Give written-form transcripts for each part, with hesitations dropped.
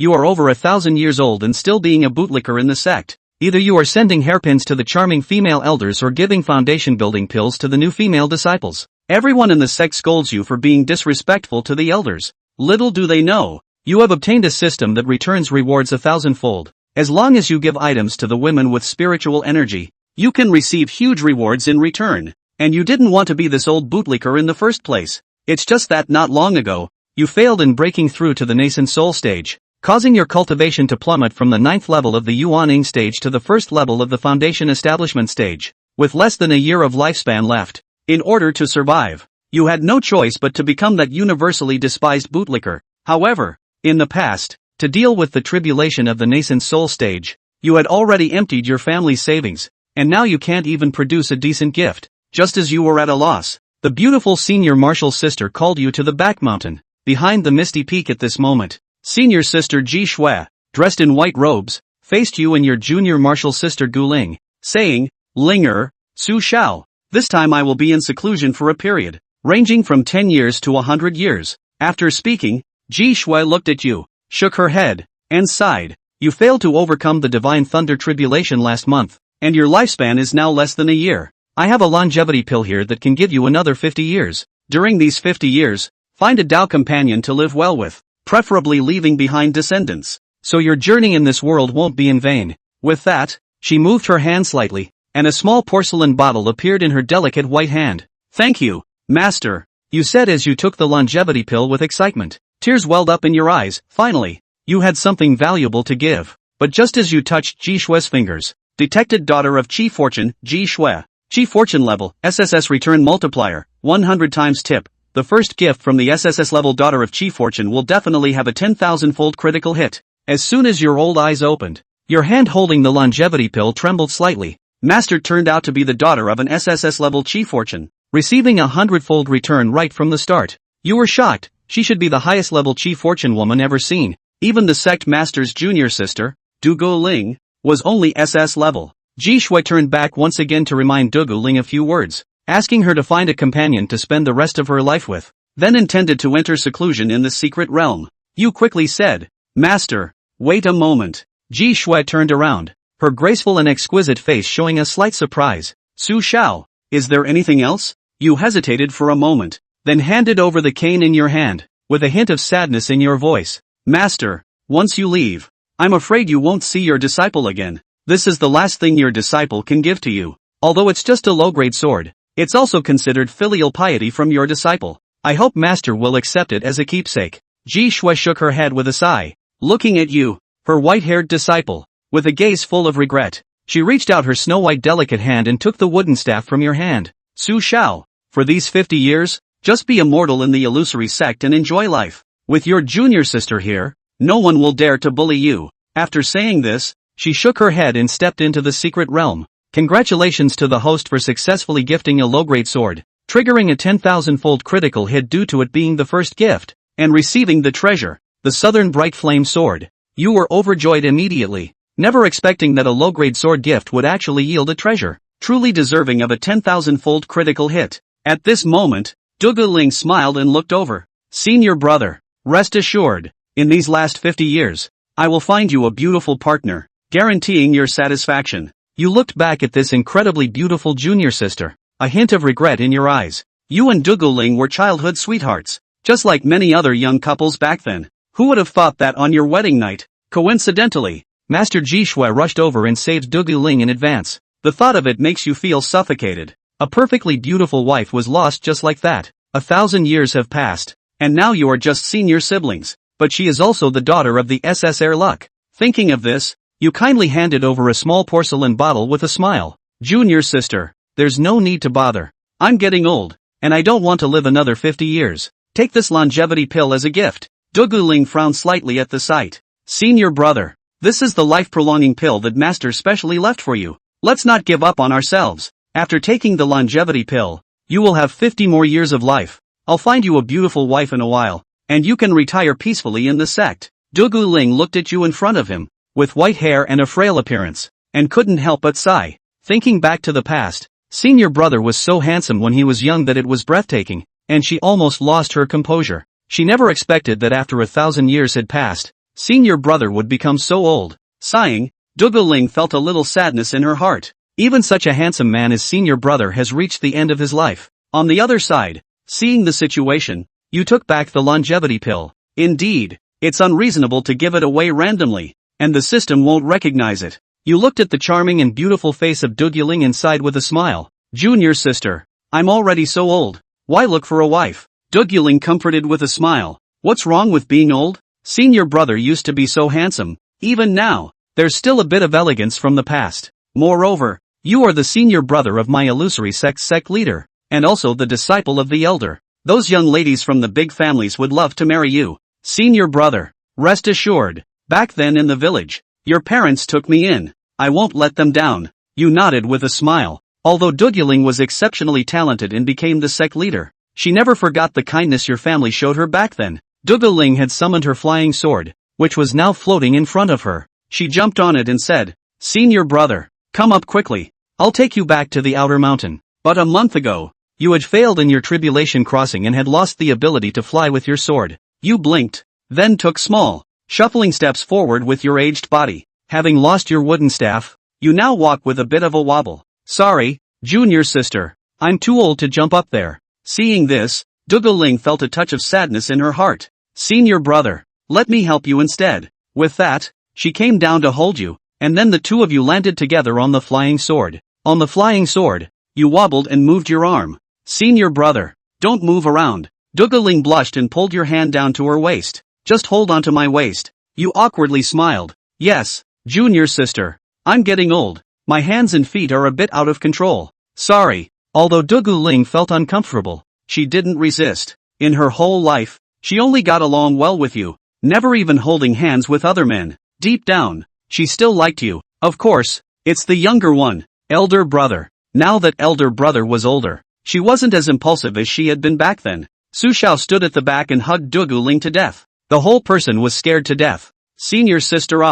You are over 1,000 years old and still being a bootlicker in the sect. Either you are sending hairpins to the charming female elders or giving foundation building pills to the new female disciples. Everyone in the sect scolds you for being disrespectful to the elders. Little do they know, you have obtained a system that returns rewards 1,000-fold. As long as you give items to the women with spiritual energy, you can receive huge rewards in return. And you didn't want to be this old bootlicker in the first place. It's just that not long ago, you failed in breaking through to the nascent soul stage, causing your cultivation to plummet from the 9th level of the Yuaning stage to the 1st level of the foundation establishment stage, with less than a year of lifespan left. In order to survive, you had no choice but to become that universally despised bootlicker. However, in the past, to deal with the tribulation of the nascent soul stage, you had already emptied your family's savings, and now you can't even produce a decent gift. Just as you were at a loss, the beautiful senior martial sister called you to the back mountain, behind the misty peak at this moment. Senior sister Ji Shui, dressed in white robes, faced you and your junior martial sister Gu Ling, saying, Linger, Su Shao, this time I will be in seclusion for a period, ranging from 10 years to 100 years. After speaking, Ji Shui looked at you, shook her head, and sighed. You failed to overcome the divine thunder tribulation last month, and your lifespan is now less than a year. I have a longevity pill here that can give you another 50 years. During these 50 years, find a Dao companion to live well with, preferably leaving behind descendants, so your journey in this world won't be in vain. With that, she moved her hand slightly, and a small porcelain bottle appeared in her delicate white hand. Thank you, Master, you said as you took the longevity pill with excitement. Tears welled up in your eyes. Finally, you had something valuable to give. But just as you touched Ji Shui's fingers, detected daughter of Qi Fortune, Ji Shui. Qi Fortune level, SSS return multiplier, 100 times tip. The first gift from the SSS level daughter of Qi Fortune will definitely have a 10,000-fold critical hit. As soon as your old eyes opened, your hand holding the longevity pill trembled slightly. Master turned out to be the daughter of an SSS level Qi Fortune, receiving a 100-fold return right from the start. You were shocked. She should be the highest level Qi Fortune woman ever seen. Even the sect master's junior sister, Du Ling, was only SS level. Ji Shui turned back once again to remind Du Ling a few words, asking her to find a companion to spend the rest of her life with, then intended to enter seclusion in the secret realm. You quickly said, Master, wait a moment. Ji Shui turned around, her graceful and exquisite face showing a slight surprise. Su Shao, is there anything else? You hesitated for a moment, then handed over the cane in your hand, with a hint of sadness in your voice. Master, once you leave, I'm afraid you won't see your disciple again. This is the last thing your disciple can give to you. Although it's just a low-grade sword, it's also considered filial piety from your disciple. I hope Master will accept it as a keepsake. Ji Shui shook her head with a sigh, looking at you, her white-haired disciple, with a gaze full of regret. She reached out her snow-white delicate hand and took the wooden staff from your hand. Su Shao, for these 50 years, just be immortal in the illusory sect and enjoy life. With your junior sister here, no one will dare to bully you. After saying this, she shook her head and stepped into the secret realm. Congratulations to the host for successfully gifting a low-grade sword, triggering a 10,000-fold critical hit due to it being the first gift, and receiving the treasure, the Southern Bright Flame Sword. You were overjoyed immediately, never expecting that a low-grade sword gift would actually yield a treasure, truly deserving of a 10,000-fold critical hit. At this moment, Du Ling smiled and looked over. Senior brother, rest assured, in these last 50 years, I will find you a beautiful partner, guaranteeing your satisfaction. You looked back at this incredibly beautiful junior sister, a hint of regret in your eyes. You and Du Ling were childhood sweethearts, just like many other young couples back then. Who would have thought that on your wedding night? Coincidentally, Master Ji Shui rushed over and saved Du Ling in advance. The thought of it makes you feel suffocated. A perfectly beautiful wife was lost just like that. 1,000 years have passed, and now you are just senior siblings, but she is also the daughter of the SS Air Luck. Thinking of this, you kindly handed over a small porcelain bottle with a smile. Junior sister, there's no need to bother. I'm getting old, and I don't want to live another 50 years. Take this longevity pill as a gift. Du Ling frowned slightly at the sight. Senior brother, this is the life-prolonging pill that Master specially left for you. Let's not give up on ourselves. After taking the longevity pill, you will have 50 more years of life. I'll find you a beautiful wife in a while, and you can retire peacefully in the sect. Du Ling looked at you in front of him, with white hair and a frail appearance, and couldn't help but sigh. Thinking back to the past, senior brother was so handsome when he was young that it was breathtaking, and she almost lost her composure. She never expected that after 1,000 years had passed, Senior brother would become so old. Sighing, Duguling felt a little sadness in her heart. Even such a handsome man as senior brother has reached the end of his life. On the other side, seeing the situation, you took back the longevity pill. Indeed, it's unreasonable to give it away randomly, and the system won't recognize it. You looked at the charming and beautiful face of Duguling and sighed with a smile. Junior sister, I'm already so old. Why look for a wife? Duguling comforted with a smile. What's wrong with being old? Senior brother used to be so handsome. Even now, there's still a bit of elegance from the past. Moreover, you are the senior brother of my illusory sect leader, and also the disciple of the elder. Those young ladies from the big families would love to marry you. Senior brother, rest assured, back then in the village, your parents took me in. I won't let them down. You nodded with a smile. Although Duguling was exceptionally talented and became the sect leader, she never forgot the kindness your family showed her back then. Duguling had summoned her flying sword, which was now floating in front of her. She jumped on it and said, Senior brother, come up quickly. I'll take you back to the outer mountain. But a month ago, you had failed in your tribulation crossing and had lost the ability to fly with your sword. You blinked, then took small, shuffling steps forward with your aged body. Having lost your wooden staff, you now walk with a bit of a wobble. Sorry, junior sister, I'm too old to jump up there. Seeing this, Duguling felt a touch of sadness in her heart. Senior brother, let me help you instead. With that, she came down to hold you, and then the two of you landed together on the flying sword. On the flying sword, you wobbled and moved your arm. Senior brother, don't move around. Duguling blushed and pulled your hand down to her waist. Just hold onto my waist. You awkwardly smiled. Yes, junior sister, I'm getting old. My hands and feet are a bit out of control. Sorry. Although Duguling felt uncomfortable, she didn't resist. In her whole life, she only got along well with you, never even holding hands with other men. Deep down, she still liked you. Of course, it's the younger one, elder brother. Now that elder brother was older, she wasn't as impulsive as she had been back then. Su Xiao stood at the back and hugged Duguling to death. The whole person was scared to death. Senior sister,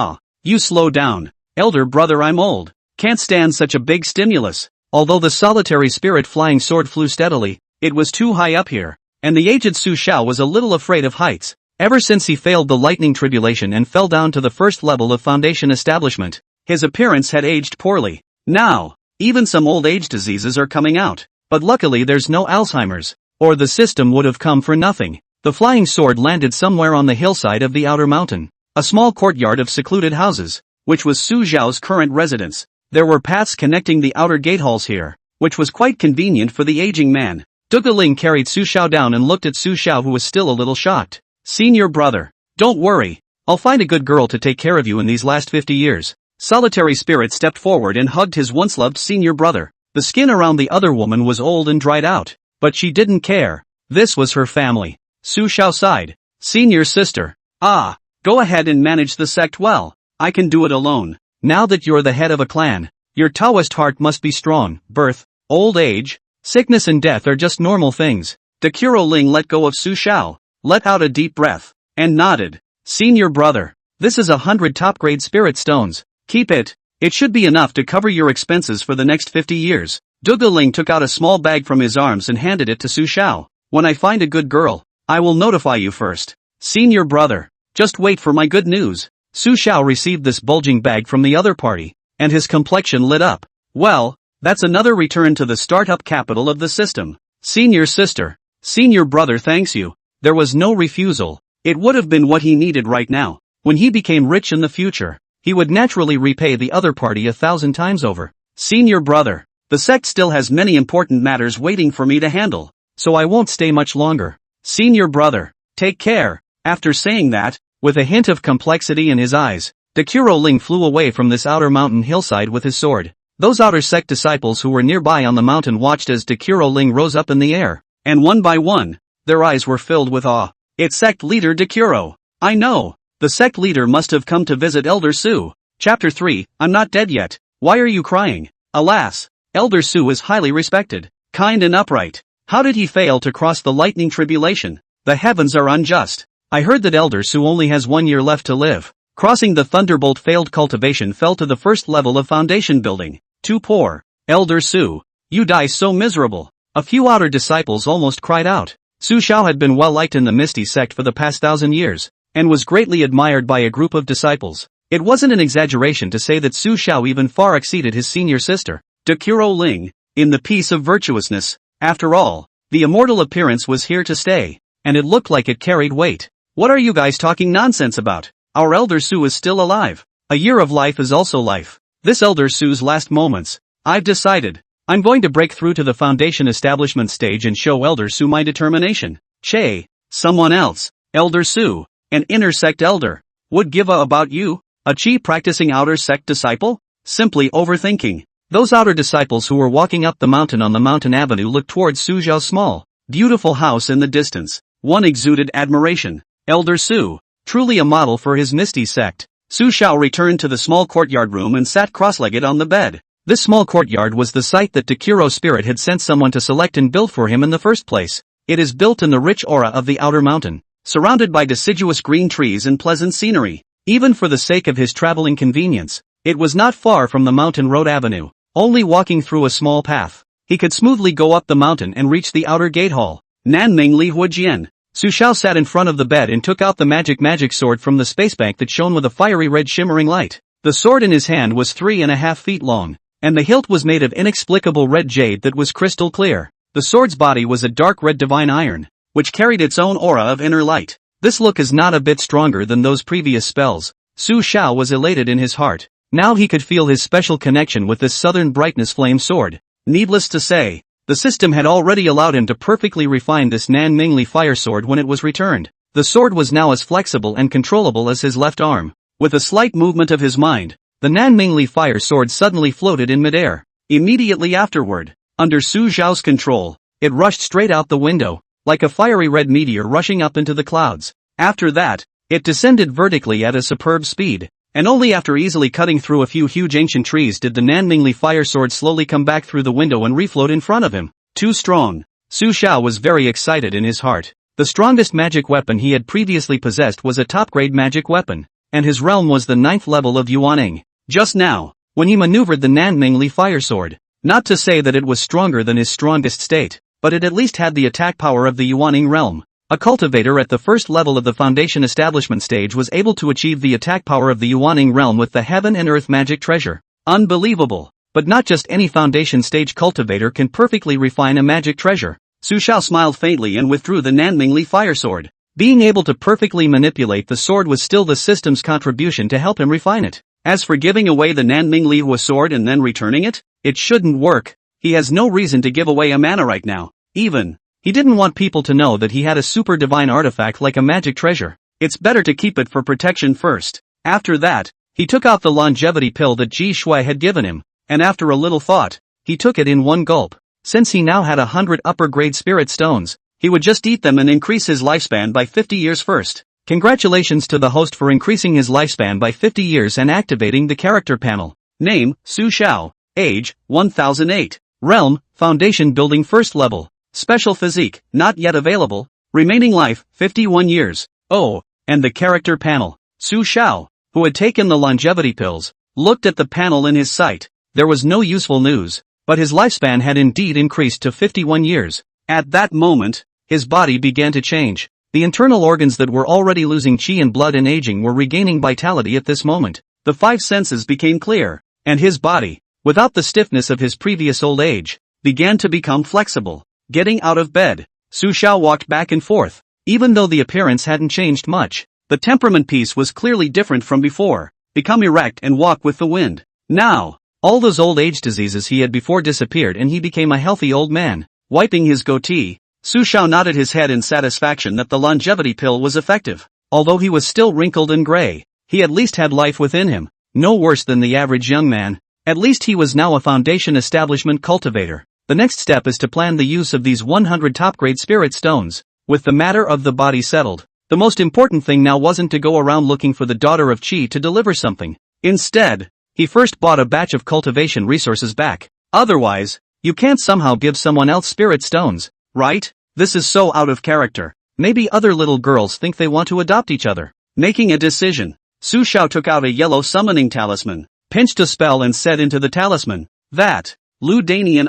you slow down. Elder brother, I'm old. Can't stand such a big stimulus. Although the solitary spirit flying sword flew steadily, it was too high up here, and the aged Su Xiao was a little afraid of heights. Ever since he failed the lightning tribulation and fell down to the first level of foundation establishment, his appearance had aged poorly. Now, even some old age diseases are coming out, but luckily there's no Alzheimer's, or the system would have come for nothing. The flying sword landed somewhere on the hillside of the outer mountain, a small courtyard of secluded houses, which was Su Xiao's current residence. There were paths connecting the outer gate halls here, which was quite convenient for the aging man. Duguling carried Su Xiao down and looked at Su Xiao, who was still a little shocked. Senior brother, don't worry, I'll find a good girl to take care of you in these last 50 years. Solitary Spirit stepped forward and hugged his once loved senior brother. The skin around the other woman was old and dried out, but she didn't care. This was her family. Su Xiao sighed. Senior sister, go ahead and manage the sect well. I can do it alone. Now that you're the head of a clan, your Taoist heart must be strong. Birth, old age, sickness and death are just normal things. Duguling let go of Su Xiao, let out a deep breath, and nodded. Senior brother, this is 100 top-grade spirit stones. Keep it. It should be enough to cover your expenses for the next 50 years. Duguling took out a small bag from his arms and handed it to Su Xiao. When I find a good girl, I will notify you first. Senior brother, just wait for my good news. Su Xiao received this bulging bag from the other party, and his complexion lit up. Well, that's another return to the startup capital of the system. Senior sister, senior brother thanks you. There was no refusal. It would have been what he needed right now. When he became rich in the future, he would naturally repay the other party 1,000 times over. Senior brother, the sect still has many important matters waiting for me to handle, so I won't stay much longer. Senior brother, take care. After saying that, with a hint of complexity in his eyes, Duguling flew away from this outer mountain hillside with his sword. Those outer sect disciples who were nearby on the mountain watched as Duguling rose up in the air, and one by one, their eyes were filled with awe. It's sect leader Duguro. I know. The sect leader must have come to visit Elder Su. Chapter 3, I'm not dead yet. Why are you crying? Alas, Elder Su is highly respected, kind and upright. How did he fail to cross the lightning tribulation? The heavens are unjust. I heard that Elder Su only has 1 year left to live. Crossing the thunderbolt failed cultivation fell to the first level of foundation building. Too poor. Elder Su, you die so miserable. A few outer disciples almost cried out. Su Xiao had been well liked in the Misty sect for the past 1,000 years, and was greatly admired by a group of disciples. It wasn't an exaggeration to say that Su Xiao even far exceeded his senior sister, Dekuro Ling, in the piece of virtuousness. After all, the immortal appearance was here to stay, and it looked like it carried weight. What are you guys talking nonsense about? Our elder Su is still alive. A year of life is also life. This elder Su's last moments. I've decided. I'm going to break through to the foundation establishment stage and show elder Su my determination. Che, someone else. Elder Su, an inner sect elder. Would give a about you? A chi practicing outer sect disciple? Simply overthinking. Those outer disciples who were walking up the mountain on the mountain avenue looked towards Su Xiao's small, beautiful house in the distance. One exuded admiration. Elder Su, truly a model for his Misty sect. Su Xiao returned to the small courtyard room and sat cross-legged on the bed. This small courtyard was the site that Dekuro Spirit had sent someone to select and build for him in the first place. It is built in the rich aura of the outer mountain, surrounded by deciduous green trees and pleasant scenery. Even for the sake of his traveling convenience, it was not far from the mountain road avenue. Only walking through a small path, he could smoothly go up the mountain and reach the outer gate hall. Nanming Li Huijian. Su Xiao sat in front of the bed and took out the magic sword from the space bank that shone with a fiery red shimmering light. The sword in his hand was 3.5 feet long, and the hilt was made of inexplicable red jade that was crystal clear. The sword's body was a dark red divine iron, which carried its own aura of inner light. This look is not a bit stronger than those previous spells. Su Xiao was elated in his heart. Now he could feel his special connection with this southern brightness flame sword. Needless to say, the system had already allowed him to perfectly refine this Nanmingli fire sword when it was returned. The sword was now as flexible and controllable as his left arm. With a slight movement of his mind, the Nanmingli fire sword suddenly floated in midair. Immediately afterward, under Su Xiao's control, it rushed straight out the window, like a fiery red meteor rushing up into the clouds. After that, it descended vertically at a superb speed. And only after easily cutting through a few huge ancient trees did the Nanmingli fire sword slowly come back through the window and refloat in front of him. Too strong. Su Xiao was very excited in his heart. The strongest magic weapon he had previously possessed was a top-grade magic weapon, and his realm was the 9th level of Yuaning. Just now, when he maneuvered the Nanmingli fire sword, not to say that it was stronger than his strongest state, but it at least had the attack power of the Yuaning realm. A cultivator at the first level of the foundation establishment stage was able to achieve the attack power of the Yuaning realm with the heaven and earth magic treasure. Unbelievable! But not just any foundation stage cultivator can perfectly refine a magic treasure. Su Xiao smiled faintly and withdrew the Nanmingli fire sword. Being able to perfectly manipulate the sword was still the system's contribution to help him refine it. As for giving away the Nanmingli Hua sword and then returning it, it shouldn't work. He has no reason to give away a mana right now. He didn't want people to know that he had a super divine artifact like a magic treasure. It's better to keep it for protection first. After that, he took out the longevity pill that Ji Shui had given him, and after a little thought, he took it in one gulp. Since he now had 100 upper-grade spirit stones, he would just eat them and increase his lifespan by 50 years first. Congratulations to the host for increasing his lifespan by 50 years and activating the character panel. Name, Su Xiao. Age, 1008. Realm, Foundation Building First Level. Special physique, not yet available. Remaining life, 51 years. Oh, and the character panel. Su Xiao, who had taken the longevity pills, looked at the panel in his sight. There was no useful news, but his lifespan had indeed increased to 51 years. At that moment, his body began to change. The internal organs that were already losing chi and blood and aging were regaining vitality at this moment. The 5 senses became clear, and his body, without the stiffness of his previous old age, began to become flexible. Getting out of bed, Su Xiao walked back and forth. Even though the appearance hadn't changed much, the temperament piece was clearly different from before. Become erect and walk with the wind. Now, all those old age diseases he had before disappeared and he became a healthy old man. Wiping his goatee, Su Xiao nodded his head in satisfaction that the longevity pill was effective. Although he was still wrinkled and gray, he at least had life within him. No worse than the average young man. At least he was now a foundation establishment cultivator. The next step is to plan the use of these 100 top-grade spirit stones. With the matter of the body settled, the most important thing now wasn't to go around looking for the daughter of Qi to deliver something. Instead, he first bought a batch of cultivation resources back. Otherwise, you can't somehow give someone else spirit stones, right? This is so out of character. Maybe other little girls think they want to adopt each other. Making a decision, Su Xiao took out a yellow summoning talisman, pinched a spell and said into the talisman, "That, Lu Danian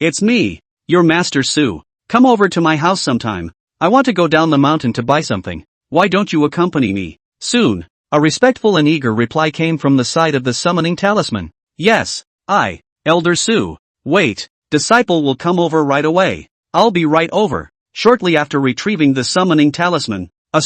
it's me, your master Su. Come over to my house sometime. I want to go down the mountain to buy something." Why don't you accompany me? Soon. A respectful and eager reply came from the side of the summoning talisman. Yes, Elder Su. Wait, disciple will come over right away. I'll be right over. Shortly after retrieving the summoning talisman, a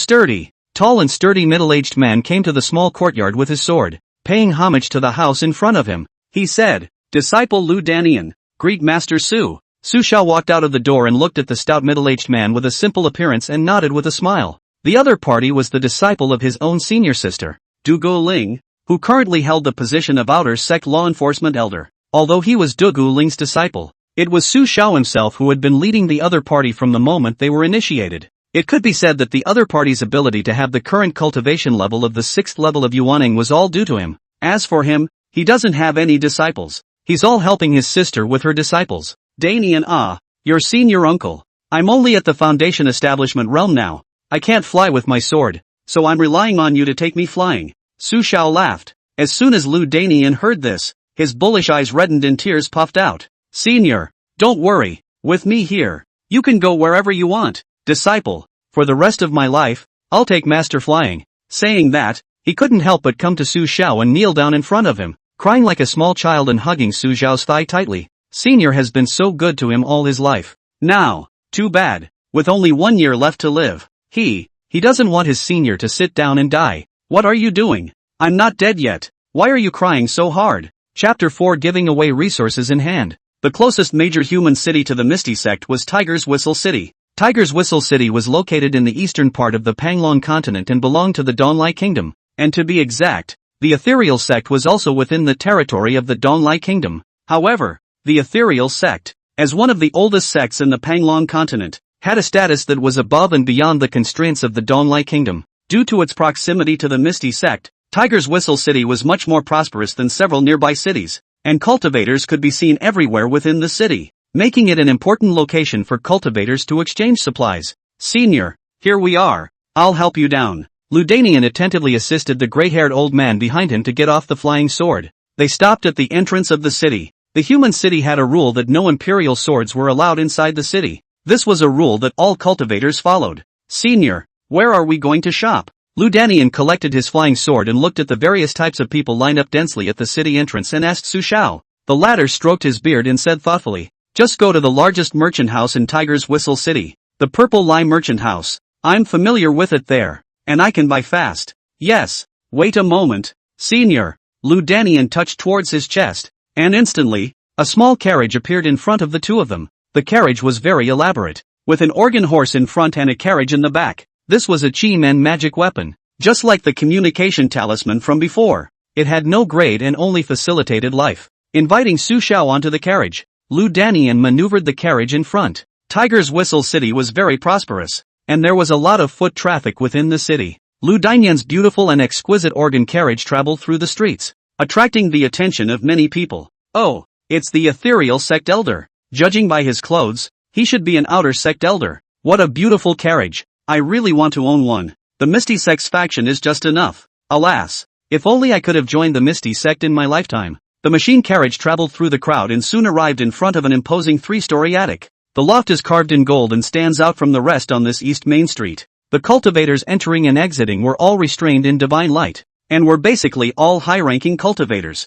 tall and sturdy middle-aged man came to the small courtyard with his sword, paying homage to the house in front of him. He said, Disciple Lu Danian, greet Master Su. Su Xiao walked out of the door and looked at the stout middle-aged man with a simple appearance and nodded with a smile. The other party was the disciple of his own senior sister, Du Ling, who currently held the position of outer sect law enforcement elder. Although he was Du Ling's disciple, it was Su Xiao himself who had been leading the other party from the moment they were initiated. It could be said that the other party's ability to have the current cultivation level of the 6th level of Yuaning was all due to him. As for him, he doesn't have any disciples. He's all helping his sister with her disciples. Danian, your senior uncle. I'm only at the foundation establishment realm now. I can't fly with my sword, so I'm relying on you to take me flying. Su Xiao laughed. As soon as Lu Danian heard this, his bullish eyes reddened and tears puffed out. Senior, don't worry, with me here, you can go wherever you want. Disciple, for the rest of my life, I'll take master flying. Saying that, he couldn't help but come to Su Xiao and kneel down in front of him, crying like a small child and hugging Su Xiao's thigh tightly. Senior has been so good to him all his life. Now, too bad, with only 1 year left to live, he doesn't want his senior to sit down and die. What are you doing? I'm not dead yet. Why are you crying so hard? Chapter 4 Giving away resources in hand. The closest major human city to the Misty Sect was Tiger's Whistle City. Tiger's Whistle City was located in the eastern part of the Panglong continent and belonged to the Donlai Kingdom. And to be exact, the Ethereal Sect was also within the territory of the Donlai Kingdom. However, the Ethereal Sect, as one of the oldest sects in the Panglong continent, had a status that was above and beyond the constraints of the Donlai Kingdom. Due to its proximity to the Misty Sect, Tiger's Whistle City was much more prosperous than several nearby cities, and cultivators could be seen everywhere within the city, making it an important location for cultivators to exchange supplies. Senior, here we are. I'll help you down. Lu Danian attentively assisted the gray-haired old man behind him to get off the flying sword. They stopped at the entrance of the city. The human city had a rule that no imperial swords were allowed inside the city. This was a rule that all cultivators followed. Senior, where are we going to shop? Lu Danian collected his flying sword and looked at the various types of people lined up densely at the city entrance and asked Su Xiao. The latter stroked his beard and said thoughtfully, just go to the largest merchant house in Tiger's Whistle City, the Purple Lie Merchant House. I'm familiar with it there, and I can buy fast. Yes, wait a moment. Senior, Lu Danian touched towards his chest, and instantly, a small carriage appeared in front of the two of them. The carriage was very elaborate, with an organ horse in front and a carriage in the back. This was a Chi Men magic weapon, just like the communication talisman from before. It had no grade and only facilitated life. Inviting Su Xiao onto the carriage, Lu Danian maneuvered the carriage in front. Tiger's Whistle City was very prosperous, and there was a lot of foot traffic within the city. Lu Danian's beautiful and exquisite organ carriage traveled through the streets, attracting the attention of many people. Oh, it's the Ethereal Sect Elder. Judging by his clothes, he should be an outer sect elder. What a beautiful carriage. I really want to own one. The Misty Sect's faction is just enough. Alas, if only I could have joined the Misty Sect in my lifetime. The machine carriage traveled through the crowd and soon arrived in front of an imposing 3-story attic. The loft is carved in gold and stands out from the rest on this East Main Street. The cultivators entering and exiting were all restrained in divine light, and were basically all high-ranking cultivators.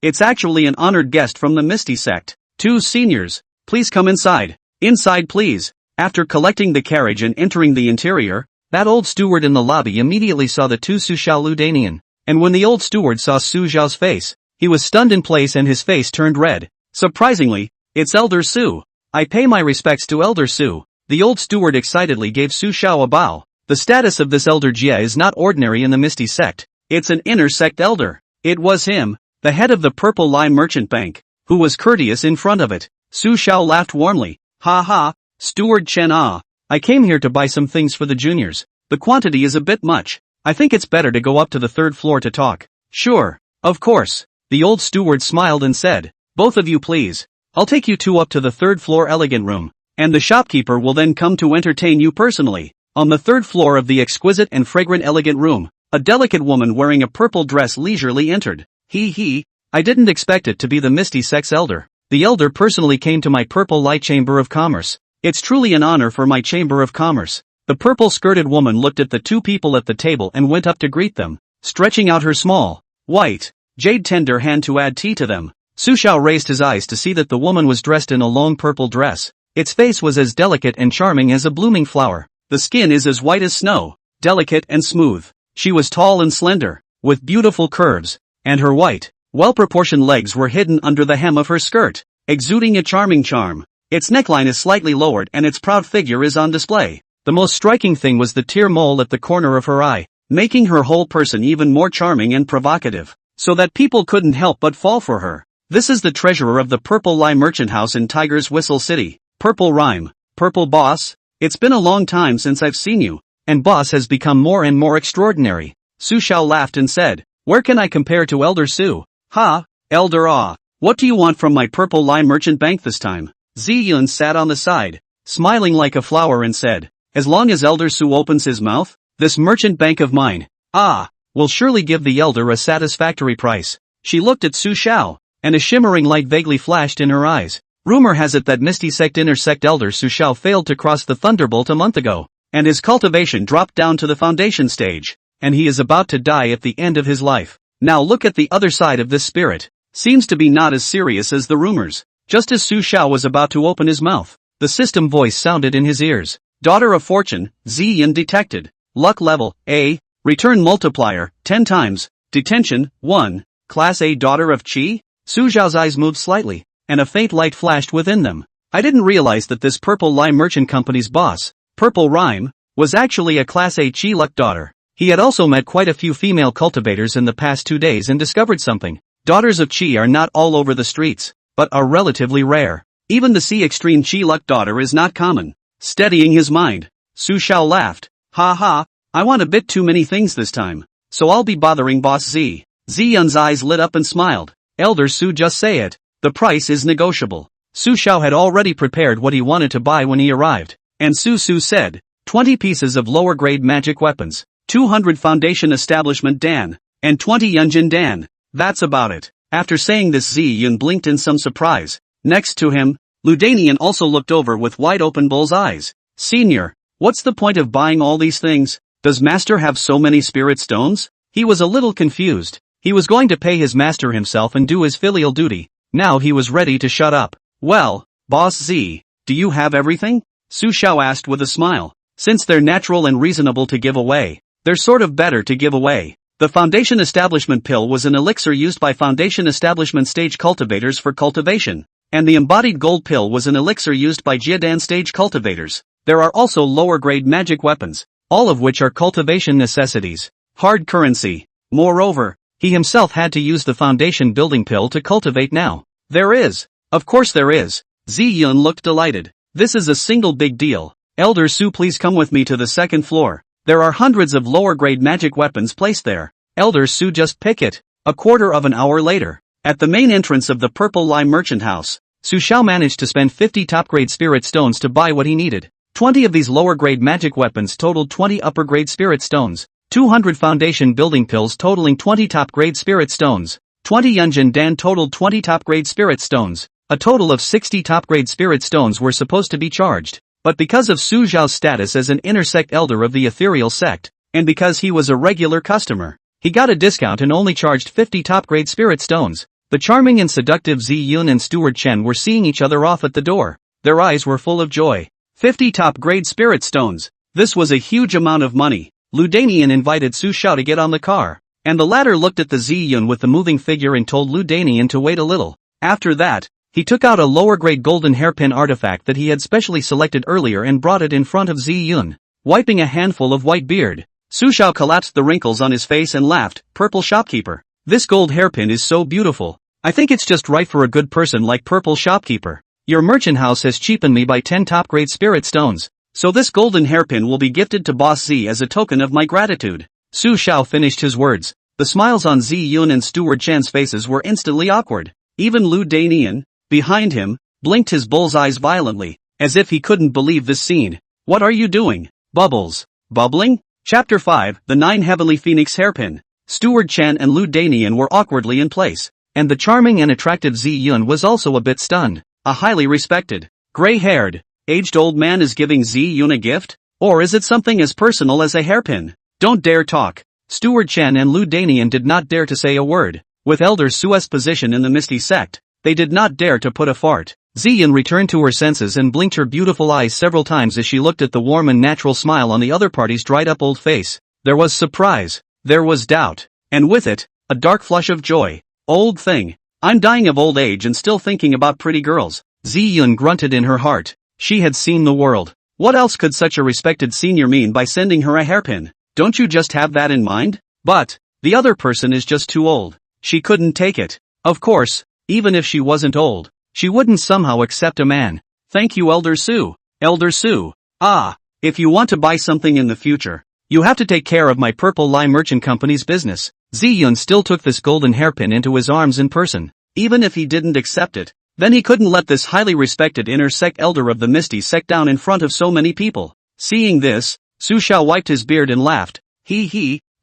It's actually an honored guest from the Misty Sect. 2 seniors, please come inside. Inside please. After collecting the carriage and entering the interior, that old steward in the lobby immediately saw the 2 Su Xiao Lu Danian. And when the old steward saw Su Xiao's face, he was stunned in place and his face turned red. Surprisingly, it's Elder Su. I pay my respects to Elder Su. The old steward excitedly gave Su Xiao a bow. The status of this Elder Jie is not ordinary in the Misty Sect. It's an inner sect elder. It was him, the head of the Purple Lie Merchant Bank, who was courteous in front of it. Su Xiao laughed warmly. Ha ha, Steward Chen I came here to buy some things for the juniors. The quantity is a bit much. I think it's better to go up to the 3rd floor to talk. Sure, of course. The old steward smiled and said, both of you please. I'll take you 2 up to the 3rd floor elegant room, and the shopkeeper will then come to entertain you personally. On the 3rd floor of the exquisite and fragrant elegant room, a delicate woman wearing a purple dress leisurely entered. I didn't expect it to be the Misty Sect's elder. The elder personally came to my Purple Light Chamber of Commerce. It's truly an honor for my Chamber of Commerce. The purple-skirted woman looked at the two people at the table and went up to greet them, stretching out her small, white, jade-tender hand to add tea to them. Su Xiao raised his eyes to see that the woman was dressed in a long purple dress. Its face was as delicate and charming as a blooming flower. The skin is as white as snow, delicate and smooth. She was tall and slender, with beautiful curves, and her white, well-proportioned legs were hidden under the hem of her skirt, exuding a charming charm. Its neckline is slightly lowered and its proud figure is on display. The most striking thing was the tear mole at the corner of her eye, making her whole person even more charming and provocative, so that people couldn't help but fall for her. This is the treasurer of the Purple Lie Merchant House in Tiger's Whistle City, Purple Rhyme. Purple Boss, it's been a long time since I've seen you, and Boss has become more and more extraordinary. Su Xiao laughed and said, where can I compare to Elder Su? Ha, Elder Ah. What do you want from my Purple Lie Merchant Bank this time? Ziyun sat on the side, smiling like a flower and said, as long as Elder Su opens his mouth, this merchant bank of mine, will surely give the elder a satisfactory price. She looked at Su Xiao, and a shimmering light vaguely flashed in her eyes. Rumor has it that Misty Sect Intersect Elder Su Xiao failed to cross the Thunderbolt a month ago, and his cultivation dropped down to the foundation stage, and he is about to die at the end of his life. Now look at the other side of this spirit. Seems to be not as serious as the rumors. Just as Su Xiao was about to open his mouth, the system voice sounded in his ears. Daughter of Fortune, Ziyin detected. Luck level, A. Return multiplier, 10 times. Detention, 1. Class A Daughter of Qi? Su Xiao's eyes moved slightly, and a faint light flashed within them. I didn't realize that this Purple Lie Merchant Company's boss, Purple Rhyme, was actually a Class A Qi Luck daughter. He had also met quite a few female cultivators in the past 2 days and discovered something. Daughters of Qi are not all over the streets, but are relatively rare. Even the C Extreme Qi Luck daughter is not common. Steadying his mind, Su Xiao laughed. Ha ha, I want a bit too many things this time, so I'll be bothering Boss Z. Ziyun's eyes lit up and smiled. Elder Su, just say it. The price is negotiable. Su Xiao had already prepared what he wanted to buy when he arrived, and Su said, 20 pieces of lower grade magic weapons, 200 Foundation Establishment Dan, and 20 Yunjin Dan. That's about it. After saying this, Ziyun blinked in some surprise. Next to him, Ludanian also looked over with wide-open bull's eyes. Senior, what's the point of buying all these things? Does Master have so many spirit stones? He was a little confused. He was going to pay his master himself and do his filial duty. Now he was ready to shut up. Well, Boss Z, do you have everything? Su Xiao asked with a smile. Since they're natural and reasonable to give away, they're sort of better to give away. The Foundation Establishment Pill was an elixir used by Foundation Establishment stage cultivators for cultivation, and the Embodied Gold Pill was an elixir used by Jiadan stage cultivators. There are also lower-grade magic weapons, all of which are cultivation necessities. Hard currency. Moreover, he himself had to use the Foundation Building Pill to cultivate now. There is. Of course there is. Ziyun looked delighted. This is a single big deal. Elder Su, please come with me to the second floor. There are hundreds of lower-grade magic weapons placed there. Elder Su, just pick it. A quarter of an hour later, at the main entrance of the Purple Lie Merchant House, Su Xiao managed to spend 50 top-grade spirit stones to buy what he needed. 20 of these lower-grade magic weapons totaled 20 upper-grade spirit stones, 200 Foundation Building Pills totaling 20 top-grade spirit stones, 20 Yunjin Dan totaled 20 top-grade spirit stones. A total of 60 top-grade spirit stones were supposed to be charged. But because of Su Xiao's status as an intersect elder of the ethereal sect, and because he was a regular customer, he got a discount and only charged 50 top-grade spirit stones. The charming and seductive Ziyun and Steward Chen were seeing each other off at the door. Their eyes were full of joy. 50 top-grade spirit stones. This was a huge amount of money. Ludanian invited Su Xiao to get on the car, and the latter looked at the Ziyun with the moving figure and told Ludanian to wait a little. After that, he took out a lower-grade golden hairpin artifact that he had specially selected earlier and brought it in front of Ziyun. Wiping a handful of white beard, Su Xiao collapsed the wrinkles on his face and laughed. Purple Shopkeeper. This gold hairpin is so beautiful. I think it's just right for a good person like Purple Shopkeeper. Your merchant house has cheapened me by 10 top-grade spirit stones, so this golden hairpin will be gifted to Boss Z as a token of my gratitude. Su Xiao finished his words. The smiles on Ziyun and Steward Chan's faces were instantly awkward. Even Ludanian, behind him, blinked his bull's eyes violently, as if he couldn't believe this scene. What are you doing? Bubbles. Bubbling? Chapter 5, The 9 Heavenly Phoenix Hairpin. Steward Chen and Ludanian were awkwardly in place, and the charming and attractive Ziyun was also a bit stunned. A highly respected, gray-haired, aged old man is giving Ziyun a gift? Or is it something as personal as a hairpin? Don't dare talk. Steward Chen and Lu Danian did not dare to say a word. With Elder Su's position in the Misty sect, they did not dare to put a fart. Ziyin returned to her senses and blinked her beautiful eyes several times as she looked at the warm and natural smile on the other party's dried-up old face. There was surprise. There was doubt. And with it, a dark flush of joy. Old thing. I'm dying of old age and still thinking about pretty girls. Ziyin grunted in her heart. She had seen the world. What else could such a respected senior mean by sending her a hairpin? Don't you just have that in mind? But the other person is just too old. She couldn't take it. Of course, even if she wasn't old, she wouldn't somehow accept a man. Thank you, Elder Su. Elder Su. Ah, if you want to buy something in the future, you have to take care of my Purple Lie Merchant Company's business. Ziyun still took this golden hairpin into his arms in person. Even if he didn't accept it, then he couldn't let this highly respected inner sect elder of the Misty sect down in front of so many people. Seeing this, Su Xiao wiped his beard and laughed.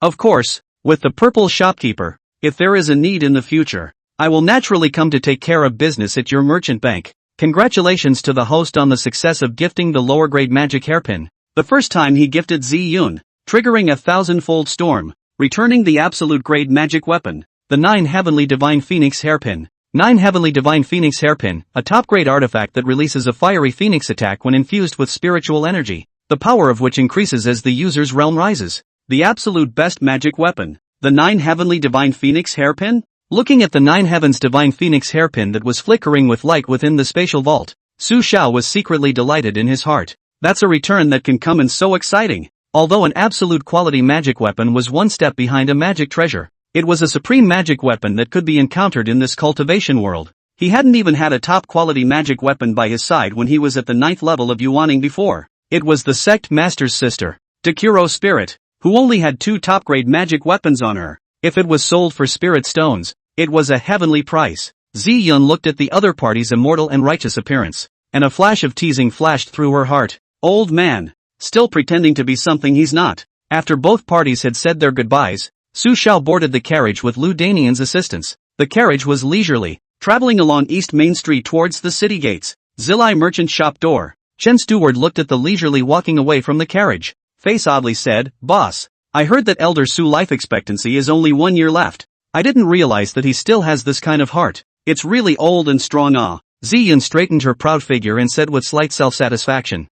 Of course, with the purple shopkeeper, if there is a need in the future, I will naturally come to take care of business at your merchant bank. Congratulations to the host on the success of gifting the lower grade magic hairpin. The first time he gifted Ziyun, triggering a 1,000-fold storm, returning the absolute grade magic weapon, the 9 Heavenly Divine Phoenix hairpin. 9 Heavenly Divine Phoenix hairpin, a top-grade artifact that releases a fiery phoenix attack when infused with spiritual energy, the power of which increases as the user's realm rises. The absolute best magic weapon. The 9 Heavenly Divine Phoenix hairpin? Looking at the 9 Heavens Divine Phoenix hairpin that was flickering with light within the spatial vault, Su Xiao was secretly delighted in his heart. That's a return that can come in so exciting. Although an absolute quality magic weapon was one step behind a magic treasure, it was a supreme magic weapon that could be encountered in this cultivation world. He hadn't even had a top-quality magic weapon by his side when he was at the 9th level of Yuaning before. It was the sect master's sister, Takuro Spirit, who only had 2 top-grade magic weapons on her. If it was sold for spirit stones, it was a heavenly price. Ziyun looked at the other party's immortal and righteous appearance, and a flash of teasing flashed through her heart. Old man. Still pretending to be something he's not. After both parties had said their goodbyes, Su Xiao boarded the carriage with Lu Danian's assistance. The carriage was leisurely, traveling along East Main Street towards the city gates. Zilai merchant shop door. Chen Steward looked at the leisurely walking away from the carriage. Face oddly said, "Boss, I heard that Elder Su life expectancy is only 1 year left. I didn't realize that he still has this kind of heart. It's really old and strong." Ziyin straightened her proud figure and said with slight self-satisfaction,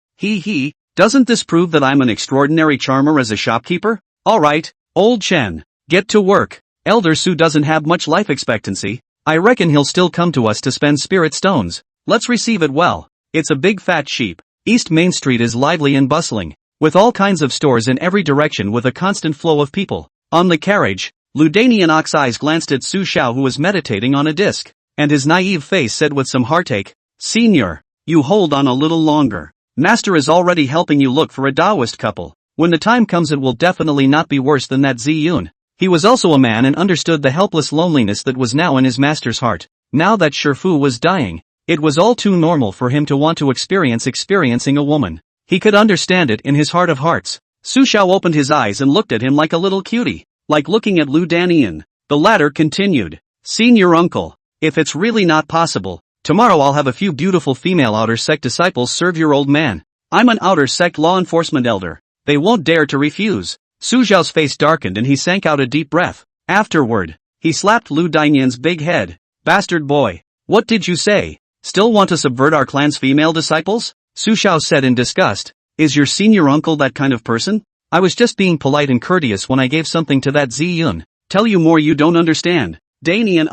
Doesn't this prove that I'm an extraordinary charmer as a shopkeeper? Alright, old Chen, get to work. Elder Su doesn't have much life expectancy. I reckon he'll still come to us to spend spirit stones. Let's receive it well. It's a big fat sheep. East Main Street is lively and bustling, with all kinds of stores in every direction with a constant flow of people. On the carriage, Lu Danian's eyes glanced at Su Xiao, who was meditating on a disc, and his naive face said with some heartache, "Senior, you hold on a little longer. Master is already helping you look for a Taoist couple. When the time comes it will definitely not be worse than that." Ziyun. He was also a man and understood the helpless loneliness that was now in his master's heart. Now that Shifu was dying, it was all too normal for him to want to experiencing a woman. He could understand it in his heart of hearts. Su Xiao opened his eyes and looked at him like a little cutie, like looking at Lu Danian. The latter continued, "Senior uncle, if it's really not possible, tomorrow I'll have a few beautiful female outer sect disciples serve your old man. I'm an outer sect law enforcement elder. They won't dare to refuse." Su Xiao's face darkened and he sank out a deep breath. Afterward, he slapped Lu Danian's big head. "Bastard boy, what did you say? Still want to subvert our clan's female disciples?" Su Xiao said in disgust. "Is your senior uncle that kind of person? I was just being polite and courteous when I gave something to that Ziyun. Tell you more you don't understand. Danian,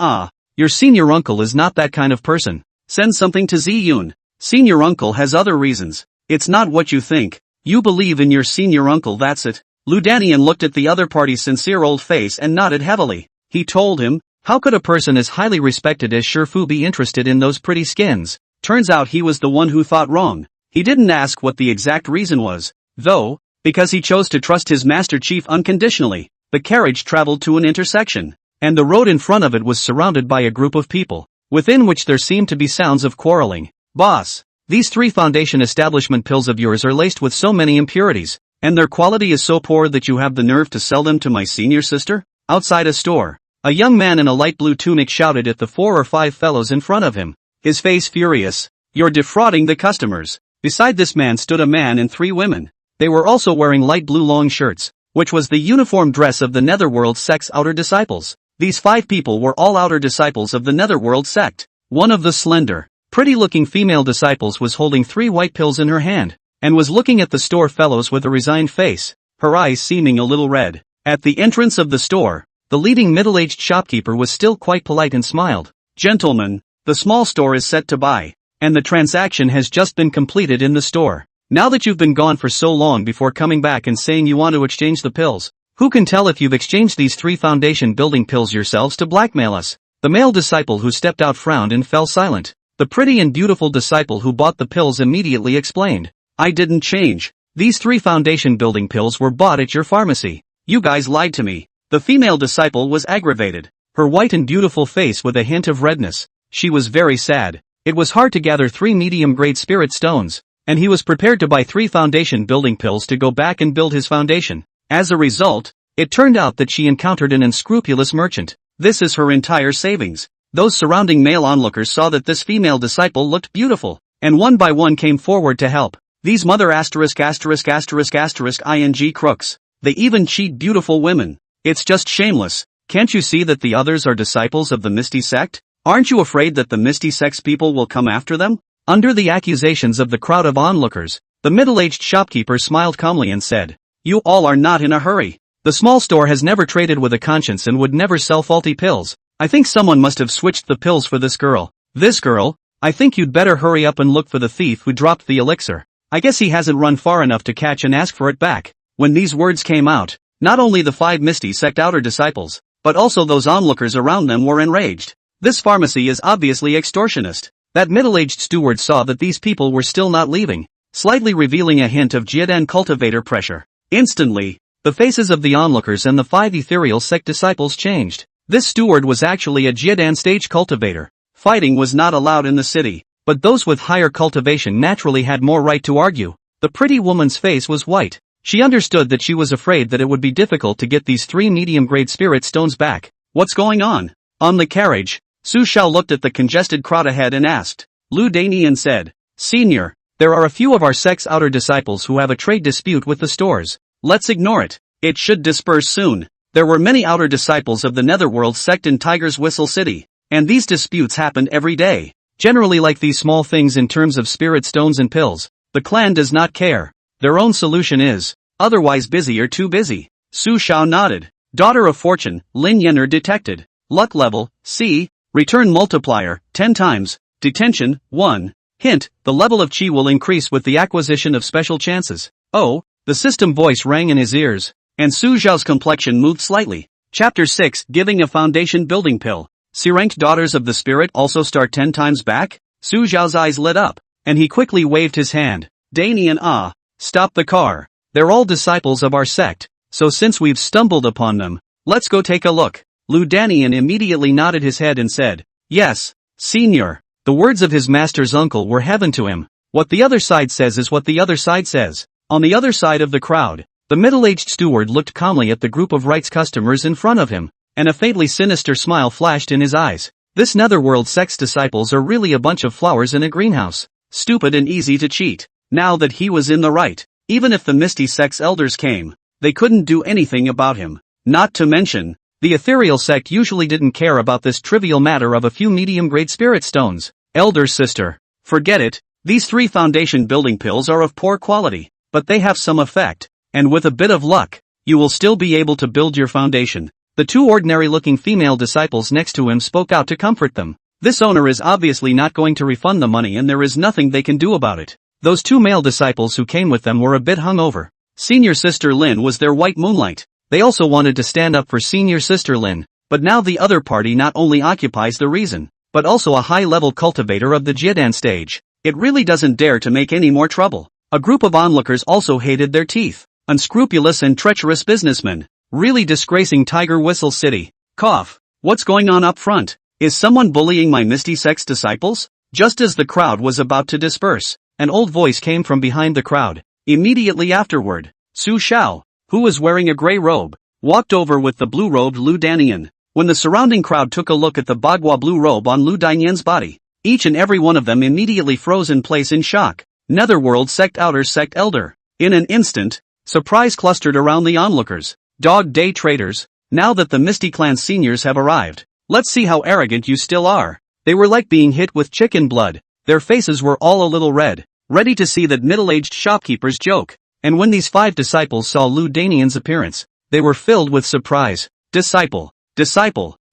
your senior uncle is not that kind of person. Send something to Ziyun. Senior uncle has other reasons. It's not what you think. You believe in your senior uncle, that's it." Lu Danian looked at the other party's sincere old face and nodded heavily. He told him, how could a person as highly respected as Shifu be interested in those pretty skins? Turns out he was the one who thought wrong. He didn't ask what the exact reason was, though, because he chose to trust his Master Chief unconditionally. The carriage traveled to an intersection, and the road in front of it was surrounded by a group of people, within which there seemed to be sounds of quarreling. "Boss, these 3 foundation establishment pills of yours are laced with so many impurities, and their quality is so poor that you have the nerve to sell them to my senior sister?" Outside a store, a young man in a light blue tunic shouted at the 4 or 5 fellows in front of him, his face furious. "You're defrauding the customers." Beside this man stood a man and 3 women. They were also wearing light blue long shirts, which was the uniform dress of the Netherworld sect's outer disciples. These 5 people were all outer disciples of the Netherworld sect. One of the slender, pretty-looking female disciples was holding 3 white pills in her hand, and was looking at the store fellows with a resigned face, her eyes seeming a little red. At the entrance of the store, the leading middle-aged shopkeeper was still quite polite and smiled. "Gentlemen, the small store is set to buy, and the transaction has just been completed in the store. Now that you've been gone for so long before coming back and saying you want to exchange the pills, who can tell if you've exchanged these 3 foundation building pills yourselves to blackmail us?" The male disciple who stepped out frowned and fell silent. The pretty and beautiful disciple who bought the pills immediately explained, "I didn't change. These 3 foundation building pills were bought at your pharmacy. You guys lied to me." The female disciple was aggravated, her white and beautiful face with a hint of redness. She was very sad. It was hard to gather 3 medium-grade spirit stones, and he was prepared to buy 3 foundation building pills to go back and build his foundation. As a result, it turned out that she encountered an unscrupulous merchant. This is her entire savings. Those surrounding male onlookers saw that this female disciple looked beautiful, and one by one came forward to help. These mother ******ing crooks. They even cheat beautiful women. It's just shameless. Can't you see that the others are disciples of the Misty sect? Aren't you afraid that the Misty sect's people will come after them? Under the accusations of the crowd of onlookers, the middle-aged shopkeeper smiled calmly and said, "You all are not in a hurry. The small store has never traded with a conscience and would never sell faulty pills. I think someone must have switched the pills for this girl. This girl? I think you'd better hurry up and look for the thief who dropped the elixir. I guess he hasn't run far enough to catch and ask for it back." When these words came out, not only the 5 Misty sect outer disciples, but also those onlookers around them were enraged. This pharmacy is obviously extortionist. That middle-aged steward saw that these people were still not leaving, slightly revealing a hint of Jiedan cultivator pressure. Instantly, the faces of the onlookers and the 5 ethereal sect disciples changed. This steward was actually a Jiedan stage cultivator. Fighting was not allowed in the city, but those with higher cultivation naturally had more right to argue. The pretty woman's face was white. She understood that she was afraid that it would be difficult to get these 3 medium-grade spirit stones back. "What's going on?" On the carriage, Su Xiao looked at the congested crowd ahead and asked. Lu Danian said, "Senior, there are a few of our sect's outer disciples who have a trade dispute with the stores. Let's ignore it. It should disperse soon." There were many outer disciples of the Netherworld sect in Tiger's Whistle City, and these disputes happened every day. Generally like these small things in terms of spirit stones and pills, the clan does not care. Their own solution is, otherwise busy or too busy. Su Xiao nodded. Daughter of Fortune, Lin Yenner detected. Luck level, C. Return multiplier, 10 times. Detention, 1. Hint, the level of Qi will increase with the acquisition of special chances. Oh, the system voice rang in his ears, and Su Xiao's complexion moved slightly. Chapter 6, Giving a Foundation Building Pill. C-ranked Daughters of the Spirit also start 10 times back? Su Xiao's eyes lit up, and he quickly waved his hand. Danian stop the car. They're all disciples of our sect, so since we've stumbled upon them, let's go take a look. Lu Danian immediately nodded his head and said, "Yes, senior." The words of his master's uncle were heaven to him. What the other side says is what the other side says. On the other side of the crowd, the middle-aged steward looked calmly at the group of rights customers in front of him, and a faintly sinister smile flashed in his eyes. This Netherworld sect's disciples are really a bunch of flowers in a greenhouse. Stupid and easy to cheat. Now that he was in the right, even if the Misty sect's elders came, they couldn't do anything about him. Not to mention, the ethereal sect usually didn't care about this trivial matter of a few medium-grade spirit stones. Elder sister, forget it. These 3 foundation building pills are of poor quality, but they have some effect, and with a bit of luck, you will still be able to build your foundation. The 2 ordinary-looking female disciples next to him spoke out to comfort them. This owner is obviously not going to refund the money and there is nothing they can do about it. Those 2 male disciples who came with them were a bit hungover. Senior Sister Lin was their white moonlight. They also wanted to stand up for Senior Sister Lin, but now the other party not only occupies the reason, but also a high-level cultivator of the Jiedan stage. It really doesn't dare to make any more trouble. A group of onlookers also hated their teeth. Unscrupulous and treacherous businessmen, really disgracing Tiger Whistle City. Cough. What's going on up front? Is someone bullying my Misty Sect's disciples? Just as the crowd was about to disperse, an old voice came from behind the crowd. Immediately afterward, Su Xiao, who was wearing a gray robe, walked over with the blue-robed Lu Danian. When the surrounding crowd took a look at the Bagua blue robe on Lu Danian's body, each and every one of them immediately froze in place in shock. Netherworld sect outer sect elder. In an instant, surprise clustered around the onlookers. Dog day traders, now that the Misty Clan seniors have arrived, let's see how arrogant you still are. They were like being hit with chicken blood. Their faces were all a little red, ready to see that middle-aged shopkeeper's joke. And when these 5 disciples saw Lu Danian's appearance, they were filled with surprise. Disciple.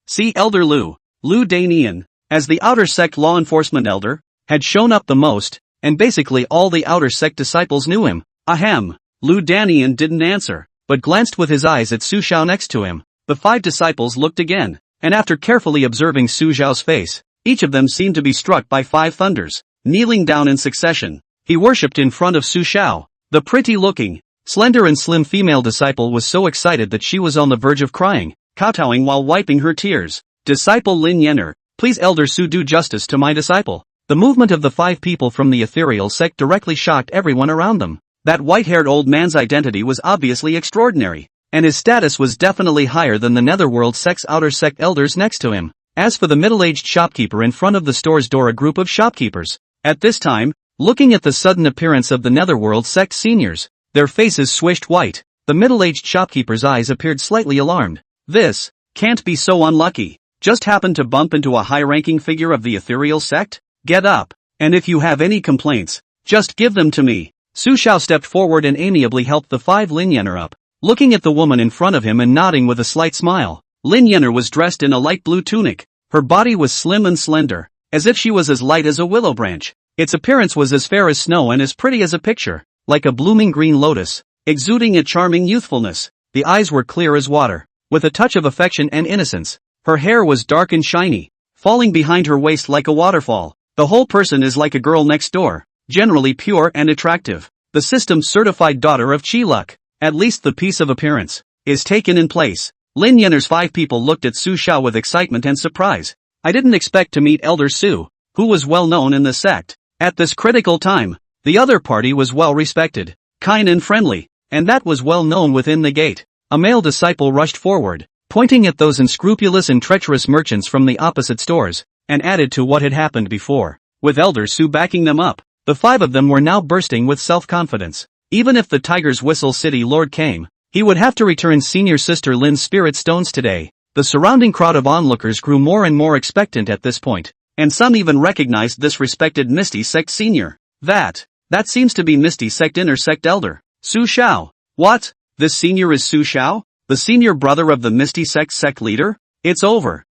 See Elder Lu Danian, as the outer sect law enforcement elder, had shown up the most, and basically all the outer sect disciples knew him. Ahem. Lu Danian didn't answer, but glanced with his eyes at Su Xiao next to him. The 5 disciples looked again, and after carefully observing Su Xiao's face, each of them seemed to be struck by 5 thunders. Kneeling down in succession, he worshipped in front of Su Xiao. The pretty-looking, slender and slim female disciple was so excited that she was on the verge of crying, kowtowing while wiping her tears. Disciple Lin Yener, please Elder Su do justice to my disciple. The movement of the 5 people from the ethereal sect directly shocked everyone around them. That white-haired old man's identity was obviously extraordinary, and his status was definitely higher than the netherworld sect's outer sect elders next to him. As for the middle-aged shopkeeper in front of the store's door, a group of shopkeepers, at this time, looking at the sudden appearance of the netherworld sect seniors, their faces swished white. The middle-aged shopkeeper's eyes appeared slightly alarmed. This can't be so unlucky. Just happened to bump into a high-ranking figure of the ethereal sect? Get up, and if you have any complaints, just give them to me. Su Xiao stepped forward and amiably helped the 5 Lin Yener up, looking at the woman in front of him and nodding with a slight smile. Lin Yener was dressed in a light blue tunic. Her body was slim and slender, as if she was as light as a willow branch. Its appearance was as fair as snow and as pretty as a picture, like a blooming green lotus, exuding a charming youthfulness. The eyes were clear as water, with a touch of affection and innocence. Her hair was dark and shiny, falling behind her waist like a waterfall. The whole person is like a girl next door, generally pure and attractive. The system's certified daughter of Chi-Luck, at least the piece of appearance, is taken in place. Lin Yener's 5 people looked at Su Xiao with excitement and surprise. I didn't expect to meet Elder Su, who was well known in the sect. At this critical time, the other party was well respected, kind and friendly, and that was well known within the gate. A male disciple rushed forward, pointing at those unscrupulous and treacherous merchants from the opposite stores, and added to what had happened before. With Elder Su backing them up, the 5 of them were now bursting with self-confidence. Even if the Tiger's Whistle City Lord came, he would have to return senior sister Lin's spirit stones today. The surrounding crowd of onlookers grew more and more expectant at this point, and some even recognized this respected Misty Sect senior. That seems to be Misty Sect Inner Sect Elder, Su Xiao. What? This senior is Su Xiao? The senior brother of the Misty Sect leader? It's over.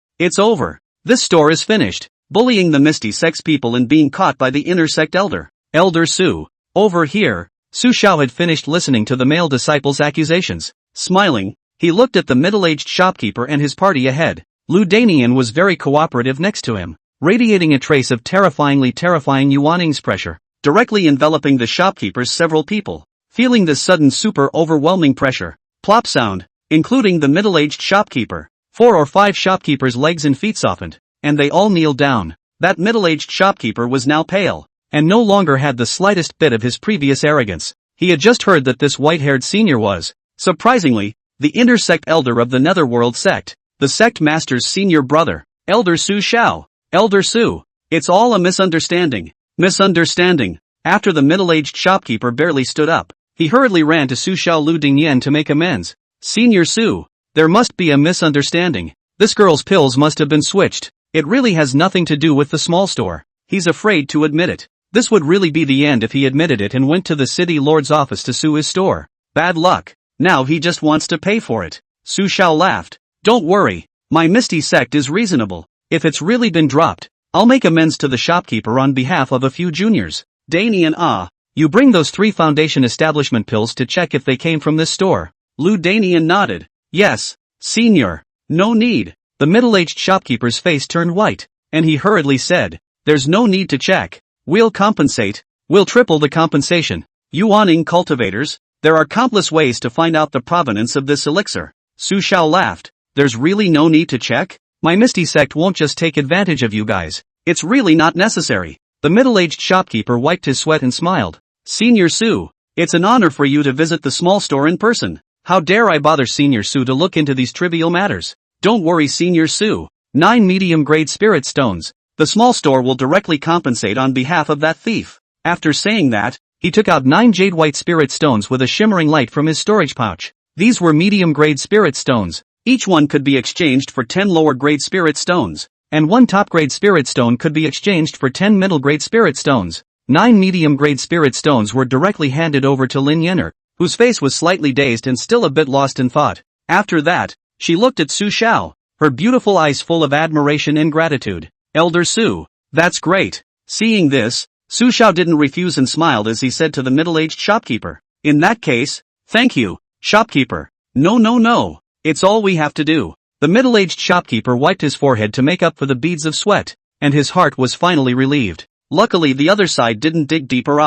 This store is finished. Bullying the Misty Sect's people and being caught by the Inner Sect Elder. Elder Su. Over here. Su Xiao had finished listening to the male disciple's accusations. Smiling, he looked at the middle-aged shopkeeper and his party ahead. Lu Danian was very cooperative next to him, radiating a trace of terrifying Yuaning's pressure, directly enveloping the shopkeeper's several people. Feeling this sudden super overwhelming pressure, plop sound, including the middle-aged shopkeeper, 4 or 5 shopkeepers' legs and feet softened, and they all kneeled down. That middle-aged shopkeeper was now pale, and no longer had the slightest bit of his previous arrogance. He had just heard that this white-haired senior was, surprisingly, the Inner Sect Elder of the Netherworld Sect, the Sect Master's senior brother, Elder Su Xiao. Elder Su. It's all a misunderstanding. After the middle-aged shopkeeper barely stood up, he hurriedly ran to Su Xiao Lu Dingyan to make amends. Senior Su, there must be a misunderstanding. This girl's pills must have been switched. It really has nothing to do with the small store. He's afraid to admit it. This would really be the end if he admitted it and went to the city lord's office to sue his store. Bad luck. Now he just wants to pay for it. Su Xiao laughed. Don't worry. My Misty Sect is reasonable. If it's really been dropped, I'll make amends to the shopkeeper on behalf of a few juniors. Danian, you bring those 3 foundation establishment pills to check if they came from this store. Lu Danian nodded. Yes, senior. No need. The middle-aged shopkeeper's face turned white, and he hurriedly said, there's no need to check. We'll compensate. We'll triple the compensation. Yuaning cultivators, there are countless ways to find out the provenance of this elixir. Su Xiao laughed. There's really no need to check? My Misty Sect won't just take advantage of you guys. It's really not necessary. The middle-aged shopkeeper wiped his sweat and smiled. Senior Su, it's an honor for you to visit the small store in person. How dare I bother Senior Su to look into these trivial matters? Don't worry Senior Su. 9 medium-grade spirit stones. The small store will directly compensate on behalf of that thief. After saying that, he he took out 9 jade white spirit stones with a shimmering light from his storage pouch. These were medium-grade spirit stones. Each one could be exchanged for 10 lower-grade spirit stones, and 1 top-grade spirit stone could be exchanged for 10 middle-grade spirit stones. 9 medium-grade spirit stones were directly handed over to Lin Yenner, whose face was slightly dazed and still a bit lost in thought. After that, she looked at Su Xiao, her beautiful eyes full of admiration and gratitude. Elder Su, that's great. Seeing this, Su Xiao didn't refuse and smiled as he said to the middle-aged shopkeeper, "In that case, thank you, shopkeeper. No. It's all we have to do." The middle-aged shopkeeper wiped his forehead to make up for the beads of sweat, and his heart was finally relieved. Luckily the other side didn't dig deeper,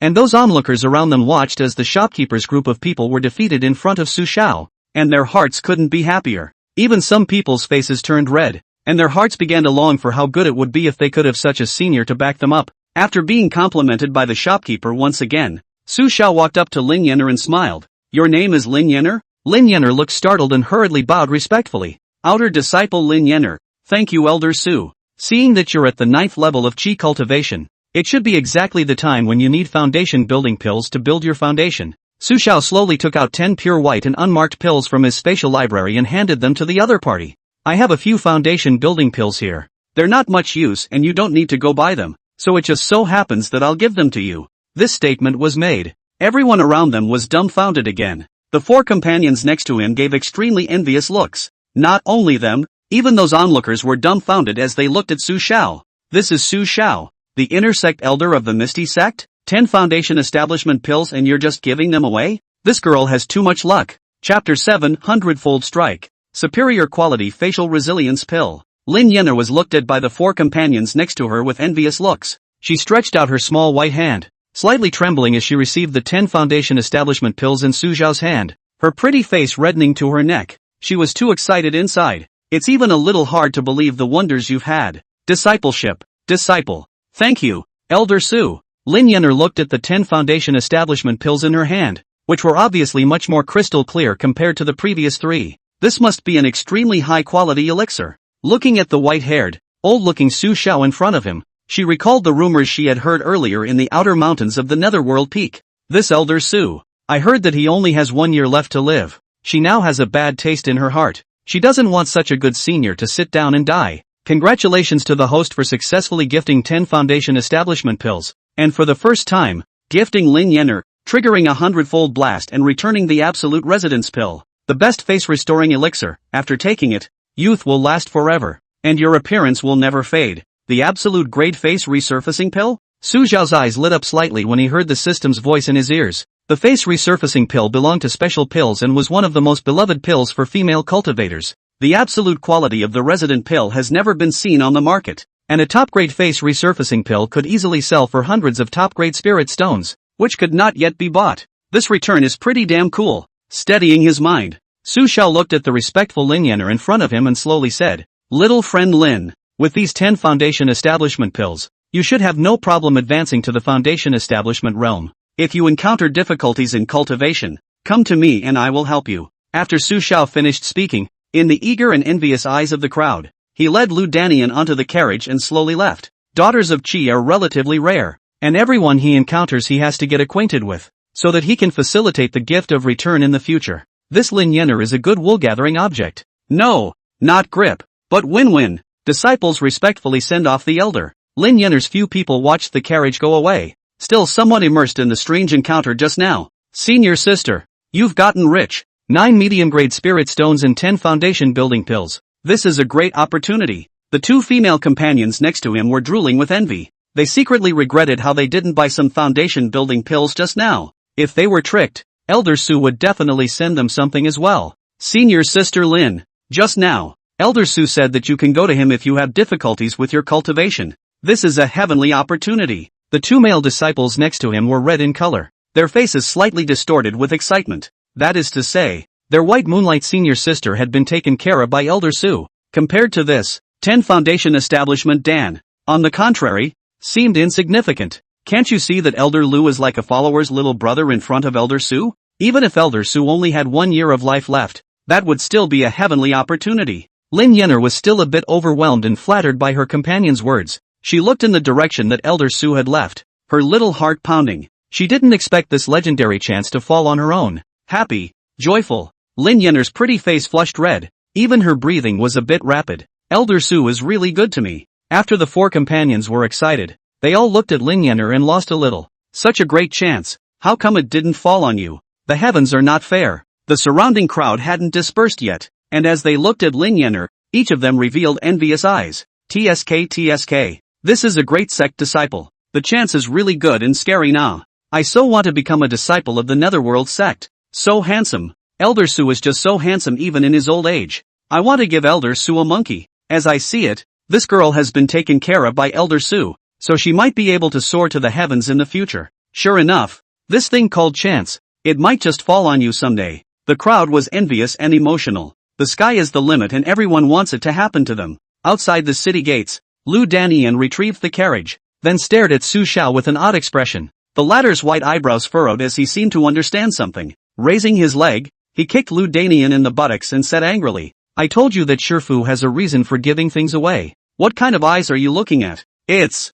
and those onlookers around them watched as the shopkeeper's group of people were defeated in front of Su Xiao, and their hearts couldn't be happier. Even some people's faces turned red, and their hearts began to long for how good it would be if they could have such a senior to back them up. After being complimented by the shopkeeper once again, Su Xiao walked up to Lin Yenner and smiled. "Your name is Lin Yenner?" Lin Yenner looked startled and hurriedly bowed respectfully. "Outer disciple Lin Yenner. Thank you, Elder Su. Seeing that you're at the 9th level of Qi cultivation, it should be exactly the time when you need foundation building pills to build your foundation." Su Xiao slowly took out 10 pure white and unmarked pills from his spatial library and handed them to the other party. "I have a few foundation building pills here. They're not much use and you don't need to go buy them, so it just so happens that I'll give them to you." This statement was made. Everyone around them was dumbfounded again. The 4 companions next to him gave extremely envious looks. Not only them, even those onlookers were dumbfounded as they looked at Su Xiao. "This is Su Xiao, the inner sect elder of the Misty Sect? 10 foundation establishment pills and you're just giving them away? This girl has too much luck." Chapter 7, Hundredfold Strike. Superior Quality Facial Resilience Pill. Lin Yenner was looked at by the 4 companions next to her with envious looks. She stretched out her small white hand, slightly trembling as she received the 10 foundation establishment pills in Su Xiao's hand, her pretty face reddening to her neck. She was too excited inside. "It's even a little hard to believe the wonders you've had. Discipleship. Disciple. Thank you, Elder Su." Lin Yenner looked at the 10 foundation establishment pills in her hand, which were obviously much more crystal clear compared to the previous 3. This must be an extremely high-quality elixir. Looking at the white-haired, old-looking Su Xiao in front of him, she recalled the rumors she had heard earlier in the outer mountains of the Netherworld Peak. "This Elder Su, I heard that he only has 1 year left to live." She now has a bad taste in her heart. She doesn't want such a good senior to sit down and die. Congratulations to the host for successfully gifting 10 foundation establishment pills, and for the first time, gifting Lin Yenner, triggering a 100-fold blast and returning the Absolute Residence Pill, the best face-restoring elixir. After taking it, youth will last forever, and your appearance will never fade. The Absolute Grade Face Resurfacing Pill? Su Xiao's eyes lit up slightly when he heard the system's voice in his ears. The face resurfacing pill belonged to Special Pills and was one of the most beloved pills for female cultivators. The absolute quality of the resident pill has never been seen on the market, and a top-grade face resurfacing pill could easily sell for hundreds of top-grade spirit stones, which could not yet be bought. This return is pretty damn cool. Steadying his mind, Su Xiao looked at the respectful Lin Yenner in front of him and slowly said, "Little friend Lin, with these 10 foundation establishment pills, you should have no problem advancing to the foundation establishment realm. If you encounter difficulties in cultivation, come to me and I will help you." After Su Xiao finished speaking, in the eager and envious eyes of the crowd, he led Lu Danian onto the carriage and slowly left. Daughters of Qi are relatively rare, and everyone he encounters he has to get acquainted with, so that he can facilitate the gift of return in the future. This Lin Yenner is a good wool-gathering object. No, not grip, but win-win. Disciples respectfully send off the elder. Lin Yenner's few people watched the carriage go away, still somewhat immersed in the strange encounter just now. "Senior sister, you've gotten rich. 9 medium-grade spirit stones and 10 foundation building pills. This is a great opportunity." The 2 female companions next to him were drooling with envy. They secretly regretted how they didn't buy some foundation building pills just now. If they were tricked, Elder Su would definitely send them something as well. "Senior sister Lin, just now, Elder Su said that you can go to him if you have difficulties with your cultivation. This is a heavenly opportunity." The 2 male disciples next to him were red in color, their faces slightly distorted with excitement. That is to say, their white moonlight senior sister had been taken care of by Elder Su. Compared to this, 10 foundation establishment Dan, on the contrary, seemed insignificant. Can't you see that Elder Lu is like a follower's little brother in front of Elder Su? Even if Elder Su only had 1 year of life left, that would still be a heavenly opportunity. Lin Yenner was still a bit overwhelmed and flattered by her companion's words. She looked in the direction that Elder Su had left, her little heart pounding. She didn't expect this legendary chance to fall on her own. Happy, joyful. Lin Yenner's pretty face flushed red. Even her breathing was a bit rapid. Elder Su is really good to me. After the 4 companions were excited, they all looked at Lin Yenner and lost a little. Such a great chance. How come it didn't fall on you? The heavens are not fair. The surrounding crowd hadn't dispersed yet, and as they looked at Lin Yenner, each of them revealed envious eyes. TSK. This is a great sect disciple. The chance is really good and scary now. I so want to become a disciple of the Netherworld sect. So handsome. Elder Su is just so handsome even in his old age. I want to give Elder Su a monkey. As I see it, this girl has been taken care of by Elder Su, so she might be able to soar to the heavens in the future. Sure enough, this thing called chance, it might just fall on you someday. The crowd was envious and emotional. The sky is the limit and everyone wants it to happen to them. Outside the city gates, Lu Danian retrieved the carriage, then stared at Su Xiao with an odd expression. The latter's white eyebrows furrowed as he seemed to understand something. Raising his leg, he kicked Lu Danian in the buttocks and said angrily, I told you that Shifu has a reason for giving things away. What kind of eyes are you looking at? It's,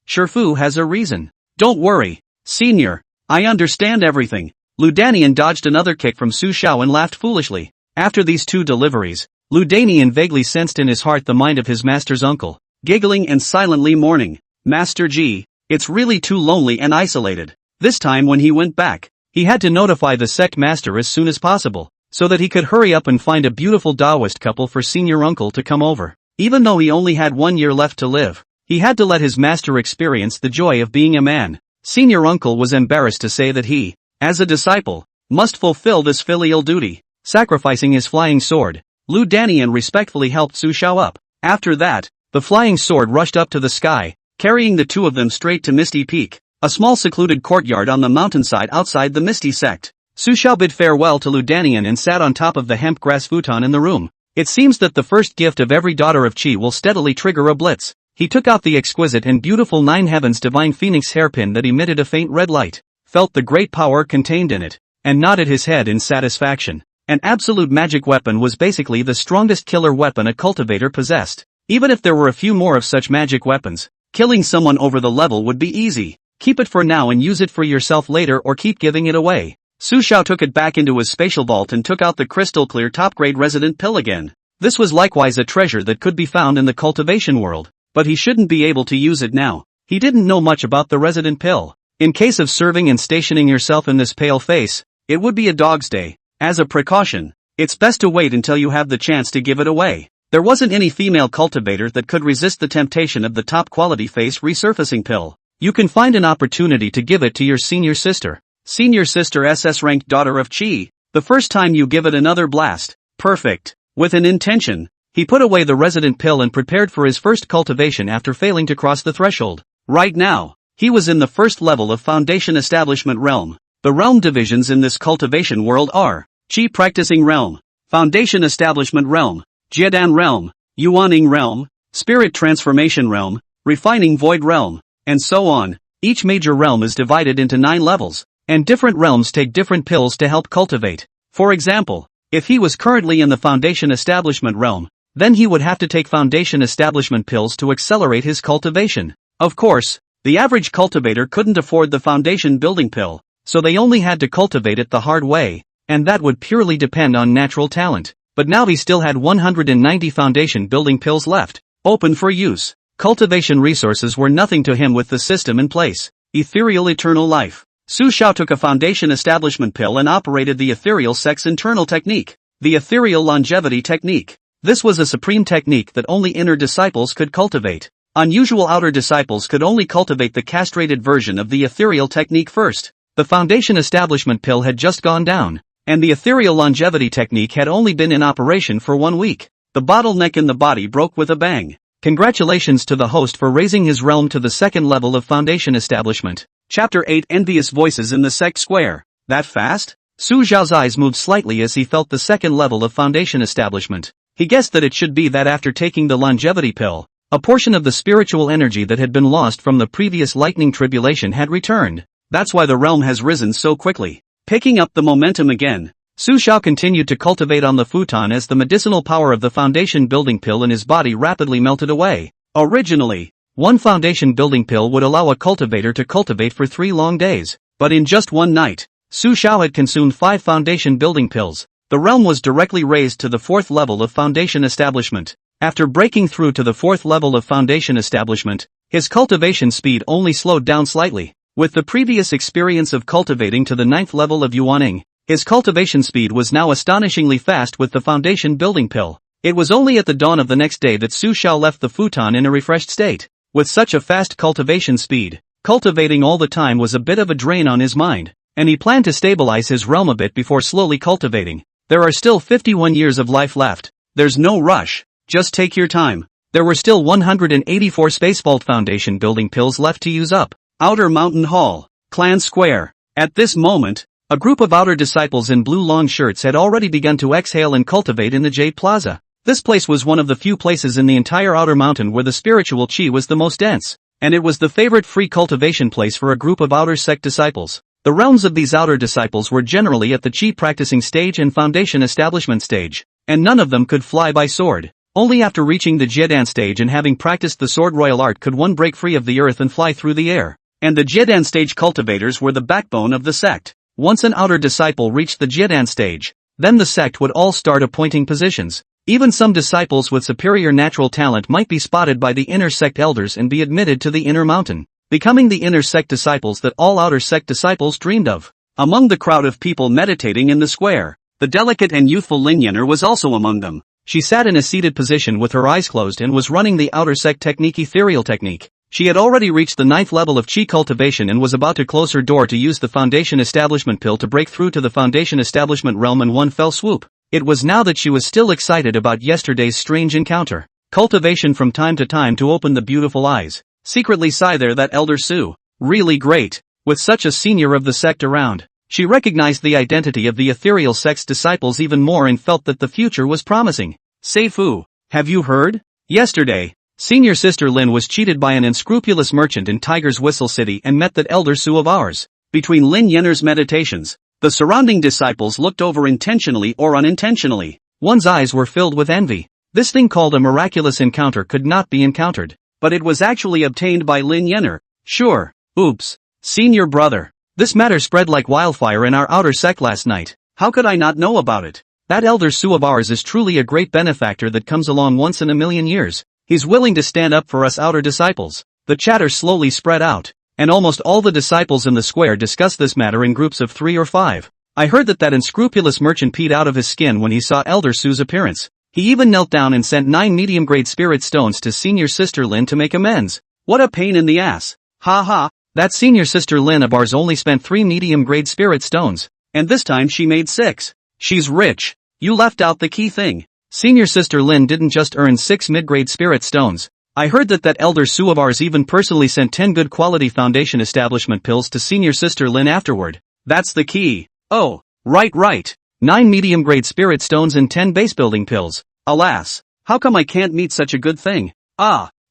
Shifu has a reason. Don't worry, senior, I understand everything. Lu Danian dodged another kick from Su Xiao and laughed foolishly. After these 2 deliveries, Lu Danian vaguely sensed in his heart the mind of his master's uncle, giggling and silently mourning. Master Ji, it's really too lonely and isolated. This time when he went back, he had to notify the sect master as soon as possible, so that he could hurry up and find a beautiful Taoist couple for senior uncle to come over. Even though he only had 1 year left to live, he had to let his master experience the joy of being a man. Senior uncle was embarrassed to say that he, as a disciple, must fulfill this filial duty. Sacrificing his flying sword, Lu Danian respectfully helped Su Xiao up. After that, the flying sword rushed up to the sky, carrying the 2 of them straight to Misty Peak, a small secluded courtyard on the mountainside outside the Misty sect. Su Xiao bid farewell to Lu Danian and sat on top of the hemp grass futon in the room. It seems that the first gift of every daughter of Qi will steadily trigger a blitz. He took out the exquisite and beautiful 9 Heavens Divine Phoenix hairpin that emitted a faint red light, felt the great power contained in it, and nodded his head in satisfaction. An absolute magic weapon was basically the strongest killer weapon a cultivator possessed. Even if there were a few more of such magic weapons, killing someone over the level would be easy. Keep it for now and use it for yourself later or keep giving it away. Su Xiao took it back into his spatial vault and took out the crystal clear top-grade resident pill again. This was likewise a treasure that could be found in the cultivation world, but he shouldn't be able to use it now. He didn't know much about the resident pill. In case of serving and stationing yourself in this pale face, it would be a dog's day. As a precaution, it's best to wait until you have the chance to give it away. There wasn't any female cultivator that could resist the temptation of the top-quality face resurfacing pill. You can find an opportunity to give it to your senior sister. Senior sister SS-ranked daughter of Qi. The first time you give it another blast. Perfect. With an intention, he put away the resident pill and prepared for his first cultivation after failing to cross the threshold. Right now, he was in the first level of Foundation Establishment Realm. The realm divisions in this cultivation world are Qi Practicing Realm, Foundation Establishment Realm, Jiedan Realm, Yuaning Realm, Spirit Transformation Realm, Refining Void Realm, and so on. Each major realm is divided into 9 levels, and different realms take different pills to help cultivate. For example, if he was currently in the Foundation Establishment Realm, then he would have to take Foundation Establishment pills to accelerate his cultivation. Of course, the average cultivator couldn't afford the Foundation Building pill, so they only had to cultivate it the hard way, and that would purely depend on natural talent. But now he still had 190 Foundation Building pills left, open for use. Cultivation resources were nothing to him with the system in place. Ethereal Eternal Life. Su Xiao took a Foundation Establishment pill and operated the Ethereal Sex Internal Technique, the Ethereal Longevity Technique. This was a supreme technique that only inner disciples could cultivate. Unusual outer disciples could only cultivate the castrated version of the Ethereal Technique first. The Foundation Establishment pill had just gone down, and the Ethereal Longevity Technique had only been in operation for 1 week. The bottleneck in the body broke with a bang. Congratulations to the host for raising his realm to the 2nd level of Foundation Establishment. Chapter 8 Envious Voices in the Sect Square. That fast? Su Xiao's eyes moved slightly as he felt the 2nd level of Foundation Establishment. He guessed that it should be that after taking the longevity pill, a portion of the spiritual energy that had been lost from the previous lightning tribulation had returned. That's why the realm has risen so quickly. Picking up the momentum again, Su Xiao continued to cultivate on the futon as the medicinal power of the Foundation Building pill in his body rapidly melted away. Originally, One foundation building pill would allow a cultivator to cultivate for 3 long days. But in just one night, Su Xiao had consumed 5 foundation building pills. The realm was directly raised to the 4th level of foundation establishment. After breaking through to the 4th level of foundation establishment, his cultivation speed only slowed down slightly. With the previous experience of cultivating to the 9th level of Yuaning, his cultivation speed was now astonishingly fast with the foundation building pill. It was only at the dawn of the next day that Su Xiao left the futon in a refreshed state. With such a fast cultivation speed, cultivating all the time was a bit of a drain on his mind, and he planned to stabilize his realm a bit before slowly cultivating. There are still 51 years of life left. There's no rush. Just take your time. There were still 184 Space Vault Foundation building pills left to use up. Outer Mountain Hall, Clan Square. At this moment, a group of outer disciples in blue long shirts had already begun to exhale and cultivate in the Jade Plaza. This place was one of the few places in the entire Outer Mountain where the spiritual chi was the most dense, and it was the favorite free cultivation place for a group of outer sect disciples. The realms of these outer disciples were generally at the chi practicing stage and foundation establishment stage, and none of them could fly by sword. Only after reaching the Jiedan stage and having practiced the sword royal art could one break free of the earth and fly through the air. And the Jiedan stage cultivators were the backbone of the sect. Once an outer disciple reached the Jiedan stage, then the sect would all start appointing positions. Even some disciples with superior natural talent might be spotted by the inner sect elders and be admitted to the inner mountain, becoming the inner sect disciples that all outer sect disciples dreamed of. Among the crowd of people meditating in the square, the delicate and youthful Lin Yener was also among them. She sat in a seated position with her eyes closed and was running the outer sect technique ethereal technique. She had already reached the 9th level of chi cultivation and was about to close her door to use the foundation establishment pill to break through to the foundation establishment realm in one fell swoop. It was now that she was still excited about yesterday's strange encounter. Cultivation from time to time to open the beautiful eyes. Secretly sigh there that Elder Su. Really great. With such a senior of the sect around, she recognized the identity of the ethereal sect's disciples even more and felt that the future was promising. Seifu, have you heard? Yesterday, Senior Sister Lin was cheated by an unscrupulous merchant in Tiger's Whistle City and met that Elder Su of ours. Between Lin Yener's meditations, the surrounding disciples looked over intentionally or unintentionally. One's eyes were filled with envy. This thing called a miraculous encounter could not be encountered, but it was actually obtained by Lin Yener. Sure. Oops. Senior brother. This matter spread like wildfire in our outer sect last night. How could I not know about it? That Elder Su of ours is truly a great benefactor that comes along once in a million years. He's willing to stand up for us outer disciples. The chatter slowly spread out, and almost all the disciples in the square discussed this matter in groups of 3 or 5. I heard that unscrupulous merchant peed out of his skin when he saw Elder Su's appearance. He even knelt down and sent 9 medium-grade spirit stones to Senior Sister Lin to make amends. What a pain in the ass. Ha ha. That Senior Sister Lin of ours only spent 3 medium-grade spirit stones, and this time she made 6. She's rich. You left out the key thing. Senior Sister Lin didn't just earn 6 mid-grade spirit stones. I heard that Elder Su of ours even personally sent 10 good quality foundation establishment pills to Senior Sister Lin afterward. That's the key. Oh, right. 9 medium-grade spirit stones and 10 base building pills. Alas, how come I can't meet such a good thing?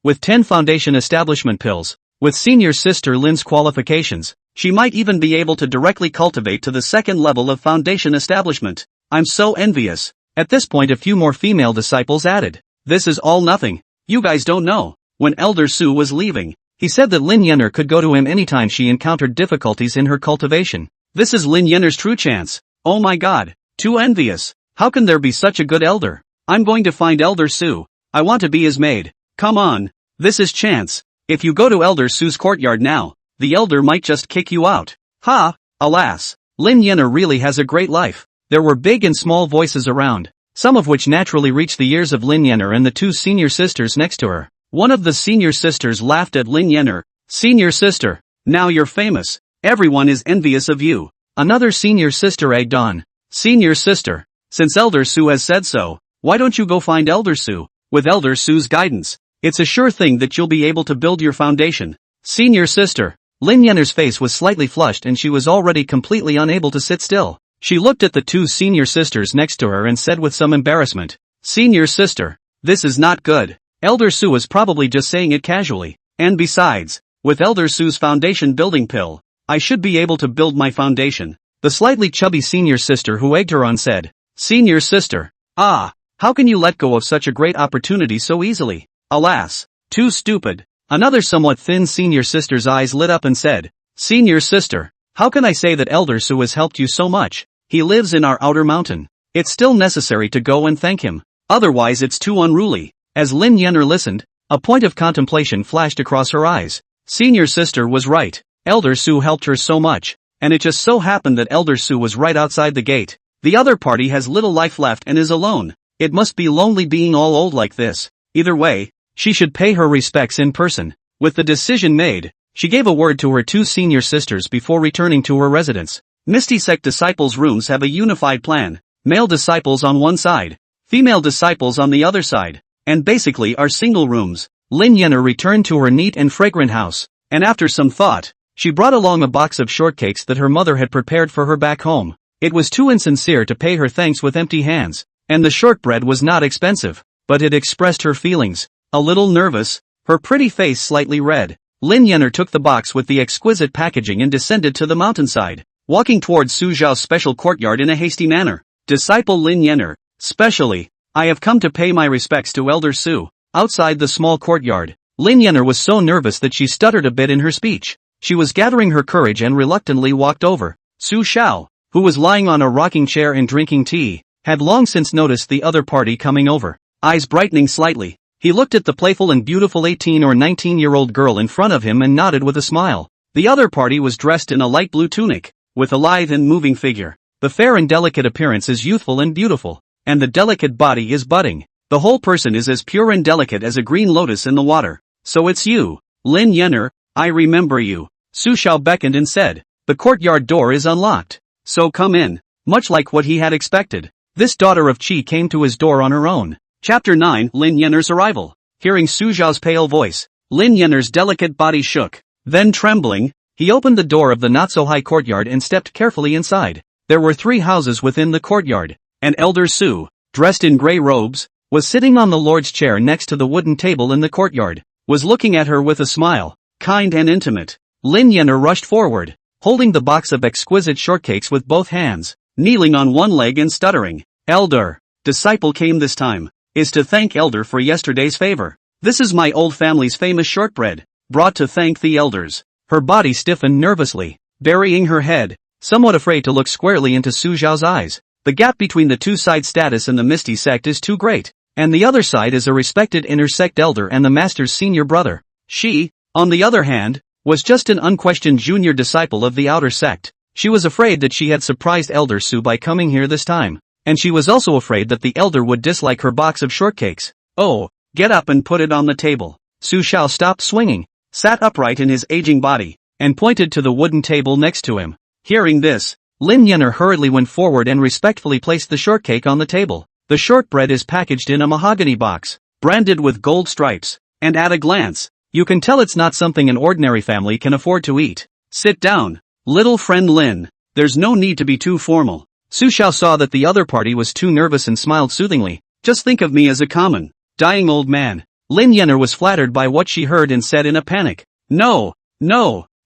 With 10 foundation establishment pills, with Senior Sister Lin's qualifications, she might even be able to directly cultivate to the 2nd level of foundation establishment. I'm so envious. At this point a few more female disciples added. This is all nothing. You guys don't know. When Elder Su was leaving, he said that Lin Yener could go to him anytime she encountered difficulties in her cultivation. This is Lin Yener's true chance. Oh my god. Too envious. How can there be such a good elder? I'm going to find Elder Su. I want to be his maid. Come on. This is chance. If you go to Elder Su's courtyard now, the elder might just kick you out. Ha! Alas. Lin Yener really has a great life. There were big and small voices around, some of which naturally reached the ears of Lin Yener and the 2 senior sisters next to her. One of the senior sisters laughed at Lin Yener. Senior sister, now you're famous. Everyone is envious of you. Another senior sister egged on. Senior sister, since Elder Su has said so, why don't you go find Elder Su? With Elder Su's guidance, it's a sure thing that you'll be able to build your foundation. Senior sister. Lin Yener's face was slightly flushed and she was already completely unable to sit still. She looked at the 2 senior sisters next to her and said with some embarrassment, Senior sister, this is not good. Elder Su is probably just saying it casually. And besides, with Elder Su's foundation building pill, I should be able to build my foundation. The slightly chubby senior sister who egged her on said, Senior sister, how can you let go of such a great opportunity so easily? Alas, too stupid. Another somewhat thin senior sister's eyes lit up and said, "Senior sister, how can I say that Elder Su has helped you so much? He lives in our outer mountain. It's still necessary to go and thank him. Otherwise it's too unruly." As Lin Yenner listened, a point of contemplation flashed across her eyes. Senior sister was right. Elder Su helped her so much, and it just so happened that Elder Su was right outside the gate. The other party has little life left and is alone. It must be lonely being all old like this. Either way, she should pay her respects in person. With the decision made, she gave a word to her two senior sisters before returning to her residence. Misty Sect disciples' rooms have a unified plan. Male disciples on one side, female disciples on the other side, and basically are single rooms. Lin Yenner returned to her neat and fragrant house, and after some thought, she brought along a box of shortcakes that her mother had prepared for her back home. It was too insincere to pay her thanks with empty hands, and the shortbread was not expensive, but it expressed her feelings. A little nervous, her pretty face slightly red, Lin Yenner took the box with the exquisite packaging and descended to the mountainside, walking towards Su Zhao's special courtyard in a hasty manner. Disciple Lin Yenner, specially, I have come to pay my respects to Elder Su. Outside the small courtyard, Lin Yenner was so nervous that she stuttered a bit in her speech. She was gathering her courage and reluctantly walked over. Su Xiao, who was lying on a rocking chair and drinking tea, had long since noticed the other party coming over. Eyes brightening slightly, he looked at the playful and beautiful 18 or 19-year-old girl in front of him and nodded with a smile. The other party was dressed in a light blue tunic, with a lithe and moving figure. The fair and delicate appearance is youthful and beautiful, and the delicate body is budding. The whole person is as pure and delicate as a green lotus in the water. So it's you, Lin Yenner, I remember you. Su Xiao beckoned and said, the courtyard door is unlocked, so come in. Much like what he had expected, this daughter of Qi came to his door on her own. Chapter 9, Lin Yenner's arrival. Hearing Su Xiao's pale voice, Lin Yenner's delicate body shook. Then trembling, he opened the door of the not-so-high courtyard and stepped carefully inside. There were 3 houses within the courtyard, and Elder Su, dressed in gray robes, was sitting on the Lord's chair next to the wooden table in the courtyard, was looking at her with a smile, kind and intimate. Lin Yenner rushed forward, holding the box of exquisite shortcakes with both hands, kneeling on one leg and stuttering. Elder, disciple came this time, is to thank Elder for yesterday's favor. This is my old family's famous shortbread, brought to thank the elders. Her body stiffened nervously, burying her head, somewhat afraid to look squarely into Su Zhao's eyes. The gap between the two side status and the Misty Sect is too great, and the other side is a respected inter-sect elder and the master's senior brother. She, on the other hand, was just an unquestioned junior disciple of the outer sect. She was afraid that she had surprised Elder Su by coming here this time, and she was also afraid that the elder would dislike her box of shortcakes. Oh, get up and put it on the table. Su Xiao stopped swinging, sat upright in his aging body, and pointed to the wooden table next to him. Hearing this, Lin Yenner hurriedly went forward and respectfully placed the shortcake on the table. The shortbread is packaged in a mahogany box, branded with gold stripes, and at a glance, you can tell it's not something an ordinary family can afford to eat. Sit down, little friend Lin. There's no need to be too formal. Su Xiao saw that the other party was too nervous and smiled soothingly. Just think of me as a common, dying old man. Lin Yenner was flattered by what she heard and said in a panic, No,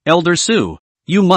Elder Su, you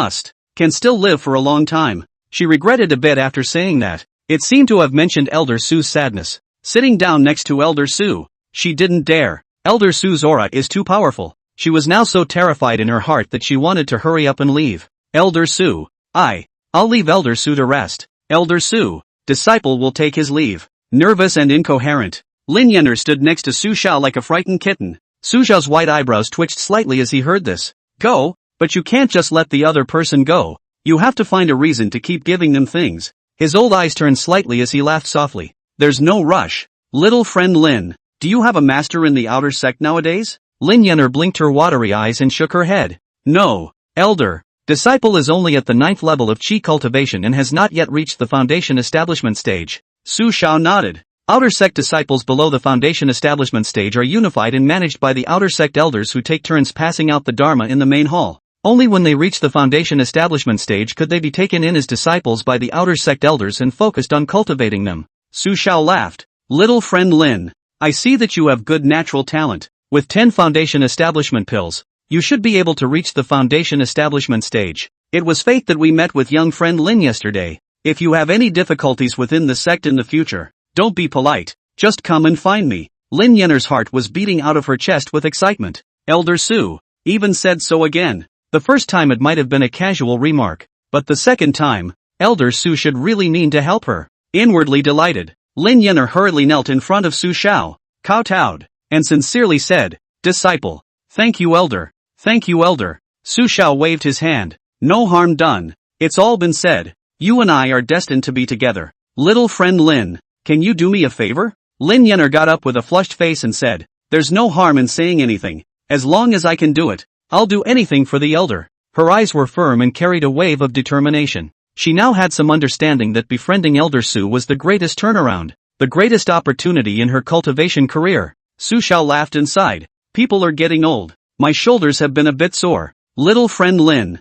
can still live for a long time. She regretted a bit after saying that. It seemed to have mentioned Elder Su's sadness. Sitting down next to Elder Su, she didn't dare. Elder Su's aura is too powerful. She was now so terrified in her heart that she wanted to hurry up and leave. Elder Su, I'll leave Elder Su to rest. Elder Su, disciple will take his leave. Nervous and incoherent, Lin Yenner stood next to Su Xiao like a frightened kitten. Su Xiao's white eyebrows twitched slightly as he heard this. Go? But you can't just let the other person go. You have to find a reason to keep giving them things. His old eyes turned slightly as he laughed softly. There's no rush. Little friend Lin, do you have a master in the outer sect nowadays? Lin Yenner blinked her watery eyes and shook her head. No, Elder. Disciple is only at the 9th level of Qi cultivation and has not yet reached the foundation establishment stage. Su Xiao nodded. Outer sect disciples below the foundation establishment stage are unified and managed by the outer sect elders who take turns passing out the Dharma in the main hall. Only when they reach the foundation establishment stage could they be taken in as disciples by the outer sect elders and focused on cultivating them. Su Xiao laughed. Little friend Lin, I see that you have good natural talent. With 10 foundation establishment pills, you should be able to reach the foundation establishment stage. It was fate that we met with young friend Lin yesterday. If you have any difficulties within the sect in the future, don't be polite, just come and find me. Lin Yenner's heart was beating out of her chest with excitement. Elder Su even said so again. The first time it might have been a casual remark, but the second time, Elder Su should really mean to help her. Inwardly delighted, Lin Yener hurriedly knelt in front of Su Xiao, kowtowed, and sincerely said, "Disciple. Thank you, Elder. Thank you, Elder." Su Xiao waved his hand. "No harm done. It's all been said. You and I are destined to be together. Little friend Lin, can you do me a favor?" Lin Yener got up with a flushed face and said, "There's no harm in saying anything. As long as I can do it, I'll do anything for the elder." Her eyes were firm and carried a wave of determination. She now had some understanding that befriending Elder Su was the greatest turnaround, the greatest opportunity in her cultivation career. Su Xiao laughed and sighed. "People are getting old. My shoulders have been a bit sore. Little friend Lin.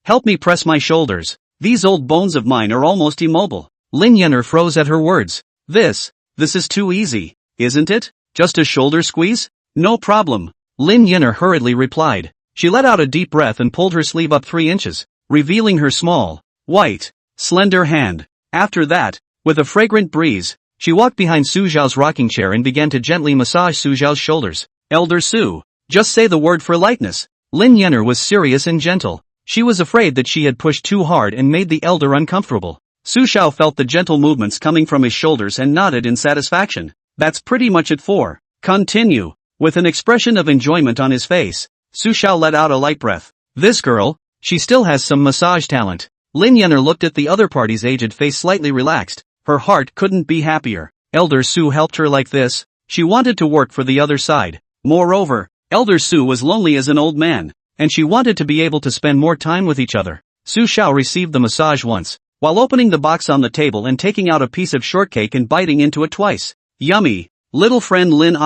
Help me press my shoulders. These old bones of mine are almost immobile." Lin Yener froze at her words. This is too easy, isn't it? Just a shoulder squeeze? No problem. Lin Yener hurriedly replied. She let out a deep breath and pulled her sleeve up 3 inches, revealing her small, white, slender hand. After that, with a fragrant breeze, she walked behind Su Xiao's rocking chair and began to gently massage Su Xiao's shoulders. "Elder Su, just say the word for lightness." Lin Yener was serious and gentle. She was afraid that she had pushed too hard and made the elder uncomfortable. Su Xiao felt the gentle movements coming from his shoulders and nodded in satisfaction. "That's pretty much it for. Continue." With an expression of enjoyment on his face, Su Xiao let out a light breath. "This girl, she still has some massage talent." Lin Yener looked at the other party's aged face slightly relaxed. Her heart couldn't be happier. Elder Su helped her like this. She wanted to work for the other side. Moreover, Elder Su was lonely as an old man, and she wanted to be able to spend more time with each other. Su Xiao received the massage once, while opening the box on the table and taking out a piece of shortcake and biting into it twice. "Yummy. Little friend Lin,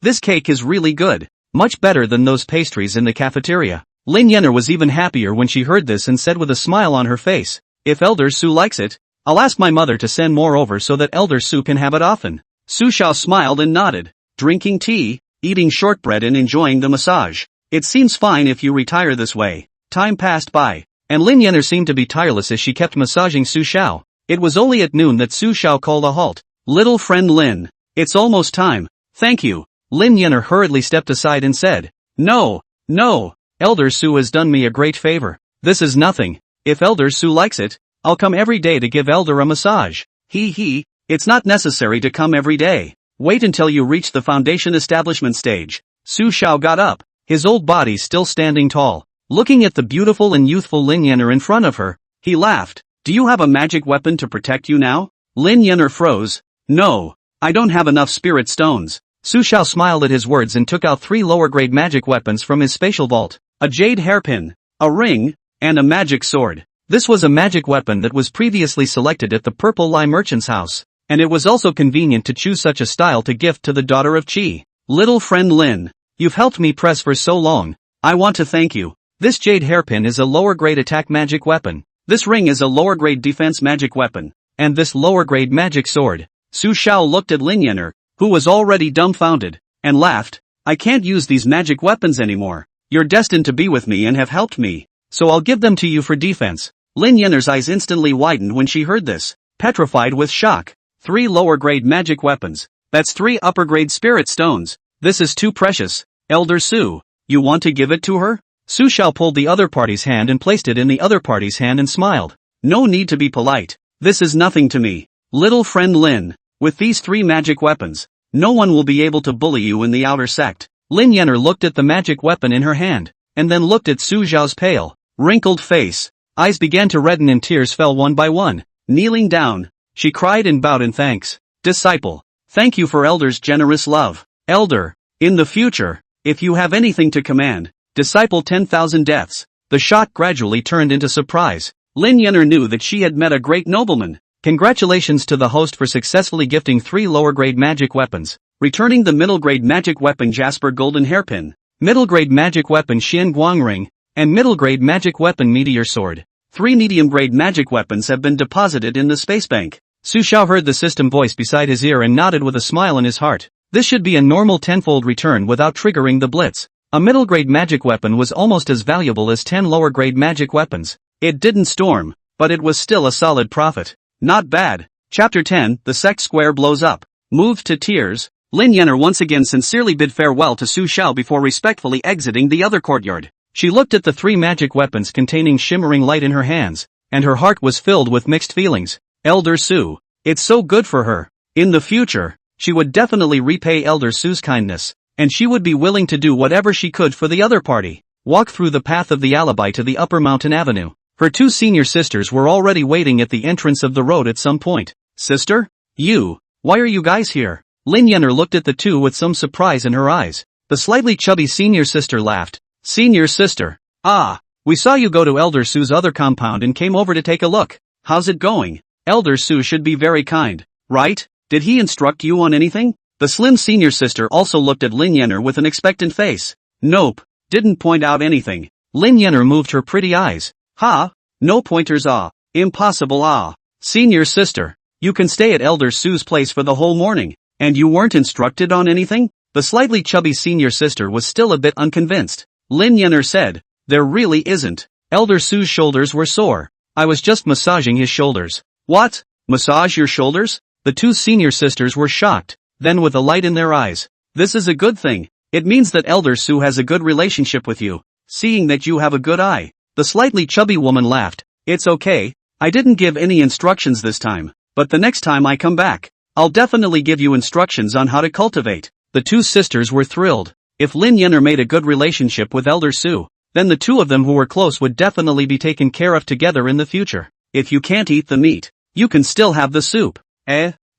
this cake is really good. Much better than those pastries in the cafeteria." Lin Yener was even happier when she heard this and said with a smile on her face, "If Elder Su likes it, I'll ask my mother to send more over so that Elder Su can have it often." Su Xiao smiled and nodded, drinking tea, eating shortbread and enjoying the massage. "It seems fine if you retire this way." Time passed by, and Lin Yener seemed to be tireless as she kept massaging Su Xiao. It was only at noon that Su Xiao called a halt. "Little friend Lin, it's almost time." "Thank you." Lin Yener hurriedly stepped aside and said, No, Elder Su has done me a great favor. This is nothing. If Elder Su likes it, I'll come every day to give Elder a massage." It's not necessary to come every day. Wait until you reach the foundation establishment stage." Su Xiao got up, his old body still standing tall. Looking at the beautiful and youthful Lin Yener in front of her, he laughed. "Do you have a magic weapon to protect you now?" Lin Yener froze. "No, I don't have enough spirit stones." Su Xiao smiled at his words and took out 3 lower-grade magic weapons from his spatial vault. A jade hairpin, a ring, and a magic sword. This was a magic weapon that was previously selected at the Purple Lie Merchant's house, and it was also convenient to choose such a style to gift to the daughter of Qi. "Little friend Lin, you've helped me press for so long. I want to thank you." This jade hairpin is a lower-grade attack magic weapon. This ring is a lower-grade defense magic weapon, and this lower-grade magic sword. Su Xiao looked at Lin Yener, who was already dumbfounded, and laughed. "I can't use these magic weapons anymore. You're destined to be with me and have helped me, so I'll give them to you for defense." Lin Yener's eyes instantly widened when she heard this, petrified with shock. 3 lower-grade magic weapons. That's 3 upper-grade spirit stones. This is too precious. "Elder Su, you want to give it to her?" Su Xiao pulled the other party's hand and placed it in the other party's hand and smiled. "No need to be polite. This is nothing to me. Little friend Lin, with these 3 magic weapons, no one will be able to bully you in the outer sect." Lin Yener looked at the magic weapon in her hand, and then looked at Su Xiao's pale, wrinkled face. Eyes began to redden and tears fell one by one. Kneeling down, she cried and bowed in thanks. "Disciple, thank you for Elder's generous love. Elder, in the future, if you have anything to command, disciple 10,000 deaths." The shock gradually turned into surprise. Lin Yener knew that she had met a great nobleman. Congratulations to the host for successfully gifting 3 lower-grade magic weapons. Returning the middle-grade magic weapon Jasper Golden Hairpin, middle-grade magic weapon Xian Guang Ring, and middle-grade magic weapon Meteor Sword. 3 medium-grade magic weapons have been deposited in the space bank. Su Xiao heard the system voice beside his ear and nodded with a smile in his heart. This should be a normal tenfold return without triggering the blitz. A middle-grade magic weapon was almost as valuable as 10 lower-grade magic weapons. It didn't storm, but it was still a solid profit. Not bad. Chapter 10, The Sect Square Blows Up. Moved to tears, Lin Yenner once again sincerely bid farewell to Su Xiao before respectfully exiting the other courtyard. She looked at the 3 magic weapons containing shimmering light in her hands, and her heart was filled with mixed feelings. Elder Su. It's so good for her. In the future, she would definitely repay Elder Su's kindness, and she would be willing to do whatever she could for the other party. Walk through the path of the alibi to the upper mountain avenue. Her 2 senior sisters were already waiting at the entrance of the road at some point. Sister? Why are you guys here? Lin Yenner looked at the 2 with some surprise in her eyes. The slightly chubby senior sister laughed. Senior sister. We saw you go to Elder Su's other compound and came over to take a look. How's it going? Elder Su should be very kind, right? Did he instruct you on anything? The slim senior sister also looked at Lin Yenner with an expectant face. Nope, didn't point out anything. Lin Yenner moved her pretty eyes. No pointers impossible Senior sister, you can stay at Elder Su's place for the whole morning, and you weren't instructed on anything? The slightly chubby senior sister was still a bit unconvinced. Lin Yenner said, there really isn't. Elder Su's shoulders were sore. I was just massaging his shoulders. What? Massage your shoulders? The 2 senior sisters were shocked, then with a light in their eyes. This is a good thing. It means that Elder Su has a good relationship with you, seeing that you have a good eye. The slightly chubby woman laughed. It's okay, I didn't give any instructions this time, but the next time I come back, I'll definitely give you instructions on how to cultivate. The 2 sisters were thrilled. If Lin Yenner made a good relationship with Elder Su, then the 2 of them who were close would definitely be taken care of together in the future. If you can't eat the meat, you can still have the soup.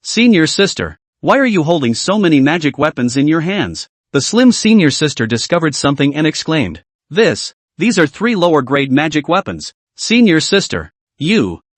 Senior sister, why are you holding so many magic weapons in your hands? The slim senior sister discovered something and exclaimed. These are 3 lower grade magic weapons. Senior sister,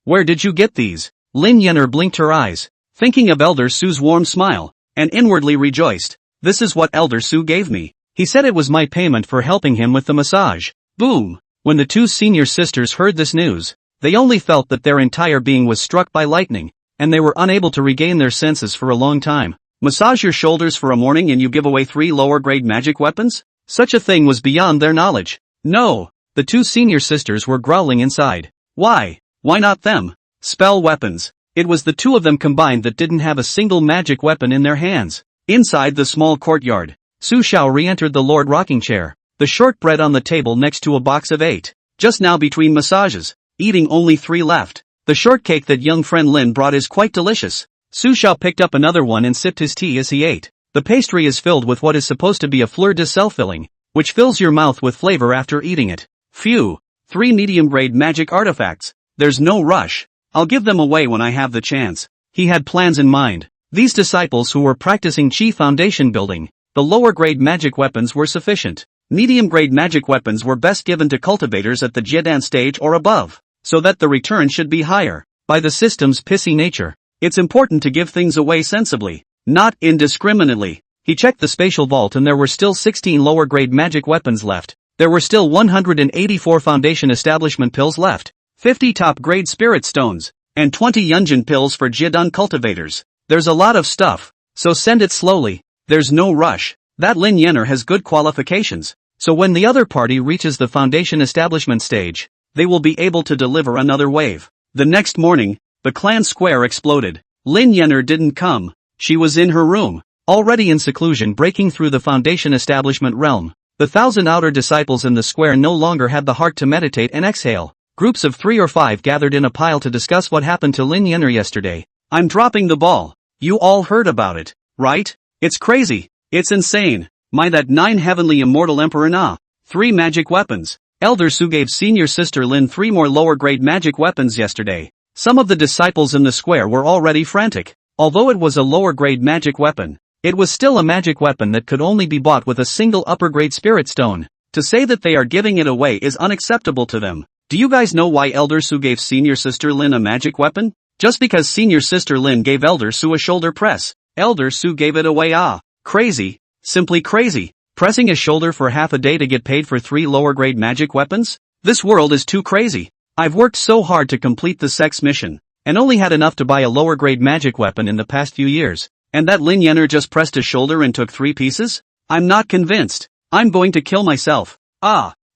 where did you get these? Lin Yenner blinked her eyes, thinking of Elder Su's warm smile, and inwardly rejoiced. This is what Elder Su gave me. He said it was my payment for helping him with the massage. Boom! When the 2 senior sisters heard this news, they only felt that their entire being was struck by lightning, and they were unable to regain their senses for a long time. Massage your shoulders for a morning and you give away 3 lower grade magic weapons? Such a thing was beyond their knowledge. No! The 2 senior sisters were growling inside. Why? Why not them? Spell weapons. It was the 2 of them combined that didn't have a single magic weapon in their hands. Inside the small courtyard, Su Xiao re-entered the Lord Rocking Chair, the shortbread on the table next to a box of 8. Just now between massages, eating only 3 left. The shortcake that young friend Lin brought is quite delicious. Su Xiao picked up another one and sipped his tea as he ate. The pastry is filled with what is supposed to be a fleur de sel filling, which fills your mouth with flavor after eating it. Phew! 3 medium-grade magic artifacts. There's no rush. I'll give them away when I have the chance. He had plans in mind. These disciples who were practicing Qi foundation building, the lower-grade magic weapons were sufficient. Medium-grade magic weapons were best given to cultivators at the Jiedan stage or above, so that the return should be higher. By the system's pissy nature, it's important to give things away sensibly, not indiscriminately. He checked the spatial vault and there were still 16 lower-grade magic weapons left. There were still 184 foundation establishment pills left, 50 top-grade spirit stones, and 20 Yunjin pills for Jiedan cultivators. There's a lot of stuff, so send it slowly. There's no rush. That Lin Yenner has good qualifications, so when the other party reaches the foundation establishment stage, they will be able to deliver another wave. The next morning, the clan square exploded. Lin Yenner didn't come. She was in her room, already in seclusion breaking through the foundation establishment realm. The 1,000 outer disciples in the square no longer had the heart to meditate and exhale. Groups of 3 or 5 gathered in a pile to discuss what happened to Lin Yenner yesterday. I'm dropping the ball. You all heard about it, right? It's crazy. It's insane. That 9 heavenly immortal emperor Na. 3 magic weapons. Elder Su gave senior sister Lin 3 more lower grade magic weapons yesterday. Some of the disciples in the square were already frantic. Although it was a lower grade magic weapon, it was still a magic weapon that could only be bought with a single upper grade spirit stone. To say that they are giving it away is unacceptable to them. Do you guys know why Elder Su gave senior sister Lin a magic weapon? Just because senior sister Lin gave Elder Su a shoulder press. Elder Su gave it away. Crazy. Simply crazy. Pressing a shoulder for half a day to get paid for 3 lower grade magic weapons? This world is too crazy. I've worked so hard to complete the sex mission, and only had enough to buy a lower grade magic weapon in the past few years. And that Lin Yenner just pressed a shoulder and took 3 pieces? I'm not convinced. I'm going to kill myself.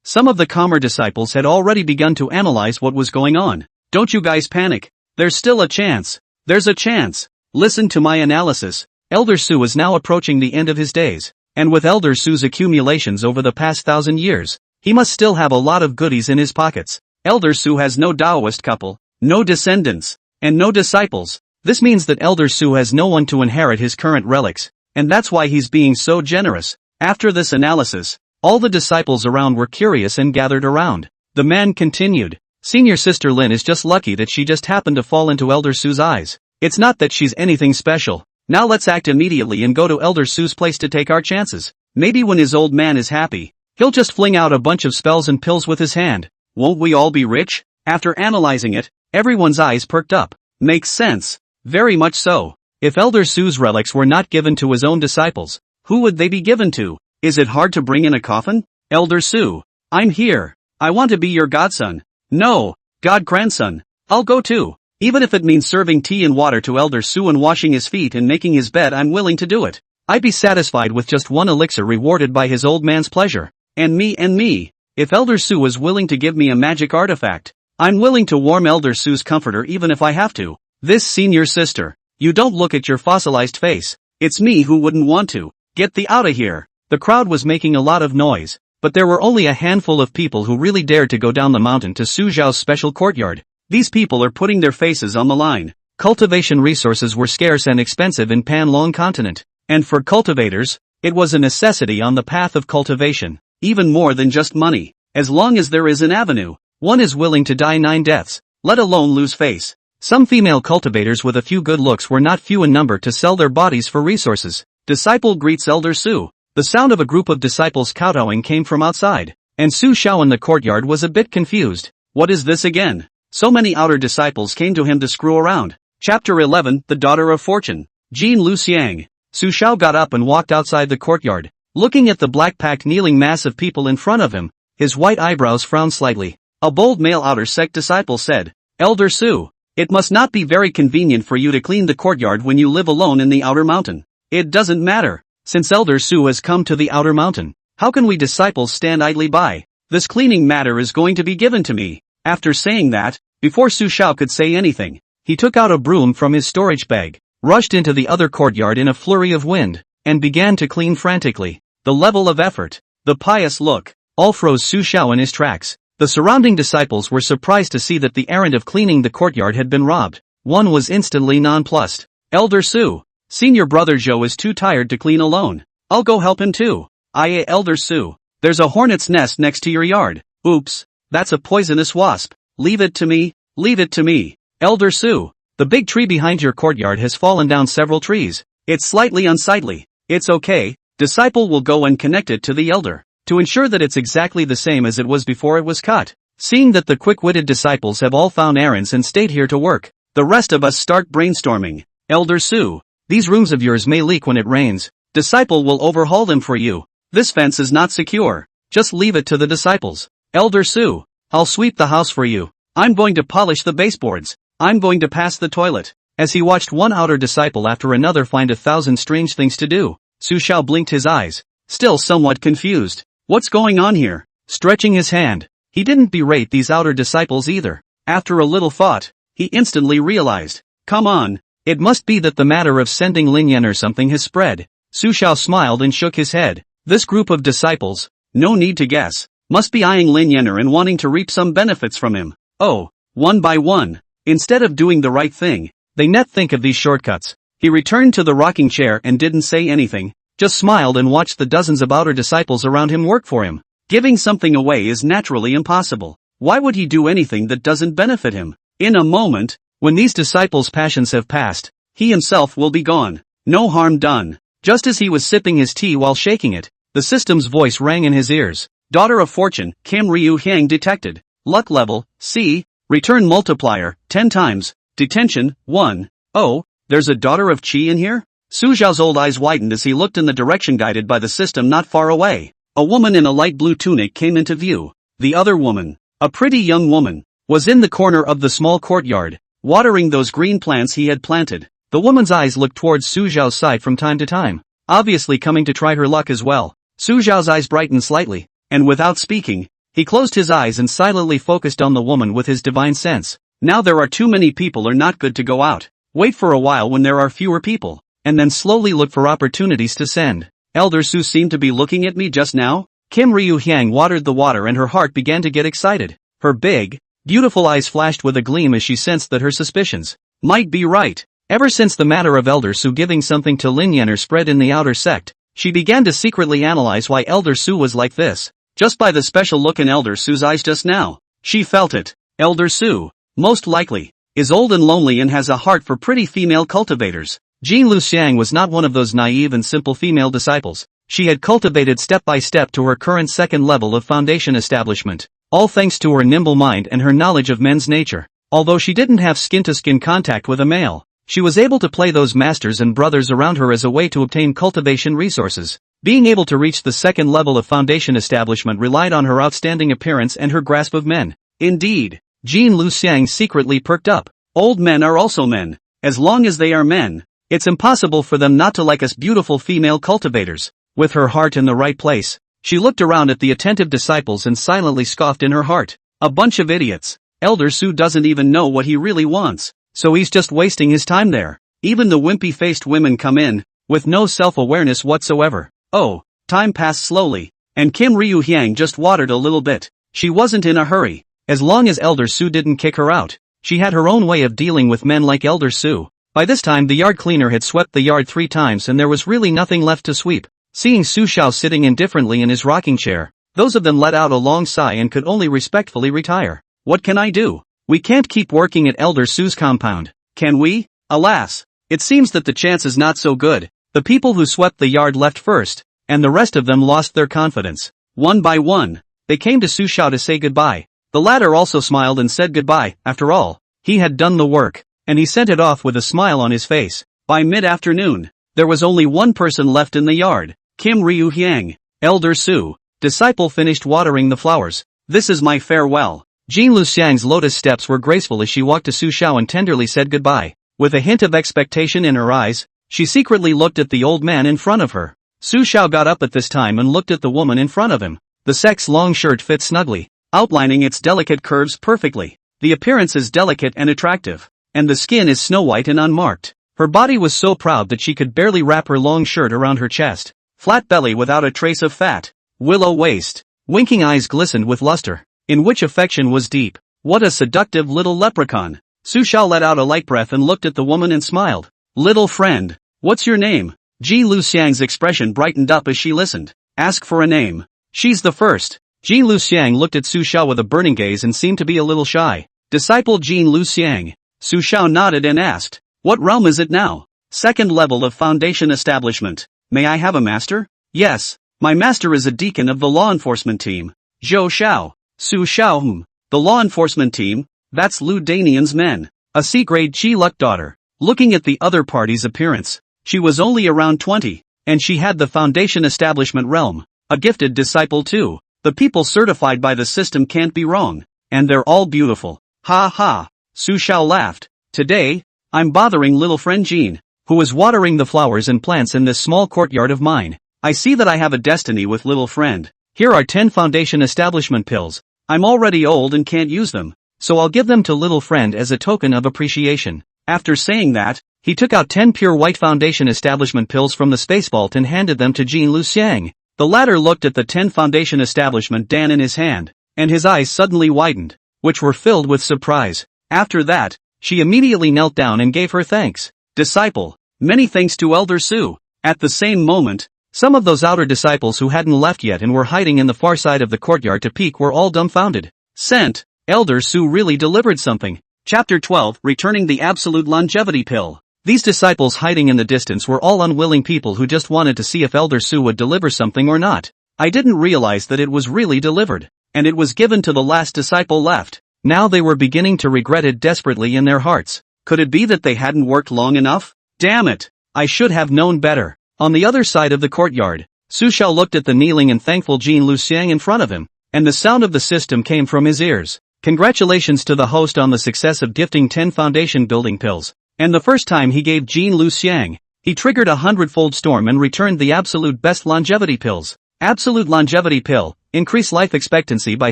Some of the calmer disciples had already begun to analyze what was going on. Don't you guys panic. There's still a chance. There's a chance. Listen to my analysis. Elder Su is now approaching the end of his days, and with Elder Su's accumulations over the past 1,000 years, he must still have a lot of goodies in his pockets. Elder Su has no Taoist couple, no descendants, and no disciples. This means that Elder Su has no one to inherit his current relics, and that's why he's being so generous. After this analysis, all the disciples around were curious and gathered around. The man continued, "Senior Sister Lin is just lucky that she just happened to fall into Elder Su's eyes. It's not that she's anything special. Now let's act immediately and go to Elder Su's place to take our chances. Maybe when his old man is happy, he'll just fling out a bunch of spells and pills with his hand. Won't we all be rich?" After analyzing it, everyone's eyes perked up. Makes sense. Very much so. If Elder Su's relics were not given to his own disciples, who would they be given to? Is it hard to bring in a coffin? Elder Su, I'm here. I want to be your godson. No, god-grandson. I'll go too. Even if it means serving tea and water to Elder Su and washing his feet and making his bed, I'm willing to do it. I'd be satisfied with just one elixir rewarded by his old man's pleasure. And me. If Elder Su is willing to give me a magic artifact, I'm willing to warm Elder Su's comforter even if I have to. This senior sister, you don't look at your fossilized face. It's me who wouldn't want to. Get thee out of here. The crowd was making a lot of noise, but there were only a handful of people who really dared to go down the mountain to Su Zhao's special courtyard. These people are putting their faces on the line. Cultivation resources were scarce and expensive in Panlong continent, and for cultivators, it was a necessity on the path of cultivation, even more than just money. As long as there is an avenue, one is willing to die 9 deaths, let alone lose face. Some female cultivators with a few good looks were not few in number to sell their bodies for resources. Disciple greets Elder Su. The sound of a group of disciples kowtowing came from outside, and Su Xiao in the courtyard was a bit confused. What is this again? So many outer disciples came to him to screw around. Chapter 11, The Daughter of Fortune. Jin Lu Xiang. Su Xiao got up and walked outside the courtyard, looking at the black-packed kneeling mass of people in front of him. His white eyebrows frowned slightly. A bold male outer sect disciple said, Elder Su, it must not be very convenient for you to clean the courtyard when you live alone in the outer mountain. It doesn't matter. Since Elder Su has come to the outer mountain, how can we disciples stand idly by? This cleaning matter is going to be given to me. After saying that, before Su Xiao could say anything, he took out a broom from his storage bag, rushed into the other courtyard in a flurry of wind, and began to clean frantically. The level of effort, the pious look, all froze Su Xiao in his tracks. The surrounding disciples were surprised to see that the errand of cleaning the courtyard had been robbed. One was instantly nonplussed. Elder Su, senior brother Zhou is too tired to clean alone. I'll go help him too. Elder Su, there's a hornet's nest next to your yard. Oops, that's a poisonous wasp. Leave it to me, leave it to me. Elder Su, the big tree behind your courtyard has fallen down several trees. It's slightly unsightly. It's okay, disciple will go and connect it to the elder, to ensure that it's exactly the same as it was before it was cut. Seeing that the quick-witted disciples have all found errands and stayed here to work, the rest of us start brainstorming. Elder Su, these rooms of yours may leak when it rains. Disciple will overhaul them for you. This fence is not secure. Just leave it to the disciples. Elder Su, I'll sweep the house for you. I'm going to polish the baseboards. I'm going to pass the toilet. As he watched one outer disciple after another find 1,000 strange things to do, Su Xiao blinked his eyes, still somewhat confused. What's going on here? Stretching his hand, he didn't berate these outer disciples either. After a little thought, he instantly realized, come on, it must be that the matter of sending Lin Yan or something has spread. Su Xiao smiled and shook his head. This group of disciples, no need to guess, must be eyeing Lin Yanner and wanting to reap some benefits from him. Oh, one by one, instead of doing the right thing, they net think of these shortcuts. He returned to the rocking chair and didn't say anything, just smiled and watched the dozens of outer disciples around him work for him. Giving something away is naturally impossible. Why would he do anything that doesn't benefit him? In a moment, when these disciples' passions have passed, he himself will be gone. No harm done. Just as he was sipping his tea while shaking it, the system's voice rang in his ears. Daughter of Fortune, Cam Ryu Hyang detected. Luck level, C. Return multiplier, 10 times. Detention, 1. Oh, there's a daughter of Qi in here? Su Zhao's old eyes widened as he looked in the direction guided by the system not far away. A woman in a light blue tunic came into view. The other woman, a pretty young woman, was in the corner of the small courtyard, watering those green plants he had planted. The woman's eyes looked towards Su Zhao's side from time to time, obviously coming to try her luck as well. Su Zhao's eyes brightened slightly, and without speaking, he closed his eyes and silently focused on the woman with his divine sense. Now there are too many people are not good to go out. Wait for a while when there are fewer people, and then slowly look for opportunities to send. Elder Su seemed to be looking at me just now? Kim Ryu Hyang watered the water and her heart began to get excited. Her big, beautiful eyes flashed with a gleam as she sensed that her suspicions might be right. Ever since the matter of Elder Su giving something to Lin Yenner spread in the outer sect, she began to secretly analyze why Elder Su was like this. Just by the special look in Elder Su's eyes just now, she felt it. Elder Su, most likely, is old and lonely and has a heart for pretty female cultivators. Jean Luxiang was not one of those naive and simple female disciples. She had cultivated step by step to her current second level of foundation establishment, all thanks to her nimble mind and her knowledge of men's nature. Although she didn't have skin-to-skin contact with a male, she was able to play those masters and brothers around her as a way to obtain cultivation resources. Being able to reach the second level of foundation establishment relied on her outstanding appearance and her grasp of men. Indeed, Jean Luxiang secretly perked up. Old men are also men. As long as they are men, it's impossible for them not to like us beautiful female cultivators. With her heart in the right place, she looked around at the attentive disciples and silently scoffed in her heart. A bunch of idiots. Elder Su doesn't even know what he really wants, so he's just wasting his time there. Even the wimpy-faced women come in, with no self-awareness whatsoever. Oh, time passed slowly, and Kim Ryu Hyang just watered a little bit. She wasn't in a hurry. As long as Elder Su didn't kick her out, she had her own way of dealing with men like Elder Su. By this time the yard cleaner had swept the yard 3 times and there was really nothing left to sweep. Seeing Su Xiao sitting indifferently in his rocking chair, those of them let out a long sigh and could only respectfully retire. What can I do? We can't keep working at Elder Su's compound, can we? Alas, it seems that the chance is not so good. The people who swept the yard left first, and the rest of them lost their confidence. One by one, they came to Su Xiao to say goodbye. The latter also smiled and said goodbye. After all, he had done the work, and he sent it off with a smile on his face. By mid-afternoon, there was only one person left in the yard, Kim Ryu Hyang. Elder Su, disciple finished watering the flowers. This is my farewell. Jean Luxiang's lotus steps were graceful as she walked to Su Xiao and tenderly said goodbye. With a hint of expectation in her eyes, she secretly looked at the old man in front of her. Su Xiao got up at this time and looked at the woman in front of him. The sex's long shirt fit snugly, outlining its delicate curves perfectly. The appearance is delicate and attractive, and the skin is snow-white and unmarked. Her body was so proud that she could barely wrap her long shirt around her chest. Flat belly without a trace of fat. Willow waist. Winking eyes glistened with luster, in which affection was deep. What a seductive little leprechaun. Su Xiao let out a light breath and looked at the woman and smiled. Little friend, what's your name? Ji Luxiang's expression brightened up as she listened. Ask for a name. She's the first. Ji Luxiang looked at Su Xiao with a burning gaze and seemed to be a little shy. Disciple Jean Luxiang. Su Xiao nodded and asked, what realm is it now? Second level of foundation establishment. May I have a master? Yes, my master is a deacon of the law enforcement team. Zhou Xiao. Su Xiao. The law enforcement team, that's Lu Danian's men. A C-grade Chi Luck daughter. Looking at the other party's appearance, she was only around 20, and she had the foundation establishment realm. A gifted disciple too. The people certified by the system can't be wrong, and they're all beautiful. Ha ha. Su Xiao laughed. Today, I'm bothering little friend Jean, who is watering the flowers and plants in this small courtyard of mine. I see that I have a destiny with little friend. Here are 10 foundation establishment pills. I'm already old and can't use them, so I'll give them to little friend as a token of appreciation. After saying that, he took out 10 pure white foundation establishment pills from the space vault and handed them to Jean Luxiang. The latter looked at the 10 foundation establishment Dan in his hand, and his eyes suddenly widened, which were filled with surprise. After that, she immediately knelt down and gave her thanks. Disciple, many thanks to Elder Su. At the same moment, some of those outer disciples who hadn't left yet and were hiding in the far side of the courtyard to peek were all dumbfounded. Sent, Elder Su really delivered something. Chapter 12, Returning the Absolute Longevity Pill. These disciples hiding in the distance were all unwilling people who just wanted to see if Elder Su would deliver something or not. I didn't realize that it was really delivered, and it was given to the last disciple left. Now they were beginning to regret it desperately in their hearts. Could it be that they hadn't worked long enough? Damn it! I should have known better. On the other side of the courtyard, Su Xiao looked at the kneeling and thankful Jean Luxiang in front of him, and the sound of the system came from his ears. Congratulations to the host on the success of gifting 10 foundation building pills. And the first time he gave Jean Luxiang, he triggered a 100-fold storm and returned the absolute best longevity pills. Absolute longevity pill, increase life expectancy by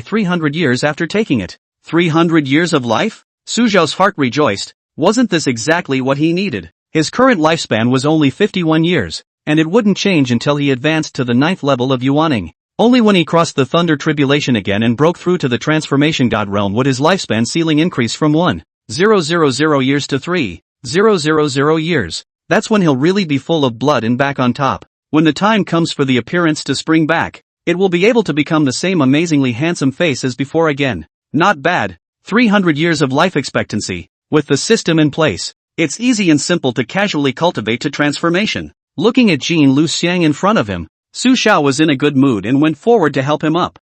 300 years after taking it. 300 years of life? Su Xiao's heart rejoiced. Wasn't this exactly what he needed? His current lifespan was only 51 years, and it wouldn't change until he advanced to the 9th level of Yuaning. Only when he crossed the Thunder Tribulation again and broke through to the Transformation God realm would his lifespan ceiling increase from 1,000 years to 3,000 years. That's when he'll really be full of blood and back on top. When the time comes for the appearance to spring back, it will be able to become the same amazingly handsome face as before again. Not bad. 300 years of life expectancy. With the system in place, it's easy and simple to casually cultivate to transformation. Looking at Jin Luxiang in front of him, Su Xiao was in a good mood and went forward to help him up.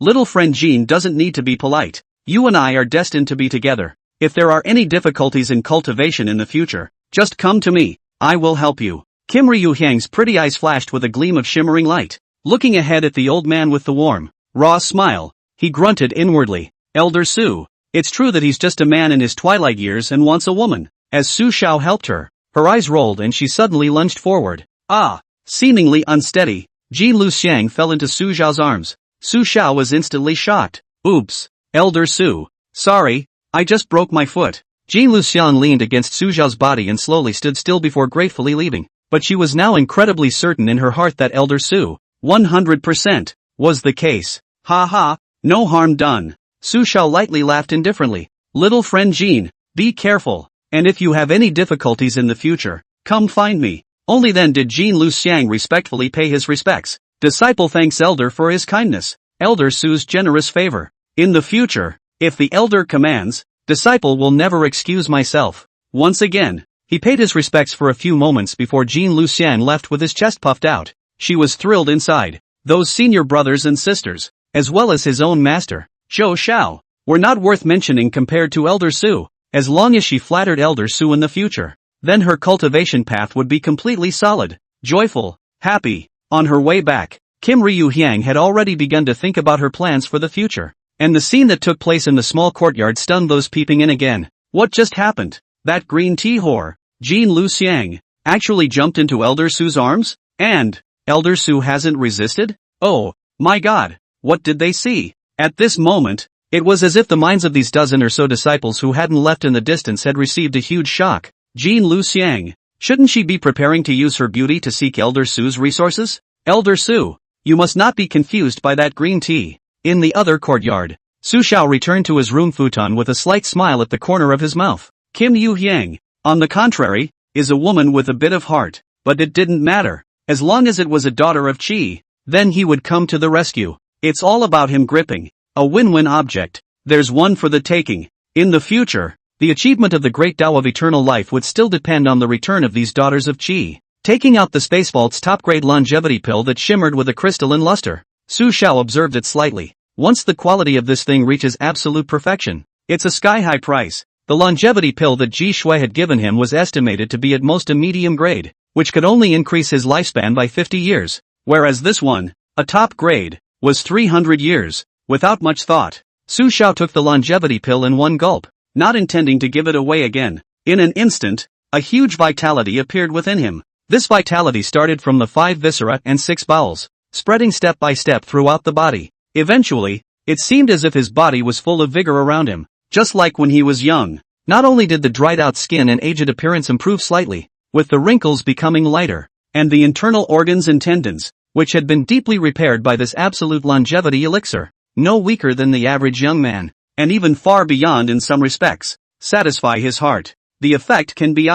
Little friend Jin doesn't need to be polite. You and I are destined to be together. If there are any difficulties in cultivation in the future, just come to me. I will help you. Kim Ryu Hyang's pretty eyes flashed with a gleam of shimmering light. Looking ahead at the old man with the warm, raw smile, he grunted inwardly. Elder Su, it's true that he's just a man in his twilight years and wants a woman. As Su Xiao helped her, her eyes rolled and she suddenly lunged forward. Seemingly unsteady, Jin Luxiang fell into Su Xiao's arms. Su Xiao was instantly shocked. Oops, Elder Su. Sorry, I just broke my foot. Jin Luxiang leaned against Su Xiao's body and slowly stood still before gratefully leaving. But she was now incredibly certain in her heart that Elder Su, 100%, was the case. No harm done. Su Xiao lightly laughed indifferently. Little friend Jin, be careful, and if you have any difficulties in the future, come find me. Only then did Jin Luxiang respectfully pay his respects. Disciple thanks Elder for his kindness. Elder Su's generous favor. In the future, if the Elder commands, disciple will never excuse myself. Once again, he paid his respects for a few moments before Jin Luxiang left with his chest puffed out. She was thrilled inside. Those senior brothers and sisters, as well as his own master, Zhou Xiao, were not worth mentioning compared to Elder Su. As long as she flattered Elder Su in the future, then her cultivation path would be completely solid, joyful, happy. On her way back, Kim Ryu Hyang had already begun to think about her plans for the future. And the scene that took place in the small courtyard stunned those peeping in again. What just happened? That green tea whore, Jin Luxiang, actually jumped into Elder Su's arms? And Elder Su hasn't resisted? Oh, my god, what did they see? At this moment, it was as if the minds of these dozen or so disciples who hadn't left in the distance had received a huge shock. Jin Luxiang, shouldn't she be preparing to use her beauty to seek Elder Su's resources? Elder Su, you must not be confused by that green tea. In the other courtyard, Su Xiao returned to his room futon with a slight smile at the corner of his mouth. Kim Yu Hyang, on the contrary, is a woman with a bit of heart, but it didn't matter. As long as it was a daughter of Qi, then he would come to the rescue. It's all about him gripping a win-win object. There's one for the taking. In the future, the achievement of the great Tao of eternal life would still depend on the return of these daughters of Qi. Taking out the Space Vault's top-grade longevity pill that shimmered with a crystalline luster, Su Xiao observed it slightly. Once the quality of this thing reaches absolute perfection, it's a sky-high price. The longevity pill that Ji Shui had given him was estimated to be at most a medium grade, which could only increase his lifespan by 50 years, whereas this one, a top grade, was 300 years. Without much thought, Su Xiao took the longevity pill in one gulp, not intending to give it away again. In an instant, a huge vitality appeared within him. This vitality started from the 5 viscera and 6 bowels, spreading step by step throughout the body. Eventually, it seemed as if his body was full of vigor around him, just like when he was young. Not only did the dried-out skin and aged appearance improve slightly, with the wrinkles becoming lighter, and the internal organs and tendons, which had been deeply repaired by this absolute longevity elixir, no weaker than the average young man, and even far beyond in some respects, satisfy his heart. The effect can be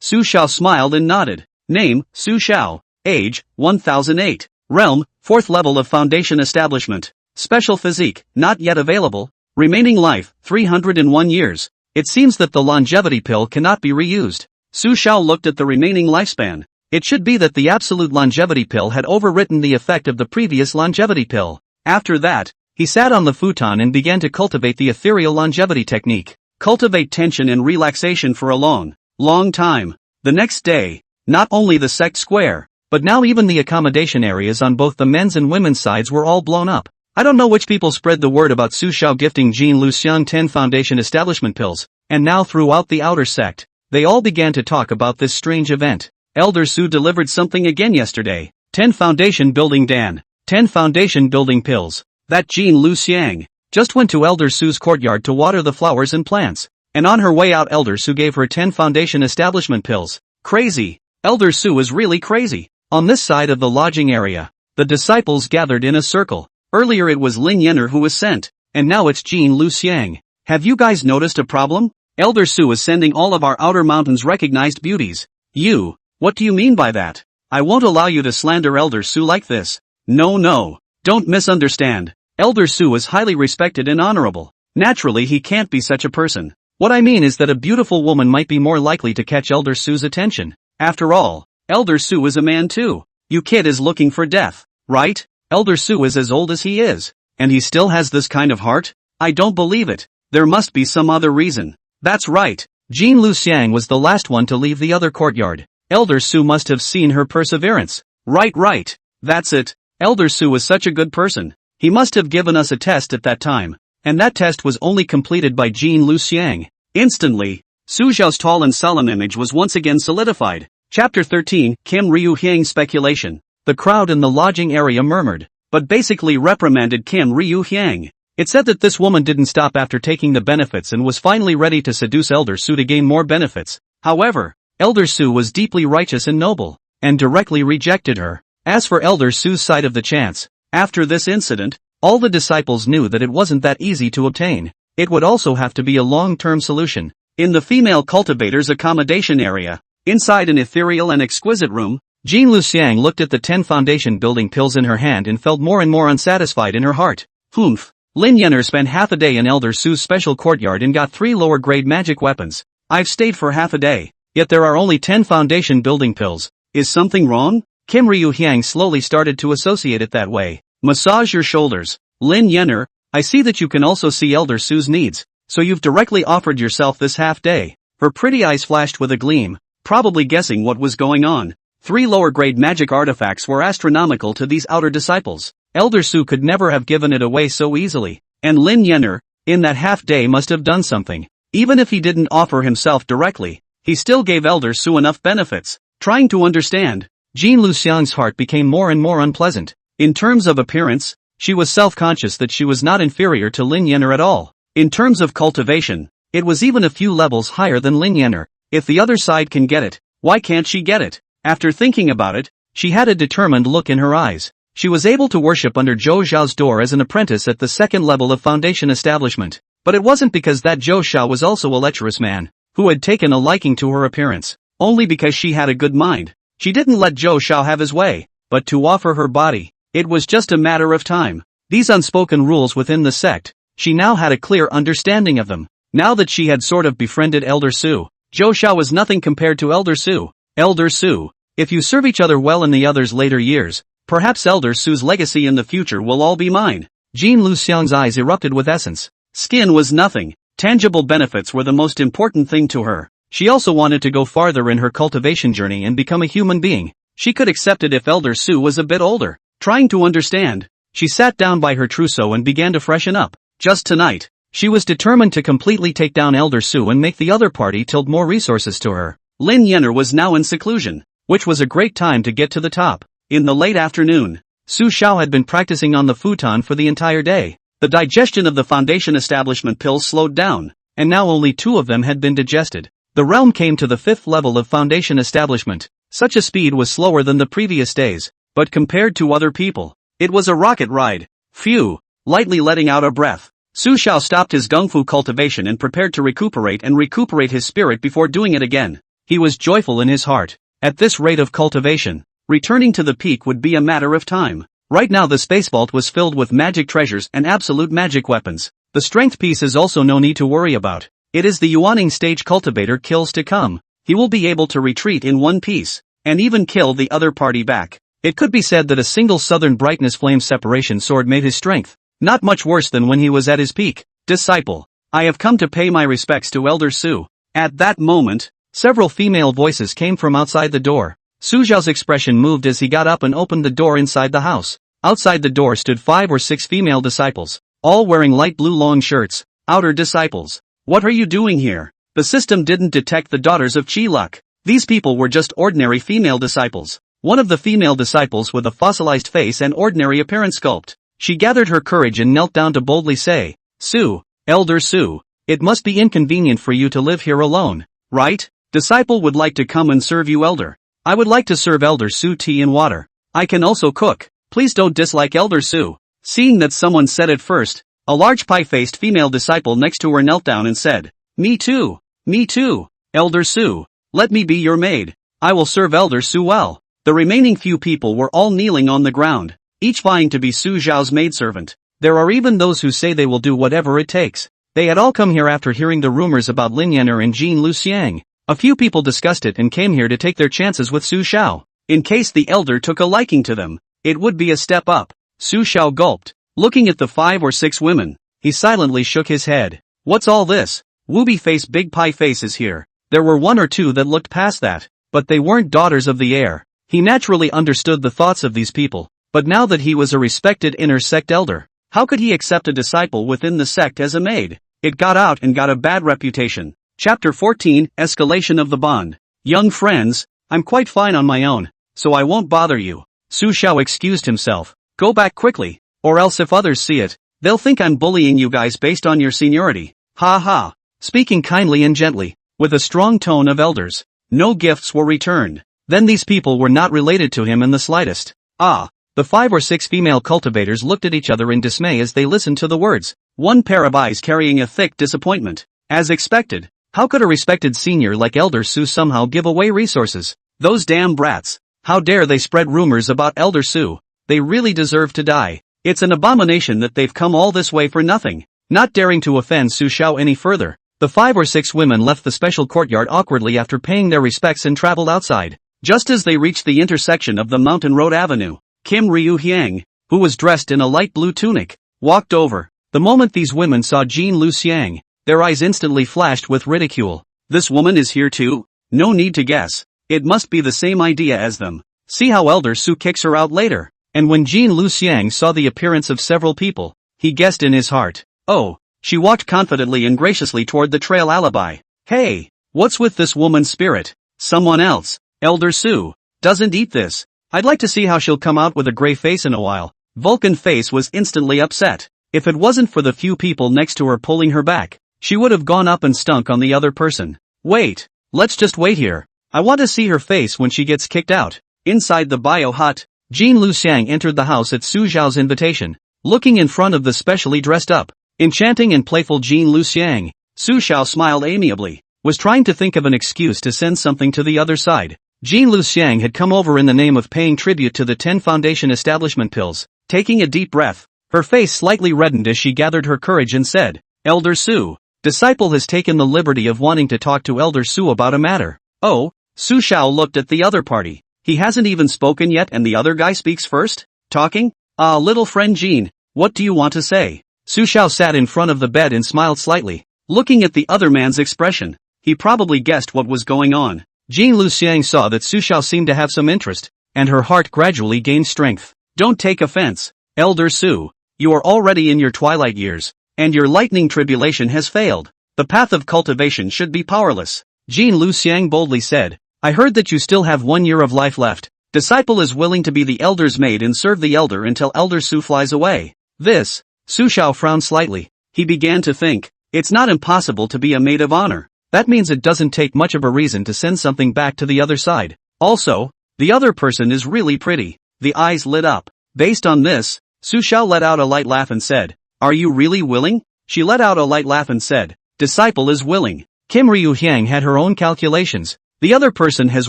Su Xiao smiled and nodded. Name, Su Xiao. Age, 1008. Realm, 4th level of Foundation Establishment. Special physique, not yet available. Remaining life, 301 years. It seems that the longevity pill cannot be reused. Su Xiao looked at the remaining lifespan. It should be that the absolute longevity pill had overwritten the effect of the previous longevity pill. After that, he sat on the futon and began to cultivate the ethereal longevity technique. Cultivate tension and relaxation for a long, long time. The next day, not only the sect square, but now even the accommodation areas on both the men's and women's sides were all blown up. I don't know which people spread the word about Su Xiao gifting Jin Luxiang 10 Foundation Establishment pills, and now throughout the outer sect, they all began to talk about this strange event. Elder Su delivered something again yesterday. 10 Foundation Building Dan. 10 Foundation Building pills. That Jin Luxiang just went to Elder Su's courtyard to water the flowers and plants. And on her way out, Elder Su gave her 10 foundation establishment pills. Crazy. Elder Su is really crazy. On this side of the lodging area, the disciples gathered in a circle. Earlier it was Lin Yener who was sent, and now it's Jean Lu Xiang. Have you guys noticed a problem? Elder Su is sending all of our outer mountains recognized beauties. You, what do you mean by that? I won't allow you to slander Elder Su like this. No, don't misunderstand. Elder Su is highly respected and honorable. Naturally he can't be such a person. What I mean is that a beautiful woman might be more likely to catch Elder Su's attention. After all, Elder Su is a man too. You kid is looking for death, right? Elder Su is as old as he is, and he still has this kind of heart? I don't believe it. There must be some other reason. That's right. Jean Lu Xiang was the last one to leave the other courtyard. Elder Su must have seen her perseverance. Right. That's it. Elder Su was such a good person. He must have given us a test at that time. And that test was only completed by Jean Lu Xiang. Instantly, Su Zhao's tall and solemn image was once again solidified. Chapter 13, Kim Ryu Hyang Speculation. The crowd in the lodging area murmured, but basically reprimanded Kim Ryu Hyang. It said that this woman didn't stop after taking the benefits and was finally ready to seduce Elder Su to gain more benefits. However, Elder Su was deeply righteous and noble, and directly rejected her. As for Elder Su's side of the chance, after this incident, all the disciples knew that it wasn't that easy to obtain. It would also have to be a long-term solution. In the female cultivator's accommodation area, inside an ethereal and exquisite room, Jean Lu Xiang looked at the 10 foundation building pills in her hand and felt more and more unsatisfied in her heart. Humph. Lin Yener spent half a day in Elder Su's special courtyard and got 3 lower-grade magic weapons. I've stayed for half a day, yet there are only 10 foundation building pills. Is something wrong? Kim Ryu Hyang slowly started to associate it that way. Massage your shoulders. Lin Yener, I see that you can also see Elder Su's needs, so you've directly offered yourself this half day. Her pretty eyes flashed with a gleam, probably guessing what was going on. 3 lower-grade magic artifacts were astronomical to these outer disciples. Elder Su could never have given it away so easily, and Lin Yener, in that half day must have done something. Even if he didn't offer himself directly, he still gave Elder Su enough benefits. Trying to understand, Jean Lu Xiang's heart became more and more unpleasant. In terms of appearance, she was self-conscious that she was not inferior to Lin Yener at all. In terms of cultivation, it was even a few levels higher than Lin Yener. If the other side can get it, why can't she get it? After thinking about it, she had a determined look in her eyes. She was able to worship under Zhou Xiao's door as an apprentice at the second level of foundation establishment. But it wasn't because that Zhou Xiao was also a lecherous man, who had taken a liking to her appearance, only because she had a good mind. She didn't let Zhou Xiao have his way, but to offer her body, it was just a matter of time. These unspoken rules within the sect, she now had a clear understanding of them. Now that she had sort of befriended Elder Su, Zhou Xiao was nothing compared to Elder Su. Elder Su, if you serve each other well in the other's later years, perhaps Elder Su's legacy in the future will all be mine. Jean Lu Xiang's eyes erupted with essence. Skin was nothing. Tangible benefits were the most important thing to her. She also wanted to go farther in her cultivation journey and become a human being. She could accept it if Elder Su was a bit older. Trying to understand, she sat down by her trousseau and began to freshen up. Just tonight, she was determined to completely take down Elder Su and make the other party tilt more resources to her. Lin Yener was now in seclusion, which was a great time to get to the top. In the late afternoon, Su Xiao had been practicing on the futon for the entire day. The digestion of the foundation establishment pills slowed down, and now only 2 of them had been digested. The realm came to the 5th level of foundation establishment. Such a speed was slower than the previous days, but compared to other people, it was a rocket ride. Phew, lightly letting out a breath, Su Xiao stopped his gung fu cultivation and prepared to recuperate his spirit before doing it again. He was joyful in his heart. At this rate of cultivation, returning to the peak would be a matter of time. Right now the space vault was filled with magic treasures and absolute magic weapons. The strength piece is also no need to worry about. It is the Yuaning stage cultivator kills to come. He will be able to retreat in one piece, and even kill the other party back. It could be said that a single southern brightness flame separation sword made his strength not much worse than when he was at his peak. Disciple, I have come to pay my respects to Elder Su. At that moment, several female voices came from outside the door. Su Zhao's expression moved as he got up and opened the door inside the house. Outside the door stood 5 or 6 female disciples, all wearing light blue long shirts. Outer disciples, what are you doing here? The system didn't detect the daughters of Qi Luck. These people were just ordinary female disciples. One of the female disciples with a fossilized face and ordinary appearance sculpt. She gathered her courage and knelt down to boldly say, Su, Elder Su, It must be inconvenient for you to live here alone, right? Disciple would like to come and serve you, Elder. I would like to serve Elder Su tea and water. I can also cook. Please don't dislike Elder Su. Seeing that someone said it first, a large pie-faced female disciple next to her knelt down and said, Me too. Me too. Elder Su. Let me be your maid. I will serve Elder Su well. The remaining few people were all kneeling on the ground, each vying to be Su Zhao's maidservant. There are even those who say they will do whatever it takes. They had all come here after hearing the rumors about Lin Yan'er and Jean Luxiang. A few people discussed it and came here to take their chances with Su Xiao. In case the elder took a liking to them, it would be a step up. Su Xiao gulped. Looking at the 5 or 6 women, he silently shook his head. What's all this? Wooby face big pie faces here. There were 1 or 2 that looked past that, but they weren't daughters of the air. He naturally understood the thoughts of these people, but now that he was a respected inner sect elder, how could he accept a disciple within the sect as a maid? It got out and got a bad reputation. Chapter 14, Escalation of the Bond. Young friends, I'm quite fine on my own, so I won't bother you. Su Xiao excused himself. Go back quickly, or else if others see it, they'll think I'm bullying you guys based on your seniority. Ha ha. Speaking kindly and gently, with a strong tone of elders, no gifts were returned. Then these people were not related to him in the slightest. Ah. The 5 or 6 female cultivators looked at each other in dismay as they listened to the words. One pair of eyes carrying a thick disappointment. As expected, how could a respected senior like Elder Su somehow give away resources? Those damn brats. How dare they spread rumors about Elder Su? They really deserve to die. It's an abomination that they've come all this way for nothing. Not daring to offend Su Xiao any further, the 5 or 6 women left the special courtyard awkwardly after paying their respects and traveled outside. Just as they reached the intersection of the Mountain Road Avenue, Kim Ryu Hyang, who was dressed in a light blue tunic, walked over. The moment these women saw Jean Luxiang, their eyes instantly flashed with ridicule. This woman is here too? No need to guess. It must be the same idea as them. See how Elder Su kicks her out later. And when Jean Luxiang saw the appearance of several people, he guessed in his heart. Oh, she walked confidently and graciously toward the trail alibi. Hey, what's with this woman's spirit? Someone else, Elder Su, doesn't eat this. I'd like to see how she'll come out with a gray face in a while. Vulcan Face was instantly upset. If it wasn't for the few people next to her pulling her back, she would have gone up and stunk on the other person. Wait, let's just wait here. I want to see her face when she gets kicked out. Inside the bio hut, Jean Luxiang entered the house at Su Zhao's invitation. Looking in front of the specially dressed up, enchanting and playful Jean Luxiang, Su Xiao smiled amiably, was trying to think of an excuse to send something to the other side. Jean Luxiang had come over in the name of paying tribute to the 10 Foundation establishment pills. Taking a deep breath, her face slightly reddened as she gathered her courage and said, Elder Su, disciple has taken the liberty of wanting to talk to Elder Su about a matter. Oh, Su Xiao looked at the other party. He hasn't even spoken yet and the other guy speaks first? Talking? Ah, little friend Jean, what do you want to say? Su Xiao sat in front of the bed and smiled slightly. Looking at the other man's expression, he probably guessed what was going on. Jean Luxiang saw that Su Xiao seemed to have some interest, and her heart gradually gained strength. Don't take offense, Elder Su. You are already in your twilight years, and your lightning tribulation has failed. The path of cultivation should be powerless. Jean Luxiang boldly said, I heard that you still have 1 year of life left. Disciple is willing to be the elder's maid and serve the elder until Elder Su flies away. This, Su Xiao frowned slightly. He began to think, it's not impossible to be a maid of honor. That means it doesn't take much of a reason to send something back to the other side. Also, the other person is really pretty. The eyes lit up. Based on this, Su Xiao let out a light laugh and said, Are you really willing? She let out a light laugh and said, Disciple is willing. Kim Ryu Hyang had her own calculations. The other person has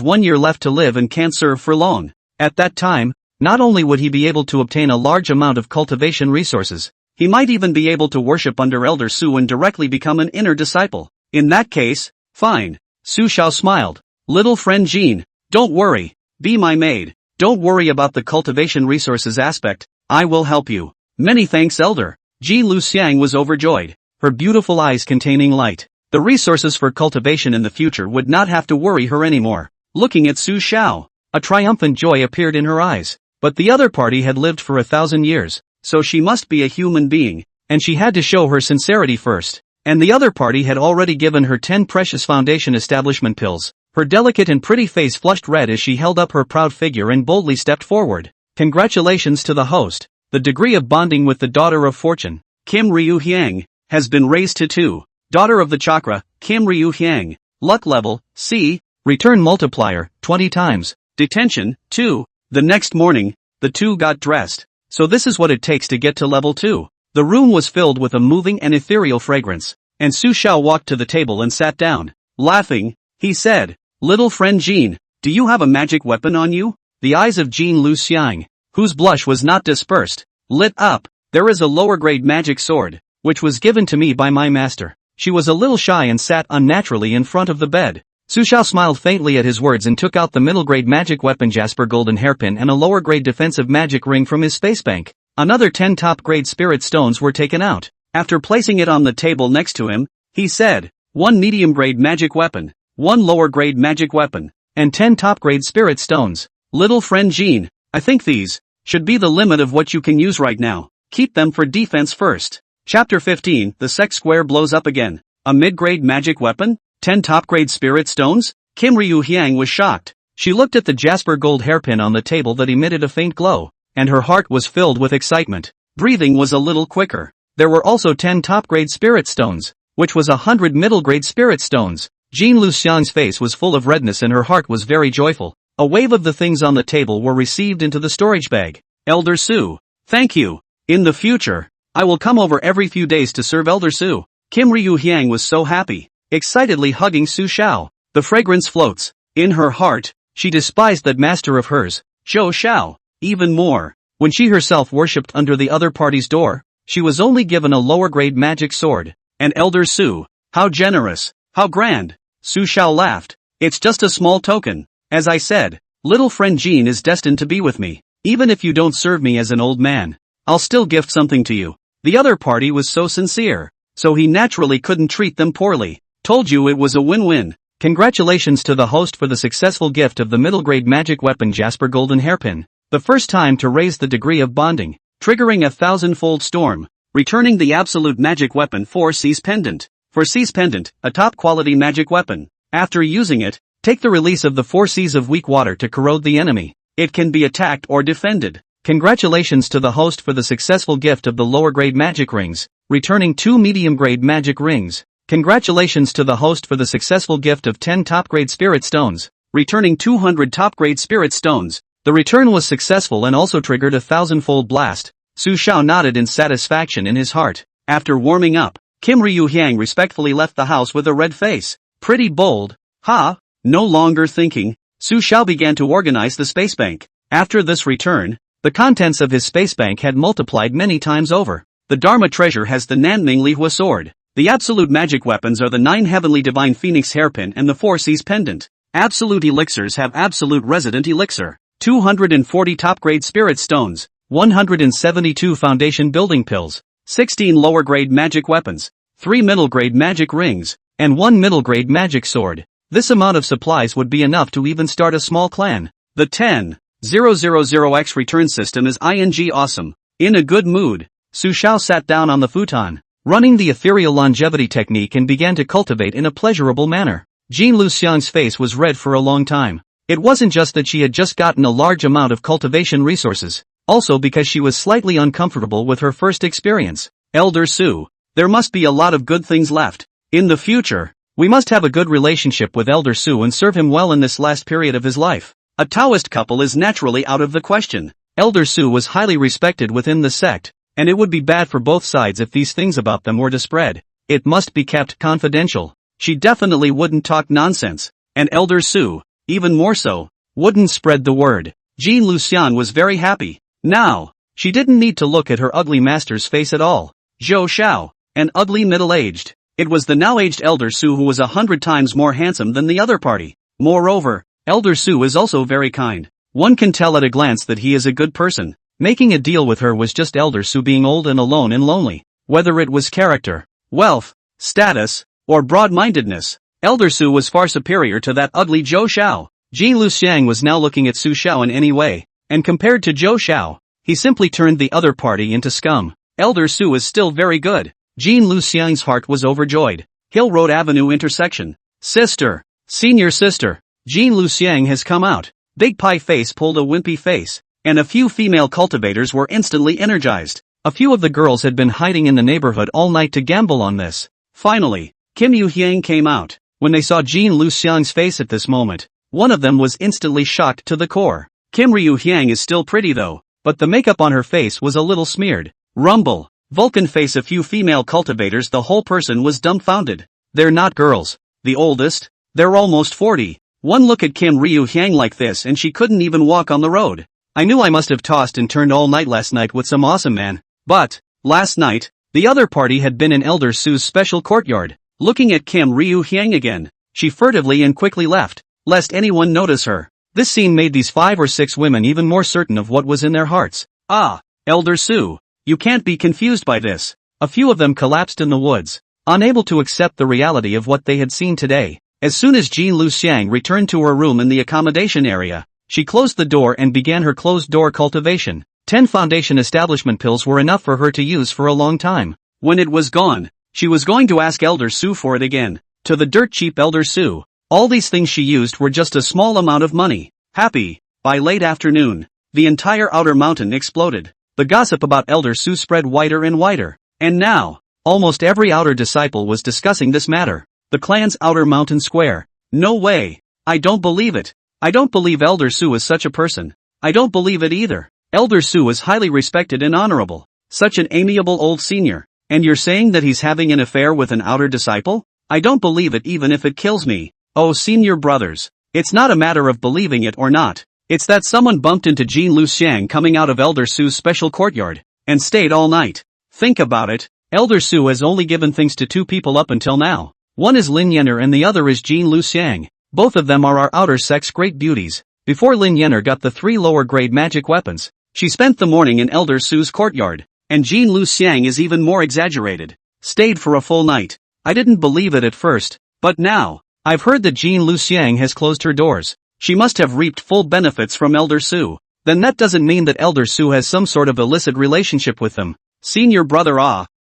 1 year left to live and can't serve for long. At that time, not only would he be able to obtain a large amount of cultivation resources, he might even be able to worship under Elder Su and directly become an inner disciple. In that case, fine. Su Xiao smiled. Little friend Jean, don't worry. Be my maid. Don't worry about the cultivation resources aspect. I will help you. Many thanks, Elder. Jean Luxiang was overjoyed, her beautiful eyes containing light. The resources for cultivation in the future would not have to worry her anymore. Looking at Su Xiao, a triumphant joy appeared in her eyes. But the other party had lived for 1,000 years, so she must be a human being, and she had to show her sincerity first. And the other party had already given her 10 precious Foundation establishment pills. Her delicate and pretty face flushed red as she held up her proud figure and boldly stepped forward. Congratulations to the host. The degree of bonding with the daughter of fortune, Kim Ryu Hyang, has been raised to 2. Daughter of the Chakra, Kim Ryu Hyang. Luck level, C. Return multiplier, 20 times. Detention, 2. The next morning, the two got dressed. So this is what it takes to get to level 2. The room was filled with a moving and ethereal fragrance, and Su Xiao walked to the table and sat down. Laughing, he said, "Little friend Jean, do you have a magic weapon on you?" The eyes of Jean Luxiang, whose blush was not dispersed, lit up. "There is a lower-grade magic sword, which was given to me by my master." She was a little shy and sat unnaturally in front of the bed. Su Xiao smiled faintly at his words and took out the middle-grade magic weapon Jasper Golden Hairpin and a lower-grade defensive magic ring from his space bank. Another 10 top-grade spirit stones were taken out. After placing it on the table next to him, he said, 1 medium-grade magic weapon, 1 lower-grade magic weapon, and 10 top-grade spirit stones. Little friend Jean, I think these should be the limit of what you can use right now. Keep them for defense first. Chapter 15, the sex square blows up again. A mid-grade magic weapon? 10 top-grade spirit stones? Kim Ryu Hyang was shocked. She looked at the Jasper gold hairpin on the table that emitted a faint glow, and her heart was filled with excitement. Breathing was a little quicker. There were also 10 top-grade spirit stones, which was 100 middle-grade spirit stones. Jean Luxiang's face was full of redness and her heart was very joyful. A wave of the things on the table were received into the storage bag. Elder Su. Thank you. In the future, I will come over every few days to serve Elder Su. Kim Ryu Hyang was so happy, excitedly hugging Su Xiao. The fragrance floats. In her heart, she despised that master of hers, Zhou Xiao, even more. When she herself worshipped under the other party's door, she was only given a lower-grade magic sword. And Elder Su, how generous, how grand. Su Xiao laughed. It's just a small token. As I said, little friend Jean is destined to be with me. Even if you don't serve me as an old man, I'll still gift something to you. The other party was so sincere, so he naturally couldn't treat them poorly. Told you it was a win-win. Congratulations to the host for the successful gift of the middle-grade magic weapon Jasper Golden Hairpin. The first time to raise the degree of bonding, triggering a 1,000-fold storm, returning the absolute magic weapon 4C's Pendant. 4C's Pendant, a top-quality magic weapon. After using it, take the release of the 4C's of weak water to corrode the enemy. It can be attacked or defended. Congratulations to the host for the successful gift of the lower-grade magic rings, returning 2 medium-grade magic rings. Congratulations to the host for the successful gift of 10 top-grade spirit stones, returning 200 top-grade spirit stones. The return was successful and also triggered a 1,000-fold blast. Su Xiao nodded in satisfaction in his heart. After warming up, Kim Ryu Hyang respectfully left the house with a red face. Pretty bold, huh? No longer thinking, Su Xiao began to organize the space bank. After this return, the contents of his space bank had multiplied many times over. The Dharma treasure has the Nanming Lihua sword. The absolute magic weapons are the 9 heavenly divine phoenix hairpin and the 4C's pendant. Absolute elixirs have absolute resident elixir. 240 top-grade spirit stones, 172 foundation building pills, 16 lower-grade magic weapons, 3 middle-grade magic rings, and 1 middle-grade magic sword. This amount of supplies would be enough to even start a small clan. The 10,000X return system is awesome. In a good mood, Su Xiao sat down on the futon, running the ethereal longevity technique and began to cultivate in a pleasurable manner. Jean Luxiang's face was red for a long time. It wasn't just that she had just gotten a large amount of cultivation resources, also because she was slightly uncomfortable with her first experience. Elder Su, there must be a lot of good things left. In the future, we must have a good relationship with Elder Su and serve him well in this last period of his life. A Taoist couple is naturally out of the question. Elder Su was highly respected within the sect, and it would be bad for both sides if these things about them were to spread. It must be kept confidential. She definitely wouldn't talk nonsense, and Elder Su, even more so, wouldn't spread the word. Jean Luxian was very happy. Now, she didn't need to look at her ugly master's face at all. Zhou Xiao, an ugly middle-aged. It was the now-aged Elder Su who was 100 times more handsome than the other party. Moreover, Elder Su is also very kind. One can tell at a glance that he is a good person. Making a deal with her was just Elder Su being old and alone and lonely. Whether it was character, wealth, status, or broad-mindedness, Elder Su was far superior to that ugly Zhou Xiao. Jean Luxiang was now looking at Su Xiao in any way, and compared to Zhou Xiao, he simply turned the other party into scum. Elder Su is still very good. Jean Luxiang's heart was overjoyed. Hill Road Avenue intersection. Sister, senior sister, Jean Luxiang has come out. Big Pie Face pulled a wimpy face, and a few female cultivators were instantly energized. A few of the girls had been hiding in the neighborhood all night to gamble on this. Finally, Kim Yu-hyang came out. When they saw Jean Lu-xiang's face at this moment, one of them was instantly shocked to the core. Kim Ryu-hyang is still pretty though, but the makeup on her face was a little smeared. Rumble. Vulcan face a few female cultivators, the whole person was dumbfounded. They're not girls. The oldest? They're almost 40. One look at Kim Ryu-hyang like this and she couldn't even walk on the road. I knew I must have tossed and turned all night last night with some awesome man. But, last night, the other party had been in Elder Su's special courtyard. Looking at Kim Ryu-hyang again, she furtively and quickly left, lest anyone notice her. This scene made these 5 or 6 women even more certain of what was in their hearts. Ah, Elder Su. You can't be confused by this. A few of them collapsed in the woods, unable to accept the reality of what they had seen today. As soon as Jean Lu-xiang returned to her room in the accommodation area, she closed the door and began her closed-door cultivation. 10 foundation establishment pills were enough for her to use for a long time. When it was gone, she was going to ask Elder Su for it again. To the dirt cheap Elder Su, all these things she used were just a small amount of money. Happy. By late afternoon, the entire outer mountain exploded. The gossip about Elder Su spread wider and wider. And now, almost every outer disciple was discussing this matter. The clan's outer mountain square. No way. I don't believe it. I don't believe Elder Su is such a person. I don't believe it either. Elder Su is highly respected and honorable. Such an amiable old senior. And you're saying that he's having an affair with an outer disciple? I don't believe it even if it kills me. Oh senior brothers. It's not a matter of believing it or not. It's that someone bumped into Jean Lu-xiang coming out of Elder Su's special courtyard, and stayed all night. Think about it. Elder Su has only given things to 2 people up until now. One is Lin Yener and the other is Jean Lu-xiang. Both of them are our outer sex great beauties. Before Lin Yener got the 3 lower grade magic weapons, she spent the morning in Elder Su's courtyard. And Jean Lu-xiang is even more exaggerated. Stayed for a full night. I didn't believe it at first, but now, I've heard that Jean Lu-xiang has closed her doors. She must have reaped full benefits from Elder Su. Then that doesn't mean that Elder Su has some sort of illicit relationship with them. Senior brother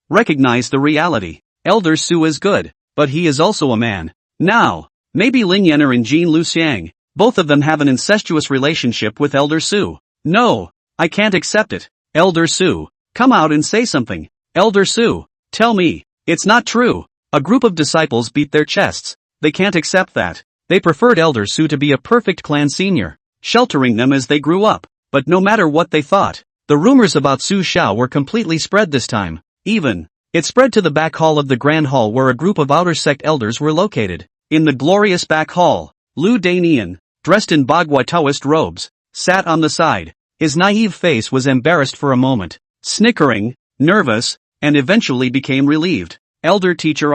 recognize the reality. Elder Su is good, but he is also a man. Now, maybe Lin Yener and Jean Lu-xiang, both of them have an incestuous relationship with Elder Su. No, I can't accept it. Elder Su. Come out and say something. Elder Su, tell me, it's not true. A group of disciples beat their chests. They can't accept that. They preferred Elder Su to be a perfect clan senior, sheltering them as they grew up. But no matter what they thought, the rumors about Su Xiao were completely spread this time. It spread to the back hall of the Grand Hall where a group of outer sect elders were located. In the glorious back hall, Lu Danian, dressed in Bagua Taoist robes, sat on the side. His naive face was embarrassed for a moment, snickering, nervous, and eventually became relieved. Elder teacher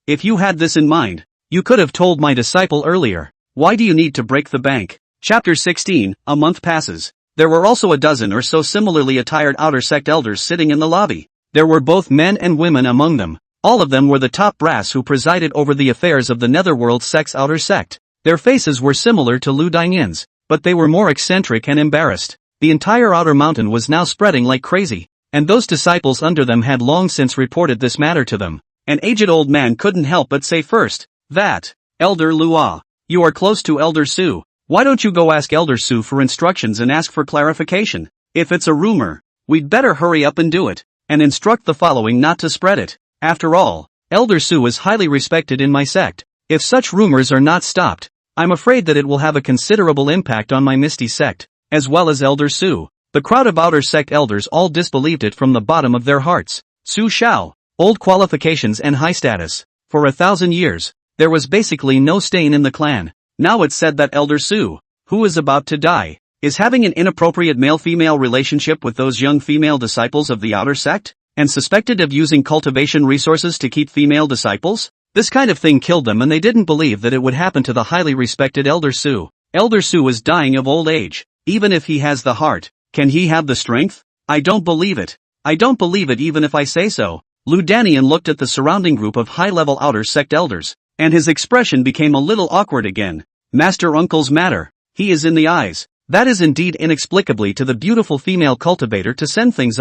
if you had this in mind, you could have told my disciple earlier. Why do you need to break the bank? Chapter 16, a month passes. There were also a dozen or so similarly attired outer sect elders sitting in the lobby. There were both men and women among them. All of them were the top brass who presided over the affairs of the Netherworld sect's outer sect. Their faces were similar to Lu Danian's, but they were more eccentric and embarrassed. The entire outer mountain was now spreading like crazy, and those disciples under them had long since reported this matter to them. An aged old man couldn't help but say first, that, Elder Lu, you are close to Elder Su. Why don't you go ask Elder Su for instructions and ask for clarification? If it's a rumor, we'd better hurry up and do it, and instruct the following not to spread it. After all, Elder Su is highly respected in my sect. If such rumors are not stopped, I'm afraid that it will have a considerable impact on my Misty sect, as well as Elder Su. The crowd of outer sect elders all disbelieved it from the bottom of their hearts. Su Xiao, old qualifications and high status. For 1,000 years, there was basically no stain in the clan. Now it's said that Elder Su, who is about to die, is having an inappropriate male-female relationship with those young female disciples of the outer sect, and suspected of using cultivation resources to keep female disciples? This kind of thing killed them and they didn't believe that it would happen to the highly respected Elder Su. Elder Su is dying of old age. Even if he has the heart, can he have the strength? I don't believe it. I don't believe it even if I say so. Lu Danian looked at the surrounding group of high-level outer sect elders, and his expression became a little awkward again. Master Uncle's matter, he is in the eyes. That is indeed inexplicably to the beautiful female cultivator to send things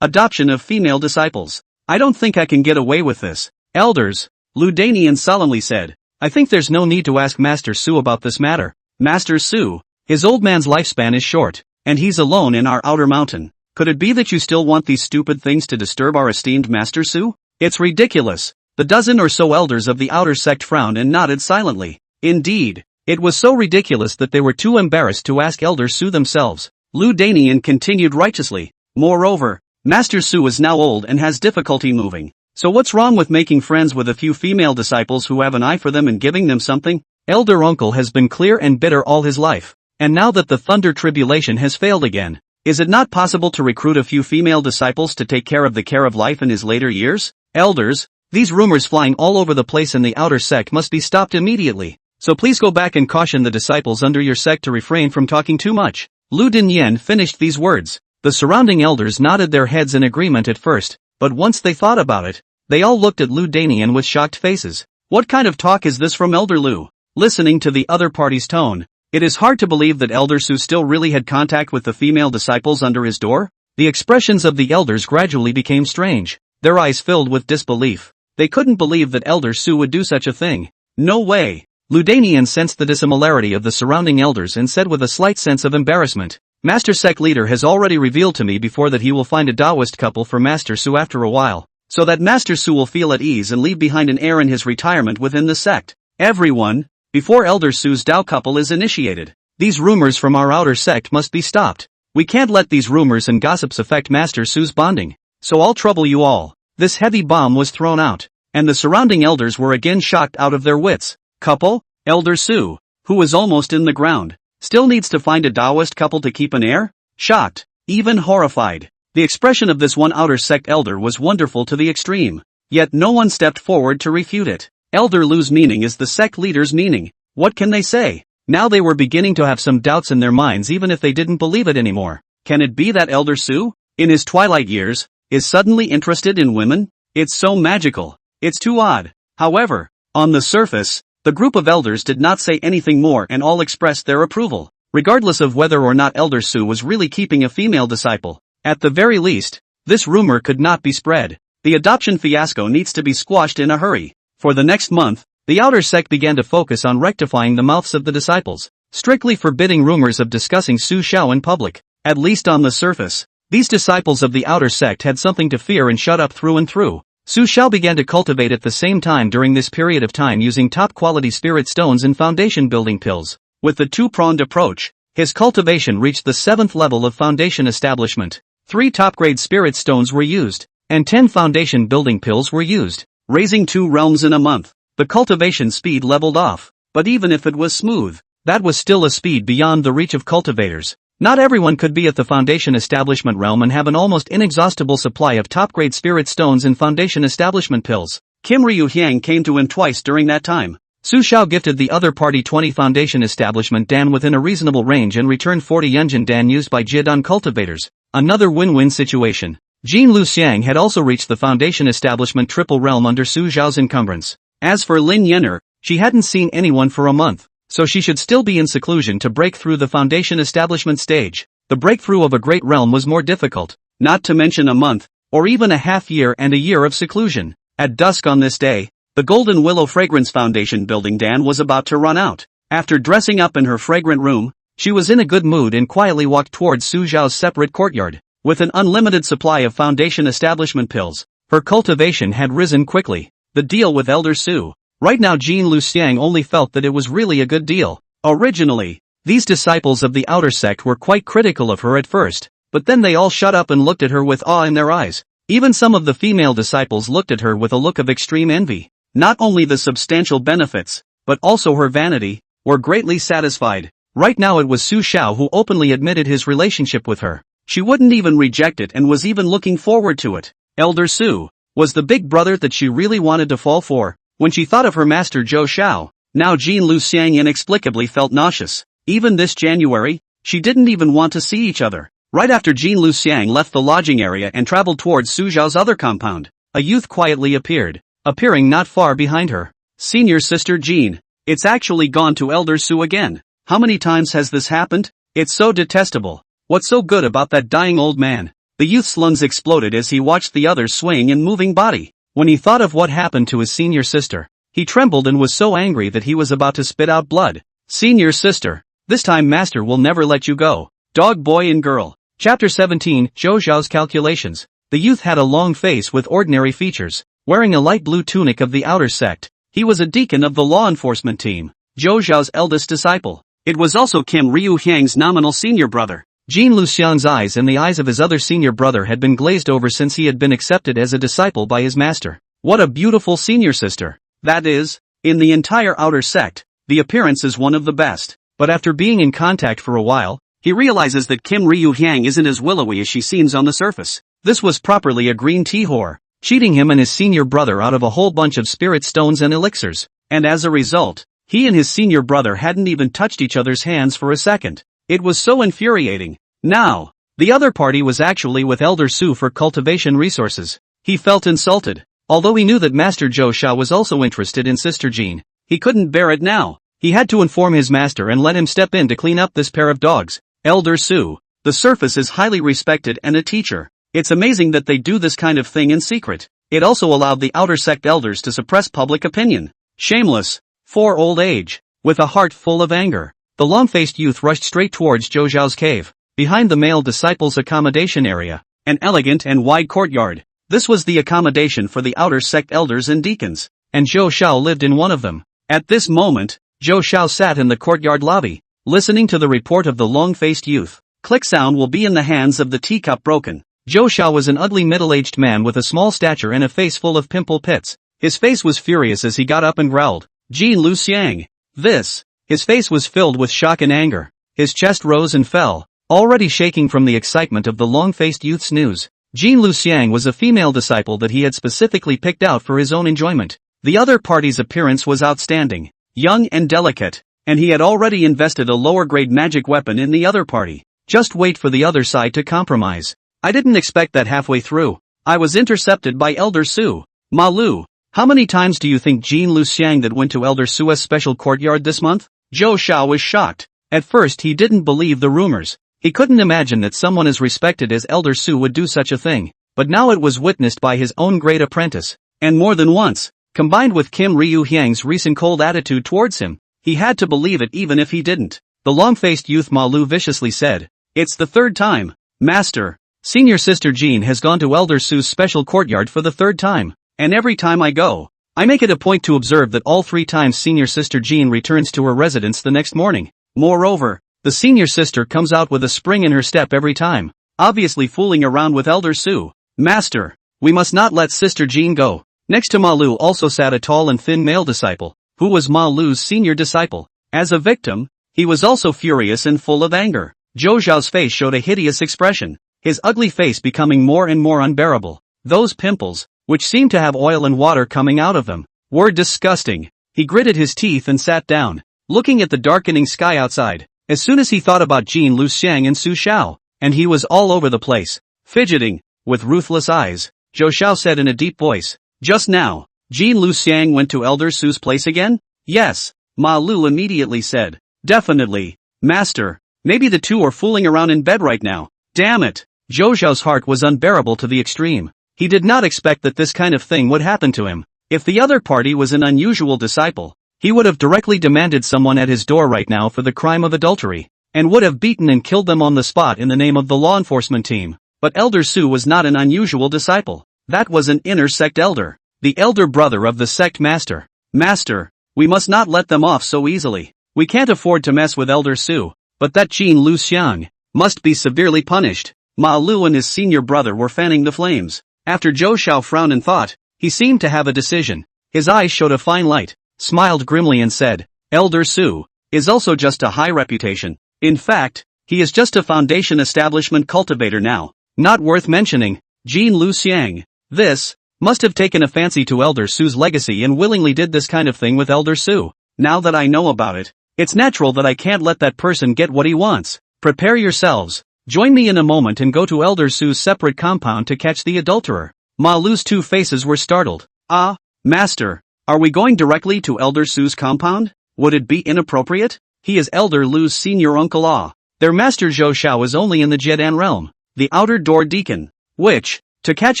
adoption of female disciples. I don't think I can get away with this. Elders, Lu Danian solemnly said, I think there's no need to ask Master Su about this matter. Master Su, his old man's lifespan is short, and he's alone in our outer mountain. Could it be that you still want these stupid things to disturb our esteemed Master Su? It's ridiculous. The dozen or so elders of the outer sect frowned and nodded silently. Indeed, it was so ridiculous that they were too embarrassed to ask Elder Su themselves. Lu Danian continued righteously. Moreover, Master Su is now old and has difficulty moving. So what's wrong with making friends with a few female disciples who have an eye for them and giving them something? Elder Uncle has been clear and bitter all his life. And now that the Thunder Tribulation has failed again, is it not possible to recruit a few female disciples to take care of life in his later years? Elders, these rumors flying all over the place in the outer sect must be stopped immediately. So please go back and caution the disciples under your sect to refrain from talking too much. Lu Dinyan finished these words. The surrounding elders nodded their heads in agreement at first, but once they thought about it, they all looked at Lu Danian with shocked faces. What kind of talk is this from Elder Lu? Listening to the other party's tone, it is hard to believe that Elder Su still really had contact with the female disciples under his door. The expressions of the elders gradually became strange. Their eyes filled with disbelief. They couldn't believe that Elder Su would do such a thing. No way. Lu Danian sensed the dissimilarity of the surrounding elders and said with a slight sense of embarrassment, Master Sect Leader has already revealed to me before that he will find a Taoist couple for Master Su after a while, so that Master Su will feel at ease and leave behind an heir in his retirement within the sect. Everyone, before Elder Su's Tao couple is initiated. These rumors from our outer sect must be stopped. We can't let these rumors and gossips affect Master Su's bonding. So I'll trouble you all. This heavy bomb was thrown out, and the surrounding elders were again shocked out of their wits. Couple? Elder Su, who was almost in the ground, still needs to find a Taoist couple to keep an heir? Shocked, even horrified. The expression of this one outer sect elder was wonderful to the extreme. Yet no one stepped forward to refute it. Elder Lu's meaning is the sect leader's meaning. What can they say? Now they were beginning to have some doubts in their minds even if they didn't believe it anymore. Can it be that Elder Su, in his twilight years, is suddenly interested in women? It's so magical. It's too odd. However, on the surface, the group of elders did not say anything more and all expressed their approval, regardless of whether or not Elder Su was really keeping a female disciple. At the very least, this rumor could not be spread. The adoption fiasco needs to be squashed in a hurry. For the next month, the outer sect began to focus on rectifying the mouths of the disciples, strictly forbidding rumors of discussing Su Xiao in public. At least on the surface, these disciples of the outer sect had something to fear and shut up through and through. Su Xiao began to cultivate at the same time during this period of time using top-quality spirit stones and foundation-building pills. With the two-pronged approach, his cultivation reached the 7th level of foundation establishment. 3 top-grade spirit stones were used, and 10 foundation-building pills were used, raising 2 realms in a month. The cultivation speed leveled off, but even if it was smooth, that was still a speed beyond the reach of cultivators. Not everyone could be at the foundation establishment realm and have an almost inexhaustible supply of top-grade spirit stones and foundation establishment pills. Kim Ryu Hyang came to him twice during that time. Su Xiao gifted the other party 20 foundation establishment dan within a reasonable range and returned 40 Yunjin dan used by Jidan cultivators. Another win-win situation. Jin Lu Xiang had also reached the foundation establishment triple realm under Su Xiao's encumbrance. As for Lin Yenner, she hadn't seen anyone for a month, so she should still be in seclusion to break through the foundation establishment stage. The breakthrough of a great realm was more difficult, not to mention a month, or even a half year and a year of seclusion. At dusk on this day, the Golden Willow Fragrance Foundation building dan was about to run out. After dressing up in her fragrant room, she was in a good mood and quietly walked towards Su Xiao's separate courtyard. With an unlimited supply of foundation establishment pills, her cultivation had risen quickly. The deal with Elder Su. Right now Jin Lu Xiang only felt that it was really a good deal. Originally, these disciples of the outer sect were quite critical of her at first, but then they all shut up and looked at her with awe in their eyes. Even some of the female disciples looked at her with a look of extreme envy. Not only the substantial benefits, but also her vanity, were greatly satisfied. Right now it was Su Xiao who openly admitted his relationship with her. She wouldn't even reject it and was even looking forward to it. Elder Su was the big brother that she really wanted to fall for. When she thought of her master Zhou Xiao, now Jin Lu Xiang inexplicably felt nauseous. Even this January, she didn't even want to see each other. Right after Jin Lu Xiang left the lodging area and traveled towards Su Xiao's other compound, a youth quietly appeared, appearing not far behind her. Senior sister Jin, it's actually gone to Elder Su again. How many times has this happened? It's so detestable. What's so good about that dying old man? The youth's lungs exploded as he watched the other's swaying and moving body. When he thought of what happened to his senior sister, he trembled and was so angry that he was about to spit out blood. Senior sister, this time master will never let you go. Dog, boy and girl. Chapter 17, Zhou Xiao's calculations. The youth had a long face with ordinary features. wearing a light blue tunic of the outer sect. He was a deacon of the law enforcement team, Zhou Xiao's eldest disciple. It was also Kim Ryu Hyang's nominal senior brother. Jin Luxiang's eyes and the eyes of his other senior brother had been glazed over since he had been accepted as a disciple by his master. What a beautiful senior sister. That is, in the entire outer sect, the appearance is one of the best. But after being in contact for a while, he realizes that Kim Ryu Hyang isn't as willowy as she seems on the surface. This was properly a green tea whore, cheating him and his senior brother out of a whole bunch of spirit stones and elixirs. And as a result, he and his senior brother hadn't even touched each other's hands for a second. It was so infuriating. Now, the other party was actually with Elder Su for cultivation resources. He felt insulted. Although he knew that Master Zhou Xiao was also interested in Sister Jean, he couldn't bear it now. He had to inform his master and let him step in to clean up this pair of dogs. Elder Su, the surface is highly respected and a teacher. It's amazing that they do this kind of thing in secret. It also allowed the outer sect elders to suppress public opinion. Shameless. For old age. With a heart full of anger, the long-faced youth rushed straight towards Zhou Xiao's cave. Behind the male disciples' accommodation area, an elegant and wide courtyard. This was the accommodation for the outer sect elders and deacons, and Zhou Xiao lived in one of them. At this moment, Zhou Xiao sat in the courtyard lobby, listening to the report of the long-faced youth. Click sound will be in the hands of the teacup broken. Zhou Xiao was an ugly middle-aged man with a small stature and a face full of pimple pits. His face was furious as he got up and growled, "Jin Luxiang! This!" His face was filled with shock and anger. His chest rose and fell, already shaking from the excitement of the long-faced youth's news. Jin Luxiang was a female disciple that he had specifically picked out for his own enjoyment. The other party's appearance was outstanding, young and delicate, and he had already invested a lower-grade magic weapon in the other party. Just wait for the other side to compromise. I didn't expect that halfway through. I was intercepted by Elder Su. Ma Lu, how many times do you think Jin Luxiang that went to Elder Su's special courtyard this month? Zhou Xiao was shocked. At first he didn't believe the rumors. He couldn't imagine that someone as respected as Elder Su would do such a thing, but now it was witnessed by his own great apprentice, and more than once, combined with Kim Ryu Hyang's recent cold attitude towards him, he had to believe it even if he didn't. The long-faced youth Ma Lu viciously said, "It's the third time, Master. Senior Sister Jean has gone to Elder Su's special courtyard for the third time, and every time I go, I make it a point to observe that all 3 times Senior Sister Jean returns to her residence the next morning. Moreover, the senior sister comes out with a spring in her step every time, obviously fooling around with Elder Su. Master, we must not let Sister Jean go." Next to Ma Lu also sat a tall and thin male disciple, who was Ma Lu's senior disciple. As a victim, he was also furious and full of anger. Zhou Xiao's face showed a hideous expression, his ugly face becoming more and more unbearable. Those pimples, which seemed to have oil and water coming out of them, were disgusting. He gritted his teeth and sat down, looking at the darkening sky outside. As soon as he thought about Jin Luxiang and Su Xiao, and he was all over the place, fidgeting, with ruthless eyes, Zhou Xiao said in a deep voice, "Just now, Jin Luxiang went to Elder Su's place again?" "Yes," Ma Lu immediately said. "Definitely, Master. Maybe the two are fooling around in bed right now." Damn it! Zhou Xiao's heart was unbearable to the extreme. He did not expect that this kind of thing would happen to him. If the other party was an unusual disciple, he would have directly demanded someone at his door right now for the crime of adultery, and would have beaten and killed them on the spot in the name of the law enforcement team. But Elder Su was not an unusual disciple. That was an inner sect elder, the elder brother of the sect master. "Master, we must not let them off so easily. We can't afford to mess with Elder Su, but that Jin Luxiang must be severely punished." Ma Lu and his senior brother were fanning the flames. After Zhou Xiao frowned and thought, he seemed to have a decision. His eyes showed a fine light, smiled grimly and said, "Elder Su is also just a high reputation. In fact, he is just a foundation establishment cultivator now. Not worth mentioning. Jin Luxiang, this, must have taken a fancy to Elder Su's legacy and willingly did this kind of thing with Elder Su. Now that I know about it, it's natural that I can't let that person get what he wants. Prepare yourselves. Join me in a moment and go to Elder Su's separate compound to catch the adulterer." Ma Lu's 2 faces were startled. "Ah, Master, are we going directly to Elder Su's compound? Would it be inappropriate? He is Elder Lu's senior uncle. Their master Zhou Xiao is only in the Jedan realm, the outer door deacon. Which, to catch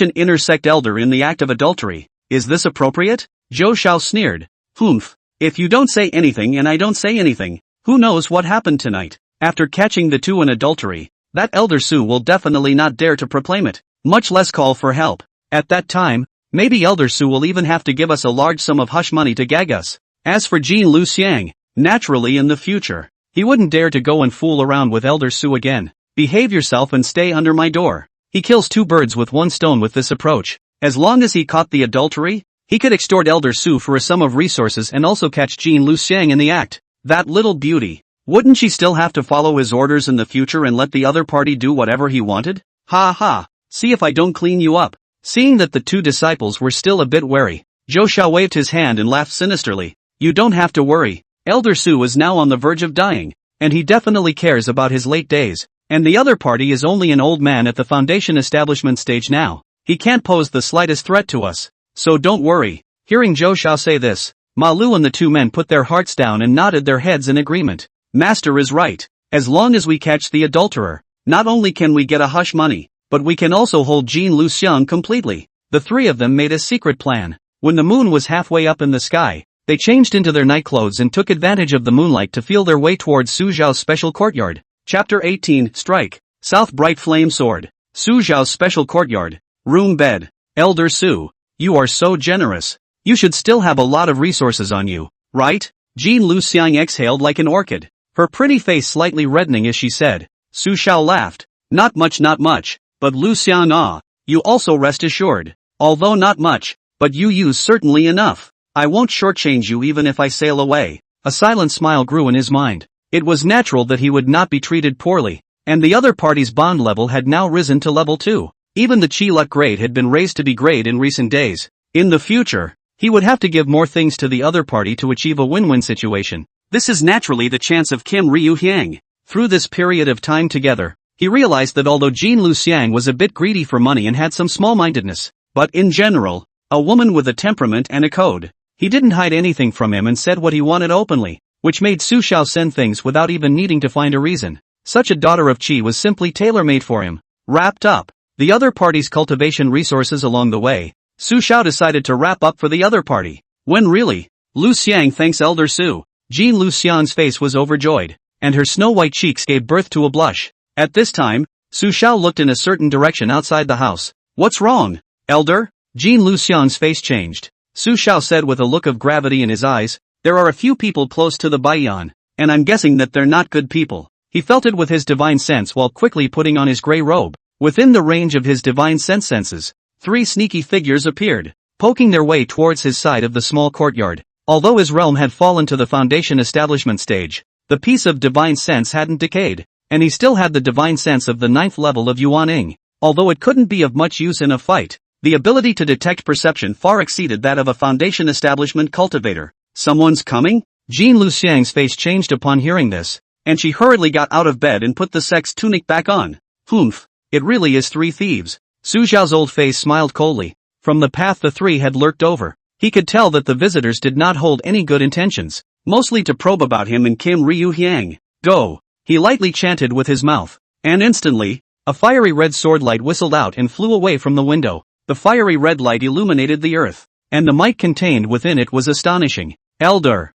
an inner sect elder in the act of adultery, is this appropriate?" Zhou Xiao sneered. "Humph, if you don't say anything and I don't say anything, who knows what happened tonight? After catching the two in adultery, that Elder Su will definitely not dare to proclaim it, much less call for help. At that time, Maybe Elder Su will even have to give us a large sum of hush money to gag us. As for Jin Luxiang, naturally in the future, he wouldn't dare to go and fool around with Elder Su again. Behave yourself and stay under my door. He kills two birds with one stone with this approach. As long as he caught the adultery, he could extort Elder Su for a sum of resources and also catch Jin Luxiang in the act. That little beauty. Wouldn't she still have to follow his orders in the future and let the other party do whatever he wanted? Ha ha. See if I don't clean you up. Seeing that the two disciples were still a bit wary, Zhou Xiao waved his hand and laughed sinisterly. You don't have to worry. Elder Su is now on the verge of dying, and he definitely cares about his late days. And the other party is only an old man at the foundation establishment stage now. He can't pose the slightest threat to us. So don't worry. Hearing Zhou Xiao say this, Ma Lu and the two men put their hearts down and nodded their heads in agreement. Master is right. As long as we catch the adulterer, not only can we get a hush money, but we can also hold Jin Luxiang completely. The three of them made a secret plan. When the moon was halfway up in the sky, they changed into their night clothes and took advantage of the moonlight to feel their way towards Su Zhao's special courtyard. Chapter 18, Strike. South Bright Flame Sword. Su Zhao's special courtyard. Room bed. Elder Su, you are so generous. You should still have a lot of resources on you, right? Jin Luxiang exhaled like an orchid, her pretty face slightly reddening as she said. Su Xiao laughed. Not much. But Luxiang you also rest assured. Although not much, but you use certainly enough. I won't shortchange you even if I sail away. A silent smile grew in his mind. It was natural that he would not be treated poorly, and the other party's bond level had now risen to level 2. Even the Chi Luck grade had been raised to be grade in recent days. In the future, he would have to give more things to the other party to achieve a win-win situation. This is naturally the chance of Kim Ryu Hyang. Through this period of time together, he realized that although Jin Luxiang was a bit greedy for money and had some small-mindedness, but in general, a woman with a temperament and a code, he didn't hide anything from him and said what he wanted openly, which made Su Xiao send things without even needing to find a reason. Such a daughter of Qi was simply tailor-made for him. Wrapped up the other party's cultivation resources along the way, Su Xiao decided to wrap up for the other party. When really, Luxiang thanks Elder Su. Jin Luxiang's face was overjoyed, and her snow-white cheeks gave birth to a blush. At this time, Su Xiao looked in a certain direction outside the house. What's wrong, Elder? Jin Luxiang's face changed. Su Xiao said with a look of gravity in his eyes, there are a few people close to the Baiyan, and I'm guessing that they're not good people. He felt it with his divine sense while quickly putting on his gray robe. Within the range of his divine senses, 3 sneaky figures appeared, poking their way towards his side of the small courtyard. Although his realm had fallen to the foundation establishment stage, the piece of divine sense hadn't decayed, and he still had the divine sense of the 9th level of Yuaning. Although it couldn't be of much use in a fight, the ability to detect perception far exceeded that of a foundation establishment cultivator. Someone's coming? Jin Luxiang's face changed upon hearing this, and she hurriedly got out of bed and put the sex tunic back on. Humph, it really is 3 thieves. Su Xiao's old face smiled coldly. From the path the 3 had lurked over, he could tell that the visitors did not hold any good intentions, mostly to probe about him and Kim Ryu Hyang. Go! He lightly chanted with his mouth, and instantly, a fiery red sword light whistled out and flew away from the window. The fiery red light illuminated the earth, and the might contained within it was astonishing. Elder!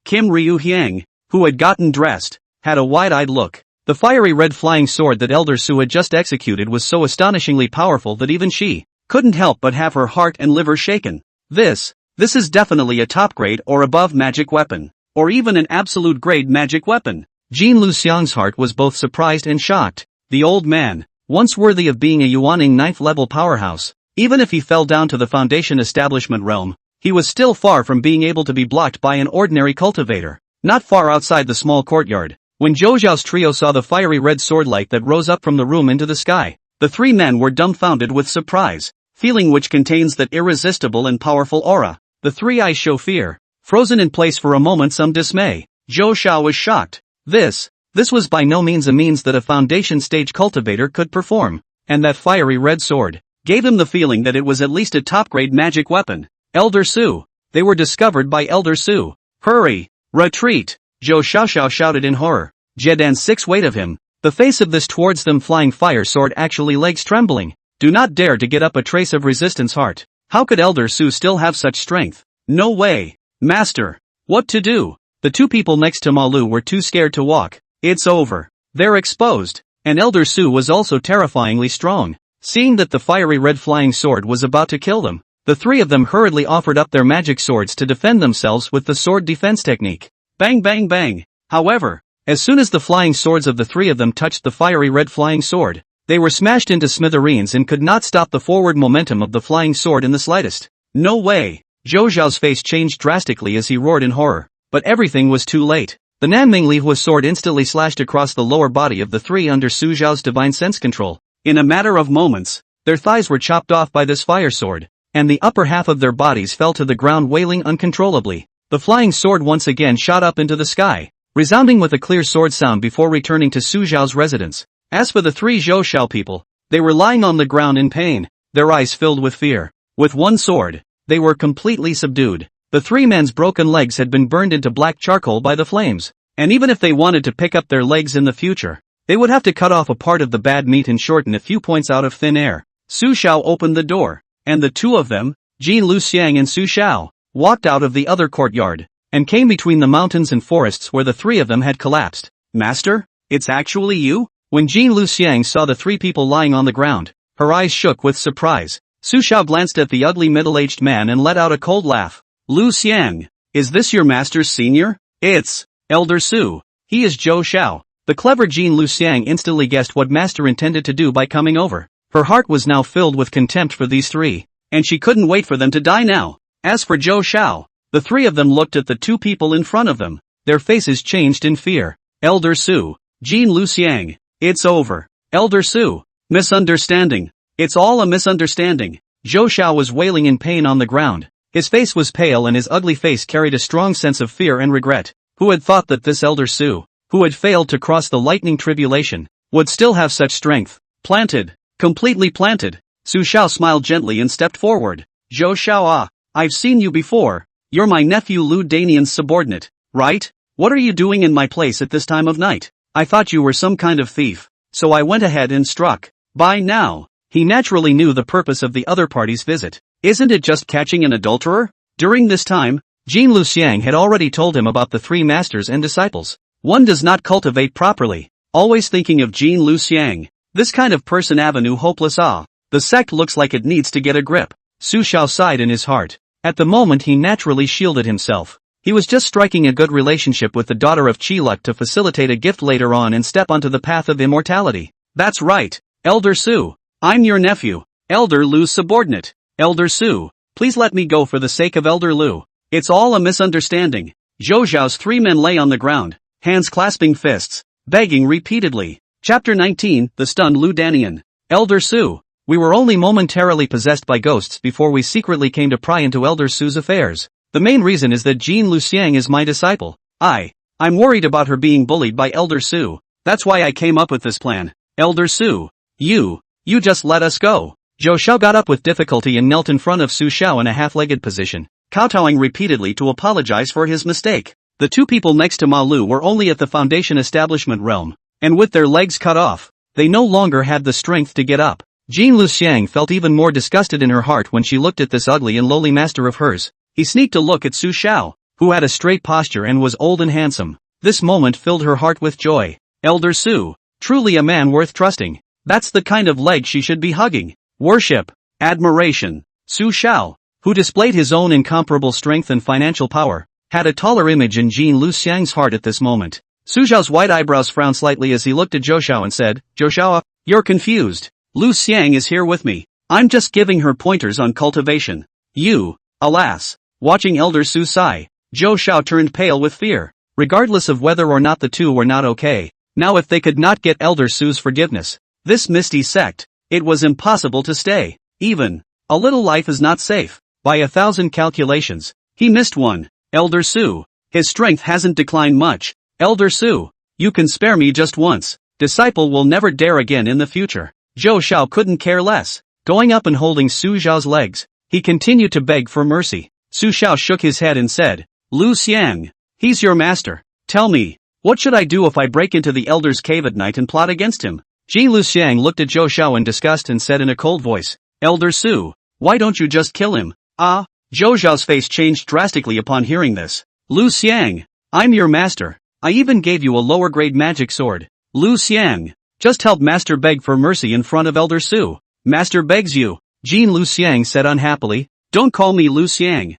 Kim Ryu Hyang, who had gotten dressed, had a wide-eyed look. The fiery red flying sword that Elder Su had just executed was so astonishingly powerful that even she couldn't help but have her heart and liver shaken. This is definitely a top grade or above magic weapon, or even an absolute grade magic weapon. Jin Luxiang's heart was both surprised and shocked. The old man, once worthy of being a Yuaning 9th level powerhouse, even if he fell down to the foundation establishment realm, he was still far from being able to be blocked by an ordinary cultivator. Not far outside the small courtyard, when Zhou Xiao's trio saw the fiery red sword light that rose up from the room into the sky, the 3 men were dumbfounded with surprise, feeling which contains that irresistible and powerful aura. The 3 eyes show fear, frozen in place for a moment some dismay. Zhou Xiao was shocked. This was by no means a means that a foundation stage cultivator could perform, and that fiery red sword gave him the feeling that it was at least a top-grade magic weapon. Elder Su! They were discovered by Elder Su. Hurry! Retreat! Zhou Xiaoxiao shouted in horror. Jedan's 6 weight of him, the face of this towards them flying fire sword actually legs trembling. Do not dare to get up a trace of resistance heart. How could Elder Su still have such strength? No way! Master! What to do? The 2 people next to Malu were too scared to walk. It's over. They're exposed. And Elder Su was also terrifyingly strong. Seeing that the fiery red flying sword was about to kill them, the three of them hurriedly offered up their magic swords to defend themselves with the sword defense technique. Bang bang bang! However, as soon as the flying swords of the three of them touched the fiery red flying sword, they were smashed into smithereens and could not stop the forward momentum of the flying sword in the slightest. No way! Zhou Xiao's face changed drastically as he roared in horror, but everything was too late. The Nanming Lihua's sword instantly slashed across the lower body of the three under Su Zhao's divine sense control. In a matter of moments, their thighs were chopped off by this fire sword, and the upper half of their bodies fell to the ground wailing uncontrollably. The flying sword once again shot up into the sky, resounding with a clear sword sound before returning to Su Zhao's residence. As for the three Zhou Xiao people, they were lying on the ground in pain, their eyes filled with fear. With one sword, they were completely subdued. The three men's broken legs had been burned into black charcoal by the flames, and even if they wanted to pick up their legs in the future, they would have to cut off a part of the bad meat and shorten a few points out of thin air. Su Xiao opened the door, and the two of them, Jin Luxiang and Su Xiao, walked out of the other courtyard, and came between the mountains and forests where the three of them had collapsed. Master, it's actually you? When Jin Luxiang saw the three people lying on the ground, her eyes shook with surprise. Su Xiao glanced at the ugly middle-aged man and let out a cold laugh. Luxiang, is this your master's senior? It's Elder Su. He is Zhou Xiao. The clever Jin Luxiang instantly guessed what master intended to do by coming over. Her heart was now filled with contempt for these three, and she couldn't wait for them to die now. As for Zhou Xiao, the three of them looked at the two people in front of them. Their faces changed in fear. Elder Su, Jin Luxiang, it's over. Elder Su, misunderstanding. It's all a misunderstanding. Zhou Xiao was wailing in pain on the ground. His face was pale and his ugly face carried a strong sense of fear and regret. Who had thought that this Elder Su, who had failed to cross the lightning tribulation, would still have such strength? Planted. Completely planted. Su Xiao smiled gently and stepped forward. Zhou Xiao, I've seen you before. You're my nephew Lu Danian's subordinate, right? What are you doing in my place at this time of night? I thought you were some kind of thief, so I went ahead and struck. By now, he naturally knew the purpose of the other party's visit. Isn't it just catching an adulterer? During this time, Jin Luxiang had already told him about the three masters and disciples. One does not cultivate properly, always thinking of Jin Luxiang. This kind of person avenue hopeless the sect looks like it needs to get a grip. Su Xiao sighed in his heart. At the moment he naturally shielded himself. He was just striking a good relationship with the daughter of Qiluk to facilitate a gift later on and step onto the path of immortality. That's right, Elder Su. I'm your nephew, Elder Lu's subordinate. Elder Su, please let me go for the sake of Elder Lu. It's all a misunderstanding. Zhou Xiao's three men lay on the ground, hands clasping fists, begging repeatedly. Chapter 19, The Stunned Lu Danian. Elder Su, we were only momentarily possessed by ghosts before we secretly came to pry into Elder Su's affairs. The main reason is that Jin Luxiang is my disciple. I'm worried about her being bullied by Elder Su. That's why I came up with this plan. Elder Su, you just let us go. Zhou Xiao got up with difficulty and knelt in front of Su Xiao in a half-legged position, kowtowing repeatedly to apologize for his mistake. The two people next to Ma Lu were only at the Foundation establishment realm, and with their legs cut off, they no longer had the strength to get up. Jin Luxiang felt even more disgusted in her heart when she looked at this ugly and lowly master of hers. He sneaked a look at Su Xiao, who had a straight posture and was old and handsome. This moment filled her heart with joy. Elder Su, truly a man worth trusting. That's the kind of leg she should be hugging. Worship, admiration. Su Xiao, who displayed his own incomparable strength and financial power, had a taller image in Jin Luxiang's heart at this moment. Su Xiao's white eyebrows frowned slightly as he looked at Zhou Xiao and said, Zhou Xiao, you're confused. Luxiang is here with me. I'm just giving her pointers on cultivation. Alas. Watching Elder Su sigh, Zhou Xiao turned pale with fear. Regardless of whether or not the two were not okay, now if they could not get Elder Su's forgiveness, this misty sect, it was impossible to stay. Even a little life is not safe. By 1,000 calculations, he missed one. Elder Su, his strength hasn't declined much. Elder Su, you can spare me just once. Disciple will never dare again in the future. Zhou Xiao couldn't care less. Going up and holding Su Xiao's legs, he continued to beg for mercy. Su Xiao shook his head and said, Luxiang, he's your master. Tell me, what should I do if I break into the Elder's cave at night and plot against him? Jin Luxiang looked at Zhou Xiao in disgust and said in a cold voice, Elder Su, why don't you just kill him? Zhou Xiao's face changed drastically upon hearing this. Luxiang, I'm your master. I even gave you a lower grade magic sword. Luxiang, just help master beg for mercy in front of Elder Su. Master begs you, Jean Luxiang said unhappily. Don't call me Luxiang.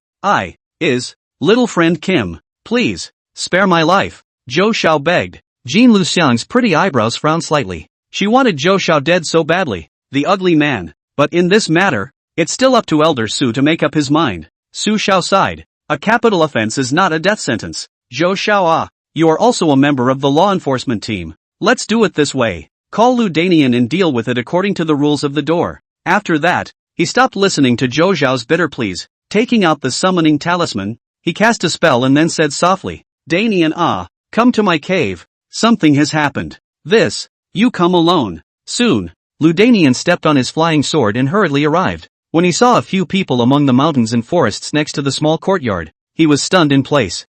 Little friend Kim. Please, spare my life. Zhou Xiao begged. Jean Luxiang's pretty eyebrows frowned slightly. She wanted Zhou Xiao dead so badly, the ugly man. But in this matter, it's still up to Elder Su to make up his mind. Su Xiao sighed. A capital offense is not a death sentence. Zhou Xiao, you are also a member of the law enforcement team. Let's do it this way. Call Lu Danian and deal with it according to the rules of the door. After that, he stopped listening to Zhou Xiao's bitter pleas. Taking out the summoning talisman, he cast a spell and then said softly, Danian, come to my cave. Something has happened. You come alone. Soon, Lu Danian stepped on his flying sword and hurriedly arrived. When he saw a few people among the mountains and forests next to the small courtyard, he was stunned in place.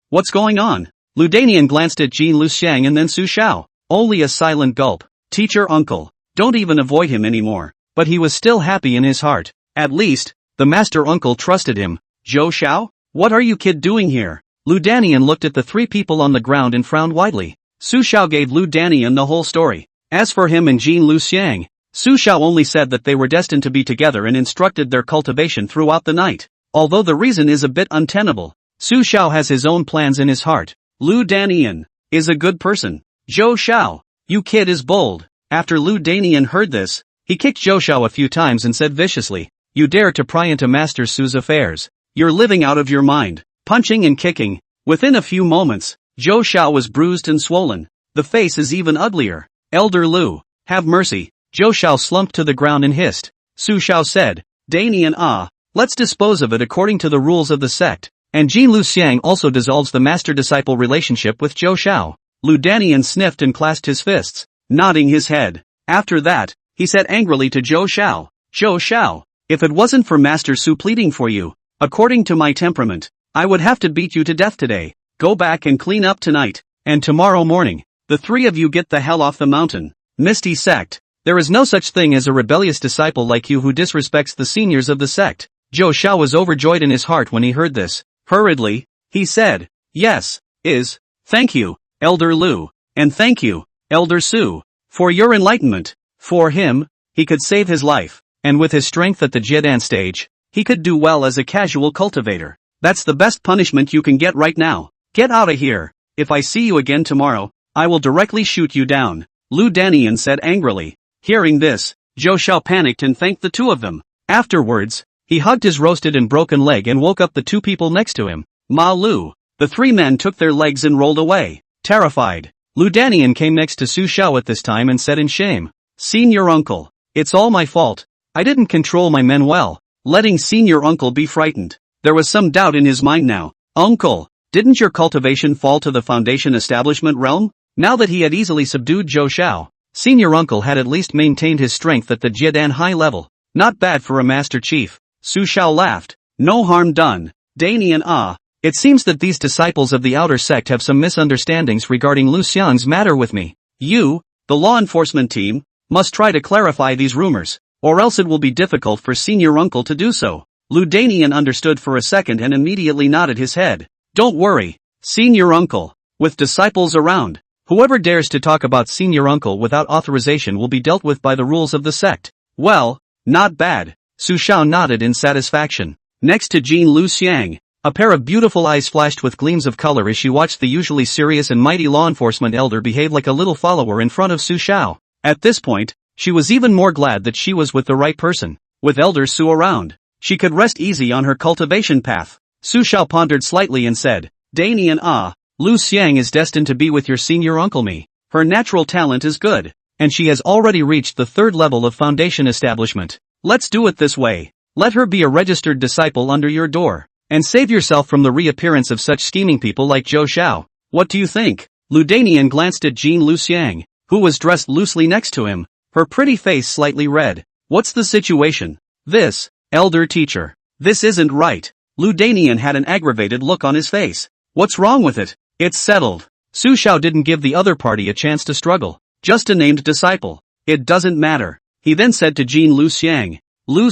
What's going on? Lu Danian glanced at Jean Luxiang and then Su Xiao. Only a silent gulp. Teacher uncle. Don't even avoid him anymore. But he was still happy in his heart. At least, the master uncle trusted him. Zhou Xiao? What are you kid doing here? Lu Danian looked at the three people on the ground and frowned widely. Su Xiao gave Lu Danian the whole story. As for him and Jean Luxiang, Su Xiao only said that they were destined to be together and instructed their cultivation throughout the night. Although the reason is a bit untenable, Su Xiao has his own plans in his heart. Lu Danian is a good person. Zhou Xiao, you kid is bold. After Lu Danian heard this, he kicked Zhou Xiao a few times and said viciously, you dare to pry into Master Su's affairs. You're living out of your mind. Punching and kicking. Within a few moments, Zhou Xiao was bruised and swollen. The face is even uglier. Elder Lu, have mercy. Zhou Xiao slumped to the ground and hissed. Su Xiao said, Danian, let's dispose of it according to the rules of the sect. And Jean Luxiang also dissolves the master-disciple relationship with Zhou Xiao. Lu Danian sniffed and clasped his fists, nodding his head. After that, he said angrily to Zhou Xiao, if it wasn't for Master Su pleading for you, according to my temperament, I would have to beat you to death today. Go back and clean up tonight, and tomorrow morning, the three of you get the hell off the mountain. Misty sect. There is no such thing as a rebellious disciple like you who disrespects the seniors of the sect. Zhou Xiao was overjoyed in his heart when he heard this. Hurriedly, he said, thank you, Elder Lu, and thank you, Elder Su, for your enlightenment. For him, he could save his life, and with his strength at the Jiedan stage, he could do well as a casual cultivator. That's the best punishment you can get right now. Get out of here. If I see you again tomorrow, I will directly shoot you down. Lu Danian said angrily. Hearing this, Zhou Xiao panicked and thanked the two of them. Afterwards, he hugged his roasted and broken leg and woke up the two people next to him. Ma Lu. The three men took their legs and rolled away. Terrified, Lu Danian came next to Su Xiao at this time and said in shame, Senior uncle, it's all my fault. I didn't control my men well, letting senior uncle be frightened. There was some doubt in his mind now. Uncle, didn't your cultivation fall to the foundation establishment realm? Now that he had easily subdued Zhou Xiao, senior uncle had at least maintained his strength at the Jiedan high level. Not bad for a master chief. Su Xiao laughed. No harm done. Danian, it seems that these disciples of the outer sect have some misunderstandings regarding Lu Xiang's matter with me. You, the law enforcement team, must try to clarify these rumors, or else it will be difficult for senior uncle to do so. Lu Danian understood for a second and immediately nodded his head. Don't worry, senior uncle. With disciples around, whoever dares to talk about senior uncle without authorization will be dealt with by the rules of the sect. Well, not bad. Su Xiao nodded in satisfaction. Next to Jean Luxiang, a pair of beautiful eyes flashed with gleams of color as she watched the usually serious and mighty law enforcement elder behave like a little follower in front of Su Xiao. At this point, she was even more glad that she was with the right person. With Elder Su around, she could rest easy on her cultivation path. Su Xiao pondered slightly and said, Danian, Lu Xiang is destined to be with your senior uncle me. Her natural talent is good, and she has already reached the third level of foundation establishment. Let's do it this way. Let her be a registered disciple under your door, and save yourself from the reappearance of such scheming people like Zhou Xiao. What do you think? Lu Danian glanced at Jean Luxiang, who was dressed loosely next to him, her pretty face slightly red. What's the situation? This, elder teacher. This isn't right. Lu Danian had an aggravated look on his face. What's wrong with it? It's settled. Su Xiao didn't give the other party a chance to struggle. Just a named disciple. It doesn't matter. He then said to Jean Luxiang, Lu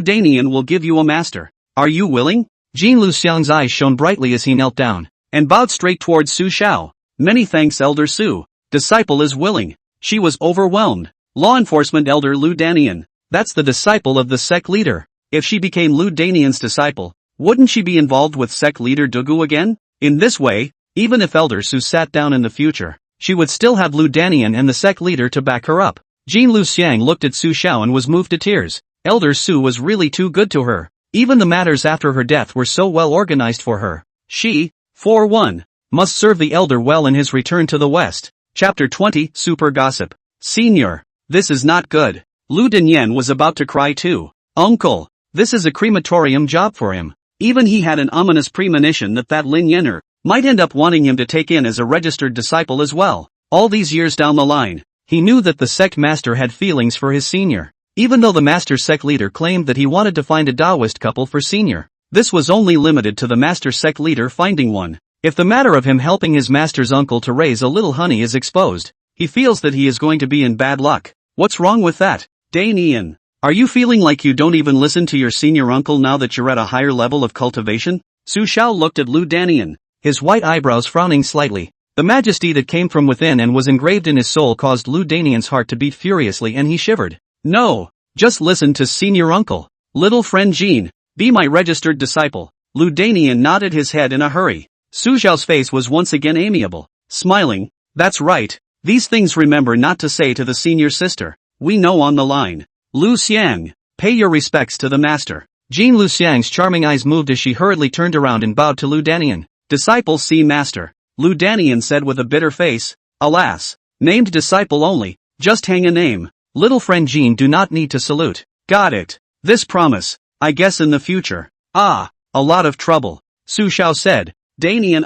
Danian will give you a master. Are you willing? Jean Luxiang's eyes shone brightly as he knelt down, and bowed straight towards Su Xiao. Many thanks Elder Su. Disciple is willing. She was overwhelmed. Law enforcement elder Lu Danian. That's the disciple of the sect leader. If she became Lu Danian's disciple, wouldn't she be involved with sect leader Dugu again? In this way, even if Elder Su sat down in the future, she would still have Lu Danian and the sect leader to back her up. Jean Luxiang looked at Su Xiao and was moved to tears. Elder Su was really too good to her. Even the matters after her death were so well organized for her. She, for one, must serve the elder well in his return to the West. Chapter 20, Super Gossip. Senior, this is not good. Lu Danyan was about to cry too. Uncle, this is a crematorium job for him. Even he had an ominous premonition that Lin Yener might end up wanting him to take in as a registered disciple as well. All these years down the line, he knew that the sect master had feelings for his senior. Even though the master sect leader claimed that he wanted to find a Taoist couple for senior, this was only limited to the master sect leader finding one. If the matter of him helping his master's uncle to raise a little honey is exposed, he feels that he is going to be in bad luck. What's wrong with that? Danian, are you feeling like you don't even listen to your senior uncle now that you're at a higher level of cultivation? Su Xiao looked at Lu Danian, his white eyebrows frowning slightly. The majesty that came from within and was engraved in his soul caused Lu Danian's heart to beat furiously and he shivered. No, just listen to senior uncle. Little friend Jean, be my registered disciple. Lu Danian nodded his head in a hurry. Su Xiao's face was once again amiable, smiling. That's right, these things remember not to say to the senior sister. We know on the line. Lu Xiang, pay your respects to the master. Jean Lu Xiang's charming eyes moved as she hurriedly turned around and bowed to Lu Danian. Disciple see master. Lu Danian said with a bitter face. Alas, named disciple only, just hang a name. Little friend Jean do not need to salute. Got it. This promise, I guess in the future. Ah, a lot of trouble. Su Xiao said. Danian,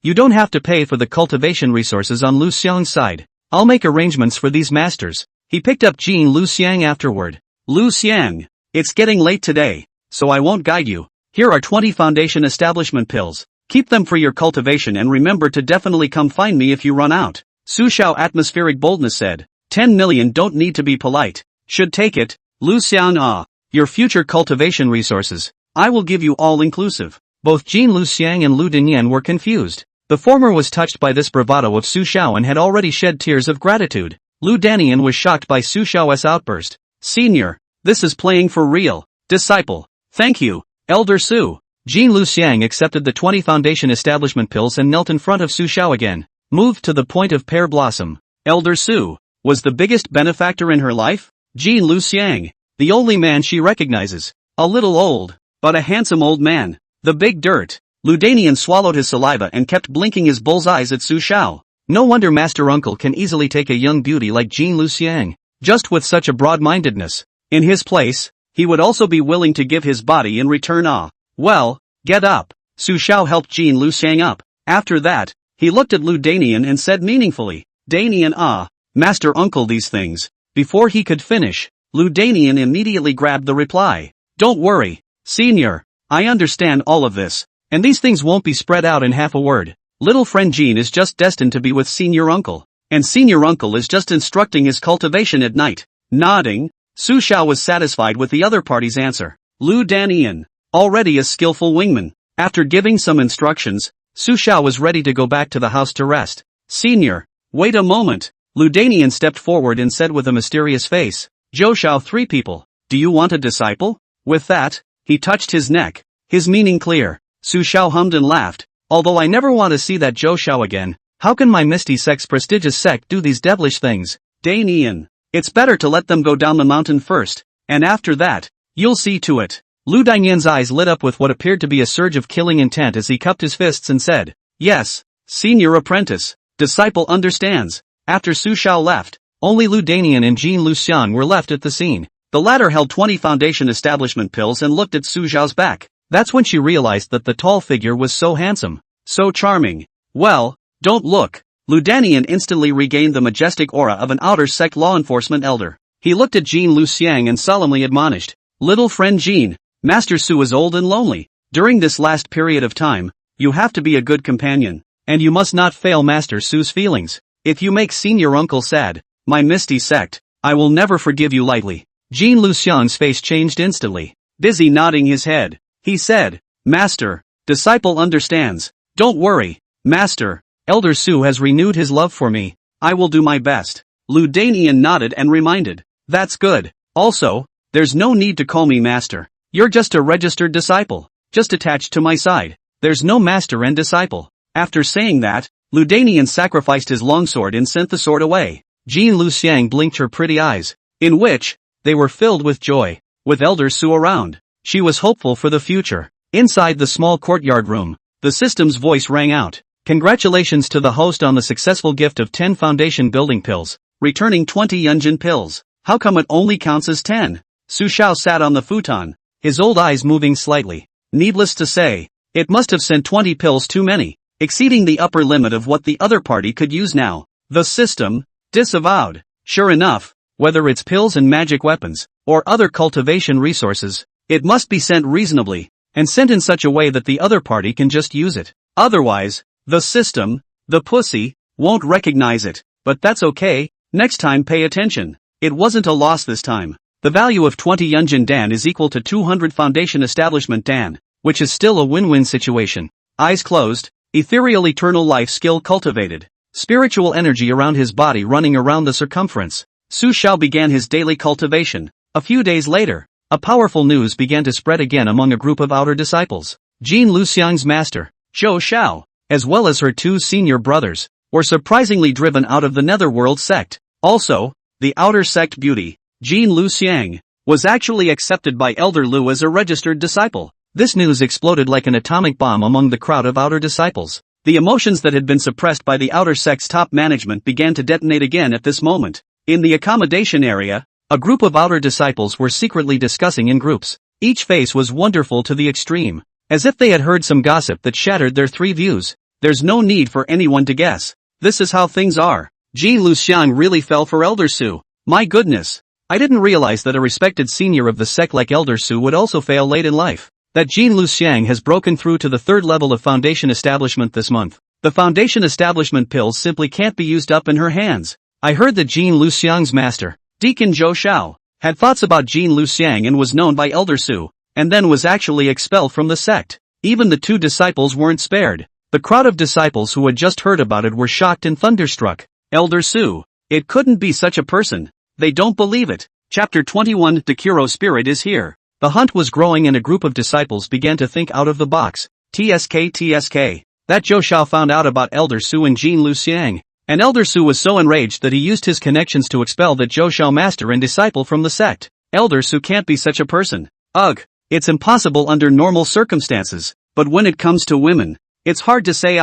you don't have to pay for the cultivation resources on Lu Xiang's side. I'll make arrangements for these masters. He picked up Jean Lu Xiang afterward. Lu Xiang, it's getting late today, so I won't guide you. Here are 20 foundation establishment pills. Keep them for your cultivation and remember to definitely come find me if you run out. Su Xiao atmospheric boldness said. 10 million don't need to be polite. Should take it. Lu Xiang, your future cultivation resources. I will give you all inclusive. Both Jean Lu Xiang and Lu Danyan were confused. The former was touched by this bravado of Su Xiao and had already shed tears of gratitude. Lu Danian was shocked by Su Xiao's outburst. Senior, this is playing for real. Disciple, thank you, Elder Su. Jean Lu Xiang accepted the 20 foundation establishment pills and knelt in front of Su Xiao again, moved to the point of pear blossom. Elder Su was the biggest benefactor in her life? Jean Lu Xiang, the only man she recognizes. A little old, but a handsome old man. The big dirt. Lu Danian swallowed his saliva and kept blinking his bull's eyes at Su Xiao. No wonder Master Uncle can easily take a young beauty like Jean Lu Xiang, just with such a broad-mindedness. In his place, he would also be willing to give his body in return. Well, get up. Su Xiao helped Jean Lu Xiang up. After that, he looked at Lu Danian and said meaningfully, Danian, Master Uncle these things. Before he could finish, Lu Danian immediately grabbed the reply. Don't worry, Senior, I understand all of this, and these things won't be spread out in half a word. Little friend Jean is just destined to be with Senior Uncle, and Senior Uncle is just instructing his cultivation at night. Nodding, Su Xiao was satisfied with the other party's answer. Lu Danian, already a skillful wingman. After giving some instructions, Su Xiao was ready to go back to the house to rest. Senior, wait a moment. Lu Danian stepped forward and said with a mysterious face, Zhou Xiao 3 people, do you want a disciple? With that, he touched his neck, his meaning clear. Su Xiao hummed and laughed. Although I never want to see that Zhou Xiao again, how can my Misty Sect's prestigious sect do these devilish things? Danian, it's better to let them go down the mountain first, and after that, you'll see to it. Lu Danian's eyes lit up with what appeared to be a surge of killing intent as he cupped his fists and said, Yes, Senior Apprentice, disciple understands. After Su Xiao left, only Lu Danian and Jean Lu Xian were left at the scene. The latter held 20 foundation establishment pills and looked at Su Xiao's back. That's when she realized that the tall figure was so handsome, so charming. Well, don't look. Lu Danian instantly regained the majestic aura of an outer sect law enforcement elder. He looked at Jean Lu Xiang and solemnly admonished, Little friend Jean, Master Su is old and lonely. During this last period of time, you have to be a good companion, and you must not fail Master Su's feelings. If you make Senior Uncle sad, my Misty Sect, I will never forgive you lightly. Jean Lu Xiang's face changed instantly. Busy nodding his head, he said, Master, disciple understands. Don't worry, Master, Elder Su has renewed his love for me. I will do my best. Lu Danian nodded and reminded. That's good. Also, there's no need to call me master. You're just a registered disciple, just attached to my side. There's no master and disciple. After saying that, Lu Danian sacrificed his longsword and sent the sword away. Jean Luxiang blinked her pretty eyes, in which they were filled with joy. With Elder Su around, she was hopeful for the future. Inside the small courtyard room, the system's voice rang out. Congratulations to the host on the successful gift of 10 foundation building pills, returning 20 Yunjin pills. How come it only counts as 10? Su Xiao sat on the futon, his old eyes moving slightly. Needless to say, it must have sent 20 pills too many, exceeding the upper limit of what the other party could use now. The system disavowed. Sure enough, whether it's pills and magic weapons, or other cultivation resources, it must be sent reasonably, and sent in such a way that the other party can just use it. Otherwise, the system, the pussy, won't recognize it. But that's okay, next time pay attention. It wasn't a loss this time. The value of 20 Yunjin Dan is equal to 200 Foundation Establishment Dan, which is still a win-win situation. Eyes closed, ethereal eternal life skill cultivated. Spiritual energy around his body running around the circumference. Su Xiao began his daily cultivation. A few days later, a powerful news began to spread again among a group of outer disciples. Jean Luxiang's master, Zhou Xiao, as well as her 2 senior brothers, were surprisingly driven out of the Netherworld sect. Also, the outer sect beauty, Jean Luxiang, was actually accepted by Elder Lu as a registered disciple. This news exploded like an atomic bomb among the crowd of outer disciples. The emotions that had been suppressed by the outer sect's top management began to detonate again at this moment. In the accommodation area, a group of outer disciples were secretly discussing in groups. Each face was wonderful to the extreme, as if they had heard some gossip that shattered their 3 views. There's no need for anyone to guess. This is how things are. Jean Luxiang really fell for Elder Su. My goodness. I didn't realize that a respected senior of the sect like Elder Su would also fail late in life. That Jean Luxiang has broken through to the 3rd level of Foundation Establishment this month. The Foundation Establishment pills simply can't be used up in her hands. I heard that Jean Luxiang's master, Deacon Zhou Xiao, had thoughts about Jean Luxiang and was known by Elder Su, and then was actually expelled from the sect. Even the 2 disciples weren't spared. The crowd of disciples who had just heard about it were shocked and thunderstruck. Elder Su, it couldn't be such a person. They don't believe it. Chapter 21 The Kuro spirit is here. The hunt was growing and a group of disciples began to think out of the box. TSK. That Zhou Xiao found out about Elder Su and Jean Luxiang. And Elder Su was so enraged that he used his connections to expel that Zhou Xiao master and disciple from the sect. Elder Su can't be such a person. Ugh, it's impossible under normal circumstances. But when it comes to women, it's hard to say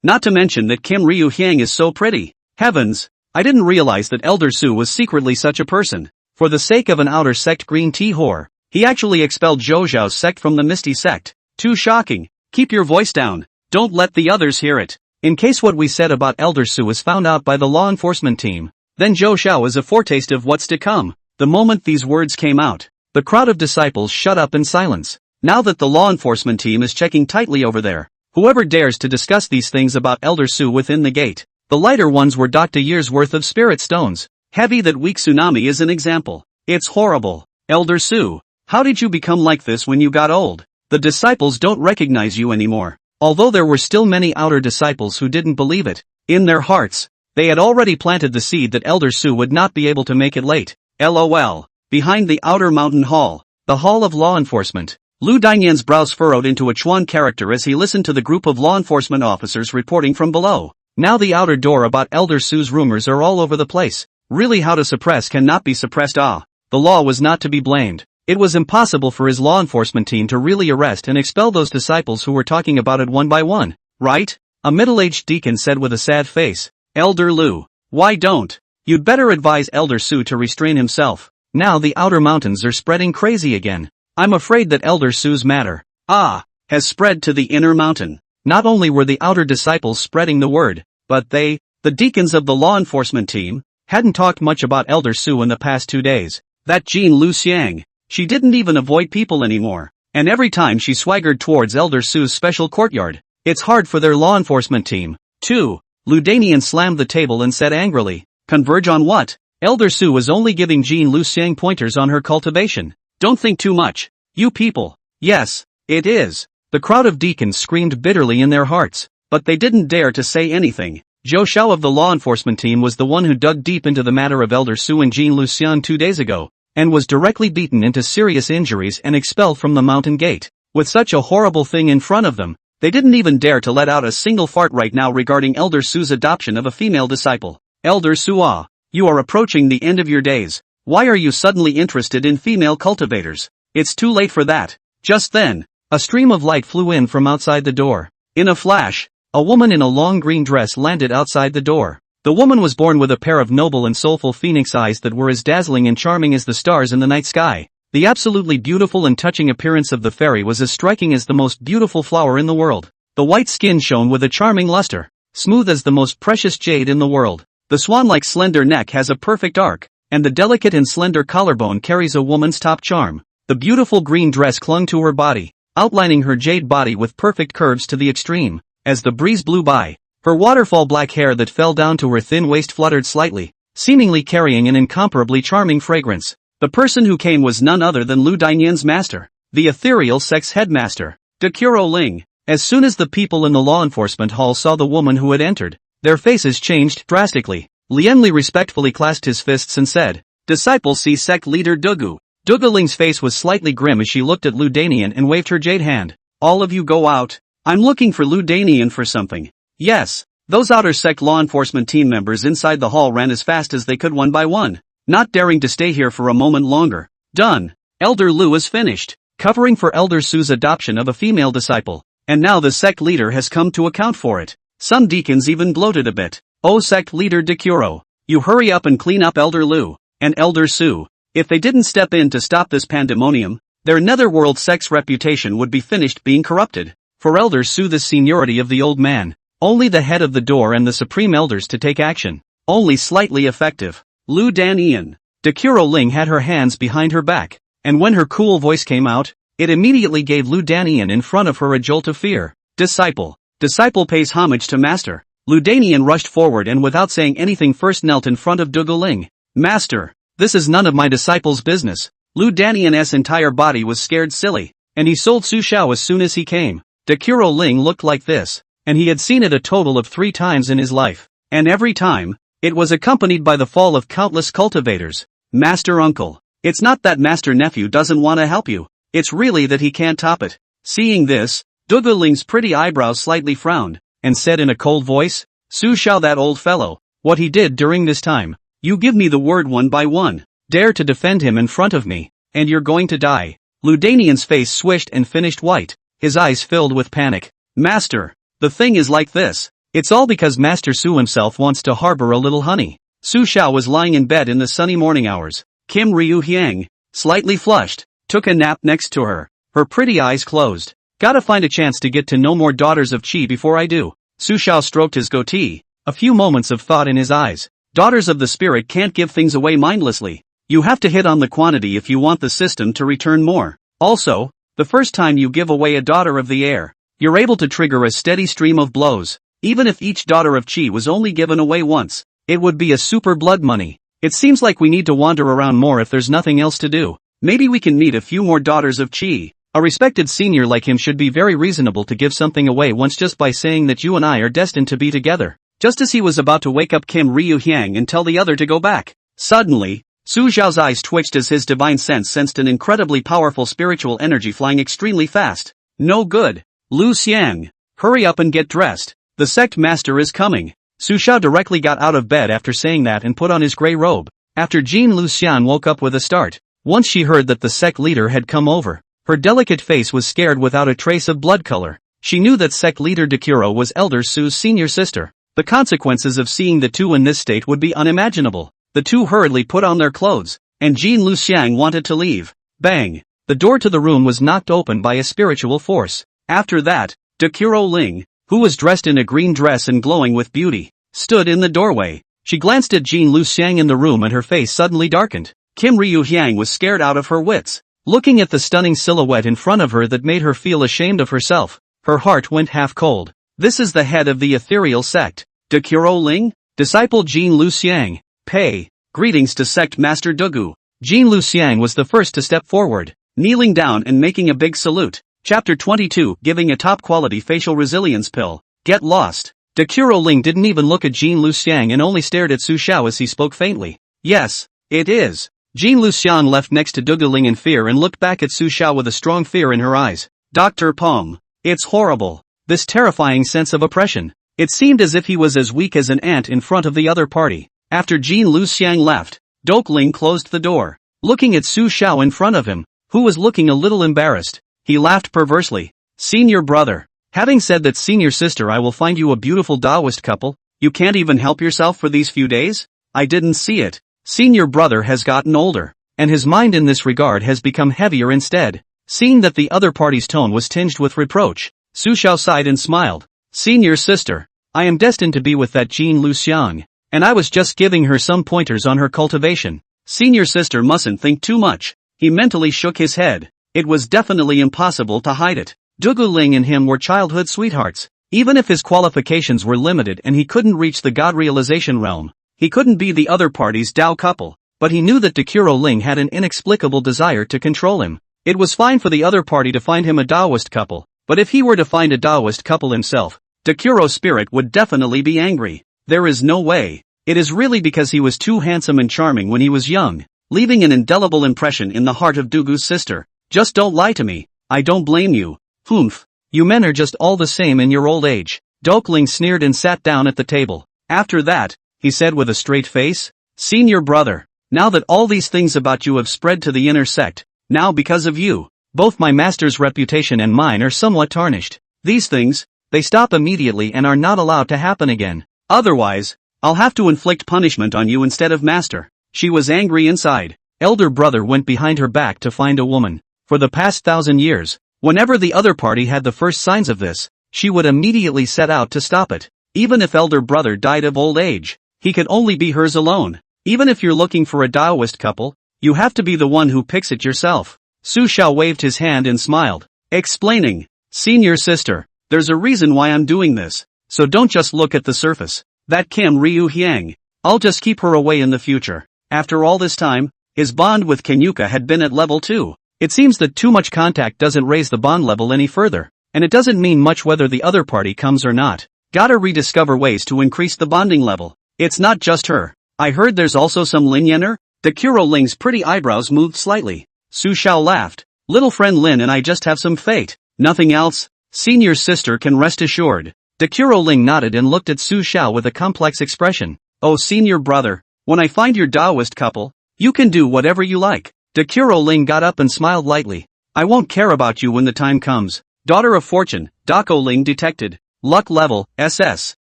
Not to mention that Kim Ryu Hyang is so pretty. Heavens, I didn't realize that Elder Su was secretly such a person. For the sake of an outer sect green tea whore, he actually expelled Zhou Xiao's sect from the Misty sect. Too shocking. Keep your voice down. Don't let the others hear it. In case what we said about Elder Su is found out by the law enforcement team, then Zhou Xiao is a foretaste of what's to come. The moment these words came out, the crowd of disciples shut up in silence. Now that the law enforcement team is checking tightly over there, whoever dares to discuss these things about Elder Su within the gate. The lighter ones were docked a year's worth of spirit stones. Heavy that weak tsunami is an example. It's horrible. Elder Su, how did you become like this when you got old? The disciples don't recognize you anymore. Although there were still many outer disciples who didn't believe it, in their hearts, they had already planted the seed that Elder Su would not be able to make it late. LOL. Behind the outer mountain hall, the hall of law enforcement, Lu Dainian's brows furrowed into a Chuan character as he listened to the group of law enforcement officers reporting from below. Now the outer door about Elder Su's rumors are all over the place. Really, how to suppress cannot be suppressed. The law was not to be blamed. It was impossible for his law enforcement team to really arrest and expel those disciples who were talking about it one by one, right? A middle-aged deacon said with a sad face. Elder Lu, why don't? You'd better advise Elder Su to restrain himself. Now the outer mountains are spreading crazy again. I'm afraid that Elder Su's matter, has spread to the inner mountain. Not only were the outer disciples spreading the word, but they, the deacons of the law enforcement team, hadn't talked much about Elder Su in the past 2 days. That Jean Luxiang, she didn't even avoid people anymore. And every time she swaggered towards Elder Su's special courtyard, it's hard for their law enforcement team, too. Lu Danian slammed the table and said angrily, converge on what? Elder Su was only giving Jean Luxiang pointers on her cultivation. Don't think too much, you people. Yes, it is. The crowd of deacons screamed bitterly in their hearts, but they didn't dare to say anything. Zhou Xiao of the law enforcement team was the one who dug deep into the matter of Elder Su and Jean Lucian 2 days ago, and was directly beaten into serious injuries and expelled from the mountain gate. With such a horrible thing in front of them, they didn't even dare to let out a single fart right now regarding Elder Su's adoption of a female disciple. Elder Su, you are approaching the end of your days. Why are you suddenly interested in female cultivators? It's too late for that. Just then, a stream of light flew in from outside the door. In a flash, a woman in a long green dress landed outside the door. The woman was born with a pair of noble and soulful phoenix eyes that were as dazzling and charming as the stars in the night sky. The absolutely beautiful and touching appearance of the fairy was as striking as the most beautiful flower in the world. The white skin shone with a charming luster, smooth as the most precious jade in the world. The swan-like slender neck has a perfect arc, and the delicate and slender collarbone carries a woman's top charm. The beautiful green dress clung to her body, outlining her jade body with perfect curves to the extreme. As the breeze blew by, her waterfall black hair that fell down to her thin waist fluttered slightly, seemingly carrying an incomparably charming fragrance. The person who came was none other than Lu Dainian's master, the ethereal sex headmaster, Dekuro Ling. As soon as the people in the law enforcement hall saw the woman who had entered, their faces changed drastically. Lian Li respectfully clasped his fists and said, "Disciple see sect leader Dugu." Dugu Ling's face was slightly grim as she looked at Lu Dainian and waved her jade hand. "All of you go out. I'm looking for Lu Dainian for something." Yes. Those outer sect law enforcement team members inside the hall ran as fast as they could one by one, not daring to stay here for a moment longer. Done. Elder Lu is finished, covering for Elder Su's adoption of a female disciple, and now the sect leader has come to account for it. Some deacons even gloated a bit. "Oh sect leader Dekuro, you hurry up and clean up Elder Lu and Elder Su. If they didn't step in to stop this pandemonium, their netherworld sect's reputation would be finished being corrupted." For Elder Su, the seniority of the old man, only the head of the door and the supreme elders to take action, only slightly effective. Lu Dainian. Dekuro Ling had her hands behind her back, and when her cool voice came out, it immediately gave Lu Dainian in front of her a jolt of fear. "Disciple. Disciple pays homage to master." Lu Dainian rushed forward and without saying anything first knelt in front of Dugu Ling. "Master, this is none of my disciple's business." Lu Dainian's entire body was scared silly, and he sold Su Xiao as soon as he came. Dekuro Ling looked like this, and he had seen it a total of 3 times in his life, and every time, it was accompanied by the fall of countless cultivators. "Master uncle, it's not that master nephew doesn't want to help you, it's really that he can't top it." Seeing this, Dugu Ling's pretty eyebrows slightly frowned, and said in a cold voice, "Su Xiao, that old fellow, what he did during this time, you give me the word one by one. Dare to defend him in front of me, and you're going to die." Lu Dainian's face swished and finished white, his eyes filled with panic. "Master, the thing is like this. It's all because Master Su himself wants to harbor a little honey." Su Xiao was lying in bed in the sunny morning hours. Kim Ryu Hyang, slightly flushed, took a nap next to her, her pretty eyes closed. "Gotta find a chance to get to know more daughters of Qi before I do." Su Xiao stroked his goatee, a few moments of thought in his eyes. Daughters of the spirit can't give things away mindlessly. You have to hit on the quantity if you want the system to return more. Also, the first time you give away a daughter of the air, you're able to trigger a steady stream of blows. Even if each daughter of Qi was only given away once, it would be a super blood money. It seems like we need to wander around more if there's nothing else to do. Maybe we can meet a few more daughters of Qi. A respected senior like him should be very reasonable to give something away once just by saying that you and I are destined to be together. Just as he was about to wake up Kim Ryu Hyang and tell the other to go back, suddenly, Su Xiao's eyes twitched as his divine sense sensed an incredibly powerful spiritual energy flying extremely fast. "No good. Lu Xiang, hurry up and get dressed. The sect master is coming." Su Xiao directly got out of bed after saying that and put on his gray robe. After Jean Lucian woke up with a start, once she heard that the sect leader had come over, her delicate face was scared without a trace of blood color. She knew that sect leader Dekuro was Elder Su's senior sister. The consequences of seeing the two in this state would be unimaginable. The two hurriedly put on their clothes, and Jean Lucian wanted to leave. Bang! The door to the room was knocked open by a spiritual force. After that, Dekuro Ling, who was dressed in a green dress and glowing with beauty, stood in the doorway. She glanced at Jean Lucian in the room and her face suddenly darkened. Kim Ryu Hyang was scared out of her wits. Looking at the stunning silhouette in front of her that made her feel ashamed of herself, her heart went half cold. This is the head of the ethereal sect, Dekuro Ling? Disciple Jean Lucian. Pay greetings to sect master Dugu. Jean Lucian was the first to step forward, kneeling down and making a big salute. Chapter 22, Giving a top quality facial resilience pill. Get lost. Dekuro Ling didn't even look at Jean Luxiang and only stared at Su Xiao as he spoke faintly. Yes, it is. Jean Luxiang left next to Dugu Ling in fear and looked back at Su Xiao with a strong fear in her eyes. Dr. Peng. It's horrible. This terrifying sense of oppression. It seemed as if he was as weak as an ant in front of the other party. After Jean Luxiang left, Dugu Ling closed the door. Looking at Su Xiao in front of him, who was looking a little embarrassed, he laughed perversely. Senior brother. Having said that, senior sister, I will find you a beautiful Taoist couple. You can't even help yourself for these few days? I didn't see it. Senior brother has gotten older, and his mind in this regard has become heavier instead. Seeing that the other party's tone was tinged with reproach, Su Xiao sighed and smiled. Senior sister, I am destined to be with that Jean Luxiang, and I was just giving her some pointers on her cultivation. Senior sister mustn't think too much. He mentally shook his head. It was definitely impossible to hide it. Dugu Ling and him were childhood sweethearts. Even if his qualifications were limited and he couldn't reach the God realization realm, he couldn't be the other party's Dao couple. But he knew that Dekuro Ling had an inexplicable desire to control him. It was fine for the other party to find him a Taoist couple, but if he were to find a Taoist couple himself, Dekuro's spirit would definitely be angry. There is no way. It is really because he was too handsome and charming when he was young, leaving an indelible impression in the heart of Dugu's sister. Just don't lie to me. I don't blame you. Humph. You men are just all the same in your old age. Dugu Ling sneered and sat down at the table. After that, he said with a straight face, Senior brother, now that all these things about you have spread to the inner sect, now because of you, both my master's reputation and mine are somewhat tarnished. These things, they stop immediately and are not allowed to happen again. Otherwise, I'll have to inflict punishment on you instead of master. She was angry inside. Elder brother went behind her back to find a woman. For the past 1,000 years, whenever the other party had the first signs of this, she would immediately set out to stop it. Even if elder brother died of old age, he could only be hers alone. Even if you're looking for a Taoist couple, you have to be the one who picks it yourself. Su Xiao waved his hand and smiled, explaining, Senior sister, there's a reason why I'm doing this, so don't just look at the surface. That Kim Ryu Hyang, I'll just keep her away in the future. After all this time, his bond with Kenyuka had been at level 2. It seems that too much contact doesn't raise the bond level any further, and it doesn't mean much whether the other party comes or not. Gotta rediscover ways to increase the bonding level. It's not just her. I heard there's also some Lin Yener? Dekuro Ling's pretty eyebrows moved slightly. Su Xiao laughed. Little friend Lin and I just have some fate. Nothing else? Senior sister can rest assured. Dekuro Ling nodded and looked at Su Xiao with a complex expression. Oh senior brother, when I find your Taoist couple, you can do whatever you like. Dekuro Ling got up and smiled lightly. I won't care about you when the time comes. Daughter of Fortune, Dako Ling detected. Luck level, SS.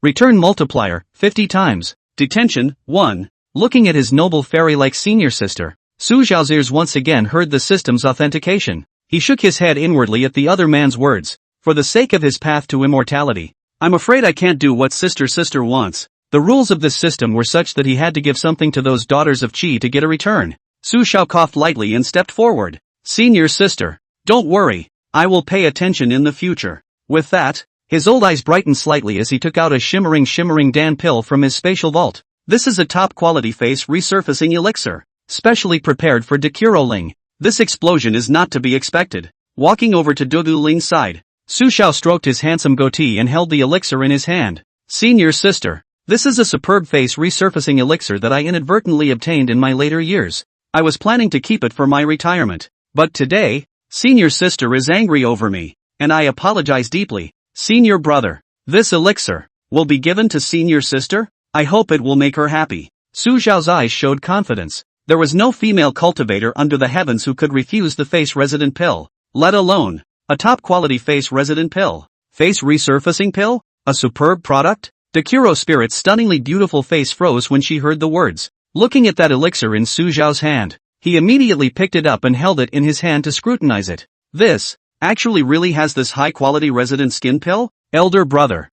Return multiplier, 50 times. Detention, 1. Looking at his noble fairy-like senior sister, Su Xiao's ears once again heard the system's authentication. He shook his head inwardly at the other man's words. For the sake of his path to immortality, I'm afraid I can't do what sister wants. The rules of this system were such that he had to give something to those daughters of Qi to get a return. Su Xiao coughed lightly and stepped forward. Senior sister, don't worry, I will pay attention in the future. With that, his old eyes brightened slightly as he took out a shimmering Dan pill from his spatial vault. This is a top-quality face resurfacing elixir, specially prepared for Dekuro Ling. This explosion is not to be expected. Walking over to Dugu Ling's side, Su Xiao stroked his handsome goatee and held the elixir in his hand. Senior sister, this is a superb face resurfacing elixir that I inadvertently obtained in my later years. I was planning to keep it for my retirement, but today, senior sister is angry over me, and I apologize deeply. Senior brother, this elixir will be given to senior sister? I hope it will make her happy. Su Xiao's eyes showed confidence. There was no female cultivator under the heavens who could refuse the face resident pill, let alone a top-quality face resident pill. Face resurfacing pill? A superb product? Dekuro's spirit's stunningly beautiful face froze when she heard the words. Looking at that elixir in Su Xiao's hand, he immediately picked it up and held it in his hand to scrutinize it. This actually really has this high-quality resident skin pill? Elder brother,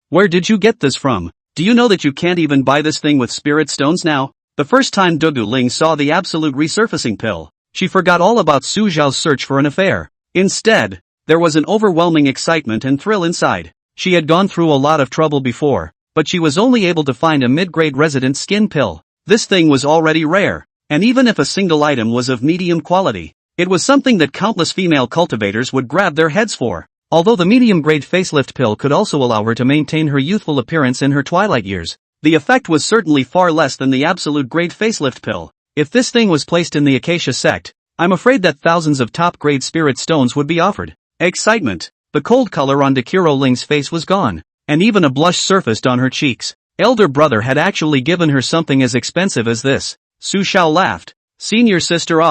where did you get this from? Do you know that you can't even buy this thing with spirit stones now? The first time Dugu Ling saw the absolute resurfacing pill, she forgot all about Su Xiao's search for an affair. Instead, there was an overwhelming excitement and thrill inside. She had gone through a lot of trouble before, but she was only able to find a mid-grade resident skin pill. This thing was already rare, and even if a single item was of medium quality, it was something that countless female cultivators would grab their heads for. Although the medium-grade facelift pill could also allow her to maintain her youthful appearance in her twilight years, the effect was certainly far less than the absolute grade facelift pill. If this thing was placed in the Acacia sect, I'm afraid that thousands of top-grade spirit stones would be offered. Excitement. The cold color on Dakuro Ling's face was gone, and even a blush surfaced on her cheeks. Elder brother had actually given her something as expensive as this. Su Xiao laughed. Senior sister,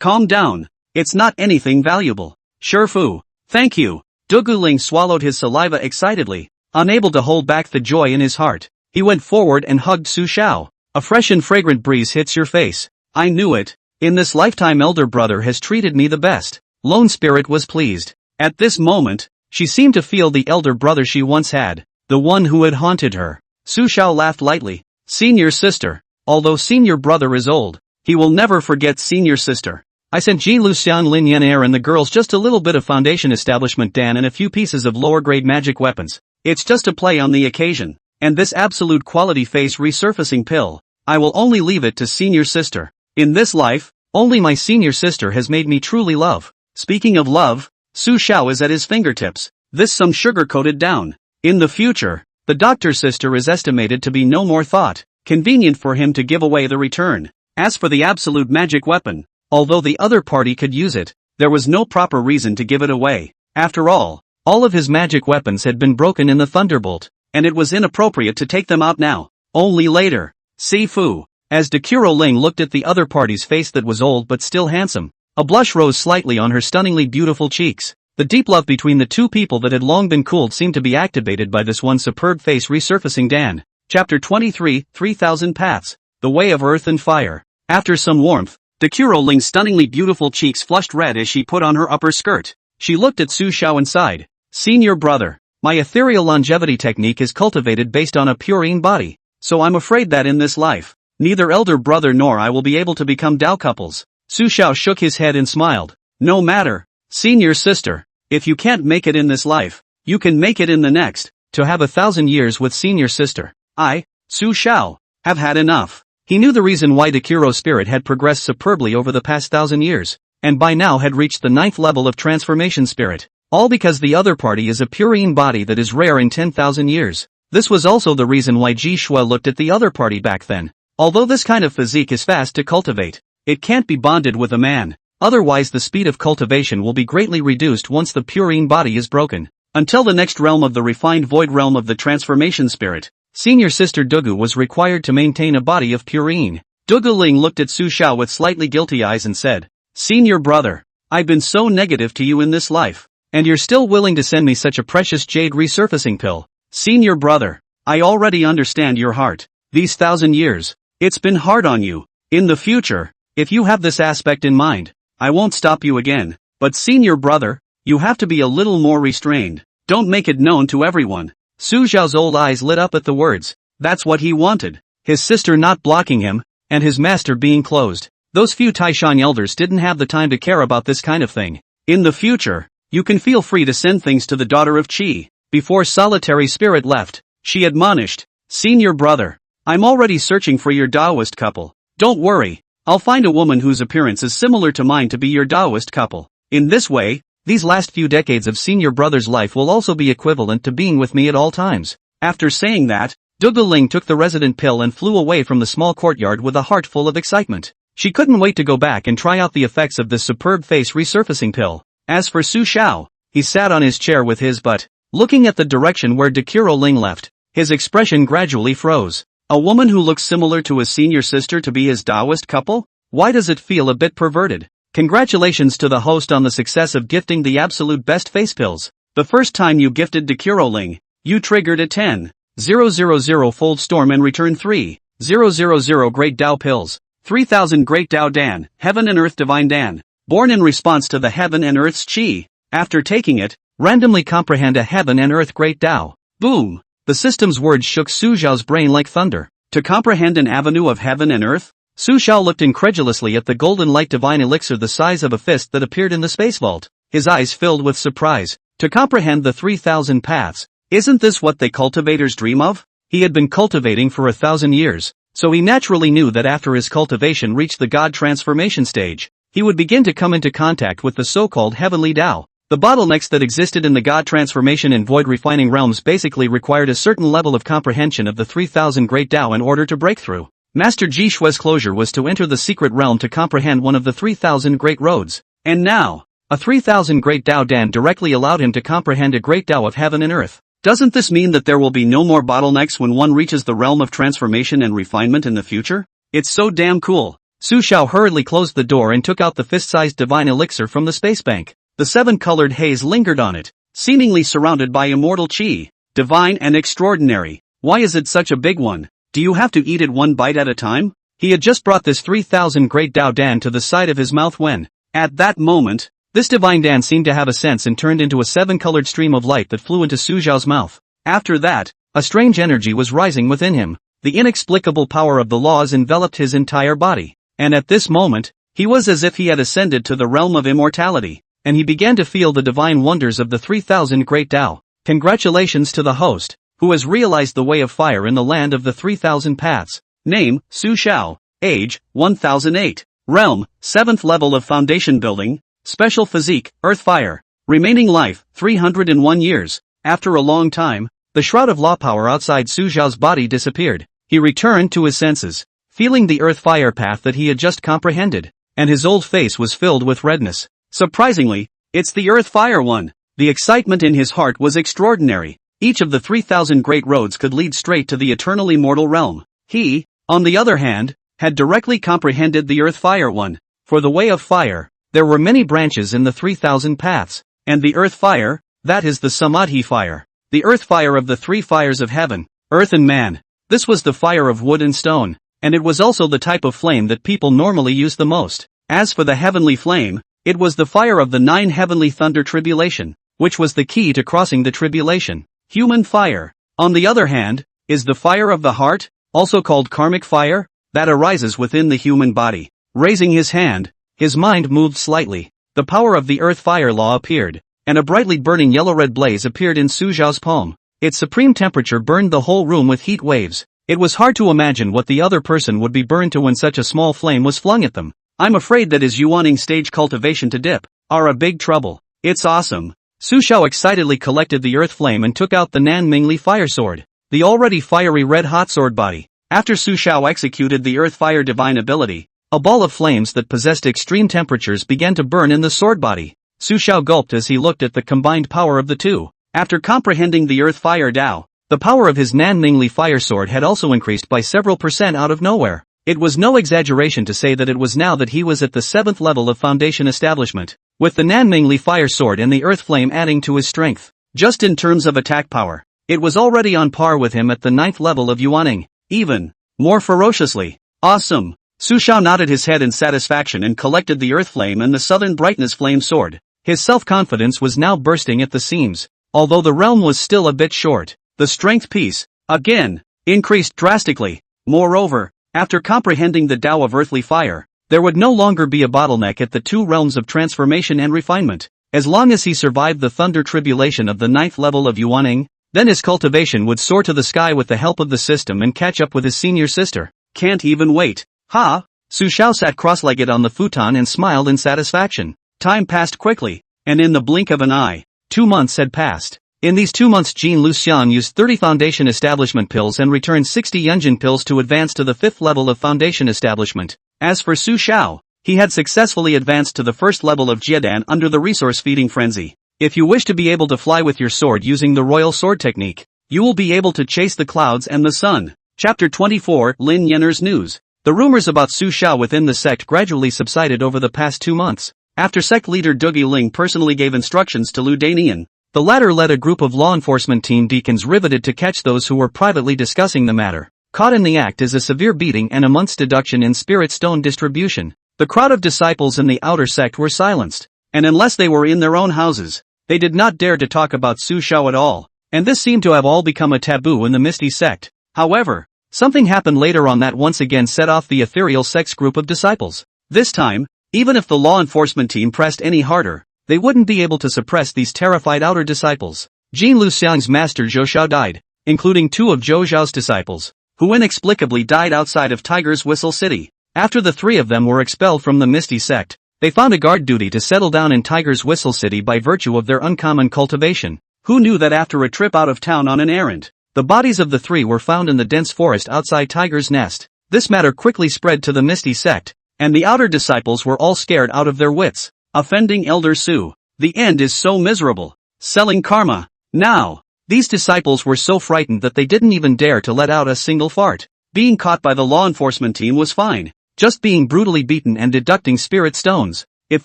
calm down. It's not anything valuable. Shifu. Thank you. Dugu Ling swallowed his saliva excitedly, unable to hold back the joy in his heart. He went forward and hugged Su Xiao. A fresh and fragrant breeze hits your face. I knew it. In this lifetime elder brother has treated me the best. Lone Spirit was pleased. At this moment, she seemed to feel the elder brother she once had, the one who had haunted her. Su Xiao laughed lightly. Senior sister. Although senior brother is old, he will never forget senior sister. I sent Ji Luxian Lin Yan Air and the girls just a little bit of foundation establishment Dan and a few pieces of lower grade magic weapons. It's just a play on the occasion. And this absolute quality face resurfacing pill, I will only leave it to senior sister. In this life, only my senior sister has made me truly love. Speaking of love, Su Xiao is at his fingertips. This some sugar-coated down. In the future, the doctor sister is estimated to be no more thought. Convenient for him to give away the return. As for the absolute magic weapon, although the other party could use it, there was no proper reason to give it away. After all of his magic weapons had been broken in the Thunderbolt, and it was inappropriate to take them out now. Only later. Sifu. As Dakuro Ling looked at the other party's face that was old but still handsome, a blush rose slightly on her stunningly beautiful cheeks. The deep love between the two people that had long been cooled seemed to be activated by this one superb face resurfacing Dan. Chapter 23, 3000 Paths. The Way of Earth and Fire. After some warmth, Dakuro Ling's stunningly beautiful cheeks flushed red as she put on her upper skirt. She looked at Su Xiao and sighed. Senior brother. My ethereal longevity technique is cultivated based on a purine body, so I'm afraid that in this life, neither elder brother nor I will be able to become Dao couples. Su Xiao shook his head and smiled. No matter, senior sister, if you can't make it in this life, you can make it in the next. To have 1,000 years with senior sister, I, Su Xiao, have had enough. He knew the reason why Dakuro's spirit had progressed superbly over the past 1,000 years, and by now had reached the 9th level of transformation spirit. All because the other party is a purine body that is rare in 10,000 years. This was also the reason why Ji Shuo looked at the other party back then. Although this kind of physique is fast to cultivate, it can't be bonded with a man, otherwise the speed of cultivation will be greatly reduced once the purine body is broken. Until the next realm of the refined void realm of the transformation spirit, senior sister Dugu was required to maintain a body of purine. Dugu Ling looked at Su Xiao with slightly guilty eyes and said, Senior brother, I've been so negative to you in this life. And you're still willing to send me such a precious jade resurfacing pill. Senior brother, I already understand your heart. These 1,000 years, it's been hard on you. In the future, if you have this aspect in mind, I won't stop you again. But senior brother, you have to be a little more restrained. Don't make it known to everyone. Su Xiao's old eyes lit up at the words. That's what he wanted. His sister not blocking him, and his master being closed. Those few Taishan elders didn't have the time to care about this kind of thing. In the future, you can feel free to send things to the daughter of Qi. Before solitary spirit left, she admonished, Senior brother, I'm already searching for your Taoist couple. Don't worry, I'll find a woman whose appearance is similar to mine to be your Taoist couple. In this way, these last few decades of senior brother's life will also be equivalent to being with me at all times. After saying that, Dugu Ling took the resident pill and flew away from the small courtyard with a heart full of excitement. She couldn't wait to go back and try out the effects of this superb face resurfacing pill. As for Su Xiao, he sat on his chair with his butt, looking at the direction where Dakuro Ling left. His expression gradually froze. A woman who looks similar to his senior sister to be his Taoist couple? Why does it feel a bit perverted? Congratulations to the host on the success of gifting the absolute best face pills. The first time you gifted Dakuro Ling, you triggered a 10,000 fold storm and returned 3,000 Great Dao pills. 3,000 Great Dao Dan, Heaven and Earth Divine Dan. Born in response to the Heaven and Earth's Qi. After taking it, randomly comprehend a Heaven and Earth Great Dao. Boom! The system's words shook Su Xiao's brain like thunder. To comprehend an avenue of Heaven and Earth? Su Xiao looked incredulously at the golden light divine elixir the size of a fist that appeared in the space vault. His eyes filled with surprise. To comprehend the 3,000 paths, isn't this what the cultivators dream of? He had been cultivating for 1,000 years, so he naturally knew that after his cultivation reached the God transformation stage, he would begin to come into contact with the so-called heavenly Tao. The bottlenecks that existed in the God transformation and void refining realms basically required a certain level of comprehension of the 3000 Great Tao in order to break through. Master Ji Shui's closure was to enter the secret realm to comprehend one of the 3000 Great Roads. And now, a 3000 Great Tao Dan directly allowed him to comprehend a Great Tao of heaven and earth. Doesn't this mean that there will be no more bottlenecks when one reaches the realm of transformation and refinement in the future? It's so damn cool. Su Xiao hurriedly closed the door and took out the fist-sized divine elixir from the space bank. The seven-colored haze lingered on it, seemingly surrounded by immortal qi. Divine and extraordinary. Why is it such a big one? Do you have to eat it one bite at a time? He had just brought this 3000 Great Tao Dan to the side of his mouth when, at that moment, this divine Dan seemed to have a sense and turned into a seven-colored stream of light that flew into Su Xiao's mouth. After that, a strange energy was rising within him. The inexplicable power of the laws enveloped his entire body. And at this moment, he was as if he had ascended to the realm of immortality, and he began to feel the divine wonders of the 3000 Great Tao. Congratulations to the host, who has realized the way of fire in the land of the 3000 paths. Name, Su Xiao. Age, 1008. Realm, 7th level of foundation building. Special physique, Earth Fire. Remaining life, 301 years. After a long time, the shroud of law power outside Su Xiao's body disappeared. He returned to his senses, feeling the Earth Fire path that he had just comprehended, and his old face was filled with redness. Surprisingly, it's the Earth Fire one. The excitement in his heart was extraordinary. Each of the 3000 great roads could lead straight to the eternal immortal realm. He, on the other hand, had directly comprehended the Earth Fire one. For the way of fire, there were many branches in the 3000 paths, and the Earth Fire, that is the Samadhi Fire. The Earth Fire of the three fires of heaven, earth and man. This was the fire of wood and stone, and it was also the type of flame that people normally use the most. As for the heavenly flame, it was the fire of the 9 heavenly thunder tribulation, which was the key to crossing the tribulation. Human fire, on the other hand, is the fire of the heart, also called karmic fire, that arises within the human body. Raising his hand, his mind moved slightly. The power of the Earth Fire law appeared, and a brightly burning yellow-red blaze appeared in Su Xiao's palm. Its supreme temperature burned the whole room with heat waves. It was hard to imagine what the other person would be burned to when such a small flame was flung at them. I'm afraid that his Yuaning stage cultivation to dip are a big trouble. It's awesome. Su Xiao excitedly collected the earth flame and took out the Nan Mingli fire sword, the already fiery red-hot sword body. After Su Xiao executed the earth fire divine ability, a ball of flames that possessed extreme temperatures began to burn in the sword body. Su Xiao gulped as he looked at the combined power of the two. After comprehending the earth fire Dao, the power of his Nan Mingli fire sword had also increased by several percent out of nowhere. It was no exaggeration to say that it was now that he was at the 7th level of foundation establishment, with the Nan Mingli fire sword and the earth flame adding to his strength. Just in terms of attack power, it was already on par with him at the 9th level of Yuaning, even more ferociously. Awesome! Su Xiao nodded his head in satisfaction and collected the earth flame and the southern brightness flame sword. His self-confidence was now bursting at the seams. Although the realm was still a bit short, the strength piece, again, increased drastically. Moreover, after comprehending the Tao of earthly fire, there would no longer be a bottleneck at the two realms of transformation and refinement. As long as he survived the thunder tribulation of the 9th level of Yuaning, then his cultivation would soar to the sky with the help of the system and catch up with his senior sister. Can't even wait. Ha! Su Xiao sat cross-legged on the futon and smiled in satisfaction. Time passed quickly, and in the blink of an eye, 2 months had passed. In these 2 months Jean Lucian used 30 foundation establishment pills and returned 60 Yunjin pills to advance to the 5th level of foundation establishment. As for Su Xiao, he had successfully advanced to the 1st level of Jiedan under the resource feeding frenzy. If you wish to be able to fly with your sword using the royal sword technique, you will be able to chase the clouds and the sun. Chapter 24 Lin Yenner's News. The rumors about Su Xiao within the sect gradually subsided over the past 2 months. After sect leader Dugi Ling personally gave instructions to Lu Danian, the latter led a group of law enforcement team deacons riveted to catch those who were privately discussing the matter. Caught in the act is a severe beating and a month's deduction in spirit stone distribution. The crowd of disciples in the outer sect were silenced, and unless they were in their own houses, they did not dare to talk about Su Xiao at all, and this seemed to have all become a taboo in the Misty sect. However, something happened later on that once again set off the ethereal sect's group of disciples. This time, even if the law enforcement team pressed any harder, they wouldn't be able to suppress these terrified outer disciples. Jean Luxiang's master Zhou Xiao died, including 2 of Zhou Xiao's disciples, who inexplicably died outside of Tiger's Whistle City. After the 3 of them were expelled from the Misty sect, They found a guard duty to settle down in Tiger's Whistle City by virtue of their uncommon cultivation. Who knew that after a trip out of town on an errand, the bodies of the three were found in the dense forest outside Tiger's Nest? This matter quickly spread to the Misty sect, and the outer disciples were all scared out of their wits. Offending Elder Su. The end is so miserable. Selling karma. Now, these disciples were so frightened that they didn't even dare to let out a single fart. Being caught by the law enforcement team was fine. Just being brutally beaten and deducting spirit stones. If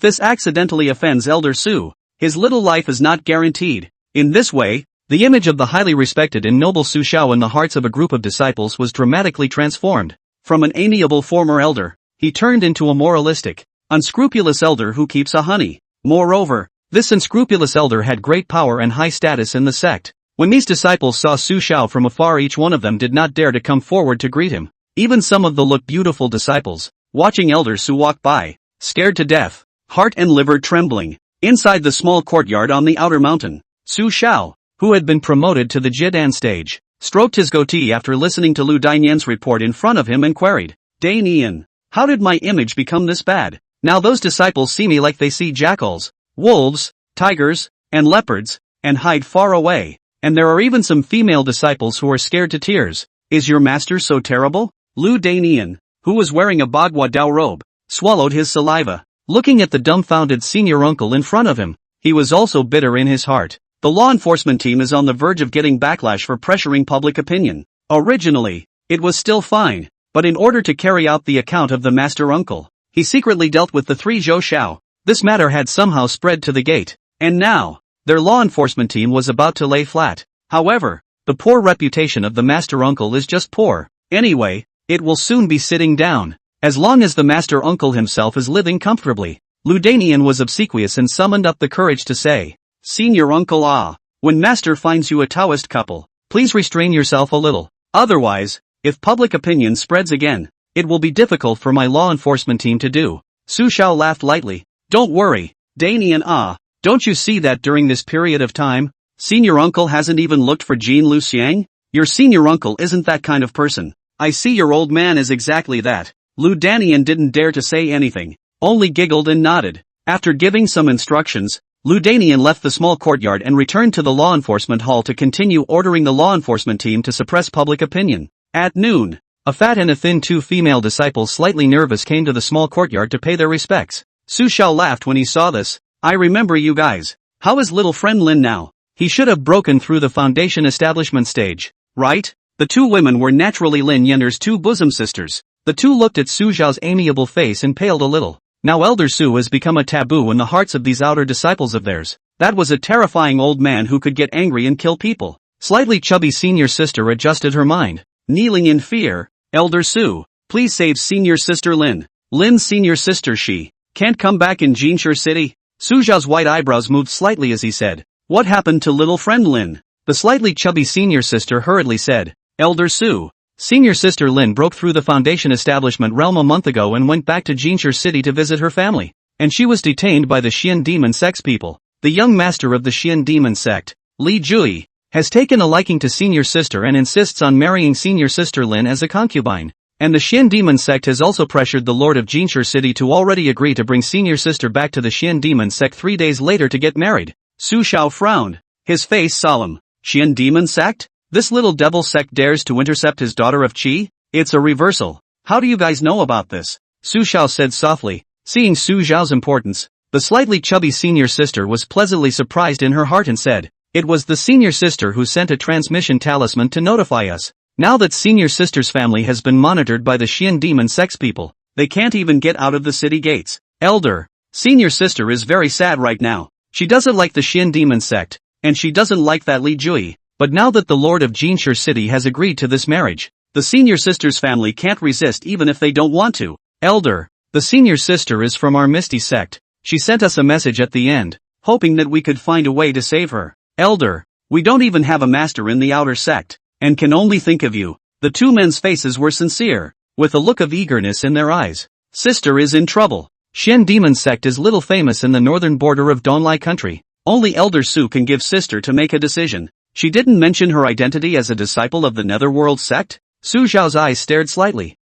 this accidentally offends Elder Su, his little life is not guaranteed. In this way, the image of the highly respected and noble Su Xiao in the hearts of a group of disciples was dramatically transformed. From an amiable former elder, he turned into a moralistic, unscrupulous elder who keeps a honey. Moreover, this unscrupulous elder had great power and high status in the sect. When these disciples saw Su Xiao from afar, each one of them did not dare to come forward to greet him. Even some of the look-beautiful disciples, watching Elder Su walk by, scared to death, heart and liver trembling. Inside the small courtyard on the outer mountain, Su Xiao, who had been promoted to the Jidan stage, stroked his goatee after listening to Lu Dainian's report in front of him and queried, "Dainian, how did my image become this bad? Now those disciples see me like they see jackals, wolves, tigers, and leopards, and hide far away. And there are even some female disciples who are scared to tears. Is your master so terrible?" Lu Dainian, who was wearing a Bagua Dao robe, swallowed his saliva, looking at the dumbfounded senior uncle in front of him. He was also bitter in his heart. The law enforcement team is on the verge of getting backlash for pressuring public opinion. Originally, it was still fine, but in order to carry out the account of the master uncle, he secretly dealt with the three Zhou Xiao. This matter had somehow spread to the gate, and now, their law enforcement team was about to lay flat. However, the poor reputation of the master uncle is just poor. Anyway, it will soon be sitting down, as long as the master uncle himself is living comfortably. Lu Dainian was obsequious and summoned up the courage to say, "Senior uncle, when master finds you a Taoist couple, please restrain yourself a little. Otherwise, if public opinion spreads again, it will be difficult for my law enforcement team to do." Su Xiao laughed lightly. "Don't worry, Dainian, don't you see that during this period of time, senior uncle hasn't even looked for Jean Lu Xiang? Your senior uncle isn't that kind of person. I see your old man is exactly that." Lu Dainian didn't dare to say anything, only giggled and nodded. After giving some instructions, Lu Dainian left the small courtyard and returned to the law enforcement hall to continue ordering the law enforcement team to suppress public opinion. At noon, a fat and a thin two female disciples slightly nervous came to the small courtyard to pay their respects. Su Xiao laughed when he saw this. "I remember you guys. How is little friend Lin now? He should have broken through the foundation establishment stage, right?" The two women were naturally Lin Yender's two bosom sisters. The two looked at Su Xiao's amiable face and paled a little. Now Elder Su has become a taboo in the hearts of these outer disciples of theirs. That was a terrifying old man who could get angry and kill people. Slightly chubby senior sister adjusted her mind. Kneeling in fear, "Elder Su, please save senior sister Lin. Lin's senior sister she can't come back in Jinshi City." Su Xiao's white eyebrows moved slightly as he said, "What happened to little friend Lin?" The slightly chubby senior sister hurriedly said, "Elder Su, senior sister Lin broke through the foundation establishment realm a month ago and went back to Jinshi City to visit her family. And she was detained by the Xian demon sect's people. The young master of the Xian demon sect, Li Jui, has taken a liking to senior sister and insists on marrying senior sister Lin as a concubine. And the Xian demon sect has also pressured the lord of Jinshi City to already agree to bring senior sister back to the Xian demon sect 3 days later to get married." Su Xiao frowned, his face solemn. "Xian demon sect? This little devil sect dares to intercept his daughter of Qi? It's a reversal. How do you guys know about this?" Su Xiao said softly. Seeing Su Xiao's importance, the slightly chubby senior sister was pleasantly surprised in her heart and said, "It was the senior sister who sent a transmission talisman to notify us. Now that senior sister's family has been monitored by the Xian demon sect's people, they can't even get out of the city gates. Elder, senior sister is very sad right now. She doesn't like the Xian demon sect, and she doesn't like that Li Jui. But now that the lord of Jinshi City has agreed to this marriage, the senior sister's family can't resist even if they don't want to. Elder, the senior sister is from our Misty sect. She sent us a message at the end, hoping that we could find a way to save her. Elder, we don't even have a master in the outer sect, and can only think of you." The two men's faces were sincere, with a look of eagerness in their eyes. "Sister is in trouble. Xian demon sect is little famous in the northern border of Donlai country. Only Elder Su can give sister to make a decision. She didn't mention her identity as a disciple of the Netherworld sect?" Su Xiao's eyes stared slightly.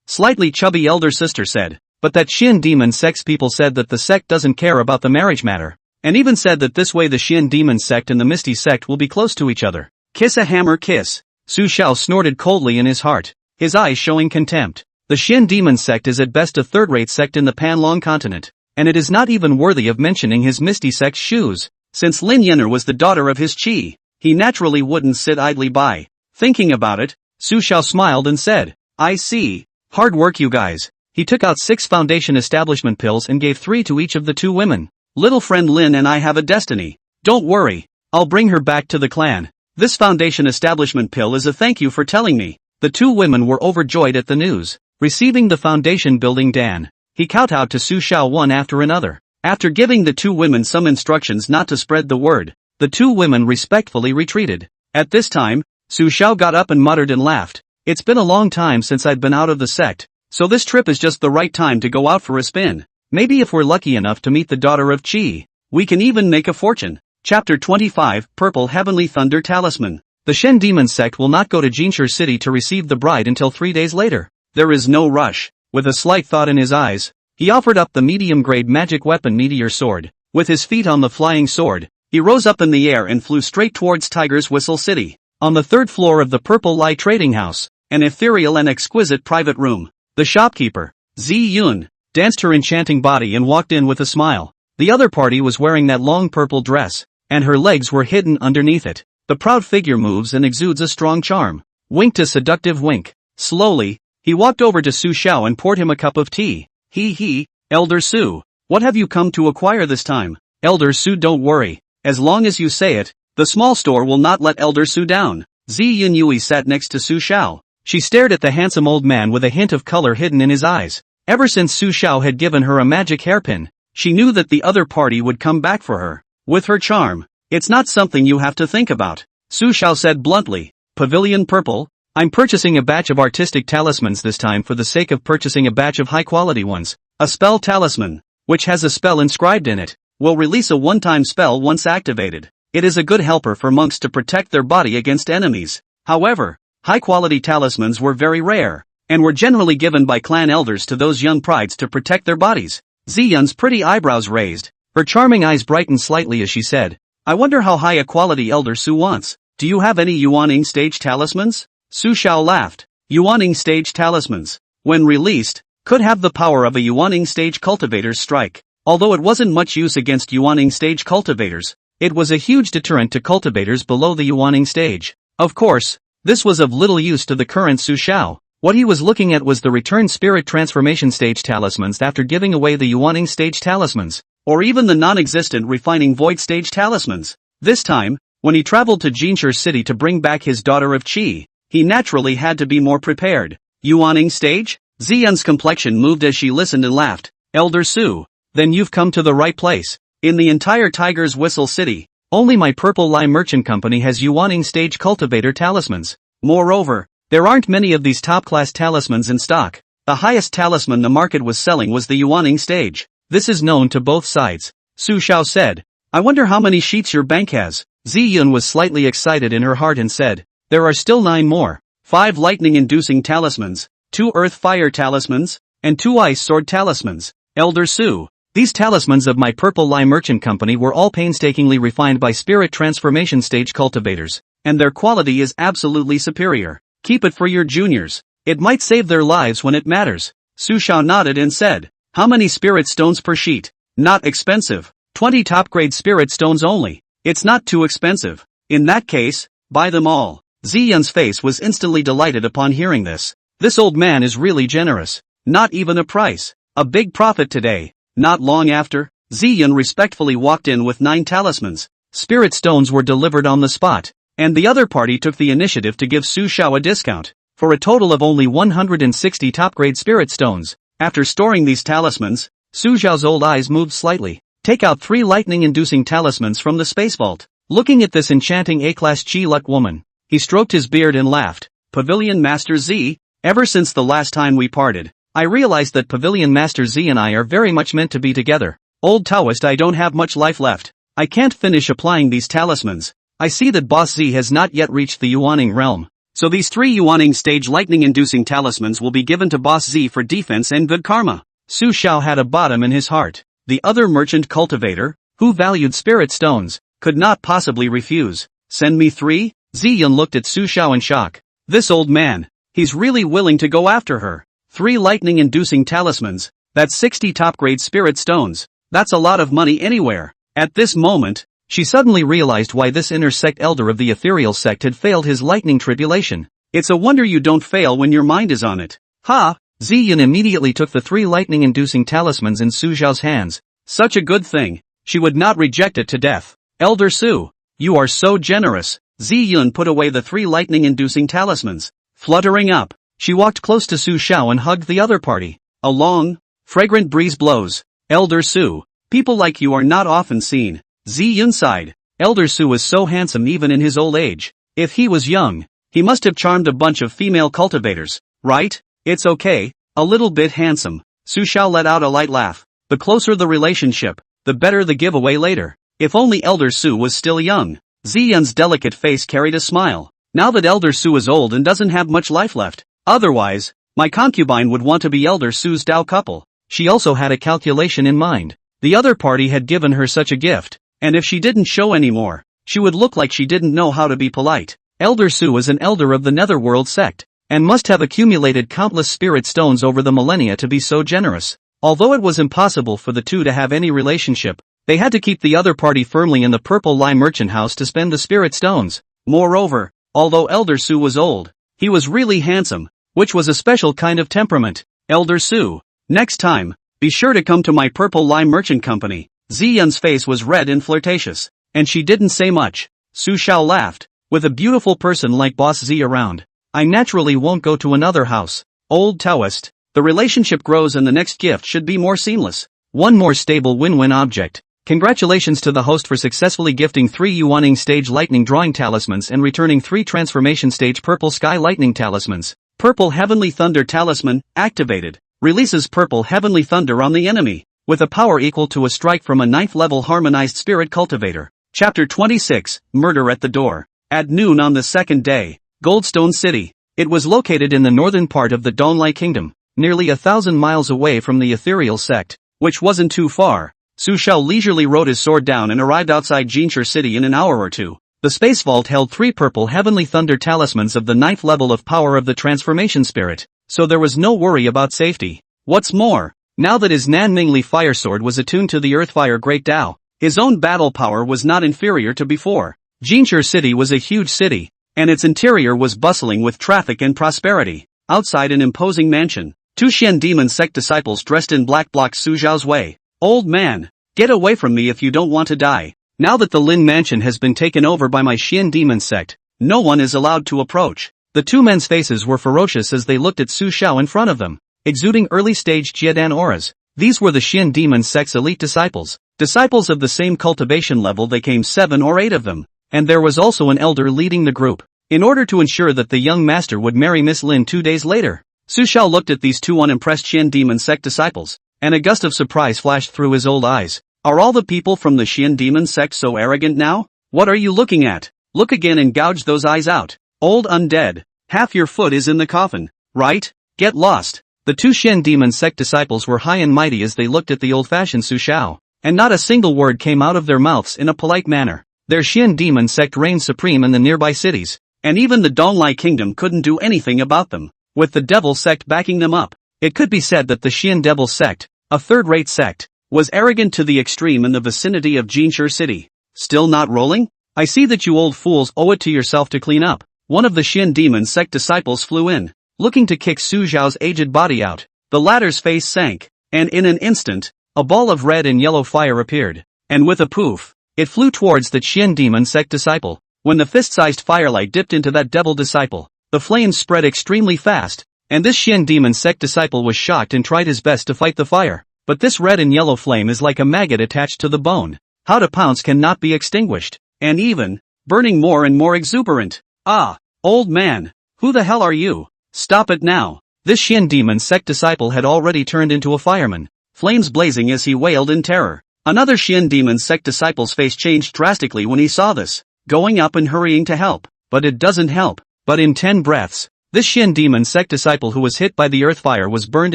Slightly chubby elder sister said, but that Xian demon sect's people said that the sect doesn't care about the marriage matter, and even said that this way the Xian demon sect and the Misty sect will be close to each other. Kiss a hammer kiss. Su Xiao snorted coldly in his heart, his eyes showing contempt. The Xian demon sect is at best a third-rate sect in the Panlong continent, and it is not even worthy of mentioning his Misty sect's shoes. Since Lin Yenner was the daughter of his Qi, he naturally wouldn't sit idly by. Thinking about it, Su Xiao smiled and said, I see. Hard work you guys. He took out 6 foundation establishment pills and gave 3 to each of the 2 women. Little friend Lin and I have a destiny. Don't worry, I'll bring her back to the clan. This foundation establishment pill is a thank you for telling me. The 2 women were overjoyed at the news. Receiving the foundation building Dan, he kowtowed to Su Xiao one after another. After giving the 2 women some instructions not to spread the word, the 2 women respectfully retreated. At this time, Su Xiao got up and muttered and laughed. It's been a long time since I'd been out of the sect, so this trip is just the right time to go out for a spin. Maybe if we're lucky enough to meet the daughter of Qi, we can even make a fortune. Chapter 25, Purple Heavenly Thunder Talisman. The Shen Demon sect will not go to Jinshi City to receive the bride until 3 days later. There is no rush. With a slight thought in his eyes, he offered up the medium-grade magic weapon Meteor Sword. With his feet on the flying sword, he rose up in the air and flew straight towards Tiger's Whistle City. On the 3rd floor of the Purple Light Trading House, an ethereal and exquisite private room, the shopkeeper, Zi Yun, danced her enchanting body and walked in with a smile. The other party was wearing that long purple dress, and her legs were hidden underneath it. The proud figure moves and exudes a strong charm. Winked a seductive wink. Slowly, he walked over to Su Xiao and poured him a cup of tea. He, Elder Su, what have you come to acquire this time? Elder Su, don't worry, as long as you say it, the small store will not let Elder Su down. Zi Yunyui sat next to Su Xiao. She stared at the handsome old man with a hint of color hidden in his eyes. Ever since Su Xiao had given her a magic hairpin, she knew that the other party would come back for her. With her charm, it's not something you have to think about. Su Xiao said bluntly. Pavilion Purple? I'm purchasing a batch of artistic talismans this time for the sake of purchasing a batch of high-quality ones. A spell talisman, which has a spell inscribed in it, will release a one-time spell once activated. It is a good helper for monks to protect their body against enemies. However, high-quality talismans were very rare, and were generally given by clan elders to those young prides to protect their bodies. Ziyun's pretty eyebrows raised. Her charming eyes brightened slightly as she said, I wonder how high a quality Elder Su wants. Do you have any Yuaning stage talismans? Su Xiao laughed. Yuaning stage talismans, when released, could have the power of a Yuaning stage cultivator's strike. Although it wasn't much use against Yuaning stage cultivators, it was a huge deterrent to cultivators below the Yuaning stage. Of course, this was of little use to the current Su Xiao. What he was looking at was the Return Spirit Transformation stage talismans after giving away the Yuaning stage talismans, or even the non-existent Refining Void stage talismans. This time, when he traveled to Jinshi City to bring back his daughter of Qi, he naturally had to be more prepared. Yuaning stage? Ziyun's complexion moved as she listened and laughed. Elder Su, then you've come to the right place. In the entire Tiger's Whistle City, only my Purple Lie Merchant Company has Yuaning stage cultivator talismans. Moreover, there aren't many of these top-class talismans in stock. The highest talisman the market was selling was the Yuaning stage. This is known to both sides. Su Xiao said, I wonder how many sheets your bank has. Ziyun was slightly excited in her heart and said, there are still 9 more. 5 lightning-inducing talismans, 2 earth-fire talismans, and 2 ice-sword talismans. Elder Su, these talismans of my Purple Lie Merchant Company were all painstakingly refined by Spirit Transformation stage cultivators, and their quality is absolutely superior. Keep it for your juniors. It might save their lives when it matters. Su Xiao nodded and said, how many spirit stones per sheet? Not expensive. 20 top-grade spirit stones only. It's not too expensive. In that case, buy them all. Ziyun's face was instantly delighted upon hearing this. This old man is really generous. Not even a price. A big profit today. Not long after, Ziyun respectfully walked in with 9 talismans. Spirit stones were delivered on the spot, and the other party took the initiative to give Su Xiao a discount, for a total of only 160 top-grade spirit stones. After storing these talismans, Su Xiao's old eyes moved slightly. Take out 3 lightning-inducing talismans from the space vault. Looking at this enchanting A-class Qi Luck woman, he stroked his beard and laughed. Pavilion Master Z, ever since the last time we parted, I realized that Pavilion Master Z and I are very much meant to be together. Old Taoist, I don't have much life left. I can't finish applying these talismans. I see that Boss Z has not yet reached the Yuaning realm. So these 3 Yuaning stage lightning-inducing talismans will be given to Boss Z for defense and good karma. Su Xiao had a bottom in his heart. The other merchant cultivator, who valued spirit stones, could not possibly refuse. Send me 3? Ziyun looked at Su Xiao in shock. This old man, he's really willing to go after her. 3 lightning-inducing talismans, that's 60 top-grade spirit stones. That's a lot of money anywhere. At this moment, she suddenly realized why this inner sect elder of the ethereal sect had failed his lightning tribulation. It's a wonder you don't fail when your mind is on it. Ha! Ziyun immediately took the 3 lightning-inducing talismans in Su Xiao's hands. Such a good thing. She would not reject it to death. Elder Su, you are so generous. Ziyun put away the 3 lightning-inducing talismans. Fluttering up, she walked close to Su Xiao and hugged the other party. A long, fragrant breeze blows. Elder Su, people like you are not often seen. Ziyun sighed. Elder Su was so handsome even in his old age. If he was young, he must have charmed a bunch of female cultivators, right? It's okay, a little bit handsome. Su Xiao let out a light laugh. The closer the relationship, the better the giveaway later. If only Elder Su was still young. Ziyun's delicate face carried a smile. Now that Elder Su is old and doesn't have much life left. Otherwise, my concubine would want to be Elder Su's Dao couple. She also had a calculation in mind. The other party had given her such a gift, and if she didn't show any more, she would look like she didn't know how to be polite. Elder Su is an elder of the Netherworld sect, and must have accumulated countless spirit stones over the millennia to be so generous. Although it was impossible for the two to have any relationship, they had to keep the other party firmly in the Purple Lie merchant house to spend the spirit stones. Moreover, although Elder Su was old, he was really handsome, which was a special kind of temperament. Elder Su, next time, be sure to come to my Purple Lie merchant company. Ziyun's face was red and flirtatious, and she didn't say much. Su Xiao laughed. With a beautiful person like Boss Z around, I naturally won't go to another house. Old Taoist, the relationship grows and the next gift should be more seamless. One more stable win-win object. Congratulations to the host for successfully gifting 3 Yuaning Stage Lightning Drawing Talismans and returning 3 Transformation Stage Purple Sky Lightning Talismans. Purple Heavenly Thunder Talisman, activated. Releases Purple Heavenly Thunder on the enemy, with a power equal to a strike from a 9th level Harmonized Spirit Cultivator. Chapter 26, Murder at the Door. At noon on the second day, Goldstone City. It was located in the northern part of the Donlai Kingdom, nearly 1,000 miles away from the ethereal sect, which wasn't too far. Su Xiao leisurely rode his sword down and arrived outside Jinshi City in an hour or two. The space vault held 3 purple heavenly thunder talismans of the 9th level of power of the transformation spirit, so there was no worry about safety. What's more, now that his Nanmingli fire sword was attuned to the Earthfire Great Tao, his own battle power was not inferior to before. Jinshi City was a huge city, and its interior was bustling with traffic and prosperity. Outside an imposing mansion, 2 Xian demon sect disciples dressed in black blocked Su Xiao's way. Old man, get away from me if you don't want to die. Now that the Lin mansion has been taken over by my Xian demon sect, no one is allowed to approach. The 2 men's faces were ferocious as they looked at Su Xiao in front of them, exuding early-stage Jiedan auras. These were the Xian demon sect's elite disciples. Disciples of the same cultivation level, they came 7 or 8 of them. And there was also an elder leading the group, in order to ensure that the young master would marry Miss Lin 2 days later. Su Xiao looked at these 2 unimpressed Xian demon sect disciples, and a gust of surprise flashed through his old eyes. Are all the people from the Xian demon sect so arrogant now? What are you looking at? Look again and gouge those eyes out. Old undead, half your foot is in the coffin, right? Get lost. The 2 Xian demon sect disciples were high and mighty as they looked at the old-fashioned Su Xiao, and not a single word came out of their mouths in a polite manner. Their Xian demon sect reigned supreme in the nearby cities, and even the Donlai kingdom couldn't do anything about them, with the devil sect backing them up. It could be said that the Xian devil sect, a third-rate sect, was arrogant to the extreme in the vicinity of Jinshi City. Still not rolling? I see that you old fools owe it to yourself to clean up. One of the Xian demon sect disciples flew in, looking to kick Su Xiao's aged body out. The latter's face sank, and in an instant, a ball of red and yellow fire appeared, and with a poof, it flew towards the Xian demon sect disciple. When the fist-sized firelight dipped into that devil disciple, the flames spread extremely fast, and this Xian demon sect disciple was shocked and tried his best to fight the fire. But this red and yellow flame is like a maggot attached to the bone. How to pounce cannot be extinguished, and even, burning more and more exuberant. Ah, old man, who the hell are you? Stop it now. This Xian demon sect disciple had already turned into a fireman, flames blazing as he wailed in terror. Another Xian demon sect disciple's face changed drastically when he saw this, going up and hurrying to help. But it doesn't help. But in 10 breaths, This Shin demon sect disciple who was hit by the earth fire was burned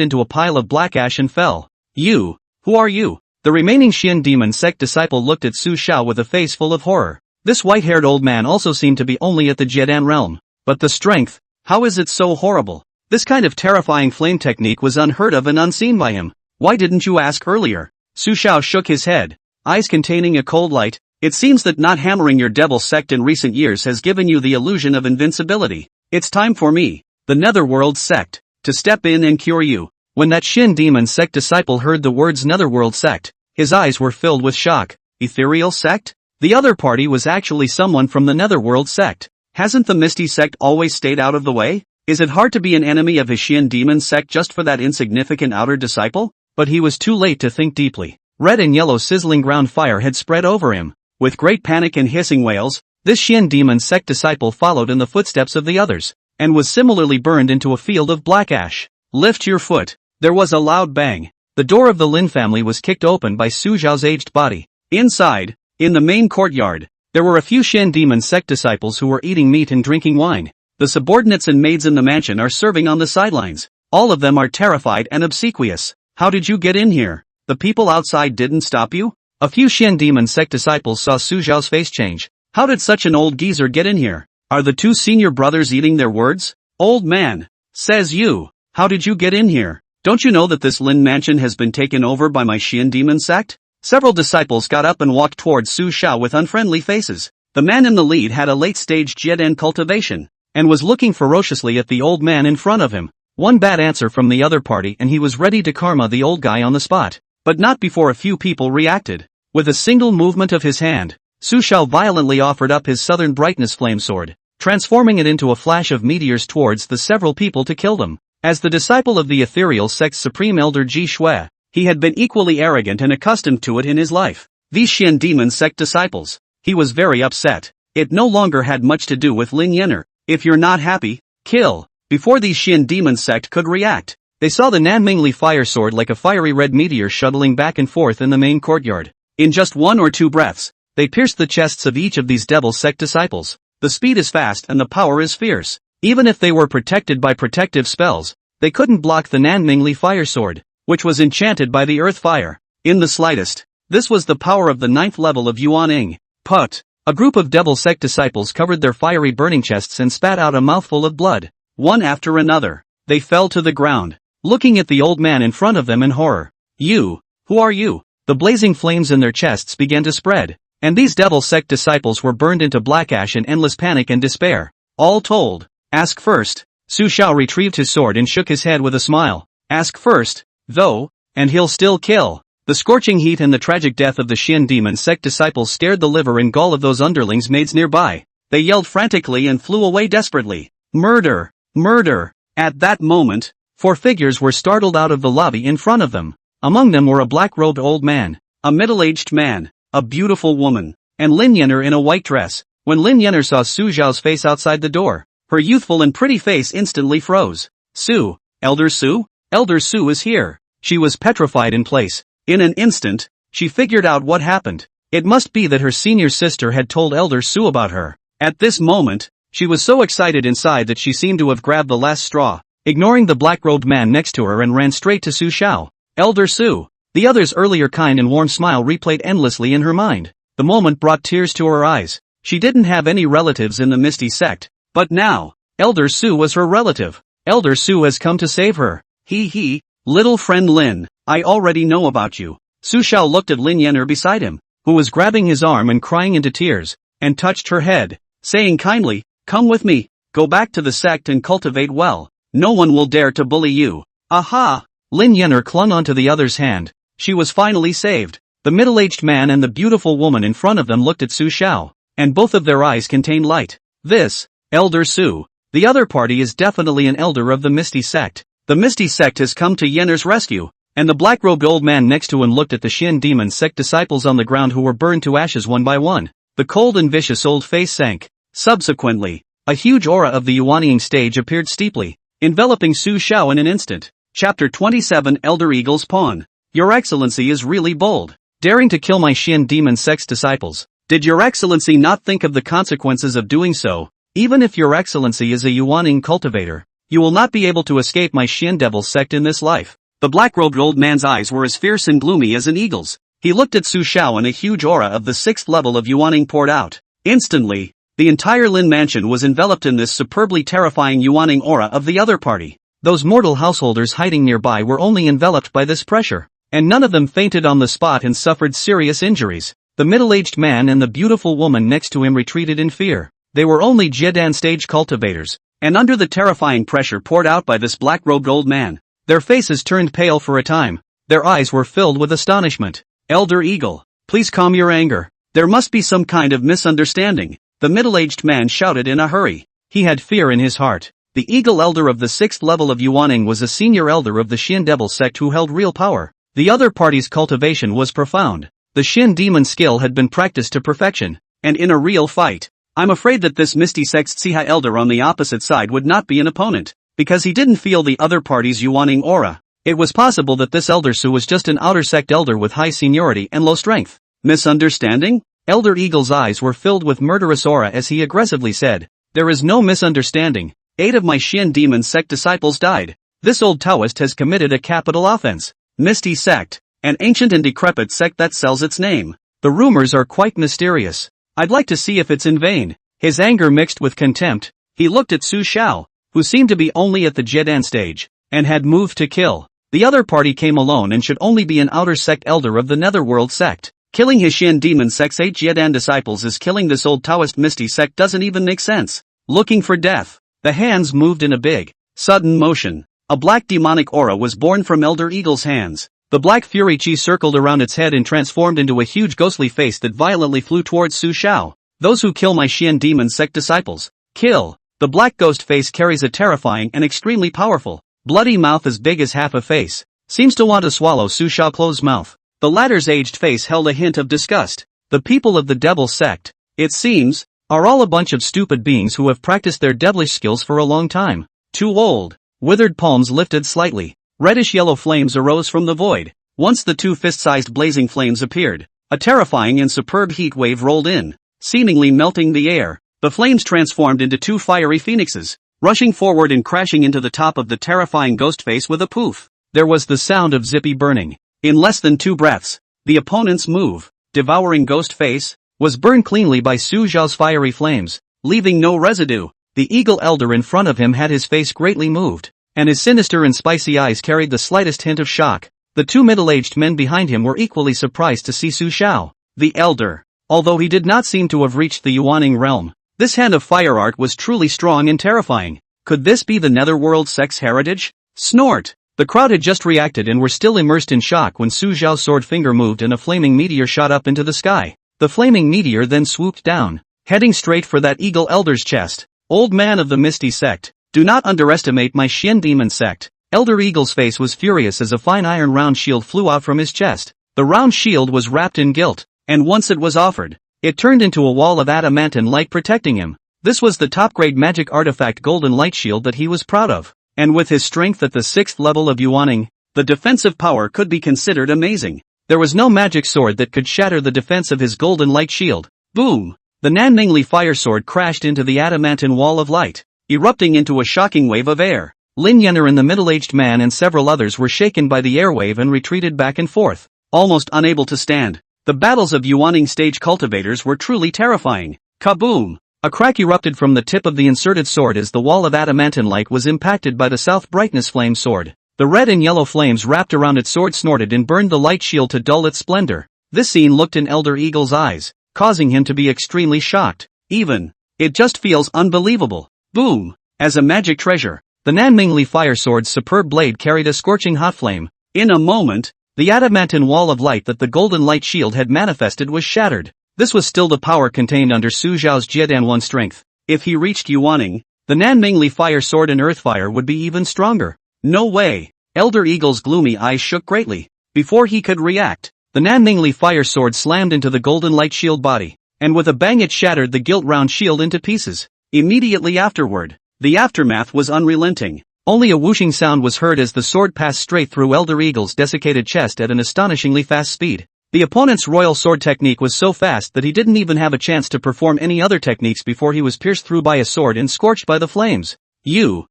into a pile of black ash and fell. You, who are you? The remaining Shin demon sect disciple looked at Su Xiao with a face full of horror. This white-haired old man also seemed to be only at the Jedan realm. But the strength, how is it so horrible? This kind of terrifying flame technique was unheard of and unseen by him. Why didn't you ask earlier? Su Xiao shook his head, eyes containing a cold light. It seems that not hammering your devil sect in recent years has given you the illusion of invincibility. It's time for me, the Netherworld sect, to step in and cure you. When that Shin demon sect disciple heard the words Netherworld sect, his eyes were filled with shock. Ethereal sect? The other party was actually someone from the Netherworld sect. Hasn't the Misty sect always stayed out of the way? Is it hard to be an enemy of his Shin demon sect just for that insignificant outer disciple? But he was too late to think deeply. Red and yellow sizzling ground fire had spread over him. With great panic and hissing wails, this Shin demon sect disciple followed in the footsteps of the others, and was similarly burned into a field of black ash. Lift your foot. There was a loud bang. The door of the Lin family was kicked open by Su Xiao's aged body. Inside, in the main courtyard, there were a few Shin demon sect disciples who were eating meat and drinking wine. The subordinates and maids in the mansion are serving on the sidelines. All of them are terrified and obsequious. How did you get in here? The people outside didn't stop you? A few Shin demon sect disciples saw Su Xiao's face change. How did such an old geezer get in here? Are the two senior brothers eating their words? Old man, says you. How did you get in here? Don't you know that this Lin mansion has been taken over by my Shin demon sect? Several disciples got up and walked towards Su Xiao with unfriendly faces. The man in the lead had a late-stage Jedan cultivation, and was looking ferociously at the old man in front of him. One bad answer from the other party and he was ready to karma the old guy on the spot. But not before a few people reacted. With a single movement of his hand, Su Xiao violently offered up his Southern Brightness flame sword, transforming it into a flash of meteors towards the several people to kill them. As the disciple of the ethereal sect's supreme elder Ji Shui, he had been equally arrogant and accustomed to it in his life. These Shin demon sect disciples, he was very upset. It no longer had much to do with Lin Yenner. If you're not happy, kill. Before these Shin demon sect could react, they saw the Nanmingli fire sword like a fiery red meteor shuttling back and forth in the main courtyard. In just 1 or 2 breaths, they pierced the chests of each of these devil sect disciples. The speed is fast and the power is fierce. Even if they were protected by protective spells, they couldn't block the Nanmingli fire sword, which was enchanted by the earth fire. In the slightest. This was the power of the 9th level of Yuan-ing. Put. A group of devil sect disciples covered their fiery burning chests and spat out a mouthful of blood. One after another, they fell to the ground, looking at the old man in front of them in horror. You, who are you? The blazing flames in their chests began to spread, and these devil sect disciples were burned into black ash in endless panic and despair. All told, ask first. Su Xiao retrieved his sword and shook his head with a smile. Ask first, though, and he'll still kill. The scorching heat and the tragic death of the Shin demon sect disciples stared the liver and gall of those underlings maids nearby. They yelled frantically and flew away desperately. Murder! Murder! At that moment, 4 figures were startled out of the lobby in front of them. Among them were a black-robed old man, a middle-aged man, a beautiful woman, and Lin Yenner in a white dress. When Lin Yenner saw Su Xiao's face outside the door, her youthful and pretty face instantly froze. Su, Elder Su? Elder Su is here. She was petrified in place. In an instant, she figured out what happened. It must be that her senior sister had told Elder Su about her. At this moment, she was so excited inside that she seemed to have grabbed the last straw, ignoring the black-robed man next to her and ran straight to Su Xiao. Elder Su. The other's earlier kind and warm smile replayed endlessly in her mind. The moment brought tears to her eyes. She didn't have any relatives in the Misty sect, but now, Elder Su was her relative. Elder Su has come to save her. He, little friend Lin, I already know about you. Su Xiao looked at Lin Yenner beside him, who was grabbing his arm and crying into tears, and touched her head, saying kindly, come with me, go back to the sect and cultivate well. No one will dare to bully you. Aha! Lin Yenner clung onto the other's hand. She was finally saved. The middle-aged man and the beautiful woman in front of them looked at Su Xiao, and both of their eyes contained light. This, Elder Su. The other party is definitely an elder of the Misty sect. The Misty sect has come to Yenner's rescue, and the black-robed old man next to him looked at the Shin demon sect disciples on the ground who were burned to ashes one by one. The cold and vicious old face sank. Subsequently, a huge aura of the Yuan-ing stage appeared steeply, enveloping Su Xiao in an instant. Chapter 27 Elder Eagle's Pawn. Your Excellency is really bold, daring to kill my Shin demon sect disciples. Did Your Excellency not think of the consequences of doing so? Even if your excellency is a Yuaning cultivator, you will not be able to escape my Xian devil sect in this life. The black-robed old man's eyes were as fierce and gloomy as an eagle's. He looked at Su Xiao and a huge aura of the 6th level of Yuaning poured out. Instantly, the entire Lin mansion was enveloped in this superbly terrifying Yuaning aura of the other party. Those mortal householders hiding nearby were only enveloped by this pressure, and none of them fainted on the spot and suffered serious injuries. The middle-aged man and the beautiful woman next to him retreated in fear. They were only Jiedan stage cultivators, and under the terrifying pressure poured out by this black-robed old man, their faces turned pale for a time. Their eyes were filled with astonishment. Elder Eagle, please calm your anger. There must be some kind of misunderstanding. The middle-aged man shouted in a hurry. He had fear in his heart. The Eagle Elder of the 6th level of Yuaning was a senior elder of the Xian Devil sect who held real power. The other party's cultivation was profound. The Xian demon skill had been practiced to perfection, and in a real fight, I'm afraid that this Misty Sect's Xiha elder on the opposite side would not be an opponent, because he didn't feel the other party's Yuaning aura. It was possible that this Elder Su was just an outer sect elder with high seniority and low strength. Misunderstanding? Elder Eagle's eyes were filled with murderous aura as he aggressively said, "There is no misunderstanding. 8 of my Xian demon sect disciples died. This old Taoist has committed a capital offense. Misty Sect, an ancient and decrepit sect that sells its name. The rumors are quite mysterious. I'd like to see if it's in vain." His anger mixed with contempt, he looked at Su Xiao, who seemed to be only at the Jiedan stage, and had moved to kill. The other party came alone and should only be an outer sect elder of the Netherworld sect. Killing his Xian demon sect's 8 Jiedan disciples is killing this old Taoist Misty sect doesn't even make sense. Looking for death. The hands moved in a big, sudden motion. A black demonic aura was born from Elder Eagle's hands. The black fury chi circled around its head and transformed into a huge ghostly face that violently flew towards Su Xiao. Those who kill my Xian demon sect disciples, kill. The black ghost face carries a terrifying and extremely powerful, bloody mouth as big as half a face. Seems to want to swallow Su Xiao closed mouth. The latter's aged face held a hint of disgust. The people of the devil sect, it seems, are all a bunch of stupid beings who have practiced their devilish skills for a long time. Too old. Withered palms lifted slightly. Reddish-yellow flames arose from the void. Once the 2 fist-sized blazing flames appeared, a terrifying and superb heat wave rolled in, seemingly melting the air. The flames transformed into 2 fiery phoenixes, rushing forward and crashing into the top of the terrifying ghost face with a poof. There was the sound of zippy burning. In less than 2 breaths, the opponent's move, devouring ghost face, was burned cleanly by Su Xiao's fiery flames, leaving no residue. The Eagle Elder in front of him had his face greatly moved, and his sinister and spicy eyes carried the slightest hint of shock. The 2 middle-aged men behind him were equally surprised to see Su Xiao. The Elder, although he did not seem to have reached the Yuaning realm, this hand of fire art was truly strong and terrifying. Could this be the Netherworld sect's heritage? Snort! The crowd had just reacted and were still immersed in shock when Su Xiao's sword finger moved and a flaming meteor shot up into the sky. The flaming meteor then swooped down, heading straight for that Eagle Elder's chest. Old man of the Misty sect, do not underestimate my Xian demon sect. Elder Eagle's face was furious as a fine iron round shield flew out from his chest. The round shield was wrapped in gilt, and once it was offered, it turned into a wall of adamantine light protecting him. This was the top-grade magic artifact golden light shield that he was proud of, and with his strength at the 6th level of Yuaning, the defensive power could be considered amazing. There was no magic sword that could shatter the defense of his golden light shield. Boom! The Nanmingli fire sword crashed into the adamantine wall of light, erupting into a shocking wave of air. Lin Yener and the middle-aged man and several others were shaken by the airwave and retreated back and forth, almost unable to stand. The battles of Yuaning stage cultivators were truly terrifying. Kaboom! A crack erupted from the tip of the inserted sword as the wall of adamantine light was impacted by the South Brightness flame sword. The red and yellow flames wrapped around its sword snorted and burned the light shield to dull its splendor. This scene looked in Elder Eagle's eyes, causing him to be extremely shocked. It just feels unbelievable. Boom! As a magic treasure, the Nanmingli fire sword's superb blade carried a scorching hot flame. In a moment, the adamantine wall of light that the golden light shield had manifested was shattered. This was still the power contained under Su Xiao's Jiedan 1 strength. If he reached Yuaning, the Nanmingli fire sword and earthfire would be even stronger. No way! Elder Eagle's gloomy eyes shook greatly. Before he could react, the Nanmingli fire sword slammed into the golden light shield body, and with a bang it shattered the gilt round shield into pieces. Immediately afterward, the aftermath was unrelenting. Only a whooshing sound was heard as the sword passed straight through Elder Eagle's desiccated chest at an astonishingly fast speed. The opponent's royal sword technique was so fast that he didn't even have a chance to perform any other techniques before he was pierced through by a sword and scorched by the flames. You.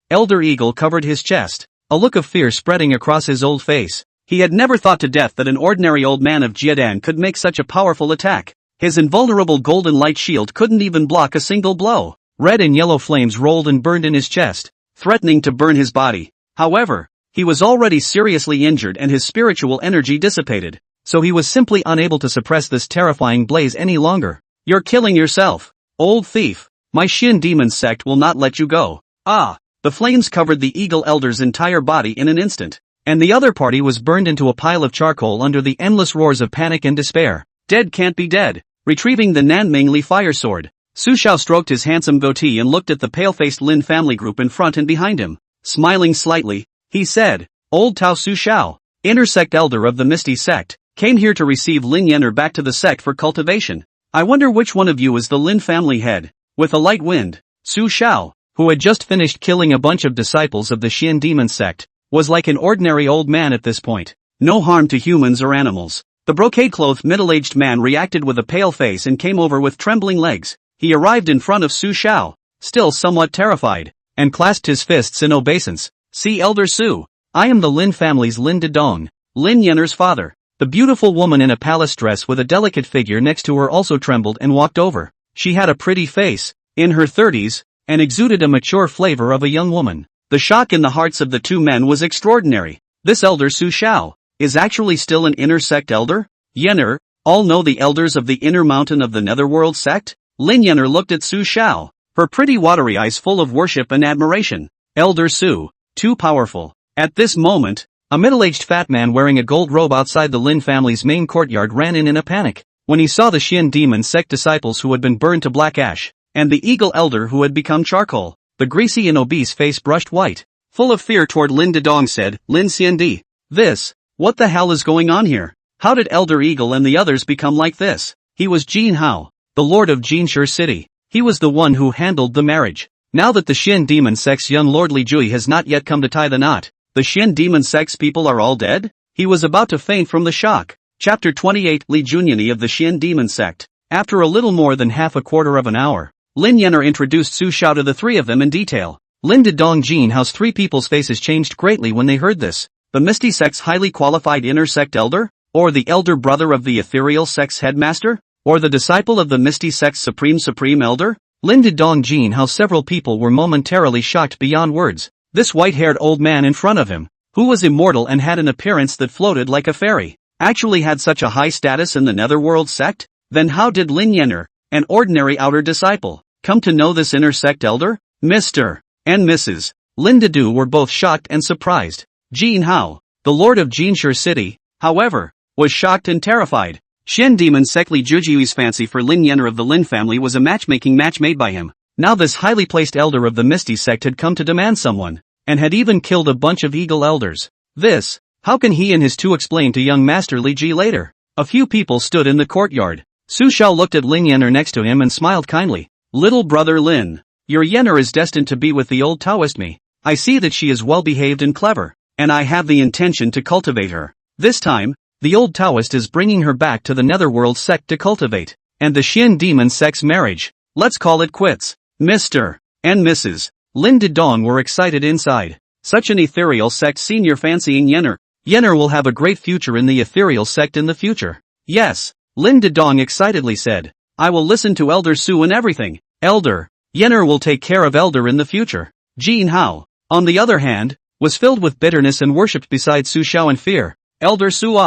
Elder Eagle covered his chest, a look of fear spreading across his old face. He had never thought to death that an ordinary old man of Jiadan could make such a powerful attack. His invulnerable golden light shield couldn't even block a single blow. Red and yellow flames rolled and burned in his chest, threatening to burn his body. However, he was already seriously injured and his spiritual energy dissipated, so he was simply unable to suppress this terrifying blaze any longer. You're killing yourself, old thief. My Shin demon sect will not let you go. Ah! The flames covered the Eagle Elder's entire body in an instant, and the other party was burned into a pile of charcoal under the endless roars of panic and despair. Dead can't be dead. Retrieving the Nanmingli fire sword, Su Xiao stroked his handsome goatee and looked at the pale-faced Lin family group in front and behind him. Smiling slightly, he said, Old Tao Su Xiao, intersect elder of the Misty sect, came here to receive Lin Yenner back to the sect for cultivation. I wonder which one of you is the Lin family head. With a light wind, Su Xiao, who had just finished killing a bunch of disciples of the Xian demon sect, was like an ordinary old man at this point. No harm to humans or animals. The brocade-clothed middle-aged man reacted with a pale face and came over with trembling legs. He arrived in front of Su Xiao, still somewhat terrified, and clasped his fists in obeisance. See Elder Su, I am the Lin family's Lin Dedong, Lin Yenner's father. The beautiful woman in a palace dress with a delicate figure next to her also trembled and walked over. She had a pretty face, in her 30s, and exuded a mature flavor of a young woman. The shock in the hearts of the two men was extraordinary. This elder Su Xiao is actually still an inner sect elder? Yenner, all know the elders of the inner mountain of the netherworld sect? Lin Yenner looked at Su Xiao, her pretty watery eyes full of worship and admiration. Elder Su, too powerful. At this moment, a middle-aged fat man wearing a gold robe outside the Lin family's main courtyard ran in a panic. When he saw the Xian demon sect disciples who had been burned to black ash, and the Eagle Elder who had become charcoal, the greasy and obese face brushed white. Full of fear toward Lin Dedong said, Lin Xiandi, what the hell is going on here? How did Elder Eagle and the others become like this? He was Jin Hao, the lord of Jinshi City. He was the one who handled the marriage. Now that the Xian demon sect's young lord Li Jui has not yet come to tie the knot, the Xian demon sect's people are all dead? He was about to faint from the shock. Chapter 28 Li Junyani of the Xian demon sect. After a little more than half a quarter of an hour, Lin Yenner introduced Su Xiao to the three of them in detail. Lin Dedong Jin Hao's three people's faces changed greatly when they heard this. The Misty sect's highly qualified inner sect elder? Or the elder brother of the ethereal sect's headmaster? Or the disciple of the Misty sect's supreme elder? Lin Dedong Jin Hao several people were momentarily shocked beyond words. This white-haired old man in front of him, who was immortal and had an appearance that floated like a fairy, actually had such a high status in the netherworld sect? Then how did Lin Yenner, an ordinary outer disciple, come to know this inner sect elder? Mr. and Mrs. Lin Dedu were both shocked and surprised. Jin Hao, the lord of Jinshi City, however, was shocked and terrified. Xian demon sect Li Jujiu's fancy for Lin Yenner of the Lin family was a matchmaking match made by him. Now this highly placed elder of the Misty sect had come to demand someone, and had even killed a bunch of Eagle elders. How can he and his two explain to young master Li Ji later? A few people stood in the courtyard. Su Xiao looked at Lin Yenner next to him and smiled kindly. Little brother Lin, your Yenner is destined to be with the old Taoist me. I see that she is well behaved and clever, and I have the intention to cultivate her. This time, the old Taoist is bringing her back to the netherworld sect to cultivate, and the Xian demon sect's marriage. Let's call it quits. Mr. and Mrs. Lin Dedong were excited inside. Such an ethereal sect senior fancying Yenner. Yenner will have a great future in the ethereal sect in the future. Yes, Lin Dedong excitedly said. I will listen to Elder Su and everything. Elder, Yenner will take care of Elder in the future. Jin Hao, on the other hand, was filled with bitterness and worshipped beside Su Xiao in fear. Elder Su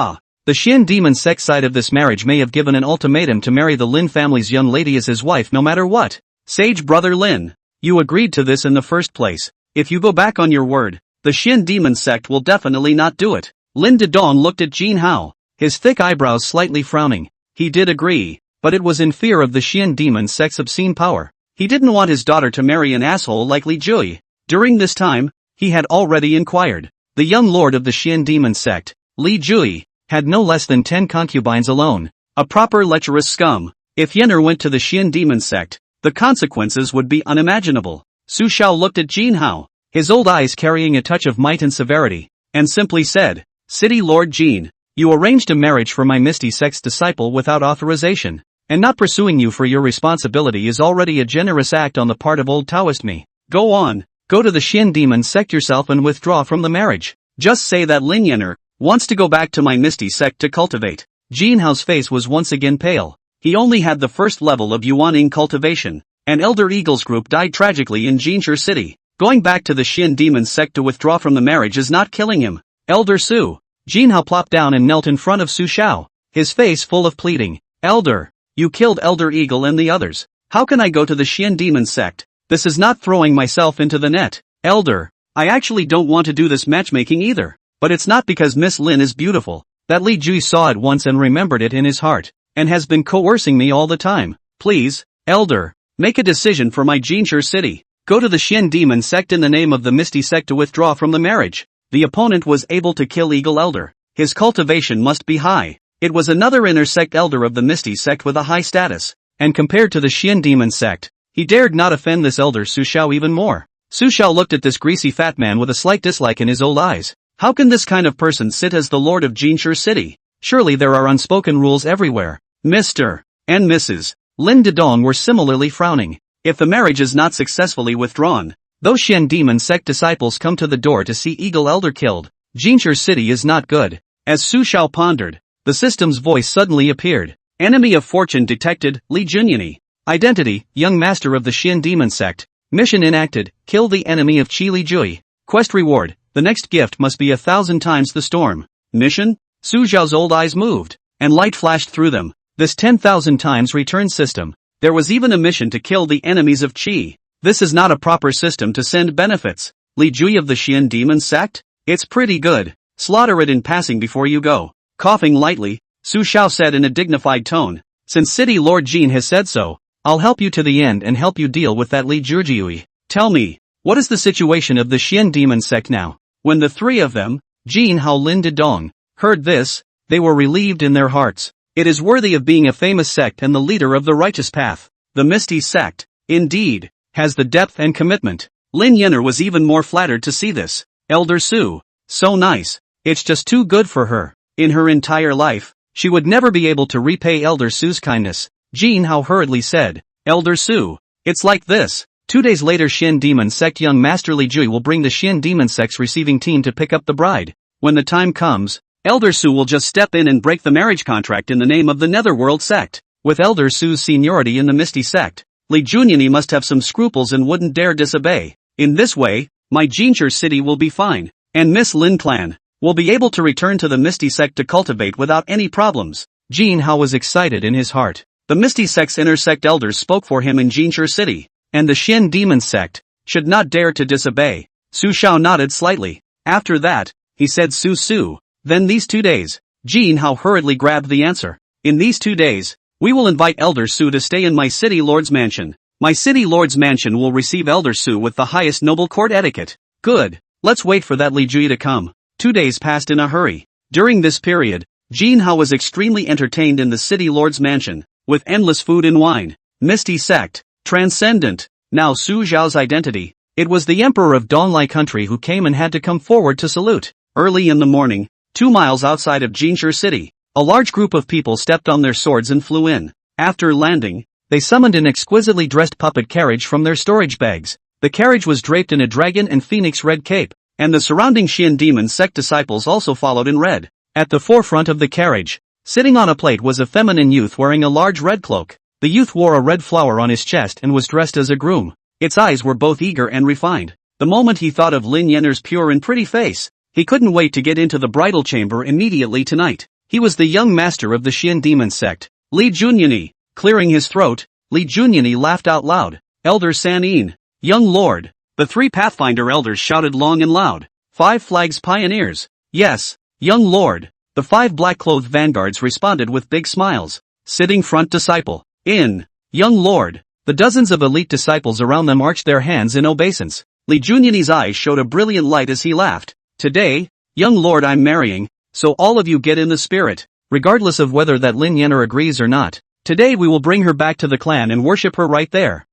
the Xian demon sect side of this marriage may have given an ultimatum to marry the Lin family's young lady as his wife no matter what. Sage brother Lin, you agreed to this in the first place. If you go back on your word, the Xian demon sect will definitely not do it. Lin Dedong looked at Jin Hao, his thick eyebrows slightly frowning. He did agree, but it was in fear of the Xian demon sect's obscene power. He didn't want his daughter to marry an asshole like Li Jui. During this time, he had already inquired. The young lord of the Xian demon sect, Li Jui, had no less than 10 concubines alone. A proper lecherous scum. If Yenner went to the Xian demon sect, the consequences would be unimaginable. Su Xiao looked at Jin Hao, his old eyes carrying a touch of might and severity, and simply said, City Lord Jin, You arranged a marriage for my Misty Sect's disciple without authorization. And not pursuing you for your responsibility is already a generous act on the part of old Taoist me. Go on, go to the Shin Demon Sect yourself and withdraw from the marriage. Just say that Lin Yener wants to go back to my Misty Sect to cultivate. Jin Hao's face was once again pale. He only had the first level of Yuaning cultivation. An Elder Eagles group died tragically in Jinshi City. Going back to the Shin Demon Sect to withdraw from the marriage is not killing him. Elder Su. Jin Hao plopped down and knelt in front of Su Xiao, his face full of pleading. Elder. You killed Elder Eagle and the others. How can I go to the Shin Demon Sect? This is not throwing myself into the net. Elder. I actually don't want to do this matchmaking either. But it's not because Miss Lin is beautiful. That Li Jui saw it once and remembered it in his heart, and has been coercing me all the time. Please, Elder, make a decision for my Jinshi City. Go to the Shin Demon Sect in the name of the Misty Sect to withdraw from the marriage. The opponent was able to kill Eagle Elder. His cultivation must be high. It was another inner sect elder of the Misty Sect with a high status, and compared to the Shin Demon Sect, he dared not offend this elder Su Xiao even more. Su Xiao looked at this greasy fat man with a slight dislike in his old eyes. How can this kind of person sit as the Lord of Jinshi City? Surely there are unspoken rules everywhere. Mr. and Mrs. Lin Dedong were similarly frowning. If the marriage is not successfully withdrawn, those Shin Demon Sect disciples come to the door to see Eagle Elder killed. Jinshi City is not good. As Su Xiao pondered, the system's voice suddenly appeared. Enemy of fortune detected, Li Junyani. Identity, young master of the Shin Demon Sect. Mission enacted, kill the enemy of Qi Li Jui. Quest reward, the next gift must be 1,000 times the storm. Mission? Su Xiao's old eyes moved, and light flashed through them. This 10,000 times return system. There was even a mission to kill the enemies of Qi. This is not a proper system to send benefits. Li Jui of the Shin Demon Sect? It's pretty good. Slaughter it in passing before you go. Coughing lightly, Su Xiao said in a dignified tone, since City Lord Jin has said so, I'll help you to the end and help you deal with that Li Jujiui. Tell me, what is the situation of the Shin Demon Sect now? When the three of them, Jin Hao Lin Dedong, heard this, they were relieved in their hearts. It is worthy of being a famous sect and the leader of the righteous path. The Misty Sect, indeed, has the depth and commitment. Lin Yener was even more flattered to see this. Elder Su, so nice. It's just too good for her. In her entire life, she would never be able to repay Elder Su's kindness. Jin Hao hurriedly said, Elder Su, it's like this. 2 days later Shin Demon Sect young Master Li Jui will bring the Shin Demon Sect's receiving team to pick up the bride. When the time comes, Elder Su will just step in and break the marriage contract in the name of the Netherworld Sect. With Elder Su's seniority in the Misty Sect, Li Junyani must have some scruples and wouldn't dare disobey. In this way, my Jinshi City will be fine, and Miss Lin clan will be able to return to the Misty Sect to cultivate without any problems. Jin Hao was excited in his heart. The Misty Sect's inner sect elders spoke for him in Jinshi City, and the Shin Demon Sect should not dare to disobey. Su Xiao nodded slightly. After that, he said Su. Then these 2 days, Jin Hao hurriedly grabbed the answer. In these 2 days, we will invite Elder Su to stay in my City Lord's mansion. My City Lord's mansion will receive Elder Su with the highest noble court etiquette. Good. Let's wait for that Li Jui to come. 2 days passed in a hurry. During this period, Jin Hao was extremely entertained in the City Lord's mansion, with endless food and wine. Misty Sect, transcendent. Now Su Xiao's identity. It was the Emperor of Donglai country who came and had to come forward to salute. Early in the morning, 2 miles outside of Jinshi City, a large group of people stepped on their swords and flew in. After landing, they summoned an exquisitely dressed puppet carriage from their storage bags. The carriage was draped in a dragon and phoenix red cape, and the surrounding Shin Demon Sect disciples also followed in red. At the forefront of the carriage, sitting on a plate was a feminine youth wearing a large red cloak. The youth wore a red flower on his chest and was dressed as a groom. Its eyes were both eager and refined. The moment he thought of Lin Yener's pure and pretty face, he couldn't wait to get into the bridal chamber immediately tonight. He was the young master of the Shin Demon Sect, Li Junyani. Clearing his throat, Li Junyani laughed out loud. Elder San-in, young lord. The 3 Pathfinder elders shouted long and loud. 5 flags pioneers. Yes, young lord. The 5 black-clothed vanguards responded with big smiles. Sitting front disciple. In. Young lord. The dozens of elite disciples around them arched their hands in obeisance. Li Junyani's eyes showed a brilliant light as he laughed. Today, young lord, I'm marrying, so all of you get in the spirit. Regardless of whether that Lin Yener agrees or not, today we will bring her back to the clan and worship her right there.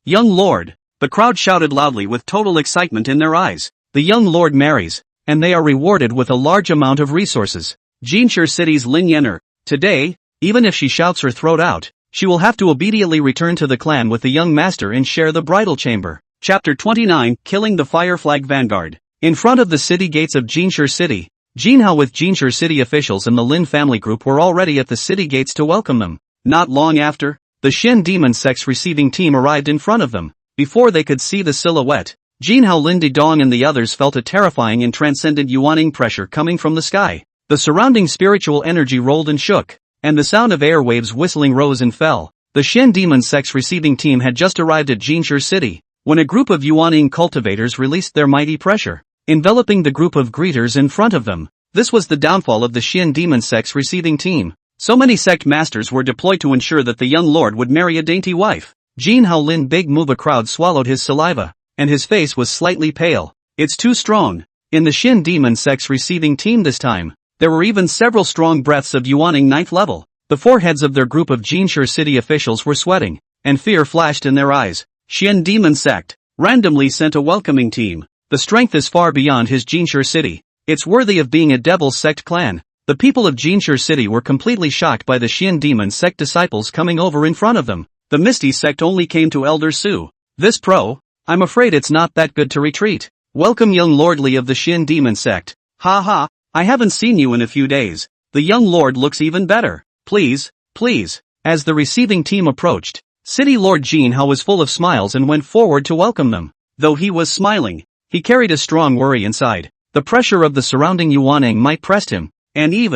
Young lord. The crowd shouted loudly with total excitement in their eyes. The young lord marries, and they are rewarded with a large amount of resources. Jinshi City's Lin Yener. Today, even if she shouts her throat out, she will have to obediently return to the clan with the young master and share the bridal chamber. Chapter 29, Killing the Fire Flag Vanguard. In front of the city gates of Jinshi City, Jinhao with Jinshi City officials and the Lin family group were already at the city gates to welcome them. Not long after, the Shin Demon Sect's receiving team arrived in front of them. Before they could see the silhouette, Jinhao, Lin Dedong and the others felt a terrifying and transcendent yuaning pressure coming from the sky. The surrounding spiritual energy rolled and shook, and the sound of airwaves whistling rose and fell. The Shin Demon Sect's receiving team had just arrived at Jinshi City, when a group of yuaning cultivators released their mighty pressure, enveloping the group of greeters in front of them. This was the downfall of the Shin Demon Sect's receiving team. So many sect masters were deployed to ensure that the young lord would marry a dainty wife. Jinhao Lin Big Move a crowd swallowed his saliva, and his face was slightly pale. It's too strong. In the Shin Demon Sect's receiving team this time, there were even several strong breaths of yuaning 9th level. The foreheads of their group of Jinshi City officials were sweating, and fear flashed in their eyes. Shin Demon Sect randomly sent a welcoming team. The strength is far beyond his Jinshi City. It's worthy of being a Devil Sect clan. The people of Jinshi City were completely shocked by the Shin Demon Sect disciples coming over in front of them. The Misty Sect only came to Elder Su. This pro? I'm afraid it's not that good to retreat. Welcome young lordly of the Shin Demon Sect. Ha ha, I haven't seen you in a few days. The young lord looks even better. Please, please. As the receiving team approached, City Lord Jinhao was full of smiles and went forward to welcome them. Though he was smiling, he carried a strong worry inside. The pressure of the surrounding yuaning might pressed him, and he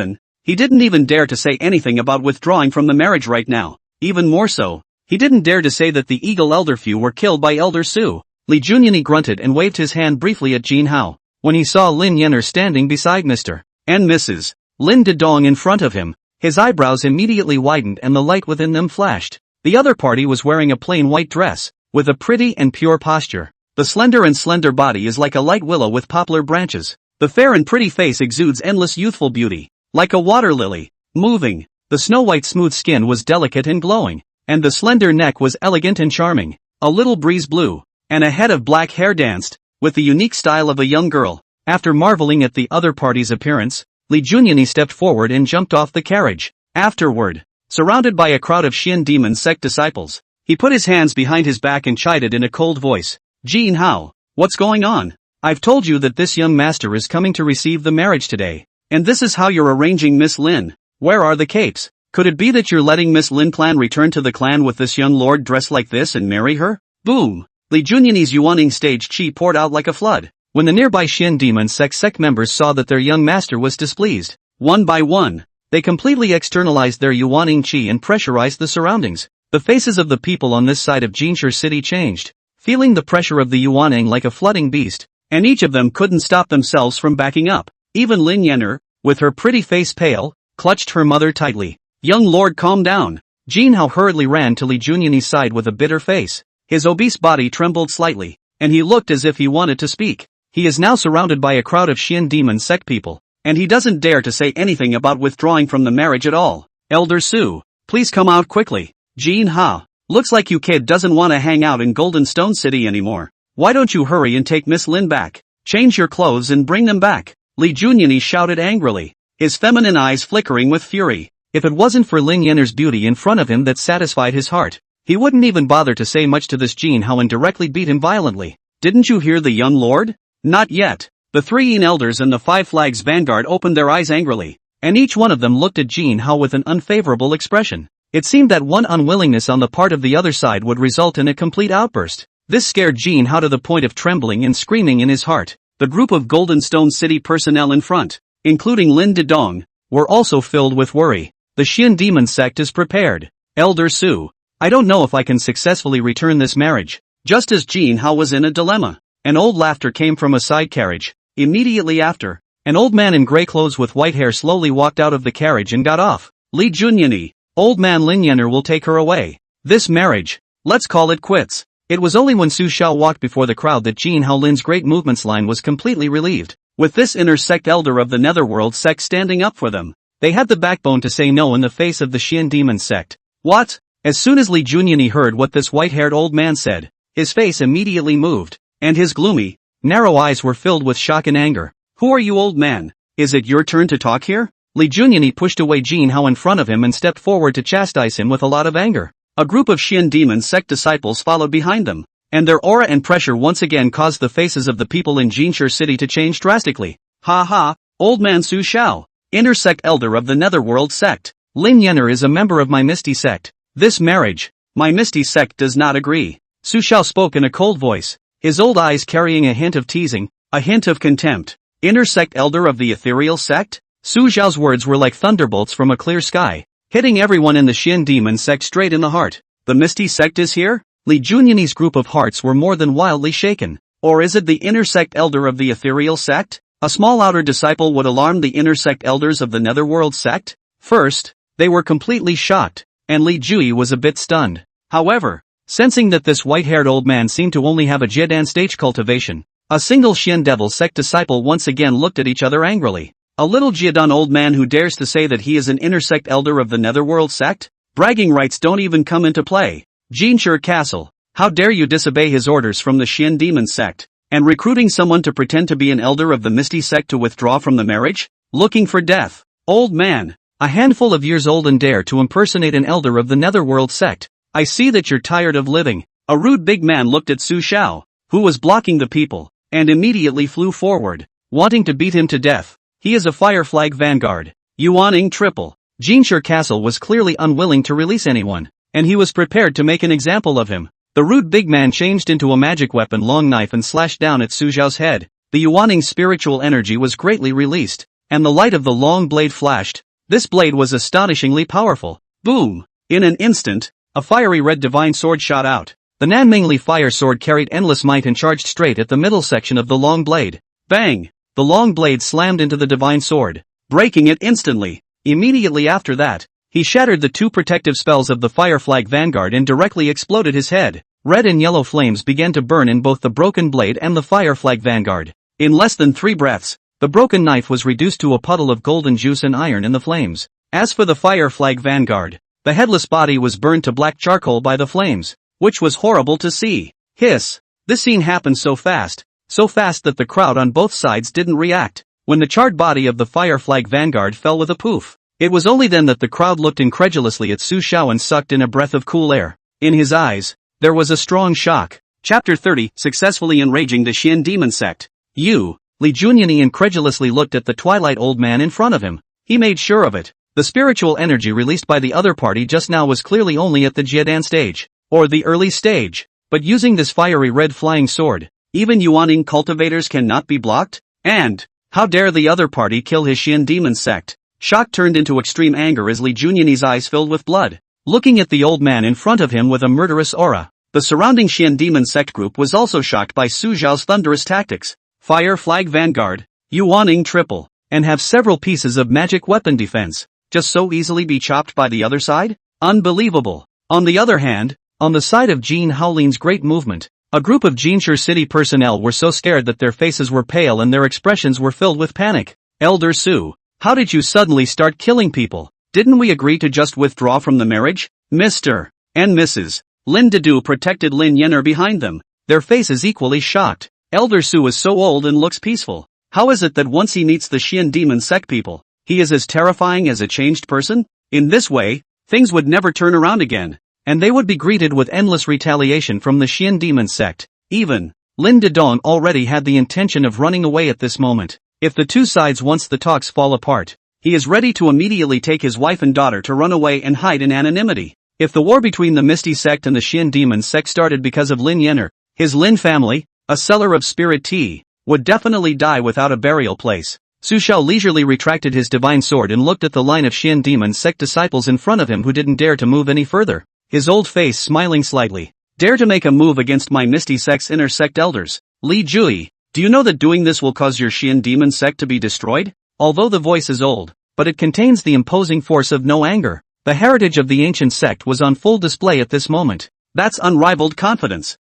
didn't even dare to say anything about withdrawing from the marriage right now. Even more so, he didn't dare to say that the Eagle Elder few were killed by Elder Su. Li Junyani grunted and waved his hand briefly at Jinhao. When he saw Lin Yener standing beside Mr. and Mrs. Lin Dedong in front of him, his eyebrows immediately widened and the light within them flashed. The other party was wearing a plain white dress, with a pretty and pure posture. The slender body is like a light willow with poplar branches. The fair and pretty face exudes endless youthful beauty, like a water lily, moving. The snow-white smooth skin was delicate and glowing, and the slender neck was elegant and charming. A little breeze blew, and a head of black hair danced, with the unique style of a young girl. After marveling at the other party's appearance, Li Junyani stepped forward and jumped off the carriage. Afterward, surrounded by a crowd of Shin Demon Sect disciples, he put his hands behind his back and chided in a cold voice. Jinhao, what's going on? I've told you that this young master is coming to receive the marriage today. And this is how you're arranging Miss Lin. Where are the capes? Could it be that you're letting Miss Lin clan return to the clan with this young lord dressed like this and marry her? Boom! Li Junyani's yuaning stage chi poured out like a flood. When the nearby Shin Demon Sect members saw that their young master was displeased, one by one, they completely externalized their yuaning chi and pressurized the surroundings. The faces of the people on this side of Jinshi City changed, feeling the pressure of the yuaning like a flooding beast, and each of them couldn't stop themselves from backing up. Even Lin Yener, with her pretty face pale, clutched her mother tightly. Young lord, calm down. Jinhao hurriedly ran to Li Junyani's side with a bitter face. His obese body trembled slightly, and he looked as if he wanted to speak. He is now surrounded by a crowd of Shin Demon Sect people, and he doesn't dare to say anything about withdrawing from the marriage at all. Elder Su, please come out quickly. Jinhao, looks like you kid doesn't want to hang out in Golden Stone City anymore. Why don't you hurry and take Miss Lin back? Change your clothes and bring them back. Li Junyani shouted angrily, his feminine eyes flickering with fury. If it wasn't for Lin Yener's beauty in front of him that satisfied his heart, he wouldn't even bother to say much to this Jinhao and directly beat him violently. Didn't you hear the young lord? Not yet. The 3 Yin elders and the 5 flags vanguard opened their eyes angrily, and each one of them looked at Jinhao with an unfavorable expression. It seemed that one unwillingness on the part of the other side would result in a complete outburst. This scared Jinhao to the point of trembling and screaming in his heart. The group of Golden Stone City personnel in front, including Lin Dedong, were also filled with worry. The Shin Demon Sect is prepared. Elder Su, I don't know if I can successfully return this marriage. Just as Jinhao was in a dilemma, an old laughter came from a side carriage. Immediately after, an old man in gray clothes with white hair slowly walked out of the carriage and got off. Li Junyani, old man Lin Yener will take her away. This marriage, let's call it quits. It was only when Su Xiao walked before the crowd that Jinhao Lin's great movements line was completely relieved. With this inner sect elder of the Netherworld sect standing up for them, they had the backbone to say no in the face of the Shin Demon Sect. What? As soon as Li Junyani heard what this white-haired old man said, his face immediately moved, and his gloomy, narrow eyes were filled with shock and anger. Who are you, old man? Is it your turn to talk here? Li Junyani pushed away Jin Hao in front of him and stepped forward to chastise him with a lot of anger. A group of Xian demon sect disciples followed behind them, and their aura and pressure once again caused the faces of the people in Jinshi City to change drastically. Ha ha, old man Su Xiao, inner sect elder of the Netherworld sect. Lin Yener is a member of my Misty sect. This marriage, my Misty sect does not agree. Su Xiao spoke in a cold voice, his old eyes carrying a hint of teasing, a hint of contempt. Inner sect elder of the ethereal sect? Su Xiao's words were like thunderbolts from a clear sky, hitting everyone in the Xian demon sect straight in the heart. The Misty sect is here? Li Junyani's group of hearts were more than wildly shaken. Or is it the inner sect elder of the ethereal sect? A small outer disciple would alarm the inner sect elders of the Netherworld sect? First, they were completely shocked, and Li Jui was a bit stunned. However, sensing that this white-haired old man seemed to only have a Jiedan stage cultivation, a single Xian devil sect disciple once again looked at each other angrily. A little Jiedan old man who dares to say that he is an inner sect elder of the Netherworld sect? Bragging rights don't even come into play. Jinshi Castle, how dare you disobey his orders from the Xian demon sect, and recruiting someone to pretend to be an elder of the Misty sect to withdraw from the marriage? Looking for death. Old man, a handful of years old and dare to impersonate an elder of the Netherworld sect. I see that you're tired of living. A rude big man looked at Su Xiao, who was blocking the people, and immediately flew forward, wanting to beat him to death. He is a fire flag vanguard. Yuaning triple. Jinshi Castle was clearly unwilling to release anyone, and he was prepared to make an example of him. The rude big man changed into a magic weapon long knife and slashed down at Su Xiao's head. The Yuaning's spiritual energy was greatly released, and the light of the long blade flashed. This blade was astonishingly powerful. Boom! In an instant, a fiery red divine sword shot out. The Nanmingli fire sword carried endless might and charged straight at the middle section of the long blade. Bang! The long blade slammed into the divine sword, breaking it instantly. Immediately after that, he shattered the two protective spells of the fire flag vanguard and directly exploded his head. Red and yellow flames began to burn in both the broken blade and the fire flag vanguard. In less than 3 breaths, the broken knife was reduced to a puddle of golden juice and iron in the flames. As for the fire flag vanguard, the headless body was burned to black charcoal by the flames, which was horrible to see. Hiss! This scene happened so fast that the crowd on both sides didn't react. When the charred body of the fire flag vanguard fell with a poof, it was only then that the crowd looked incredulously at Su Xiao and sucked in a breath of cool air. In his eyes, there was a strong shock. Chapter 30, Successfully Enraging the Xian Demon Sect. Li Junyani incredulously looked at the twilight old man in front of him. He made sure of it. The spiritual energy released by the other party just now was clearly only at the Jiedan stage, or the early stage. But using this fiery red flying sword, even Yuaning cultivators cannot be blocked? And how dare the other party kill his Xian demon sect? Shock turned into extreme anger as Li Junyani's eyes filled with blood, looking at the old man in front of him with a murderous aura. The surrounding Xian demon sect group was also shocked by Su Xiao's thunderous tactics. Fire flag vanguard, Yuaning triple, and have several pieces of magic weapon defense, just so easily be chopped by the other side? Unbelievable. On the other hand, on the side of Jin Haolin's great movement, a group of Jinshi City personnel were so scared that their faces were pale and their expressions were filled with panic. Elder Su, how did you suddenly start killing people? Didn't we agree to just withdraw from the marriage? Mr. and Mrs. Lin Dedu protected Lin Yener behind them, their faces equally shocked. Elder Su is so old and looks peaceful. How is it that once he meets the Xian demon sect people, he is as terrifying as a changed person? In this way, things would never turn around again, and they would be greeted with endless retaliation from the Xian demon sect. Even Lin Dedong already had the intention of running away at this moment. If the two sides once the talks fall apart, he is ready to immediately take his wife and daughter to run away and hide in anonymity. If the war between the Misty sect and the Xian demon sect started because of Lin Yener, his Lin family, a seller of spirit tea, would definitely die without a burial place. Su Xiao leisurely retracted his divine sword and looked at the line of Xian demon sect disciples in front of him who didn't dare to move any further, his old face smiling slightly. Dare to make a move against my Misty sect's inner sect elders? Li Jui, do you know that doing this will cause your Xian demon sect to be destroyed? Although the voice is old, but it contains the imposing force of no anger. The heritage of the ancient sect was on full display at this moment. That's unrivaled confidence.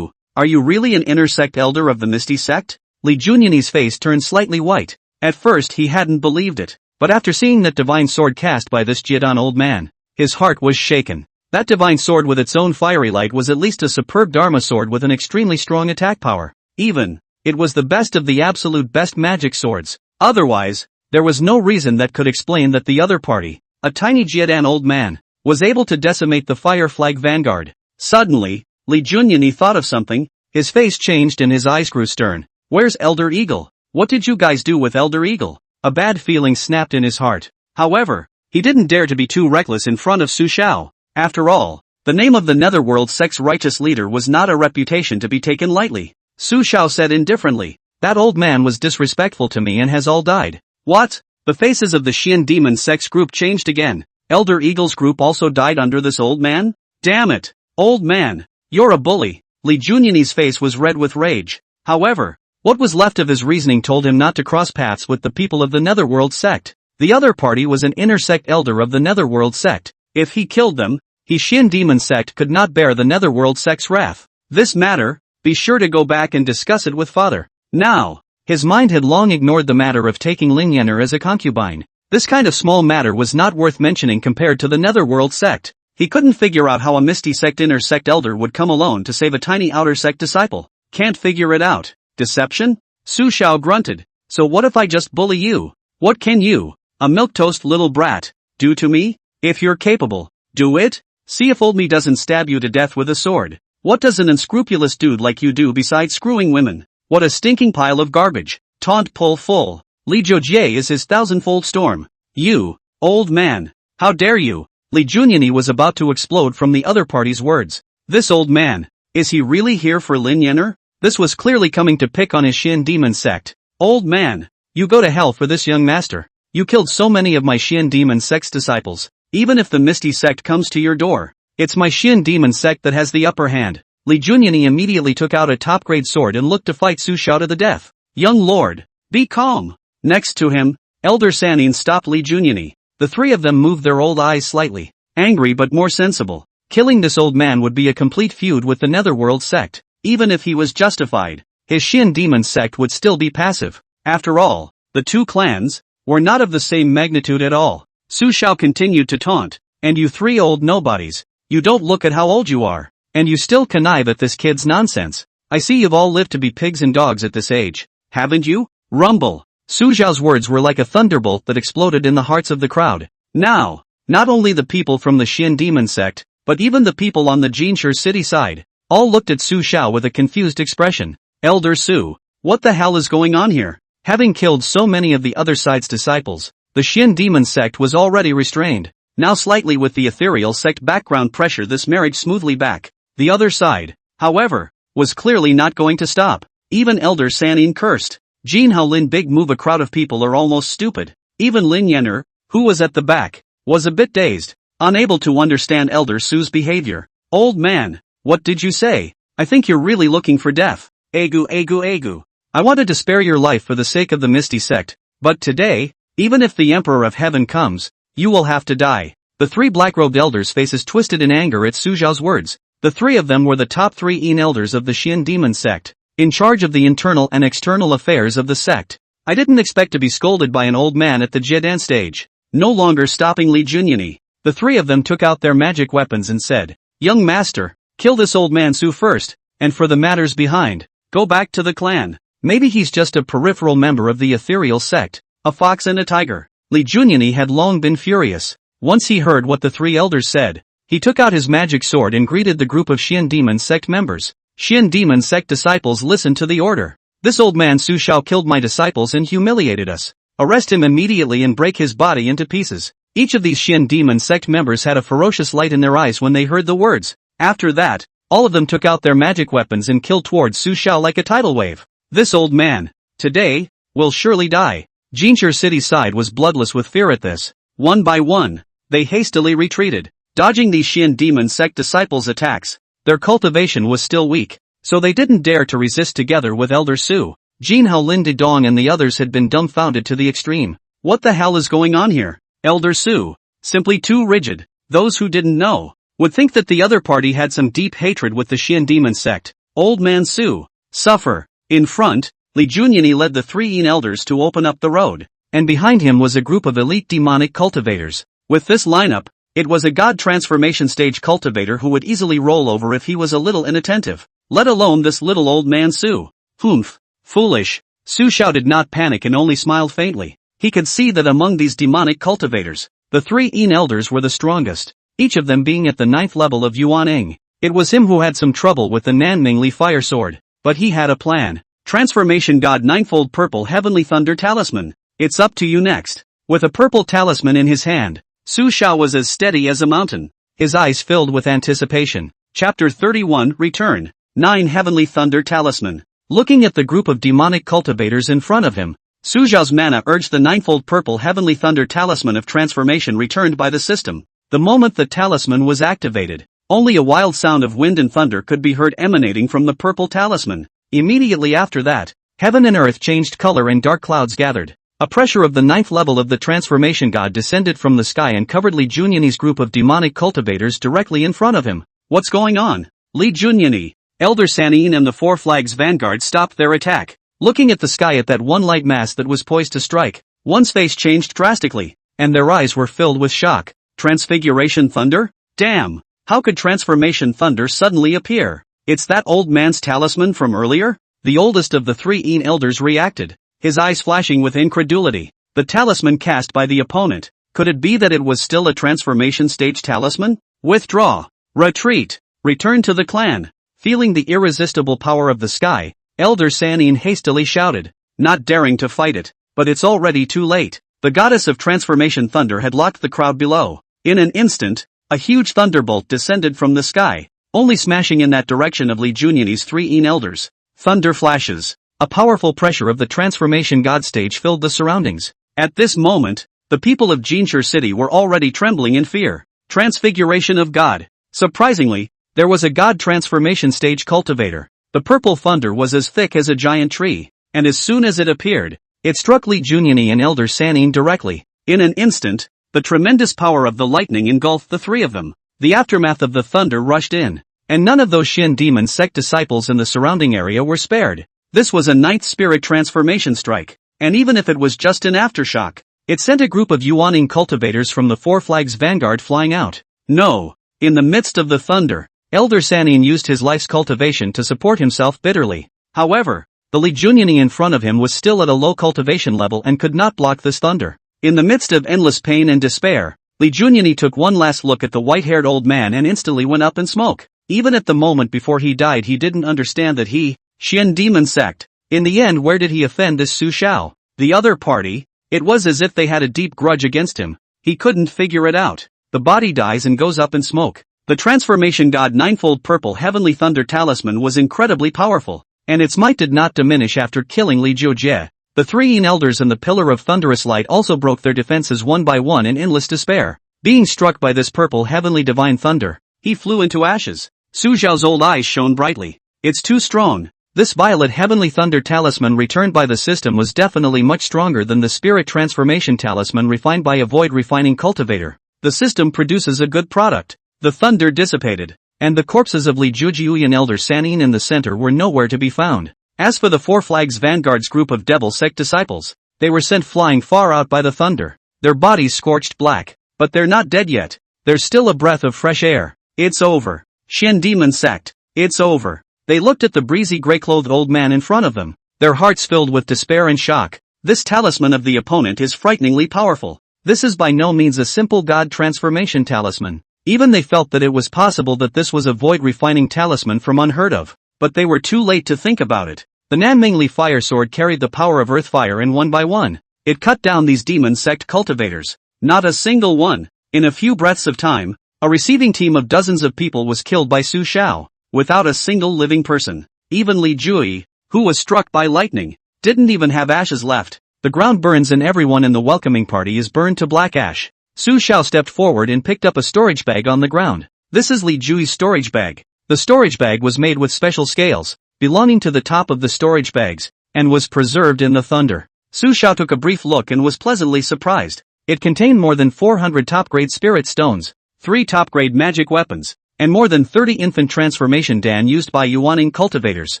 Are you really an inner sect elder of the Misty sect? Li Junyani's face turned slightly white. At first he hadn't believed it, but after seeing that divine sword cast by this Jiedan old man, his heart was shaken. That divine sword with its own fiery light was at least a superb Dharma sword with an extremely strong attack power. Even, it was the best of the absolute best magic swords. Otherwise, there was no reason that could explain that the other party, a tiny Jiedan old man, was able to decimate the Fire Flag Vanguard. Suddenly, Li Junyan thought of something, his face changed and his eyes grew stern. Where's Elder Eagle? What did you guys do with Elder Eagle? A bad feeling snapped in his heart. However, he didn't dare to be too reckless in front of Su Xiao. After all, the name of the Netherworld sect's righteous leader was not a reputation to be taken lightly. Su Xiao said indifferently, that old man was disrespectful to me and has all died. What? The faces of the Xian Demon sect's group changed again. Elder Eagle's group also died under this old man? Damn it! Old man! You're a bully! Li Junyan's face was red with rage. However, what was left of his reasoning told him not to cross paths with the people of the Netherworld sect. The other party was an inner-sect elder of the Netherworld sect. If he killed them, his Xian Demon sect could not bear the Netherworld sect's wrath. This matter, be sure to go back and discuss it with father. Now, his mind had long ignored the matter of taking Lin Yenner as a concubine. This kind of small matter was not worth mentioning compared to the Netherworld sect. He couldn't figure out how a Misty Sect inner sect elder would come alone to save a tiny outer sect disciple. Can't figure it out. Deception? Su Xiao grunted. So what if I just bully you? What can you, a milquetoast little brat, do to me? If you're capable, do it? See if old me doesn't stab you to death with a sword. What does an unscrupulous dude like you do besides screwing women? What a stinking pile of garbage. Taunt pull full. Li Jiujie is his thousandfold storm. You, old man. How dare you? Li Junyan was about to explode from the other party's words. This old man, is he really here for Lin Yenner? This was clearly coming to pick on his Xian Demon sect. Old man, you go to hell for this young master. You killed so many of my Xian Demon sect's disciples. Even if the Misty sect comes to your door, it's my Xian Demon sect that has the upper hand. Li Junyan immediately took out a top-grade sword and looked to fight Su Xiao to the death. Young lord, be calm. Next to him, Elder Sanin stopped Li Junyan. The three of them moved their old eyes slightly, angry but more sensible. Killing this old man would be a complete feud with the Netherworld sect. Even if he was justified, his Xian Demon sect would still be passive. After all, the two clans were not of the same magnitude at all. Su Xiao continued to taunt, and you three old nobodies, you don't look at how old you are, and you still connive at this kid's nonsense. I see you've all lived to be pigs and dogs at this age, haven't you? Rumble. Su Xiao's words were like a thunderbolt that exploded in the hearts of the crowd. Now, not only the people from the Xian Demon sect, but even the people on the Jinshi city side, all looked at Su Xiao with a confused expression. Elder Su, what the hell is going on here? Having killed so many of the other side's disciples, the Xian Demon sect was already restrained. Now slightly with the ethereal sect background pressure this marriage smoothly back. The other side, however, was clearly not going to stop. Even Elder Sanin cursed. Jin Haolin big move a crowd of people are almost stupid. Even Lin Yenner, who was at the back, was a bit dazed, unable to understand Elder Su's behavior. Old man, what did you say? I think you're really looking for death. Agu. I wanted to spare your life for the sake of the Misty sect, but today, even if the Emperor of Heaven comes, you will have to die. The three black-robed elders' faces twisted in anger at Su Xiao's words. The three of them were the top 3 elders of the Xian Demon sect, in charge of the internal and external affairs of the sect. I didn't expect to be scolded by an old man at the Jiedan stage. No longer stopping Li Junyan, the three of them took out their magic weapons and said, Young master, kill this old man Su first, and for the matters behind, go back to the clan. Maybe he's just a peripheral member of the ethereal sect, a fox and a tiger. Li Junyan had long been furious. Once he heard what the three elders said, he took out his magic sword and greeted the group of Xian Demon sect members. Xian Demon sect disciples listened to the order. This old man Su Xiao killed my disciples and humiliated us. Arrest him immediately and break his body into pieces. Each of these Xian Demon sect members had a ferocious light in their eyes when they heard the words. After that, all of them took out their magic weapons and killed towards Su Xiao like a tidal wave. This old man, today, will surely die. Jinshi City's side was bloodless with fear at this. One by one, they hastily retreated, dodging these Xian Demon sect disciples' attacks. Their cultivation was still weak, so they didn't dare to resist together with Elder Su. Jin Haolin Dong and the others had been dumbfounded to the extreme. What the hell is going on here? Elder Su, simply too rigid. Those who didn't know would think that the other party had some deep hatred with the Xian Demon sect. Old man Su, suffer. In front, Li Junyan led the 3 elders to open up the road, and behind him was a group of elite demonic cultivators. With this lineup, it was a god transformation stage cultivator who would easily roll over if he was a little inattentive, let alone this little old man Su. Humph, foolish. Su Xiao did not panic and only smiled faintly. He could see that among these demonic cultivators, the 3 Yin elders were the strongest, each of them being at the 9th level of Yuaneng. It was him who had some trouble with the Nanmingli fire sword, but he had a plan. Transformation God Ninefold Purple Heavenly Thunder Talisman. It's up to you next. With a purple talisman in his hand, Su Xiao was as steady as a mountain. His eyes filled with anticipation. Chapter 31 Return. 9 Heavenly Thunder Talisman. Looking at the group of demonic cultivators in front of him, Su Xiao's mana urged the Ninefold Purple Heavenly Thunder Talisman of Transformation returned by the system. The moment the talisman was activated, only a wild sound of wind and thunder could be heard emanating from the purple talisman. Immediately after that, heaven and earth changed color and dark clouds gathered. A pressure of the 9th level of the transformation god descended from the sky and covered Li Junyani's group of demonic cultivators directly in front of him. What's going on? Li Junyani, Elder Sanin and the 4 Flags Vanguard stopped their attack. Looking at the sky at that one light mass that was poised to strike, one's face changed drastically, and their eyes were filled with shock. Transfiguration thunder? Damn! How could transformation thunder suddenly appear? It's that old man's talisman from earlier? The oldest of the 3 Yin elders reacted, his eyes flashing with incredulity. The talisman cast by the opponent. Could it be that it was still a transformation stage talisman? Withdraw. Retreat. Return to the clan. Feeling the irresistible power of the sky, Elder Sanin hastily shouted, not daring to fight it. But it's already too late. The goddess of transformation thunder had locked the crowd below. In an instant, a huge thunderbolt descended from the sky, only smashing in that direction of Li Junyani's 3 Yin elders. Thunder flashes. A powerful pressure of the transformation god stage filled the surroundings. At this moment, the people of Jinshi City were already trembling in fear. Transfiguration of God. Surprisingly, there was a god transformation stage cultivator. The purple thunder was as thick as a giant tree, and as soon as it appeared, it struck Li Junyani and Elder Sanin directly. In an instant, the tremendous power of the lightning engulfed the 3 of them. The aftermath of the thunder rushed in, and none of those Shin demon sect disciples in the surrounding area were spared. This was a 9th spirit transformation strike, and even if it was just an aftershock, it sent a group of Yuaning cultivators from the 4 Flags Vanguard flying out. No! In the midst of the thunder, Elder Sanin used his life's cultivation to support himself bitterly. However, the Li Junyani in front of him was still at a low cultivation level and could not block this thunder. In the midst of endless pain and despair, Li Junyani took one last look at the white-haired old man and instantly went up in smoke. Even at the moment before he died he didn't understand that he, Shin demon sect. In the end, where did he offend this Su Xiao? The other party? It was as if they had a deep grudge against him. He couldn't figure it out. The body dies and goes up in smoke. The transformation god Ninefold Purple Heavenly Thunder Talisman was incredibly powerful, and its might did not diminish after killing Li Jiujie. The 3 Yin elders and the Pillar of Thunderous Light also broke their defenses one by one in endless despair. Being struck by this purple heavenly divine thunder, he flew into ashes. Su Xiao's old eyes shone brightly. It's too strong. This violet heavenly thunder talisman returned by the system was definitely much stronger than the spirit transformation talisman refined by a void refining cultivator. The system produces a good product. The thunder dissipated, and the corpses of Li Jujiu and Elder Sanin in the center were nowhere to be found. As for the 4 Flags Vanguard's group of devil sect disciples, they were sent flying far out by the thunder. Their bodies scorched black, but they're not dead yet. There's still a breath of fresh air. It's over. Shin demon sect. It's over. They looked at the breezy gray-clothed old man in front of them, their hearts filled with despair and shock. This talisman of the opponent is frighteningly powerful. This is by no means a simple god transformation talisman. Even they felt that it was possible that this was a void refining talisman from unheard of, but they were too late to think about it. The Nanmingli fire sword carried the power of earth fire and one by one, it cut down these demon sect cultivators. Not a single one. In a few breaths of time, a receiving team of dozens of people was killed by Su Xiao, without a single living person. Even Li Jui, who was struck by lightning, didn't even have ashes left. The ground burns and everyone in the welcoming party is burned to black ash. Su Xiao stepped forward and picked up a storage bag on the ground. This is Li Jui's storage bag. The storage bag was made with special scales, belonging to the top of the storage bags, and was preserved in the thunder. Su Xiao took a brief look and was pleasantly surprised. It contained more than 400 top-grade spirit stones, 3 top-grade magic weapons, and more than 30 infant transformation dan used by Yuaning cultivators.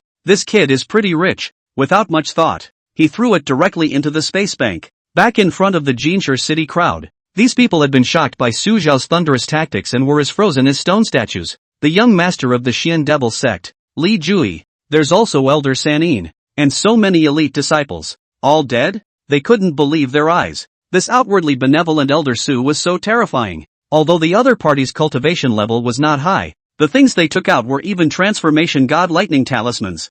This kid is pretty rich. Without much thought, he threw it directly into the space bank, back in front of the Jinshi City crowd. These people had been shocked by Su Xiao's thunderous tactics and were as frozen as stone statues. The young master of the Xian Devil sect, Li Jui. There's also Elder Sanin, and so many elite disciples. All dead? They couldn't believe their eyes. This outwardly benevolent Elder Su was so terrifying. Although the other party's cultivation level was not high, the things they took out were even transformation god lightning talismans.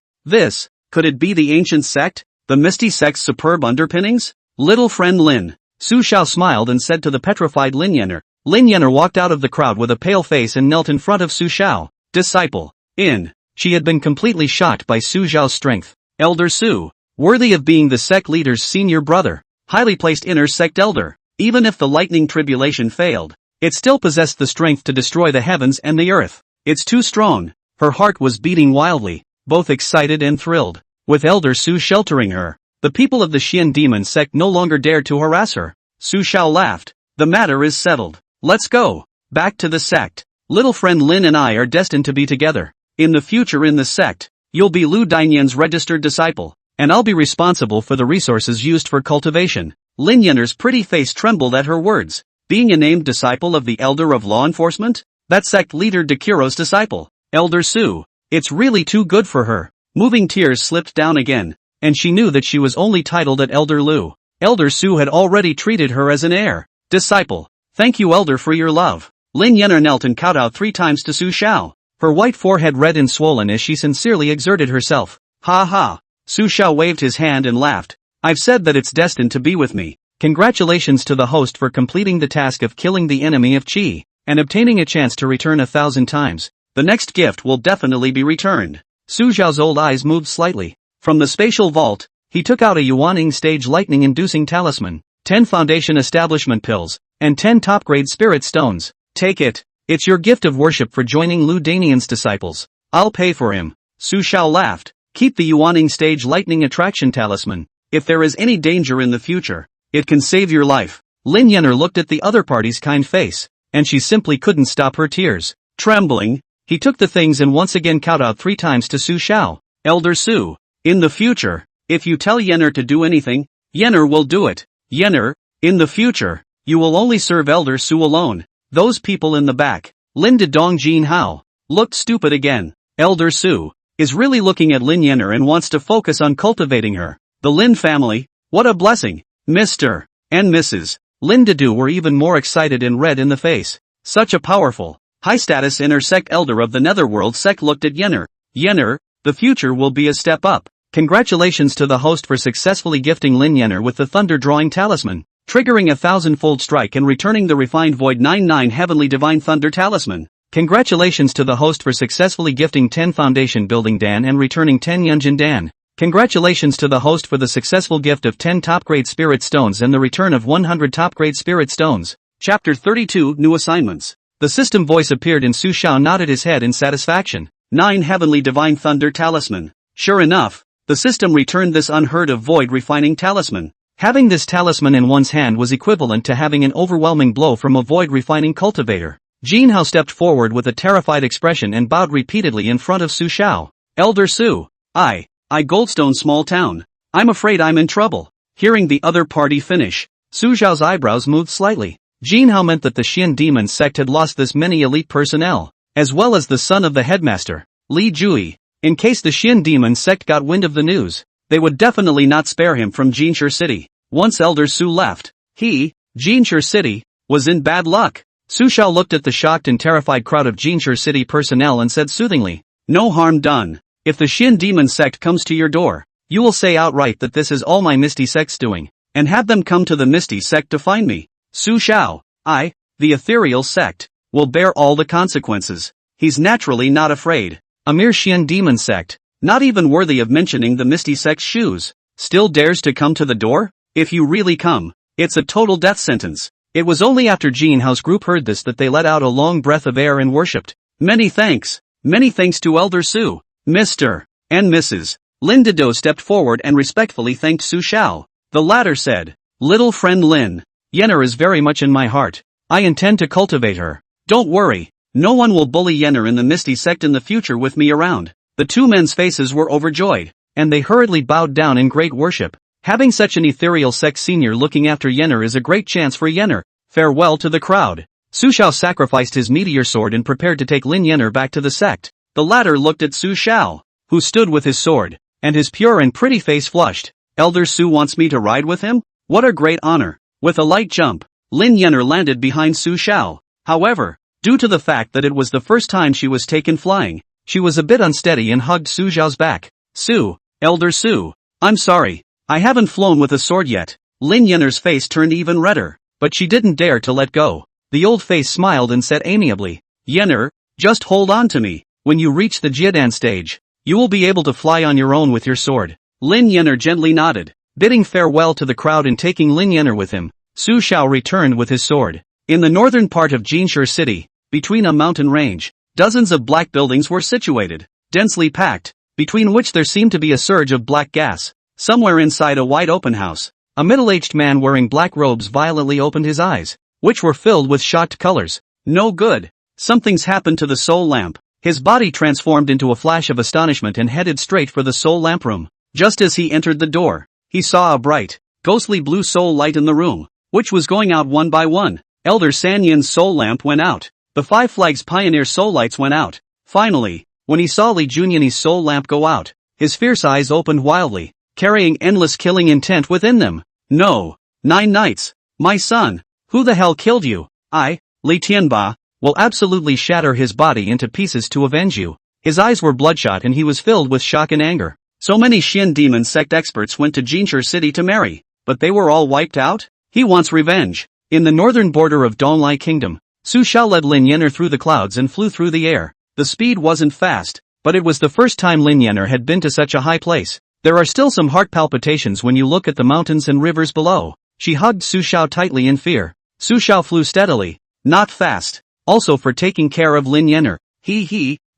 Could it be the ancient sect? The Misty Sect's superb underpinnings? Little friend Lin. Su Xiao smiled and said to the petrified Lin Yenner. Lin Yenner walked out of the crowd with a pale face and knelt in front of Su Xiao. Disciple. She had been completely shocked by Su Xiao's strength. Elder Su. Worthy of being the sect leader's senior brother. Highly placed inner sect elder. Even if the lightning tribulation failed, it still possessed the strength to destroy the heavens and the earth. It's too strong. Her heart was beating wildly, both excited and thrilled. With Elder Su sheltering her, the people of the Xian demon sect no longer dared to harass her. Su Xiao laughed. The matter is settled. Let's go. Back to the sect. Little friend Lin and I are destined to be together. In the future in the sect, you'll be Lu Dainian's registered disciple, and I'll be responsible for the resources used for cultivation. Lin Yenner's pretty face trembled at her words. Being a named disciple of the Elder of Law Enforcement? That sect leader Dakiro's disciple, Elder Su. It's really too good for her. Moving tears slipped down again, and she knew that she was only titled at Elder Lu. Elder Su had already treated her as an heir. Disciple. Thank you Elder for your love. Lin Yenner knelt and kowtowed 3 times to Su Xiao. Her white forehead red and swollen as she sincerely exerted herself. Ha ha. Su Xiao waved his hand and laughed. I've said that it's destined to be with me. Congratulations to the host for completing the task of killing the enemy of Qi, and obtaining a chance to return 1,000 times. The next gift will definitely be returned. Su Xiao's old eyes moved slightly. From the spatial vault, he took out a Yuaning stage lightning-inducing talisman, 10 foundation establishment pills, and 10 top-grade spirit stones. Take it. It's your gift of worship for joining Lu Dainian's disciples. I'll pay for him. Su Xiao laughed. Keep the Yuaning stage lightning attraction talisman. If there is any danger in the future, it can save your life. Lin Yenner looked at the other party's kind face, and she simply couldn't stop her tears. Trembling, he took the things and once again kowtowed 3 times to Su Xiao. Elder Su. In the future, if you tell Yenner to do anything, Yenner will do it. Yenner, in the future, you will only serve Elder Su alone. Those people in the back, Linda Dong Jin Hao, looked stupid again. Elder Su is really looking at Lin Yenner and wants to focus on cultivating her. The Lin family, what a blessing. Mr. and Mrs. Lin Dedu were even more excited and red in the face. Such a powerful, high-status inner sect elder of the Netherworld sect looked at Yenner. Yenner, the future will be a step up. Congratulations to the host for successfully gifting Lin Yenner with the Thunder Drawing Talisman, triggering a 1,000-fold strike and returning the refined Void 99 Heavenly Divine Thunder Talisman. Congratulations to the host for successfully gifting 10 Foundation Building Dan and returning 10 Yunjin Dan. Congratulations to the host for the successful gift of 10 top-grade Spirit Stones and the return of 100 top-grade Spirit Stones. Chapter 32 New Assignments. The system voice appeared and Su Xiao nodded his head in satisfaction. 9 Heavenly Divine Thunder Talisman. Sure enough, the system returned this unheard-of Void Refining Talisman. Having this talisman in one's hand was equivalent to having an overwhelming blow from a Void Refining Cultivator. Jin Hao stepped forward with a terrified expression and bowed repeatedly in front of Su Xiao. Elder Su. I Goldstone Small Town. I'm afraid I'm in trouble. Hearing the other party finish, Su Xiao's eyebrows moved slightly. Jin Hao meant that the Xian demon sect had lost this many elite personnel, as well as the son of the headmaster, Li Jui. In case the Xian demon sect got wind of the news, they would definitely not spare him from Jinshi City. Once Elder Su left, Jinshi City, was in bad luck. Su Xiao looked at the shocked and terrified crowd of Jinshi City personnel and said soothingly, no harm done. If the Xian demon sect comes to your door, you will say outright that this is all my Misty sect's doing, and have them come to the Misty sect to find me. Su Xiao, the ethereal sect, will bear all the consequences. He's naturally not afraid. A mere Xian demon sect, not even worthy of mentioning the Misty sect's shoes, still dares to come to the door? If you really come, it's a total death sentence. It was only after Jin Hao's group heard this that they let out a long breath of air and worshipped. Many thanks to Elder Su. Mr. and Mrs. Lin Dedo stepped forward and respectfully thanked Su Xiao. The latter said, little friend Lin, Yenner is very much in my heart. I intend to cultivate her. Don't worry, no one will bully Yenner in the Misty sect in the future with me around. The 2 men's faces were overjoyed, and they hurriedly bowed down in great worship. Having such an ethereal sect senior looking after Yenner is a great chance for Yenner. Farewell to the crowd. Su Xiao sacrificed his meteor sword and prepared to take Lin Yenner back to the sect. The latter looked at Su Xiao, who stood with his sword, and his pure and pretty face flushed. Elder Su wants me to ride with him? What a great honor. With a light jump, Lin Yenner landed behind Su Xiao. However, due to the fact that it was the first time she was taken flying, she was a bit unsteady and hugged Su Xiao's back. Su, Elder Su, I'm sorry, I haven't flown with a sword yet. Lin Yenner's face turned even redder, but she didn't dare to let go. The old face smiled and said amiably, Yenner, just hold on to me. When you reach the Jiedan stage, you will be able to fly on your own with your sword. Lin Yenner gently nodded, bidding farewell to the crowd and taking Lin Yenner with him. Su Xiao returned with his sword. In the northern part of Jinshi City, between a mountain range, dozens of black buildings were situated, densely packed, between which there seemed to be a surge of black gas. Somewhere inside a wide open house, a middle-aged man wearing black robes violently opened his eyes, which were filled with shocked colors. No good. Something's happened to the soul lamp. His body transformed into a flash of astonishment and headed straight for the soul lamp room. Just as he entered the door, he saw a bright, ghostly blue soul light in the room, which was going out one by one. Elder Sanyin's soul lamp went out. The Five Flags Pioneer soul lights went out. Finally, when he saw Li Junyani's soul lamp go out, his fierce eyes opened wildly, carrying endless killing intent within them. No, 9 nights, my son, who the hell killed you? I, Li Tianba, will absolutely shatter his body into pieces to avenge you. His eyes were bloodshot and he was filled with shock and anger. So many Xin demon sect experts went to Jinshi City to marry, but they were all wiped out? He wants revenge. In the northern border of Donglai Kingdom, Su Xiao led Lin Yenner through the clouds and flew through the air. The speed wasn't fast, but it was the first time Lin Yenner had been to such a high place. There are still some heart palpitations when you look at the mountains and rivers below. She hugged Su Xiao tightly in fear. Su Xiao flew steadily, not fast, also for taking care of Lin Yenner.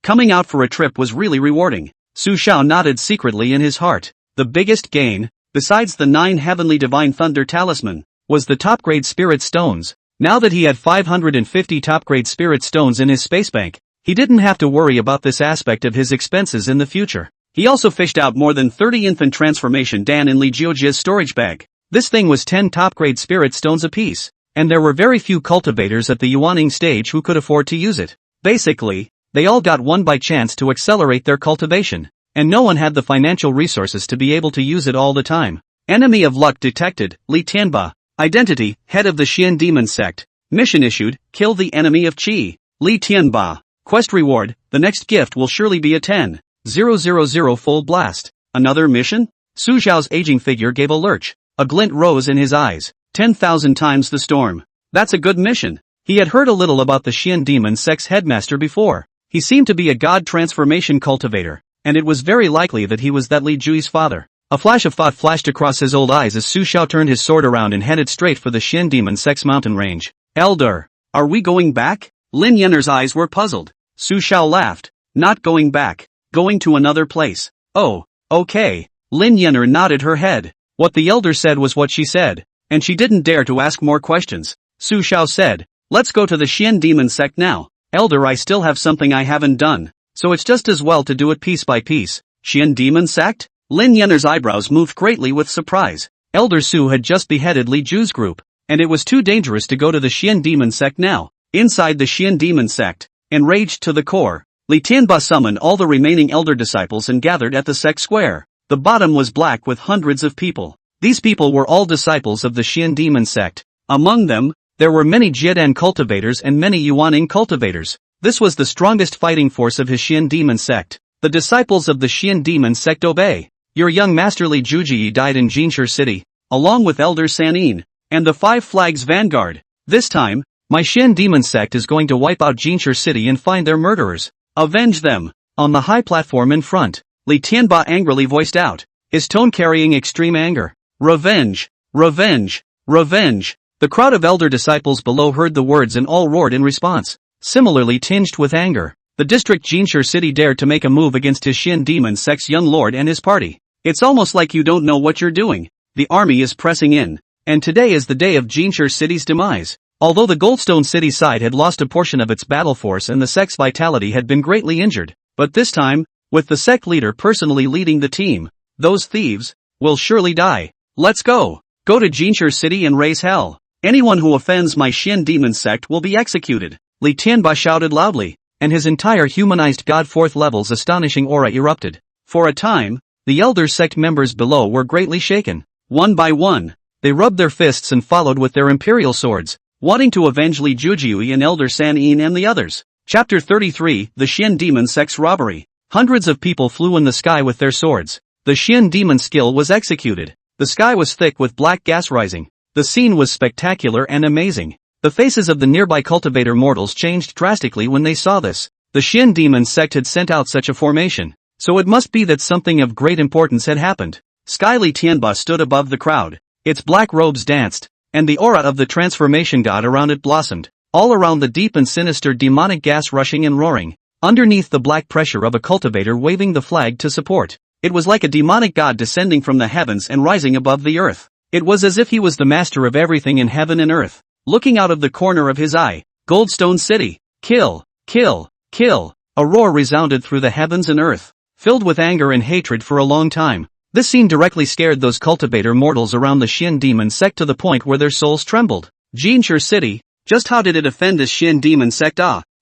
Coming out for a trip was really rewarding. Su Xiao nodded secretly in his heart. The biggest gain, besides the 9 heavenly divine thunder talisman, was the top-grade spirit stones. Now that he had 550 top-grade spirit stones in his space bank, he didn't have to worry about this aspect of his expenses in the future. He also fished out more than 30 infant transformation Dan in Li Jiujia's storage bag. This thing was 10 top-grade spirit stones apiece, and there were very few cultivators at the Yuaning stage who could afford to use it. Basically, they all got one by chance to accelerate their cultivation, and no one had the financial resources to be able to use it all the time. Enemy of luck detected, Li Tianba. Identity, head of the Xian demon sect. Mission issued, kill the enemy of Qi. Li Tianba. Quest reward, the next gift will surely be a 10,000 fold blast. Another mission? Su Xiao's aging figure gave a lurch. A glint rose in his eyes. 10,000 times the storm. That's a good mission. He had heard a little about the Xian demon sect's headmaster before. He seemed to be a god transformation cultivator, and it was very likely that he was that Li Jui's father. A flash of thought flashed across his old eyes as Su Xiao turned his sword around and headed straight for the Xian demon sect's mountain range. Elder, are we going back? Lin Yenner's eyes were puzzled. Su Xiao laughed. Not going back. Going to another place. Oh, okay. Lin Yenner nodded her head. What the elder said was what she said, and she didn't dare to ask more questions. Su Xiao said, let's go to the Xian demon sect now. Elder, I still have something I haven't done, so it's just as well to do it piece by piece. Xian demon sect? Lin Yenner's eyebrows moved greatly with surprise. Elder Su had just beheaded Li Ju's group, and it was too dangerous to go to the Xian demon sect now. Inside the Xian demon sect, enraged to the core, Li Tianba summoned all the remaining elder disciples and gathered at the sect square. The bottom was black with hundreds of people. These people were all disciples of the Xian demon sect. Among them, there were many Jiedan cultivators and many Yuaning cultivators. This was the strongest fighting force of his Xian demon sect. The disciples of the Xian demon sect obey. Your young master Li Juji died in Jinshi City, along with Elder Sanin, and the 5 Flags Vanguard. This time, my Xian demon sect is going to wipe out Jinshi City and find their murderers. Avenge them. On the high platform in front, Li Tianba angrily voiced out, his tone carrying extreme anger. Revenge! Revenge! Revenge! The crowd of elder disciples below heard the words and all roared in response. Similarly tinged with anger, the district Jinshi City dared to make a move against his Xian demon sect's young lord and his party. It's almost like you don't know what you're doing. The army is pressing in, and today is the day of Jinshi City's demise. Although the Goldstone City side had lost a portion of its battle force and the sect's vitality had been greatly injured, but this time, with the sect leader personally leading the team, those thieves will surely die. Let's go. Go to Jinshi City and raise hell. Anyone who offends my Xian demon sect will be executed. Li Tianba shouted loudly, and his entire humanized god 4th level's astonishing aura erupted. For a time, The elder sect members below were greatly shaken. One by one, they rubbed their fists and followed with their imperial swords, wanting to avenge Li Jujui and Elder Sanin and the others. Chapter 33, The Shin Demon Sect's Robbery. Hundreds of people flew in the sky with their swords. The Shin demon skill was executed. The sky was thick with black gas rising. The scene was spectacular and amazing. The faces of the nearby cultivator mortals changed drastically when they saw this. The Shin demon sect had sent out such a formation, so it must be that something of great importance had happened. Sky Li Tianba stood above the crowd. Its black robes danced, and the aura of the transformation god around it blossomed. All around the deep and sinister demonic gas rushing and roaring. Underneath the black pressure of a cultivator waving the flag to support. It was like a demonic god descending from the heavens and rising above the earth. It was as if he was the master of everything in heaven and earth. Looking out of the corner of his eye, Goldstone City. Kill, kill, kill. A roar resounded through the heavens and earth, filled with anger and hatred for a long time. This scene directly scared those cultivator mortals around the Shin demon sect to the point where their souls trembled. Jinshi City. Just how did it offend a Shin demon sect?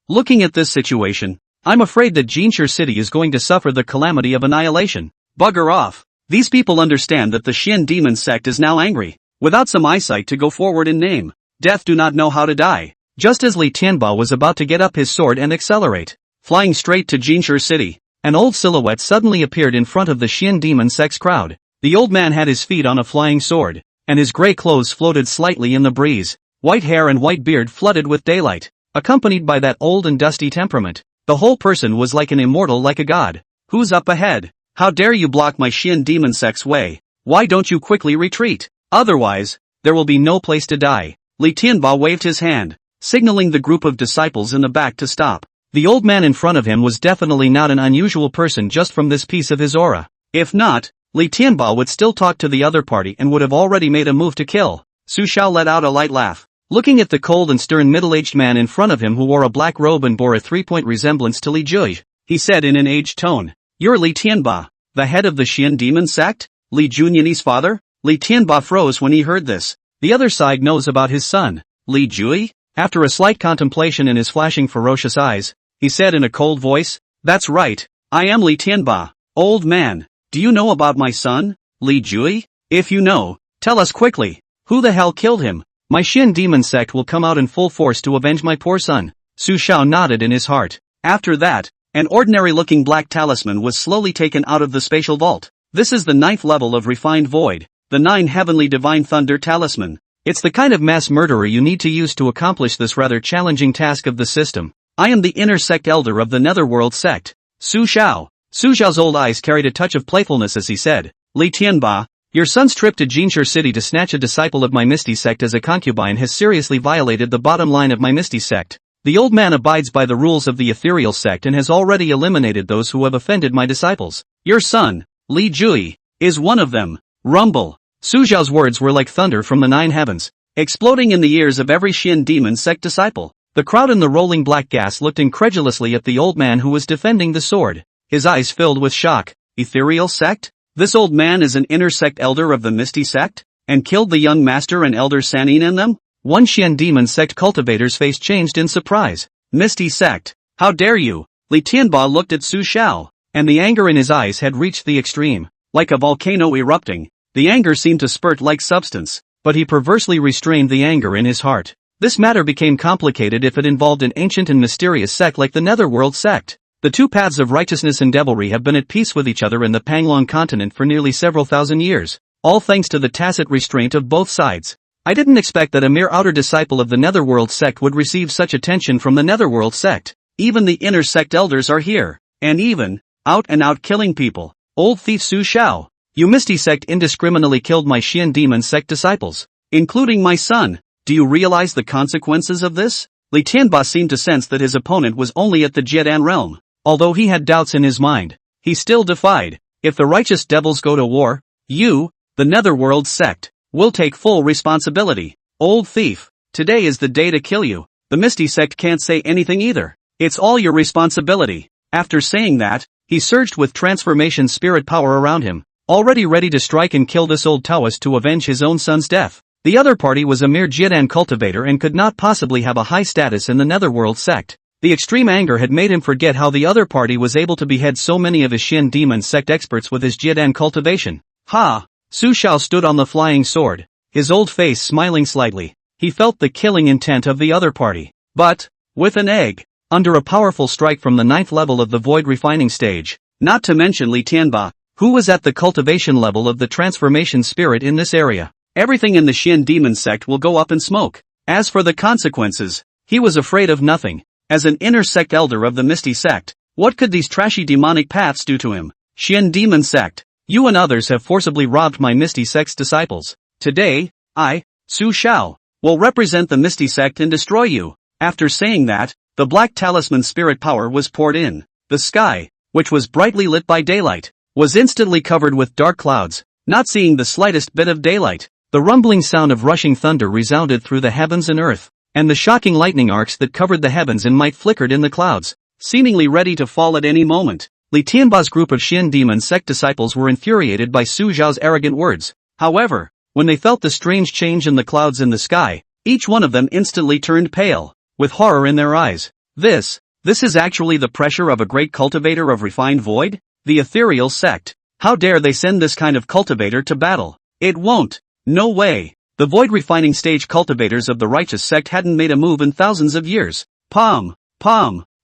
Looking at this situation, I'm afraid that Jinshi City is going to suffer the calamity of annihilation. Bugger off. These people understand that the Shin demon sect is now angry. Without some eyesight to go forward in name, death do not know how to die. Just as Li Tianba was about to get up his sword and accelerate, flying straight to Jinshi City, an old silhouette suddenly appeared in front of the Shin demon sect's crowd. The old man had his feet on a flying sword, and his gray clothes floated slightly in the breeze. White hair and white beard flooded with daylight, accompanied by that old and dusty temperament. The whole person was like an immortal, like a god. Who's up ahead? How dare you block my Shin demon sect's way? Why don't you quickly retreat? Otherwise, there will be no place to die. Li Tianba waved his hand, signaling the group of disciples in the back to stop. The old man in front of him was definitely not an unusual person just from this piece of his aura. If not, Li Tianba would still talk to the other party and would have already made a move to kill. Su Xiao let out a light laugh. Looking at the cold and stern middle-aged man in front of him who wore a black robe and bore a three-point resemblance to Li Jui, he said in an aged tone, "You're Li Tianba, the head of the Shin demon sect? Li Junyani's father?" Li Tianba froze when he heard this. The other side knows about his son, Li Jui? After a slight contemplation in his flashing ferocious eyes, he said in a cold voice, "That's right, I am Li Tianba. Old man, do you know about my son, Li Jui? If you know, tell us quickly. Who the hell killed him? My Shin demon sect will come out in full force to avenge my poor son." Su Xiao nodded in his heart. After that, an ordinary-looking black talisman was slowly taken out of the spatial vault. This is the 9th level of Refined Void, the 9 Heavenly Divine Thunder Talisman. It's the kind of mass murderer you need to use to accomplish this rather challenging task of the system. I am the inner sect elder of the Netherworld sect. Su Xiao. Su Xiao's old eyes carried a touch of playfulness as he said, "Li Tianba, your son's trip to Jinshi City to snatch a disciple of my Misty sect as a concubine has seriously violated the bottom line of my Misty sect. The old man abides by the rules of the ethereal sect and has already eliminated those who have offended my disciples. Your son, Li Jui, is one of them." Rumble. Su Xiao's words were like thunder from the 9 heavens, exploding in the ears of every Shin demon sect disciple. The crowd in the rolling black gas looked incredulously at the old man who was defending the sword, his eyes filled with shock. Ethereal sect? This old man is an inner sect elder of the Misty sect? And killed the young master and Elder Sanin and them? One Shin demon sect cultivator's face changed in surprise. Misty sect? How dare you? Li Tianba looked at Su Xiao, and the anger in his eyes had reached the extreme. Like a volcano erupting, the anger seemed to spurt like substance, but he perversely restrained the anger in his heart. This matter became complicated if it involved an ancient and mysterious sect like the Netherworld sect. The two paths of righteousness and devilry have been at peace with each other in the Panglong continent for nearly several thousand years, all thanks to the tacit restraint of both sides. I didn't expect that a mere outer disciple of the Netherworld sect would receive such attention from the Netherworld sect. Even the inner sect elders are here, and even, out and out killing people. Old thief Su Xiao, you Misty sect indiscriminately killed my Shin demon sect disciples, including my son. Do you realize the consequences of this? Li Tianba seemed to sense that his opponent was only at the Jiedan realm. Although he had doubts in his mind, he still defied. If the righteous devils go to war, you, the Netherworld sect, will take full responsibility. Old thief, today is the day to kill you. The Misty sect can't say anything either. It's all your responsibility. After saying that, he surged with transformation spirit power around him, already ready to strike and kill this old Taoist to avenge his own son's death. The other party was a mere Jiedan cultivator and could not possibly have a high status in the Netherworld sect. The extreme anger had made him forget how the other party was able to behead so many of his Shin demon sect experts with his Jiedan cultivation. Ha! Su Shao stood on the flying sword, his old face smiling slightly. He felt the killing intent of the other party. But, with an egg, under a powerful strike from the 9th level of the void refining stage, not to mention Li Tianba, who was at the cultivation level of the transformation spirit in this area, everything in the Shin demon sect will go up in smoke. As for the consequences, he was afraid of nothing. As an inner sect elder of the Misty sect, what could these trashy demonic paths do to him? Shin demon sect, you and others have forcibly robbed my Misty sect's disciples. Today, I, Su Shao, will represent the Misty sect and destroy you. After saying that, the black talisman spirit power was poured in. The sky, which was brightly lit by daylight, was instantly covered with dark clouds, not seeing the slightest bit of daylight. The rumbling sound of rushing thunder resounded through the heavens and earth, and the shocking lightning arcs that covered the heavens and might flickered in the clouds, seemingly ready to fall at any moment. Li Tianba's group of Shin demon sect disciples were infuriated by Su Zhao's arrogant words. However, when they felt the strange change in the clouds in the sky, each one of them instantly turned pale, with horror in their eyes. This is actually the pressure of a great cultivator of refined void? The ethereal sect. How dare they send this kind of cultivator to battle? It won't. No way. The void refining stage cultivators of the righteous sect hadn't made a move in thousands of years. Palm.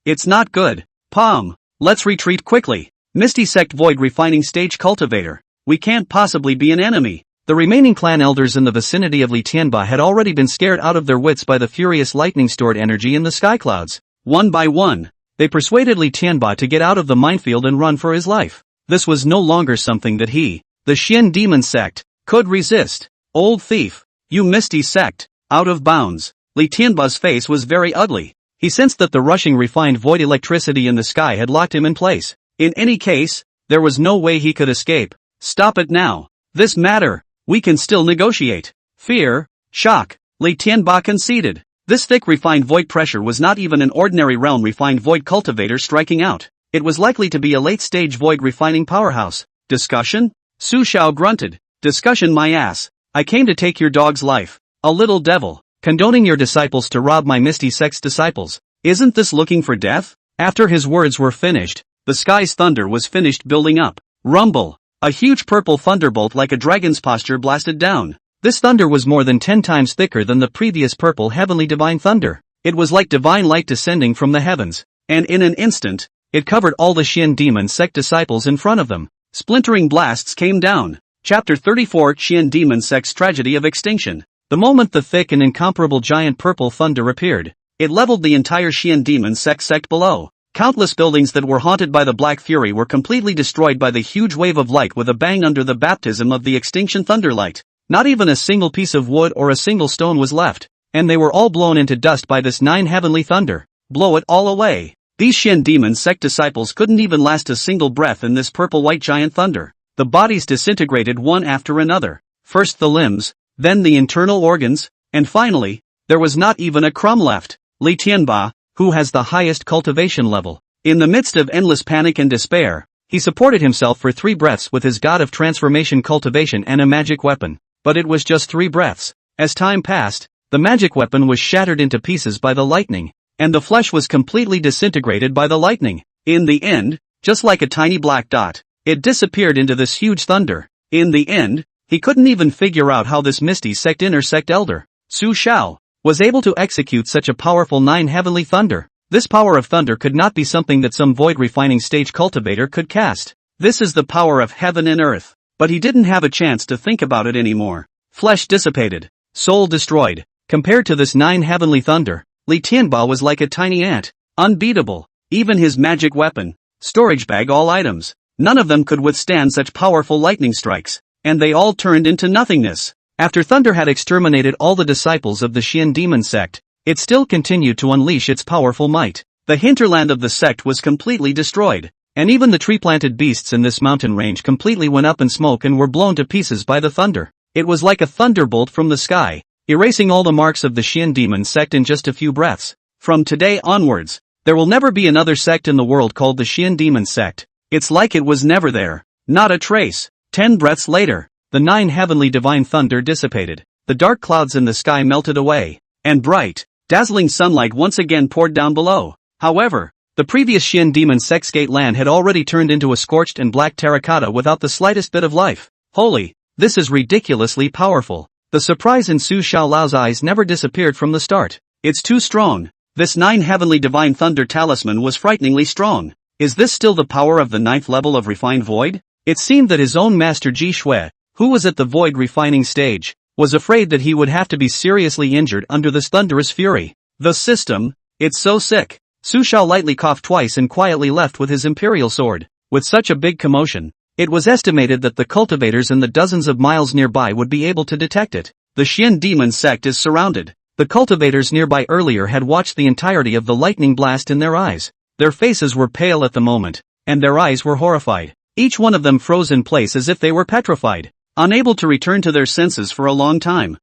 It's not good. Palm. Let's retreat quickly. Misty sect void refining stage cultivator. We can't possibly be an enemy. The remaining clan elders in the vicinity of Li Tianba had already been scared out of their wits by the furious lightning stored energy in the sky clouds. One by one, they persuaded Li Tianba to get out of the minefield and run for his life. This was no longer something that he, the Shin demon sect, could resist. Old thief, you Misty sect, out of bounds. Li Tianba's face was very ugly. He sensed that the rushing refined void electricity in the sky had locked him in place. In any case, there was no way he could escape. Stop it now. This matter, we can still negotiate. Fear, shock, Li Tianba conceded. This thick refined void pressure was not even an ordinary realm refined void cultivator striking out. It was likely to be a late-stage void refining powerhouse. Discussion? Su Shao grunted. Discussion my ass. I came to take your dog's life. A little devil, condoning your disciples to rob my Misty sect's disciples. Isn't this looking for death? After his words were finished, the sky's thunder was finished building up. Rumble. A huge purple thunderbolt like a dragon's posture blasted down. This thunder was more than 10 times thicker than the previous purple heavenly divine thunder. It was like divine light descending from the heavens, and in an instant, it covered all the Shin demon sect disciples in front of them. Splintering blasts came down. Chapter 34 Shin demon sect's tragedy of extinction. The moment the thick and incomparable giant purple thunder appeared, it leveled the entire Shin demon sect below. Countless buildings that were haunted by the Black Fury were completely destroyed by the huge wave of light with a bang under the baptism of the extinction thunderlight. Not even a single piece of wood or a single stone was left, and they were all blown into dust by this 9 heavenly thunder. Blow it all away. These Shin demon sect disciples couldn't even last a single breath in this purple-white giant thunder. The bodies disintegrated one after another. First the limbs, then the internal organs, and finally, there was not even a crumb left. Li Tianba, who has the highest cultivation level, in the midst of endless panic and despair, he supported himself for 3 breaths with his god of transformation cultivation and a magic weapon. But it was just 3 breaths. As time passed, the magic weapon was shattered into pieces by the lightning, and the flesh was completely disintegrated by the lightning. In the end, just like a tiny black dot, it disappeared into this huge thunder. In the end, he couldn't even figure out how this Misty sect inner sect elder, Su Shao, was able to execute such a powerful 9 heavenly thunder. This power of thunder could not be something that some void refining stage cultivator could cast. This is the power of heaven and earth. But he didn't have a chance to think about it anymore. Flesh dissipated, soul destroyed. Compared to this 9 heavenly thunder, Li Tianba was like a tiny ant, unbeatable. Even his magic weapon, storage bag all items, none of them could withstand such powerful lightning strikes, and they all turned into nothingness. After thunder had exterminated all the disciples of the Shin demon sect, it still continued to unleash its powerful might. The hinterland of the sect was completely destroyed, and even the tree-planted beasts in this mountain range completely went up in smoke and were blown to pieces by the thunder. It was like a thunderbolt from the sky, erasing all the marks of the Shin demon sect in just a few breaths. From today onwards, there will never be another sect in the world called the Shin demon sect. It's like it was never there. Not a trace. 10 breaths later, the 9 heavenly divine thunder dissipated. The dark clouds in the sky melted away, and bright, dazzling sunlight once again poured down below. However, the previous Xian demon sect's gate land had already turned into a scorched and black terracotta without the slightest bit of life. Holy, this is ridiculously powerful. The surprise in Su Xiaolao's eyes never disappeared from the start. It's too strong. This 9 heavenly divine thunder talisman was frighteningly strong. Is this still the power of the 9th level of refined void? It seemed that his own master Ji Shui, who was at the void refining stage, was afraid that he would have to be seriously injured under this thunderous fury. The system, it's so sick. Su Xiao lightly coughed twice and quietly left with his imperial sword. With such a big commotion, it was estimated that the cultivators in the dozens of miles nearby would be able to detect it. The Xian demon sect is surrounded. The cultivators nearby earlier had watched the entirety of the lightning blast in their eyes. Their faces were pale at the moment, and their eyes were horrified. Each one of them froze in place as if they were petrified, unable to return to their senses for a long time.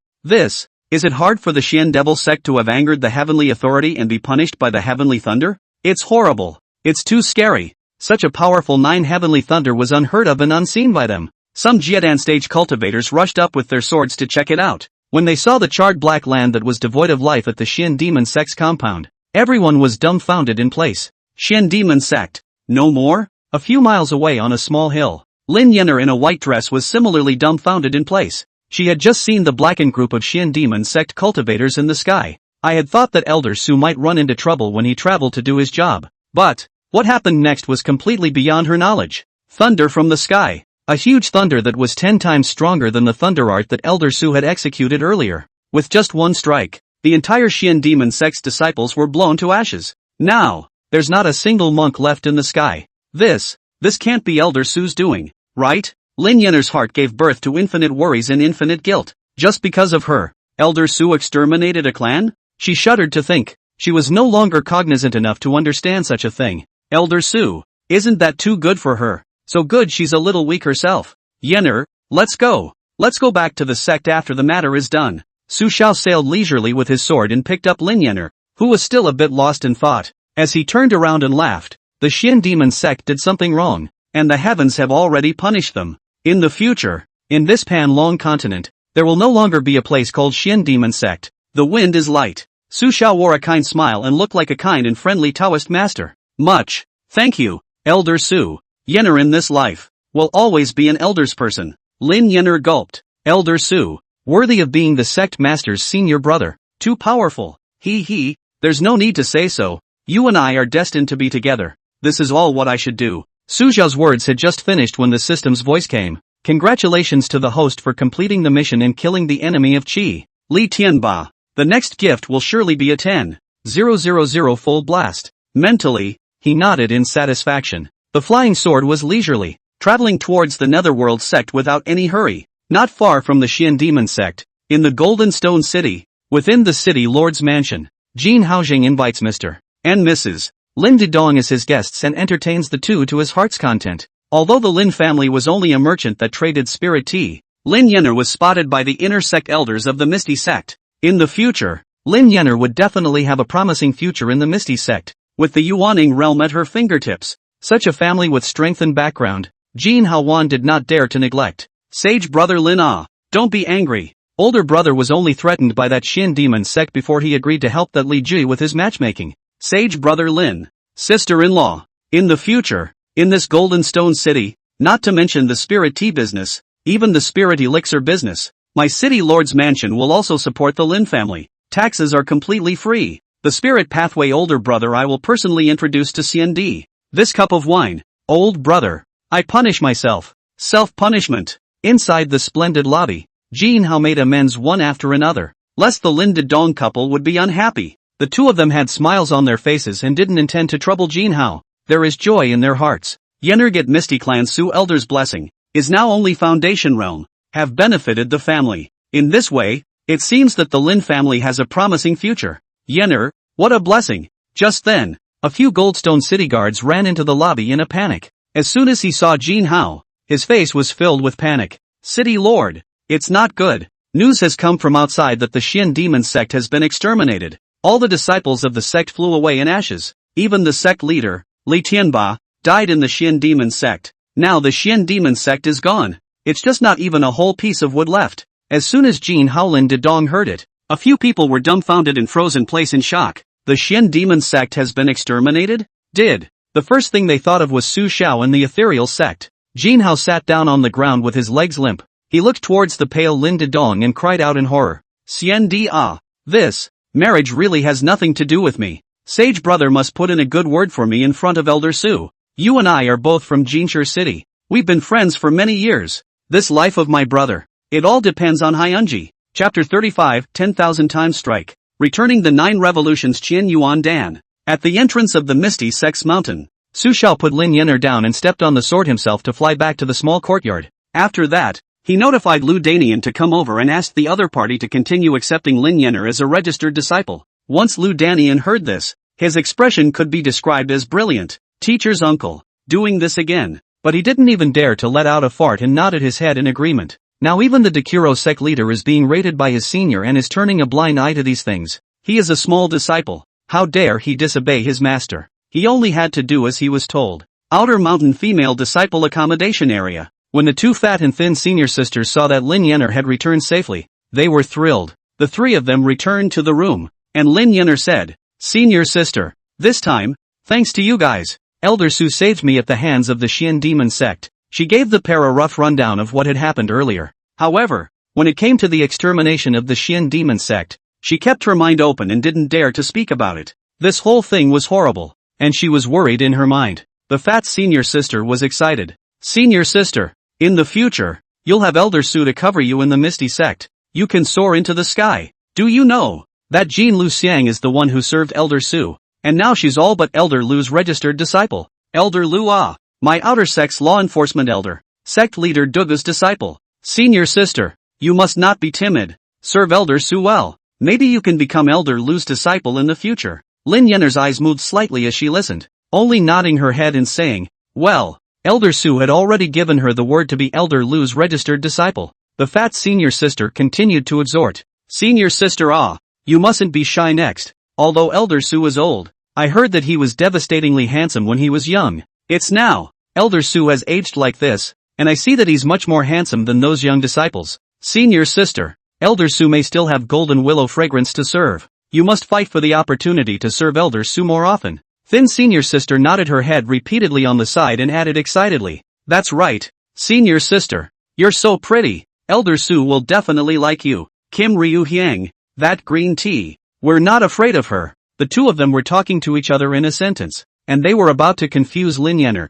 Is it hard for the Xian devil sect to have angered the heavenly authority and be punished by the heavenly thunder? It's horrible. It's too scary. Such a powerful 9 heavenly thunder was unheard of and unseen by them. Some Jiedan stage cultivators rushed up with their swords to check it out. When they saw the charred black land that was devoid of life at the Xian demon sect's compound, everyone was dumbfounded in place. Xian demon sect. No more? A few miles away on a small hill, Lin Yenner in a white dress was similarly dumbfounded in place. She had just seen the blackened group of Xian demon sect cultivators in the sky. I had thought that Elder Su might run into trouble when he traveled to do his job. But what happened next was completely beyond her knowledge. Thunder from the sky. A huge thunder that was 10 times stronger than the thunder art that Elder Su had executed earlier. With just one strike, the entire Xian demon sect's disciples were blown to ashes. Now, there's not a single monk left in the sky. This can't be Elder Su's doing, right? Lin Yenner's heart gave birth to infinite worries and infinite guilt. Just because of her, Elder Su exterminated a clan? She shuddered to think. She was no longer cognizant enough to understand such a thing. Elder Su, isn't that too good for her? So good she's a little weak herself. Yenner, let's go. Let's go back to the sect after the matter is done. Su Xiao sailed leisurely with his sword and picked up Lin Yenner, who was still a bit lost in thought. As he turned around and laughed, the Xian demon sect did something wrong, and the heavens have already punished them. In the future, in this Pan-Long continent, there will no longer be a place called Xian demon sect. The wind is light. Su Xiao wore a kind smile and looked like a kind and friendly Taoist master. Much. Thank you, Elder Su. Yenner in this life will always be an elder's person. Lin Yenner gulped. Elder Su, worthy of being the sect master's senior brother. Too powerful. There's no need to say so. You and I are destined to be together. This is all what I should do. Su Xiao's words had just finished when the system's voice came. Congratulations to the host for completing the mission and killing the enemy of Qi. Li Tianba. The next gift will surely be a 10,000 fold blast. Mentally, he nodded in satisfaction. The flying sword was leisurely, traveling towards the Netherworld sect without any hurry. Not far from the Xian demon sect, in the Golden Stone City, within the city lord's mansion, Jin Haojing invites Mr. and Mrs. Lin Dedong as his guests and entertains the two to his heart's content. Although the Lin family was only a merchant that traded spirit tea, Lin Yenner was spotted by the inner sect elders of the Misty sect. In the future, Lin Yenner would definitely have a promising future in the Misty sect, with the Yuaning realm at her fingertips. Such a family with strength and background, Jin Haowan did not dare to neglect. Sage brother Lin don't be angry. Older brother was only threatened by that Xian demon sect before he agreed to help that Li Ji with his matchmaking. Sage brother Lin, sister-in-law. In the future, in this Golden Stone City, not to mention the spirit tea business, even the spirit elixir business, my city lord's mansion will also support the Lin family. Taxes are completely free. The spirit pathway older brother I will personally introduce to CND. This cup of wine, old brother. I punish myself. Self-punishment. Inside the splendid lobby, Jin Hao made amends one after another, lest the Lin Dedong couple would be unhappy. The two of them had smiles on their faces and didn't intend to trouble Jin Hao. There is joy in their hearts. Yenner get Misty Clan Su Elder's blessing, is now only Foundation Realm, have benefited the family. In this way, it seems that the Lin family has a promising future. Yenner, what a blessing. Just then, a few Goldstone city guards ran into the lobby in a panic. As soon as he saw Jin Hao, his face was filled with panic. City Lord, it's not good. News has come from outside that the Xian demon sect has been exterminated. All the disciples of the sect flew away in ashes. Even the sect leader, Li Tianba, died in the Xian demon sect. Now the Xian demon sect is gone. It's just not even a whole piece of wood left. As soon as Jin Haolin Dedong heard it, a few people were dumbfounded and frozen in place in shock. The Xian demon sect has been exterminated? Did. The first thing they thought of was Su Xiao and the ethereal sect. Jin Hao sat down on the ground with his legs limp. He looked towards the pale Lin Dedong and cried out in horror. Xian Di ah. This marriage really has nothing to do with me. Sage brother must put in a good word for me in front of Elder Su. You and I are both from Jinshi City. We've been friends for many years. This life of my brother. It all depends on Hyunji. Chapter 35, 10,000 Times Strike. Returning the 9 Revolutions Qian Yuan Dan. At the entrance of the misty Sex Mountain, Su Xiao put Lin Yener down and stepped on the sword himself to fly back to the small courtyard. After that, he notified Lu Danian to come over and asked the other party to continue accepting Lin Yener as a registered disciple. Once Lu Danian heard this, his expression could be described as brilliant. Teacher's uncle, doing this again. But he didn't even dare to let out a fart and nodded his head in agreement. Now even the Dekuro sect leader is being rated by his senior and is turning a blind eye to these things. He is a small disciple. How dare he disobey his master? He only had to do as he was told. Outer Mountain Female Disciple Accommodation Area. When the 2 fat and thin senior sisters saw that Lin Yener had returned safely, they were thrilled. The 3 of them returned to the room, and Lin Yener said, "Senior sister, this time, thanks to you guys, Elder Su saved me at the hands of the Xian demon sect." She gave the pair a rough rundown of what had happened earlier. However, when it came to the extermination of the Xian demon sect, she kept her mind open and didn't dare to speak about it. This whole thing was horrible, and she was worried in her mind. The fat senior sister was excited. "Senior sister, in the future, you'll have Elder Su to cover you in the Misty Sect. You can soar into the sky. Do you know that Jean Lu Xiang is the one who served Elder Su, and now she's all but Elder Lu's registered disciple. Elder Lu ah, my outer sect's law enforcement elder, sect leader Duga's disciple. Senior sister, you must not be timid. Serve Elder Su well. Maybe you can become Elder Lu's disciple in the future." Lin Yener's eyes moved slightly as she listened, only nodding her head and saying, "Well." Elder Su had already given her the word to be Elder Lu's registered disciple. The fat senior sister continued to exhort. "Senior sister ah, you mustn't be shy next. Although Elder Su is old, I heard that he was devastatingly handsome when he was young. It's now, Elder Su has aged like this, and I see that he's much more handsome than those young disciples. Senior sister, Elder Su may still have golden willow fragrance to serve. You must fight for the opportunity to serve Elder Su more often." Thin senior sister nodded her head repeatedly on the side and added excitedly, "That's right, senior sister. You're so pretty. Elder Su will definitely like you. Kim Ryu Hyang, that green tea. We're not afraid of her." The 2 of them were talking to each other in a sentence, and they were about to confuse Lin Yener.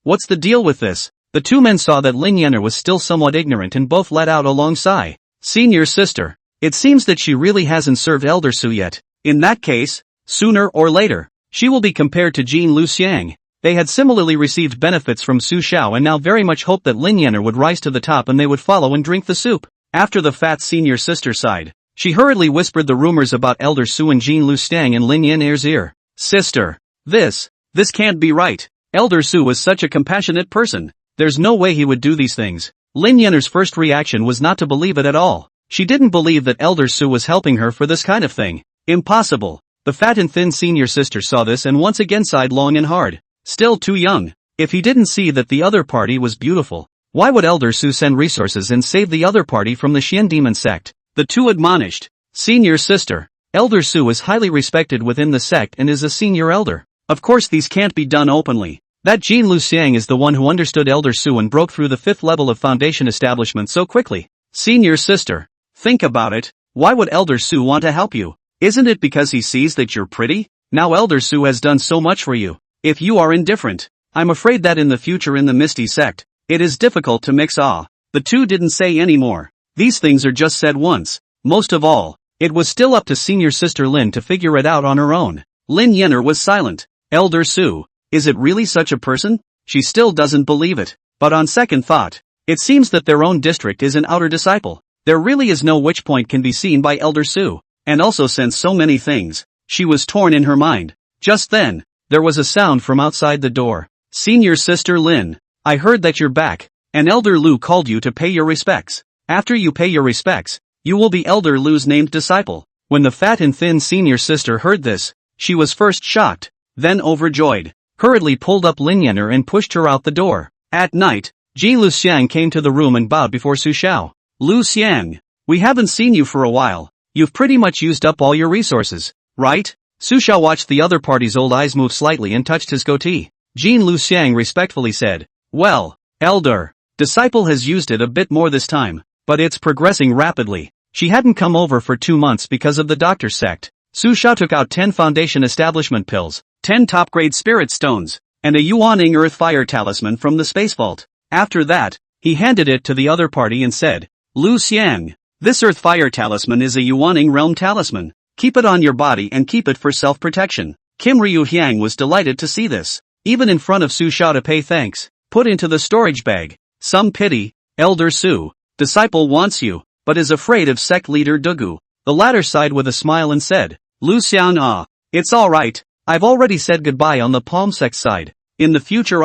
What's the deal with this? The 2 men saw that Lin Yener was still somewhat ignorant and both let out a long sigh. "Senior sister, it seems that she really hasn't served Elder Su yet. In that case, sooner or later, she will be compared to Jean Lu Xiang." They had similarly received benefits from Su Xiao and now very much hoped that Lin Yener would rise to the top and they would follow and drink the soup. After the fat senior sister sighed, she hurriedly whispered the rumors about Elder Su and Jean Lu Xiang in Lin Yener's ear. "Sister, this can't be right. Elder Su was such a compassionate person. There's no way he would do these things." Lin Yener's first reaction was not to believe it at all. She didn't believe that Elder Su was helping her for this kind of thing. Impossible. The fat and thin senior sister saw this and once again sighed long and hard. Still too young. If he didn't see that the other party was beautiful, why would Elder Su send resources and save the other party from the Xian demon sect? The 2 admonished. "Senior sister, Elder Su is highly respected within the sect and is a senior elder. Of course these can't be done openly. That Jean Lu Xiang is the one who understood Elder Su and broke through the 5th level of foundation establishment so quickly. Senior sister, think about it. Why would Elder Su want to help you? Isn't it because he sees that you're pretty? Now Elder Su has done so much for you. If you are indifferent, I'm afraid that in the future in the Misty Sect, it is difficult to mix ah." The 2 didn't say any more. These things are just said once. Most of all, it was still up to senior sister Lin to figure it out on her own. Lin Yener was silent. Elder Su, is it really such a person? She still doesn't believe it. But on second thought, it seems that their own district is an outer disciple. There really is no which point can be seen by Elder Su. And also since so many things, she was torn in her mind. Just then, there was a sound from outside the door. "Senior sister Lin, I heard that you're back, and Elder Lu called you to pay your respects. After you pay your respects, you will be Elder Lu's named disciple." When the fat and thin senior sister heard this, she was first shocked, then overjoyed, hurriedly pulled up Lin Yener and pushed her out the door. At night, Ji Lu Xiang came to the room and bowed before Su Xiao. "Lu Xiang, we haven't seen you for a while. You've pretty much used up all your resources, right?" Su Xiao watched the other party's old eyes move slightly and touched his goatee. Jin Luxiang respectfully said, "Well, elder, disciple has used it a bit more this time, but it's progressing rapidly." She hadn't come over for 2 months because of the doctor's sect. Su Xiao took out 10 foundation establishment pills, 10 top-grade spirit stones, and a Yuaning Earth Fire talisman from the space vault. After that, he handed it to the other party and said, "Lu Xiang, this Earth Fire talisman is a Yuaning Realm talisman. Keep it on your body and keep it for self-protection." Kim Ryu Hyang was delighted to see this, even in front of Su Xiao to pay thanks. "Put into the storage bag. Some pity, Elder Su. Disciple wants you, but is afraid of sect leader Dugu." The latter sighed with a smile and said, "Lu Xiang, it's alright. I've already said goodbye on the Palm sect side. In the future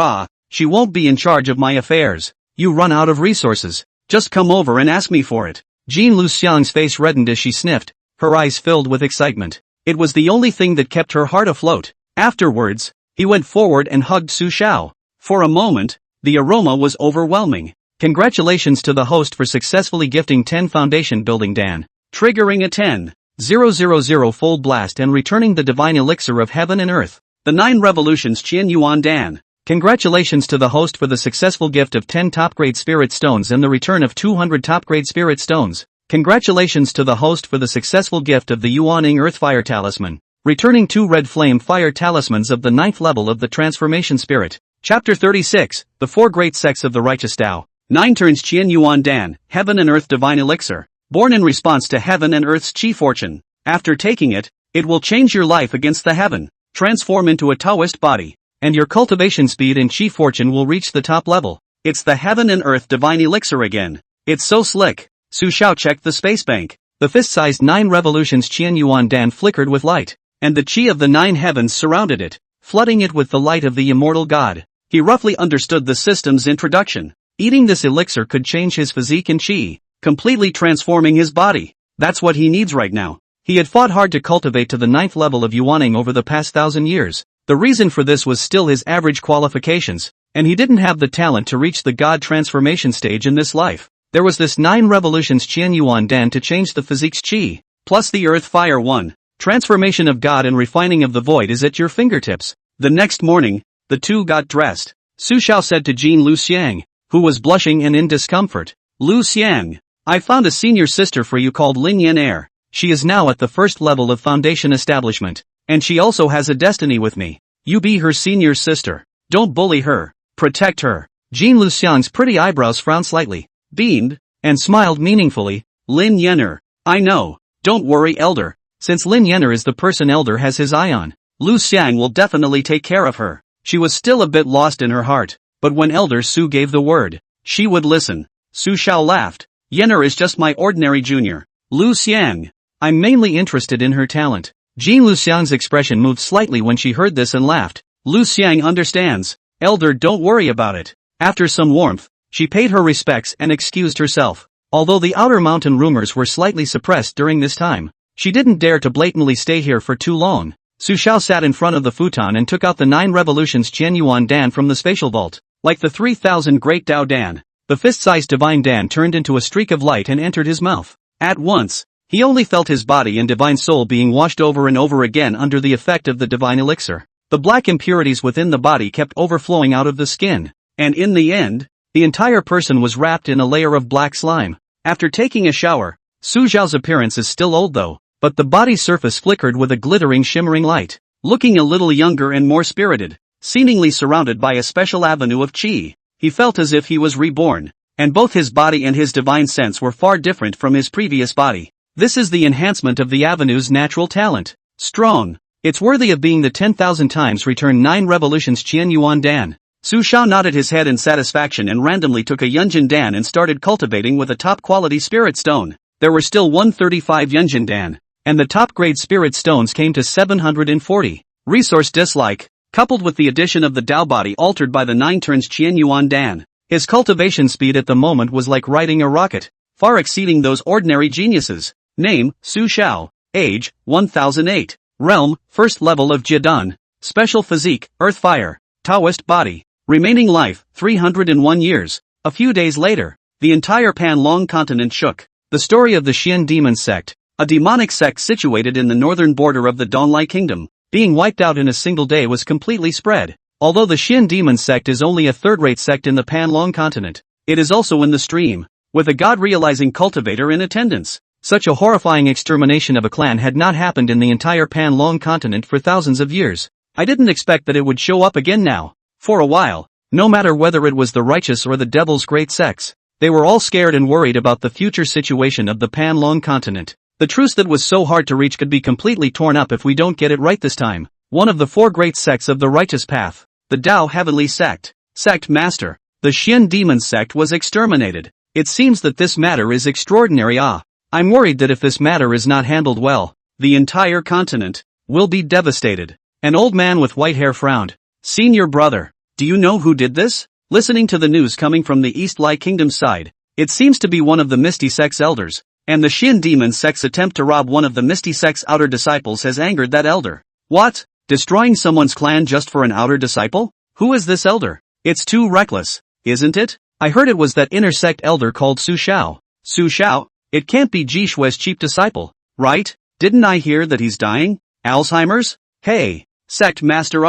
she won't be in charge of my affairs. You run out of resources, just come over and ask me for it." Jean Luxiang's face reddened as she sniffed, her eyes filled with excitement. It was the only thing that kept her heart afloat. Afterwards, he went forward and hugged Su Xiao. For a moment, the aroma was overwhelming. Congratulations to the host for successfully gifting 10 foundation building Dan, triggering a 10,000-fold blast and returning the divine elixir of heaven and earth. The 9 revolutions Qian Yuan Dan. Congratulations to the host for the successful gift of 10 top-grade spirit stones and the return of 200 top-grade spirit stones. Congratulations to the host for the successful gift of the Yuaning Earth Fire Talisman, returning 2 red flame fire talismans of the 9th level of the transformation spirit. Chapter 36, The 4 Great Sects of the Righteous Tao. 9 turns Qian Yuan Dan, Heaven and Earth Divine Elixir. Born in response to Heaven and Earth's Qi fortune. After taking it, it will change your life against the heaven, transform into a Taoist body, and your cultivation speed and Qi fortune will reach the top level. It's the Heaven and Earth Divine Elixir again. It's so slick. Su Xiao checked the space bank. The fist-sized 9 revolutions Qian Yuan Dan flickered with light, and the Qi of the 9 heavens surrounded it, flooding it with the light of the immortal God. He roughly understood the system's introduction. Eating this elixir could change his physique and Qi, completely transforming his body. That's what he needs right now. He had fought hard to cultivate to the 9th level of Yuaning over the past 1,000 years. The reason for this was still his average qualifications, and he didn't have the talent to reach the God transformation stage in this life. There was this 9 revolutions Qian Yuan Dan to change the physique's Qi, plus the Earth Fire 1. Transformation of God and refining of the void is at your fingertips. The next morning, the two got dressed. Su Xiao said to Jean Luxiang, who was blushing and in discomfort, "Lu Xiang, I found a senior sister for you called Lin Yan Er. She is now at the 1st level of foundation establishment, and she also has a destiny with me. You be her senior sister. Don't bully her. Protect her." Jean Luxiang's pretty eyebrows frowned slightly, beamed, and smiled meaningfully. "Lin Yener. I know. Don't worry, Elder. Since Lin Yener is the person Elder has his eye on, Lu Xiang will definitely take care of her." She was still a bit lost in her heart, but when Elder Su gave the word, she would listen. Su Xiao laughed. "Yener is just my ordinary junior. Lu Xiang. I'm mainly interested in her talent." Jean Luxiang's expression moved slightly when she heard this and laughed. "Lu Xiang understands. Elder, don't worry about it." After some warmth, she paid her respects and excused herself. Although the outer mountain rumors were slightly suppressed during this time, she didn't dare to blatantly stay here for too long. Su Xiao sat in front of the futon and took out the 9 revolutions Qian Yuan Dan from the spatial vault. Like the 3,000 great Tao Dan, the fist-sized divine Dan turned into a streak of light and entered his mouth. At once, he only felt his body and divine soul being washed over and over again under the effect of the divine elixir. The black impurities within the body kept overflowing out of the skin, and in the end, the entire person was wrapped in a layer of black slime. After taking a shower, Su Xiao's appearance is still old though, but the body's surface flickered with a glittering shimmering light, looking a little younger and more spirited, seemingly surrounded by a special avenue of Qi. He felt as if he was reborn, and both his body and his divine sense were far different from his previous body. This is the enhancement of the avenue's natural talent. Strong. It's worthy of being the 10,000 times returned 9 revolutions Qian Yuan Dan. Su Xiao nodded his head in satisfaction and randomly took a Yunjin Dan and started cultivating with a top-quality spirit stone. There were still 135 Yunjin Dan, and the top-grade spirit stones came to 740. Resource dislike, coupled with the addition of the Tao body altered by the 9 turns Qian Yuan Dan. His cultivation speed at the moment was like riding a rocket, far exceeding those ordinary geniuses. Name, Su Xiao. Age, 1008. Realm, 1st level of Jidan. Special physique, Earth Fire. Taoist body. Remaining life, 301 years. A few days later, the entire Panlong continent shook. The story of the Xian demon sect, a demonic sect situated in the northern border of the Donglai Kingdom. Being wiped out in a single day was completely spread. Although the Shin demon sect is only a third-rate sect in the Panlong continent, it is also in the stream, with a god-realizing cultivator in attendance. Such a horrifying extermination of a clan had not happened in the entire Panlong continent for thousands of years. I didn't expect that it would show up again now. For a while, no matter whether it was the righteous or the devil's great sects, they were all scared and worried about the future situation of the Panlong continent. The truce that was so hard to reach could be completely torn up if we don't get it right this time. One of the four great sects of the righteous path, the Tao Heavenly Sect. Sect Master. The Shin Demon Sect was exterminated. It seems that this matter is extraordinary. I'm worried that if this matter is not handled well, the entire continent will be devastated. An old man with white hair frowned. Senior brother, do you know who did this? Listening to the news coming from the East Lai Kingdom side, it seems to be one of the Misty Sect's elders, and the Shin Demon Sect's attempt to rob one of the Misty Sect's outer disciples has angered that elder. What? Destroying someone's clan just for an outer disciple? Who is this elder? It's too reckless, isn't it? I heard it was that inner sect elder called Su Shao. Su Shao? It can't be Ji Shui's chief disciple, right? Didn't I hear that he's dying? Alzheimer's? Hey, sect master.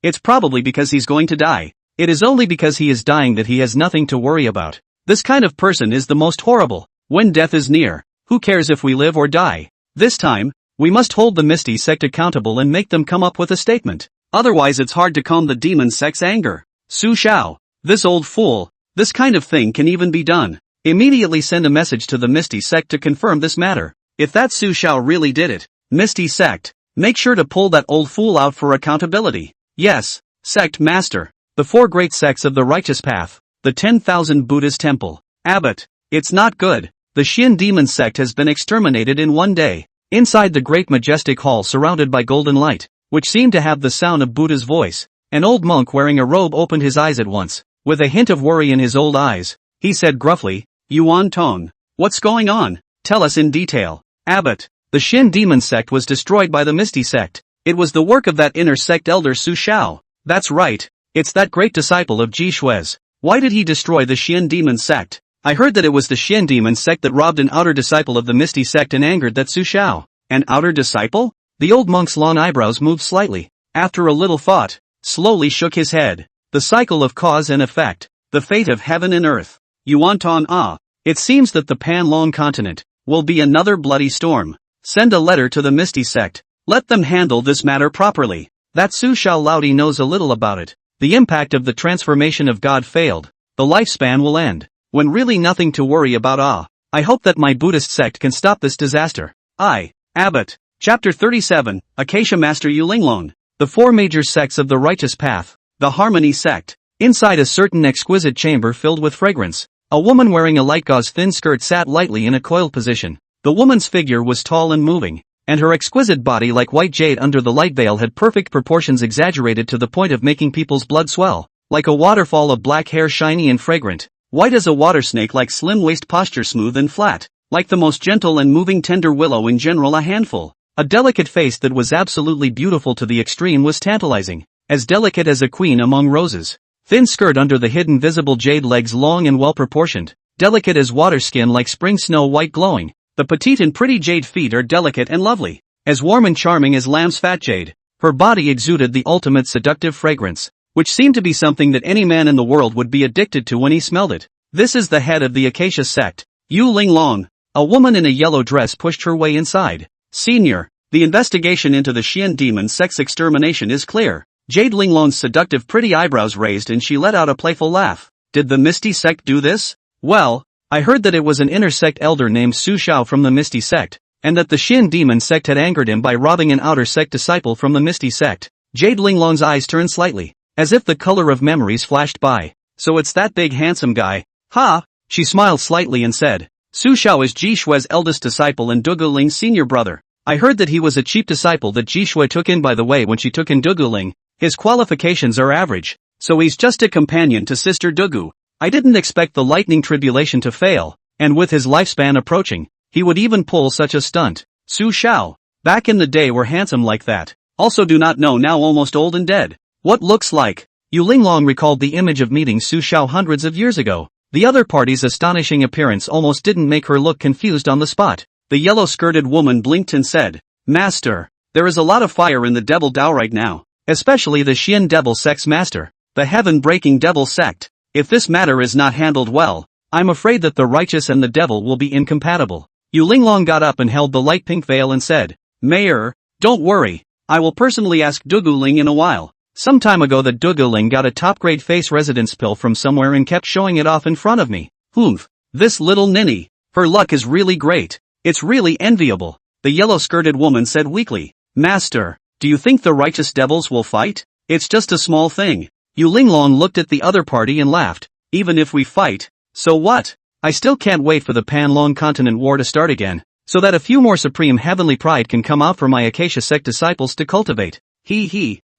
It's probably because he's going to die. It is only because he is dying that he has nothing to worry about. This kind of person is the most horrible. When death is near, who cares if we live or die? This time, we must hold the Misty Sect accountable and make them come up with a statement. Otherwise it's hard to calm the demon sect's anger. Su Shao, this old fool, this kind of thing can even be done. Immediately send a message to the Misty Sect to confirm this matter. If that Su Shao really did it, Misty Sect, make sure to pull that old fool out for accountability. Yes, Sect Master. The four great sects of the righteous path. The 10,000 Buddhist temple. Abbot, it's not good. The Shin Demon Sect has been exterminated in one day. Inside the great majestic hall surrounded by golden light, which seemed to have the sound of Buddha's voice, an old monk wearing a robe opened his eyes at once. With a hint of worry in his old eyes, he said gruffly, Yuan Tong, what's going on? Tell us in detail. Abbot, the Shin Demon Sect was destroyed by the Misty Sect. It was the work of that inner sect elder Su Shao. That's right. It's that great disciple of Ji Shui's. Why did he destroy the Shin Demon Sect? I heard that it was the Shin Demon Sect that robbed an outer disciple of the Misty Sect and angered that Su Shao. An outer disciple? The old monk's long eyebrows moved slightly. After a little thought, slowly shook his head. The cycle of cause and effect. The fate of heaven and earth. Yuan Tong. It seems that the Panlong continent will be another bloody storm. Send a letter to the Misty Sect. Let them handle this matter properly. That Su Shao Laudi knows a little about it. The impact of the transformation of God failed. The lifespan will end. When really nothing to worry about. I hope that my Buddhist sect can stop this disaster. Abbot. Chapter 37, Acacia Master Yu Linglong. The four major sects of the righteous path. The Harmony Sect. Inside a certain exquisite chamber filled with fragrance, a woman wearing a light gauze thin skirt sat lightly in a coiled position. The woman's figure was tall and moving, and her exquisite body like white jade under the light veil had perfect proportions exaggerated to the point of making people's blood swell. Like a waterfall of black hair shiny and fragrant. White as a water snake like slim waist posture smooth and flat. Like the most gentle and moving tender willow in general a handful. A delicate face that was absolutely beautiful to the extreme was tantalizing. As delicate as a queen among roses. Thin skirt under the hidden visible jade legs long and well proportioned. Delicate as water skin like spring snow white glowing. The petite and pretty jade feet are delicate and lovely. As warm and charming as lamb's fat jade. Her body exuded the ultimate seductive fragrance, which seemed to be something that any man in the world would be addicted to when he smelled it. This is the head of the Acacia Sect, Yu Linglong. A woman in a yellow dress pushed her way inside. Senior, the investigation into the Shin Demon Sect's extermination is clear. Jade Linglong's seductive pretty eyebrows raised and she let out a playful laugh. Did the Misty Sect do this? Well, I heard that it was an inner sect elder named Su Shao from the Misty Sect, and that the Shin Demon Sect had angered him by robbing an outer sect disciple from the Misty Sect. Jade Linglong's eyes turned slightly, as if the color of memories flashed by. So it's that big handsome guy. Ha! She smiled slightly and said, Su Shao is Ji Shui's eldest disciple and Dugu Ling's senior brother. I heard that he was a cheap disciple that Ji Shui took in by the way when she took in Dugu Ling. His qualifications are average, so he's just a companion to Sister Dugu. I didn't expect the lightning tribulation to fail, and with his lifespan approaching, he would even pull such a stunt. Su Shao, back in the day were handsome like that. Also do not know now almost old and dead. What looks like? Yu Linglong recalled the image of meeting Su Shao hundreds of years ago. The other party's astonishing appearance almost didn't make her look confused on the spot. The yellow-skirted woman blinked and said, Master, there is a lot of fire in the devil Dao right now, especially the Xian devil sect's master, the heaven-breaking devil sect. If this matter is not handled well, I'm afraid that the righteous and the devil will be incompatible. Yu Linglong got up and held the light pink veil and said, Mayor, don't worry, I will personally ask Duguling in a while. Some time ago that Duguling got a top-grade face residence pill from somewhere and kept showing it off in front of me. Humph, this little ninny, her luck is really great. It's really enviable. The yellow-skirted woman said weakly, Master, do you think the righteous devils will fight? It's just a small thing. Yu Linglong looked at the other party and laughed. Even if we fight, so what? I still can't wait for the Pan-Long Continent War to start again, so that a few more supreme heavenly pride can come out for my Acacia sect disciples to cultivate.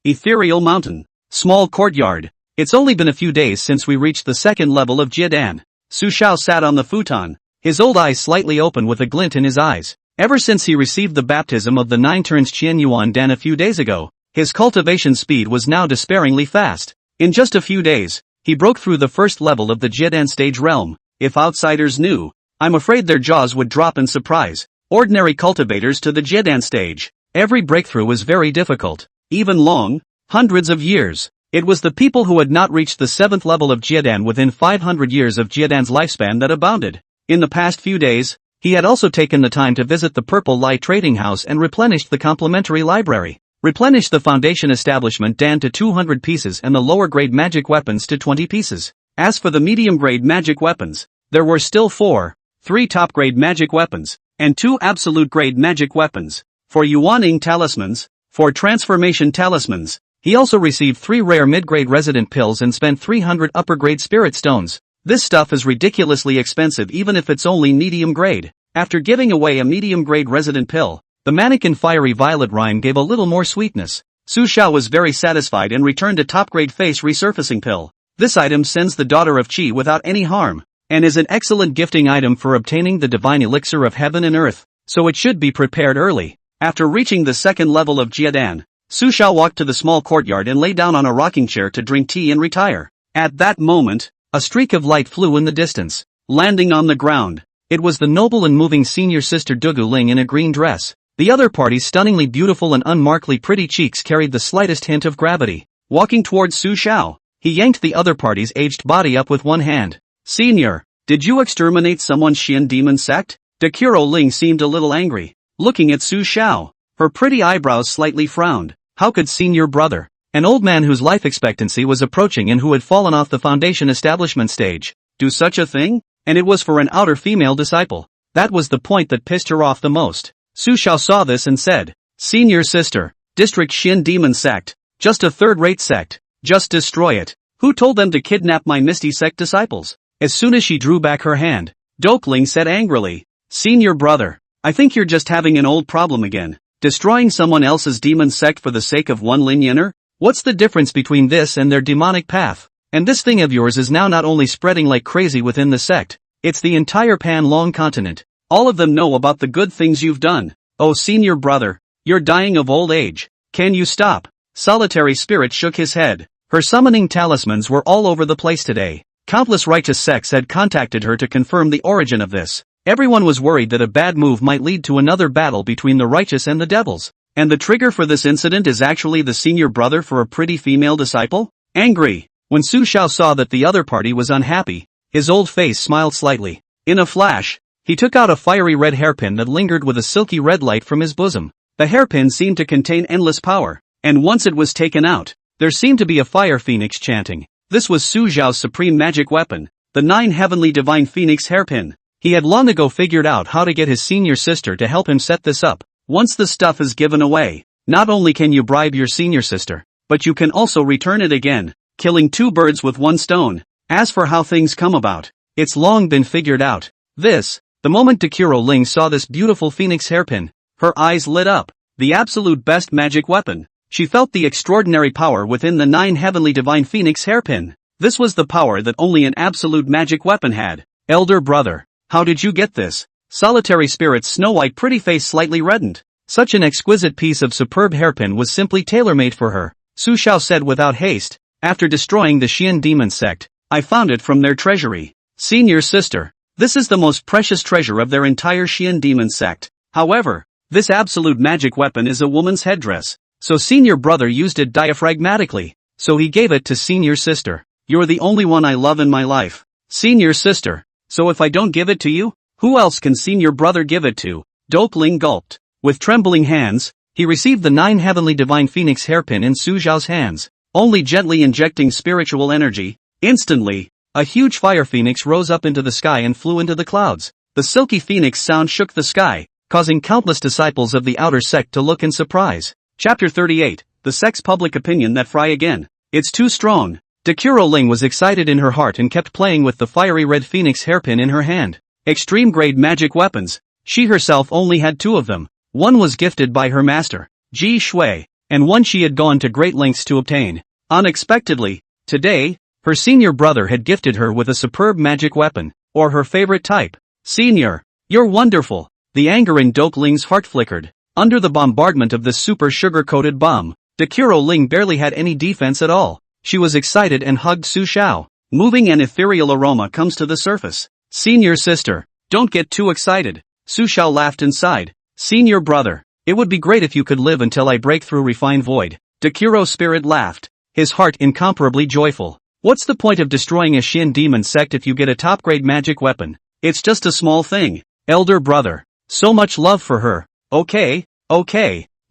Ethereal Mountain. Small courtyard. It's only been a few days since we reached the second level of Jiedan. Su Shao sat on the futon, his old eyes slightly open with a glint in his eyes. Ever since he received the baptism of the 9 turns Qian Yuan Dan a few days ago, his cultivation speed was now despairingly fast. In just a few days, he broke through the first level of the Jiedan stage realm. If outsiders knew, I'm afraid their jaws would drop in surprise. Ordinary cultivators to the Jiedan stage. Every breakthrough was very difficult, even long, hundreds of years. It was the people who had not reached the 7th level of Jiedan within 500 years of Jiedan's lifespan that abounded. In the past few days, he had also taken the time to visit the Purple Light Trading House and replenished the complementary library. Replenished the foundation establishment Dan to 200 pieces and the lower-grade magic weapons to 20 pieces. As for the medium-grade magic weapons, there were still 3 top-grade magic weapons, and 2 absolute-grade magic weapons. For Yuaning talismans, for transformation talismans, he also received 3 rare mid-grade resident pills and spent 300 upper-grade spirit stones. This stuff is ridiculously expensive even if it's only medium grade. After giving away a medium grade resident pill, the mannequin fiery violet rhyme gave a little more sweetness. Su Shao was very satisfied and returned a top grade face resurfacing pill. This item sends the daughter of Qi without any harm, and is an excellent gifting item for obtaining the divine elixir of heaven and earth, so it should be prepared early. After reaching the second level of Jiedan, Su Shao walked to the small courtyard and lay down on a rocking chair to drink tea and retire. At that moment, a streak of light flew in the distance, landing on the ground. It was the noble and moving senior sister Dugu Ling in a green dress. The other party's stunningly beautiful and unmarkedly pretty cheeks carried the slightest hint of gravity. Walking towards Su Shao, he yanked the other party's aged body up with one hand. Senior, did you exterminate someone's Xian demon sect? Dekuro Ling seemed a little angry, looking at Su Shao. Her pretty eyebrows slightly frowned. How could senior brother, an old man whose life expectancy was approaching and who had fallen off the foundation establishment stage, do such a thing? And it was for an outer female disciple. That was the point that pissed her off the most. Su Shao saw this and said, Senior sister, District Xin Demon Sect, just a third-rate sect, just destroy it. Who told them to kidnap my Misty Sect disciples? As soon as she drew back her hand, Dokling said angrily, Senior brother, I think you're just having an old problem again. Destroying someone else's demon sect for the sake of one Lin Yener? What's the difference between this and their demonic path? And this thing of yours is now not only spreading like crazy within the sect, it's the entire Pan-Long continent. All of them know about the good things you've done. Oh senior brother, you're dying of old age. Can you stop? Solitary Spirit shook his head. Her summoning talismans were all over the place today. Countless righteous sects had contacted her to confirm the origin of this. Everyone was worried that a bad move might lead to another battle between the righteous and the devils. And the trigger for this incident is actually the senior brother for a pretty female disciple? Angry. When Su Shao saw that the other party was unhappy, his old face smiled slightly. In a flash, he took out a fiery red hairpin that lingered with a silky red light from his bosom. The hairpin seemed to contain endless power, and once it was taken out, there seemed to be a fire phoenix chanting. This was Su Zhao's supreme magic weapon, the 9 heavenly divine phoenix hairpin. He had long ago figured out how to get his senior sister to help him set this up. Once the stuff is given away, not only can you bribe your senior sister, but you can also return it again, killing 2 birds with 1 stone. As for how things come about, it's long been figured out. The moment Dekuro Ling saw this beautiful phoenix hairpin, her eyes lit up. The absolute best magic weapon. She felt the extraordinary power within the 9 heavenly divine phoenix hairpin. This was the power that only an absolute magic weapon had. Elder brother, how did you get this? Solitary Spirit's snow-white pretty face slightly reddened. Such an exquisite piece of superb hairpin was simply tailor-made for her. Su Shao said without haste, after destroying the Xian demon sect, I found it from their treasury. Senior sister, This is the most precious treasure of their entire Xian demon sect. However, this absolute magic weapon is a woman's headdress, so senior brother used it diaphragmatically, so he gave it to senior sister. You're the only one I love in my life. Senior sister. So if I don't give it to you, who else can senior brother give it to? Dokling gulped. With trembling hands, he received the 9 heavenly divine phoenix hairpin in Su Zhao's hands, only gently injecting spiritual energy. Instantly, a huge fire phoenix rose up into the sky and flew into the clouds. The silky phoenix sound shook the sky, causing countless disciples of the outer sect to look in surprise. Chapter 38, The Sect's Public Opinion That Fry Again. It's too strong. Dekuro Ling was excited in her heart and kept playing with the fiery red phoenix hairpin in her hand. Extreme grade magic weapons. She herself only had 2 of them. One was gifted by her master, Ji Shui, and one she had gone to great lengths to obtain. Unexpectedly, today, her senior brother had gifted her with a superb magic weapon, or her favorite type. Senior, you're wonderful. The anger in Dokling's heart flickered. Under the bombardment of this super sugar-coated bomb, Dekuro Ling barely had any defense at all. She was excited and hugged Su Xiao. Moving an ethereal aroma comes to the surface. Senior sister, don't get too excited. Su Xiao laughed inside. Senior brother, it would be great if you could live until I break through refined void. Dekuro's spirit laughed, his heart incomparably joyful. What's the point of destroying a Xian demon sect if you get a top-grade magic weapon? It's just a small thing. Elder brother, so much love for her. Okay,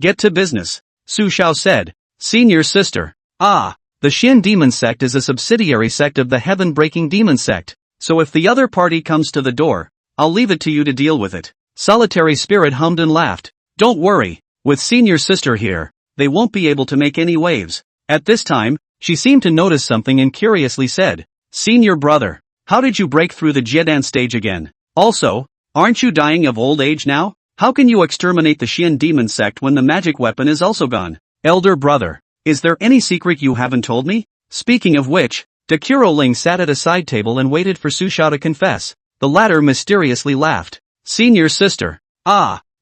get to business. Su Xiao said. Senior sister, the Xian demon sect is a subsidiary sect of the heaven-breaking demon sect, so if the other party comes to the door, I'll leave it to you to deal with it. Solitary spirit hummed and laughed. Don't worry, with senior sister here, they won't be able to make any waves. At this time, she seemed to notice something and curiously said, Senior brother, how did you break through the Jiedan stage again? Also, aren't you dying of old age now? How can you exterminate the Xian demon sect when the magic weapon is also gone? Elder brother, is there any secret you haven't told me? Speaking of which, Dekuro Ling sat at a side table and waited for Su Xiao to confess. The latter mysteriously laughed. Senior sister,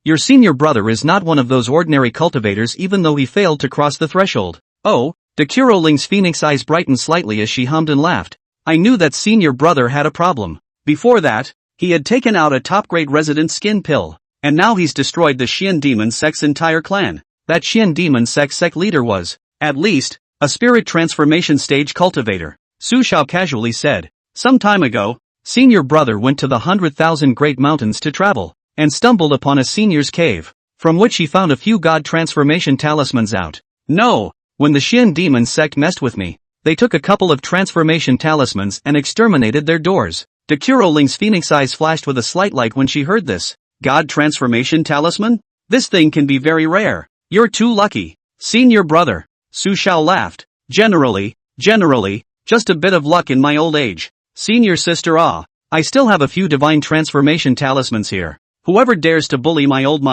your senior brother is not one of those ordinary cultivators even though he failed to cross the threshold. Oh, Dekuro Ling's phoenix eyes brightened slightly as she hummed and laughed. I knew that senior brother had a problem. Before that, he had taken out a top-grade resident skin pill, and now he's destroyed the Xian demon sect's entire clan. That Xian demon sect leader was, at least, a spirit transformation stage cultivator. Su Xiao casually said. Some time ago, senior brother went to the 100,000 Great Mountains to travel, and stumbled upon a senior's cave, from which he found a few god transformation talismans out. No, when the Xian demon sect messed with me, they took a couple of transformation talismans and exterminated their doors. Dekuro Ling's phoenix eyes flashed with a slight light when she heard this. God transformation talisman? This thing can be very rare. You're too lucky. Senior brother. Su Xiao laughed. Generally, just a bit of luck in my old age. Senior sister, I still have a few divine transformation talismans here. Whoever dares to bully my old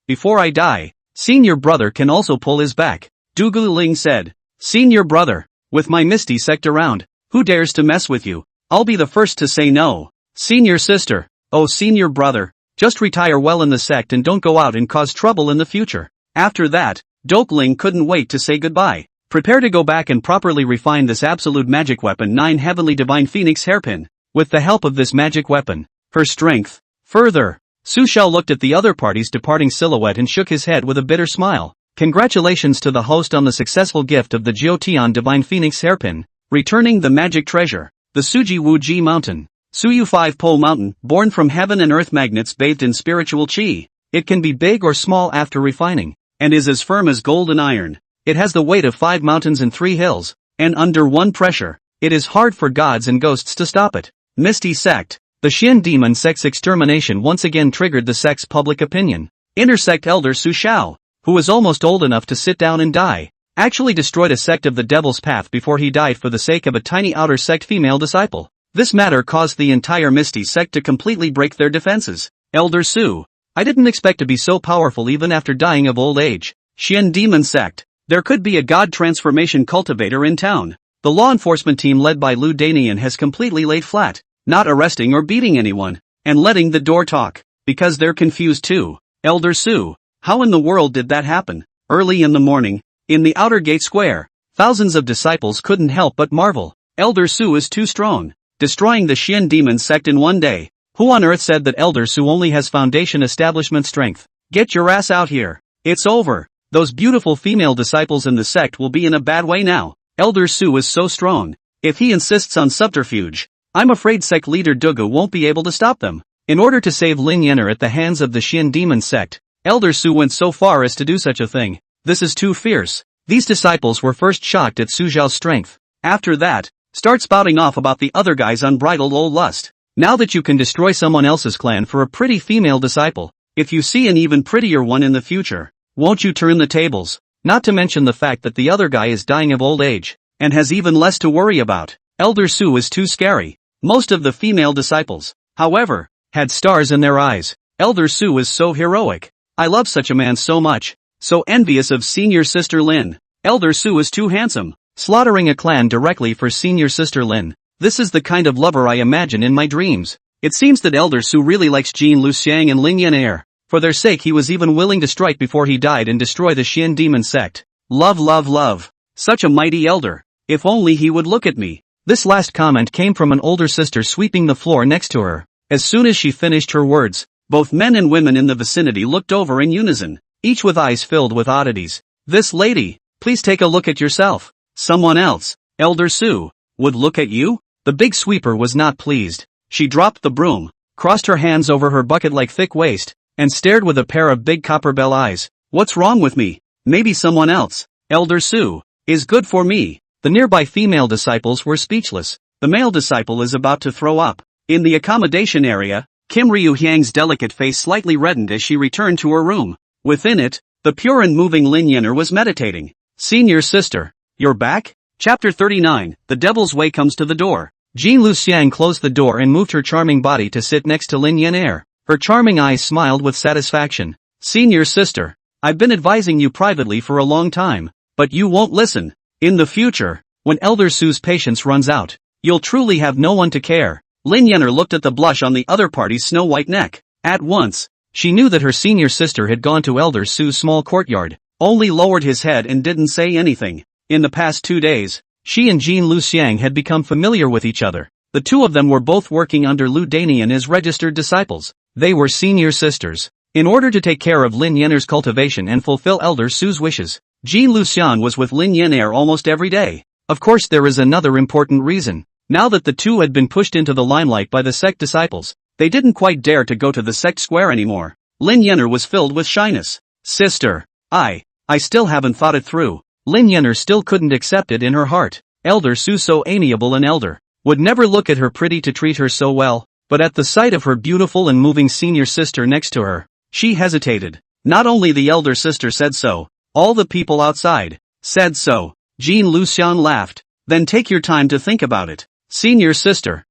before I die, senior brother can also pull his back. Dugu Ling said. Senior brother, with my misty sect around, who dares to mess with you? I'll be the first to say no. Senior sister, oh senior brother, just retire well in the sect and don't go out and cause trouble in the future. After that, Dokling couldn't wait to say goodbye. Prepare to go back and properly refine this absolute magic weapon 9 heavenly divine phoenix hairpin. With the help of this magic weapon, her strength. Further, Su Xiao looked at the other party's departing silhouette and shook his head with a bitter smile. Congratulations to the host on the successful gift of the Jiutian divine phoenix hairpin, returning the magic treasure. The Suji Wuji Mountain. Suyu 5-pole mountain, born from heaven and earth magnets bathed in spiritual qi. It can be big or small after refining, and is as firm as gold and iron. It has the weight of 5 mountains and 3 hills, and under one pressure, it is hard for gods and ghosts to stop it. Misty sect. The Xian demon sect's extermination once again triggered the sect's public opinion. Inner sect elder Su Xiao, who was almost old enough to sit down and die, actually destroyed a sect of the Devil's Path before he died for the sake of a tiny outer sect female disciple. This matter caused the entire Misty sect to completely break their defenses. Elder Su, I didn't expect to be so powerful even after dying of old age. Xian demon sect. There could be a god transformation cultivator in town. The law enforcement team led by Lu Danian has completely laid flat, not arresting or beating anyone, and letting the door talk, because they're confused too. Elder Su, how in the world did that happen? Early in the morning, in the outer gate square, thousands of disciples couldn't help but marvel. Elder Su is too strong, destroying the Xian demon sect in one day. Who on earth said that Elder Su only has foundation establishment strength? Get your ass out here. It's over. Those beautiful female disciples in the sect will be in a bad way now. Elder Su is so strong. If he insists on subterfuge, I'm afraid sect leader Dugu won't be able to stop them. In order to save Lin Yener at the hands of the Shin demon sect, Elder Su went so far as to do such a thing. This is too fierce. These disciples were first shocked at Su Zhao's strength. After that, start spouting off about the other guy's unbridled old lust. Now that you can destroy someone else's clan for a pretty female disciple, if you see an even prettier one in the future, won't you turn the tables? Not to mention the fact that the other guy is dying of old age, and has even less to worry about. Elder Su is too scary. Most of the female disciples, however, had stars in their eyes. Elder Su is so heroic. I love such a man so much. So envious of senior sister Lin. Elder Su is too handsome. Slaughtering a clan directly for senior sister Lin. This is the kind of lover I imagine in my dreams. It seems that Elder Su really likes Jin Luxiang and Lin Yener. For their sake he was even willing to strike before he died and destroy the Shin demon sect. Love, love, love. Such a mighty elder. If only he would look at me. This last comment came from an older sister sweeping the floor next to her. As soon as she finished her words, both men and women in the vicinity looked over in unison, each with eyes filled with oddities. This lady, please take a look at yourself. Someone else, Elder Su, would look at you? The big sweeper was not pleased. She dropped the broom, crossed her hands over her bucket-like thick waist, and stared with a pair of big copper bell eyes. What's wrong with me? Maybe someone else, Elder Su, is good for me. The nearby female disciples were speechless. The male disciple is about to throw up. In the accommodation area, Kim Ryu Hyang's delicate face slightly reddened as she returned to her room. Within it, the pure and moving Lin Yener was meditating. Senior sister, you're back? Chapter 39, The Devil's Way comes to the door. Jin Luxiang closed the door and moved her charming body to sit next to Lin Yener. Her charming eyes smiled with satisfaction. Senior sister, I've been advising you privately for a long time, but you won't listen. In the future, when Elder Su's patience runs out, you'll truly have no one to care. Lin Yener looked at the blush on the other party's snow-white neck. At once, she knew that her senior sister had gone to Elder Su's small courtyard, only lowered his head and didn't say anything. In the past 2 days, she and Jin Luxiang had become familiar with each other. The two of them were both working under Lu Danian as registered disciples. They were senior sisters. In order to take care of Lin Yener's cultivation and fulfill Elder Su's wishes, Jin Luxiang was with Lin Yener almost every day. Of course there is another important reason. Now that the two had been pushed into the limelight by the sect disciples, they didn't quite dare to go to the sect square anymore. Lin Yener was filled with shyness. Sister, I still haven't thought it through. Lin Yener still couldn't accept it in her heart. Elder Su, so amiable and elder, would never look at her pretty to treat her so well, but at the sight of her beautiful and moving senior sister next to her, she hesitated. Not only the elder sister said so, all the people outside said so. Jin Luxiang laughed. Then take your time to think about it. Senior sister.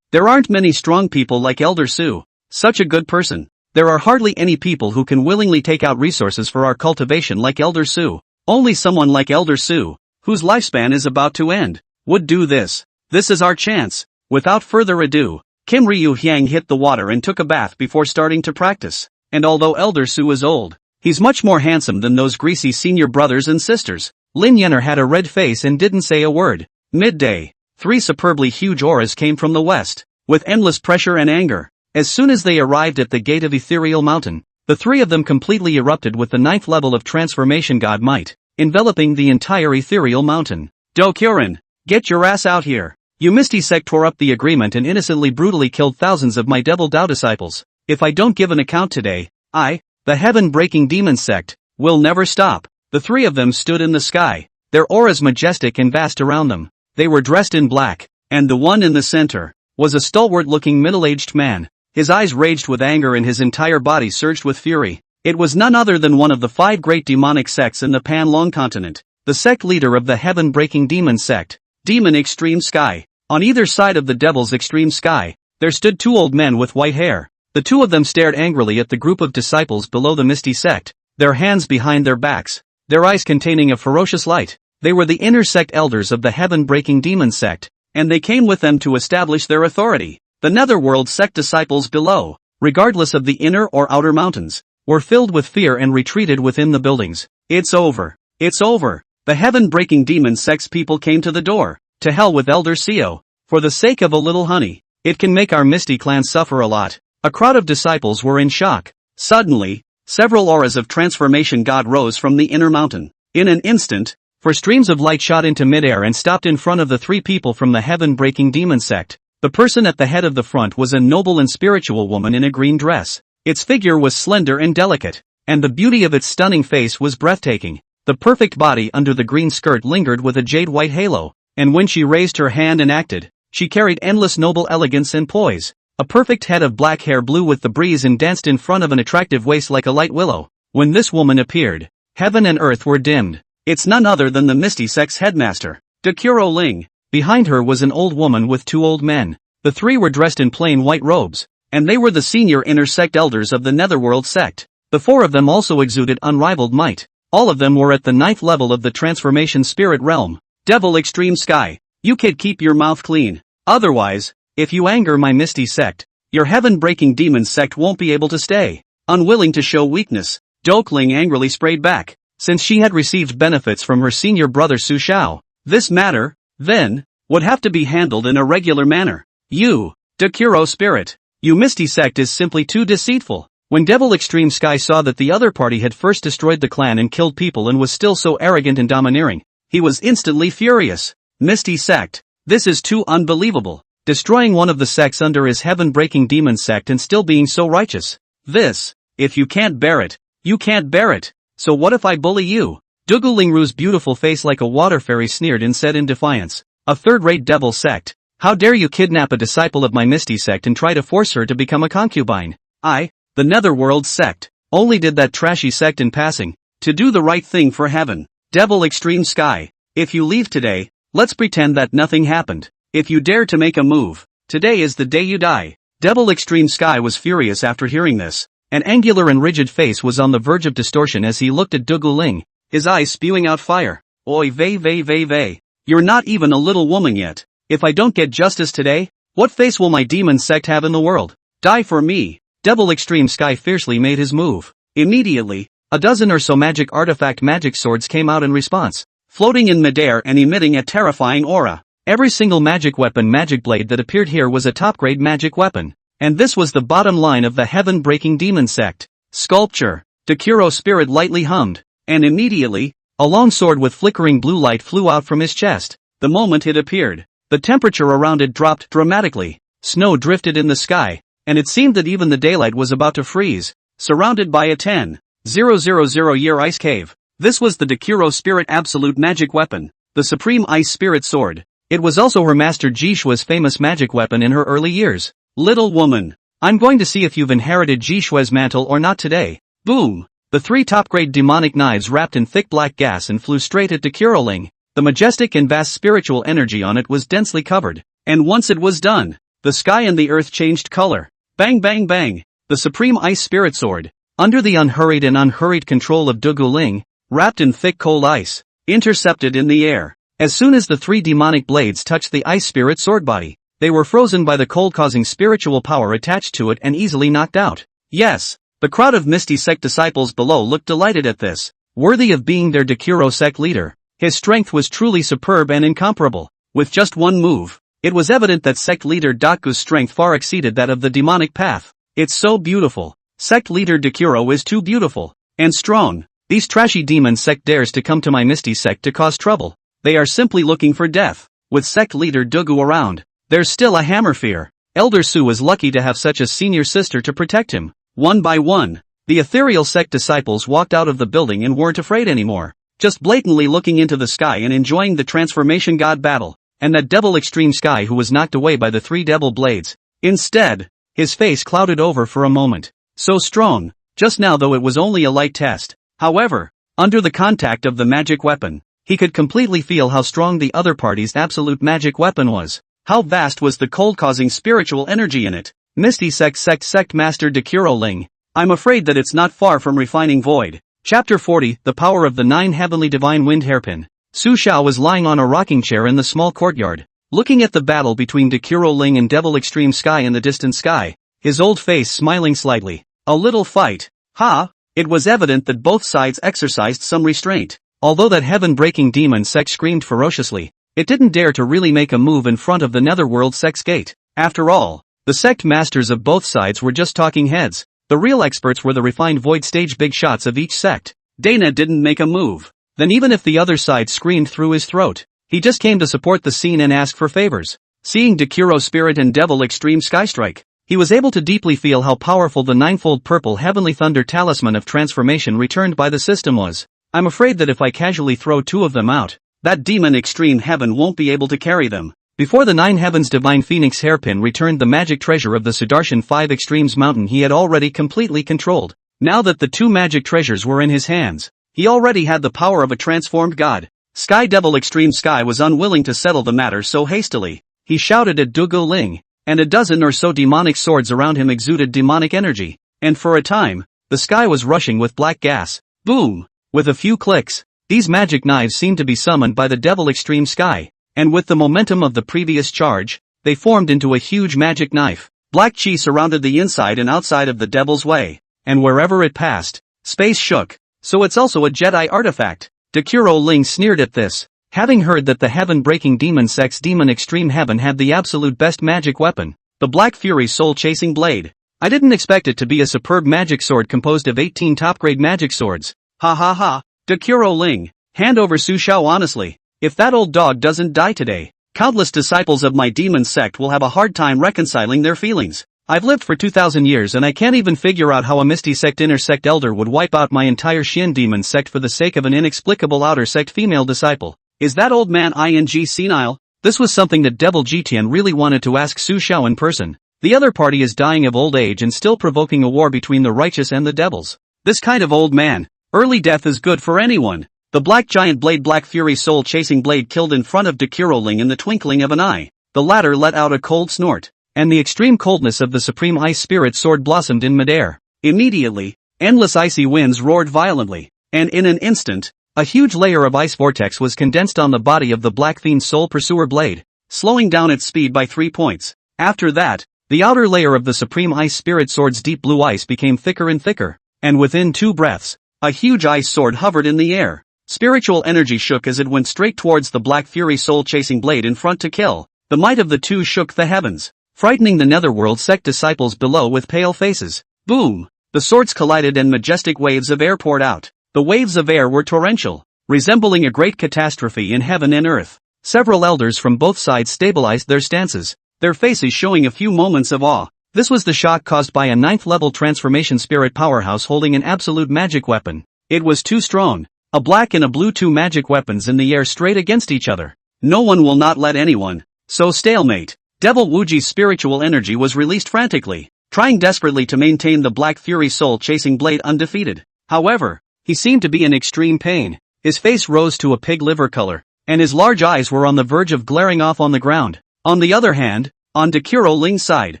There aren't many strong people like Elder Su. Such a good person. There are hardly any people who can willingly take out resources for our cultivation like Elder Su. Only someone like Elder Su, whose lifespan is about to end, would do this. This is our chance. Without further ado, Kim Ryu Hyang hit the water and took a bath before starting to practice. And although Elder Su is old, he's much more handsome than those greasy senior brothers and sisters. Lin Yener had a red face and didn't say a word. Midday. 3 superbly huge auras came from the west, with endless pressure and anger. As soon as they arrived at the gate of Ethereal Mountain, the 3 of them completely erupted with the 9th level of transformation god might, enveloping the entire Ethereal Mountain. Dokurin, get your ass out here. You Misty sect tore up the agreement and innocently brutally killed thousands of my Devil Dao disciples. If I don't give an account today, the heaven-breaking demon sect, will never stop. The 3 of them stood in the sky, their auras majestic and vast around them. They were dressed in black, and the one in the center was a stalwart-looking middle-aged man. His eyes raged with anger and his entire body surged with fury. It was none other than one of the 5 great demonic sects in the Pan-Long continent, the sect leader of the heaven-breaking demon sect, Demon Extreme Sky. On either side of the Devil's Extreme Sky, there stood 2 old men with white hair. The 2 of them stared angrily at the group of disciples below the Misty sect, their hands behind their backs, their eyes containing a ferocious light. They were the inner sect elders of the heaven-breaking demon sect, and they came with them to establish their authority. The netherworld sect disciples below, regardless of the inner or outer mountains, were filled with fear and retreated within the buildings. It's over. It's over. The heaven-breaking demon sect's people came to the door. To hell with Elder Seo. For the sake of a little honey, It can make our Misty clan suffer a lot. A crowd of disciples were in shock. Suddenly, several auras of transformation god rose from the inner mountain. In an instant, four streams of light shot into midair and stopped in front of the three people from the heaven-breaking demon sect. The person at the head of the front was a noble and spiritual woman in a green dress. Its figure was slender and delicate, and the beauty of its stunning face was breathtaking. The perfect body under the green skirt lingered with a jade-white halo, and when she raised her hand and acted, she carried endless noble elegance and poise. A perfect head of black hair blew with the breeze and danced in front of an attractive waist like a light willow. When this woman appeared, heaven and earth were dimmed. It's none other than the Misty Sect's headmaster, Dekuro Ling. Behind her was an old woman with two old men. The three were dressed in plain white robes, and they were the senior inner sect elders of the Netherworld sect. The four of them also exuded unrivaled might. All of them were at the 9th level of the transformation spirit realm. Devil Extreme Sky, you kid, keep your mouth clean. Otherwise, if you anger my Misty sect, your heaven-breaking demon sect won't be able to stay. Unwilling to show weakness, Dokling angrily sprayed back. Since she had received benefits from her senior brother Su Shao, this matter, then, would have to be handled in a regular manner. You, Dekuro Spirit, you Misty sect is simply too deceitful. When Devil Extreme Sky saw that the other party had first destroyed the clan and killed people and was still so arrogant and domineering, he was instantly furious. Misty sect, this is too unbelievable. Destroying one of the sects under his heaven-breaking demon sect and still being so righteous. This, if you can't bear it, you can't bear it. So what if I bully you? Dugu Lingru's beautiful face like a water fairy sneered and said in defiance, a third-rate devil sect. How dare you kidnap a disciple of my Misty sect and try to force her to become a concubine? I, the Netherworld sect, only did that trashy sect in passing, to do the right thing for heaven. Devil Extreme Sky, if you leave today, let's pretend that nothing happened. If you dare to make a move, today is the day you die. Devil Extreme Sky was furious after hearing this. An angular and rigid face was on the verge of distortion as he looked at Dugu Ling, his eyes spewing out fire. Oi vey. You're not even a little woman yet. If I don't get justice today, what face will my demon sect have in the world? Die for me. Devil Extreme Sky fiercely made his move. Immediately, a dozen or so magic artifact magic swords came out in response, floating in midair and emitting a terrifying aura. Every single magic weapon magic blade that appeared here was a top-grade magic weapon. And this was the bottom line of the heaven-breaking demon sect. Sculpture. Dekuro Spirit lightly hummed, and immediately, a long sword with flickering blue light flew out from his chest. The moment it appeared, the temperature around it dropped dramatically. Snow drifted in the sky, and it seemed that even the daylight was about to freeze, surrounded by a 10,000-year ice cave. This was the Dekuro Spirit absolute magic weapon, the Supreme Ice Spirit Sword. It was also her master Jishua's famous magic weapon in her early years. Little woman, I'm going to see if you've inherited Jishua's mantle or not today. Boom! The three top-grade demonic knives wrapped in thick black gas and flew straight at Dekuro Ling. The majestic and vast spiritual energy on it was densely covered, and once it was done, the sky and the earth changed color. Bang bang bang! The Supreme Ice Spirit Sword, under the unhurried control of Dugu Ling, wrapped in thick cold ice, intercepted in the air. As soon as the three demonic blades touched the Ice Spirit Sword body, they were frozen by the cold causing spiritual power attached to it and easily knocked out. Yes, the crowd of Misty sect disciples below looked delighted at this. Worthy of being their Dekuro sect leader. His strength was truly superb and incomparable. With just one move, it was evident that sect leader Daku's strength far exceeded that of the demonic path. It's so beautiful. Sect leader Dekuro is too beautiful and strong. These trashy demon sect dares to come to my Misty sect to cause trouble. They are simply looking for death. With sect leader Dugu around, there's still a hammer fear. Elder Su was lucky to have such a senior sister to protect him. One by one, the ethereal sect disciples walked out of the building and weren't afraid anymore, just blatantly looking into the sky and enjoying the transformation god battle, and that Devil Extreme Sky who was knocked away by the three devil blades. Instead, his face clouded over for a moment. So strong, just now though it was only a light test. However, under the contact of the magic weapon, he could completely feel how strong the other party's absolute magic weapon was. How vast was the cold-causing spiritual energy in it. Misty sect master Dekuro Ling. I'm afraid that it's not far from refining void. Chapter 40, The Power of the Nine Heavenly Divine Wind Hairpin. Su Shao was lying on a rocking chair in the small courtyard, looking at the battle between Dekuro Ling and Devil Extreme Sky in the distant sky, his old face smiling slightly. A little fight. Ha! It was evident that both sides exercised some restraint. Although that heaven-breaking demon sect screamed ferociously, it didn't dare to really make a move in front of the Netherworld sect's gate. After all, the sect masters of both sides were just talking heads. The real experts were the refined void stage big shots of each sect. Dana didn't make a move. Then even if the other side screamed through his throat, he just came to support the scene and ask for favors. Seeing Dekuro Spirit and Devil Extreme Skystrike, he was able to deeply feel how powerful the ninefold purple Heavenly Thunder Talisman of Transformation returned by the system was. I'm afraid that if I casually throw two of them out, that demon Extreme Heaven won't be able to carry them. Before the Nine Heavens Divine Phoenix Hairpin returned the magic treasure of the Sudarshan 5 Extremes Mountain he had already completely controlled. Now that the two magic treasures were in his hands, he already had the power of a transformed god. Sky Devil Extreme Sky was unwilling to settle the matter so hastily. He shouted at Dugu Ling, and a dozen or so demonic swords around him exuded demonic energy, and for a time, the sky was rushing with black gas. Boom! With a few clicks, these magic knives seemed to be summoned by the Devil Extreme Sky, and with the momentum of the previous charge, they formed into a huge magic knife. Black chi surrounded the inside and outside of the Devil's Way, and wherever it passed, space shook. So it's also a Jedi artifact. Dekuro Ling sneered at this, having heard that the heaven-breaking demon sect's Demon Extreme Heaven had the absolute best magic weapon, the Black Fury Soul-Chasing Blade. I didn't expect it to be a superb magic sword composed of 18 top-grade magic swords. Ha ha ha, Dekuro Ling, hand over Su Shao honestly. If that old dog doesn't die today, countless disciples of my demon sect will have a hard time reconciling their feelings. I've lived for 2,000 years and I can't even figure out how a Misty Sect inner sect elder would wipe out my entire Shin demon sect for the sake of an inexplicable outer sect female disciple. Is that old man ing senile? This was something that Devil Jitian really wanted to ask Su Shao in person. The other party is dying of old age and still provoking a war between the righteous and the devils. This kind of old man, early death is good for anyone. The Black Giant Blade Black Fury Soul Chasing Blade killed in front of Dekuro Ling in the twinkling of an eye. The latter let out a cold snort, and the extreme coldness of the Supreme Ice Spirit Sword blossomed in midair. Immediately, endless icy winds roared violently, and in an instant, a huge layer of ice vortex was condensed on the body of the Black Fiend Soul Pursuer Blade, slowing down its speed by 3 points. After that, the outer layer of the Supreme Ice Spirit Sword's deep blue ice became thicker and thicker, and within 2 breaths, a huge ice sword hovered in the air. Spiritual energy shook as it went straight towards the Black Fury Soul-Chasing Blade in front to kill. The might of the two shook the heavens, frightening the Netherworld sect disciples below with pale faces. Boom! The swords collided and majestic waves of air poured out. The waves of air were torrential, resembling a great catastrophe in heaven and earth. Several elders from both sides stabilized their stances, their faces showing a few moments of awe. This was the shock caused by a 9th-level transformation spirit powerhouse holding an absolute magic weapon. It was too strong. A black and a blue, 2 magic weapons in the air straight against each other. No one will not let anyone. So stalemate. Devil Wuji's spiritual energy was released frantically, trying desperately to maintain the Black Fury Soul-Chasing Blade undefeated. However, he seemed to be in extreme pain. His face rose to a pig liver color, and his large eyes were on the verge of glaring off on the ground. On the other hand, on Dekuro Ling's side,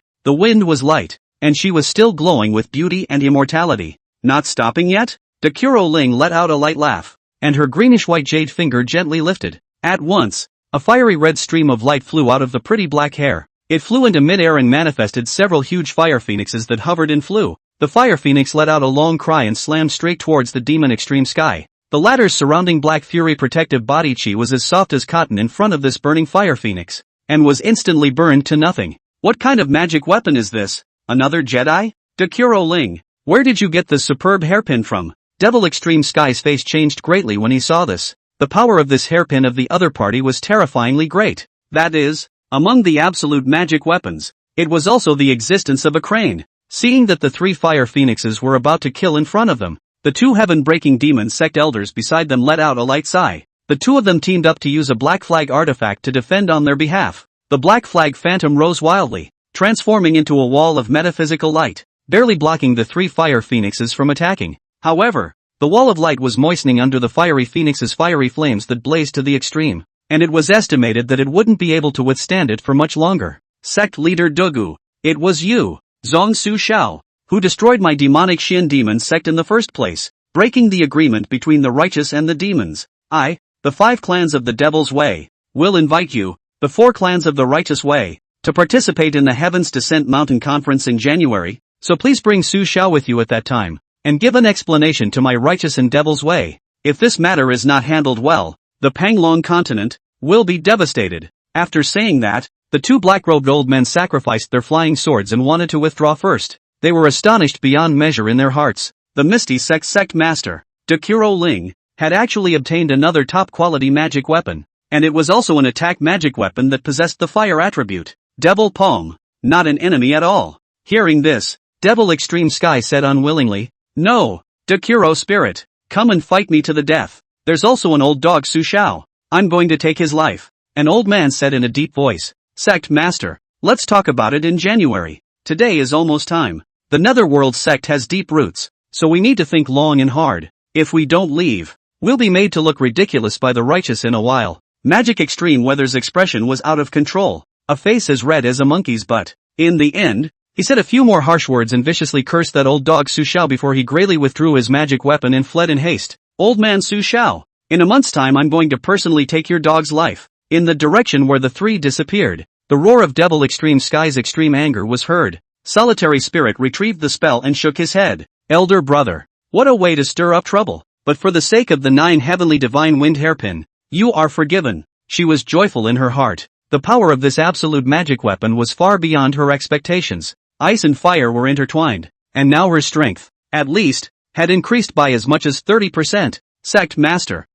the wind was light, and she was still glowing with beauty and immortality. Not stopping yet? Dekuro Ling let out a light laugh, and her greenish-white jade finger gently lifted. At once, a fiery red stream of light flew out of the pretty black hair. It flew into mid-air and manifested several huge fire phoenixes that hovered and flew. The fire phoenix let out a long cry and slammed straight towards the demon Extreme Sky. The latter's surrounding Black Fury protective body chi was as soft as cotton in front of this burning fire phoenix, and was instantly burned to nothing. What kind of magic weapon is this? Another Jedi? Dekuro Ling, where did you get this superb hairpin from? Devil Extreme Sky's face changed greatly when he saw this. The power of this hairpin of the other party was terrifyingly great. That is, among the absolute magic weapons, it was also the existence of a crane. Seeing that the 3 fire phoenixes were about to kill in front of them, the 2 heaven-breaking demon sect elders beside them let out a light sigh. The 2 of them teamed up to use a black flag artifact to defend on their behalf. The black flag phantom rose wildly, transforming into a wall of metaphysical light, barely blocking the 3 fire phoenixes from attacking. However, the wall of light was moistening under the fiery phoenix's fiery flames that blazed to the extreme, and it was estimated that it wouldn't be able to withstand it for much longer. Sect leader Dugu, it was you, Zhong Su Shao, who destroyed my demonic Shin demon sect in the first place, breaking the agreement between the righteous and the demons. I, the 5 clans of the Devil's Way, will invite you, the 4 clans of the Righteous Way, to participate in the Heaven's Descent Mountain Conference in January, so please bring Su Shao with you at that time, and give an explanation to my Righteous and Devil's Way. If this matter is not handled well, the Panglong continent will be devastated. After saying that, The two black-robed old men sacrificed their flying swords and wanted to withdraw first. They were astonished beyond measure in their hearts. The Misty Sect master, Dekuro Ling, had actually obtained another top-quality magic weapon, and it was also an attack magic weapon that possessed the fire attribute. Devil Palm, not an enemy at all. Hearing this, Devil Extreme Sky said unwillingly, "No, Dekuro Spirit, come and fight me to the death. There's also an old dog Su Xiao. I'm going to take his life." An old man said in a deep voice, "Sect Master, let's talk about it in January. Today is almost time. The Netherworld sect has deep roots, so we need to think long and hard. If we don't leave, we'll be made to look ridiculous by the righteous in a while." Magic Extreme Weather's expression was out of control, a face as red as a monkey's butt. In the end, he said a few more harsh words and viciously cursed that old dog Su Xiao before he gracefully withdrew his magic weapon and fled in haste. "Old man Su Xiao, in a month's time I'm going to personally take your dog's life." In the direction where the three disappeared, the roar of Devil Extreme Sky's extreme anger was heard. Solitary Spirit retrieved the spell and shook his head. "Elder brother, what a way to stir up trouble. But for the sake of the 9 heavenly divine wind hairpin, you are forgiven." She was joyful in her heart. The power of this absolute magic weapon was far beyond her expectations. Ice and fire were intertwined, and now her strength, at least, had increased by as much as 30%. "Sect Master,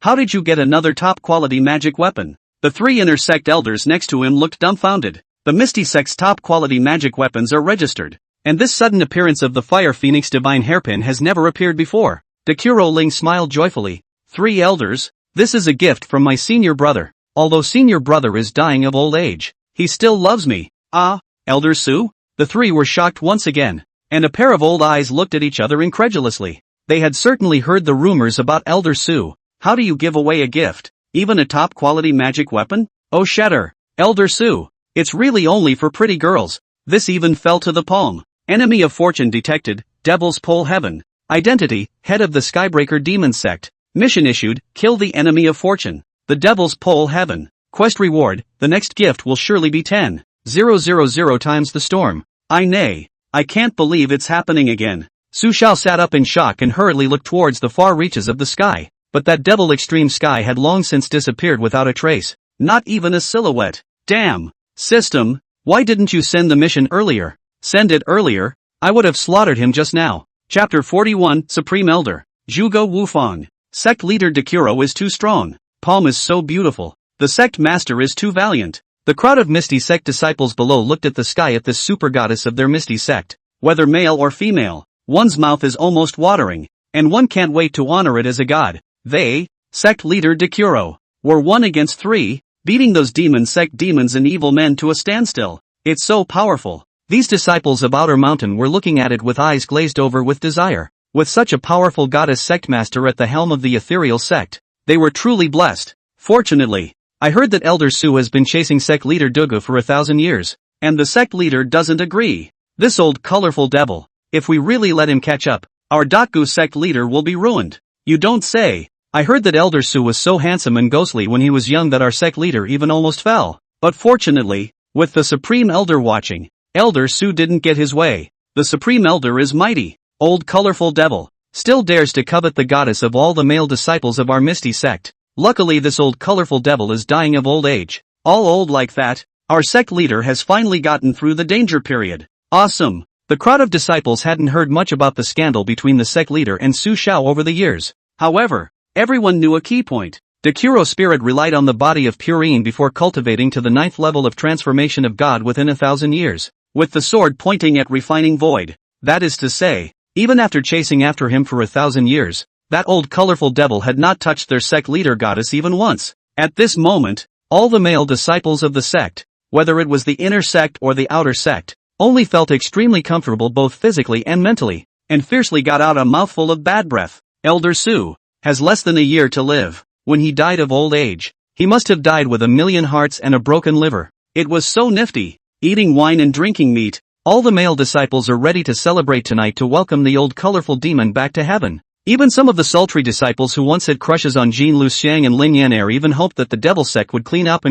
how did you get another top-quality magic weapon?" The 3 inner sect elders next to him looked dumbfounded. The Misty Sect's top-quality magic weapons are registered, and this sudden appearance of the Fire Phoenix Divine Hairpin has never appeared before. Dekuro Ling smiled joyfully. 3 elders, this is a gift from my senior brother. Although senior brother is dying of old age, he still loves me. "Ah, Elder Su?" The 3 were shocked once again, and a pair of old eyes looked at each other incredulously. They had certainly heard the rumors about Elder Su. How do you give away a gift, even a top-quality magic weapon? "Oh shudder, Elder Su, it's really only for pretty girls." This even fell to the palm. Enemy of Fortune detected, Devil's Pole Heaven. Identity, head of the Skybreaker Demon Sect. Mission issued, kill the enemy of fortune. The Devil's Pole Heaven. Quest reward, the next gift will surely be 10,000 times the storm. I can't believe it's happening again. Su Xiao sat up in shock and hurriedly looked towards the far reaches of the sky. But that Devil Extreme Sky had long since disappeared without a trace. Not even a silhouette. Damn. System, why didn't you send the mission earlier? Send it earlier? I would have slaughtered him just now. Chapter 41, Supreme Elder. Zhuge Wufang. Sect leader Dekuro is too strong. Palm is so beautiful. The sect master is too valiant. The crowd of Misty Sect disciples below looked at the sky at this super goddess of their Misty Sect. Whether male or female, one's mouth is almost watering, and one can't wait to honor it as a god. They, sect leader Dekuro, were 1 against 3, beating those demon sect demons and evil men to a standstill. It's so powerful. These disciples of Outer Mountain were looking at it with eyes glazed over with desire. With such a powerful goddess sect master at the helm of the ethereal sect, they were truly blessed. Fortunately, I heard that Elder Su has been chasing sect leader Dugu for 1,000 years, and the sect leader doesn't agree. This old colorful devil, if we really let him catch up, our Daku sect leader will be ruined. You don't say. I heard that Elder Su was so handsome and ghostly when he was young that our sect leader even almost fell. But fortunately, with the Supreme Elder watching, Elder Su didn't get his way. The Supreme Elder is mighty. Old colorful devil, still dares to covet the goddess of all the male disciples of our Misty Sect. Luckily this old colorful devil is dying of old age. All old like that, our sect leader has finally gotten through the danger period. Awesome. The crowd of disciples hadn't heard much about the scandal between the sect leader and Su Xiao over the years. However, everyone knew a key point. Dekuro spirit relied on the body of Purine before cultivating to the 9th level of transformation of God within 1,000 years, with the sword pointing at refining void. That is to say, even after chasing after him for 1,000 years, that old colorful devil had not touched their sect leader goddess even once. At this moment, all the male disciples of the sect, whether it was the inner sect or the outer sect, only felt extremely comfortable both physically and mentally, and fiercely got out a mouthful of bad breath. Elder Su has less than a year to live. When he died of old age, he must have died with 1,000,000 hearts and a broken liver. It was so nifty, eating wine and drinking meat. All the male disciples are ready to celebrate tonight to welcome the old colorful demon back to heaven. Even some of the sultry disciples who once had crushes on Jin Luxiang and Lin Yan'er even hoped that the devil sect would clean up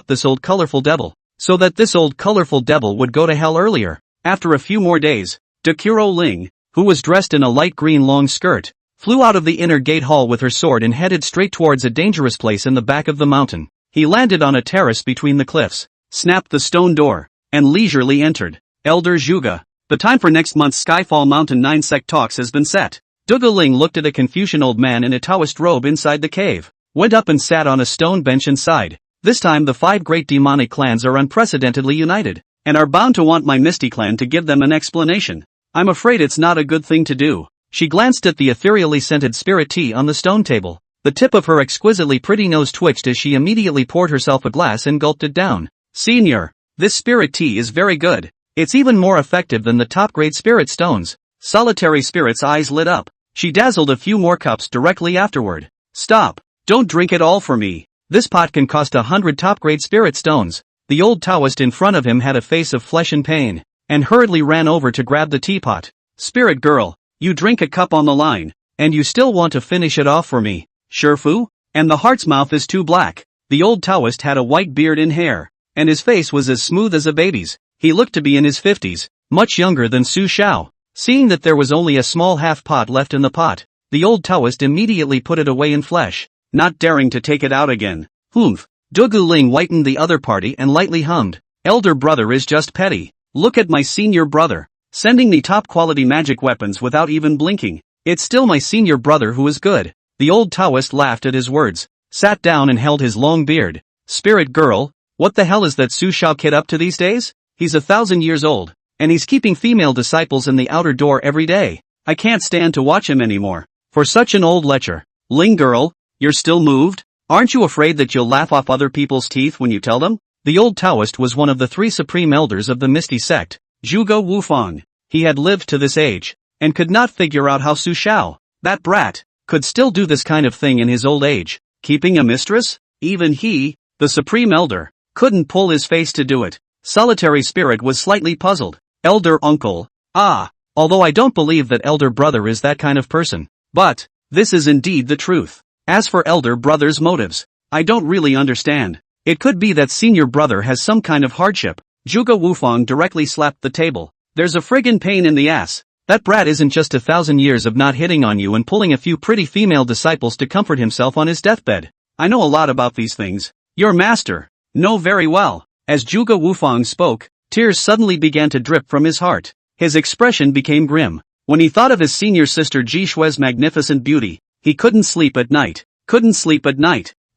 this old colorful devil, so that this old colorful devil would go to hell earlier. After a few more days, Dekuro Ling, who was dressed in a light green long skirt, flew out of the inner gate hall with her sword and headed straight towards a dangerous place in the back of the mountain. He landed on a terrace between the cliffs. snapped the stone door, and leisurely entered. Elder Zhuge. The time for next month's Skyfall Mountain 9 sect talks has been set. Zhuge Ling looked at a Confucian old man in a Taoist robe inside the cave, went up and sat on a stone bench inside. This time the 5 great demonic clans are unprecedentedly united, and are bound to want my Misty clan to give them an explanation. I'm afraid it's not a good thing to do. She glanced at the ethereally scented spirit tea on the stone table. The tip of her exquisitely pretty nose twitched as she immediately poured herself a glass and gulped it down. Senior, this spirit tea is very good. It's even more effective than the top-grade spirit stones. Solitary Spirit's eyes lit up. She dazzled a few more cups directly afterward. Stop. Don't drink it all for me. This pot can cost 100 top-grade spirit stones. The old Taoist in front of him had a face of flesh and pain, and hurriedly ran over to grab the teapot. Spirit girl, you drink a cup on the line, and you still want to finish it off for me. Sherfu? And the heart's mouth is too black. The old Taoist had a white beard and hair, and his face was as smooth as a baby's. He looked to be in his 50s, much younger than Su Shao. Seeing that there was only a small half pot left in the pot, the old Taoist immediately put it away in flesh, not daring to take it out again. Humph. Zhuge Ling whitened the other party and lightly hummed. Elder brother is just petty. Look at my senior brother, sending me top-quality magic weapons without even blinking. It's still my senior brother who is good. The old Taoist laughed at his words, sat down and held his long beard. Spirit girl, what the hell is that Su Shao kid up to these days? He's 1,000 years old, and he's keeping female disciples in the outer door every day. I can't stand to watch him anymore. For such an old lecher. Ling girl, you're still moved? Aren't you afraid that you'll laugh off other people's teeth when you tell them? The old Taoist was one of the 3 supreme elders of the Misty sect, Zhuge Wufang. He had lived to this age, and could not figure out how Su Shao, that brat, could still do this kind of thing in his old age. Keeping a mistress? Even he, the supreme elder, couldn't pull his face to do it. Solitary Spirit was slightly puzzled. Elder uncle. Although I don't believe that elder brother is that kind of person. But, this is indeed the truth. As for elder brother's motives, I don't really understand. It could be that senior brother has some kind of hardship. Zhuge Wufang directly slapped the table. There's a friggin' pain in the ass. That brat isn't just 1,000 years of not hitting on you and pulling a few pretty female disciples to comfort himself on his deathbed. I know a lot about these things. Your master. Know very well. As Zhuge Wufang spoke, tears suddenly began to drip from his heart. His expression became grim. When he thought of his senior sister Ji Shue's magnificent beauty, he couldn't sleep at night.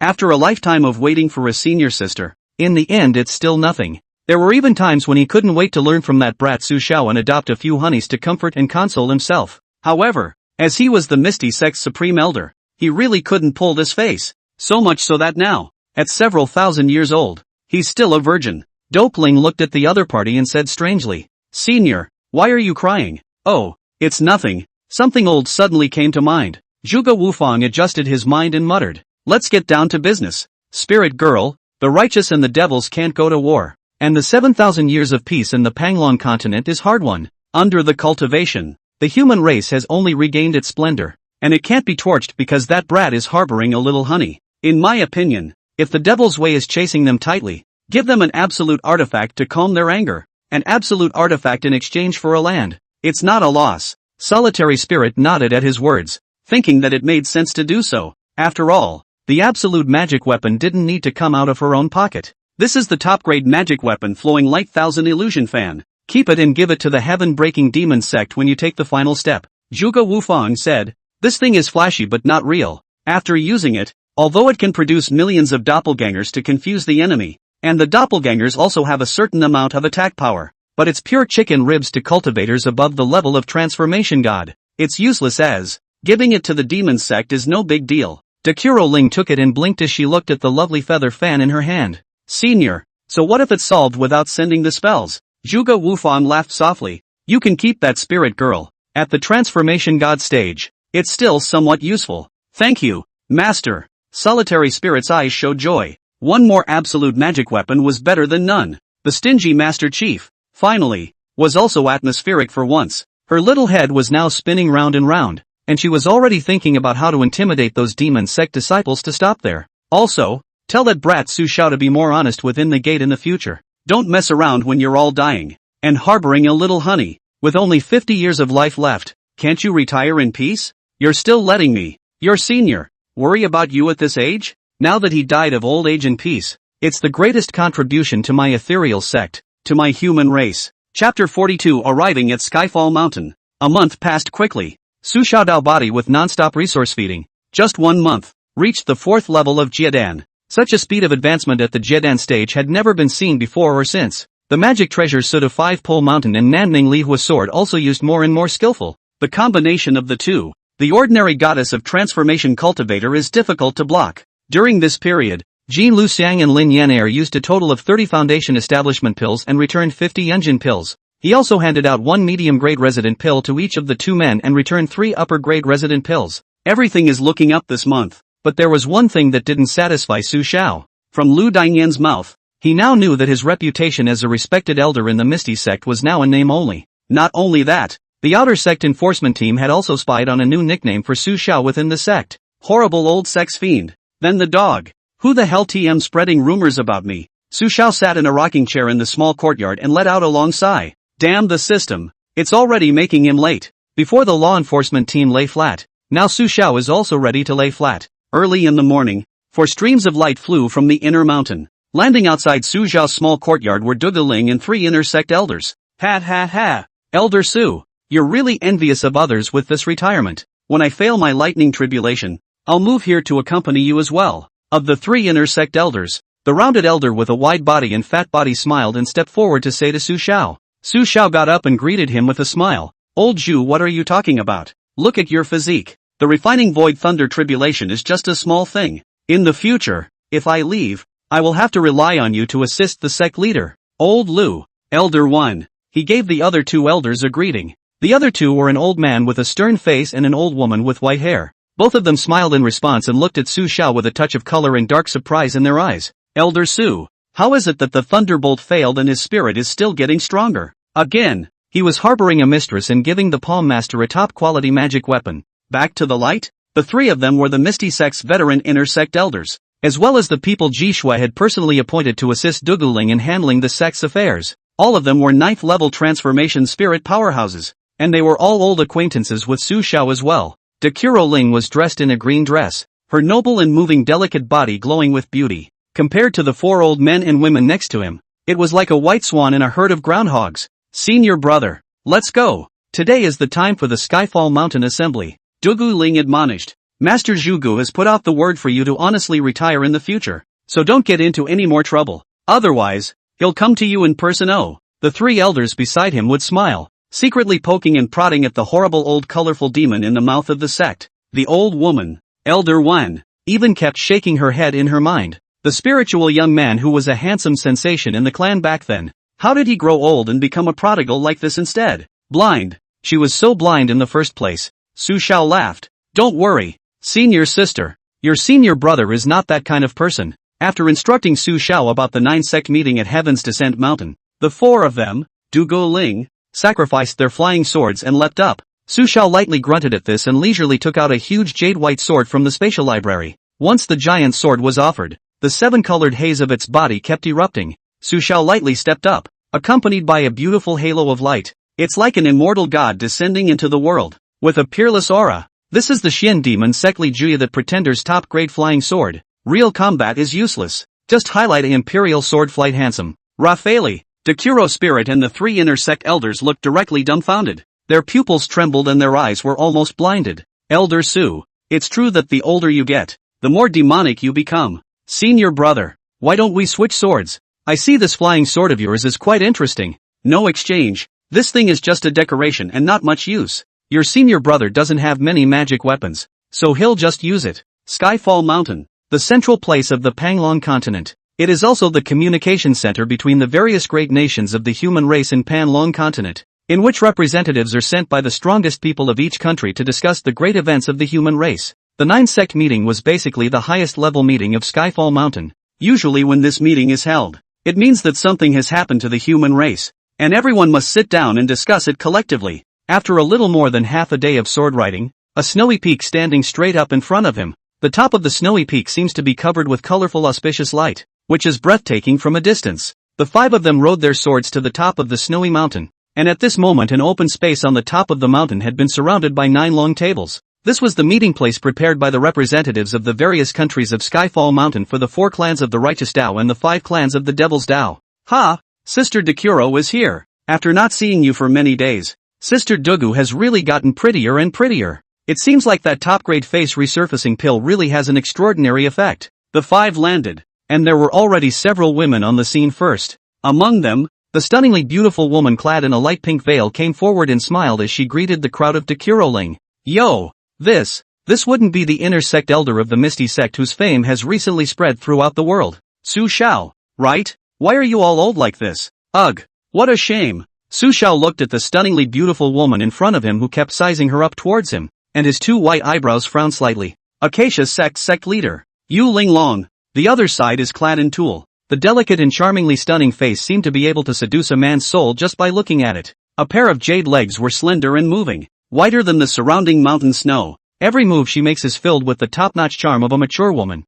After a lifetime of waiting for a senior sister, in the end it's still nothing. There were even times when he couldn't wait to learn from that brat Su Shao and adopt a few honeys to comfort and console himself. However, as he was the Misty sect's supreme elder, he really couldn't pull this face. So much so that now, at several thousand years old, he's still a virgin. Dopeling looked at the other party and said strangely, Senior, why are you crying? Oh, it's nothing. Something old suddenly came to mind. Zhuge Wufang adjusted his mind and muttered, let's get down to business. Spirit girl, the righteous and the devils can't go to war. And the 7,000 years of peace in the Panglong continent is hard won. Under the cultivation, the human race has only regained its splendor. And it can't be torched because that brat is harboring a little honey. In my opinion, if the devil's way is chasing them tightly, give them an absolute artifact to calm their anger. An absolute artifact in exchange for a land. It's not a loss. Solitary Spirit nodded at his words, thinking that it made sense to do so. After all, the absolute magic weapon didn't need to come out of her own pocket. This is the top-grade magic weapon flowing light 1000 illusion fan. Keep it and give it to the heaven-breaking demon sect when you take the final step. Zhuge Wufang said, this thing is flashy but not real. After using it, although it can produce millions of doppelgangers to confuse the enemy, and the doppelgangers also have a certain amount of attack power, but it's pure chicken ribs to cultivators above the level of transformation god. It's useless as, giving it to the demon sect is no big deal. Dekuro Ling took it and blinked as she looked at the lovely feather fan in her hand. Senior, so what if it's solved without sending the spells? Zhuge Wufang laughed softly. You can keep that spirit girl. At the transformation god stage, it's still somewhat useful. Thank you, master. Solitary Spirit's eyes showed joy. One more absolute magic weapon was better than none. The stingy Master Chief, finally, was also atmospheric for once. Her little head was now spinning round and round, and she was already thinking about how to intimidate those demon sect disciples to stop there. Also, tell that brat Su Shao to be more honest within the gate in the future. Don't mess around when you're all dying, and harboring a little honey. With only 50 years of life left, can't you retire in peace? You're still letting me, your senior, worry about you at this age? Now that he died of old age in peace, It's the greatest contribution to my ethereal sect, to my human race. Chapter 42 Arriving at Skyfall Mountain. A month passed quickly. Su Xiaodao body with non-stop resource feeding. Just 1 month. Reached the 4th level of Jiedan. Such a speed of advancement at the Jiedan stage had never been seen before or since. The magic treasures Sud of 5-Pole Mountain and Nanning Lihua sword also used more and more skillful. The combination of the two. The ordinary goddess of transformation cultivator is difficult to block. During this period, Jin Luxiang and Lin Yanair used a total of 30 foundation establishment pills and returned 50 Yunjin pills. He also handed out 1 medium-grade resident pill to each of the 2 men and returned 3 upper-grade resident pills. Everything is looking up this month. But there was one thing that didn't satisfy Su Xiao. From Lu Dainyan's mouth, he now knew that his reputation as a respected elder in the Misty sect was now a name only. Not only that, the outer sect enforcement team had also spied on a new nickname for Su Xiao within the sect. Horrible old sex fiend. Then the dog. Who the hell TM spreading rumors about me? Su Xiao sat in a rocking chair in the small courtyard and let out a long sigh. Damn the system. It's already making him late. Before the law enforcement team lay flat, now Su Xiao is also ready to lay flat. Early in the morning, 4 streams of light flew from the inner mountain. Landing outside Su Xiao's small courtyard were Dugaling and 3 inner sect elders. Ha ha ha. Elder Su. You're really envious of others with this retirement. When I fail my lightning tribulation, I'll move here to accompany you as well. Of the 3 inner sect elders, the rounded elder with a wide body and fat body smiled and stepped forward to say to Su Xiao. Su Xiao got up and greeted him with a smile. Old Zhu, what are you talking about? Look at your physique. The refining void thunder tribulation is just a small thing. In the future, if I leave, I will have to rely on you to assist the sect leader. Old Lu, Elder 1. He gave the other 2 elders a greeting. The other 2 were an old man with a stern face and an old woman with white hair. Both of them smiled in response and looked at Su Xiao with a touch of color and dark surprise in their eyes. Elder Su, how is it that the thunderbolt failed and his spirit is still getting stronger? Again, he was harboring a mistress and giving the Palm Master a top-quality magic weapon. Back to the light? The 3 of them were the Misty Sect's veteran inner sect elders, as well as the people Ji Shui had personally appointed to assist Duguling in handling the sect's affairs. All of them were 9th-level transformation spirit powerhouses. And they were all old acquaintances with Su Xiao as well. De Ling was dressed in a green dress, her noble and moving delicate body glowing with beauty. Compared to the 4 old men and women next to him, it was like a white swan in a herd of groundhogs. Senior brother, let's go. Today is the time for the Skyfall Mountain Assembly. Ling admonished. Master Zhugu has put out the word for you to honestly retire in the future, so don't get into any more trouble. Otherwise, he'll come to you in person. Oh, the 3 elders beside him would smile, secretly poking and prodding at the horrible old colorful demon in the mouth of the sect. The old woman, Elder 1, even kept shaking her head in her mind. The spiritual young man who was a handsome sensation in the clan back then. How did he grow old and become a prodigal like this instead? Blind. She was so blind in the first place. Su Xiao laughed. Don't worry, senior sister. Your senior brother is not that kind of person. After instructing Su Xiao about the 9 sect meeting at Heaven's Descent Mountain, the 4 of them, Ling, sacrificed their flying swords and leapt up. Su Xiao lightly grunted at this and leisurely took out a huge jade-white sword from the spatial library. Once the giant sword was offered, the 7-colored haze of its body kept erupting. Su Xiao lightly stepped up, accompanied by a beautiful halo of light. It's like an immortal god descending into the world, with a peerless aura. This is the Xian demon Sekli Juya, that pretender's top-grade flying sword. Real combat is useless. Just highlight a imperial sword flight handsome. Rafali, Dekuro Spirit and the 3 inner sect elders looked directly dumbfounded. Their pupils trembled and their eyes were almost blinded. Elder Su, it's true that the older you get, the more demonic you become. Senior brother, why don't we switch swords? I see this flying sword of yours is quite interesting. No exchange. This thing is just a decoration and not much use. Your senior brother doesn't have many magic weapons, so he'll just use it. Skyfall Mountain, the central place of the Panglong continent. It is also the communication center between the various great nations of the human race in Panlong continent, in which representatives are sent by the strongest people of each country to discuss the great events of the human race. The 9 sect meeting was basically the highest level meeting of Skyfall Mountain. Usually when this meeting is held, it means that something has happened to the human race, and everyone must sit down and discuss it collectively. After a little more than half a day of sword riding, a snowy peak standing straight up in front of him. The top of the snowy peak seems to be covered with colorful auspicious light, which is breathtaking from a distance. The 5 of them rode their swords to the top of the snowy mountain, and at this moment an open space on the top of the mountain had been surrounded by 9 long tables. This was the meeting place prepared by the representatives of the various countries of Skyfall Mountain for the 4 clans of the Righteous Tao and the 5 clans of the Devil's Tao. Ha! Sister Dekuro is here. After not seeing you for many days, Sister Dugu has really gotten prettier and prettier. It seems like that top-grade face resurfacing pill really has an extraordinary effect. The 5 landed, and there were already several women on the scene first. Among them, the stunningly beautiful woman clad in a light pink veil came forward and smiled as she greeted the crowd of Dekuro-ling. Yo! This wouldn't be the inner sect elder of the Misty sect whose fame has recently spread throughout the world. Su Xiao, right? Why are you all old like this? Ugh, what a shame. Su Xiao looked at the stunningly beautiful woman in front of him who kept sizing her up towards him, and his 2 white eyebrows frowned slightly. Acacia sect leader. Yu Linglong. The other side is clad in tulle. The delicate and charmingly stunning face seemed to be able to seduce a man's soul just by looking at it. A pair of jade legs were slender and moving, whiter than the surrounding mountain snow. Every move she makes is filled with the top-notch charm of a mature woman.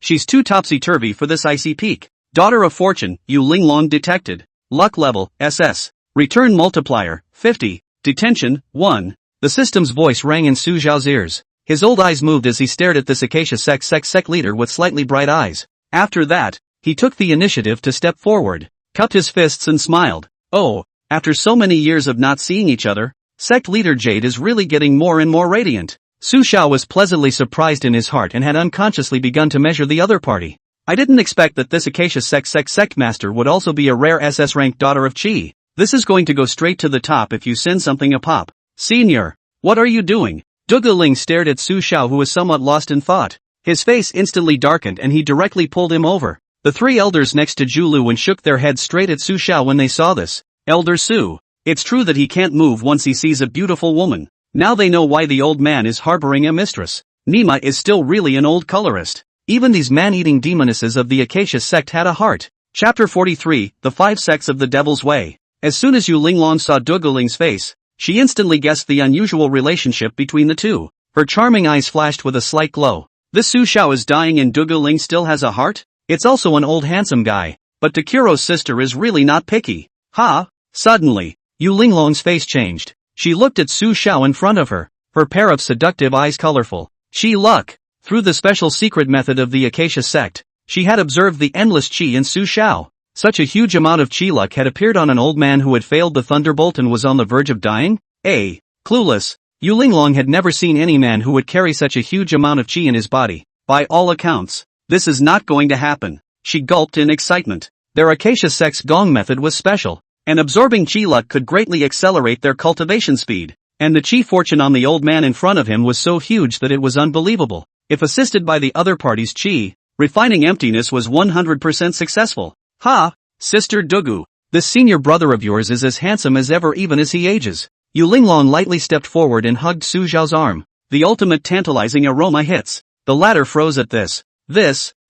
She's too topsy-turvy for this icy peak. Daughter of Fortune, Yu Linglong detected. Luck level, SS. Return multiplier, 50. Detention, 1. The system's voice rang in Su Xiao's ears. His old eyes moved as he stared at this Acacia sect leader with slightly bright eyes. After that, he took the initiative to step forward, cupped his fists and smiled. Oh, after so many years of not seeing each other, Sect leader Jade is really getting more and more radiant. Su Xiao was pleasantly surprised in his heart and had unconsciously begun to measure the other party. I didn't expect that this Acacia sect master would also be a rare SS rank daughter of Qi. This is going to go straight to the top if you send something a pop. Senior, what are you doing? Dugu Ling stared at Su Xiao, who was somewhat lost in thought. His face instantly darkened and he directly pulled him over. The 3 elders next to Zhu Lu shook their heads straight at Su Xiao when they saw this. Elder Su. It's true that he can't move once he sees a beautiful woman. Now they know why the old man is harboring a mistress. Nima is still really an old colorist. Even these man-eating demonesses of the Acacia sect had a heart. Chapter 43, The 5 Sects of the Devil's Way. As soon as Yu Linglong saw Dugu Ling's face, she instantly guessed the unusual relationship between the two. Her charming eyes flashed with a slight glow. This Su Xiao is dying and Dugu Ling still has a heart? It's also an old handsome guy. But Takuro's sister is really not picky. Ha! Suddenly, Yu Linglong's face changed. She looked at Su Xiao in front of her, her pair of seductive eyes colorful. She luck. Through the special secret method of the Acacia sect, she had observed the endless qi in Su Xiao. Such a huge amount of qi luck had appeared on an old man who had failed the thunderbolt and was on the verge of dying? Clueless. Yu Linglong had never seen any man who would carry such a huge amount of qi in his body. By all accounts, this is not going to happen. She gulped in excitement. Their Acacia sect's gong method was special, and absorbing qi luck could greatly accelerate their cultivation speed. And the qi fortune on the old man in front of him was so huge that it was unbelievable. If assisted by the other party's qi, refining emptiness was 100% successful. Ha! Sister Dugu, this senior brother of yours is as handsome as ever even as he ages. Yu Linglong lightly stepped forward and hugged Su Xiao's arm. The ultimate tantalizing aroma hits. The latter froze at this.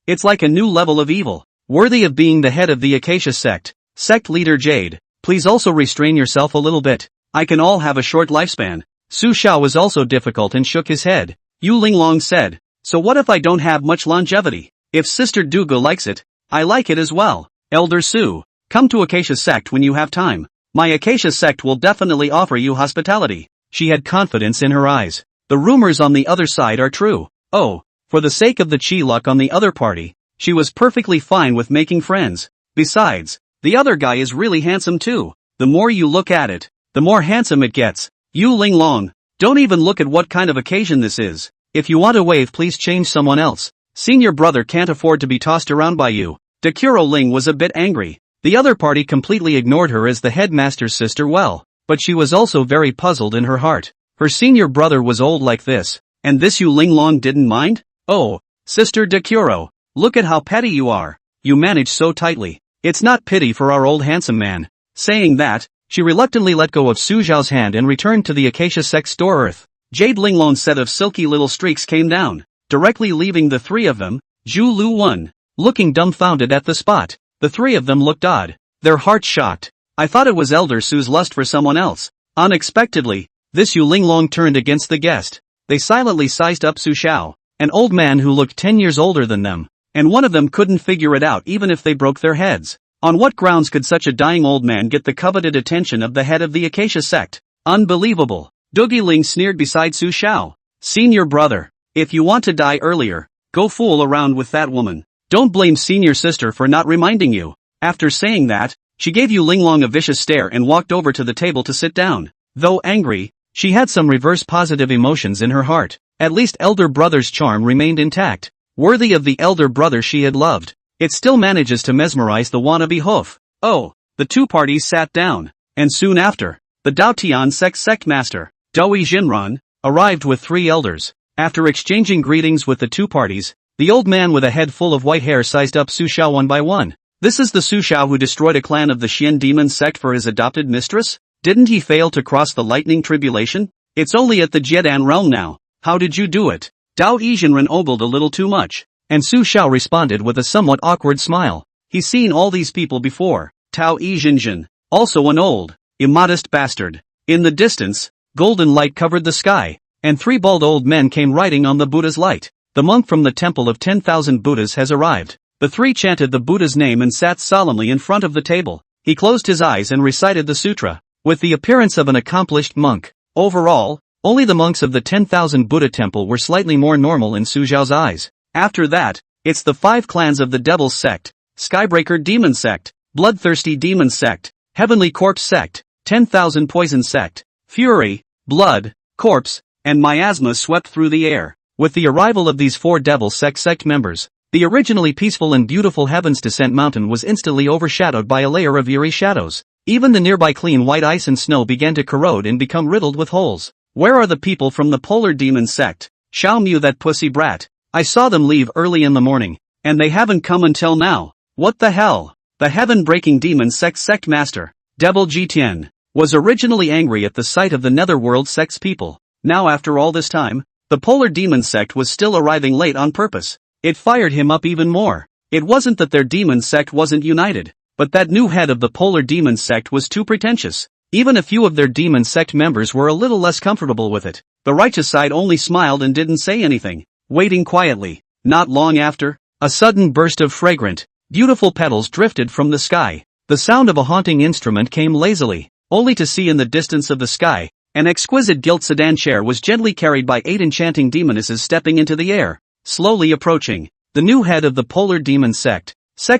It's like a new level of evil, worthy of being the head of the Acacia sect. Sect leader Jade, please also restrain yourself a little bit. I can all have a short lifespan. Su Xiao was also difficult and shook his head. Yu Linglong said, so what if I don't have much longevity? If Sister Dugu likes it, I like it as well. Elder Su, come to Acacia sect when you have time. My Acacia sect will definitely offer you hospitality. She had confidence in her eyes. The rumors on the other side are true. Oh, for the sake of the chi luck on the other party, she was perfectly fine with making friends. Besides, the other guy is really handsome too. The more you look at it, the more handsome it gets. Yu Linglong, don't even look at what kind of occasion this is. If you want to wave, please change someone else. Senior brother can't afford to be tossed around by you. Dekuro Ling was a bit angry. The other party completely ignored her as the headmaster's sister but she was also very puzzled in her heart. Her senior brother was old like this, and this Yu Linglong didn't mind? Oh, Sister Dekuro, look at how petty you are. You manage so tightly. It's not pity for our old handsome man. Saying that, she reluctantly let go of Su Xiao's hand and returned to the Acacia sect store earth. Jade Linglong's set of silky little streaks came down, directly leaving the 3 of them. Zhu Lu won, looking dumbfounded at the spot. The 3 of them looked odd, their hearts shocked. I thought it was Elder Su's lust for someone else. Unexpectedly, this Yu Linglong turned against the guest. They silently sized up Su Xiao, an old man who looked 10 years older than them, and one of them couldn't figure it out even if they broke their heads. On what grounds could such a dying old man get the coveted attention of the head of the Acacia sect? Unbelievable. Dugu Ling sneered beside Su Xiao. Senior brother. If you want to die earlier, go fool around with that woman. Don't blame senior sister for not reminding you. After saying that, she gave Yu Linglong a vicious stare and walked over to the table to sit down. Though angry, she had some reverse positive emotions in her heart. At least elder brother's charm remained intact. Worthy of the elder brother she had loved. It still manages to mesmerize the wannabe hoof. Oh, the two parties sat down. And soon after, the Dao Tian sect master, Doi Jinran, arrived with 3 elders. After exchanging greetings with the two parties, the old man with a head full of white hair sized up Su Xiao one by one. This is the Su Xiao who destroyed a clan of the Xian demon sect for his adopted mistress? Didn't he fail to cross the lightning tribulation? It's only at the Jiedan realm now. How did you do it? Dao Yizhenren ogled a little too much. And Su Xiao responded with a somewhat awkward smile. He's seen all these people before. Tao Yizhenjin, also an old, immodest bastard. In the distance, golden light covered the sky, and 3 bald old men came riding on the Buddha's light. The monk from the temple of 10,000 Buddhas has arrived. The 3 chanted the Buddha's name and sat solemnly in front of the table. He closed his eyes and recited the sutra, with the appearance of an accomplished monk. Overall, only the monks of the 10,000 Buddha temple were slightly more normal in Su Xiao's eyes. After that, it's the 5 clans of the Devil's sect, Skybreaker Demon sect, Bloodthirsty Demon sect, Heavenly Corpse sect, 10,000 Poison sect, Fury, Blood, Corpse, and Miasma swept through the air. With the arrival of these 4 Devil sect members, the originally peaceful and beautiful Heaven's Descent mountain was instantly overshadowed by a layer of eerie shadows. Even the nearby clean white ice and snow began to corrode and become riddled with holes. Where are the people from the Polar Demon sect? Xiao Mu, that pussy brat. I saw them leave early in the morning, and they haven't come until now. What the hell? The heaven-breaking demon sect master, Devil Jitian, was originally angry at the sight of the Netherworld sect's people. Now after all this time, the Polar Demon sect was still arriving late on purpose. It fired him up even more. It wasn't that their demon sect wasn't united, but that new head of the Polar Demon sect was too pretentious. Even a few of their demon sect members were a little less comfortable with it. The righteous side only smiled and didn't say anything, waiting quietly. Not long after, a sudden burst of fragrant, beautiful petals drifted from the sky. The sound of a haunting instrument came lazily, only to see in the distance of the sky, an exquisite gilt sedan chair was gently carried by 8 enchanting demonesses stepping into the air. Slowly approaching, the new head of the Polar Demon sect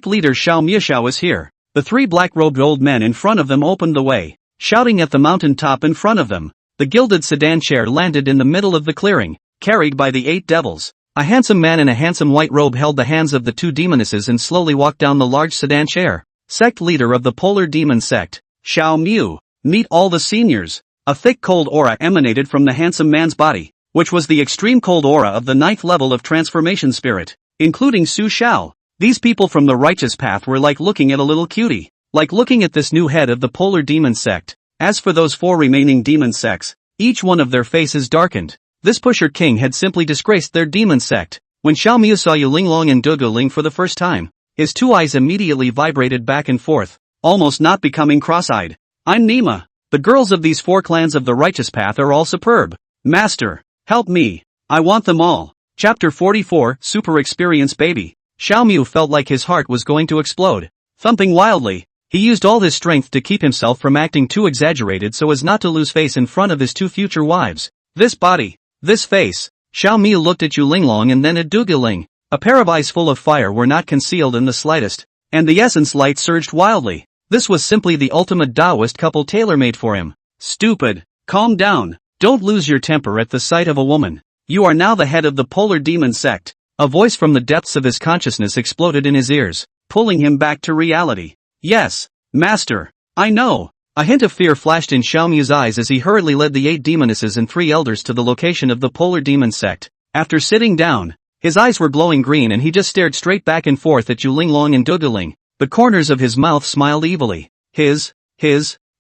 leader Xiao Miaxiao is here. The 3 black-robed old men in front of them opened the way, shouting at the mountain top in front of them. The gilded sedan chair landed in the middle of the clearing, carried by the 8 devils. A handsome man in a handsome white robe held the hands of the 2 demonesses and slowly walked down the large sedan chair. Sect leader of the Polar Demon sect, Xiao Mu. Meet all the seniors. A thick cold aura emanated from the handsome man's body, which was the extreme cold aura of the 9th level of transformation spirit, including Su Xiao. These people from the righteous path were like looking at a little cutie, like looking at this new head of the Polar Demon sect. As for those 4 remaining demon sects, each one of their faces darkened. This pusher king had simply disgraced their demon sect. When Xiao Mu saw Yu Linglong and Dugu Ling for the first time, his 2 eyes immediately vibrated back and forth, almost not becoming cross-eyed. I'm Nima. The girls of these 4 clans of the righteous path are all superb. Master, help me. I want them all. Chapter 44, Super Experience Baby. Xiao Mu felt like his heart was going to explode. Thumping wildly, he used all his strength to keep himself from acting too exaggerated so as not to lose face in front of his 2 future wives. This body, this face. Xiao Mu looked at Yu Linglong and then at Dugu Ling. A pair of eyes full of fire were not concealed in the slightest, and the essence light surged wildly. This was simply the ultimate Taoist couple tailor-made for him. Stupid. Calm down. Don't lose your temper at the sight of a woman. You are now the head of the Polar Demon sect. A voice from the depths of his consciousness exploded in his ears, pulling him back to reality. Yes, master. I know. A hint of fear flashed in Xiao Mu's eyes as he hurriedly led the 8 demonesses and 3 elders to the location of the Polar Demon sect. After sitting down, his eyes were glowing green and he just stared straight back and forth at Yu Linglong and Dugu Ling. The corners of his mouth smiled evilly.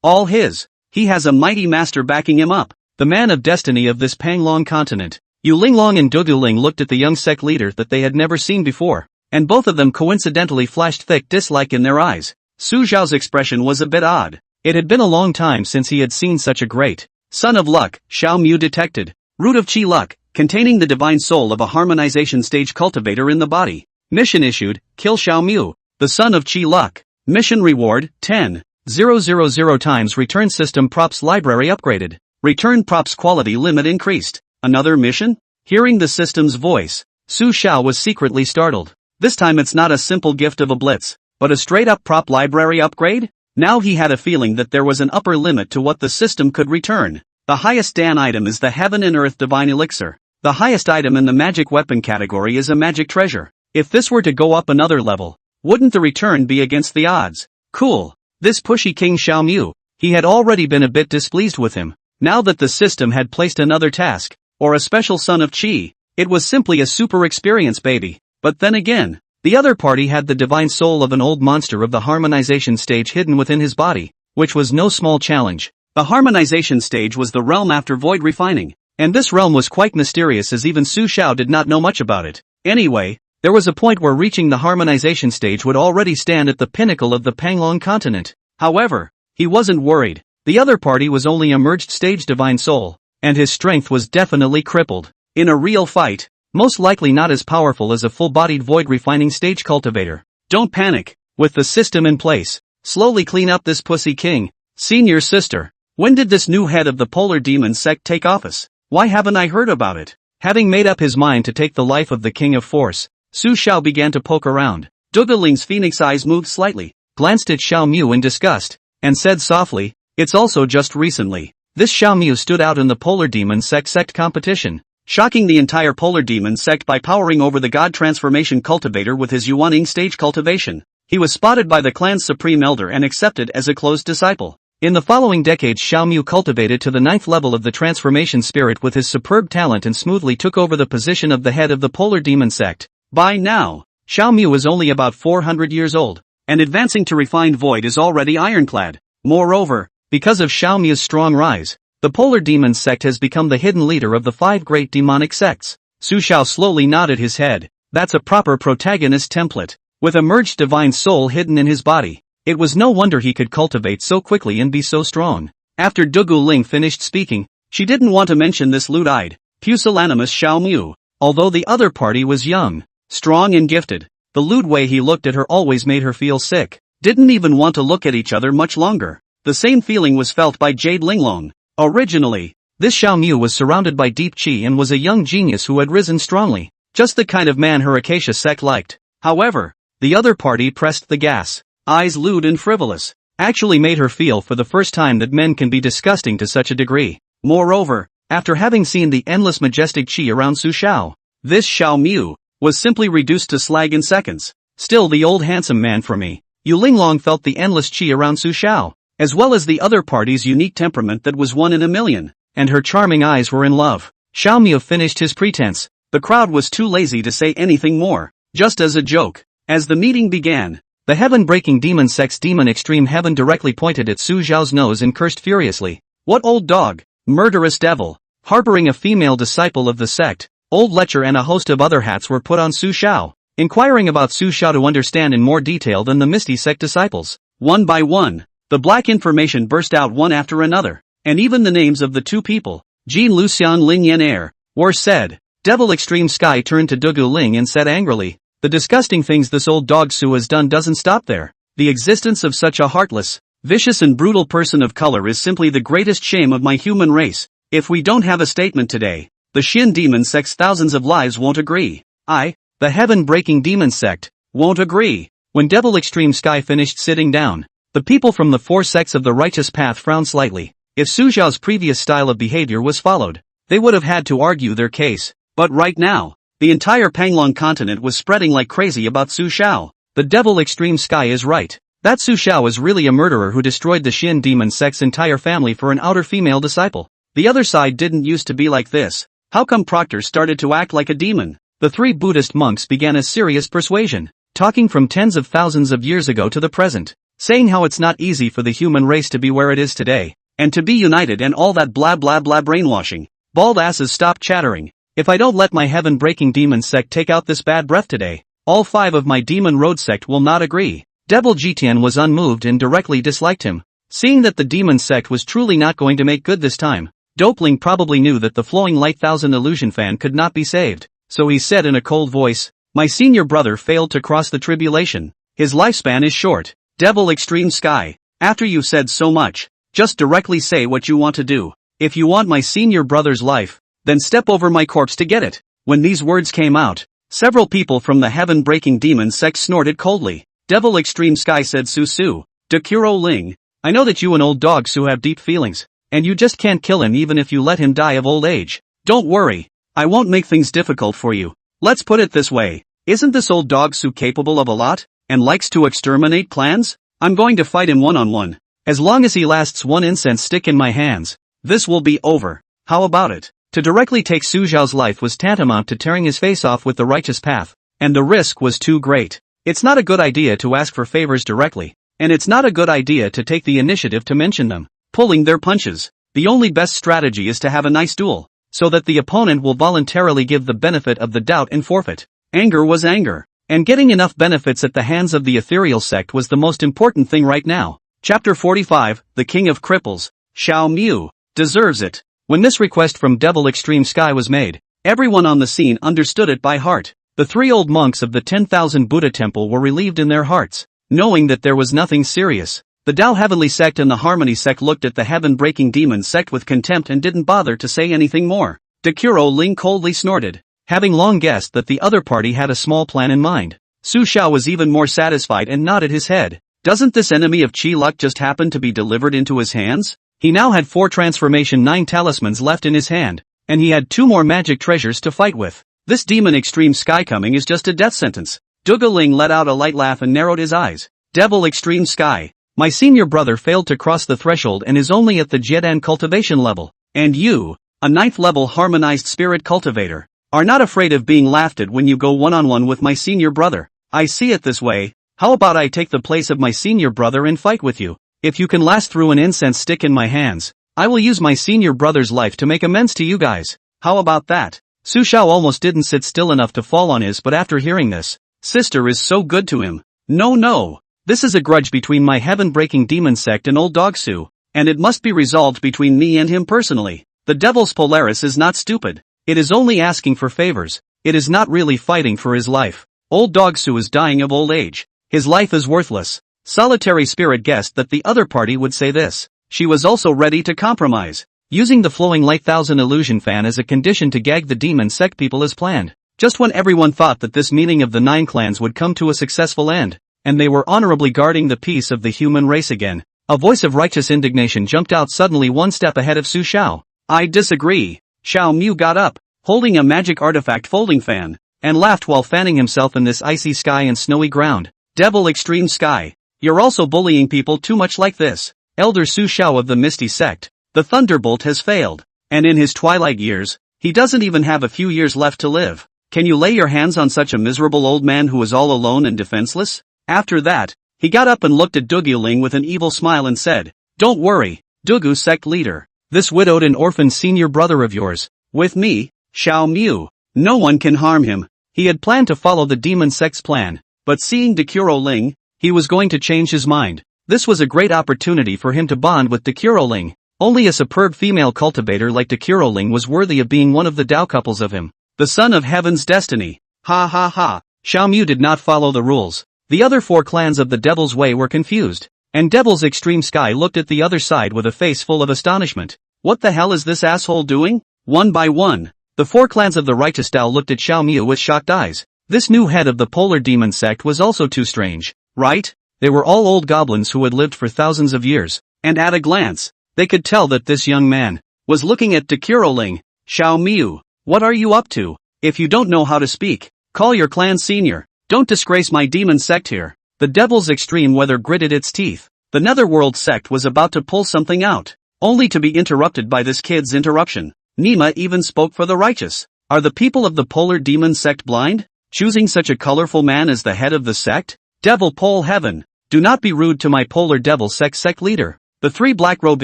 All his. He has a mighty master backing him up, the man of destiny of this Panglong continent. Yu Linglong and Dugu Ling looked at the young sect leader that they had never seen before, and both of them coincidentally flashed thick dislike in their eyes. Su Zhao's expression was a bit odd. It had been a long time since he had seen such a great son of luck. Xiao Mu detected root of chi luck, containing the divine soul of a harmonization stage cultivator in the body. Mission issued, kill Xiao Mu, the son of chi luck. Mission reward, 10,000 times return system props library upgraded. Return props quality limit increased. Another mission? Hearing the system's voice, Su Xiao was secretly startled. This time it's not a simple gift of a blitz, but a straight-up prop library upgrade? Now he had a feeling that there was an upper limit to what the system could return. The highest Dan item is the Heaven and Earth Divine Elixir. The highest item in the magic weapon category is a magic treasure. If this were to go up another level, wouldn't the return be against the odds? Cool. This pushy King Xiaomu. He had already been a bit displeased with him. Now that the system had placed another task, or a special son of Qi, it was simply a super experience baby. But then again, the other party had the divine soul of an old monster of the harmonization stage hidden within his body, which was no small challenge. The harmonization stage was the realm after void refining, and this realm was quite mysterious as even Su Xiao did not know much about it. Anyway, there was a point where reaching the harmonization stage would already stand at the pinnacle of the Panglong continent. However, he wasn't worried. The other party was only a merged stage divine soul, and his strength was definitely crippled. In a real fight, most likely not as powerful as a full-bodied void refining stage cultivator. Don't panic. With the system in place, slowly clean up this pussy king. Senior sister, when did this new head of the Polar Demon sect take office? Why haven't I heard about it? Having made up his mind to take the life of the King of Force, Su Xiao began to poke around. Dugaling's phoenix eyes moved slightly, glanced at Xiao Mu in disgust, and said softly, "It's also just recently. This Xiao Mu stood out in the Polar Demon sect competition, shocking the entire Polar Demon sect by powering over the God Transformation Cultivator with his Yuaning stage cultivation. He was spotted by the clan's Supreme Elder and accepted as a close disciple. In the following decades Xiao Mu cultivated to the 9th level of the Transformation Spirit with his superb talent and smoothly took over the position of the head of the Polar Demon sect. By now, Xiao Mu is only about 400 years old, and advancing to refined void is already ironclad. Moreover, because of Xiao Mu's strong rise, the Polar Demon sect has become the hidden leader of the 5 great demonic sects." Su Xiao slowly nodded his head. That's a proper protagonist template. With a merged divine soul hidden in his body, it was no wonder he could cultivate so quickly and be so strong. After Dugu Ling finished speaking, she didn't want to mention this lewd-eyed, pusillanimous Xiao Mu. Although the other party was young, strong and gifted, the lewd way he looked at her always made her feel sick. Didn't even want to look at each other much longer. The same feeling was felt by Jade Linglong. Originally, this Xiao Mu was surrounded by deep qi and was a young genius who had risen strongly, just the kind of man her Acacia sect liked. However, the other party pressed the gas, eyes lewd and frivolous, actually made her feel for the first time that men can be disgusting to such a degree. Moreover, after having seen the endless majestic qi around Su Xiao, this Xiao Mu was simply reduced to slag in seconds. Still the old handsome man for me. Yu Linglong felt the endless qi around Su Xiao, as well as the other party's unique temperament that was 1 in a million, and her charming eyes were in love. Xiao Mu finished his pretense. The crowd was too lazy to say anything more, just as a joke. As the meeting began, the heaven-breaking demon sect's demon extreme heaven directly pointed at Su Xiao's nose and cursed furiously. "What old dog, murderous devil!" Harboring a female disciple of the sect, Old Lecher and a host of other hats were put on Su Xiao, inquiring about Su Xiao to understand in more detail than the Misty sect disciples. One by one, the black information burst out one after another, and even the names of the 2 people, Jean Lucian Ling Yen Er, were said. Devil Extreme Sky turned to Dugu Ling and said angrily, "The disgusting things this old dog Su has done doesn't stop there. The existence of such a heartless, vicious and brutal person of color is simply the greatest shame of my human race. If we don't have a statement today, the Shin Demon sect's thousands of lives won't agree. The heaven-breaking demon sect, won't agree." When Devil Extreme Sky finished sitting down, the people from the 4 sects of the righteous path frowned slightly. If Su Xiao's previous style of behavior was followed, they would have had to argue their case. But right now, the entire Panglong continent was spreading like crazy about Su Xiao. The Devil Extreme Sky is right. That Su Xiao is really a murderer who destroyed the Shin demon sect's entire family for an outer female disciple. The other side didn't used to be like this. How come Proctor started to act like a demon? The 3 Buddhist monks began a serious persuasion, talking from tens of thousands of years ago to the present, saying how it's not easy for the human race to be where it is today, and to be united and all that blah blah blah brainwashing. Bald asses stopped chattering. If I don't let my heaven-breaking demon sect take out this bad breath today, all 5 of my demon road sect will not agree. Devil Jitian was unmoved and directly disliked him. Seeing that the demon sect was truly not going to make good this time, Dopeling probably knew that the Flowing Light Thousand Illusion fan could not be saved, so he said in a cold voice, "My senior brother failed to cross the tribulation. His lifespan is short." Devil Extreme Sky, after you've said so much, just directly say what you want to do. If you want my senior brother's life, then step over my corpse to get it. When these words came out, several people from the heaven-breaking demon sect snorted coldly. Devil Extreme Sky said, Su, Dekuro Ling, I know that you and old dog Su have deep feelings, and you just can't kill him even if you let him die of old age. Don't worry, I won't make things difficult for you. Let's put it this way, isn't this old dog Su capable of a lot, and likes to exterminate clans? I'm going to fight him one-on-one. As long as he lasts one incense stick in my hands, this will be over. How about it? To directly take Su Zhao's life was tantamount to tearing his face off with the righteous path, and the risk was too great. It's not a good idea to ask for favors directly, and it's not a good idea to take the initiative to mention them, pulling their punches. The only best strategy is to have a nice duel, so that the opponent will voluntarily give the benefit of the doubt and forfeit. Anger was anger, and getting enough benefits at the hands of the ethereal sect was the most important thing right now. Chapter 45, The King of Cripples, Xiao Mu, deserves it. When this request from Devil Extreme Sky was made, everyone on the scene understood it by heart. The 3 old monks of the 10,000 Buddha temple were relieved in their hearts, knowing that there was nothing serious. The Tao Heavenly sect and the Harmony sect looked at the heaven-breaking demon sect with contempt and didn't bother to say anything more. Dekuro Ling coldly snorted, having long guessed that the other party had a small plan in mind. Su Xiao was even more satisfied and nodded his head. Doesn't this enemy of Qi luck just happen to be delivered into his hands? He now had 4 transformation 9 talismans left in his hand, and he had 2 more magic treasures to fight with. This demon Extreme Sky coming is just a death sentence. Duga Ling let out a light laugh and narrowed his eyes. Devil Extreme Sky, my senior brother failed to cross the threshold and is only at the Jedan cultivation level, and you, a 9th level harmonized spirit cultivator, are not afraid of being laughed at when you go one-on-one with my senior brother. I see it this way, how about I take the place of my senior brother and fight with you? If you can last through an incense stick in my hands, I will use my senior brother's life to make amends to you guys. How about that? Su Xiao almost didn't sit still enough to fall on his butt after hearing this. Sister is so good to him. No. This is a grudge between my heaven-breaking demon sect and old dog Su, and it must be resolved between me and him personally. The Devil's Polaris is not stupid. It is only asking for favors. It is not really fighting for his life. Old dog Su is dying of old age. His life is worthless. Solitary Spirit guessed that the other party would say this. She was also ready to compromise, using the flowing light 1000 illusion fan as a condition to gag the demon sect people as planned. Just when everyone thought that this meeting of the 9 clans would come to a successful end, and they were honorably guarding the peace of the human race again, a voice of righteous indignation jumped out suddenly one step ahead of Su Xiao. I disagree. Xiao Mu got up, holding a magic artifact folding fan, and laughed while fanning himself in this icy sky and snowy ground. Devil Extreme Sky, you're also bullying people too much like this. Elder Su Xiao of the Misty Sect, the Thunderbolt has failed, and in his twilight years, he doesn't even have a few years left to live. Can you lay your hands on such a miserable old man who is all alone and defenseless? After that, he got up and looked at Dugu Ling with an evil smile and said, Don't worry, Dugu sect leader. This widowed and orphaned senior brother of yours, with me, Xiao Mu, no one can harm him. He had planned to follow the demon sect's plan, but seeing Dekuro Ling, he was going to change his mind. This was a great opportunity for him to bond with Dekuro Ling. Only a superb female cultivator like Dekuro Ling was worthy of being one of the Tao couples of him. The son of heaven's destiny. Ha ha ha. Xiao Mu did not follow the rules. The other 4 clans of the Devil's Way were confused, and Devil's Extreme Sky looked at the other side with a face full of astonishment. What the hell is this asshole doing? One by one, the 4 clans of the righteous Tao looked at Xiao Mu with shocked eyes. This new head of the Polar Demon sect was also too strange, right? They were all old goblins who had lived for thousands of years, and at a glance, they could tell that this young man was looking at Dekuro Ling. Xiao Mu, what are you up to? If you don't know how to speak, call your clan senior. Don't disgrace my demon sect here. The Devil's Extreme Weather gritted its teeth. The Netherworld sect was about to pull something out, only to be interrupted by this kid's interruption. Nima even spoke for the righteous. Are the people of the Polar Demon sect blind? Choosing such a colorful man as the head of the sect? Devil Pole Heaven, do not be rude to my Polar Devil sect leader. The 3 black-robed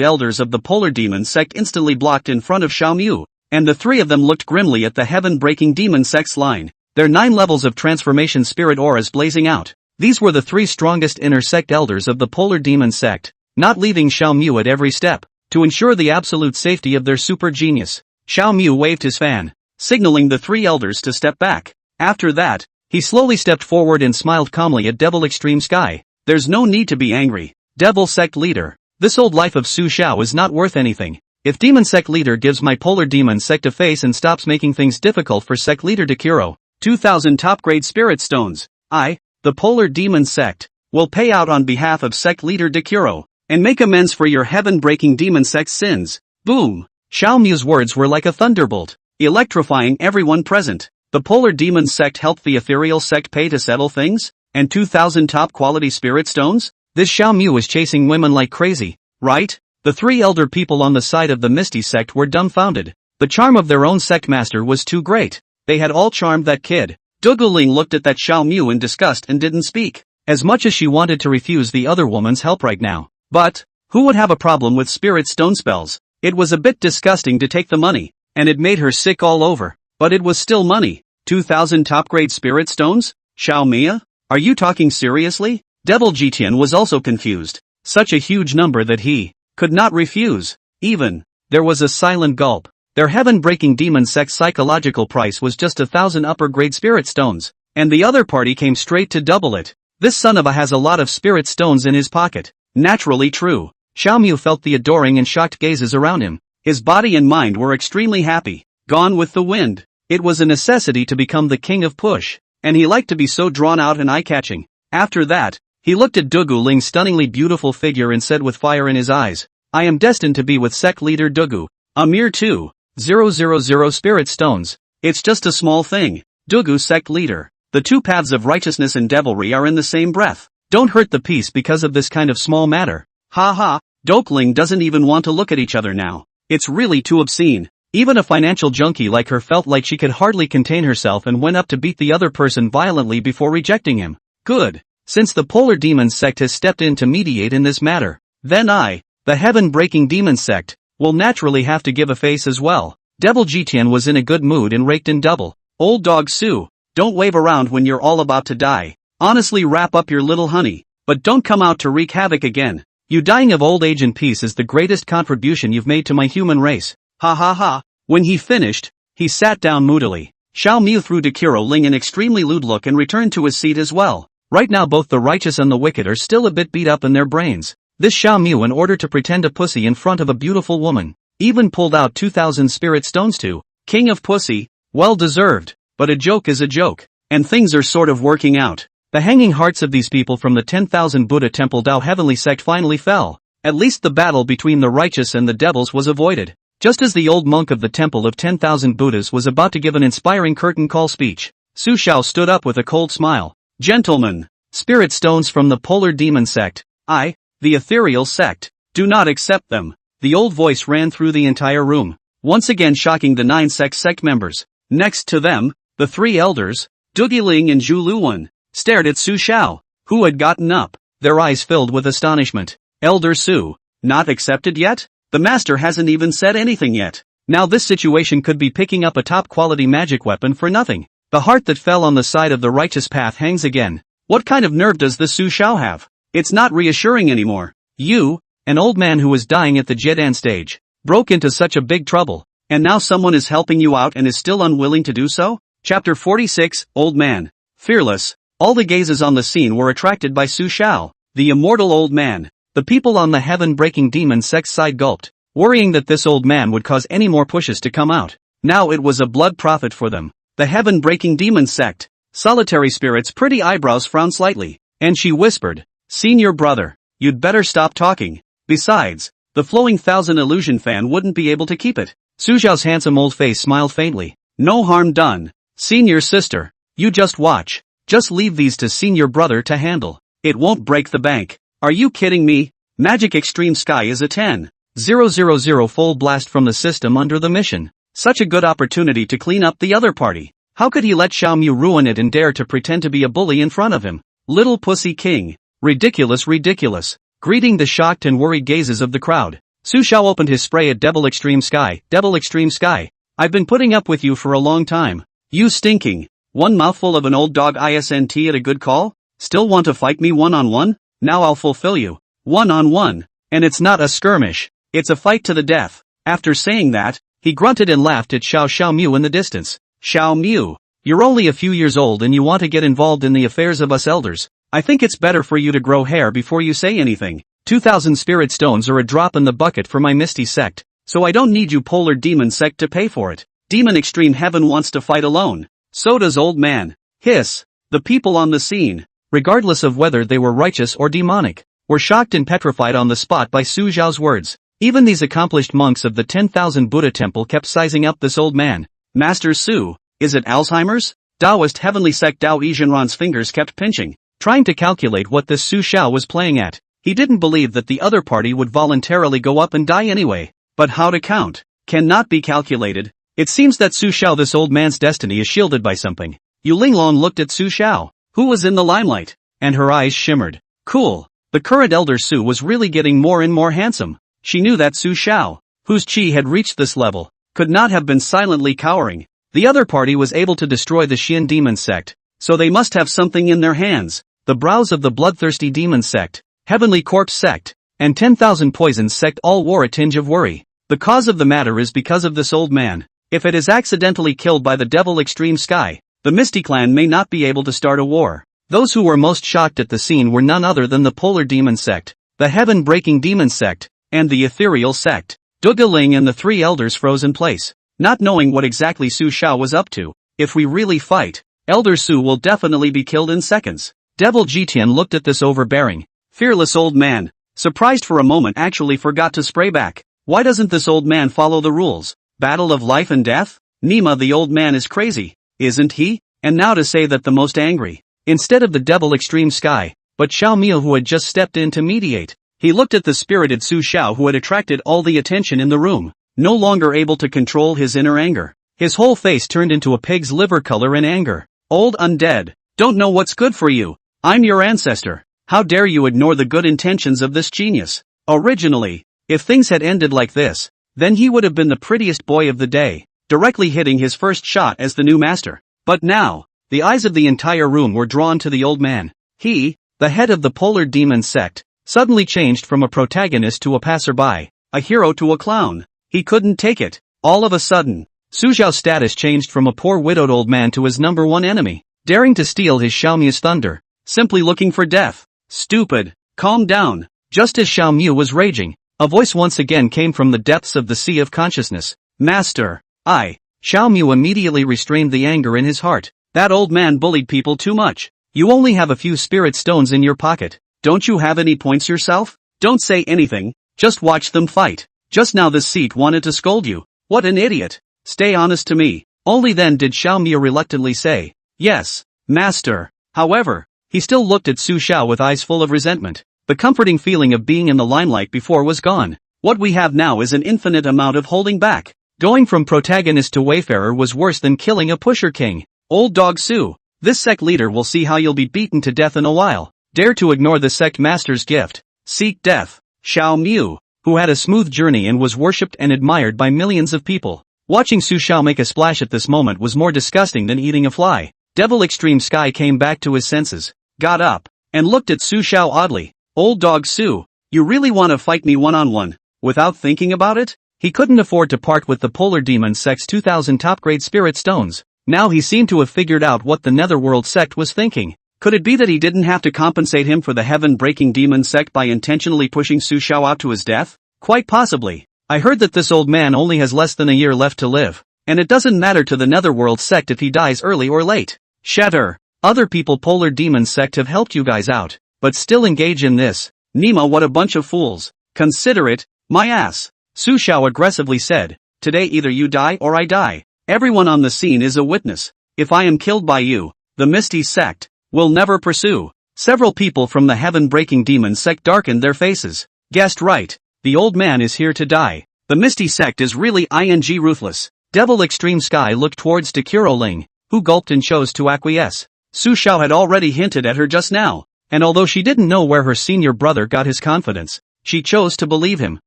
elders of the Polar Demon sect instantly blocked in front of Xiao Mu, and the 3 of them looked grimly at the heaven-breaking demon sect's line, their 9 levels of transformation spirit auras blazing out. These were the 3 strongest inner sect elders of the Polar Demon sect, not leaving Xiao Mu at every step, to ensure the absolute safety of their super genius. Xiao Mu waved his fan, signaling the 3 elders to step back. After that, he slowly stepped forward and smiled calmly at Devil Extreme Sky. There's no need to be angry, Devil sect leader. This old life of Su Xiao is not worth anything. If demon sect leader gives my polar demon sect a face and stops making things difficult for sect leader Dekuro, 2,000 top grade spirit stones, I, the polar demon sect, will pay out on behalf of sect leader Dekuro, and make amends for your heaven-breaking demon sect sins. Boom! Xiao Mu's words were like a thunderbolt, electrifying everyone present. The polar demon sect helped the ethereal sect pay to settle things? And 2,000 top quality spirit stones? This Xiao Mu was chasing women like crazy, right? The three elder people on the side of the Misty sect were dumbfounded. The charm of their own sect master was too great. They had all charmed that kid. Duguling looked at that Xiao Mu in disgust and didn't speak, as much as she wanted to refuse the other woman's help right now. But, who would have a problem with spirit stone spells? It was a bit disgusting to take the money, and it made her sick all over. But it was still money. 2,000 top-grade spirit stones? Xiao Mia? Are you talking seriously? Devil Jitian was also confused. Such a huge number that he could not refuse. Even, there was a silent gulp. Their heaven-breaking demon sect's psychological price was just 1,000 upper-grade spirit stones, and the other party came straight to double it. This son of a has a lot of spirit stones in his pocket. Naturally true. Xiao Mu felt the adoring and shocked gazes around him. His body and mind were extremely happy. Gone with the wind. It was a necessity to become the king of push, and he liked to be so drawn out and eye-catching. After that, he looked at Dugu Ling's stunningly beautiful figure and said with fire in his eyes, I am destined to be with sect leader Dugu. A mere 2,000 spirit stones. It's just a small thing. Dugu sect leader. The two paths of righteousness and devilry are in the same breath. Don't hurt the peace because of this kind of small matter. Ha ha, Dokling doesn't even want to look at each other now. It's really too obscene. Even a financial junkie like her felt like she could hardly contain herself and went up to beat the other person violently before rejecting him. Good. Since the polar demon sect has stepped in to mediate in this matter, then I, the heaven-breaking demon sect, will naturally have to give a face as well. Devil Jitian was in a good mood and raked in double. Old dog Sue, don't wave around when you're all about to die. Honestly, wrap up your little honey, but don't come out to wreak havoc again. You dying of old age in peace is the greatest contribution you've made to my human race. Ha ha ha. When he finished, he sat down moodily. Xiao Mu threw Dekuro Ling an extremely lewd look and returned to his seat as well. Right now both the righteous and the wicked are still a bit beat up in their brains. This Xiao Mu, in order to pretend a pussy in front of a beautiful woman, even pulled out 2,000 spirit stones to king of pussy. Well deserved. But a joke is a joke. And things are sort of working out. The hanging hearts of these people from the 10,000 Buddha Temple Dao Heavenly Sect finally fell. At least the battle between the righteous and the devils was avoided. Just as the old monk of the Temple of 10,000 Buddhas was about to give an inspiring curtain call speech, Su Xiao stood up with a cold smile. Gentlemen, spirit stones from the polar demon sect, I, the ethereal sect, do not accept them. The old voice ran through the entire room, once again shocking the 9 sect members. Next to them, the 3 elders, Dugiling and Zhu Luwen, stared at Su Xiao, who had gotten up, their eyes filled with astonishment. Elder Su, not accepted yet? The master hasn't even said anything yet. Now this situation could be picking up a top-quality magic weapon for nothing. The heart that fell on the side of the righteous path hangs again. What kind of nerve does this Su Xiao have? It's not reassuring anymore. You, an old man who was dying at the Jedan stage, broke into such a big trouble, and now someone is helping you out and is still unwilling to do so? Chapter 46, Old Man. Fearless. All the gazes on the scene were attracted by Su Xiao, the immortal old man. The people on the heaven-breaking demon sect side gulped, worrying that this old man would cause any more pushes to come out. Now it was a blood profit for them. The heaven-breaking demon sect. Solitary Spirit's pretty eyebrows frowned slightly, and she whispered, Senior brother, you'd better stop talking. Besides, the flowing 1,000 illusion fan wouldn't be able to keep it. Su Xiao's handsome old face smiled faintly. No harm done. Senior sister, you just watch. Just leave these to senior brother to handle. It won't break the bank. Are you kidding me? Magic Extreme Sky is a 10,000 full blast from the system under the mission. Such a good opportunity to clean up the other party. How could he let Xiao Mu ruin it and dare to pretend to be a bully in front of him? Little pussy king. Ridiculous, ridiculous. Greeting the shocked and worried gazes of the crowd, Su Xiao opened his spray at Devil Extreme Sky. Devil Extreme Sky. I've been putting up with you for a long time. You stinking. One mouthful of an old dog isn't at a good call? Still want to fight me one-on-one? Now I'll fulfill you. One-on-one. And it's not a skirmish. It's a fight to the death. After saying that, he grunted and laughed at Xiao Mu in the distance. Xiao Mu, you're only a few years old and you want to get involved in the affairs of us elders. I think it's better for you to grow hair before you say anything. 2,000 spirit stones are a drop in the bucket for my Misty sect. so I don't need you Polar Demon Sect to pay for it. Demon Extreme Heaven wants to fight alone. So does Old Man. Hiss. The people on the scene, regardless of whether they were righteous or demonic, were shocked and petrified on the spot by Su Xiao's words. Even these accomplished monks of the 10,000 Buddha temple kept sizing up this old man. Master Su, is it Alzheimer's? Taoist Heavenly Sect Dao Yizhenran's fingers kept pinching, trying to calculate what this Su Xiao was playing at. He didn't believe that the other party would voluntarily go up and die anyway. But how to count? Cannot be calculated. It seems that Su Xiao, this old man's destiny, is shielded by something. Yu Linglong looked at Su Xiao, who was in the limelight, and her eyes shimmered. Cool. The current Elder Su was really getting more and more handsome. She knew that Su Xiao, whose chi had reached this level, could not have been silently cowering. The other party was able to destroy the Xian demon sect, so they must have something in their hands. The brows of the bloodthirsty demon sect, Heavenly Corpse sect, and 10,000 Poisons sect all wore a tinge of worry. The cause of the matter is because of this old man. If it is accidentally killed by the Devil Extreme Sky, the Misty Clan may not be able to start a war. Those who were most shocked at the scene were none other than the Polar Demon Sect, the Heaven-Breaking Demon Sect, and the Ethereal Sect. Duga Ling and the three elders froze in place, not knowing what exactly Su Xiao was up to. If we really fight, Elder Su will definitely be killed in seconds. Devil Jitian looked at this overbearing, fearless old man, surprised for a moment, actually forgot to spray back. Why doesn't this old man follow the rules? Battle of life and death? Nima, the old man is crazy, isn't he? And now to say that the most angry, instead of the Devil Extreme Sky, but Xiao Miao, who had just stepped in to mediate. He looked at the spirited Su Xiao, who had attracted all the attention in the room, no longer able to control his inner anger. His whole face turned into a pig's liver color in anger. Old undead, don't know what's good for you. I'm your ancestor. How dare you ignore the good intentions of this genius? Originally, if things had ended like this, then he would have been the prettiest boy of the day, directly hitting his first shot as the new master. But now, the eyes of the entire room were drawn to the old man. He, the head of the Polar Demon Sect, suddenly changed from a protagonist to a passerby, a hero to a clown. He couldn't take it. All of a sudden, Su Xiao's status changed from a poor widowed old man to his number one enemy, daring to steal his Xiao Miao's thunder, simply looking for death. Stupid. Calm down. Just as Xiao Miao was raging, a voice once again came from the depths of the sea of consciousness. Master, Xiao Miao immediately restrained the anger in his heart. That old man bullied people too much. You only have a few spirit stones in your pocket. Don't you have any points yourself? Don't say anything, just watch them fight. Just now this seat wanted to scold you. What an idiot. Stay honest to me. Only then did Xiao Miao reluctantly say, yes, master. However, he still looked at Su Xiao with eyes full of resentment. The comforting feeling of being in the limelight before was gone. What we have now is an infinite amount of holding back. Going from protagonist to wayfarer was worse than killing a pusher king. Old dog Su, this sect leader will see how you'll be beaten to death in a while. Dare to ignore the sect master's gift. Seek death. Xiao Miao, who had a smooth journey and was worshipped and admired by millions of people. Watching Su Xiao make a splash at this moment was more disgusting than eating a fly. Devil Extreme Sky came back to his senses, got up, and looked at Su Xiao oddly. Old dog Su, you really want to fight me one-on-one, without thinking about it? He couldn't afford to part with the Polar Demon Sect's 2,000 top-grade spirit stones. Now he seemed to have figured out what the Netherworld sect was thinking. Could it be that he didn't have to compensate him for the heaven-breaking demon sect by intentionally pushing Su Xiao out to his death? Quite possibly. I heard that this old man only has less than a year left to live, and it doesn't matter to the Netherworld sect if he dies early or late. Shatter. Other people Polar Demon Sect have helped you guys out, but still engage in this. Nima, what a bunch of fools. Consider it, my ass. Su Xiao aggressively said, today either you die or I die. Everyone on the scene is a witness. If I am killed by you, the Misty Sect will never pursue. Several people from the Heaven-Breaking Demon Sect darkened their faces. Guessed right. The old man is here to die. The Misty Sect is really ruthless. Devil Extreme Sky looked towards Takuro Ling, who gulped and chose to acquiesce. Su Xiao had already hinted at her just now, and although she didn't know where her senior brother got his confidence, she chose to believe him.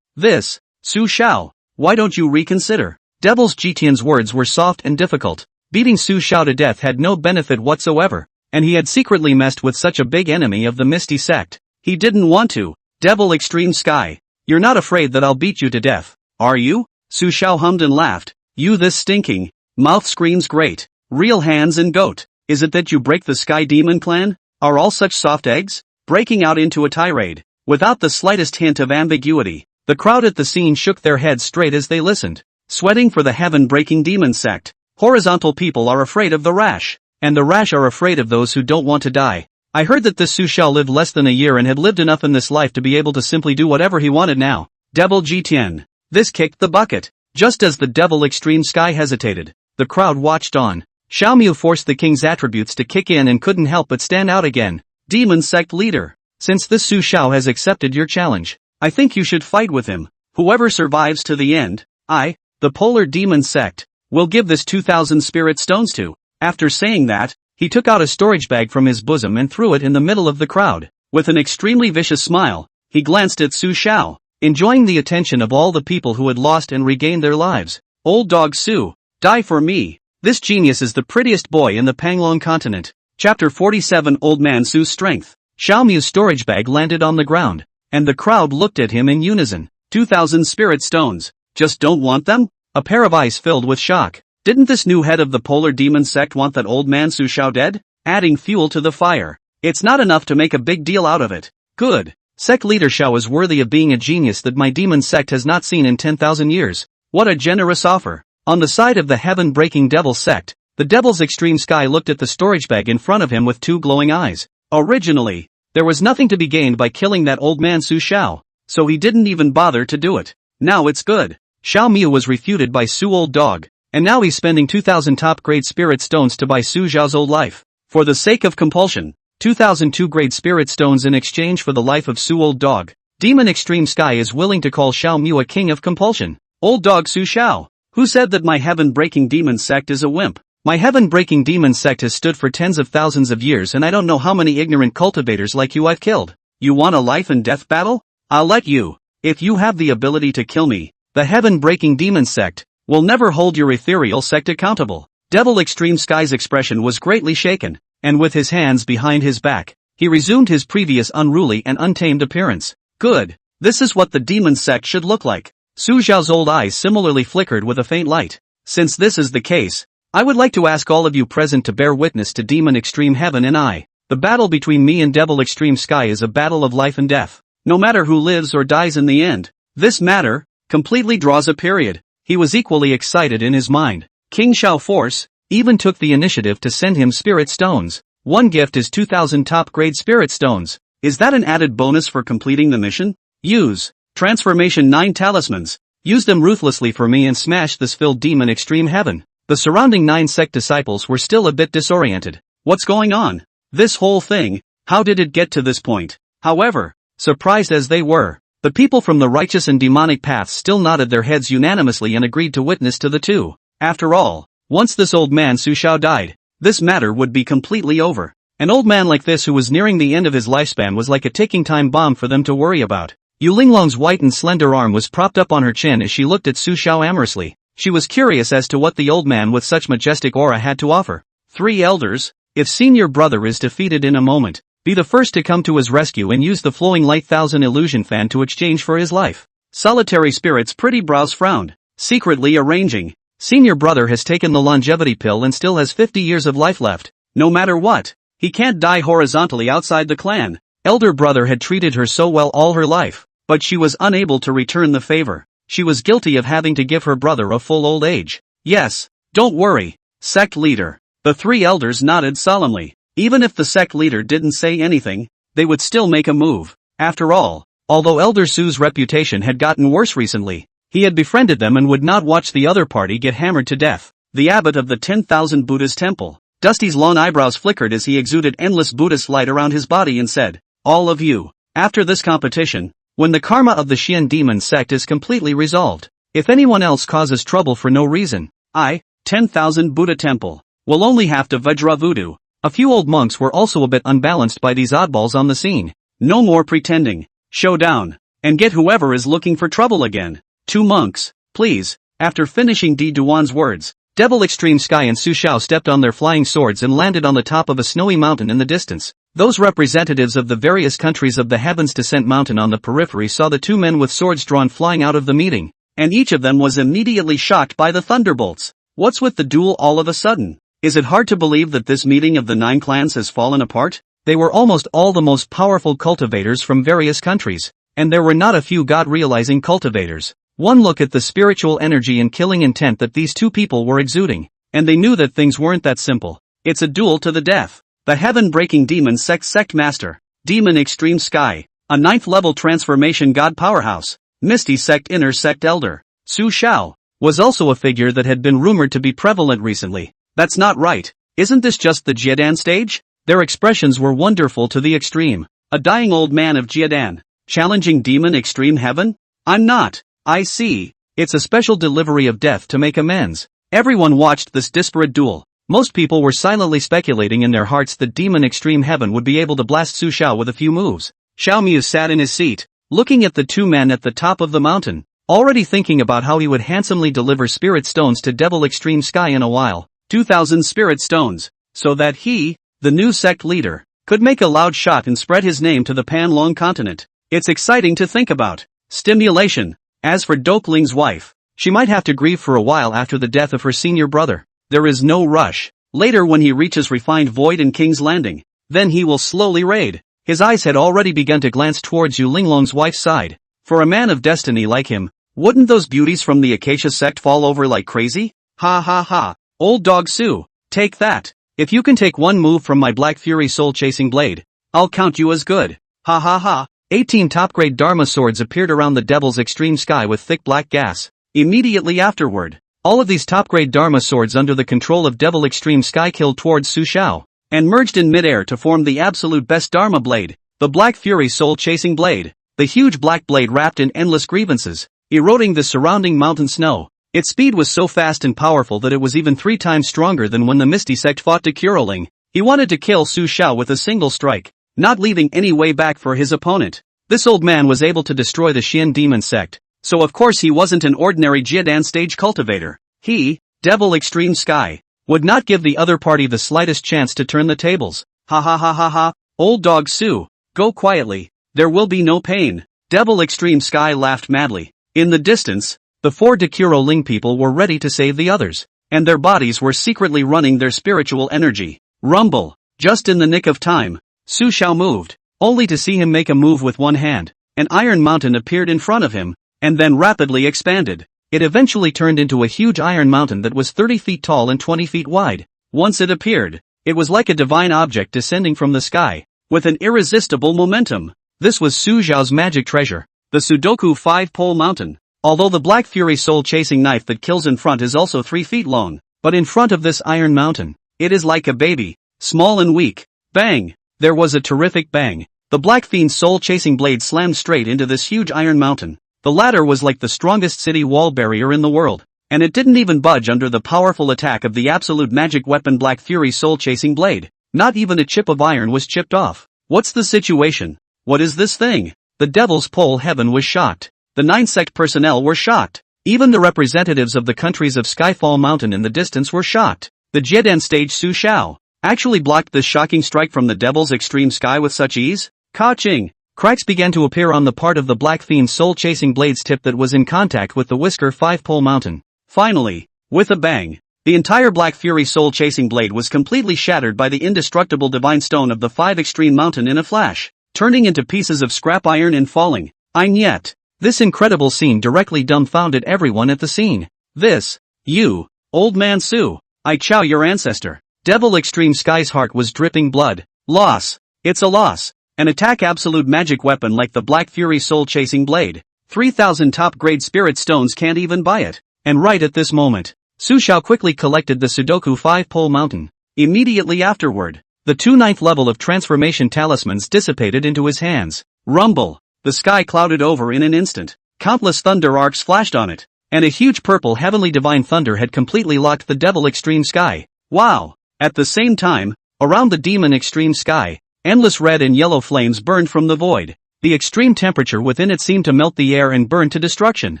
Su Xiao, why don't you reconsider? Devil's Jitian's words were soft and difficult. Beating Su Xiao to death had no benefit whatsoever, and he had secretly messed with such a big enemy of the Misty Sect. He didn't want to. Devil Extreme Sky, you're not afraid that I'll beat you to death, are you? Su Xiao hummed and laughed. You this stinking mouth screams great. Real hands and goat. Is it that you break the Sky Demon clan? Are all such soft eggs? Breaking out into a tirade, without the slightest hint of ambiguity. The crowd at the scene shook their heads straight as they listened, sweating for the heaven-breaking demon sect. Horizontal people are afraid of the rash, and the rash are afraid of those who don't want to die. I heard that this Su Xiao lived less than a year and had lived enough in this life to be able to simply do whatever he wanted now. Devil Jitian. This kicked the bucket. Just as the Devil Extreme Sky hesitated, the crowd watched on. Xiao Mu forced the king's attributes to kick in and couldn't help but stand out again. Demon sect leader. Since this Su Xiao has accepted your challenge, I think you should fight with him. Whoever survives to the end, the Polar Demon Sect, will give this 2,000 spirit stones to. After saying that, he took out a storage bag from his bosom and threw it in the middle of the crowd. With an extremely vicious smile, he glanced at Su Xiao, enjoying the attention of all the people who had lost and regained their lives. Old dog Su, die for me. This genius is the prettiest boy in the Panglong continent. Chapter 47 Old Man Su's Strength. Xiao Mu's storage bag landed on the ground, and the crowd looked at him in unison. 2,000 spirit stones. Just don't want them? A pair of eyes filled with shock. Didn't this new head of the Polar Demon Sect want that old man Su Xiao dead? Adding fuel to the fire. It's not enough to make a big deal out of it. Good. Sect leader Xiao is worthy of being a genius that my demon sect has not seen in 10,000 years. What a generous offer. On the side of the heaven-breaking devil sect, the Devil's Extreme Sky looked at the storage bag in front of him with two glowing eyes. Originally, there was nothing to be gained by killing that old man Su Xiao, so he didn't even bother to do it. Now it's good. Xiao Mu was refuted by Su Old Dog, and now he's spending 2,000 top-grade spirit stones to buy Su Xiao's old life. For the sake of compulsion, 2,000 2-grade spirit stones in exchange for the life of Su Old Dog. Demon Extreme Sky is willing to call Xiao Mu a king of compulsion. Old Dog Su Xiao. Who said that my heaven-breaking demon sect is a wimp? My heaven-breaking demon sect has stood for tens of thousands of years and I don't know how many ignorant cultivators like you I've killed. You want a life and death battle? I'll let you. If you have the ability to kill me, the heaven-breaking demon sect will never hold your ethereal sect accountable. Devil Extreme Sky's expression was greatly shaken, and with his hands behind his back, he resumed his previous unruly and untamed appearance. Good. This is what the demon sect should look like. Su Xiao's old eyes similarly flickered with a faint light. Since this is the case, I would like to ask all of you present to bear witness to Demon Extreme Heaven and I. The battle between me and Devil Extreme Sky is a battle of life and death. No matter who lives or dies in the end. This matter completely draws a period. He was equally excited in his mind. King Xiao Force even took the initiative to send him spirit stones. One gift is 2,000 top-grade spirit stones. Is that an added bonus for completing the mission? Use Transformation 9 talismans. Use them ruthlessly for me and smash this filled Demon Extreme Heaven. The surrounding 9 sect disciples were still a bit disoriented. What's going on? This whole thing, how did it get to this point? However, surprised as they were, the people from the righteous and demonic paths still nodded their heads unanimously and agreed to witness to the two. After all, once this old man Su Xiao died, this matter would be completely over. An old man like this who was nearing the end of his lifespan was like a ticking time bomb for them to worry about. Yu Linglong's white and slender arm was propped up on her chin as she looked at Su Xiao amorously. She was curious as to what the old man with such majestic aura had to offer. 3 elders, if senior brother is defeated in a moment, be the first to come to his rescue and use the flowing light 1000 illusion fan to exchange for his life. Solitary Spirit's pretty brows frowned, secretly arranging. Senior brother has taken the longevity pill and still has 50 years of life left. No matter what, he can't die horizontally outside the clan. Elder brother had treated her so well all her life, but she was unable to return the favor. She was guilty of having to give her brother a full old age. Yes, don't worry, sect leader. The 3 elders nodded solemnly. Even if the sect leader didn't say anything, they would still make a move. After all, although Elder Su's reputation had gotten worse recently, he had befriended them and would not watch the other party get hammered to death. The abbot of the 10,000 Buddha's temple. Dusty's long eyebrows flickered as he exuded endless Buddhist light around his body and said, all of you, after this competition, when the karma of the Xian demon sect is completely resolved, if anyone else causes trouble for no reason, 10,000 Buddha temple, will only have to Vajra voodoo. A few old monks were also a bit unbalanced by these oddballs on the scene. No more pretending. Show down. And get whoever is looking for trouble again. 2 monks, please. After finishing Di Duan's words, Devil Extreme Sky and Su Xiao stepped on their flying swords and landed on the top of a snowy mountain in the distance. Those representatives of the various countries of the Heavens Descent Mountain on the periphery saw the 2 men with swords drawn flying out of the meeting, and each of them was immediately shocked by the thunderbolts. What's with the duel all of a sudden? Is it hard to believe that this meeting of the 9 clans has fallen apart? They were almost all the most powerful cultivators from various countries. and there were not a few God-realizing cultivators. One look at the spiritual energy and killing intent that these two people were exuding, and they knew that things weren't that simple. It's a duel to the death. The heaven-breaking demon sect master, Demon Extreme Sky, a 9th level transformation god powerhouse, Misty Sect Inner Sect Elder, Su Xiao, was also a figure that had been rumored to be prevalent recently. That's not right. Isn't this just the Jiedan stage? Their expressions were wonderful to the extreme. A dying old man of Jiedan, challenging Demon Extreme Heaven? I'm not. I see. It's a special delivery of death to make amends. Everyone watched this disparate duel. Most people were silently speculating in their hearts that Demon Extreme Heaven would be able to blast Su Xiao with a few moves. Xiao Miu sat in his seat, looking at the two men at the top of the mountain, already thinking about how he would handsomely deliver spirit stones to Devil Extreme Sky in a while. 2,000 spirit stones, so that he, the new sect leader, could make a loud shot and spread his name to the Panlong continent. It's exciting to think about. Stimulation. As for Dokling's wife, she might have to grieve for a while after the death of her senior brother. There is no rush. Later when he reaches refined Void and King's Landing, then he will slowly raid. His eyes had already begun to glance towards Yu Linglong's wife's side. For a man of destiny like him, wouldn't those beauties from the Acacia sect fall over like crazy? Ha ha ha. Old dog Su, take that. If you can take one move from my Black Fury soul-chasing blade, I'll count you as good. Ha ha ha. 18 top-grade Dharma swords appeared around the Devil's Extreme Sky with thick black gas. Immediately afterward, all of these top-grade Dharma swords under the control of Devil Extreme Sky killed towards Su Xiao, and merged in midair to form the absolute best Dharma blade, the Black Fury soul-chasing blade. The huge black blade wrapped in endless grievances, eroding the surrounding mountain snow. Its speed was so fast and powerful that it was even 3 times stronger than when the Misty Sect fought Decuroling. He wanted to kill Su Xiao with a single strike, not leaving any way back for his opponent. This old man was able to destroy the Xian Demon Sect, so of course he wasn't an ordinary Jiedan stage cultivator. He, Devil Extreme Sky, would not give the other party the slightest chance to turn the tables. Ha ha ha ha ha. Old dog Su, go quietly, there will be no pain. Devil Extreme Sky laughed madly. In the distance, the 4 Dekuro Ling people were ready to save the others, and their bodies were secretly running their spiritual energy. Rumble. Just in the nick of time, Su Xiao moved, only to see him make a move with one hand. An iron mountain appeared in front of him, and then rapidly expanded. It eventually turned into a huge iron mountain that was 30 feet tall and 20 feet wide. Once it appeared, it was like a divine object descending from the sky, with an irresistible momentum. This was Su Xiao's magic treasure, the Sudoku 5-pole mountain. Although the Black Fury soul-chasing knife that kills in front is also 3 feet long, but in front of this iron mountain, it is like a baby, small and weak. Bang! There was a terrific bang. The Black Fiend's soul-chasing blade slammed straight into this huge iron mountain. The latter was like the strongest city wall barrier in the world, and it didn't even budge under the powerful attack of the absolute magic weapon Black Fury soul-chasing blade. Not even a chip of iron was chipped off. What's the situation? What is this thing? The Devil's Pole Heaven was shocked. The 9 sect personnel were shocked. Even the representatives of the countries of Skyfall Mountain in the distance were shocked. The Jiedan stage Su Xiao actually blocked this shocking strike from the Devil's Extreme Sky with such ease. Ka-ching! Cracks began to appear on the part of the Black Fiend's soul-chasing blade's tip that was in contact with the Whisker 5-pole mountain. Finally, with a bang, the entire Black Fury soul-chasing blade was completely shattered by the indestructible divine stone of the 5 extreme mountain in a flash, turning into pieces of scrap iron and falling. Yet. This incredible scene directly dumbfounded everyone at the scene. This, you, old man Su, I chow your ancestor. Devil Extreme Sky's heart was dripping blood. Loss. It's a loss. An attack absolute magic weapon like the Black Fury soul-chasing blade. 3,000 top-grade spirit stones can't even buy it. And right at this moment, Su Xiao quickly collected the Sudoku 5-pole mountain. Immediately afterward, the 2 9th level of transformation talismans dissipated into his hands. Rumble. The sky clouded over in an instant. Countless thunder arcs flashed on it, and a huge purple heavenly divine thunder had completely locked the Devil Extreme Sky. Wow! At the same time, around the Demon Extreme Sky, endless red and yellow flames burned from the void. The extreme temperature within it seemed to melt the air and burn to destruction.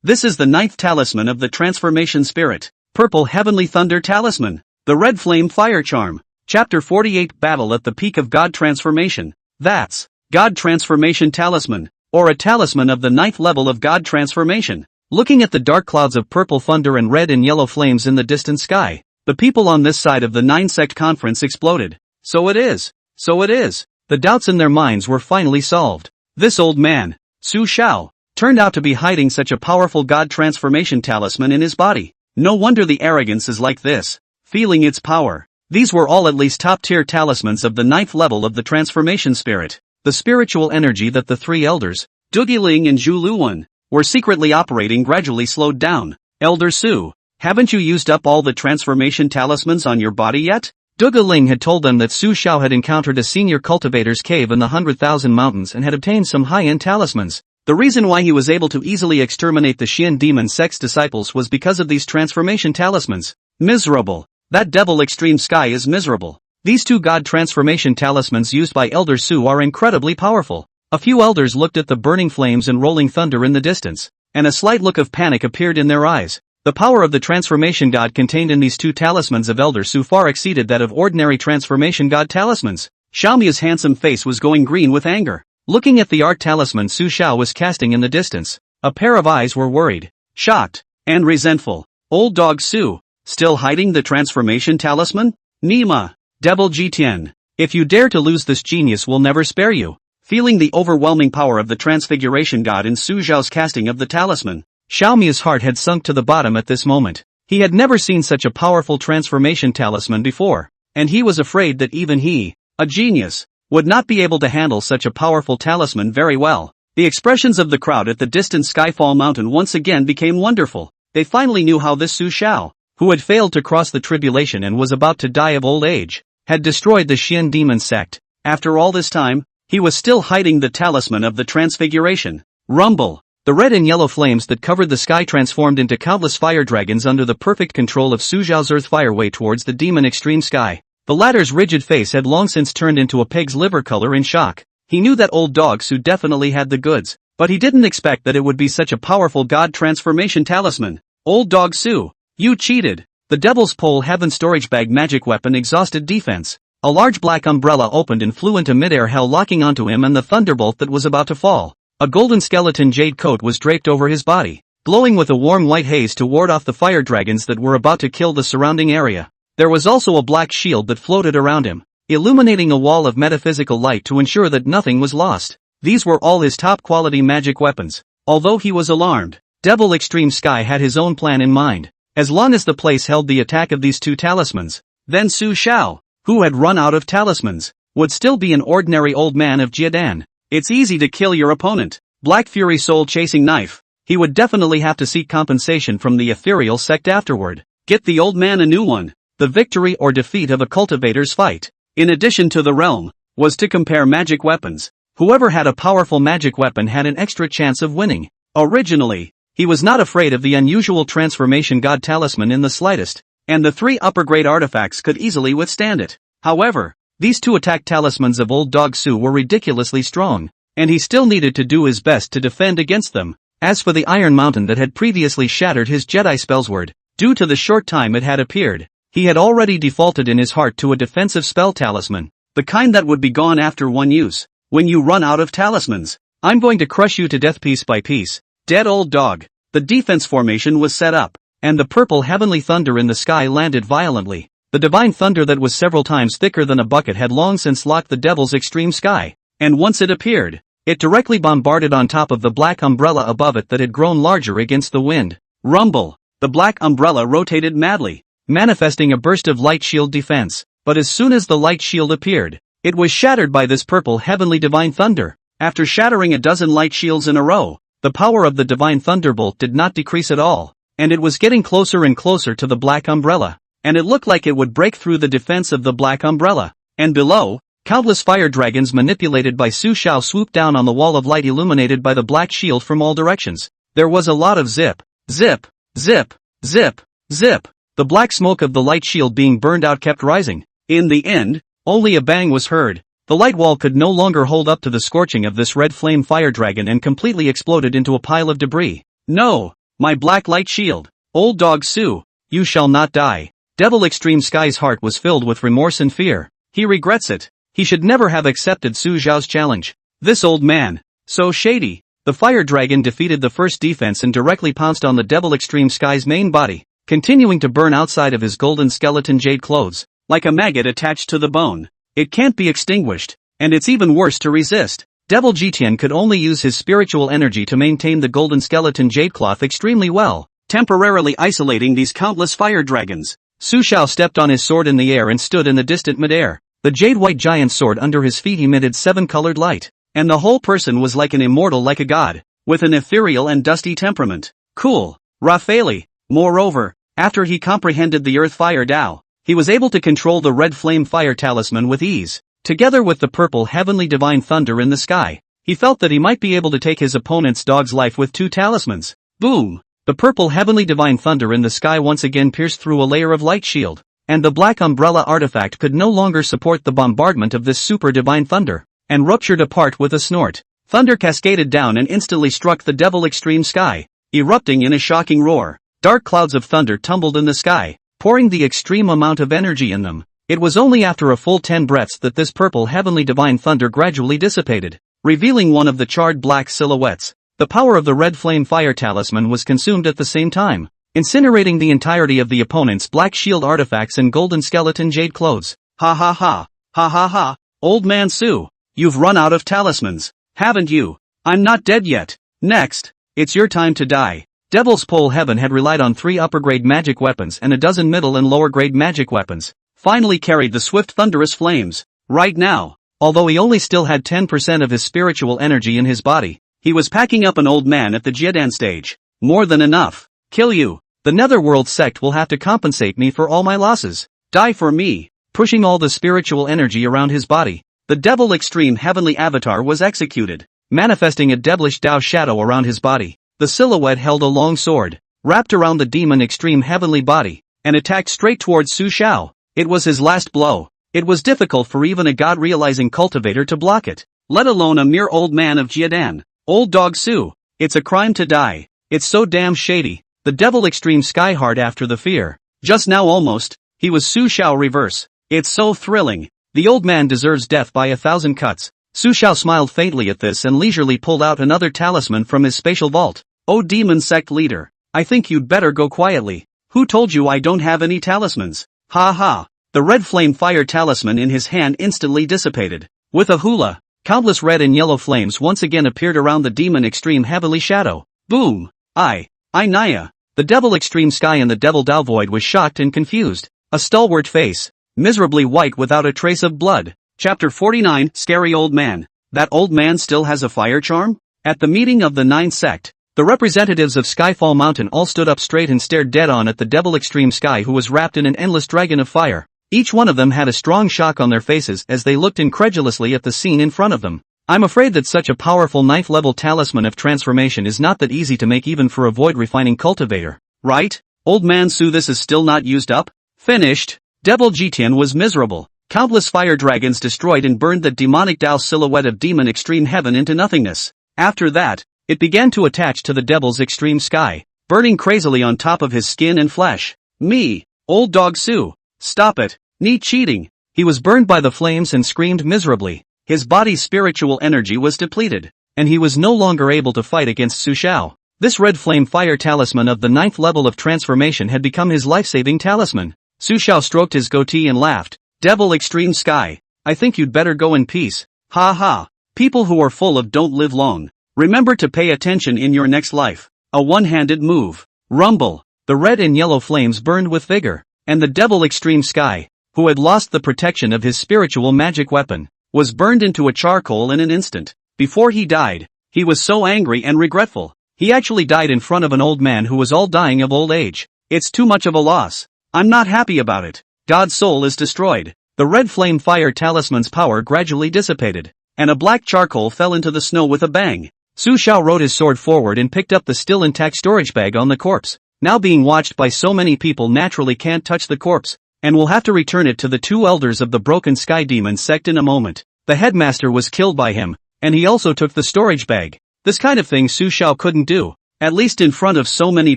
This is the 9th talisman of the Transformation Spirit. Purple Heavenly Thunder Talisman. The Red Flame Fire Charm. Chapter 48 Battle at the Peak of God Transformation. That's God Transformation Talisman, or a talisman of the 9th level of God Transformation. Looking at the dark clouds of purple thunder and red and yellow flames in the distant sky, the people on this side of the 9-sect conference exploded. So it is. So it is. The doubts in their minds were finally solved. This old man, Su Xiao turned out to be hiding such a powerful god transformation talisman in his body. No wonder the arrogance is like this. Feeling its power. These were all at least top-tier talismans of the 9th level of the transformation spirit. The spiritual energy that the three elders, Dugiling and Zhu Luwen, were secretly operating gradually slowed down. Elder Su, haven't you used up all the transformation talismans on your body yet? Dugiling had told them that Su Xiao had encountered a senior cultivator's cave in the 100,000 mountains and had obtained some high-end talismans. The reason why he was able to easily exterminate the Xian demon sect's disciples was because of these transformation talismans. Miserable. That devil extreme sky is miserable. These two god transformation talismans used by Elder Su are incredibly powerful. A few elders looked at the burning flames and rolling thunder in the distance, and a slight look of panic appeared in their eyes. The power of the transformation god contained in these two talismans of Elder Su far exceeded that of ordinary transformation god talismans. Xiaomi's handsome face was going green with anger. Looking at the art talisman Su Xiao was casting in the distance, a pair of eyes were worried, shocked, and resentful. Old dog Su, still hiding the transformation talisman? Nima, Devil Jitian, if you dare to lose this genius will never spare you. Feeling the overwhelming power of the transfiguration god in Su Xiao's casting of the talisman, Xiaomi's heart had sunk to the bottom at this moment. He had never seen such a powerful transformation talisman before, and he was afraid that even he, a genius, would not be able to handle such a powerful talisman very well. The expressions of the crowd at the distant Skyfall Mountain once again became wonderful. They finally knew how this Su Xiao, who had failed to cross the tribulation and was about to die of old age, had destroyed the Xian demon sect. After all this time, he was still hiding the talisman of the transfiguration. Rumble. The red and yellow flames that covered the sky transformed into countless fire dragons under the perfect control of Su Xiao's earth fire way towards the demon extreme sky. The latter's rigid face had long since turned into a pig's liver color in shock. He knew that old dog Su definitely had the goods, but he didn't expect that it would be such a powerful god transformation talisman. Old dog Su, you cheated. The Devil's Pole Heaven storage bag magic weapon exhausted defense. A large black umbrella opened and flew into midair, hell locking onto him and the thunderbolt that was about to fall. A golden skeleton jade coat was draped over his body, glowing with a warm white haze to ward off the fire dragons that were about to kill the surrounding area. There was also a black shield that floated around him, illuminating a wall of metaphysical light to ensure that nothing was lost. These were all his top-quality magic weapons. Although he was alarmed, Devil Extreme Sky had his own plan in mind. As long as the place held the attack of these two talismans, then Su Xiao, who had run out of talismans, would still be an ordinary old man of Jiadan. It's easy to kill your opponent. Black Fury soul-chasing knife. He would definitely have to seek compensation from the ethereal sect afterward. Get the old man a new one. The victory or defeat of a cultivator's fight, in addition to the realm, was to compare magic weapons. Whoever had a powerful magic weapon had an extra chance of winning. Originally, he was not afraid of the unusual transformation god talisman in the slightest, and the three upper-grade artifacts could easily withstand it. However, these two attack talismans of Old Dog Su were ridiculously strong, and he still needed to do his best to defend against them. As for the Iron Mountain that had previously shattered his Jedi spellsword, due to the short time it had appeared, he had already defaulted in his heart to a defensive spell talisman, the kind that would be gone after one use. When you run out of talismans, I'm going to crush you to death piece by piece. Dead old dog. The defense formation was set up, and the purple heavenly thunder in the sky landed violently. The divine thunder that was several times thicker than a bucket had long since locked the devil's extreme sky, and once it appeared, it directly bombarded on top of the black umbrella above it that had grown larger against the wind. Rumble. The black umbrella rotated madly, manifesting a burst of light shield defense, but as soon as the light shield appeared, it was shattered by this purple heavenly divine thunder. After shattering a dozen light shields in a row, the power of the divine thunderbolt did not decrease at all, and it was getting closer and closer to the black umbrella, and it looked like it would break through the defense of the black umbrella. And below, countless fire dragons manipulated by Su Xiao swooped down on the wall of light illuminated by the black shield from all directions. There was a lot of zip, zip, zip, zip, zip. The black smoke of the light shield being burned out kept rising. In the end, only a bang was heard. The light wall could no longer hold up to the scorching of this red flame fire dragon and completely exploded into a pile of debris. No, my black light shield. Old dog Su, you shall not die. Devil Extreme Sky's heart was filled with remorse and fear. He regrets it. He should never have accepted Su Xiao's challenge. This old man, so shady. The fire dragon defeated the first defense and directly pounced on the Devil Extreme Sky's main body, continuing to burn outside of his golden skeleton jade clothes, like a maggot attached to the bone. It can't be extinguished, and it's even worse to resist. Devil Jitian could only use his spiritual energy to maintain the golden skeleton jade cloth extremely well, temporarily isolating these countless fire dragons. Su Shao stepped on his sword in the air and stood in the distant midair. The jade-white giant sword under his feet emitted 7-colored light, and the whole person was like an immortal, like a god, with an ethereal and dusty temperament. Cool. Raffaele. Moreover, after he comprehended the earth fire Tao, he was able to control the red flame fire talisman with ease. Together with the purple heavenly divine thunder in the sky, he felt that he might be able to take his opponent's dog's life with 2 talismans. Boom! The purple heavenly divine thunder in the sky once again pierced through a layer of light shield, and the black umbrella artifact could no longer support the bombardment of this super divine thunder, and ruptured apart with a snort. Thunder cascaded down and instantly struck the devil extreme sky, erupting in a shocking roar. Dark clouds of thunder tumbled in the sky, pouring the extreme amount of energy in them. It was only after a full 10 breaths that this purple heavenly divine thunder gradually dissipated, revealing one of the charred black silhouettes. The power of the red flame fire talisman was consumed at the same time, incinerating the entirety of the opponent's black shield artifacts and golden skeleton jade clothes. Ha ha ha. Ha ha ha. Old man Su, you've run out of talismans, haven't you? I'm not dead yet. Next, it's your time to die. Devil's Pole Heaven had relied on 3 upper-grade magic weapons and a dozen middle and lower-grade magic weapons, finally carried the swift thunderous flames. Right now, although he only still had 10% of his spiritual energy in his body, he was packing up an old man at the Jiedan stage. More than enough. Kill you. The Netherworld sect will have to compensate me for all my losses. Die for me. Pushing all the spiritual energy around his body, the devil extreme heavenly avatar was executed, manifesting a devilish Tao shadow around his body. The silhouette held a long sword, wrapped around the demon extreme heavenly body, and attacked straight towards Su Shao. It was his last blow. It was difficult for even a god-realizing cultivator to block it, let alone a mere old man of Jiedan. Old dog Su, it's a crime to die. It's so damn shady. The devil extreme skyheart after the fear. Just now almost, he was Su Shao reverse. It's so thrilling. The old man deserves death by 1,000 cuts. Su Shao smiled faintly at this and leisurely pulled out another talisman from his spatial vault. Oh demon sect leader, I think you'd better go quietly. Who told you I don't have any talismans? Ha ha. The red flame fire talisman in his hand instantly dissipated. With a hula, countless red and yellow flames once again appeared around the demon extreme heavenly shadow. Boom! I Naya. The devil extreme sky and the devil Tao void was shocked and confused. A stalwart face, miserably white without a trace of blood. Chapter 49, Scary Old Man. That old man still has a fire charm? At the meeting of the 9 sect, the representatives of Skyfall Mountain all stood up straight and stared dead on at the devil extreme sky who was wrapped in an endless dragon of fire. Each one of them had a strong shock on their faces as they looked incredulously at the scene in front of them. I'm afraid that such a powerful 9th level talisman of transformation is not that easy to make even for a void refining cultivator. Right? Old man Su, this is still not used up? Finished. Devil Jitian was miserable. Countless fire dragons destroyed and burned the demonic Tao silhouette of demon extreme heaven into nothingness. After that, it began to attach to the devil's extreme sky, burning crazily on top of his skin and flesh. Me, old dog Su, stop it, need cheating. He was burned by the flames and screamed miserably. His body's spiritual energy was depleted, and he was no longer able to fight against Su Shao. This red flame fire talisman of the 9th level of transformation had become his life-saving talisman. Su Shao stroked his goatee and laughed. Devil extreme sky, I think you'd better go in peace. Ha ha. People who are full of don't live long. Remember to pay attention in your next life. A one-handed move. Rumble. The red and yellow flames burned with vigor, and the devil extreme sky, who had lost the protection of his spiritual magic weapon, was burned into a charcoal in an instant. Before he died, he was so angry and regretful. He actually died in front of an old man who was all dying of old age. It's too much of a loss. I'm not happy about it. God's soul is destroyed. The red flame fire talisman's power gradually dissipated, and a black charcoal fell into the snow with a bang. Su Shao rode his sword forward and picked up the still intact storage bag on the corpse. Now being watched by so many people naturally can't touch the corpse, and will have to return it to the 2 elders of the broken sky demon sect in a moment. The headmaster was killed by him, and he also took the storage bag. This kind of thing Su Shao couldn't do, at least in front of so many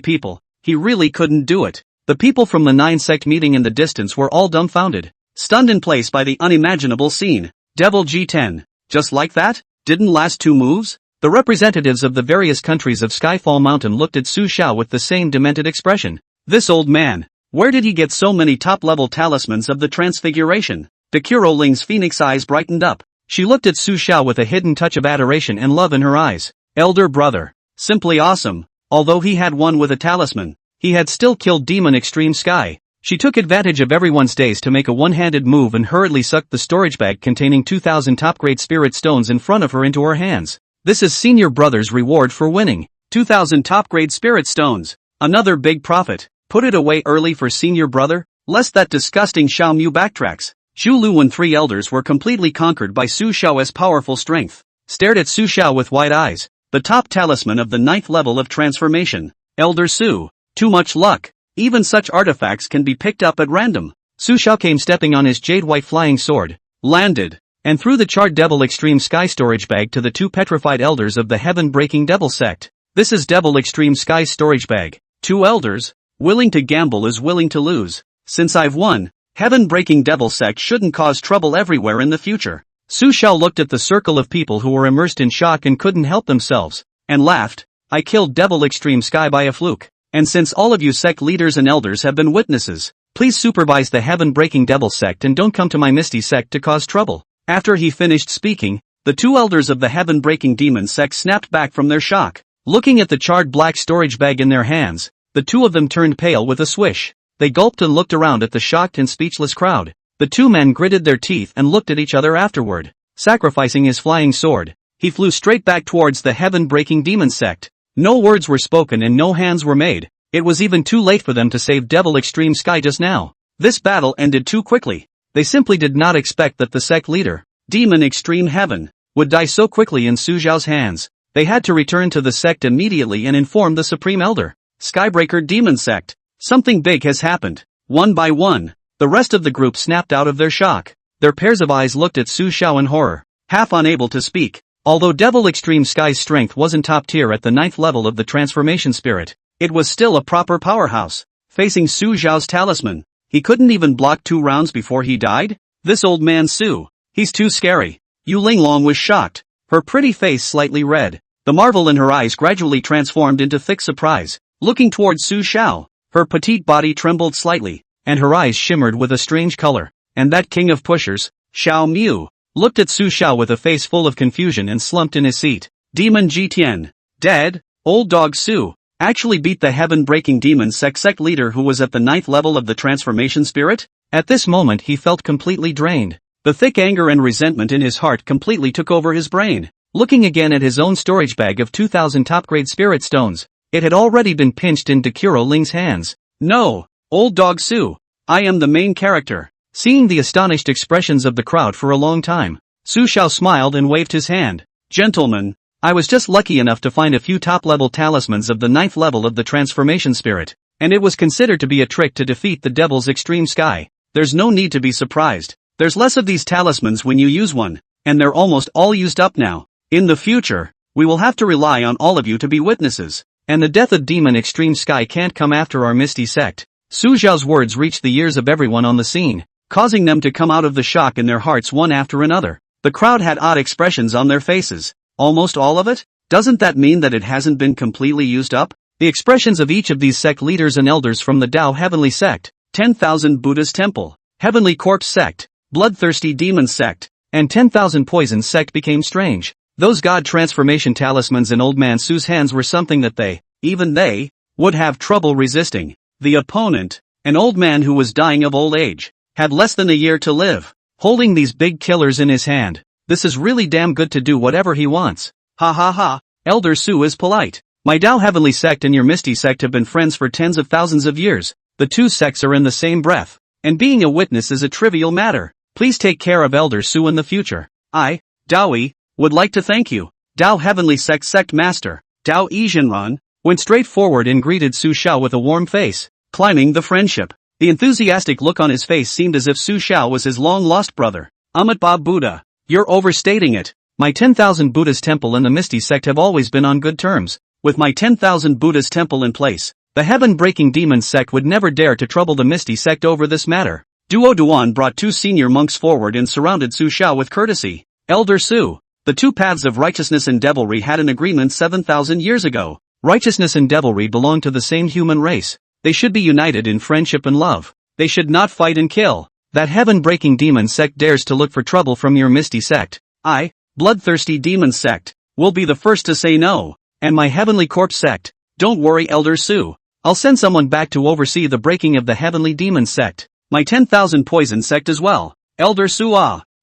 people. He really couldn't do it. The people from the 9 sect meeting in the distance were all dumbfounded, stunned in place by the unimaginable scene. Devil G10. Just like that? Didn't last 2 moves? The representatives of the various countries of Skyfall Mountain looked at Su Shao with the same demented expression. This old man, where did he get so many top-level talismans of the transfiguration? Dakuro Ling's phoenix eyes brightened up. She looked at Su Xiao with a hidden touch of adoration and love in her eyes. Elder brother. Simply awesome. Although he had won with a talisman, he had still killed Demon Extreme Sky. She took advantage of everyone's days to make a one-handed move and hurriedly sucked the storage bag containing 2,000 top-grade spirit stones in front of her into her hands. This is senior brother's reward for winning. 2,000 top-grade spirit stones. Another big profit. Put it away early for senior brother, lest that disgusting Xiao Mu backtracks. Zhu Lu and three elders were completely conquered by Su Xiao's powerful strength. Stared at Su Xiao with wide eyes. The top talisman of the 9th level of transformation. Elder Su. Too much luck. Even such artifacts can be picked up at random. Su Xiao came stepping on his jade-white flying sword, landed, and threw the charred Devil Extreme Sky storage bag to the two petrified elders of the heaven-breaking devil sect. This is Devil Extreme Sky's storage bag. Two elders, willing to gamble is willing to lose. Since I've won, heaven-breaking devil sect shouldn't cause trouble everywhere in the future. Su Xiao looked at the circle of people who were immersed in shock and couldn't help themselves, and laughed. I killed Devil Extreme Sky by a fluke. And since all of you sect leaders and elders have been witnesses, please supervise the heaven-breaking devil sect and don't come to my misty sect to cause trouble. After he finished speaking, the two elders of the heaven-breaking demon sect snapped back from their shock. Looking at the charred black storage bag in their hands, the two of them turned pale with a swish. They gulped and looked around at the shocked and speechless crowd. The two men gritted their teeth and looked at each other afterward. Sacrificing his flying sword, he flew straight back towards the heaven-breaking demon sect. No words were spoken and no hands were made. It was even too late for them to save Devil Extreme Sky just now. This battle ended too quickly. They simply did not expect that the sect leader, Demon Extreme Heaven, would die so quickly in Su Xiao's hands. They had to return to the sect immediately and inform the Supreme Elder. Skybreaker Demon Sect. Something big has happened. One by one, the rest of the group snapped out of their shock. Their pairs of eyes looked at Su Xiao in horror, half unable to speak. Although Devil Extreme Sky's strength wasn't top tier at the 9th level of the transformation spirit, it was still a proper powerhouse. Facing Su Xiao's talisman, he couldn't even block 2 rounds before he died? This old man Su, he's too scary. Yu Linglong was shocked, her pretty face slightly red. The marvel in her eyes gradually transformed into thick surprise. Looking towards Su Xiao, her petite body trembled slightly, and her eyes shimmered with a strange color. And that king of pushers, Xiao Mu, looked at Su Xiao with a face full of confusion and slumped in his seat. Demon Jitian, dead? Old dog Su actually beat the heaven-breaking demon sect leader who was at the 9th level of the transformation spirit? At this moment he felt completely drained. The thick anger and resentment in his heart completely took over his brain. Looking again at his own storage bag of 2,000 top-grade spirit stones, it had already been pinched in Dekuro Ling's hands. No, old dog Su, I am the main character. Seeing the astonished expressions of the crowd for a long time, Su Xiao smiled and waved his hand. Gentlemen, I was just lucky enough to find a few top-level talismans of the 9th level of the transformation spirit, and it was considered to be a trick to defeat the Devil's Extreme Sky. There's no need to be surprised. There's less of these talismans when you use one, and they're almost all used up now. In the future, we will have to rely on all of you to be witnesses, and the death of Demon Extreme Sky can't come after our misty sect. Su Xiao's words reached the ears of everyone on the scene, causing them to come out of the shock in their hearts one after another. The crowd had odd expressions on their faces. Almost all of it? Doesn't that mean that it hasn't been completely used up? The expressions of each of these sect leaders and elders from the Tao Heavenly Sect, 10,000 Buddha's Temple, Heavenly Corpse Sect, Bloodthirsty Demon Sect, and 10,000 Poison Sect became strange. Those God transformation talismans in Old Man Su's hands were something that they, even they, would have trouble resisting. The opponent, an old man who was dying of old age, had less than a year to live, holding these big killers in his hand. This is really damn good to do whatever he wants. Ha ha ha, Elder Su is polite. My Tao Heavenly Sect and your Misty Sect have been friends for tens of thousands of years. The two sects are in the same breath, and being a witness is a trivial matter. Please take care of Elder Su in the future. I, Daoi, would like to thank you. Tao Heavenly Sect Master, Tao Yizhenran, went straight forward and greeted Su Xiao with a warm face, climbing the friendship. The enthusiastic look on his face seemed as if Su Xiao was his long-lost brother. Amitabha Buddha, you're overstating it. My 10,000 Buddha's temple and the Misty Sect have always been on good terms. With my 10,000 Buddha's temple in place, the heaven-breaking demon sect would never dare to trouble the Misty Sect over this matter. Duo Duan brought 2 senior monks forward and surrounded Su Xiao with courtesy. Elder Su, the 2 paths of righteousness and devilry had an agreement 7,000 years ago. Righteousness and devilry belong to the same human race. They should be united in friendship and love. They should not fight and kill. That heaven-breaking demon sect dares to look for trouble from your Misty Sect. I, bloodthirsty demon sect, will be the first to say no. And my heavenly corpse sect, don't worry Elder Su. I'll send someone back to oversee the breaking of the heavenly demon sect. My 10,000 poison sect as well. Elder Su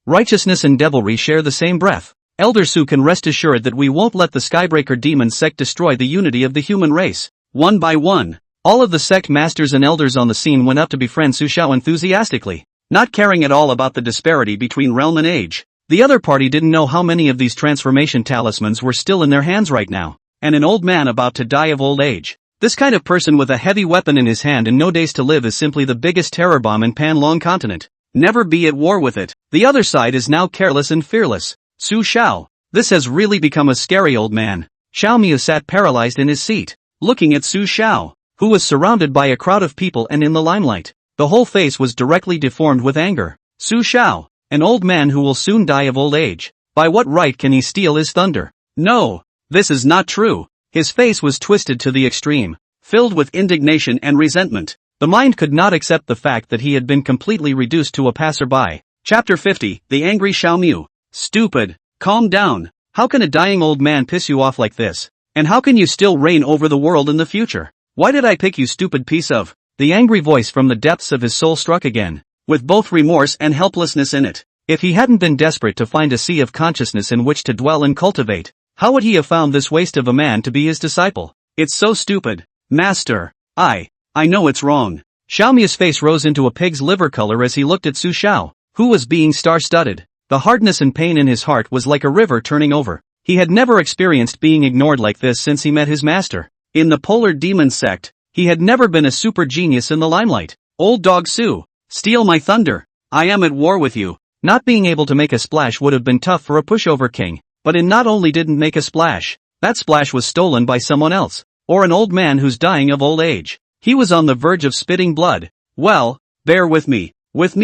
Righteousness and devilry share the same breath. Elder Su can rest assured that we won't let the Skybreaker demon sect destroy the unity of the human race. One by one, all of the sect masters and elders on the scene went up to befriend Su Xiao enthusiastically, not caring at all about the disparity between realm and age. The other party didn't know how many of these transformation talismans were still in their hands right now, and an old man about to die of old age. This kind of person with a heavy weapon in his hand and no days to live is simply the biggest terror bomb in Pan-Long continent. Never be at war with it. The other side is now careless and fearless. Su Xiao. This has really become a scary old man. Xiao Miu sat paralyzed in his seat, looking at Su Xiao, who was surrounded by a crowd of people and in the limelight. The whole face was directly deformed with anger. Su Xiao, an old man who will soon die of old age. By what right can he steal his thunder? No, this is not true. His face was twisted to the extreme, filled with indignation and resentment. The mind could not accept the fact that he had been completely reduced to a passerby. Chapter 50, The Angry Xiao Miu. Stupid. Calm down. How can a dying old man piss you off like this? And how can you still reign over the world in the future? Why did I pick you, stupid piece of... The angry voice from the depths of his soul struck again, with both remorse and helplessness in it. If he hadn't been desperate to find a sea of consciousness in which to dwell and cultivate, how would he have found this waste of a man to be his disciple? It's so stupid. Master. I know it's wrong. Xiao Miu's face rose into a pig's liver color as he looked at Su Xiao, who was being star-studded. The hardness and pain in his heart was like a river turning over. He had never experienced being ignored like this since he met his master. In the Polar Demon sect, he had never been a super genius in the limelight. Old dog Su, steal my thunder. I am at war with you. Not being able to make a splash would have been tough for a pushover king, but it not only didn't make a splash, that splash was stolen by someone else, or an old man who's dying of old age. He was on the verge of spitting blood. Well, bear with me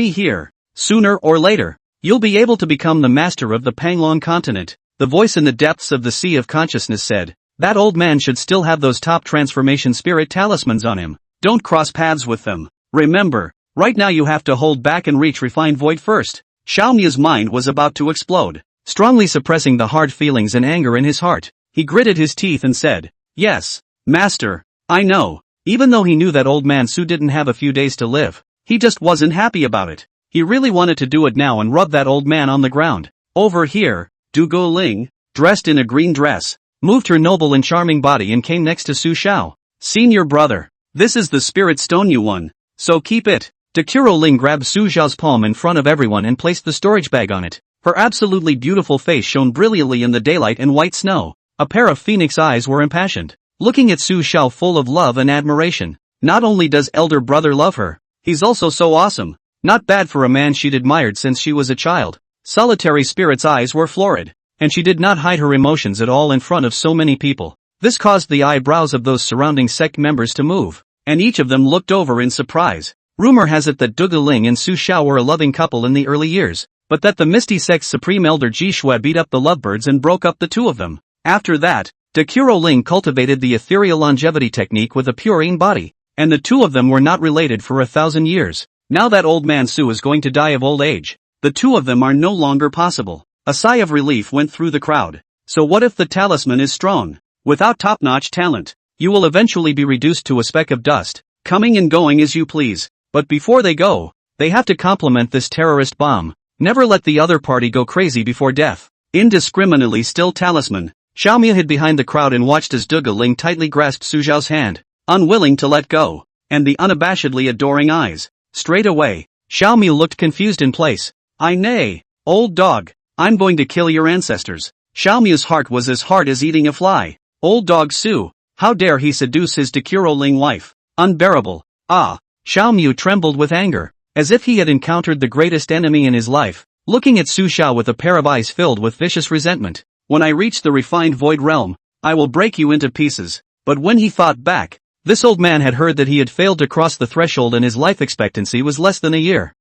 here. Sooner or later, you'll be able to become the master of the Pan-Long continent. The voice in the depths of the sea of consciousness said, that old man should still have those top transformation spirit talismans on him. Don't cross paths with them. Remember, right now you have to hold back and reach refined void first. Xiao Miu's mind was about to explode. Strongly suppressing the hard feelings and anger in his heart, he gritted his teeth and said, yes, master, I know. Even though he knew that old man Su didn't have a few days to live, he just wasn't happy about it. He really wanted to do it now and rub that old man on the ground. Over here, Du Ling, dressed in a green dress, moved her noble and charming body and came next to Su Xiao. Senior brother, this is the spirit stone you won, so keep it. Du Ling grabbed Su Xiao's palm in front of everyone and placed the storage bag on it. Her absolutely beautiful face shone brilliantly in the daylight and white snow. A pair of phoenix eyes were impassioned, looking at Su Xiao full of love and admiration. Not only does elder brother love her, he's also so awesome. Not bad for a man she'd admired since she was a child. Solitary Spirit's eyes were florid, and she did not hide her emotions at all in front of so many people. This caused the eyebrows of those surrounding sect members to move, and each of them looked over in surprise. Rumor has it that Du Ling and Su Xiao were a loving couple in the early years, but that the Misty Sect's supreme elder Ji Shui beat up the lovebirds and broke up the two of them. After that, Du Ling cultivated the ethereal longevity technique with a purine body, and the two of them were not related for 1,000 years. Now that old man Su is going to die of old age, the two of them are no longer possible. A sigh of relief went through the crowd. So what if the talisman is strong? Without top-notch talent, you will eventually be reduced to a speck of dust, coming and going as you please. But before they go, they have to compliment this terrorist bomb. Never let the other party go crazy before death. Indiscriminately still talisman. Xiao Miu hid behind the crowd and watched as Du Ling tightly grasped Su Xiao's hand, unwilling to let go, and the unabashedly adoring eyes. Straight away, Xiao Miu looked confused in place. I nay, old dog, I'm going to kill your ancestors. Xiao Miu's heart was as hard as eating a fly. Old dog Su, how dare he seduce his Du Ling wife? Unbearable. Ah, Xiao Miu trembled with anger, as if he had encountered the greatest enemy in his life, looking at Su Xiao with a pair of eyes filled with vicious resentment. When I reach the refined void realm, I will break you into pieces. But when he fought back, this old man had heard that he had failed to cross the threshold and his life expectancy was less than a year.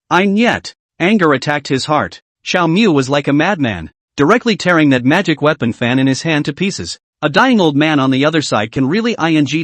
I'm yet. Anger attacked his heart. Xiao Miu was like a madman, directly tearing that magic weapon fan in his hand to pieces. A dying old man on the other side can really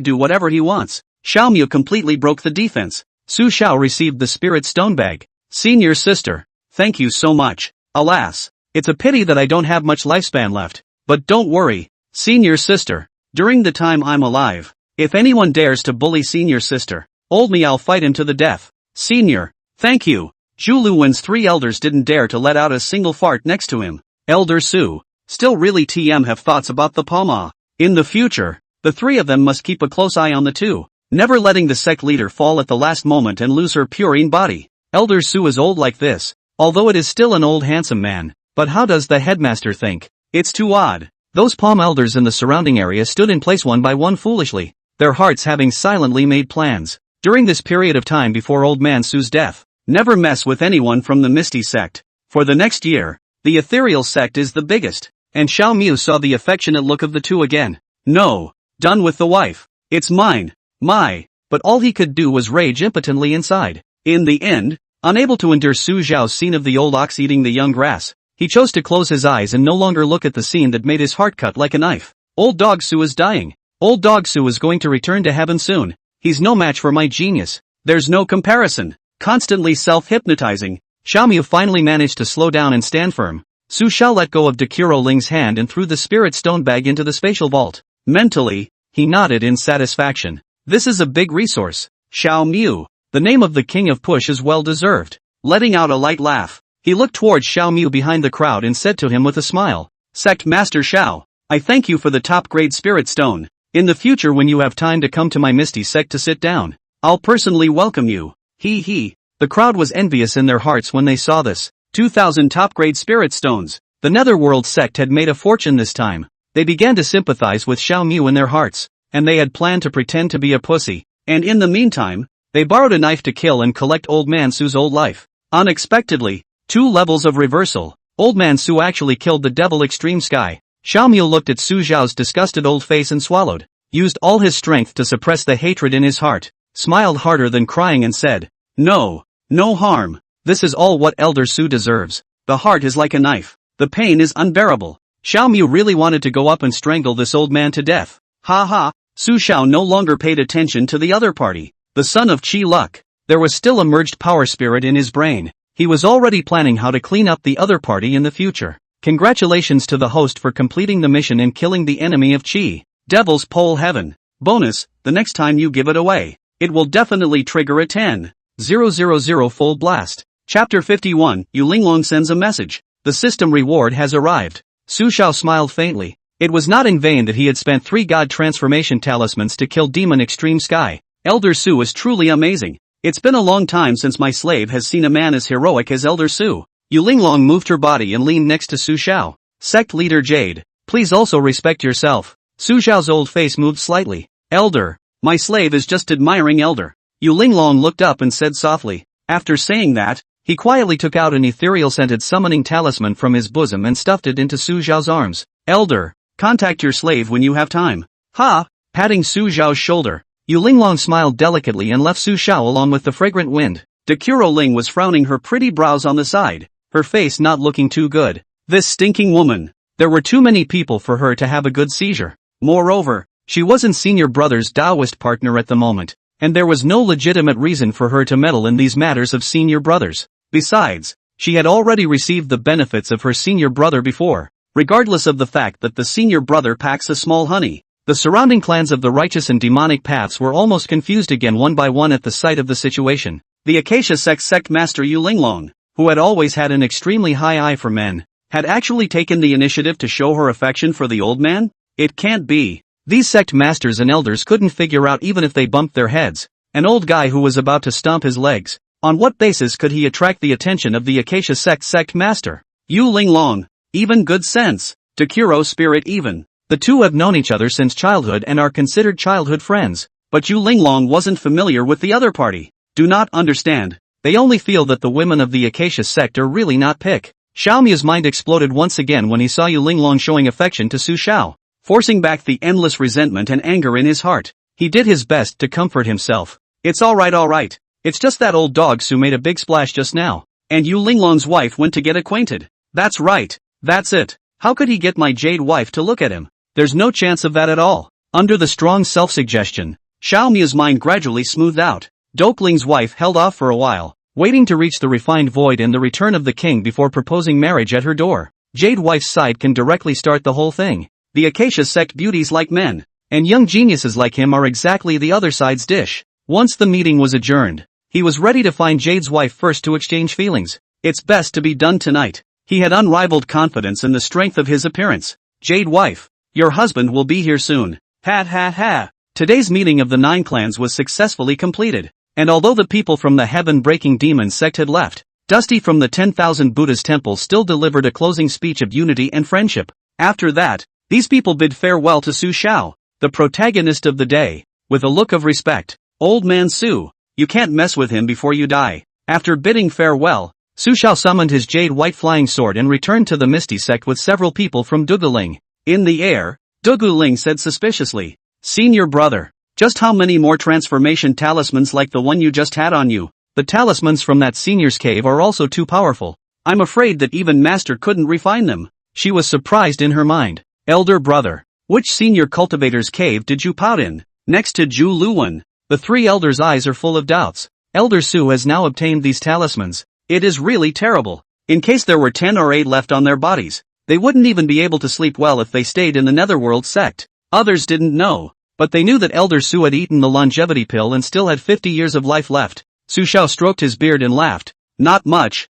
do whatever he wants. Xiao Miu completely broke the defense. Su Xiao received the spirit stone bag. Senior sister, thank you so much. Alas, it's a pity that I don't have much lifespan left. But don't worry, senior sister. During the time I'm alive, if anyone dares to bully senior sister, old me, I'll fight him to the death. Senior, thank you. Zhu Luwen's 3 elders didn't dare to let out a single fart next to him. Elder Su, still really have thoughts about the Pama. In the future, the 3 of them must keep a close eye on the 2, never letting the sect leader fall at the last moment and lose her purine body. Elder Su is old like this, although it is still an old handsome man. But how does the headmaster think? It's too odd. Those palm elders in the surrounding area stood in place one by one foolishly, their hearts having silently made plans. During this period of time before Old Man Su's death, never mess with anyone from the Misty sect. For the next year, the ethereal sect is the biggest, and Xiao Mu saw the affectionate look of the 2 again. No, done with the wife. It's mine, but all he could do was rage impotently inside. In the end, unable to endure Su Zhao's scene of the old ox eating the young grass, he chose to close his eyes and no longer look at the scene that made his heart cut like a knife. Old Dog Su is dying. Old Dog Su is going to return to heaven soon. He's no match for my genius. There's no comparison. Constantly self-hypnotizing, Xiao Mu finally managed to slow down and stand firm. Su Xiao let go of Dekuro Ling's hand and threw the spirit stone bag into the spatial vault. Mentally, he nodded in satisfaction. This is a big resource. Xiao Mu, the name of the king of push is well deserved. Letting out a light laugh, he looked towards Xiao Mu behind the crowd and said to him with a smile, Sect Master Xiao, I thank you for the top-grade spirit stone. In the future when you have time to come to my Misty sect to sit down, I'll personally welcome you. He. The crowd was envious in their hearts when they saw this. 2,000 top-grade spirit stones. The Netherworld sect had made a fortune this time. They began to sympathize with Xiao Mu in their hearts, and they had planned to pretend to be a pussy. And in the meantime, they borrowed a knife to kill and collect Old Man Su's old life. Unexpectedly, 2 levels of reversal. Old Man Su actually killed the devil Extreme Sky. Xiao Mu looked at Su Zhao's disgusted old face and swallowed. Used all his strength to suppress the hatred in his heart. Smiled harder than crying and said, No harm. This is all what Elder Su deserves. The heart is like a knife. The pain is unbearable. Xiao Mu really wanted to go up and strangle this old man to death. Ha ha. Su Xiao no longer paid attention to the other party. The son of Qi Luck. There was still a merged power spirit in his brain. He was already planning how to clean up the other party in the future. Congratulations to the host for completing the mission and killing the enemy of Qi. Devil's Pole Heaven. Bonus, the next time you give it away, it will definitely trigger a 10,000 fold blast. Chapter 51, Yu Linglong sends a message. The system reward has arrived. Su Xiao smiled faintly. It was not in vain that he had spent 3 god transformation talismans to kill Demon Extreme Sky. Elder Su is truly amazing. It's been a long time since my slave has seen a man as heroic as Elder Su. Yu Linglong moved her body and leaned next to Su Xiao. Sect Leader Jade, please also respect yourself. Su Xiao's old face moved slightly. Elder, my slave is just admiring Elder. Yu Linglong looked up and said softly. After saying that, he quietly took out an ethereal-scented summoning talisman from his bosom and stuffed it into Su Xiao's arms. Elder, contact your slave when you have time. Ha! Patting Su Xiao's shoulder, Yu Linglong smiled delicately and left Su Xiao along with the fragrant wind. Dekuro Ling was frowning her pretty brows on the side, her face not looking too good. This stinking woman. There were too many people for her to have a good seizure. Moreover, she wasn't Senior Brother's Taoist partner at the moment, and there was no legitimate reason for her to meddle in these matters of Senior Brothers. Besides, she had already received the benefits of her Senior Brother before, regardless of the fact that the Senior Brother packs a small honey. The surrounding clans of the righteous and demonic paths were almost confused again one by one at the sight of the situation. The Acacia sect master Yu Linglong, who had always had an extremely high eye for men, had actually taken the initiative to show her affection for the old man? It can't be. These sect masters and elders couldn't figure out even if they bumped their heads. An old guy who was about to stomp his legs. On what basis could he attract the attention of the Acacia sect master? Yu Linglong. Even good sense. Dekuro spirit even. The two have known each other since childhood and are considered childhood friends. But Yu Linglong wasn't familiar with the other party. Do not understand. They only feel that the women of the Acacia sect are really not pick. Xiao Mu's mind exploded once again when he saw Yu Linglong showing affection to Su Xiao, forcing back the endless resentment and anger in his heart. He did his best to comfort himself. It's alright. It's just that old dog Su made a big splash just now, and Yu Linglong's wife went to get acquainted. That's right. That's it. How could he get my jade wife to look at him? There's no chance of that at all. Under the strong self-suggestion, Xiao Mu's mind gradually smoothed out. Dokling's wife held off for a while, waiting to reach the refined void and the return of the king before proposing marriage at her door. Jade wife's side can directly start the whole thing. The Acacia sect beauties like men, and young geniuses like him are exactly the other side's dish. Once the meeting was adjourned, he was ready to find Jade's wife first to exchange feelings. It's best to be done tonight. He had unrivaled confidence in the strength of his appearance. Jade wife, your husband will be here soon. Ha ha ha. Today's meeting of the 9 clans was successfully completed, and although the people from the heaven-breaking demon sect had left, Dusty from the 10,000 Buddha's temple still delivered a closing speech of unity and friendship. After that, these people bid farewell to Su Xiao, the protagonist of the day, with a look of respect. Old man Su, you can't mess with him before you die. After bidding farewell, Su Xiao summoned his jade white flying sword and returned to the Misty sect with several people from Duguling. In the air, Duguling said suspiciously, "Senior brother, just how many more transformation talismans like the one you just had on you? The talismans from that senior's cave are also too powerful. I'm afraid that even Master couldn't refine them." She was surprised in her mind. "Elder brother, which senior cultivator's cave did you pout in?" "Next to Zhu Luwen." The 3 elders' eyes are full of doubts. Elder Su has now obtained these talismans. It is really terrible. In case there were 10 or 8 left on their bodies, they wouldn't even be able to sleep well if they stayed in the Netherworld sect. Others didn't know, but they knew that Elder Su had eaten the longevity pill and still had 50 years of life left. Su Xiao stroked his beard and laughed. Not much,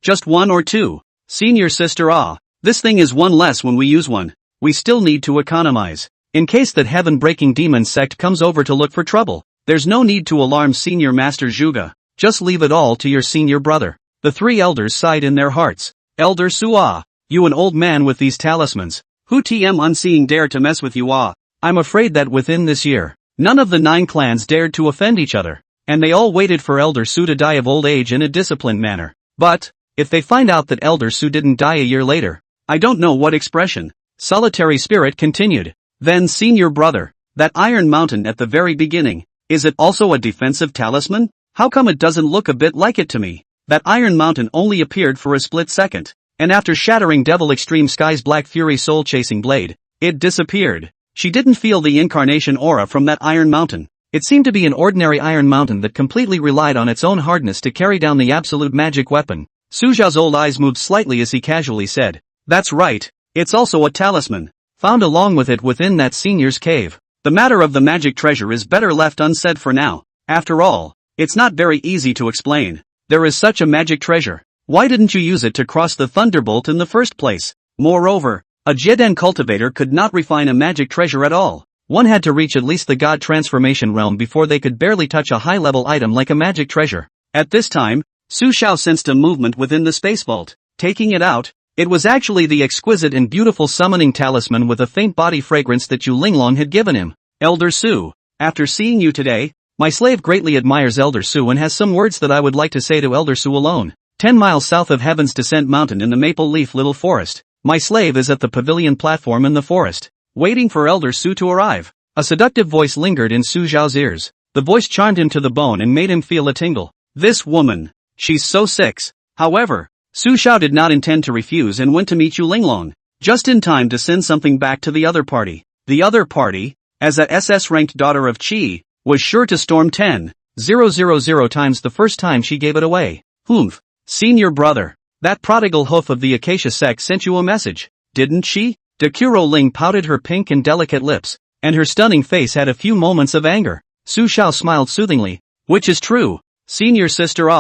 just 1 or 2. Senior sister this thing is 1 less when we use one. We still need to economize. In case that heaven-breaking demon sect comes over to look for trouble, there's no need to alarm Senior Master Zhuge. Just leave it all to your senior brother. The 3 elders sighed in their hearts. Elder Su you an old man with these talismans. Who TM unseeing dare to mess with you I'm afraid that within this year, none of the 9 clans dared to offend each other, and they all waited for Elder Su to die of old age in a disciplined manner. But, if they find out that Elder Su didn't die a year later, I don't know what expression. Solitary Spirit continued. Then senior brother, that Iron Mountain at the very beginning, is it also a defensive talisman? How come it doesn't look a bit like it to me? That Iron Mountain only appeared for a split second, and after shattering Devil Extreme Sky's Black Fury soul-chasing blade, it disappeared. She didn't feel the incarnation aura from that Iron Mountain. It seemed to be an ordinary Iron Mountain that completely relied on its own hardness to carry down the absolute magic weapon. Su Xiao's old eyes moved slightly as he casually said, "That's right, it's also a talisman, found along with it within that senior's cave. The matter of the magic treasure is better left unsaid for now. After all, it's not very easy to explain. There is such a magic treasure. Why didn't you use it to cross the thunderbolt in the first place? Moreover, a Jiden cultivator could not refine a magic treasure at all. One had to reach at least the God transformation realm before they could barely touch a high-level item like a magic treasure." At this time, Su Xiao sensed a movement within the space vault. Taking it out, it was actually the exquisite and beautiful summoning talisman with a faint body fragrance that Yu Linglong had given him. "Elder Su, after seeing you today, my slave greatly admires Elder Su and has some words that I would like to say to Elder Su alone. 10 miles south of Heaven's Descent Mountain in the Maple Leaf Little Forest, my slave is at the pavilion platform in the forest, waiting for Elder Su to arrive." A seductive voice lingered in Su Xiao's ears. The voice charmed him to the bone and made him feel a tingle. This woman, she's so sexy. However, Su Xiao did not intend to refuse and went to meet Yu Linglong, just in time to send something back to the other party. The other party, as that SS-ranked daughter of Qi, was sure to storm 10,000 times the first time she gave it away. "Humph, senior brother, that prodigal hoof of the Acacia sect sent you a message, didn't she?" Dekuro Ling pouted her pink and delicate lips, and her stunning face had a few moments of anger. Su Xiao smiled soothingly. "Which is true, senior sister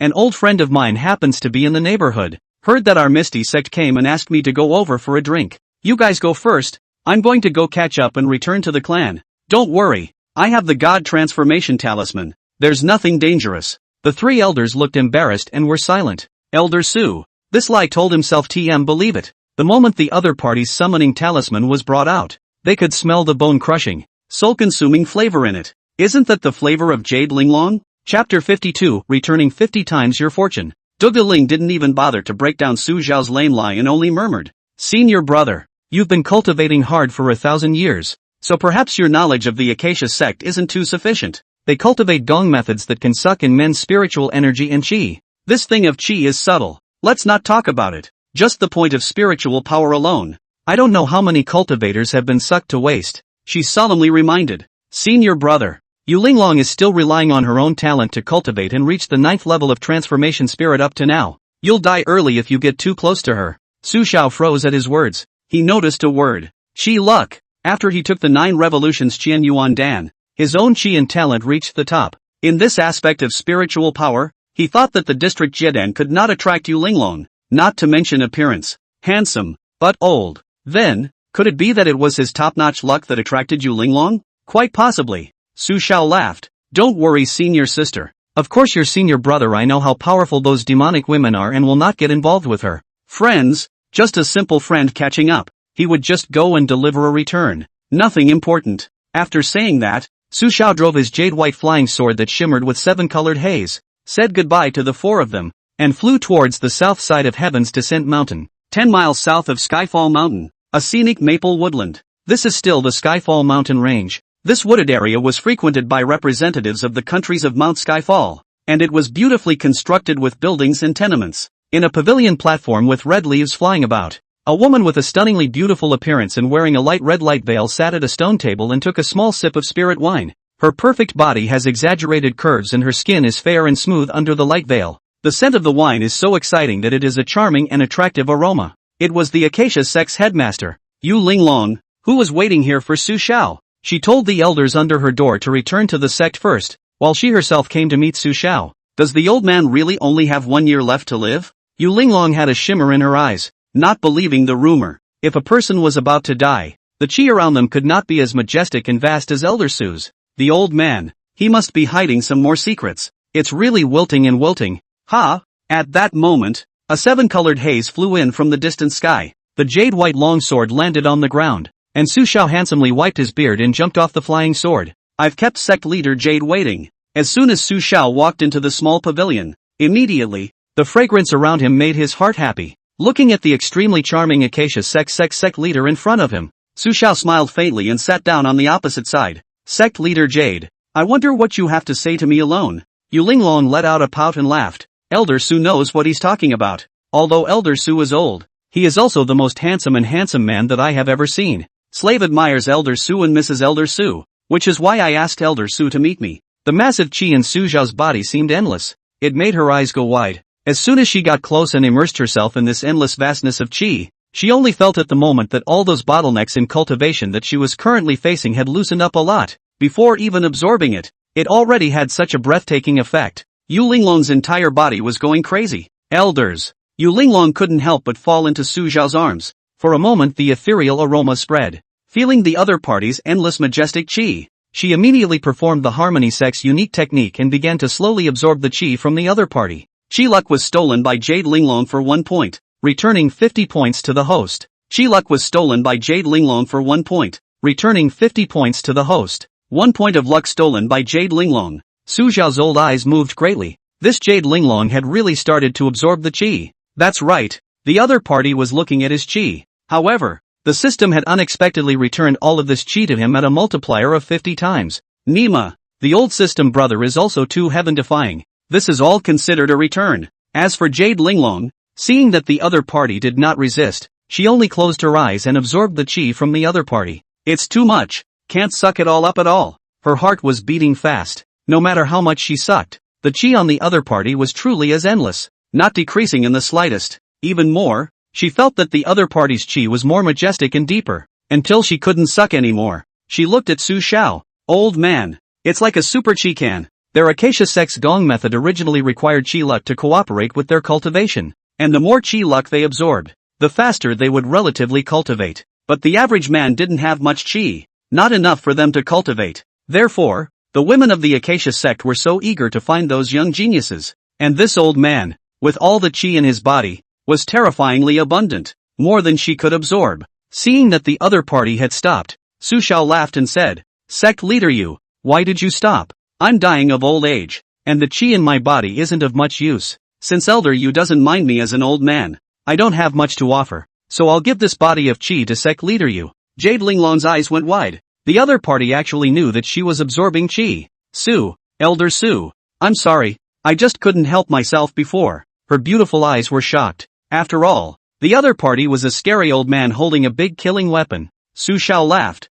an old friend of mine happens to be in the neighborhood. Heard that our Misty sect came and asked me to go over for a drink. You guys go first, I'm going to go catch up and return to the clan. Don't worry, I have the God transformation talisman, there's nothing dangerous." The 3 elders looked embarrassed and were silent. Elder Su, this lie told himself TM believe it. The moment the other party's summoning talisman was brought out, they could smell the bone-crushing, soul-consuming flavor in it. Isn't that the flavor of Jade Linglong? Chapter 52, Returning 50 Times Your Fortune. Zhuge Ling didn't even bother to break down Su Xiao's lame lie and only murmured, "Senior brother, you've been cultivating hard for 1,000 years, so perhaps your knowledge of the Acacia sect isn't too sufficient. They cultivate gong methods that can suck in men's spiritual energy and qi. This thing of qi is subtle, let's not talk about it, just the point of spiritual power alone. I don't know how many cultivators have been sucked to waste," she solemnly reminded. "Senior brother, Yu Linglong is still relying on her own talent to cultivate and reach the 9th level of transformation spirit up to now. You'll die early if you get too close to her. Su Xiao froze at his words. He noticed a word. Qi luck. After he took the 9 revolutions Qian Yuan Dan, his own qi and talent reached the top. In this aspect of spiritual power, he thought that the district Jiedan could not attract Yu Linglong, not to mention appearance. Handsome, but old. Then, could it be that it was his top-notch luck that attracted Yu Linglong? Quite possibly. Su Xiao laughed. Don't worry, senior sister. Of course your senior brother, I know how powerful those demonic women are and will not get involved with her. Friends, just a simple friend catching up. He would just go and deliver a return. Nothing important. After saying that, Su Xiao drove his jade-white flying sword that shimmered with 7-colored haze, said goodbye to the 4 of them, and flew towards the south side of Heaven's Descent Mountain, 10 miles south of Skyfall Mountain, a scenic maple woodland. This is still the Skyfall Mountain range. This wooded area was frequented by representatives of the countries of Mount Skyfall, and it was beautifully constructed with buildings and tenements. In a pavilion platform with red leaves flying about, a woman with a stunningly beautiful appearance and wearing a light red light veil sat at a stone table and took a small sip of spirit wine. Her perfect body has exaggerated curves and her skin is fair and smooth under the light veil. The scent of the wine is so exciting that it is a charming and attractive aroma. It was the Acacia Sect's headmaster, Yu Linglong, who was waiting here for Su Xiao. She told the elders under her door to return to the sect first, while she herself came to meet Su Xiao. Does the old man really only have 1 year left to live? Yu Linglong had a shimmer in her eyes, not believing the rumor. If a person was about to die, the qi around them could not be as majestic and vast as Elder Su's. The old man, he must be hiding some more secrets. It's really wilting and wilting. Ha! At that moment, a 7-colored haze flew in from the distant sky. The jade-white longsword landed on the ground, and Su Xiao handsomely wiped his beard and jumped off the flying sword. I've kept sect leader Jade waiting. As soon as Su Xiao walked into the small pavilion, immediately, the fragrance around him made his heart happy. Looking at the extremely charming Acacia sect leader in front of him, Su Xiao smiled faintly and sat down on the opposite side. Sect leader Jade, I wonder what you have to say to me alone. Yu Linglong let out a pout and laughed. Elder Su knows what he's talking about. Although Elder Su is old, he is also the most handsome man that I have ever seen. Slave admires Elder Su and Mrs. Elder Su, which is why I asked Elder Su to meet me. The massive qi in Su Xiao's body seemed endless. It made her eyes go wide. As soon as she got close and immersed herself in this endless vastness of qi, she only felt at the moment that all those bottlenecks in cultivation that she was currently facing had loosened up a lot. Before even absorbing it, it already had such a breathtaking effect. Yu Linglong's entire body was going crazy. Elders. Yu Linglong couldn't help but fall into Su Xiao's arms. For a moment the ethereal aroma spread. Feeling the other party's endless majestic qi, she immediately performed the Harmony Sect's unique technique and began to slowly absorb the qi from the other party. Qi luck was stolen by Jade Linglong for 1 point, returning 50 points to the host. Qi luck was stolen by Jade Linglong for 1 point, returning 50 points to the host. 1 point of luck stolen by Jade Linglong. Su Xiao's old eyes moved greatly. This Jade Linglong had really started to absorb the qi. That's right, the other party was looking at his qi. However, the system had unexpectedly returned all of this qi to him at a multiplier of 50 times. Nima, the old system brother, is also too heaven-defying. This is all considered a return. As for Jade Linglong, seeing that the other party did not resist, she only closed her eyes and absorbed the qi from the other party. It's too much. Can't suck it all up at all. Her heart was beating fast. No matter how much she sucked, the qi on the other party was truly as endless, not decreasing in the slightest. Even more, she felt that the other party's qi was more majestic and deeper, until she couldn't suck anymore. She looked at Su Xiao. Old man, it's like a super qi can. Their Acacia Sect's gong method originally required qi luck to cooperate with their cultivation, and the more qi luck they absorbed, the faster they would relatively cultivate. But the average man didn't have much qi, not enough for them to cultivate. Therefore, the women of the Acacia Sect were so eager to find those young geniuses, and this old man, with all the qi in his body, was terrifyingly abundant, more than she could absorb. Seeing that the other party had stopped, Su Xiao laughed and said, Sect leader Yu, why did you stop? I'm dying of old age, and the qi in my body isn't of much use. Since Elder Yu doesn't mind me as an old man, I don't have much to offer, so I'll give this body of qi to Sect leader Yu. Jade Linglong's eyes went wide. The other party actually knew that she was absorbing qi. Su, Elder Su, I'm sorry, I just couldn't help myself before. Her beautiful eyes were shocked. After all, the other party was a scary old man holding a big killing weapon. Su Xiao laughed.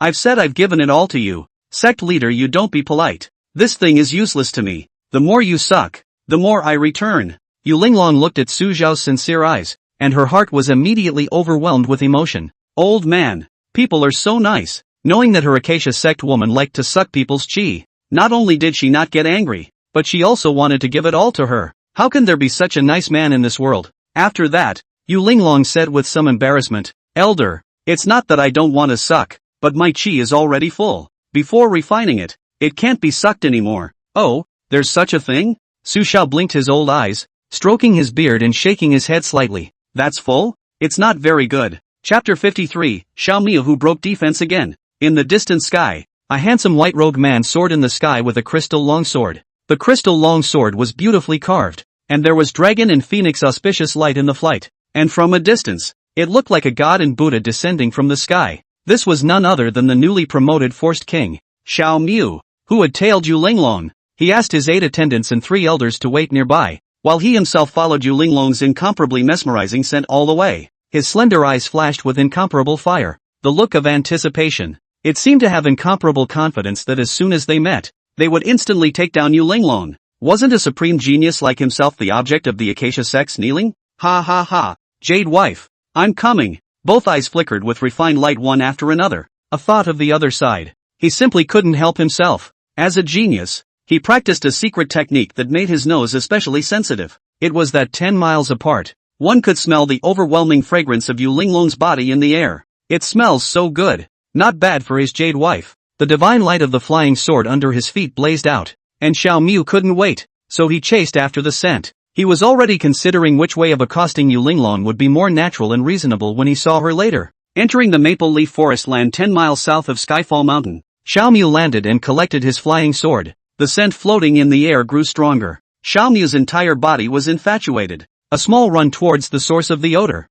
I've said I've given it all to you. Sect leader, you don't be polite. This thing is useless to me. The more you suck, the more I return. Yu Linglong looked at Su Xiao's sincere eyes, and her heart was immediately overwhelmed with emotion. Old man, people are so nice. Knowing that her Acacia sect woman liked to suck people's chi, not only did she not get angry, but she also wanted to give it all to her. How can there be such a nice man in this world? After that, Yu Linglong said with some embarrassment, Elder, it's not that I don't want to suck, but my chi is already full. Before refining it, it can't be sucked anymore. Oh, there's such a thing? Su Xiao blinked his old eyes, stroking his beard and shaking his head slightly. That's full? It's not very good. Chapter 53, Xiao Miu who broke defense again. In the distant sky, a handsome white-robed man soared in the sky with a crystal longsword. The crystal longsword was beautifully carved, and there was dragon and phoenix auspicious light in the flight. And from a distance, it looked like a god and Buddha descending from the sky. This was none other than the newly promoted Forced King, Xiao Miu, who had tailed Yu Linglong. He asked his 8 attendants and 3 elders to wait nearby, while he himself followed Yu Linglong's incomparably mesmerizing scent all the way. His slender eyes flashed with incomparable fire, the look of anticipation. It seemed to have incomparable confidence that as soon as they met, they would instantly take down Yu Linglong. Wasn't a supreme genius like himself the object of the Acacia sect's kneeling? Ha ha ha, Jade wife, I'm coming. Both eyes flickered with refined light one after another. A thought of the other side. He simply couldn't help himself. As a genius, he practiced a secret technique that made his nose especially sensitive. It was that 10 miles apart, one could smell the overwhelming fragrance of Yu Linglong's body in the air. It smells so good. Not bad for his Jade wife. The divine light of the flying sword under his feet blazed out, and Xiao Miu couldn't wait, so he chased after the scent. He was already considering which way of accosting Yu Linglong would be more natural and reasonable when he saw her later. Entering the maple leaf forest land 10 miles south of Skyfall Mountain, Xiao Miu landed and collected his flying sword. The scent floating in the air grew stronger. Xiao Miu's entire body was infatuated. A small run towards the source of the odor.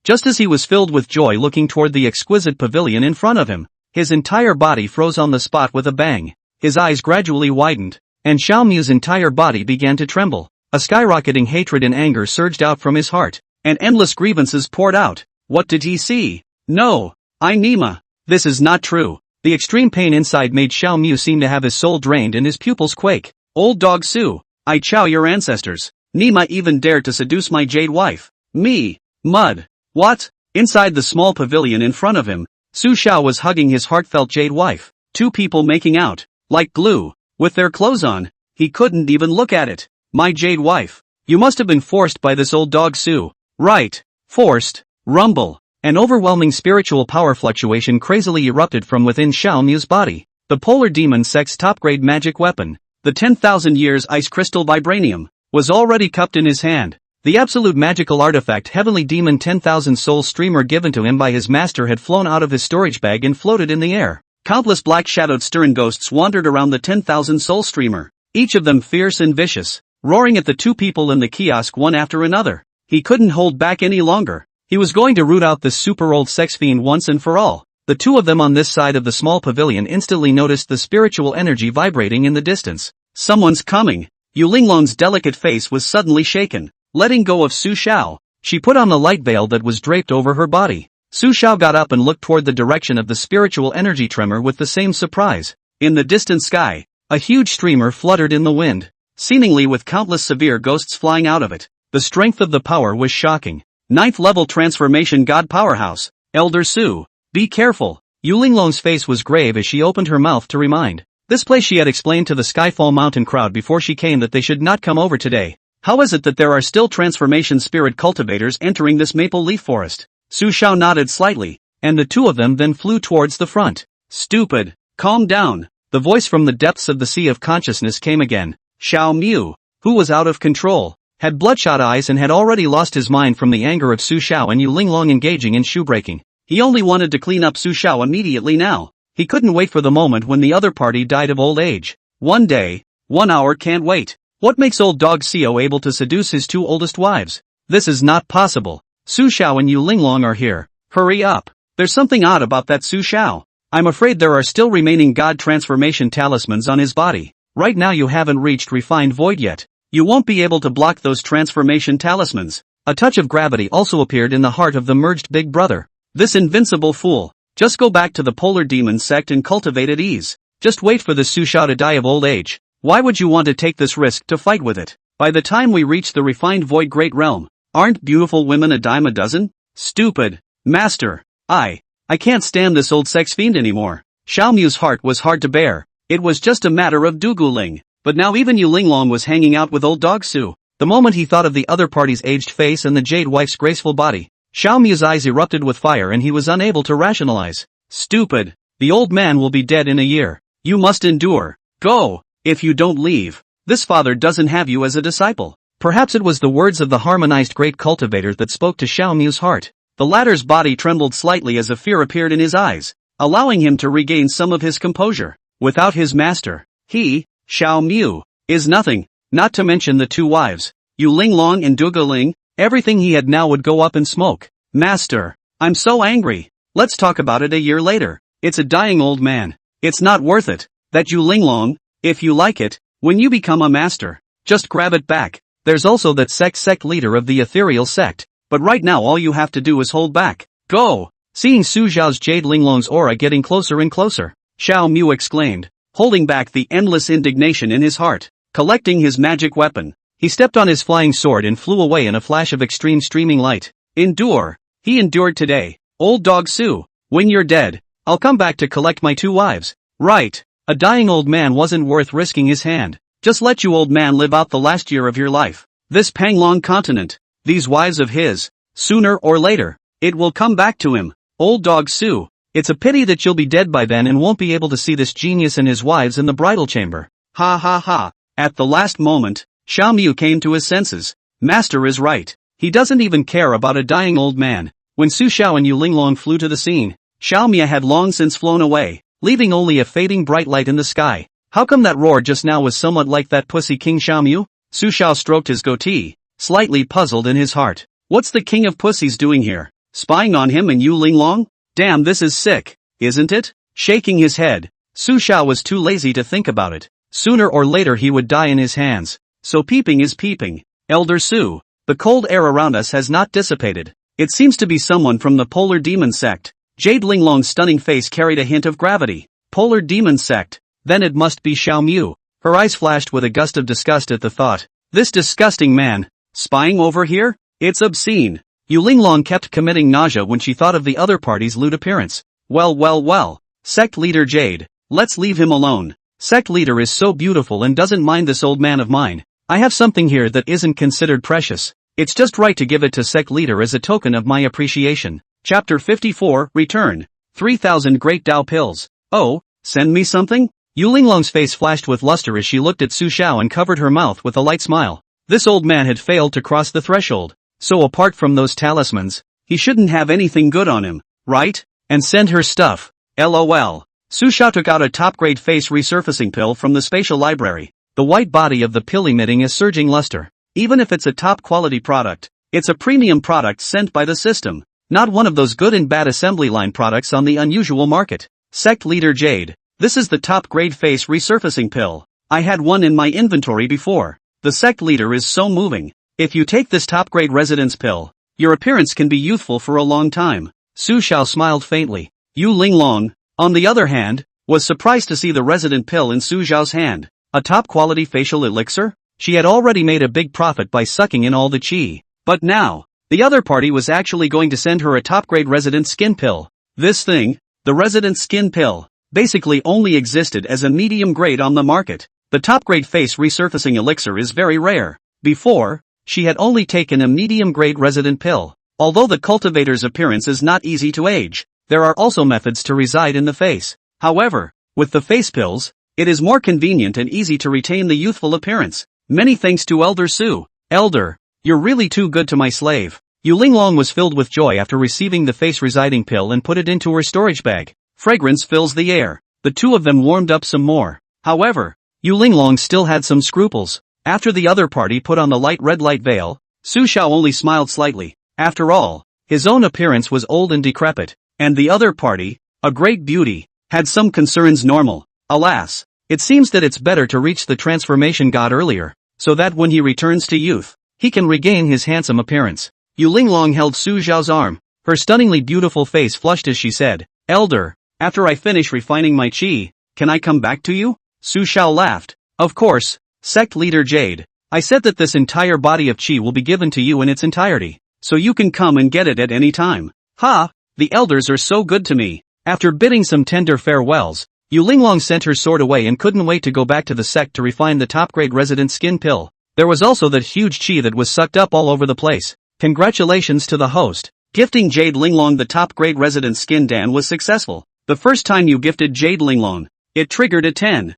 Just as he was filled with joy looking toward the exquisite pavilion in front of him, his entire body froze on the spot with a bang. His eyes gradually widened, and Xiao Miu's entire body began to tremble. A skyrocketing hatred and anger surged out from his heart, and endless grievances poured out. What did he see? No! Nima! This is not true. The extreme pain inside made Xiao Miu seem to have his soul drained and his pupils quake. Old dog Su, I chow your ancestors. Nima even dared to seduce my Jade wife. Me! Mud! What? Inside the small pavilion in front of him, Su Xiao was hugging his heartfelt Jade wife. 2 people making out, like glue, with their clothes on. He couldn't even look at it. My Jade wife. You must have been forced by this old dog Su. Right. Forced. Rumble. An overwhelming spiritual power fluctuation crazily erupted from within Xiao Miu's body. The Polar Demon Sect's top-grade magic weapon, the 10,000 years ice crystal vibranium, was already cupped in his hand. The absolute magical artifact Heavenly Demon 10,000 Soul Streamer given to him by his master had flown out of his storage bag and floated in the air. Countless black-shadowed Stirren ghosts wandered around the 10,000 Soul Streamer, each of them fierce and vicious, roaring at the 2 people in the kiosk one after another. He couldn't hold back any longer. He was going to root out this super-old sex fiend once and for all. The 2 of them on this side of the small pavilion instantly noticed the spiritual energy vibrating in the distance. Someone's coming. Yu Linglong's delicate face was suddenly shaken. Letting go of Su Xiao, she put on the light veil that was draped over her body. Su Xiao got up and looked toward the direction of the spiritual energy tremor with the same surprise. In the distant sky, a huge streamer fluttered in the wind, seemingly with countless severe ghosts flying out of it. The strength of the power was shocking. 9th level transformation god powerhouse. Elder Su, be careful. Yu Linglong's face was grave as she opened her mouth to remind. This place she had explained to the Skyfall Mountain crowd before she came that they should not come over today. How is it that there are still transformation spirit cultivators entering this maple leaf forest? Su Xiao nodded slightly, and the 2 of them then flew towards the front. Stupid. Calm down. The voice from the depths of the sea of consciousness came again. Xiao Miu, who was out of control, had bloodshot eyes and had already lost his mind from the anger of Su Xiao and Yu Linglong engaging in shoebreaking. He only wanted to clean up Su Xiao immediately now. He couldn't wait for the moment when the other party died of old age. 1 day, 1 hour can't wait. What makes old dog Xiao able to seduce his 2 oldest wives? This is not possible. Su Xiao and Yu Linglong are here. Hurry up. There's something odd about that Su Xiao. I'm afraid there are still remaining god transformation talismans on his body. Right now you haven't reached refined void yet. You won't be able to block those transformation talismans. A touch of gravity also appeared in the heart of the merged big brother. This invincible fool. Just go back to the Polar Demon sect and cultivate at ease. Just wait for the Su Xiao to die of old age. Why would you want to take this risk to fight with it? By the time we reach the refined Void Great Realm, aren't beautiful women a dime a dozen? Stupid. Master. I can't stand this old sex fiend anymore. Xiao Mu's heart was hard to bear. It was just a matter of Duguling. But now even Yu Linglong was hanging out with old dog Su. The moment he thought of the other party's aged face and the Jade wife's graceful body, Xiao Mu's eyes erupted with fire and he was unable to rationalize. Stupid. The old man will be dead in a year. You must endure. Go. If you don't leave, this father doesn't have you as a disciple. Perhaps it was the words of the harmonized great cultivator that spoke to Xiao Mu's heart. The latter's body trembled slightly as a fear appeared in his eyes, allowing him to regain some of his composure. Without his master, he, Xiao Mu, is nothing, not to mention the two wives, Yu Linglong and Duguling. Everything he had now would go up in smoke. Master, I'm so angry. Let's talk about it a year later. It's a dying old man. It's not worth it. That Yu Linglong, if you like it, when you become a master, just grab it back. There's also that sect leader of the ethereal sect, but right now all you have to do is hold back. Go! Seeing Su Xiao's Jade Linglong's aura getting closer and closer, Xiao Mu exclaimed, holding back the endless indignation in his heart. Collecting his magic weapon, he stepped on his flying sword and flew away in a flash of extreme streaming light. Endure. He endured today. Old dog Su, when you're dead, I'll come back to collect my two wives. Right. A dying old man wasn't worth risking his hand. Just let you old man live out the last year of your life. This Panglong continent, these wives of his, sooner or later, it will come back to him. Old dog Su, it's a pity that you'll be dead by then and won't be able to see this genius and his wives in the bridal chamber. Ha ha ha. At the last moment, Xiao Mu came to his senses. Master is right. He doesn't even care about a dying old man. When Su Xiao and Yu Linglong flew to the scene, Xiao Mu had long since flown away, leaving only a fading bright light in the sky. How come that roar just now was somewhat like that pussy king Xiao Mu? Su Xiao stroked his goatee, slightly puzzled in his heart. What's the king of pussies doing here? Spying on him and Yu Linglong? Damn, this is sick, isn't it? Shaking his head, Su Xiao was too lazy to think about it. Sooner or later he would die in his hands. So peeping is peeping. Elder Su, the cold air around us has not dissipated. It seems to be someone from the Polar Demon sect. Jade Linglong's stunning face carried a hint of gravity. Polar Demon sect, then it must be Xiao Mu. Her eyes flashed with a gust of disgust at the thought. This disgusting man, spying over here? It's obscene. Yu Linglong kept committing nausea when she thought of the other party's lewd appearance. Well. Sect leader Jade, let's leave him alone. Sect leader is so beautiful and doesn't mind this old man of mine. I have something here that isn't considered precious. It's just right to give it to sect leader as a token of my appreciation. Chapter 54, Return. 3000 Great Dao Pills. Oh, send me something? Yu Linglong's face flashed with luster as she looked at Su Xiao and covered her mouth with a light smile. This old man had failed to cross the threshold. So apart from those talismans, he shouldn't have anything good on him, right? And send her stuff. LOL. Su Xiao took out a top-grade face resurfacing pill from the spatial library. The white body of the pill emitting a surging luster. Even if it's a top-quality product, it's a premium product sent by the system. Not one of those good and bad assembly line products on the unusual market. Sect leader Jade, this is the top-grade face resurfacing pill. I had one in my inventory before. The sect leader is so moving. If you take this top-grade residence pill, your appearance can be youthful for a long time. Su Xiao smiled faintly. Yu Linglong, on the other hand, was surprised to see the resident pill in Su Xiao's hand. A top-quality facial elixir? She had already made a big profit by sucking in all the qi. But now, the other party was actually going to send her a top-grade resident skin pill. This thing, the resident skin pill, basically only existed as a medium grade on the market. The top-grade face resurfacing elixir is very rare. Before, she had only taken a medium-grade resident pill. Although the cultivator's appearance is not easy to age, there are also methods to reside in the face. However, with the face pills, it is more convenient and easy to retain the youthful appearance. Many thanks to Elder Su. Elder, you're really too good to my slave. Yu Linglong was filled with joy after receiving the face residing pill and put it into her storage bag. Fragrance fills the air. The two of them warmed up some more. However, Yu Linglong still had some scruples. After the other party put on the light red light veil, Su Xiao only smiled slightly. After all, his own appearance was old and decrepit, and the other party, a great beauty, had some concerns. Normal. Alas, it seems that it's better to reach the transformation god earlier, so that when he returns to youth, he can regain his handsome appearance. Yu Linglong held Su Xiao's arm. Her stunningly beautiful face flushed as she said, Elder, after I finish refining my qi, can I come back to you? Su Xiao laughed. Of course, sect leader Jade. I said that this entire body of qi will be given to you in its entirety, so you can come and get it at any time. Ha! The elders are so good to me. After bidding some tender farewells, Yu Linglong sent her sword away and couldn't wait to go back to the sect to refine the top-grade resident skin pill. There was also that huge qi that was sucked up all over the place. Congratulations to the host. Gifting Jade Linglong the top-grade resident skin Dan was successful. The first time you gifted Jade Linglong, it triggered a 10,000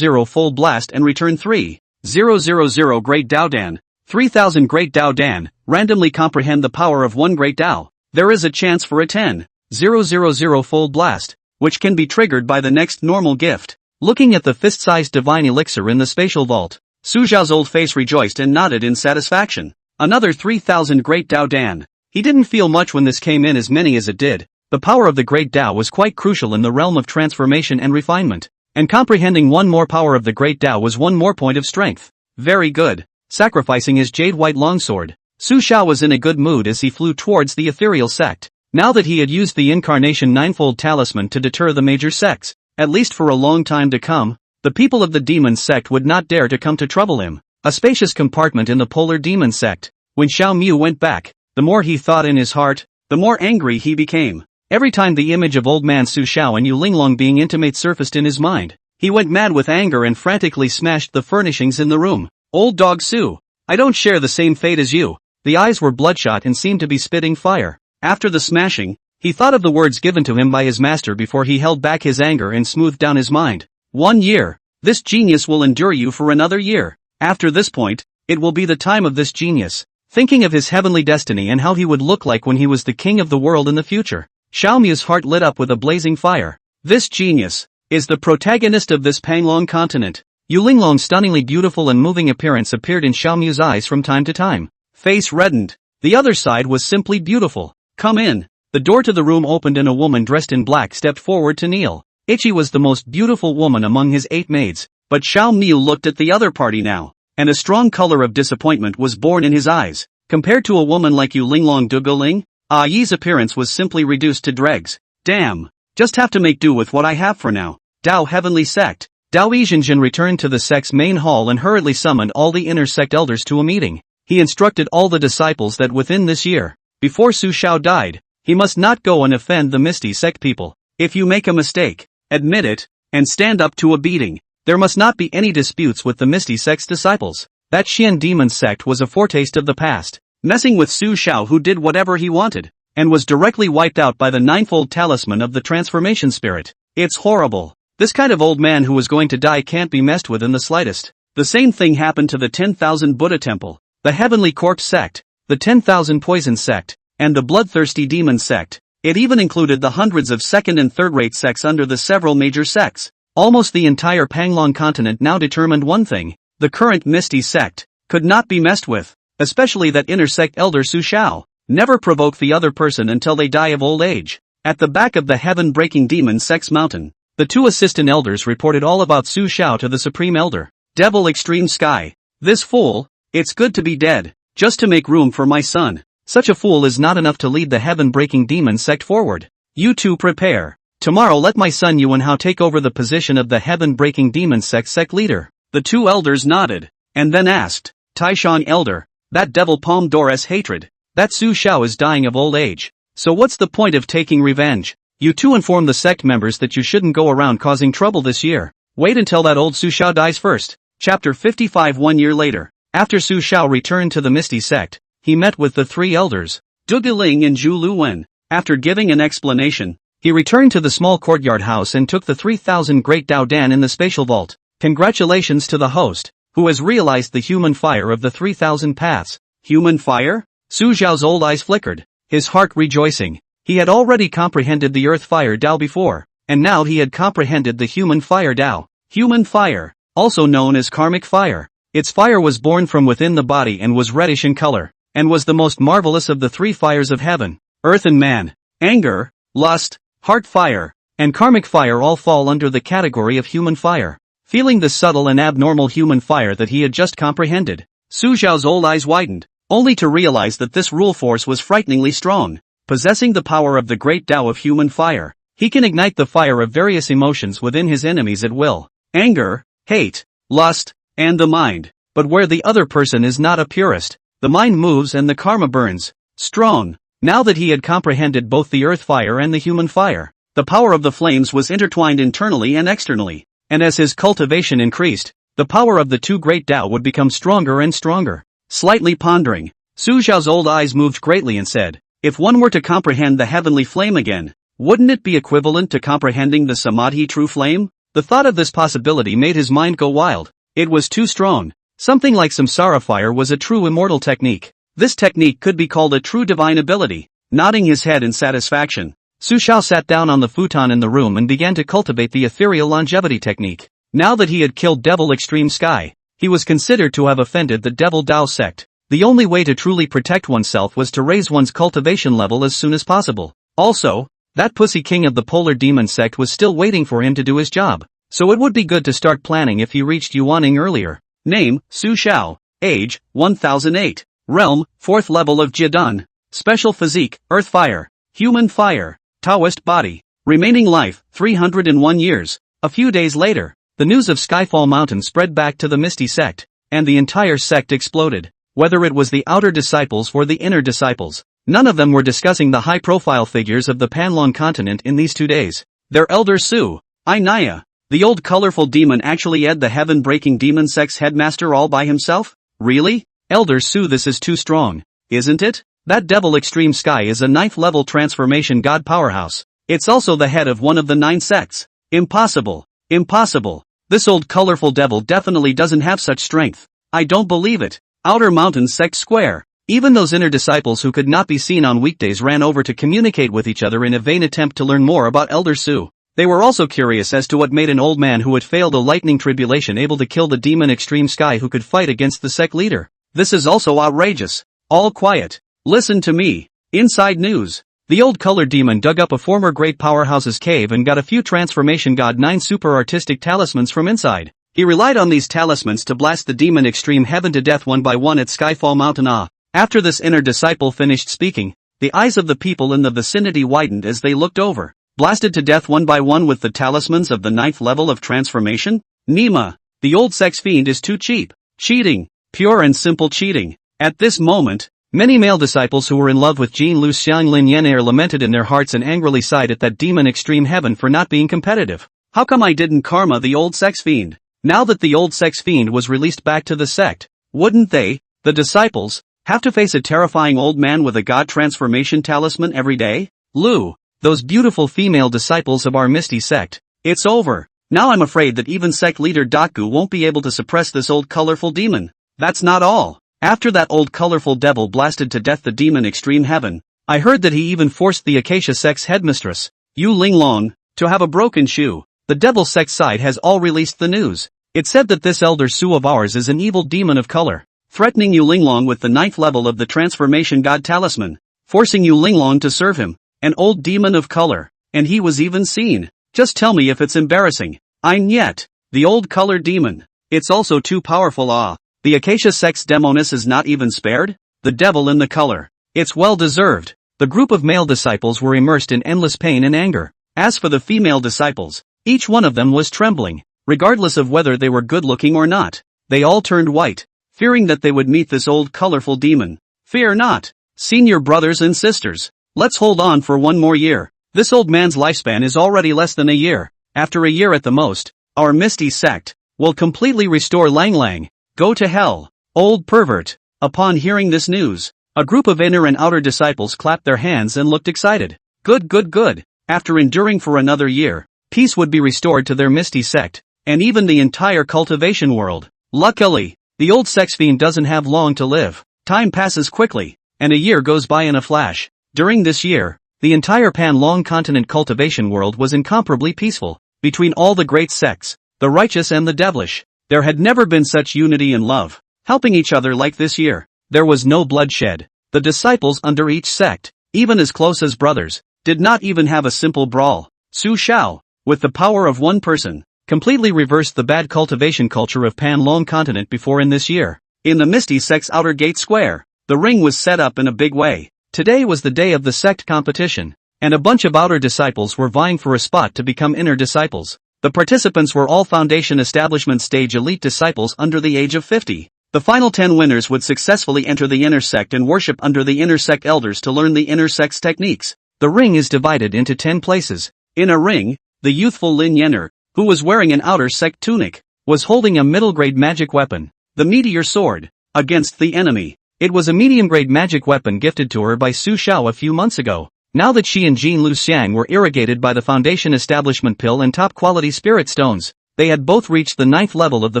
full blast and returned 3,000 Great Dao Dan. 3000 Great Dao Dan, randomly comprehend the power of one Great Dao. There is a chance for a 10,000 full blast, which can be triggered by the next normal gift. Looking at the fist-sized divine elixir in the spatial vault, Su Xiao's old face rejoiced and nodded in satisfaction. Another 3000 Great Dao Dan. He didn't feel much when this came in as many as it did. The power of the Great Dao was quite crucial in the realm of transformation and refinement, and comprehending one more power of the Great Dao was one more point of strength. Very good. Sacrificing his jade white longsword, Su Xiao was in a good mood as he flew towards the ethereal sect. Now that he had used the incarnation ninefold talisman to deter the major sects, at least for a long time to come, the people of the demon sect would not dare to come to trouble him. A spacious compartment in the polar demon sect. When Xiao Mu went back, the more he thought in his heart, the more angry he became. Every time the image of old man Su Xiao and Yu Linglong being intimate surfaced in his mind, he went mad with anger and frantically smashed the furnishings in the room. Old dog Su, I don't share the same fate as you. The eyes were bloodshot and seemed to be spitting fire. After the smashing, he thought of the words given to him by his master before he held back his anger and smoothed down his mind. 1 year. This genius will endure you for another year. After this point, it will be the time of this genius. Thinking of his heavenly destiny and how he would look like when he was the king of the world in the future, Xiao Mu's heart lit up with a blazing fire. This genius is the protagonist of this Panglong continent. Yu Linglong's stunningly beautiful and moving appearance appeared in Xiao Mu's eyes from time to time. Face reddened. The other side was simply beautiful. Come in. The door to the room opened and a woman dressed in black stepped forward to kneel. Ichi was the most beautiful woman among his 8 maids, but Xiao Mu looked at the other party now, and a strong color of disappointment was born in his eyes. Compared to a woman like Yu Linglong Duguling, Yi's appearance was simply reduced to dregs. Damn. Just have to make do with what I have for now. Dao Heavenly Sect. Dao Yizhenjin returned to the sect's main hall and hurriedly summoned all the inner sect elders to a meeting. He instructed all the disciples that within this year, before Su Xiao died, he must not go and offend the Misty Sect people. If you make a mistake, admit it, and stand up to a beating. There must not be any disputes with the Misty Sect's disciples. That Xian demon sect was a foretaste of the past, messing with Su Xiao who did whatever he wanted, and was directly wiped out by the ninefold talisman of the transformation spirit. It's horrible. This kind of old man who is going to die can't be messed with in the slightest. The same thing happened to the 10,000 Buddha Temple, the Heavenly Corpse sect, the 10,000 Poison sect, and the Bloodthirsty Demon sect. It even included the hundreds of second and third-rate sects under the several major sects. Almost the entire Panglong continent now determined one thing: the current Misty sect could not be messed with, especially that inner sect elder Su Xiao. Never provoke the other person until they die of old age. At the back of the heaven-breaking demon sect's mountain, the 2 assistant elders reported all about Su Xiao to the supreme elder. Devil Extreme Sky. This fool, it's good to be dead, just to make room for my son. Such a fool is not enough to lead the heaven-breaking demon sect forward. You two prepare. Tomorrow let my son Yuan Hao take over the position of the heaven-breaking demon sect leader. The 2 elders nodded, and then asked, Taishan elder, that devil Palm Doris hatred, that Su Xiao is dying of old age. So what's the point of taking revenge? You two inform the sect members that you shouldn't go around causing trouble this year. Wait until that old Su Xiao dies first. Chapter 55. 1 year later, after Su Xiao returned to the Misty sect, he met with the 3 elders, Du Guling and Zhu Luwen. After giving an explanation, he returned to the small courtyard house and took the 3,000 Great Dao Dan in the spatial vault. Congratulations to the host, who has realized the human fire of the 3,000 paths. Human fire? Su Xiao's old eyes flickered, his heart rejoicing. He had already comprehended the earth fire Dao before, and now he had comprehended the human fire Dao. Human fire, also known as karmic fire. Its fire was born from within the body and was reddish in color, and was the most marvelous of the 3 fires of heaven. Earth and man, anger, lust, heart fire, and karmic fire all fall under the category of human fire. Feeling the subtle and abnormal human fire that he had just comprehended, Su Xiao's old eyes widened, only to realize that this rule force was frighteningly strong. Possessing the power of the great Tao of human fire, He can ignite the fire of various emotions within his enemies at will. Anger, hate, lust, and the mind. But where the other person is not a purist, the mind moves and the karma burns. Strong. Now that he had comprehended both the earth fire and the human fire, the power of the flames was intertwined internally and externally. And as his cultivation increased, the power of the two great Tao would become stronger and stronger. Slightly pondering, Su Xiao's old eyes moved greatly and said, if one were to comprehend the heavenly flame again, wouldn't it be equivalent to comprehending the Samadhi true flame? The thought of this possibility made his mind go wild. It was too strong. Something like samsara fire was a true immortal technique. This technique could be called a true divine ability. Nodding his head in satisfaction, Su Xiao sat down on the futon in the room and began to cultivate the ethereal longevity technique. Now that he had killed Devil Extreme Sky, he was considered to have offended the Devil Dao sect. The only way to truly protect oneself was to raise one's cultivation level as soon as possible. Also, that pussy king of the Polar Demon sect was still waiting for him to do his job. So it would be good to start planning if he reached Yuaning earlier. Name, Su Xiao. Age, 1008. Realm, 4th level of Jidan. Special physique, Earth Fire. Human Fire. Taoist body. Remaining life, 301 years. A few days later, the news of Skyfall Mountain spread back to the Misty sect, and the entire sect exploded. Whether it was the outer disciples or the inner disciples, none of them were discussing the high-profile figures of the Panlong continent in these 2 days. Their elder Su, Ainaya, the old colorful demon actually ed the heaven-breaking demon sect's headmaster all by himself? Really? Elder Su, this is too strong, isn't it? That Devil Extreme Sky is a 9th level transformation god powerhouse. It's also the head of one of the 9 sects. Impossible. Impossible. This old colorful devil definitely doesn't have such strength. I don't believe it. Outer Mountain Sect Square. Even those inner disciples who could not be seen on weekdays ran over to communicate with each other in a vain attempt to learn more about Elder Su. They were also curious as to what made an old man who had failed a lightning tribulation able to kill the demon Extreme Sky who could fight against the sect leader. This is also outrageous. All quiet. Listen to me. Inside news. The old colored demon dug up a former great powerhouse's cave and got a few Transformation God 9 super artistic talismans from inside. He relied on these talismans to blast the demon Extreme Heaven to death one by one at Skyfall Mountain. After this inner disciple finished speaking, the eyes of the people in the vicinity widened as they looked over. Blasted to death one by one with the talismans of the 9th level of transformation? Nima, the old sex fiend is too cheap. Cheating. Pure and simple cheating. At this moment, many male disciples who were in love with Jean Lu Xianglin Yenair lamented in their hearts and angrily sighed at that demon Extreme Heaven for not being competitive. How come I didn't karma the old sex fiend? Now that the old sex fiend was released back to the sect, wouldn't they, the disciples, have to face a terrifying old man with a god transformation talisman every day? Lu, those beautiful female disciples of our Misty sect, it's over. Now I'm afraid that even sect leader Daku won't be able to suppress this old colorful demon. That's not all. After that old colorful devil blasted to death the demon Extreme Heaven, I heard that he even forced the Acacia sect's headmistress, Yu Linglong, to have a broken shoe. The devil sect side has all released the news. It said that this elder Su of ours is an evil demon of color, threatening Yu Linglong with the 9th level of the transformation god talisman, forcing Yu Linglong to serve him, an old demon of color, and he was even seen. Just tell me if it's embarrassing. I'm yet, the old color demon. It's also too powerful. The Acacia sect's demoness is not even spared? The devil in the color. It's well deserved. The group of male disciples were immersed in endless pain and anger. As for the female disciples, each one of them was trembling, regardless of whether they were good-looking or not. They all turned white, fearing that they would meet this old colorful demon. Fear not, senior brothers and sisters. Let's hold on for one more year. This old man's lifespan is already less than a year. After a year at the most, our Misty sect will completely restore Lang Lang. Go to hell, old pervert. Upon hearing this news, a group of inner and outer disciples clapped their hands and looked excited. Good, good, good. After enduring for another year, peace would be restored to their Misty sect, and even the entire cultivation world. Luckily, the old sex fiend doesn't have long to live. Time passes quickly, and a year goes by in a flash. During this year, the entire Panlong continent cultivation world was incomparably peaceful. Between all the great sects, the righteous and the devilish, there had never been such unity and love, helping each other like this year. There was no bloodshed. The disciples under each sect, even as close as brothers, did not even have a simple brawl. Su Xiao, with the power of one person, completely reversed the bad cultivation culture of Panlong continent before in this year. In the Misty sect's outer gate square, the ring was set up in a big way. Today was the day of the sect competition. and a bunch of outer disciples were vying for a spot to become inner disciples. The participants were all Foundation Establishment stage elite disciples under the age of 50. The final 10 winners would successfully enter the inner sect and worship under the inner sect elders to learn the inner sect's techniques. The ring is divided into 10 places. In a ring, the youthful Lin Yenner, who was wearing an outer sect tunic, was holding a middle-grade magic weapon, the meteor sword, against the enemy. It was a medium-grade magic weapon gifted to her by Su Xiao a few months ago. Now that she and Jean Luxiang were irrigated by the Foundation Establishment pill and top-quality spirit stones, they had both reached the 9th level of the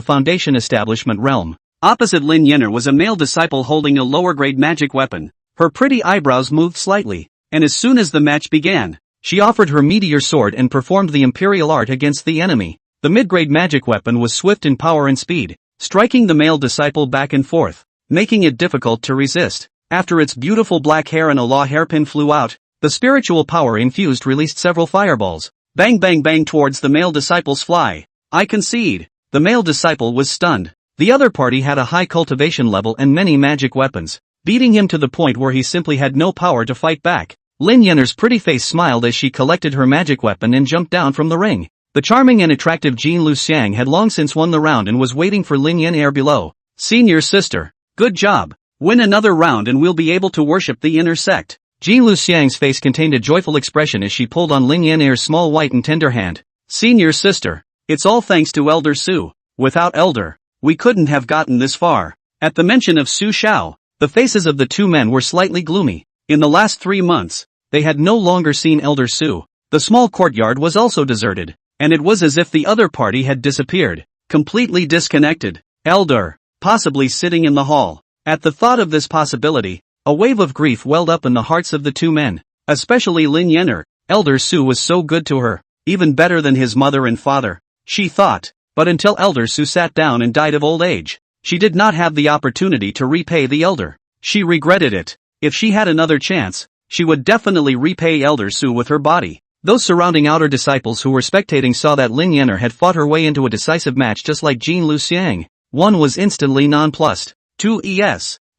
Foundation Establishment realm. Opposite Lin Yenner was a male disciple holding a lower-grade magic weapon. Her pretty eyebrows moved slightly, and as soon as the match began, she offered her meteor sword and performed the imperial art against the enemy. The mid-grade magic weapon was swift in power and speed, striking the male disciple back and forth, making it difficult to resist. After its beautiful black hair and a law hairpin flew out, the spiritual power infused released several fireballs. Bang bang bang towards the male disciple's fly. I concede. The male disciple was stunned. The other party had a high cultivation level and many magic weapons, beating him to the point where he simply had no power to fight back. Lin Yenner's pretty face smiled as she collected her magic weapon and jumped down from the ring. The charming and attractive Jean Luxiang had long since won the round and was waiting for Lin Yenner below. Senior sister, good job. Win another round and we'll be able to worship the inner sect. Jean Luxiang's face contained a joyful expression as she pulled on Lin Yenner's small white and tender hand. Senior sister, it's all thanks to Elder Su. Without Elder, we couldn't have gotten this far. At the mention of Su Xiao, the faces of the two men were slightly gloomy. In the last 3 months, they had no longer seen Elder Su. The small courtyard was also deserted, and it was as if the other party had disappeared, completely disconnected. Elder, possibly sitting in the hall. At the thought of this possibility, a wave of grief welled up in the hearts of the two men, especially Lin Yenner. Elder Su was so good to her, even better than his mother and father, she thought. But until Elder Su sat down and died of old age, she did not have the opportunity to repay the elder. She regretted it. If she had another chance, she would definitely repay Elder Su with her body. Those surrounding outer disciples who were spectating saw that Lin Yenner had fought her way into a decisive match just like Jean Luxiang. One was instantly nonplussed. 2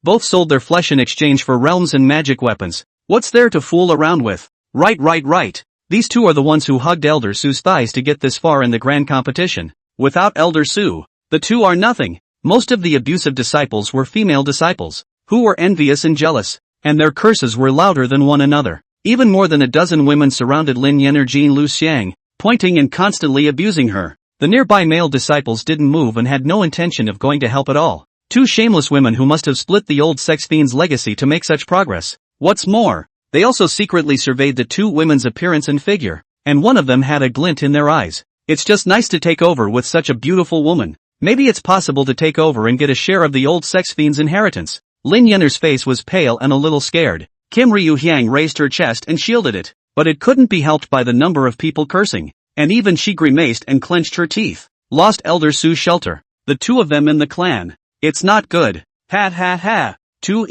both sold their flesh in exchange for realms and magic weapons. What's there to fool around with? Right. These two are the ones who hugged Elder Su's thighs to get this far in the grand competition. Without Elder Su, the two are nothing. Most of the abusive disciples were female disciples, who were envious and jealous, and their curses were louder than one another. Even more than a dozen women surrounded Lin Yenner Jean Luxiang, pointing and constantly abusing her. The nearby male disciples didn't move and had no intention of going to help at all. Two shameless women who must have split the old sex fiend's legacy to make such progress. What's more, they also secretly surveyed the two women's appearance and figure, and one of them had a glint in their eyes. It's just nice to take over with such a beautiful woman. Maybe it's possible to take over and get a share of the old sex fiend's inheritance. Lin Yenner's face was pale and a little scared. Kim Ryu Hyang raised her chest and shielded it, but it couldn't be helped by the number of people cursing, and even she grimaced and clenched her teeth. Lost Elder Su's shelter. The two of them in the clan. It's not good. Ha. 2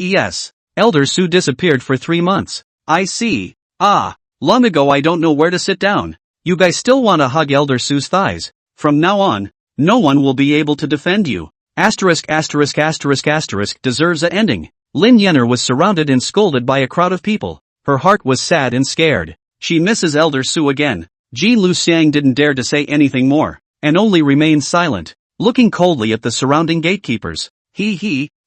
Elder Su disappeared for 3 months. I see. Long ago I don't know where to sit down. You guys still want to hug Elder Su's thighs. From now on, no one will be able to defend you. Asterisk deserves a ending. Lin Yenner was surrounded and scolded by a crowd of people. Her heart was sad and scared. She misses Elder Su again. Jean Luxiang didn't dare to say anything more, and only remained silent, looking coldly at the surrounding gatekeepers.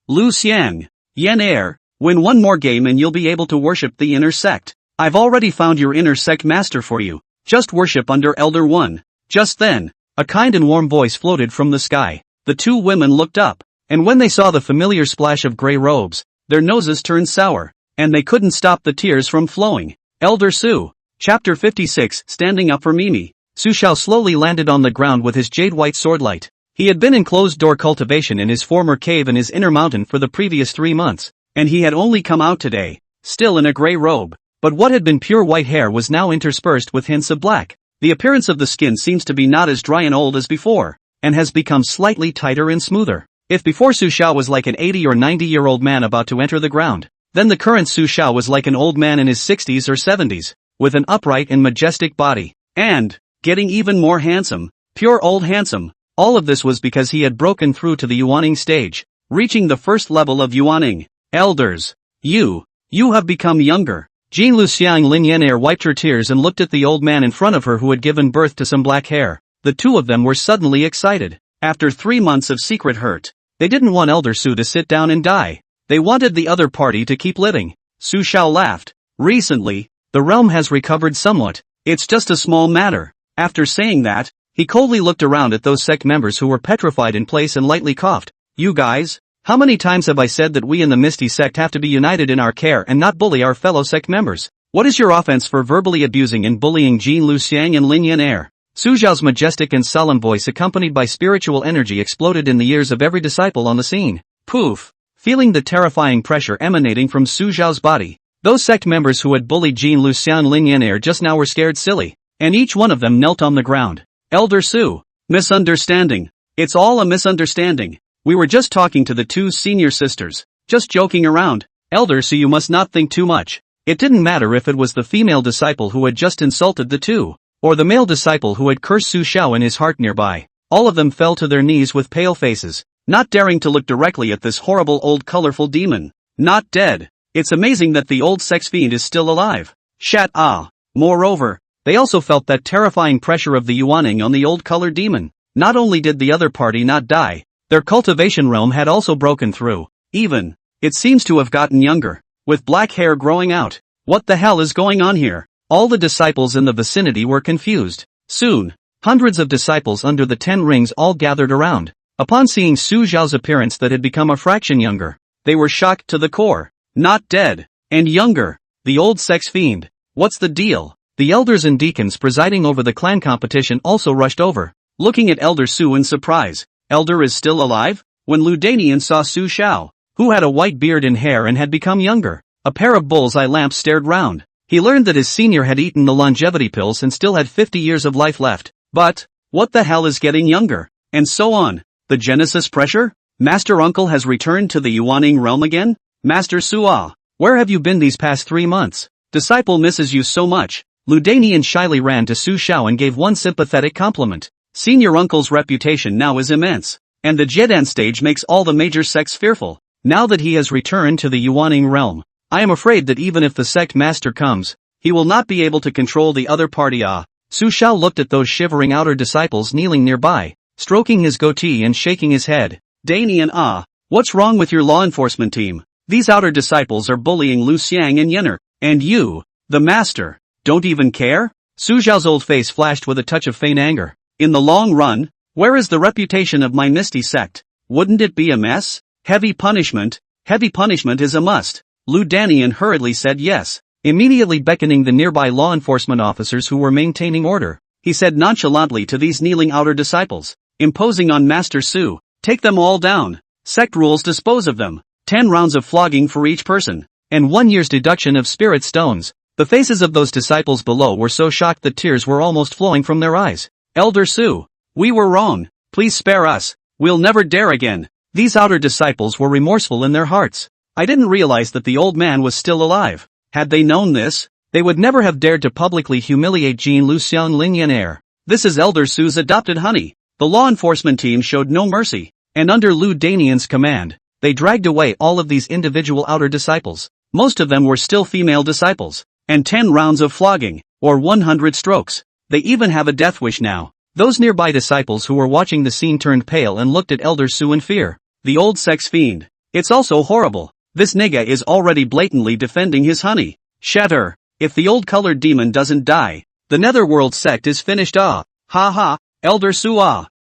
Luxiang. Yenner, win one more game and you'll be able to worship the inner sect. I've already found your inner sect master for you. Just worship under Elder One. Just then, a kind and warm voice floated from the sky. The two women looked up, and when they saw the familiar splash of gray robes, their noses turned sour, and they couldn't stop the tears from flowing. Elder Su. Chapter 56. Standing up for Mimi. Su Xiao slowly landed on the ground with his jade-white swordlight. He had been in closed-door cultivation in his former cave in his inner mountain for the previous 3 months, and he had only come out today, still in a gray robe. But what had been pure white hair was now interspersed with hints of black. The appearance of the skin seems to be not as dry and old as before, and has become slightly tighter and smoother. If before Su Xiao was like an 80 or 90-year-old man about to enter the ground, then the current Su Xiao was like an old man in his 60s or 70s, with an upright and majestic body, and getting even more handsome, pure old handsome. All of this was because he had broken through to the Yuaning stage, reaching the first level of Yuaning. Elders, you have become younger. Jean Luxiang Lin Yenair wiped her tears and looked at the old man in front of her who had given birth to some black hair. The two of them were suddenly excited. After 3 months of secret hurt, they didn't want Elder Su to sit down and die. They wanted the other party to keep living. Su Xiao laughed. Recently, the realm has recovered somewhat. It's just a small matter. After saying that, he coldly looked around at those sect members who were petrified in place and lightly coughed. You guys, how many times have I said that we in the Misty sect have to be united in our care and not bully our fellow sect members? What is your offense for verbally abusing and bullying Jean Luxiang and Lin Yenair? Su Zhao's majestic and solemn voice accompanied by spiritual energy exploded in the ears of every disciple on the scene. Poof! Feeling the terrifying pressure emanating from Su Zhao's body, those sect members who had bullied Jean Luxiang Lin Yenair just now were scared silly, and each one of them knelt on the ground. Elder Su. Misunderstanding. It's all a misunderstanding. We were just talking to the two senior sisters, just joking around. Elder Su, you must not think too much. It didn't matter if it was the female disciple who had just insulted the two, or the male disciple who had cursed Su Xiao in his heart nearby. All of them fell to their knees with pale faces, not daring to look directly at this horrible old colorful demon. Not dead. It's amazing that the old sex fiend is still alive. Shat ah. Moreover, they also felt that terrifying pressure of the yuaning on the old color demon. Not only did the other party not die, their cultivation realm had also broken through. Even, it seems to have gotten younger, with black hair growing out. What the hell is going on here? All the disciples in the vicinity were confused. Soon, hundreds of disciples under the 10 rings all gathered around. Upon seeing Su Zhao's appearance that had become a fraction younger, they were shocked to the core. Not dead, and younger. The old sex fiend. What's the deal? The elders and deacons presiding over the clan competition also rushed over, looking at Elder Su in surprise. Elder is still alive? When Lu Danian saw Su Xiao, who had a white beard and hair and had become younger, a pair of bull's-eye lamps stared round. He learned that his senior had eaten the longevity pills and still had 50 years of life left. But, what the hell is getting younger? And so on. The Genesis pressure? Master Uncle has returned to the Yuaning realm again? Master Sua, where have you been these past 3 months? Disciple misses you so much. Lu Danian shyly ran to Su Xiao and gave one sympathetic compliment. Senior Uncle's reputation now is immense, and the Jedan stage makes all the major sects fearful. Now that he has returned to the Yuaning realm, I am afraid that even if the sect master comes, he will not be able to control the other party. Su Xiao looked at those shivering outer disciples kneeling nearby, stroking his goatee and shaking his head. Danian, what's wrong with your law enforcement team? These outer disciples are bullying Lu Xiang and Yener, and you, the master, don't even care? Su Zhao's old face flashed with a touch of faint anger. In the long run, where is the reputation of my Misty sect? Wouldn't it be a mess? Heavy punishment is a must. Lu Danian hurriedly said yes, immediately beckoning the nearby law enforcement officers who were maintaining order. He said nonchalantly to these kneeling outer disciples, imposing on Master Su, take them all down. Sect rules dispose of them. 10 rounds of flogging for each person, and 1 year's deduction of spirit stones. The faces of those disciples below were so shocked that tears were almost flowing from their eyes. Elder Su, we were wrong. Please spare us. We'll never dare again. These outer disciples were remorseful in their hearts. I didn't realize that the old man was still alive. Had they known this, they would never have dared to publicly humiliate Jean Luxiang Lin Yenair. This is Elder Su's adopted honey. The law enforcement team showed no mercy, and under Lu Danian's command, they dragged away all of these individual outer disciples. Most of them were still female disciples, and 10 rounds of flogging, or 100 strokes. They even have a death wish now. Those nearby disciples who were watching the scene turned pale and looked at Elder Su in fear. The old sex fiend. It's also horrible. This nigga is already blatantly defending his honey. Shatter. If the old colored demon doesn't die, the Netherworld sect is finished. Ha ha, Elder Su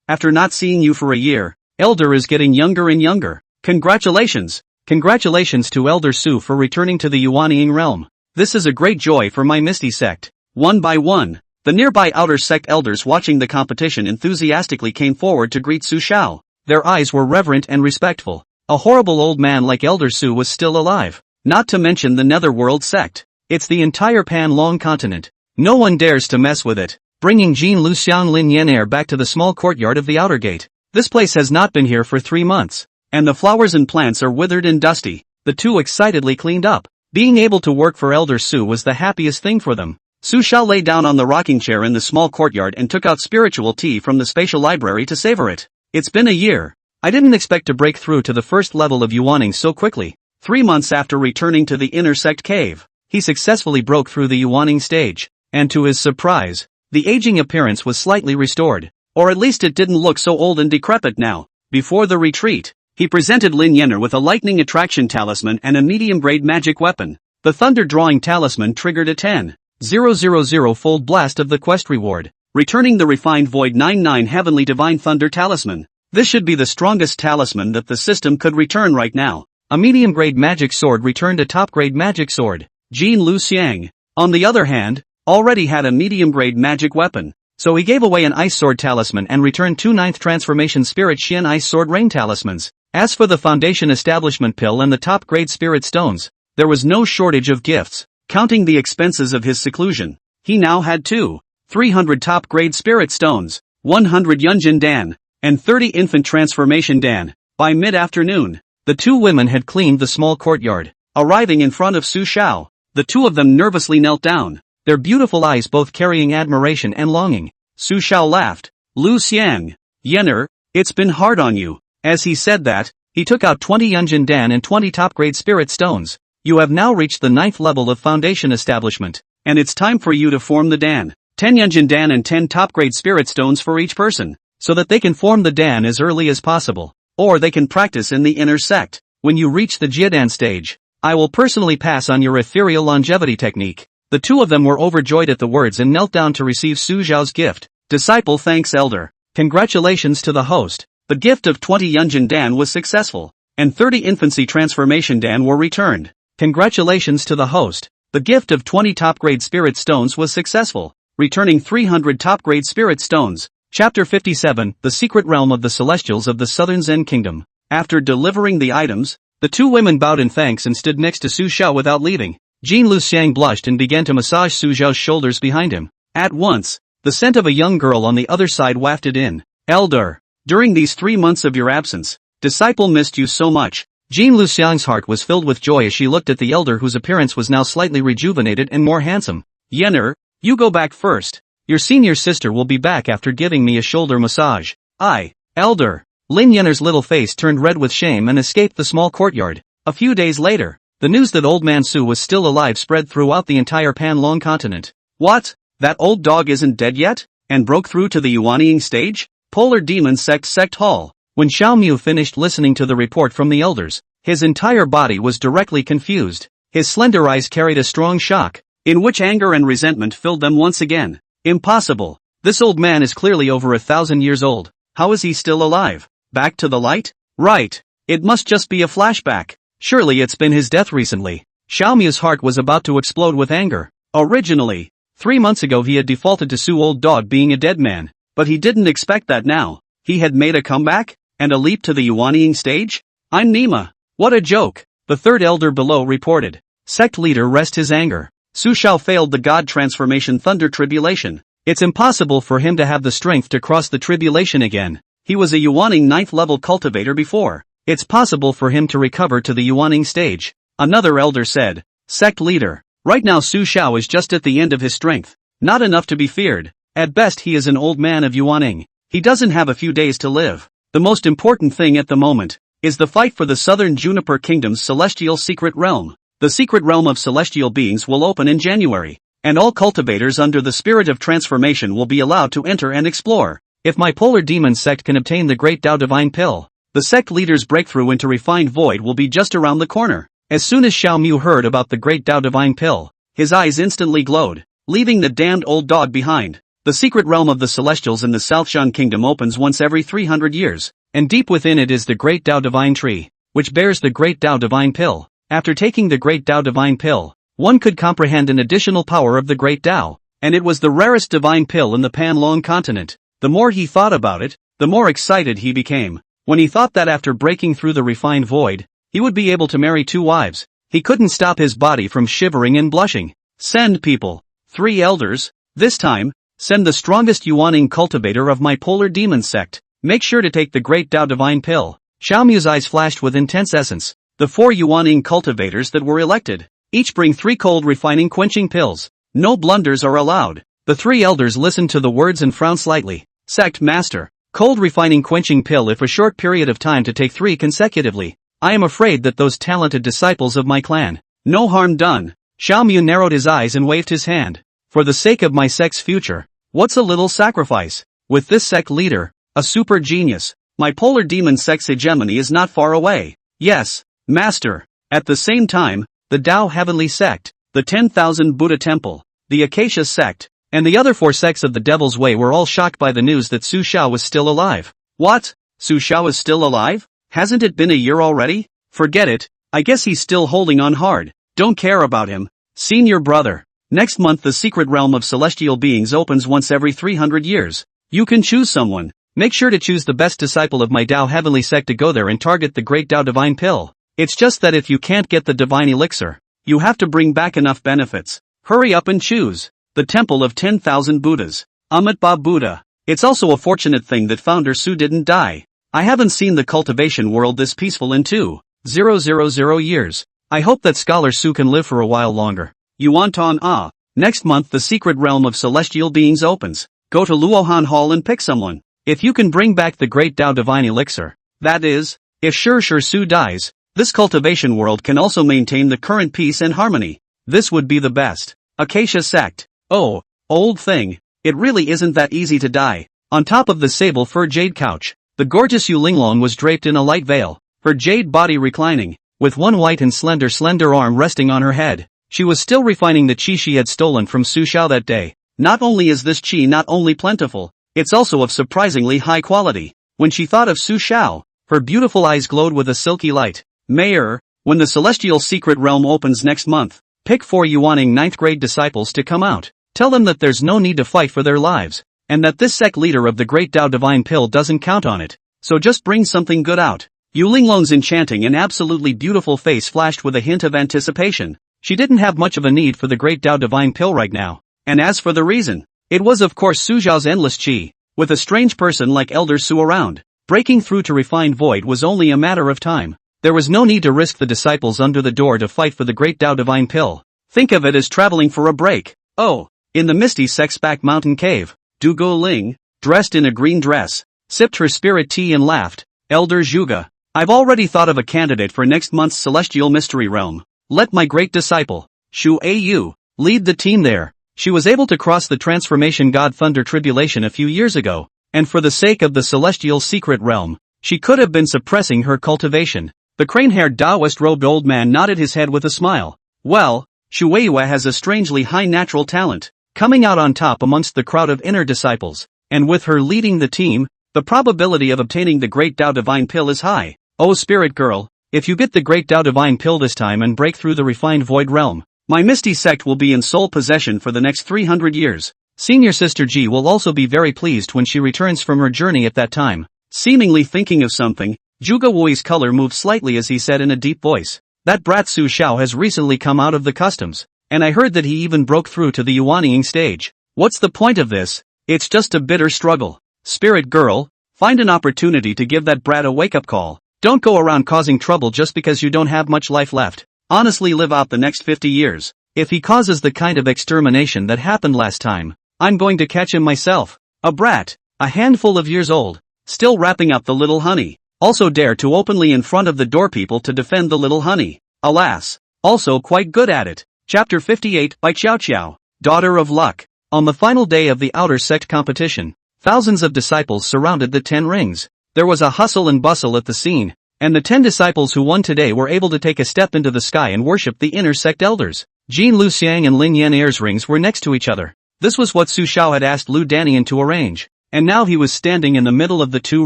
After not seeing you for a year, Elder is getting younger and younger. Congratulations. Congratulations to Elder Su for returning to the Yuanying realm. This is a great joy for my Misty sect. One by one, the nearby outer sect elders watching the competition enthusiastically came forward to greet Su Xiao. Their eyes were reverent and respectful. A horrible old man like Elder Su was still alive. Not to mention the Netherworld sect. It's the entire Pan-Long continent. No one dares to mess with it. Bringing Jean Luxiang Lin Yenair back to the small courtyard of the outer gate. This place has not been here for 3 months, and the flowers and plants are withered and dusty. The two excitedly cleaned up. Being able to work for Elder Su was the happiest thing for them. Su Xiao lay down on the rocking chair in the small courtyard and took out spiritual tea from the spatial library to savor it. It's been a year. I didn't expect to break through to the first level of Yuaning so quickly. 3 months after returning to the inner sect cave, he successfully broke through the Yuaning stage, and to his surprise, the aging appearance was slightly restored, or at least it didn't look so old and decrepit now. Before the retreat, he presented Lin Yener with a lightning attraction talisman and a medium-grade magic weapon. The thunder-drawing talisman triggered a 10,000-fold blast of the quest reward, returning the refined Void 99 Heavenly Divine Thunder Talisman. This should be the strongest talisman that the system could return right now. A medium-grade magic sword returned a top-grade magic sword. Jin Lu Xiang, on the other hand, already had a medium-grade magic weapon, so he gave away an Ice Sword Talisman and returned 2 9th Transformation Spirit Xian Ice Sword Rain Talismans. As for the Foundation Establishment Pill and the top-grade Spirit Stones, there was no shortage of gifts. Counting the expenses of his seclusion, he now had 300 top-grade Spirit Stones, 100 Yunjin Dan, and 30 Infant Transformation Dan. By mid-afternoon, the two women had cleaned the small courtyard. Arriving in front of Su Xiao, the two of them nervously knelt down, their beautiful eyes both carrying admiration and longing. Su Xiao laughed. Lu Xiang, Yener, it's been hard on you. As he said that, he took out 20 Yunjin Dan and 20 top-grade Spirit Stones. You have now reached the 9th level of Foundation Establishment, and it's time for you to form the Dan. 10 Yunjin Dan and 10 top-grade Spirit Stones for each person, so that they can form the Dan as early as possible, or they can practice in the inner sect. When you reach the Jiedan stage, I will personally pass on your ethereal longevity technique. The two of them were overjoyed at the words and knelt down to receive Su Xiao's gift. Disciple thanks Elder. Congratulations to the host. The gift of 20 Yunjin Dan was successful, and 30 Infancy Transformation Dan were returned. Congratulations to the host. The gift of 20 top-grade Spirit Stones was successful, returning 300 top-grade Spirit Stones. Chapter 57, The Secret Realm of the Celestials of the Southern Zen Kingdom. After delivering the items, the two women bowed in thanks and stood next to Su Xiao without leaving. Jin Lu Xiang blushed and began to massage Su Xiao's shoulders behind him. At once, the scent of a young girl on the other side wafted in. Elder, during these 3 months of your absence, disciple missed you so much. Jin Lu Xiang's heart was filled with joy as she looked at the elder whose appearance was now slightly rejuvenated and more handsome. Yener, you go back first. Your senior sister will be back after giving me a shoulder massage. Elder. Lin Yener's little face turned red with shame and escaped the small courtyard. A few days later, the news that old man Su was still alive spread throughout the entire Panlong continent. What? That old dog isn't dead yet? And broke through to the Yuanying stage? Polar Demon Sect Hall. When Xiao Mu finished listening to the report from the elders, his entire body was directly confused. His slender eyes carried a strong shock, in which anger and resentment filled them once again. Impossible. This old man is clearly over 1,000 years old. How is he still alive? Back to the light? Right. It must just be a flashback. Surely it's been his death recently. Xiao Mu's heart was about to explode with anger. Originally, 3 months ago he had defaulted to Su old dog being a dead man, but he didn't expect that now. He had made a comeback? And a leap to the Yuanying stage? I'm Nima. What a joke. The third elder below reported. Sect leader rest his anger. Su Xiao failed the God Transformation Thunder Tribulation. It's impossible for him to have the strength to cross the tribulation again. He was a Yuanying 9th level cultivator before. It's possible for him to recover to the Yuanying stage. Another elder said. Sect leader. Right now Su Xiao is just at the end of his strength. Not enough to be feared. At best he is an old man of Yuanying. He doesn't have a few days to live. The most important thing at the moment is the fight for the Southern Juniper Kingdom's celestial secret realm. The secret realm of celestial beings will open in January, and all cultivators under the spirit of transformation will be allowed to enter and explore. If my Polar Demon sect can obtain the Great Tao Divine Pill, the sect leader's breakthrough into refined void will be just around the corner. As soon as Xiao Mu heard about the Great Tao Divine Pill, his eyes instantly glowed, leaving the damned old dog behind. The secret realm of the Celestials in the Southshan Kingdom opens once every 300 years, and deep within it is the Great Tao Divine Tree, which bears the Great Tao Divine Pill. After taking the Great Tao Divine Pill, one could comprehend an additional power of the Great Tao, and it was the rarest divine pill in the Panlong continent. The more he thought about it, the more excited he became. When he thought that after breaking through the refined void, he would be able to marry 2 wives, he couldn't stop his body from shivering and blushing. Send people. 3 elders. This time, send the strongest Yuanying cultivator of my Polar Demon sect. Make sure to take the Great Tao Divine Pill. Xiao Mu's eyes flashed with intense essence. The 4 Yuanying cultivators that were elected, each bring 3 cold refining quenching pills. No blunders are allowed. The 3 elders listened to the words and frowned slightly. Sect Master. Cold refining quenching pill if a short period of time to take 3 consecutively. I am afraid that those talented disciples of my clan. No harm done. Xiaomu narrowed his eyes and waved his hand. For the sake of my sect's future, what's a little sacrifice? With this sect leader, a super genius, my polar demon sect's hegemony is not far away. Yes, master. At the same time, the Tao Heavenly Sect, the 10,000 Buddha Temple, the Acacia Sect, and the other 4 sects of the Devil's Way were all shocked by the news that Su Xiao was still alive. What? Su Xiao is still alive? Hasn't it been a year already? Forget it, I guess he's still holding on hard. Don't care about him. Senior brother. Next month the secret realm of celestial beings opens once every 300 years. You can choose someone. Make sure to choose the best disciple of my Tao Heavenly Sect to go there and target the Great Tao Divine Pill. It's just that if you can't get the Divine Elixir, you have to bring back enough benefits. Hurry up and choose. The Temple of 10,000 Buddhas. Amitabha Buddha. It's also a fortunate thing that founder Su didn't die. I haven't seen the cultivation world this peaceful in 2,000 years. I hope that scholar Su can live for a while longer. Yuan Ah. Next month the secret realm of celestial beings opens. Go to Luohan Hall and pick someone. If you can bring back the Great Tao Divine Elixir. That is, if sure Su dies, this cultivation world can also maintain the current peace and harmony. This would be the best. Acacia Sect. Oh, old thing. It really isn't that easy to die. On top of the sable fur jade couch, the gorgeous Yu Linglong was draped in a light veil, her jade body reclining, with one white and slender arm resting on her head. She was still refining the qi she had stolen from Su Xiao that day. Not only is this qi not only plentiful, it's also of surprisingly high quality. When she thought of Su Xiao, her beautiful eyes glowed with a silky light. Mayor, when the celestial secret realm opens next month, pick 4 Yuaning 9th grade disciples to come out. Tell them that there's no need to fight for their lives, and that this sect leader of the Great Tao Divine Pill doesn't count on it. So just bring something good out. Yu Linglong's enchanting and absolutely beautiful face flashed with a hint of anticipation. She didn't have much of a need for the Great Tao Divine Pill right now. And as for the reason, it was of course Su Xiao's endless qi. With a strange person like Elder Su around, breaking through to refined void was only a matter of time. There was no need to risk the disciples under the door to fight for the Great Tao Divine Pill. Think of it as traveling for a break. Oh, in the misty Sexpac mountain cave, Du Go Ling, dressed in a green dress, sipped her spirit tea and laughed. Elder Zhuge, I've already thought of a candidate for next month's celestial mystery realm. Let my great disciple, Shu Au, lead the team there. She was able to cross the transformation god Thunder Tribulation a few years ago, and for the sake of the celestial secret realm, she could have been suppressing her cultivation. The crane-haired Taoist-robed old man nodded his head with a smile. Well, Shu Au has a strangely high natural talent, coming out on top amongst the crowd of inner disciples, and with her leading the team, the probability of obtaining the Great Tao Divine Pill is high. Oh spirit girl, if you get the Great Tao Divine Pill this time and break through the refined void realm, my misty sect will be in sole possession for the next 300 years. Senior Sister Ji will also be very pleased when she returns from her journey at that time. Seemingly thinking of something, Zhuge Wui's color moved slightly as he said in a deep voice, that brat Su Xiao has recently come out of the customs, and I heard that he even broke through to the Yuanying stage. What's the point of this? It's just a bitter struggle. Spirit girl, find an opportunity to give that brat a wake-up call. Don't go around causing trouble just because you don't have much life left. Honestly, live out the next 50 years. If he causes the kind of extermination that happened last time, I'm going to catch him myself. A brat, a handful of years old, still wrapping up the little honey, also dare to openly in front of the door people to defend the little honey. Alas, also quite good at it. Chapter 58 by Xiao Xiao, Daughter of Luck. On the final day of the outer sect competition, thousands of disciples surrounded the 10 rings. There was a hustle and bustle at the scene, and the 10 disciples who won today were able to take a step into the sky and worship the inner sect elders. Jin Luxiang and Lin Yan'er's rings were next to each other. This was what Su Xiao had asked Lu Danian to arrange, and now he was standing in the middle of the 2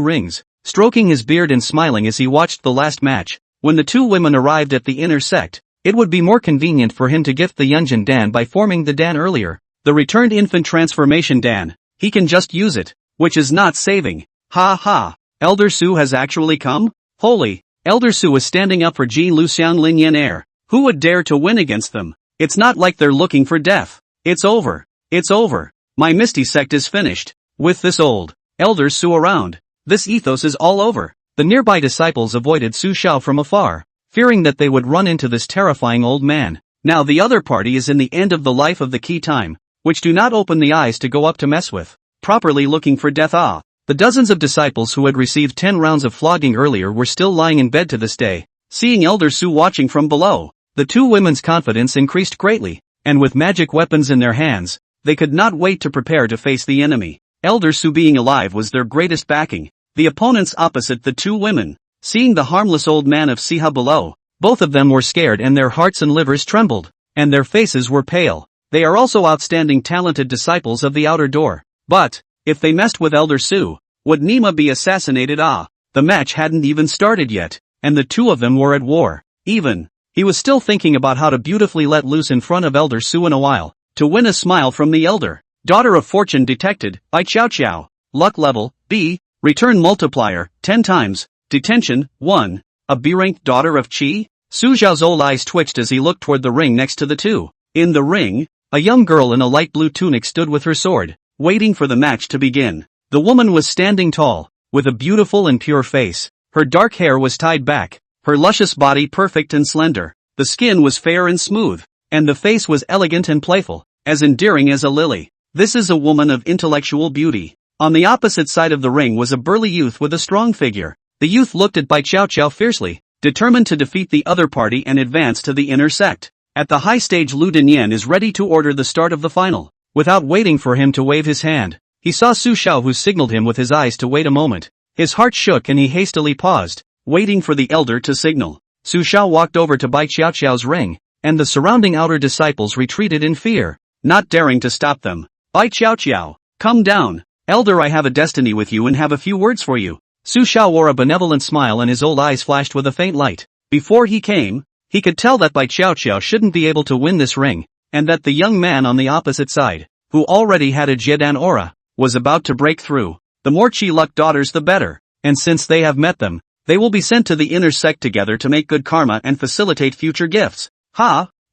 rings, stroking his beard and smiling as he watched the last match. When the 2 women arrived at the inner sect, it would be more convenient for him to gift the Yunjin Dan by forming the Dan earlier. The returned infant transformation Dan. He can just use it, which is not saving. Ha ha. Elder Su has actually come? Holy. Elder Su is standing up for Jin Luxiang Lin Yan'er. Who would dare to win against them? It's not like they're looking for death. It's over. It's over. My misty sect is finished. With this old Elder Su around, this ethos is all over. The nearby disciples avoided Su Xiao from afar, fearing that they would run into this terrifying old man. Now the other party is in the end of the life of the key time, which do not open the eyes to go up to mess with. Properly looking for death. The dozens of disciples who had received 10 rounds of flogging earlier were still lying in bed to this day, seeing Elder Su watching from below. The two women's confidence increased greatly, and with magic weapons in their hands, they could not wait to prepare to face the enemy. Elder Su being alive was their greatest backing. The opponents opposite the two women, seeing the harmless old man of Siha below, both of them were scared and their hearts and livers trembled, and their faces were pale. They are also outstanding talented disciples of the outer door. But, if they messed with Elder Su, would Nima be assassinated? The match hadn't even started yet, and the two of them were at war. He was still thinking about how to beautifully let loose in front of Elder Su in a while, to win a smile from the elder. Daughter of Fortune detected, by Chow Chow. Luck level, B. Return multiplier, 10 times. Detention, 1. A B-ranked daughter of Chi? Su Zhao's old eyes twitched as he looked toward the ring next to the two. In the ring, a young girl in a light blue tunic stood with her sword, waiting for the match to begin. The woman was standing tall, with a beautiful and pure face. Her dark hair was tied back, her luscious body perfect and slender. The skin was fair and smooth, and the face was elegant and playful, as endearing as a lily. This is a woman of intellectual beauty. On the opposite side of the ring was a burly youth with a strong figure. The youth looked at Bai Chao Chao fiercely, determined to defeat the other party and advance to the inner sect. At the high stage, Lu Dinyan is ready to order the start of the final. Without waiting for him to wave his hand, he saw Su Shao, who signaled him with his eyes to wait a moment. His heart shook and he hastily paused, waiting for the elder to signal. Su Shao walked over to Bai Chao Chao's ring, and the surrounding outer disciples retreated in fear, not daring to stop them. Bai Chao Chao, come down. Elder, I have a destiny with you and have a few words for you. Su Shao wore a benevolent smile and his old eyes flashed with a faint light. Before he came, he could tell that Bai Chao Chao shouldn't be able to win this ring, and that the young man on the opposite side, who already had a Jiedan aura, was about to break through. The more Chi Luck daughters the better, and since they have met them, they will be sent to the inner sect together to make good karma and facilitate future gifts.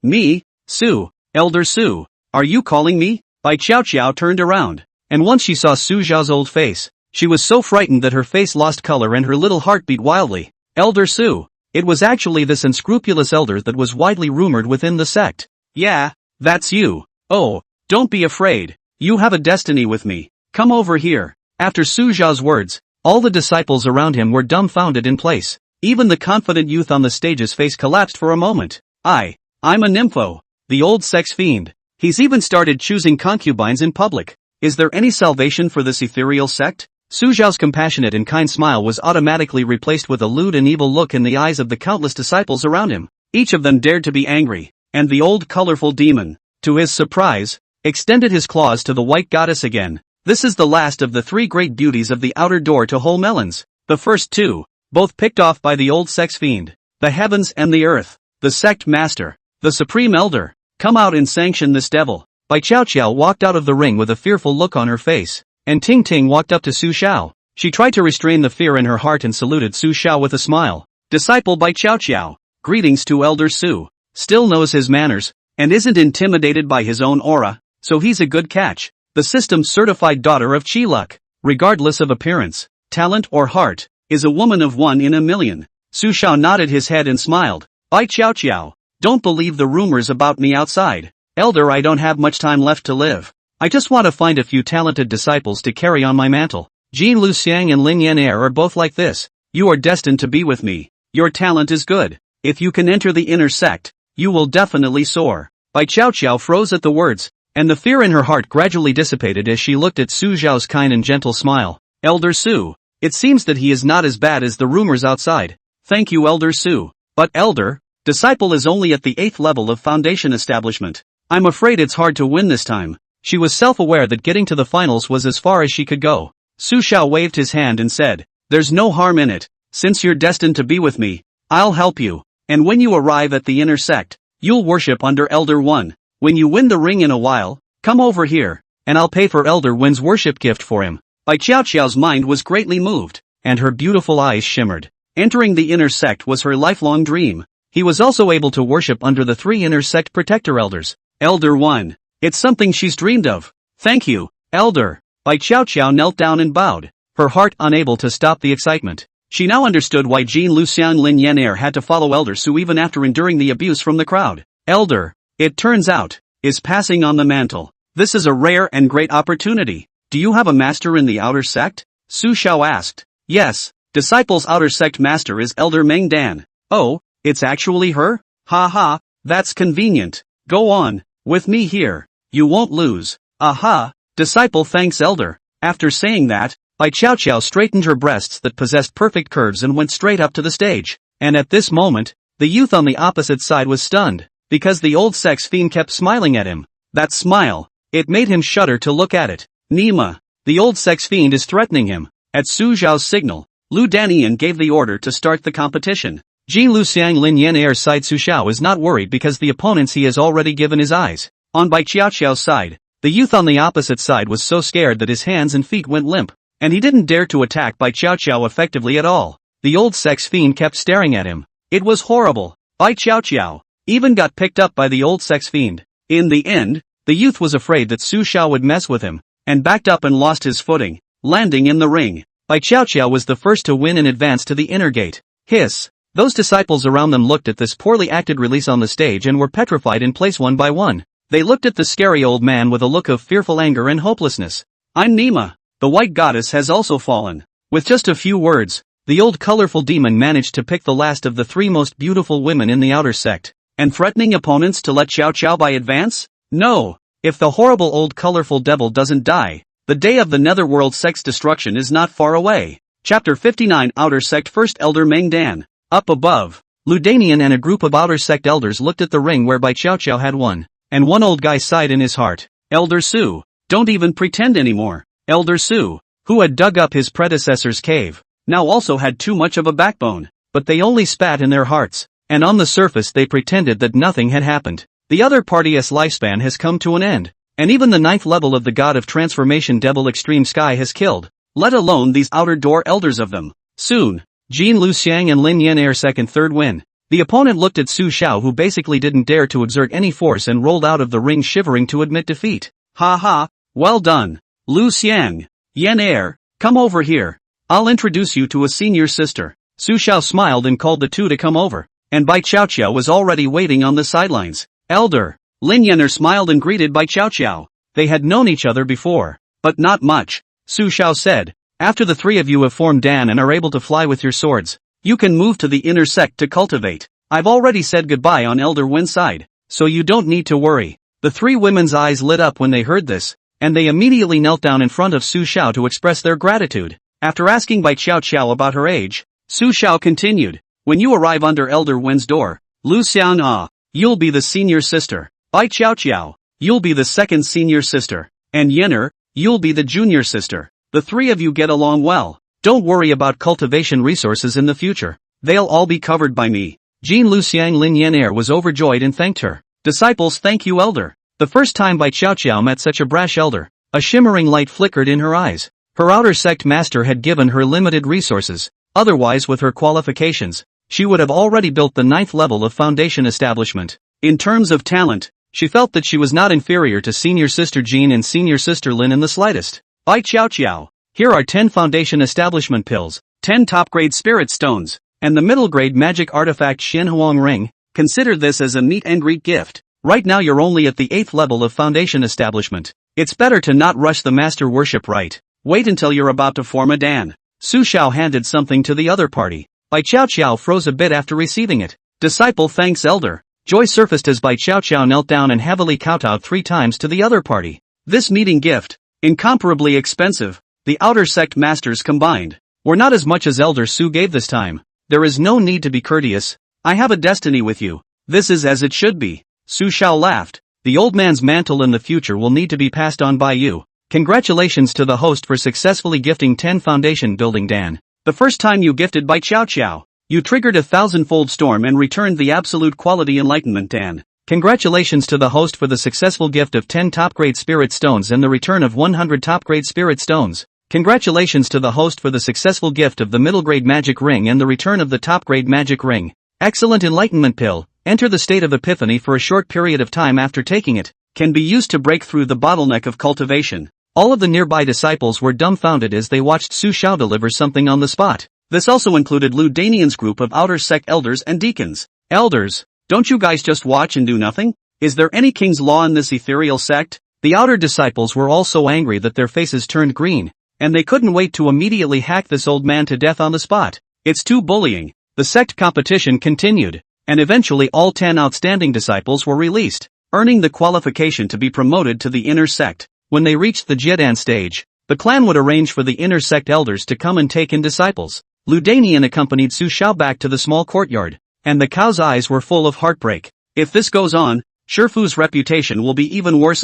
Me? Su, Elder Su, are you calling me? Bai Chao Chao turned around, and once she saw Su Zhao's old face, she was so frightened that her face lost color and her little heart beat wildly. Elder Su. It was actually this unscrupulous elder that was widely rumored within the sect. Yeah, that's you. Oh, don't be afraid. You have a destiny with me. Come over here. After Su Zhao's words, all the disciples around him were dumbfounded in place. Even the confident youth on the stage's face collapsed for a moment. I'm a nympho. The old sex fiend. He's even started choosing concubines in public. Is there any salvation for this ethereal sect? Su Zhao's compassionate and kind smile was automatically replaced with a lewd and evil look in the eyes of the countless disciples around him. Each of them dared to be angry, and the old colorful demon, to his surprise, extended his claws to the white goddess again. This is the last of the three great beauties of the outer door to Whole Melons. The first two, both picked off by the old sex fiend. The heavens and the earth, the sect master, the supreme elder, come out and sanction this devil. Bai Chao Chao walked out of the ring with a fearful look on her face, and Ting Ting walked up to Su Shao. She tried to restrain the fear in her heart and saluted Su Shao with a smile. Disciple Bai Chao Chao, greetings to Elder Su. Still knows his manners, and isn't intimidated by his own aura, so he's a good catch. The system's certified daughter of Chi Luck, regardless of appearance, talent or heart, is a woman of 1 in a million. Su Shao nodded his head and smiled. Bai Chao Chao, don't believe the rumors about me outside. Elder, I don't have much time left to live. I just want to find a few talented disciples to carry on my mantle. Jin Luxiang and Lin Yan are both like this. You are destined to be with me. Your talent is good. If you can enter the inner sect, you will definitely soar. Bai Chao Chao froze at the words, and the fear in her heart gradually dissipated as she looked at Su Zhao's kind and gentle smile. Elder Su, it seems that he is not as bad as the rumors outside. Thank you, Elder Su. But Elder, disciple is only at the 8th level of foundation establishment. I'm afraid it's hard to win this time. She was self-aware that getting to the finals was as far as she could go. Su Shao waved his hand and said, there's no harm in it. Since you're destined to be with me, I'll help you. And when you arrive at the inner sect, you'll worship under Elder 1. When you win the ring in a while, come over here, and I'll pay for Elder 1's worship gift for him. Bai Chao Chao's mind was greatly moved, and her beautiful eyes shimmered. Entering the inner sect was her lifelong dream. He was also able to worship under the 3 inner sect protector elders. Elder 1. It's something she's dreamed of. Thank you, Elder. Bai Chao Chao knelt down and bowed, her heart unable to stop the excitement. She now understood why Jin Luxiang Lin Yan had to follow Elder Su even after enduring the abuse from the crowd. Elder, it turns out, is passing on the mantle. This is a rare and great opportunity. Do you have a master in the outer sect? Su Shao asked. Yes, disciple's outer sect master is Elder Meng Dan. Oh, it's actually her? Ha ha, That's convenient. Go on, with me here. You won't lose. Aha, disciple thanks elder. After saying that, Bai Chao Chao straightened her breasts that possessed perfect curves and went straight up to the stage. And at this moment, the youth on the opposite side was stunned, because the old sex fiend kept smiling at him. That smile, it made him shudder to look at it. Nima, the old sex fiend is threatening him. At Su Zhao's signal, Lu Danian gave the order to start the competition. Jin Luxiang Lin Yan Air's side Su Xiao is not worried because the opponents he has already given his eyes. On Bai Qiao Qiao's side, the youth on the opposite side was so scared that his hands and feet went limp, and he didn't dare to attack Bai Qiao Qiao effectively at all. The old sex fiend kept staring at him. It was horrible. Bai Qiao Qiao even got picked up by the old sex fiend. In the end, the youth was afraid that Su Xiao would mess with him, and backed up and lost his footing, landing in the ring. Bai Qiao Qiao was the first to win and advance to the inner gate. Hiss. Those disciples around them looked at this poorly acted release on the stage and were petrified in place one by one. They looked at the scary old man with a look of fearful anger and hopelessness. I'm Nima. The white goddess has also fallen. With just a few words, the old colorful demon managed to pick the last of the three most beautiful women in the outer sect, and threatening opponents to let Xiao Qiao Bai advance? No. If the horrible old colorful devil doesn't die, the day of the netherworld sect's destruction is not far away. Chapter 59 Outer Sect First Elder Meng Dan. Up above, Lu Danian and a group of outer sect elders looked at the ring where Bai Qiao Qiao had won, and one old guy sighed in his heart. Elder Su, don't even pretend anymore. Elder Su, who had dug up his predecessor's cave, now also had too much of a backbone, but they only spat in their hearts, and on the surface they pretended that nothing had happened. The other party's lifespan has come to an end, and even the 9th level of the god of transformation Devil Extreme Sky has killed, let alone these outer door elders of them. Soon, Jin Luxiang and Lin Yan Air second third win. The opponent looked at Su Xiao who basically didn't dare to exert any force and rolled out of the ring shivering to admit defeat. Ha ha, well done. Lu Xiang, Yan Air, come over here. I'll introduce you to a senior sister. Su Xiao smiled and called the two to come over, and Bai Qiao Qiao was already waiting on the sidelines. Elder, Lin Yaner smiled and greeted Bai Qiao Qiao. They had known each other before, but not much. Su Xiao said, after the three of you have formed Dan and are able to fly with your swords, you can move to the inner sect to cultivate. I've already said goodbye on Elder Win's side, so you don't need to worry. The three women's eyes lit up when they heard this, and they immediately knelt down in front of Su Xiao to express their gratitude. After asking Bai Qiao Qiao about her age, Su Xiao continued, when you arrive under Elder Win's door, Lu Xiang you'll be the senior sister. Bai Qiao Qiao, you'll be the second senior sister. And Yener, you'll be the junior sister. The three of you get along well. Don't worry about cultivation resources in the future. They'll all be covered by me. Jin Luxiang Lin Yaner was overjoyed and thanked her. Disciples thank you elder. The first time Bai Qiao Qiao met such a brash elder, a shimmering light flickered in her eyes. Her outer sect master had given her limited resources. Otherwise with her qualifications, she would have already built the 9th level of foundation establishment. In terms of talent, she felt that she was not inferior to senior sister Jean and senior sister Lin in the slightest. Bai Qiao Qiao, here are 10 foundation establishment pills, 10 top-grade spirit stones, and the middle-grade magic artifact Xin Huang ring. Consider this as a meet and greet gift. Right now you're only at the 8th level of foundation establishment. It's better to not rush the master worship rite. Wait until you're about to form a Dan. Su Xiao handed something to the other party. Bai Qiao Qiao froze a bit after receiving it. Disciple thanks elder. Joy surfaced as Bai Qiao Qiao knelt down and heavily kowtowed 3 times to the other party. This meeting gift, incomparably expensive, the outer sect masters combined, were not as much as Elder Su gave this time. There is no need to be courteous. I have a destiny with you. This is as it should be. Su Xiao laughed. The old man's mantle in the future will need to be passed on by you. Congratulations to the host for successfully gifting 10 foundation building Dan. The first time you gifted Bai Qiao Qiao, you triggered a 1,000-fold storm and returned the absolute quality enlightenment Dan. Congratulations to the host for the successful gift of 10 top-grade spirit stones and the return of 100 top-grade spirit stones. Congratulations to the host for the successful gift of the middle-grade magic ring and the return of the top-grade magic ring. Excellent enlightenment pill. Enter the state of epiphany for a short period of time after taking it. Can be used to break through the bottleneck of cultivation. All of the nearby disciples were dumbfounded as they watched Su Xiao deliver something on the spot. This also included Lu Danian's group of outer sect elders and deacons. Elders, don't you guys just watch and do nothing? Is there any king's law in this ethereal sect? The outer disciples were all so angry that their faces turned green, and they couldn't wait to immediately hack this old man to death on the spot. It's too bullying. The sect competition continued. and eventually all 10 outstanding disciples were released, earning the qualification to be promoted to the inner sect. When they reached the Jiedan stage, the clan would arrange for the inner sect elders to come and take in disciples. Lu Danian accompanied Su Xiao back to the small courtyard, and the cow's eyes were full of heartbreak. If this goes on, Shifu's reputation will be even worse.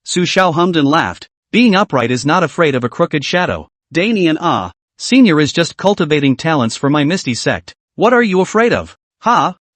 Su Xiao hummed and laughed. Being upright is not afraid of a crooked shadow. Danian Senior is just cultivating talents for my Misty sect. What are you afraid of?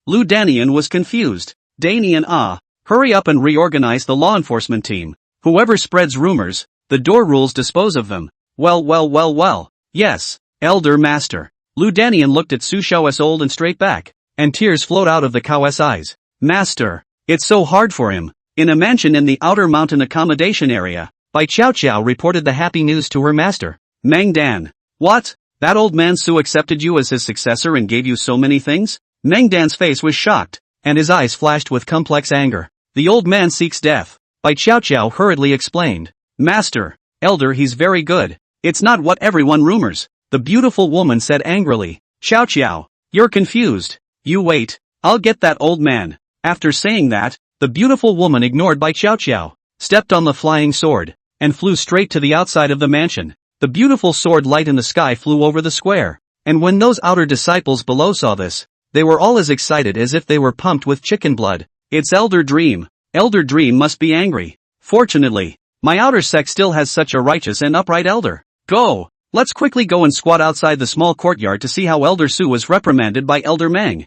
Lu Danian was confused. Danian hurry up and reorganize the law enforcement team. Whoever spreads rumors, the door rules dispose of them. Well. Yes, Elder Master. Lu Danian looked at Su Xiao's old and straight back, and tears flowed out of the cow's eyes. Master, it's so hard for him. In a mansion in the outer mountain accommodation area, Bai Qiao Qiao reported the happy news to her master. Meng Dan. What? That old man Su accepted you as his successor and gave you so many things? Meng Dan's face was shocked, and his eyes flashed with complex anger. The old man seeks death. Bai Qiao Qiao hurriedly explained. Master, Elder, he's very good. It's not what everyone rumors, the beautiful woman said angrily. Qiao Qiao, you're confused. You wait, I'll get that old man. After saying that, the beautiful woman ignored Bai Qiao Qiao, stepped on the flying sword, and flew straight to the outside of the mansion. The beautiful sword light in the sky flew over the square, and when those outer disciples below saw this, they were all as excited as if they were pumped with chicken blood. It's Elder Dream. Elder Dream must be angry. Fortunately, my outer sect still has such a righteous and upright elder. Go! Let's quickly go and squat outside the small courtyard to see how Elder Su was reprimanded by Elder Meng.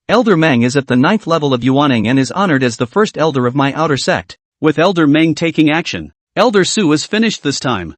Elder Meng is at the 9th level of Yuaning and is honored as the first elder of my outer sect. With Elder Meng taking action, Elder Su is finished this time.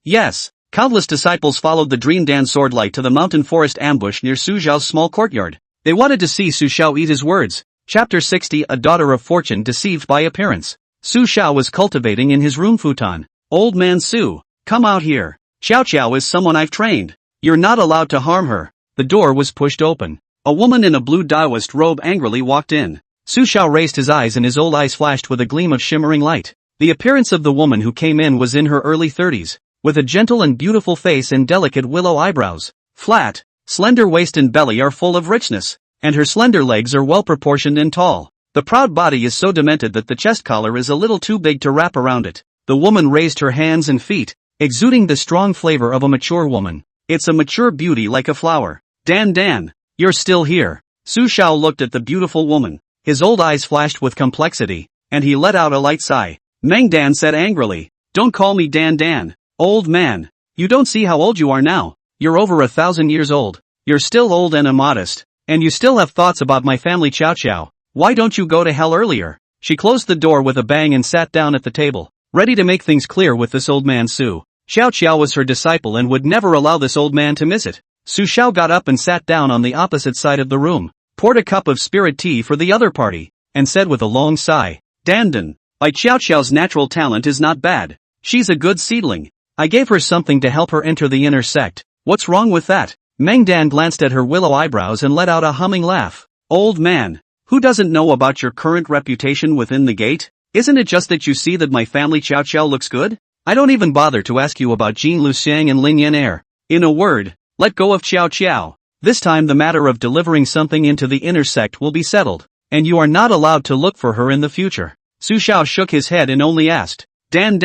Yes, countless disciples followed the Dream Dan swordlight to the mountain forest ambush near Su Xiao's small courtyard. They wanted to see Su Xiao eat his words. Chapter 60 A Daughter of Fortune Deceived by Appearance. Su Xiao was cultivating in his room futon. Old man Su, come out here. Xiao Qiao is someone I've trained. You're not allowed to harm her. The door was pushed open. A woman in a blue Daoist robe angrily walked in. Su Xiao raised his eyes and his old eyes flashed with a gleam of shimmering light. The appearance of the woman who came in was in her early 30s, with a gentle and beautiful face and delicate willow eyebrows. Flat, slender waist and belly are full of richness, and her slender legs are well proportioned and tall. The proud body is so demented that the chest collar is a little too big to wrap around it. The woman raised her hands and feet, exuding the strong flavor of a mature woman. It's a mature beauty like a flower. Dan, you're still here. Su Xiao looked at the beautiful woman. His old eyes flashed with complexity, and he let out a light sigh. Meng Dan said angrily, don't call me Dan. Old man. You don't see how old you are now. You're over 1,000 years old. You're still old and immodest. And you still have thoughts about my family Qiao Qiao. Why don't you go to hell earlier? She closed the door with a bang and sat down at the table, ready to make things clear with this old man Su. Qiao Qiao was her disciple and would never allow this old man to miss it. Su Xiao got up and sat down on the opposite side of the room, poured a cup of spirit tea for the other party, and said with a long sigh, Dandan, Bai Qiao Qiao's natural talent is not bad. She's a good seedling. I gave her something to help her enter the inner sect. What's wrong with that? Meng Dan glanced at her willow eyebrows and let out a humming laugh. Old man, who doesn't know about your current reputation within the gate? Isn't it just that you see that my family Qiao Qiao looks good? I don't even bother to ask you about Jin Luxiang and Lin Yan. In a word, let go of Qiao Qiao. This time the matter of delivering something into the inner sect will be settled, and you are not allowed to look for her in the future. Su Xiao shook his head and only asked, Dan,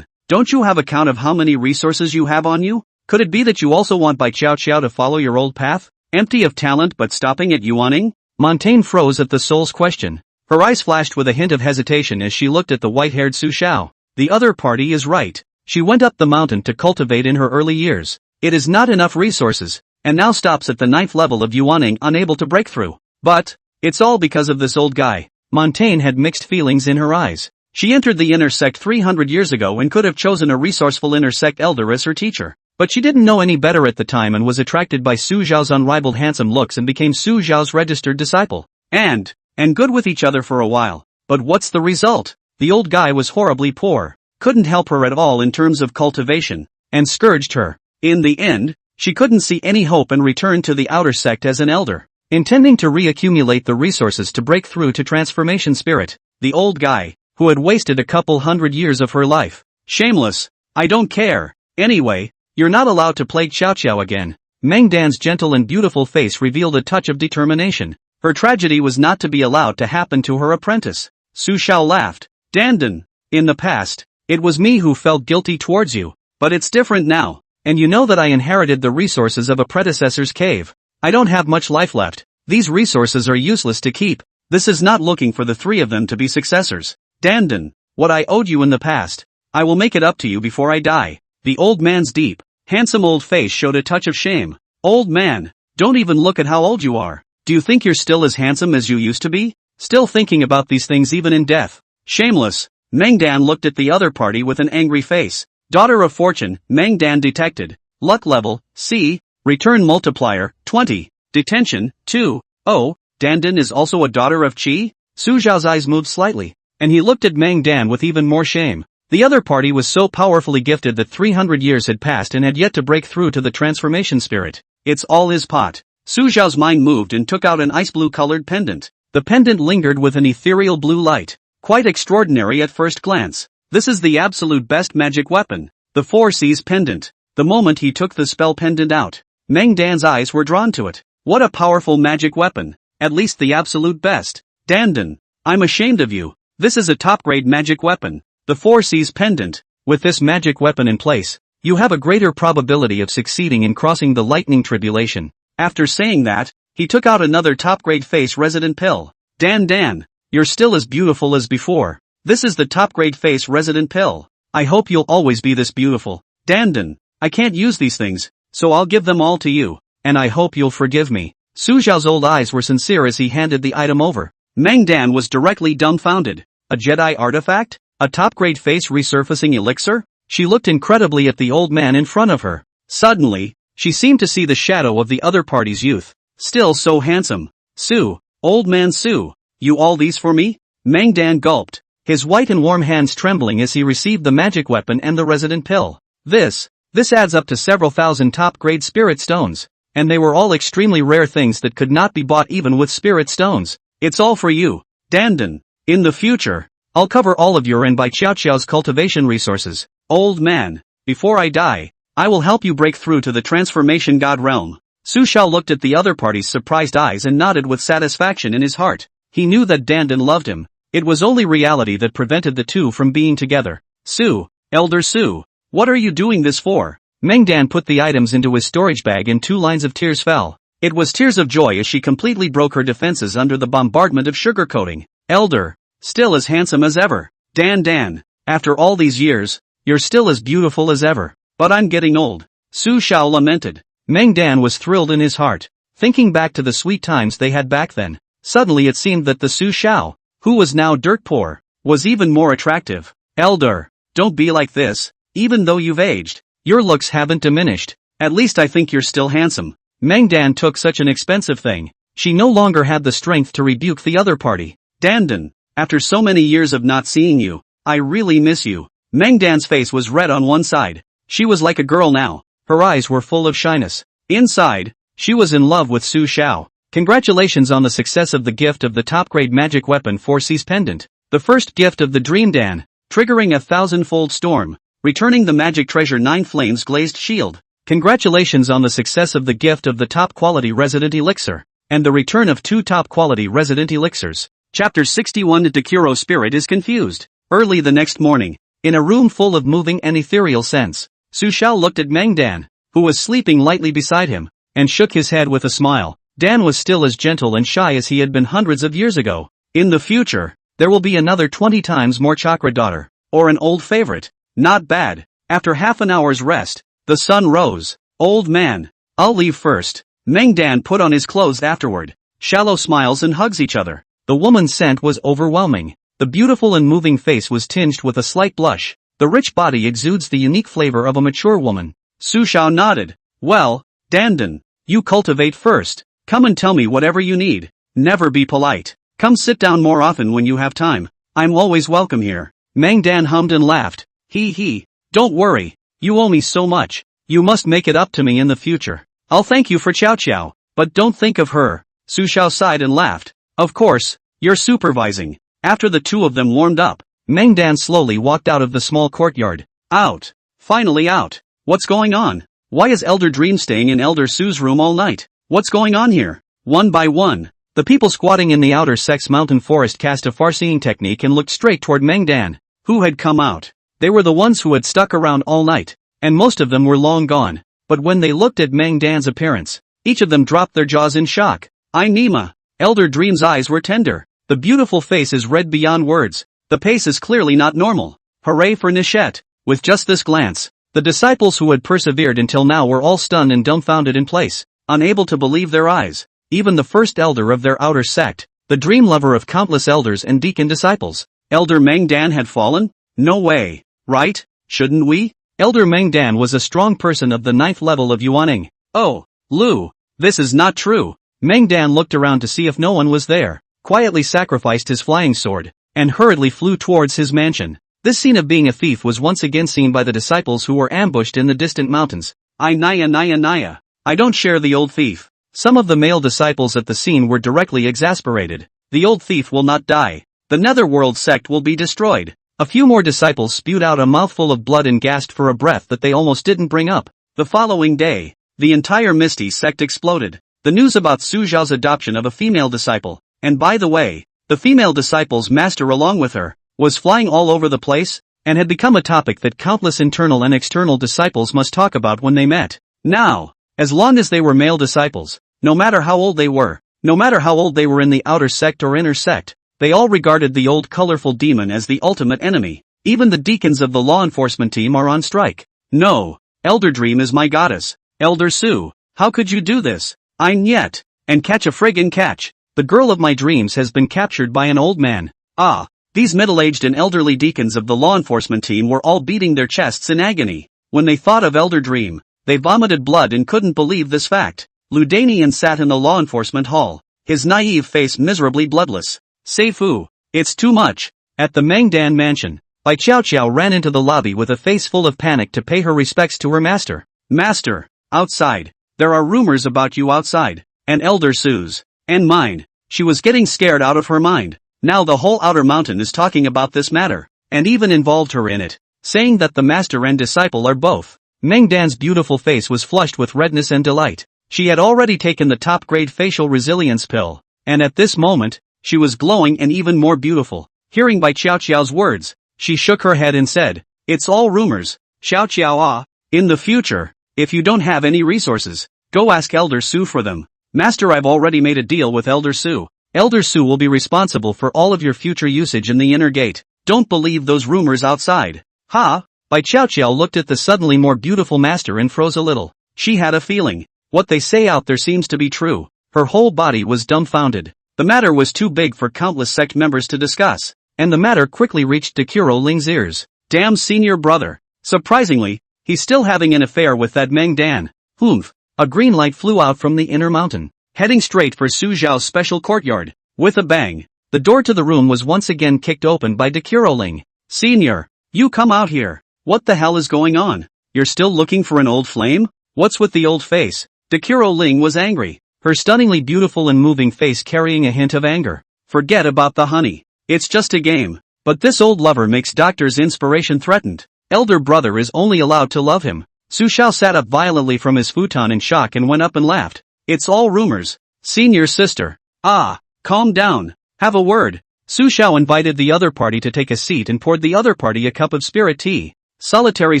don't you have a count of how many resources you have on you? Could it be that you also want Bai Qiao Qiao to follow your old path, empty of talent but stopping at Yuaning? Montaigne froze at the soul's question. Her eyes flashed with a hint of hesitation as she looked at the white-haired Su Xiao. The other party is right. She went up the mountain to cultivate in her early years. It is not enough resources, and now stops at the 9th level of Yuaning, unable to break through. But it's all because of this old guy. Montaigne had mixed feelings in her eyes. She entered the inner sect 300 years ago and could have chosen a resourceful inner sect elder as her teacher. But she didn't know any better at the time and was attracted by Su Xiao's unrivaled handsome looks and became Su Xiao's registered disciple. And good with each other for a while. But what's the result? The old guy was horribly poor, couldn't help her at all in terms of cultivation, and scourged her. In the end, she couldn't see any hope and returned to the outer sect as an elder, intending to reaccumulate the resources to break through to transformation spirit. The old guy, who had wasted a couple hundred years of her life. Shameless. I don't care. Anyway, you're not allowed to plague Qiao Qiao again. Meng Dan's gentle and beautiful face revealed a touch of determination. Her tragedy was not to be allowed to happen to her apprentice. Su Xiao laughed. Dandan. In the past, it was me who felt guilty towards you, but it's different now, and you know that I inherited the resources of a predecessor's cave. I don't have much life left. These resources are useless to keep. This is not looking for the three of them to be successors. Dandan, what I owed you in the past, I will make it up to you before I die. The old man's deep, handsome old face showed a touch of shame. Old man, don't even look at how old you are. Do you think you're still as handsome as you used to be? Still thinking about these things even in death? Shameless. Mengdan looked at the other party with an angry face. Daughter of Fortune, Mengdan detected. Luck level, C. Return multiplier, 20. Detention, 2. Oh, Dandan is also a daughter of Qi? Su Xiao's eyes moved slightly, and he looked at Mengdan with even more shame. The other party was so powerfully gifted that 300 years had passed and had yet to break through to the transformation spirit. It's all his pot. Su Xiao's mind moved and took out an ice blue colored pendant. The pendant lingered with an ethereal blue light. Quite extraordinary at first glance. This is the absolute best magic weapon. The 4 C's pendant. The moment he took the spell pendant out, Mengdan's eyes were drawn to it. What a powerful magic weapon. At least the absolute best. Dandan, I'm ashamed of you. This is a top-grade magic weapon. The 4 C's pendant. With this magic weapon in place, you have a greater probability of succeeding in crossing the lightning tribulation. After saying that, he took out another top-grade face resident pill. Dan, you're still as beautiful as before. This is the top-grade face resident pill. I hope you'll always be this beautiful. Dandan, I can't use these things, so I'll give them all to you, and I hope you'll forgive me. Su Xiao's old eyes were sincere as he handed the item over. Mengdan was directly dumbfounded. A Jedi artifact? A top-grade face resurfacing elixir? She looked incredibly at the old man in front of her. Suddenly, she seemed to see the shadow of the other party's youth. Still so handsome. Su, old man Su, you all these for me? Mengdan gulped, his white and warm hands trembling as he received the magic weapon and the resident pill. This adds up to several thousand top-grade spirit stones, and they were all extremely rare things that could not be bought even with spirit stones. It's all for you, Dandan. In the future, I'll cover all of your and by Xiao Xiao's cultivation resources. Old man, before I die, I will help you break through to the transformation god realm. Su Xiao looked at the other party's surprised eyes and nodded with satisfaction in his heart. He knew that Dandan loved him. It was only reality that prevented the two from being together. Su, Elder Su, what are you doing this for? Mengdan put the items into his storage bag and 2 lines of tears fell. It was tears of joy as she completely broke her defenses under the bombardment of sugarcoating. Elder, still as handsome as ever. Dan, after all these years, you're still as beautiful as ever. But I'm getting old. Su Xiao lamented. Mengdan was thrilled in his heart, thinking back to the sweet times they had back then. Suddenly it seemed that the Su Xiao, who was now dirt poor, was even more attractive. Elder, don't be like this. Even though you've aged, your looks haven't diminished. At least I think you're still handsome. Mengdan took such an expensive thing. She no longer had the strength to rebuke the other party. Dandan, after so many years of not seeing you, I really miss you. Mengdan's face was red on one side. She was like a girl now. Her eyes were full of shyness. Inside, she was in love with Su Xiao. Congratulations on the success of the gift of the top-grade magic weapon 4C's pendant. The first gift of the Dream Dan, triggering a 1,000-fold storm, returning the magic treasure 9 flames glazed shield. Congratulations on the success of the gift of the top-quality resident elixir, and the return of 2 top-quality resident elixirs. Chapter 61. Takuro's spirit is confused. Early the next morning, in a room full of moving and ethereal scents, Su Xiao looked at Mengdan, who was sleeping lightly beside him, and shook his head with a smile. Dan was still as gentle and shy as he had been hundreds of years ago. In the future, there will be another 20 times more chakra daughter, or an old favorite. Not bad. After half an hour's rest, the sun rose. Old man, I'll leave first. Mengdan put on his clothes afterward. Shallow smiles and hugs each other. The woman's scent was overwhelming. The beautiful and moving face was tinged with a slight blush. The rich body exudes the unique flavor of a mature woman. Su Xiao nodded. Well, Dandan, you cultivate first. Come and tell me whatever you need. Never be polite. Come sit down more often when you have time. I'm always welcome here. Mengdan hummed and laughed. He. Don't worry. You owe me so much. You must make it up to me in the future. I'll thank you for Xiao Xiao, but don't think of her. Su Xiao sighed and laughed. Of course, you're supervising. After the two of them warmed up, Mengdan slowly walked out of the small courtyard. Out. Finally out. What's going on? Why is Elder Dream staying in Elder Su's room all night? What's going on here? One by one, The people squatting in the outer Sex Mountain forest cast a far-seeing technique and looked straight toward Mangdan, who had come out. They were the ones who had stuck around all night, and most of them were long gone. But when they looked at Mangdan's appearance, each of them dropped their jaws in shock. Nima. Elder Dream's eyes were tender. The beautiful face is read beyond words. The pace is clearly not normal. Hooray for Nishet. With just this glance, the disciples who had persevered until now were all stunned and dumbfounded in place, unable to believe their eyes. Even the first elder of their outer sect, the dream lover of countless elders and deacon disciples. Elder Mangdan had fallen? No way. Right? Shouldn't we? Elder Mangdan was a strong person of the 9th level of Yuaning. Oh, Lu. This is not true. Mangdan looked around to see if no one was there, quietly sacrificed his flying sword, and hurriedly flew towards his mansion. This scene of being a thief was once again seen by the disciples who were ambushed in the distant mountains. Naya. I don't share the old thief. Some of the male disciples at the scene were directly exasperated. The old thief will not die. The Netherworld sect will be destroyed. A few more disciples spewed out a mouthful of blood and gasped for a breath that they almost didn't bring up. The following day, the entire Misty sect exploded. The news about Su Zhao's adoption of a female disciple, and by the way, the female disciple's master along with her, was flying all over the place, and had become a topic that countless internal and external disciples must talk about when they met. Now, as long as they were male disciples, no matter how old they were in the outer sect or inner sect, they all regarded the old colorful demon as the ultimate enemy. Even the deacons of the law enforcement team are on strike. No, Elder Dream is my goddess. Elder Su, how could you do this? I'm yet, and catch a friggin' catch. The girl of my dreams has been captured by an old man. Ah, these middle-aged and elderly deacons of the law enforcement team were all beating their chests in agony. When they thought of Elder Dream, they vomited blood and couldn't believe this fact. Ludanian sat in the law enforcement hall, his naive face miserably bloodless. Seifu, it's too much. At the Mangdan mansion, Bai Qiao ran into the lobby with a face full of panic to pay her respects to her master. Master, outside. There are rumors about you outside, and Elder Su's, and mine. She was getting scared out of her mind. Now the whole outer mountain is talking about this matter, and even involved her in it, saying that the master and disciple are both. Mangdan's beautiful face was flushed with redness and delight. She had already taken the top-grade facial resilience pill, and at this moment, she was glowing and even more beautiful. Hearing Bai Qiao's words, she shook her head and said, "It's all rumors. Xiao, in the future, if you don't have any resources, go ask Elder Su for them. Master, I've already made a deal with Elder Su. Elder Su will be responsible for all of your future usage in the inner gate. Don't believe those rumors outside." Ha! Bai Qiao looked at the suddenly more beautiful master and froze a little. She had a feeling. What they say out there seems to be true. Her whole body was dumbfounded. The matter was too big for countless sect members to discuss, and the matter quickly reached Dekuro Ling's ears. Damn senior brother. Surprisingly, he's still having an affair with that Mangdan. Humph. A green light flew out from the inner mountain, heading straight for Su Zhao's special courtyard. With a bang, the door to the room was once again kicked open by Dekuro Ling. Senior, you come out here. What the hell is going on? You're still looking for an old flame? What's with the old face? Dekuro Ling was angry, her stunningly beautiful and moving face carrying a hint of anger. Forget about the honey. It's just a game. But this old lover makes Doctor's inspiration threatened. Elder brother is only allowed to love him. Su Xiao sat up violently from his futon in shock and went up and laughed. It's all rumors. Senior sister. Calm down. Have a word. Su Xiao invited the other party to take a seat and poured the other party a cup of spirit tea. Solitary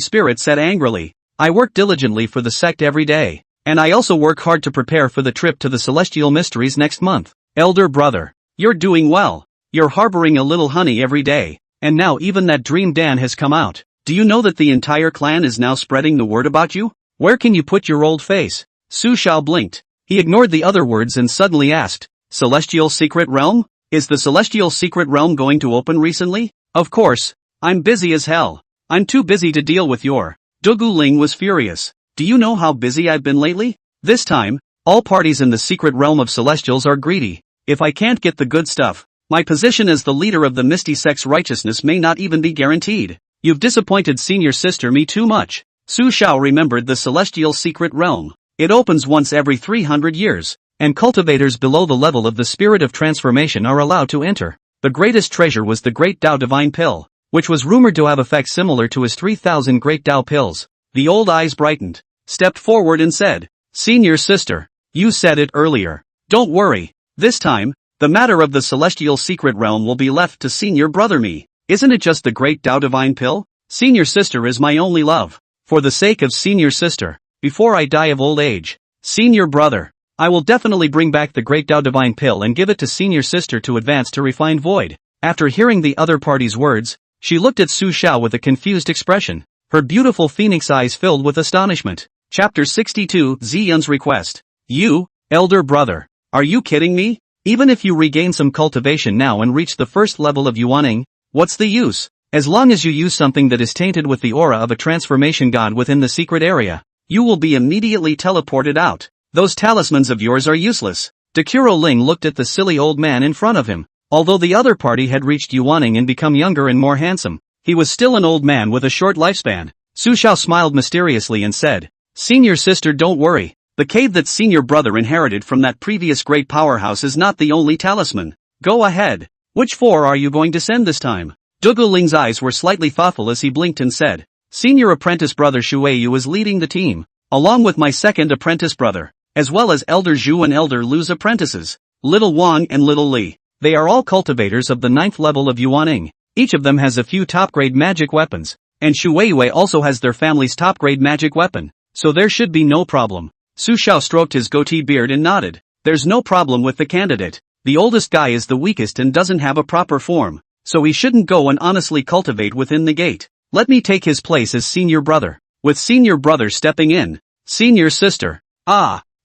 Spirit said angrily, I work diligently for the sect every day, and I also work hard to prepare for the trip to the Celestial Mysteries next month. Elder brother, you're doing well. You're harboring a little honey every day, and now even that Dream Dan has come out. Do you know that the entire clan is now spreading the word about you? Where can you put your old face? Su Xiao blinked. He ignored the other words and suddenly asked, Celestial Secret Realm? Is the Celestial Secret Realm going to open recently? Of course. I'm busy as hell. I'm too busy to deal with your... Dugu Ling was furious. Do you know how busy I've been lately? This time, all parties in the secret realm of Celestials are greedy. If I can't get the good stuff, my position as the leader of the Misty Sect's righteousness may not even be guaranteed. You've disappointed senior sister me too much. Su Xiao remembered the Celestial Secret Realm. It opens once every 300 years, and cultivators below the level of the Spirit of Transformation are allowed to enter. The greatest treasure was the Great Tao Divine Pill, which was rumored to have effects similar to his 3,000 Great Tao pills. The old eyes brightened, stepped forward and said, Senior sister, you said it earlier. Don't worry, This time, the matter of the celestial secret realm will be left to senior brother me. Isn't it just the great Tao divine pill? Senior sister is my only love. For the sake of senior sister, before I die of old age, senior brother, I will definitely bring back the great Tao divine pill and give it to senior sister to advance to refined void. After hearing the other party's words, she looked at Su Xiao with a confused expression, her beautiful phoenix eyes filled with astonishment. Chapter 62, Ziyun's request. You, elder brother, are you kidding me? Even if you regain some cultivation now and reach the first level of Yuaning, what's the use? As long as you use something that is tainted with the aura of a transformation god within the secret area, you will be immediately teleported out. Those talismans of yours are useless. Dekuro Ling looked at the silly old man in front of him. Although the other party had reached Yuaning and become younger and more handsome, he was still an old man with a short lifespan. Su Xiao smiled mysteriously and said, Senior sister, don't worry. The cave that senior brother inherited from that previous great powerhouse is not the only talisman. Go ahead. Which four are you going to send this time? Dugu Ling's eyes were slightly thoughtful as he blinked and said, Senior apprentice brother Shueyu is leading the team, along with my second apprentice brother, as well as Elder Zhu and Elder Lu's apprentices, Little Wang and Little Li. They are all cultivators of the 9th level of Yuaning. Each of them has a few top-grade magic weapons, and Shueyu also has their family's top-grade magic weapon, so there should be no problem. Su Xiao stroked his goatee beard and nodded. There's no problem with the candidate. The oldest guy is the weakest and doesn't have a proper form, so he shouldn't go and honestly cultivate within the gate. Let me take his place as senior brother. With senior brother stepping in. Senior sister.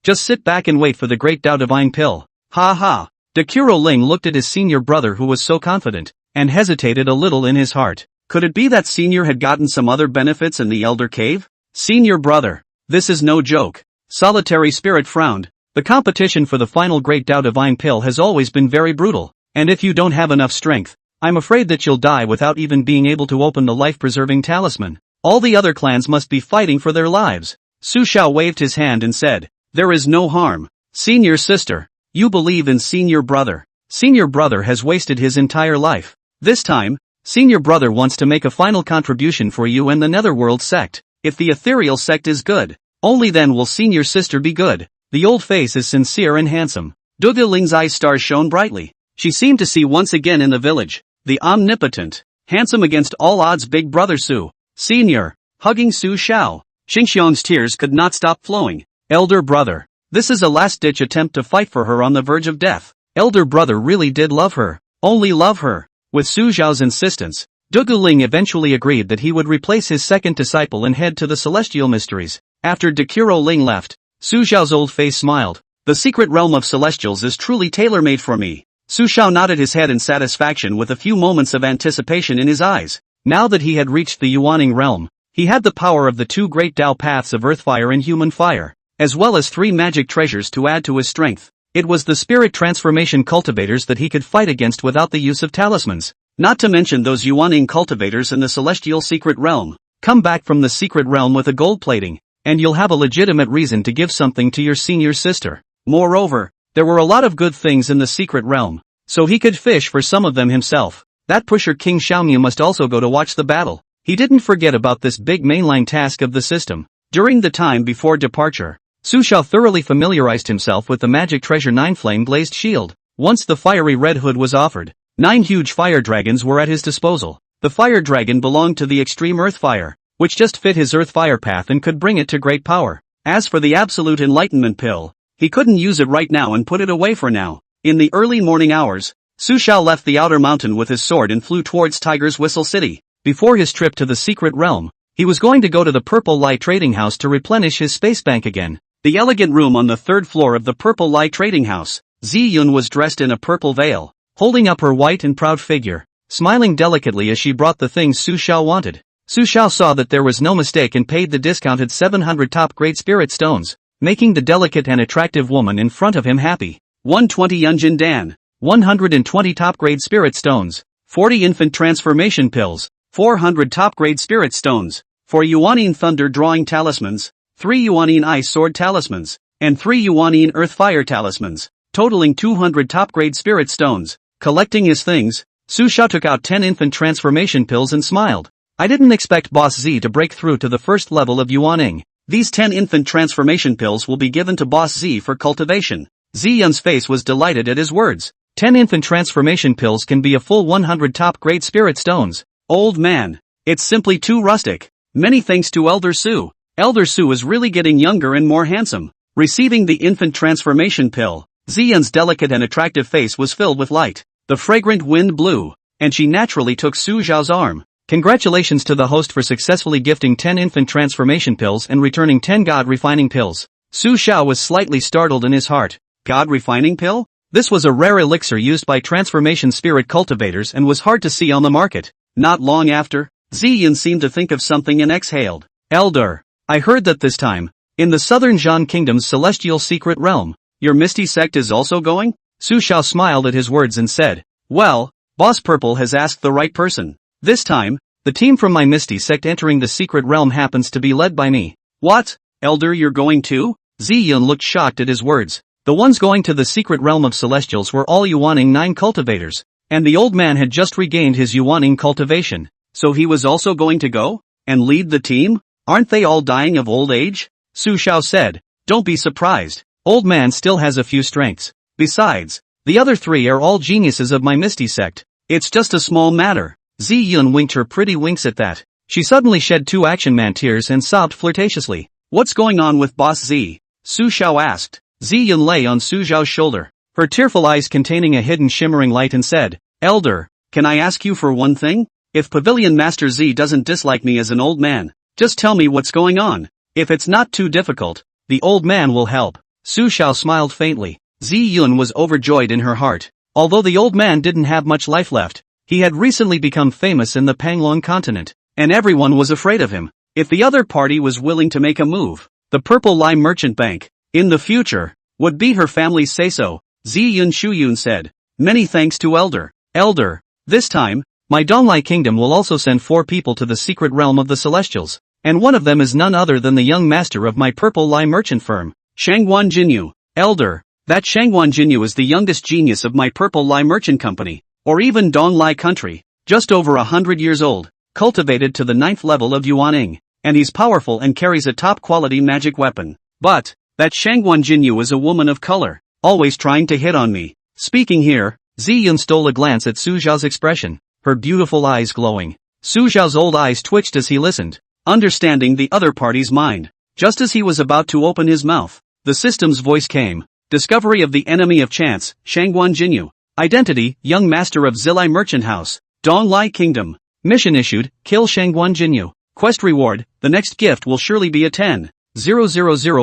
Just sit back and wait for the great Tao divine pill. Ha ha. Dekuro Ling looked at his senior brother who was so confident, and hesitated a little in his heart. Could it be that senior had gotten some other benefits in the Elder Cave? Senior brother. This is no joke. Solitary Spirit frowned. The competition for the final great Tao divine pill has always been very brutal, and if you don't have enough strength, I'm afraid that you'll die without even being able to open the life-preserving talisman. All the other clans must be fighting for their lives. Su Xiao waved his hand and said, There is no harm. Senior sister, you believe in senior brother. Senior brother has wasted his entire life. This time, senior brother wants to make a final contribution for you and the Netherworld sect. If the ethereal sect is good, only then will senior sister be good. The old face is sincere and handsome. Dugu Ling's eyes stars shone brightly. She seemed to see once again in the village, the omnipotent, handsome against all odds big brother Su. Senior, hugging Su Xiao. Xingxiong's tears could not stop flowing. Elder brother. This is a last-ditch attempt to fight for her on the verge of death. Elder brother really did love her. Only love her. With Su Xiao's insistence, Dugu Ling eventually agreed that he would replace his second disciple and head to the celestial mysteries. After Dekuro Ling left, Su Xiao's old face smiled. The secret realm of celestials is truly tailor-made for me. Su Xiao nodded his head in satisfaction with a few moments of anticipation in his eyes. Now that he had reached the Yuaning realm, he had the power of the two great Tao paths of earthfire and human fire, as well as 3 magic treasures to add to his strength. It was the spirit transformation cultivators that he could fight against without the use of talismans. Not to mention those Yuaning cultivators in the celestial secret realm. Come back from the secret realm with a gold plating, and you'll have a legitimate reason to give something to your senior sister. Moreover, there were a lot of good things in the secret realm, so he could fish for some of them himself. That pusher King Xiaomu must also go to watch the battle. He didn't forget about this big mainline task of the system. During the time before departure, Su Xiao thoroughly familiarized himself with the magic treasure 9 flame-blazed shield. Once the fiery red hood was offered, 9 huge fire dragons were at his disposal. The fire dragon belonged to the extreme earth fire, which just fit his earth fire path and could bring it to great power. As for the absolute enlightenment pill, he couldn't use it right now and put it away for now. In the early morning hours, Su Xiao left the outer mountain with his sword and flew towards Tiger's Whistle City. Before his trip to the secret realm, he was going to go to the Purple Light Trading House to replenish his space bank again. The elegant room on the 3rd floor of the Purple Light Trading House. Ziyun was dressed in a purple veil, holding up her white and proud figure, smiling delicately as she brought the things Su Xiao wanted. Su Xiao saw that there was no mistake and paid the discounted 700 top-grade spirit stones, making the delicate and attractive woman in front of him happy. 120 Yunjin Dan, 120 top-grade spirit stones, 40 infant transformation pills, 400 top-grade spirit stones, 4 Yuanin thunder drawing talismans, 3 Yuanin ice sword talismans, and 3 Yuanin earth fire talismans, totaling 200 top-grade spirit stones. Collecting his things, Su Xiao took out 10 infant transformation pills and smiled. I didn't expect Boss Z to break through to the first level of Yuaning. These 10 infant transformation pills will be given to Boss Z for cultivation. Ziyun's face was delighted at his words. 10 infant transformation pills can be a full 100 top-grade spirit stones. Old man. It's simply too rustic. Many thanks to Elder Su. Elder Su is really getting younger and more handsome. Receiving the infant transformation pill, Ziyun's delicate and attractive face was filled with light. The fragrant wind blew, and she naturally took Su Zhao's arm. Congratulations to the host for successfully gifting 10 infant transformation pills and returning 10 god refining pills. Su Zhao was slightly startled in his heart. God refining pill? This was a rare elixir used by transformation spirit cultivators and was hard to see on the market. Not long after, Ziyun seemed to think of something and exhaled. Elder, I heard that this time, in the southern Zhan Kingdom's celestial secret realm, your Misty sect is also going? Su Zhao smiled at his words and said, well, Boss Purple has asked the right person. This time, the team from my Misty sect entering the secret realm happens to be led by me. What? Elder, you're going too? Ziyun looked shocked at his words. The ones going to the secret realm of celestials were all Yuaning 9 cultivators, and the old man had just regained his Yuaning cultivation. So he was also going to go? And lead the team? Aren't they all dying of old age? Su Zhao said. Don't be surprised. Old man still has a few strengths. Besides, the other 3 are all geniuses of my Misty sect. It's just a small matter. Ziyun winked her pretty winks at that. She suddenly shed 2 action man tears and sobbed flirtatiously. What's going on with Boss Z? Su Zhao asked. Ziyun lay on Su Zhao's shoulder, her tearful eyes containing a hidden shimmering light and said, Elder, can I ask you for one thing? If Pavilion Master Z doesn't dislike me as an old man, just tell me what's going on. If it's not too difficult, the old man will help. Su Zhao smiled faintly. Ziyun was overjoyed in her heart. Although the old man didn't have much life left, he had recently become famous in the Panglong continent, and everyone was afraid of him. If the other party was willing to make a move, the Purple Lie Merchant Bank, in the future, would be her family's say-so, Ziyun Shuyun said. Many thanks to Elder. Elder, this time, my Donglai Kingdom will also send 4 people to the secret realm of the Celestials, and one of them is none other than the young master of my Purple Lie merchant firm, Shangguan Jinyu. Elder, that Shangguan Jinyu is the youngest genius of my Purple Lie merchant company, or even Donglai country, just over 100 years old, cultivated to the 9th level of Yuaning, and he's powerful and carries a top-quality magic weapon. But, that Shangguan Jinyu is a woman of color, always trying to hit on me. Speaking here, Ziyun stole a glance at Su Zhao's expression, her beautiful eyes glowing. Su Zhao's old eyes twitched as he listened, understanding the other party's mind. Just as he was about to open his mouth, the system's voice came. Discovery of the enemy of chance, Shangguan Jinyu. Identity, young master of Zilai Merchant House, Donglai Kingdom. Mission issued, kill Shangguan Jinyu. Quest reward, the next gift will surely be a 10,000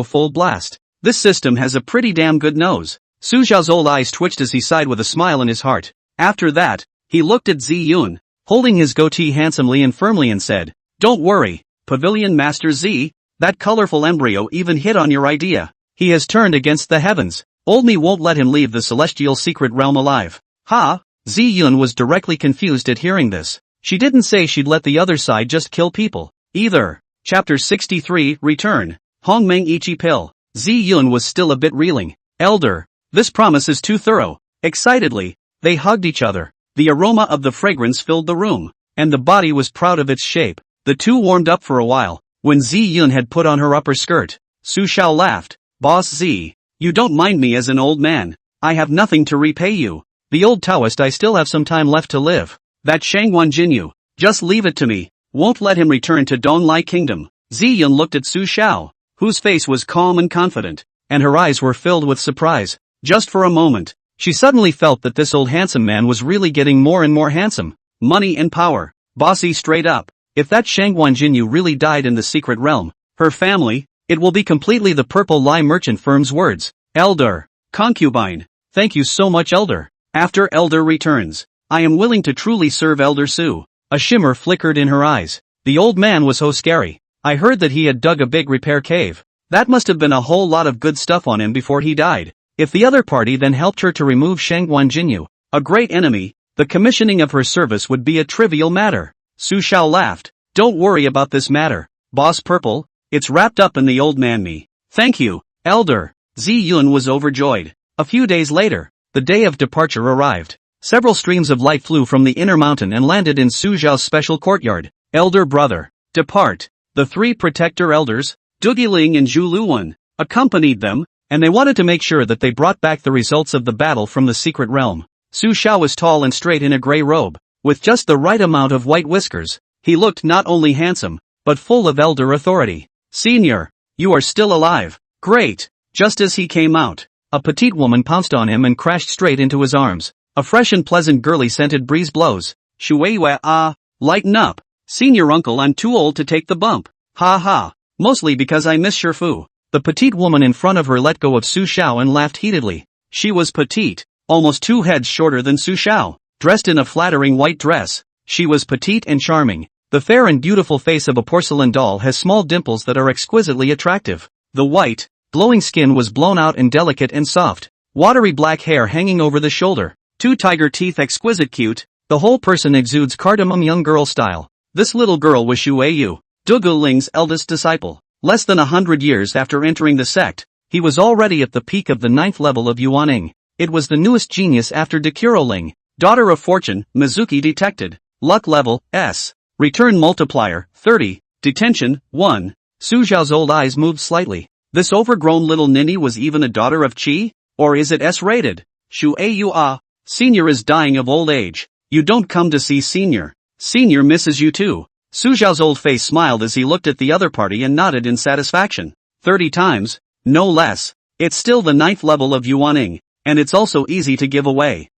fold blast. This system has a pretty damn good nose. Su Zhao's old eyes twitched as he sighed with a smile in his heart. After that, he looked at Ziyun, holding his goatee handsomely and firmly and said, Don't worry, Pavilion Master Z, that colorful embryo even hit on your idea. He has turned against the heavens. Old me won't let him leave the celestial secret realm alive. Ha! Ziyun was directly confused at hearing this. She didn't say she'd let the other side just kill people, either. Chapter 63, Return. Hongmeng Ichi Pill. Ziyun was still a bit reeling. Elder, this promise is too thorough. Excitedly, they hugged each other. The aroma of the fragrance filled the room, and the body was proud of its shape. The two warmed up for a while. When Ziyun had put on her upper skirt, Su Zhao laughed. Boss Z, you don't mind me as an old man. I have nothing to repay you. The old Taoist, I still have some time left to live. That Shangguan Jinyu, just leave it to me. Won't let him return to Donglai Kingdom. Ziyun looked at Su Zhao, whose face was calm and confident, and her eyes were filled with surprise. Just for a moment, she suddenly felt that this old handsome man was really getting more and more handsome. Money and power. Bossy straight up. If that Shangguan Jinyu really died in the secret realm, her family, it will be completely the Purple Lie merchant firm's words. Elder. Concubine. Thank you so much, Elder. After Elder returns, I am willing to truly serve Elder Su. A shimmer flickered in her eyes. The old man was so scary. I heard that he had dug a big repair cave. That must have been a whole lot of good stuff on him before he died. If the other party then helped her to remove Shangguan Jinyu, a great enemy, the commissioning of her service would be a trivial matter. Su Zhao laughed. Don't worry about this matter, Boss Purple. It's wrapped up in the old man me. Thank you, Elder. Ziyun was overjoyed. A few days later, the day of departure arrived. Several streams of light flew from the inner mountain and landed in Su Zhao's special courtyard. Elder brother, depart. The 3 protector elders, Dugiling and Zhu Luwen, accompanied them, and they wanted to make sure that they brought back the results of the battle from the secret realm. Su Xiao was tall and straight in a gray robe, with just the right amount of white whiskers. He looked not only handsome, but full of elder authority. "Senior, you are still alive. Great." Just as he came out, a petite woman pounced on him and crashed straight into his arms. A fresh and pleasant girly scented breeze blows. "Shueiyue lighten up. Senior uncle, I'm too old to take the bump. Ha ha. Mostly because I miss Shifu." The petite woman in front of her let go of Su Xiao and laughed heatedly. She was petite, almost 2 heads shorter than Su Xiao, dressed in a flattering white dress. She was petite and charming. The fair and beautiful face of a porcelain doll has small dimples that are exquisitely attractive. The white, glowing skin was blown out and delicate and soft. Watery black hair hanging over the shoulder. 2 tiger teeth exquisite cute. The whole person exudes cardamom young girl style. This little girl was Shueyu, Dugu Ling's eldest disciple. Less than 100 years after entering the sect, he was already at the peak of the 9th level of Yuaning. It was the newest genius after Dekuro Ling. Daughter of Fortune, Mizuki detected. Luck level, S. Return multiplier, 30. Detention, 1. Su Xiao's old eyes moved slightly. This overgrown little ninny was even a daughter of Qi? Or is it S-rated? Shueyu Senior is dying of old age. You don't come to see Senior. Senior misses you too. Su Xiao's old face smiled as he looked at the other party and nodded in satisfaction. 30 times? No less. It's still the 9th level of Yuaning, and it's also easy to give away.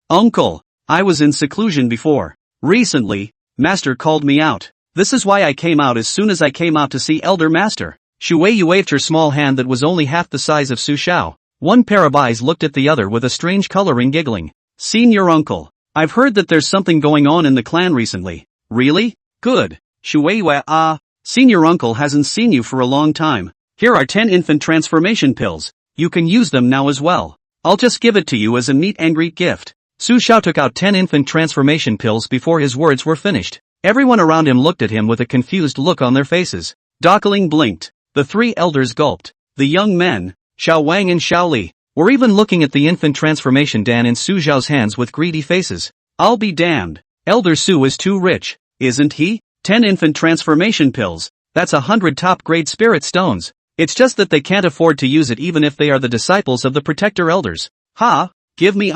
Uncle, I was in seclusion before. Recently, Master called me out. This is why I came out as soon as I came out to see Elder Master. Shueyu waved her small hand that was only half the size of Su Xiao. One pair of eyes looked at the other with a strange coloring, giggling. Senior uncle, I've heard that there's something going on in the clan recently. Really? Good. Shueyu Senior uncle hasn't seen you for a long time. Here are 10 infant transformation pills. You can use them now as well. I'll just give it to you as a meet and greet gift. Su Xiao took out 10 infant transformation pills before his words were finished. Everyone around him looked at him with a confused look on their faces. Dockling blinked. The 3 elders gulped. The young men, Xiao Wang and Xiao Li, were even looking at the infant transformation dan in Su Xiao's hands with greedy faces. I'll be damned. Elder Su is too rich, isn't he? 10 infant transformation pills. That's 100 top-grade spirit stones. It's just that they can't afford to use it even if they are the disciples of the protector elders. Ha! Give me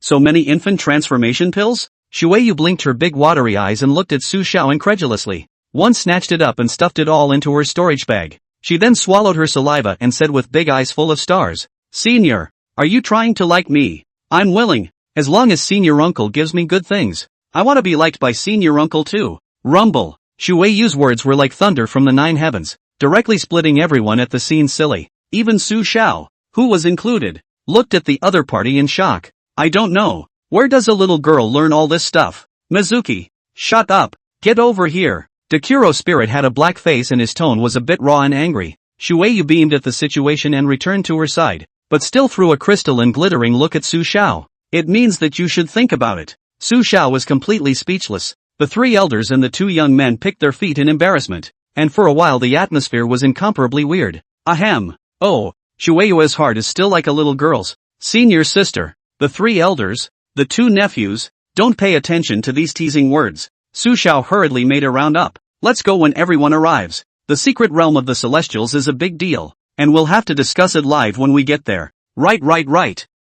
so many infant transformation pills? Shueyu blinked her big watery eyes and looked at Su Xiao incredulously. One snatched it up and stuffed it all into her storage bag. She then swallowed her saliva and said with big eyes full of stars, Senior, are you trying to like me? I'm willing, as long as Senior uncle gives me good things. I want to be liked by Senior uncle too. Rumble. Shueiyu's words were like thunder from the 9 heavens, directly splitting everyone at the scene silly. Even Su Xiao, who was included, looked at the other party in shock. I don't know. Where does a little girl learn all this stuff? Mizuki, shut up. Get over here. Dekuro Spirit had a black face and his tone was a bit raw and angry. Shueyu beamed at the situation and returned to her side, but still threw a crystal and glittering look at Su Xiao. It means that you should think about it. Su Xiao was completely speechless. The 3 elders and the 2 young men picked their feet in embarrassment, and for a while the atmosphere was incomparably weird. Ahem. Oh, Shueyu's heart is still like a little girl's. Senior sister, the 3 elders, the 2 nephews, don't pay attention to these teasing words. Su Xiao hurriedly made a round up. Let's go when everyone arrives. The secret realm of the Celestials is a big deal, and we'll have to discuss it live when we get there. Right.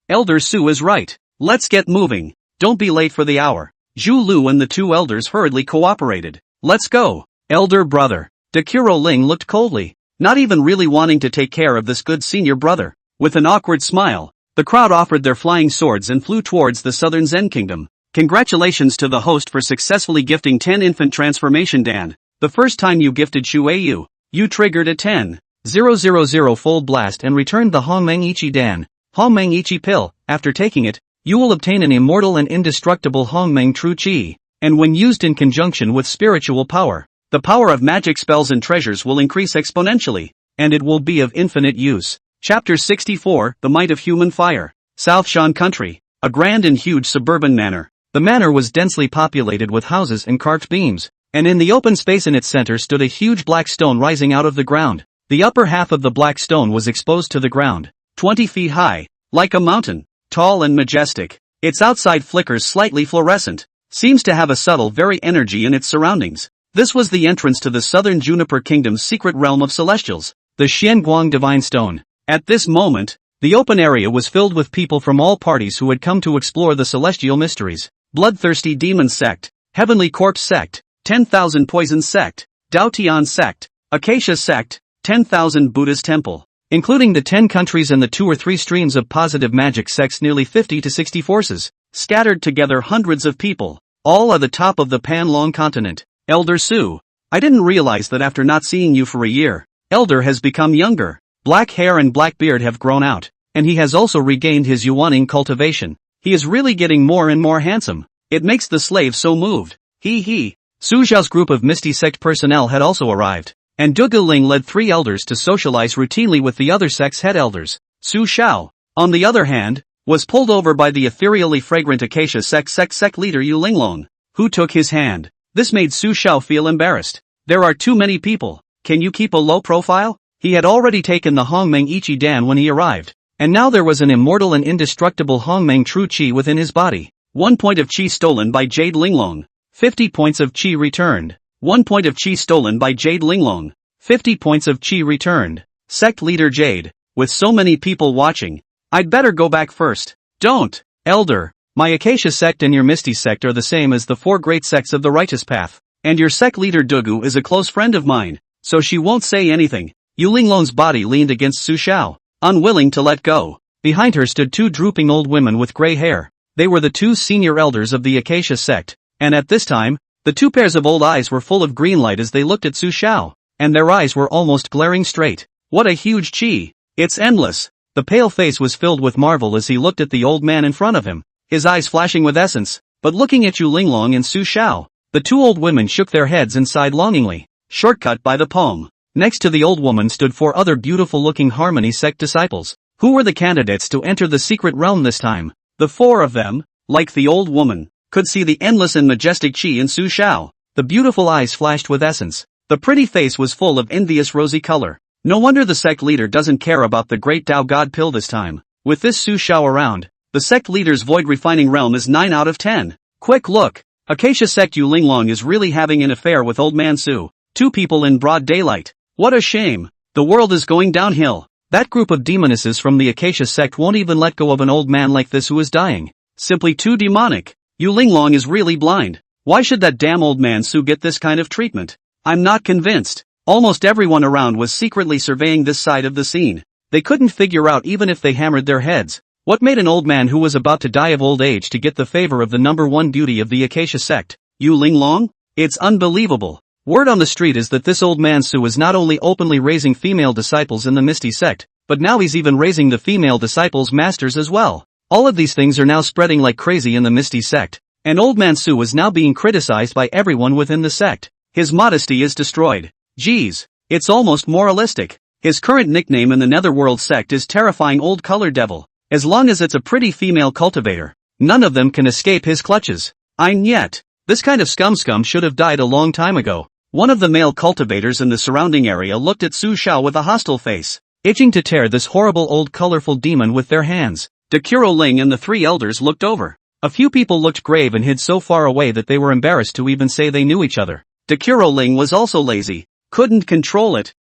Elder Su is right. Let's get moving. Don't be late for the hour. Zhu Lu and the 2 elders hurriedly cooperated. Let's go. Elder brother. Dekuro Ling looked coldly, not even really wanting to take care of this good senior brother. With an awkward smile, the crowd offered their flying swords and flew towards the southern Zen kingdom. Congratulations to the host for successfully gifting 10 infant transformation dan. The first time you gifted Shueyu, you triggered a 10,000 fold blast and returned the Hongmeng Ichi dan, Hongmeng Ichi pill. After taking it, you will obtain an immortal and indestructible Hongmeng True Qi, and when used in conjunction with spiritual power, the power of magic spells and treasures will increase exponentially, and it will be of infinite use. Chapter 64, The Might of Human Fire. South Shan Country, a grand and huge suburban manor. The manor was densely populated with houses and carved beams, and in the open space in its center stood a huge black stone rising out of the ground. The upper half of the black stone was exposed to the ground, 20 feet high, like a mountain. Tall and majestic, its outside flickers slightly fluorescent, seems to have a subtle very energy in its surroundings. This was the entrance to the southern Juniper Kingdom's secret realm of celestials, the Xianguang Divine Stone. At this moment, the open area was filled with people from all parties who had come to explore the celestial mysteries. Bloodthirsty Demon Sect, Heavenly Corpse Sect, 10,000 Poison Sect, Dao Tian Sect, Acacia Sect, 10,000 Buddha's Temple. Including the 10 countries and the 2 or 3 streams of positive magic sects, nearly 50 to 60 forces, scattered together hundreds of people, all at the top of the Pan-Long continent. Elder Su, I didn't realize that after not seeing you for a year, Elder has become younger. Black hair and black beard have grown out, and he has also regained his yuaning cultivation. He is really getting more and more handsome. It makes the slave so moved. He. Su Zhao's group of Misty Sect personnel had also arrived, and Dugu Ling led 3 elders to socialize routinely with the other sect's head elders. Su Xiao, on the other hand, was pulled over by the ethereally fragrant Acacia sect leader Yu Linglong, who took his hand. This made Su Xiao feel embarrassed. There are too many people. Can you keep a low profile? He had already taken the Hongmeng Ichi Dan when he arrived, and now there was an immortal and indestructible Hongmeng true qi within his body. 1 point of qi stolen by Jade Linglong. 50 points of qi returned. 1 point of qi stolen by Jade Linglong. 50 points of qi returned. Sect leader Jade, with so many people watching, I'd better go back first. Don't, Elder. My Acacia sect and your Misty sect are the same as the 4 great sects of the righteous path, and your sect leader Dugu is a close friend of mine, so she won't say anything. Yu Linglong's body leaned against Su Xiao, unwilling to let go. Behind her stood 2 drooping old women with gray hair. They were the 2 senior elders of the Acacia sect, and at this time, the 2 pairs of old eyes were full of green light as they looked at Su Xiao, and their eyes were almost glaring straight. What a huge qi! It's endless! The pale face was filled with marvel as he looked at the old man in front of him, his eyes flashing with essence, but looking at Yu Linglong and Su Xiao. The 2 old women shook their heads and sighed longingly. Shortcut by the poem. Next to the old woman stood 4 other beautiful-looking Harmony sect disciples, who were the candidates to enter the secret realm this time. The 4 of them, like the old woman, could see the endless and majestic qi in Su Xiao. The beautiful eyes flashed with essence. The pretty face was full of envious rosy color. No wonder the sect leader doesn't care about the great Tao God pill this time. With this Su Xiao around, the sect leader's void refining realm is 9 out of 10. Quick look! Acacia sect Yu Linglong is really having an affair with old man Su. 2 people in broad daylight. What a shame. The world is going downhill. That group of demonesses from the Acacia sect won't even let go of an old man like this who is dying. Simply too demonic. Yu Linglong is really blind. Why should that damn old man Su get this kind of treatment? I'm not convinced. Almost everyone around was secretly surveying this side of the scene. They couldn't figure out even if they hammered their heads. What made an old man who was about to die of old age to get the favor of the number 1 beauty of the Acacia sect? Yu Linglong? It's unbelievable. Word on the street is that this old man Su is not only openly raising female disciples in the Misty sect, but now he's even raising the female disciples masters as well. All of these things are now spreading like crazy in the Misty sect, and old man Su is now being criticized by everyone within the sect. His modesty is destroyed. Geez, it's almost moralistic. His current nickname in the Netherworld sect is Terrifying Old Color Devil. As long as it's a pretty female cultivator, none of them can escape his clutches. Yet. This kind of scum should have died a long time ago. One of the male cultivators in the surrounding area looked at Su Xiao with a hostile face, itching to tear this horrible old colorful demon with their hands. Dekuro Ling and the 3 elders looked over. A few people looked grave and hid so far away that they were embarrassed to even say they knew each other. Dekuro Ling was also lazy. Couldn't control it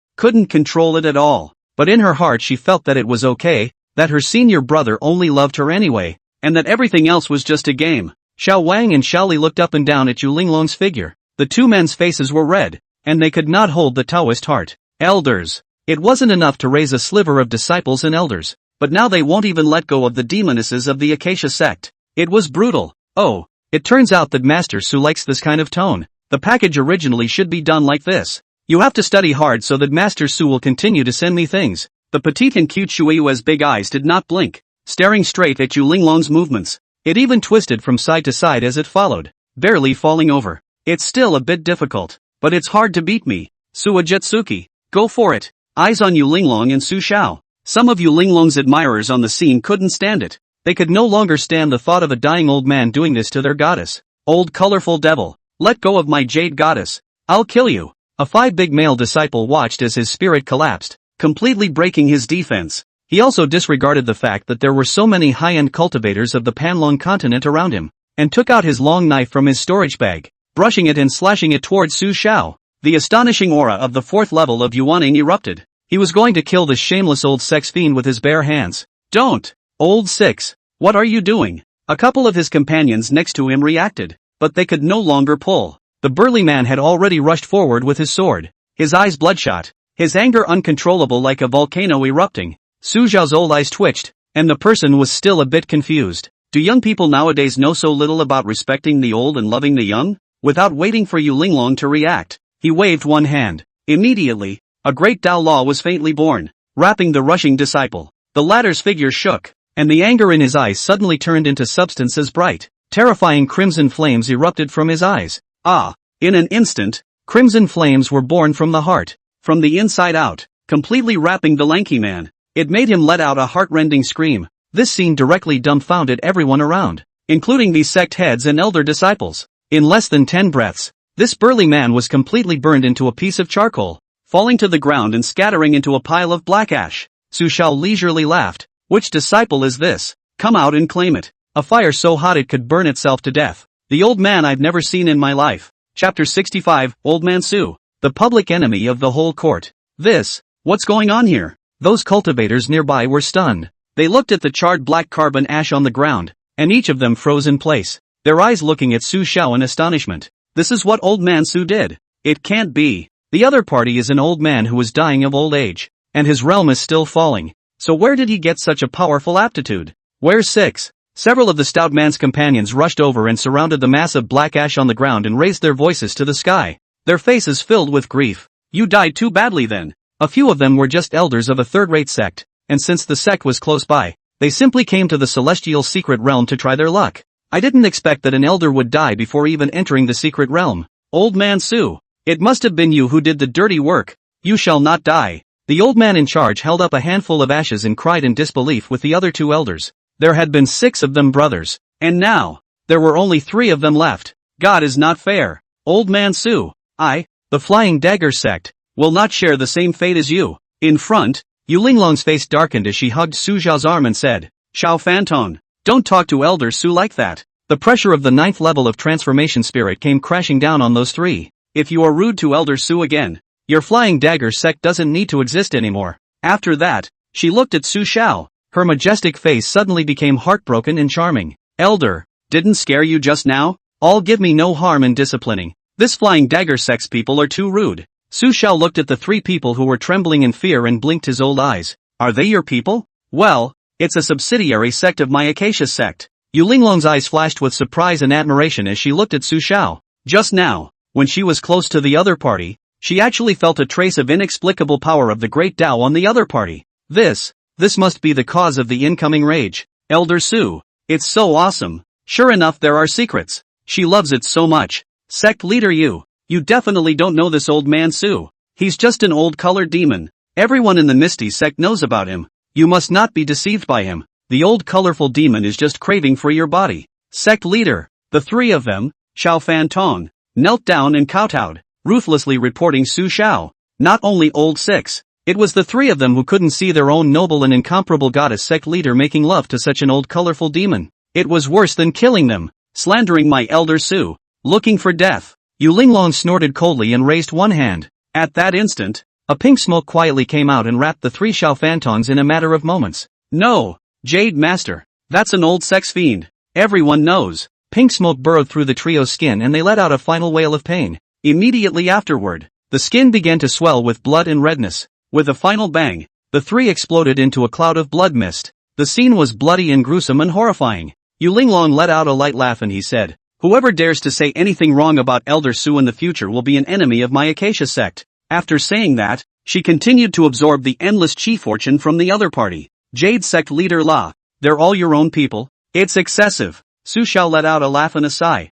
at all. But in her heart she felt that it was okay, that her senior brother only loved her anyway, and that everything else was just a game. Xiao Wang and Xiao Li looked up and down at Yu Linglong's figure. The 2 men's faces were red, and they could not hold the Taoist heart. Elders. It wasn't enough to raise a sliver of disciples and elders, but now they won't even let go of the demonesses of the Acacia sect. It was brutal. Oh, it turns out that Master Su likes this kind of tone. The package originally should be done like this. You have to study hard so that Master Su will continue to send me things. The petite and cute Shuiyue's big eyes did not blink, staring straight at Yu Linglong's movements. It even twisted from side to side as it followed, barely falling over. It's still a bit difficult, but it's hard to beat me. Suajetsuki, go for it. Eyes on Yu Linglong and Su Xiao. Some of Yu Linglong's admirers on the scene couldn't stand it. They could no longer stand the thought of a dying old man doing this to their goddess. Old colorful devil, let go of my jade goddess. I'll kill you. A 5 big male disciple watched as his spirit collapsed, completely breaking his defense. He also disregarded the fact that there were so many high-end cultivators of the Panlong continent around him, and took out his long knife from his storage bag, brushing it and slashing it towards Su Xiao. The astonishing aura of the 4th level of Yuaning erupted. He was going to kill this shameless old sex fiend with his bare hands. Don't! Old Six! What are you doing? A couple of his companions next to him reacted, but they could no longer pull. The burly man had already rushed forward with his sword, his eyes bloodshot, his anger uncontrollable like a volcano erupting. Su Xiao's old eyes twitched, and the person was still a bit confused. Do young people nowadays know so little about respecting the old and loving the young? Without waiting for Yu Linglong to react, he waved one hand. Immediately, a great Tao Law was faintly born, wrapping the rushing disciple. The latter's figure shook, and the anger in his eyes suddenly turned into substance as bright. Terrifying crimson flames erupted from his eyes. In an instant, crimson flames were born from the heart, from the inside out, completely wrapping the lanky man. It made him let out a heart-rending scream. This scene directly dumbfounded everyone around, including these sect heads and elder disciples. In less than 10 breaths, this burly man was completely burned into a piece of charcoal, falling to the ground and scattering into a pile of black ash. Su Xiao leisurely laughed. Which disciple is this? Come out and claim it. A fire so hot it could burn itself to death. The old man I've never seen in my life. Chapter 65, Old Man Su, the public enemy of the whole court. What's going on here? Those cultivators nearby were stunned. They looked at the charred black carbon ash on the ground, and each of them froze in place, their eyes looking at Su Xiao in astonishment. This is what Old Man Su did. It can't be. The other party is an old man who is dying of old age, and his realm is still falling. So where did he get such a powerful aptitude? Where's Six? Several of the stout man's companions rushed over and surrounded the mass of black ash on the ground and raised their voices to the sky, their faces filled with grief. You died too badly then. A few of them were just elders of a third-rate sect, and since the sect was close by, they simply came to the celestial secret realm to try their luck. I didn't expect that an elder would die before even entering the secret realm. Old Man Su, it must have been you who did the dirty work. You shall not die. The old man in charge held up a handful of ashes and cried in disbelief with the other 2 elders. There had been 6 of them brothers, and now, there were only 3 of them left. God is not fair. Old Man Su, the Flying Dagger sect, will not share the same fate as you. In front, Yu Linglong's face darkened as she hugged Su Xiao's arm and said, Xiao Fanton, don't talk to Elder Su like that. The pressure of the 9th level of transformation spirit came crashing down on those 3. If you are rude to Elder Su again, your Flying Dagger sect doesn't need to exist anymore. After that, she looked at Su Xiao. Her majestic face suddenly became heartbroken and charming. Elder, didn't scare you just now? I'll give me no harm in disciplining. This Flying Dagger sect's people are too rude. Su Xiao looked at the 3 people who were trembling in fear and blinked his old eyes. Are they your people? Well, it's a subsidiary sect of my Acacia sect. Yu Linglong's eyes flashed with surprise and admiration as she looked at Su Xiao. Just now, when she was close to the other party, she actually felt a trace of inexplicable power of the great Tao on the other party. This must be the cause of the incoming rage. Elder Su, it's so awesome. Sure enough, there are secrets. She loves it so much. Sect leader you definitely don't know this Old Man Su. He's just an old colored demon. Everyone in the Misty sect knows about him. You must not be deceived by him. The old colorful demon is just craving for your body. Sect leader, the 3 of them, Xiao Fantong, knelt down and kowtowed, ruthlessly reporting Su Xiao. Not only Old Six, it was the 3 of them who couldn't see their own noble and incomparable goddess sect leader making love to such an old colorful demon. It was worse than killing them, slandering my Elder Su, looking for death. Yu Linglong snorted coldly and raised one hand. At that instant, a pink smoke quietly came out and wrapped the 3 Xiao Fantongs in a matter of moments. No, Jade Master, that's an old sex fiend. Everyone knows. Pink smoke burrowed through the trio's skin and they let out a final wail of pain. Immediately afterward, the skin began to swell with blood and redness. With a final bang, the 3 exploded into a cloud of blood mist. The scene was bloody and gruesome and horrifying. Yu Linglong let out a light laugh and he said, Whoever dares to say anything wrong about Elder Su in the future will be an enemy of my Acacia sect. After saying that, she continued to absorb the endless chi fortune from the other party. Jade sect leader La, they're all your own people? It's excessive. Su Xiao let out a laugh and a sigh.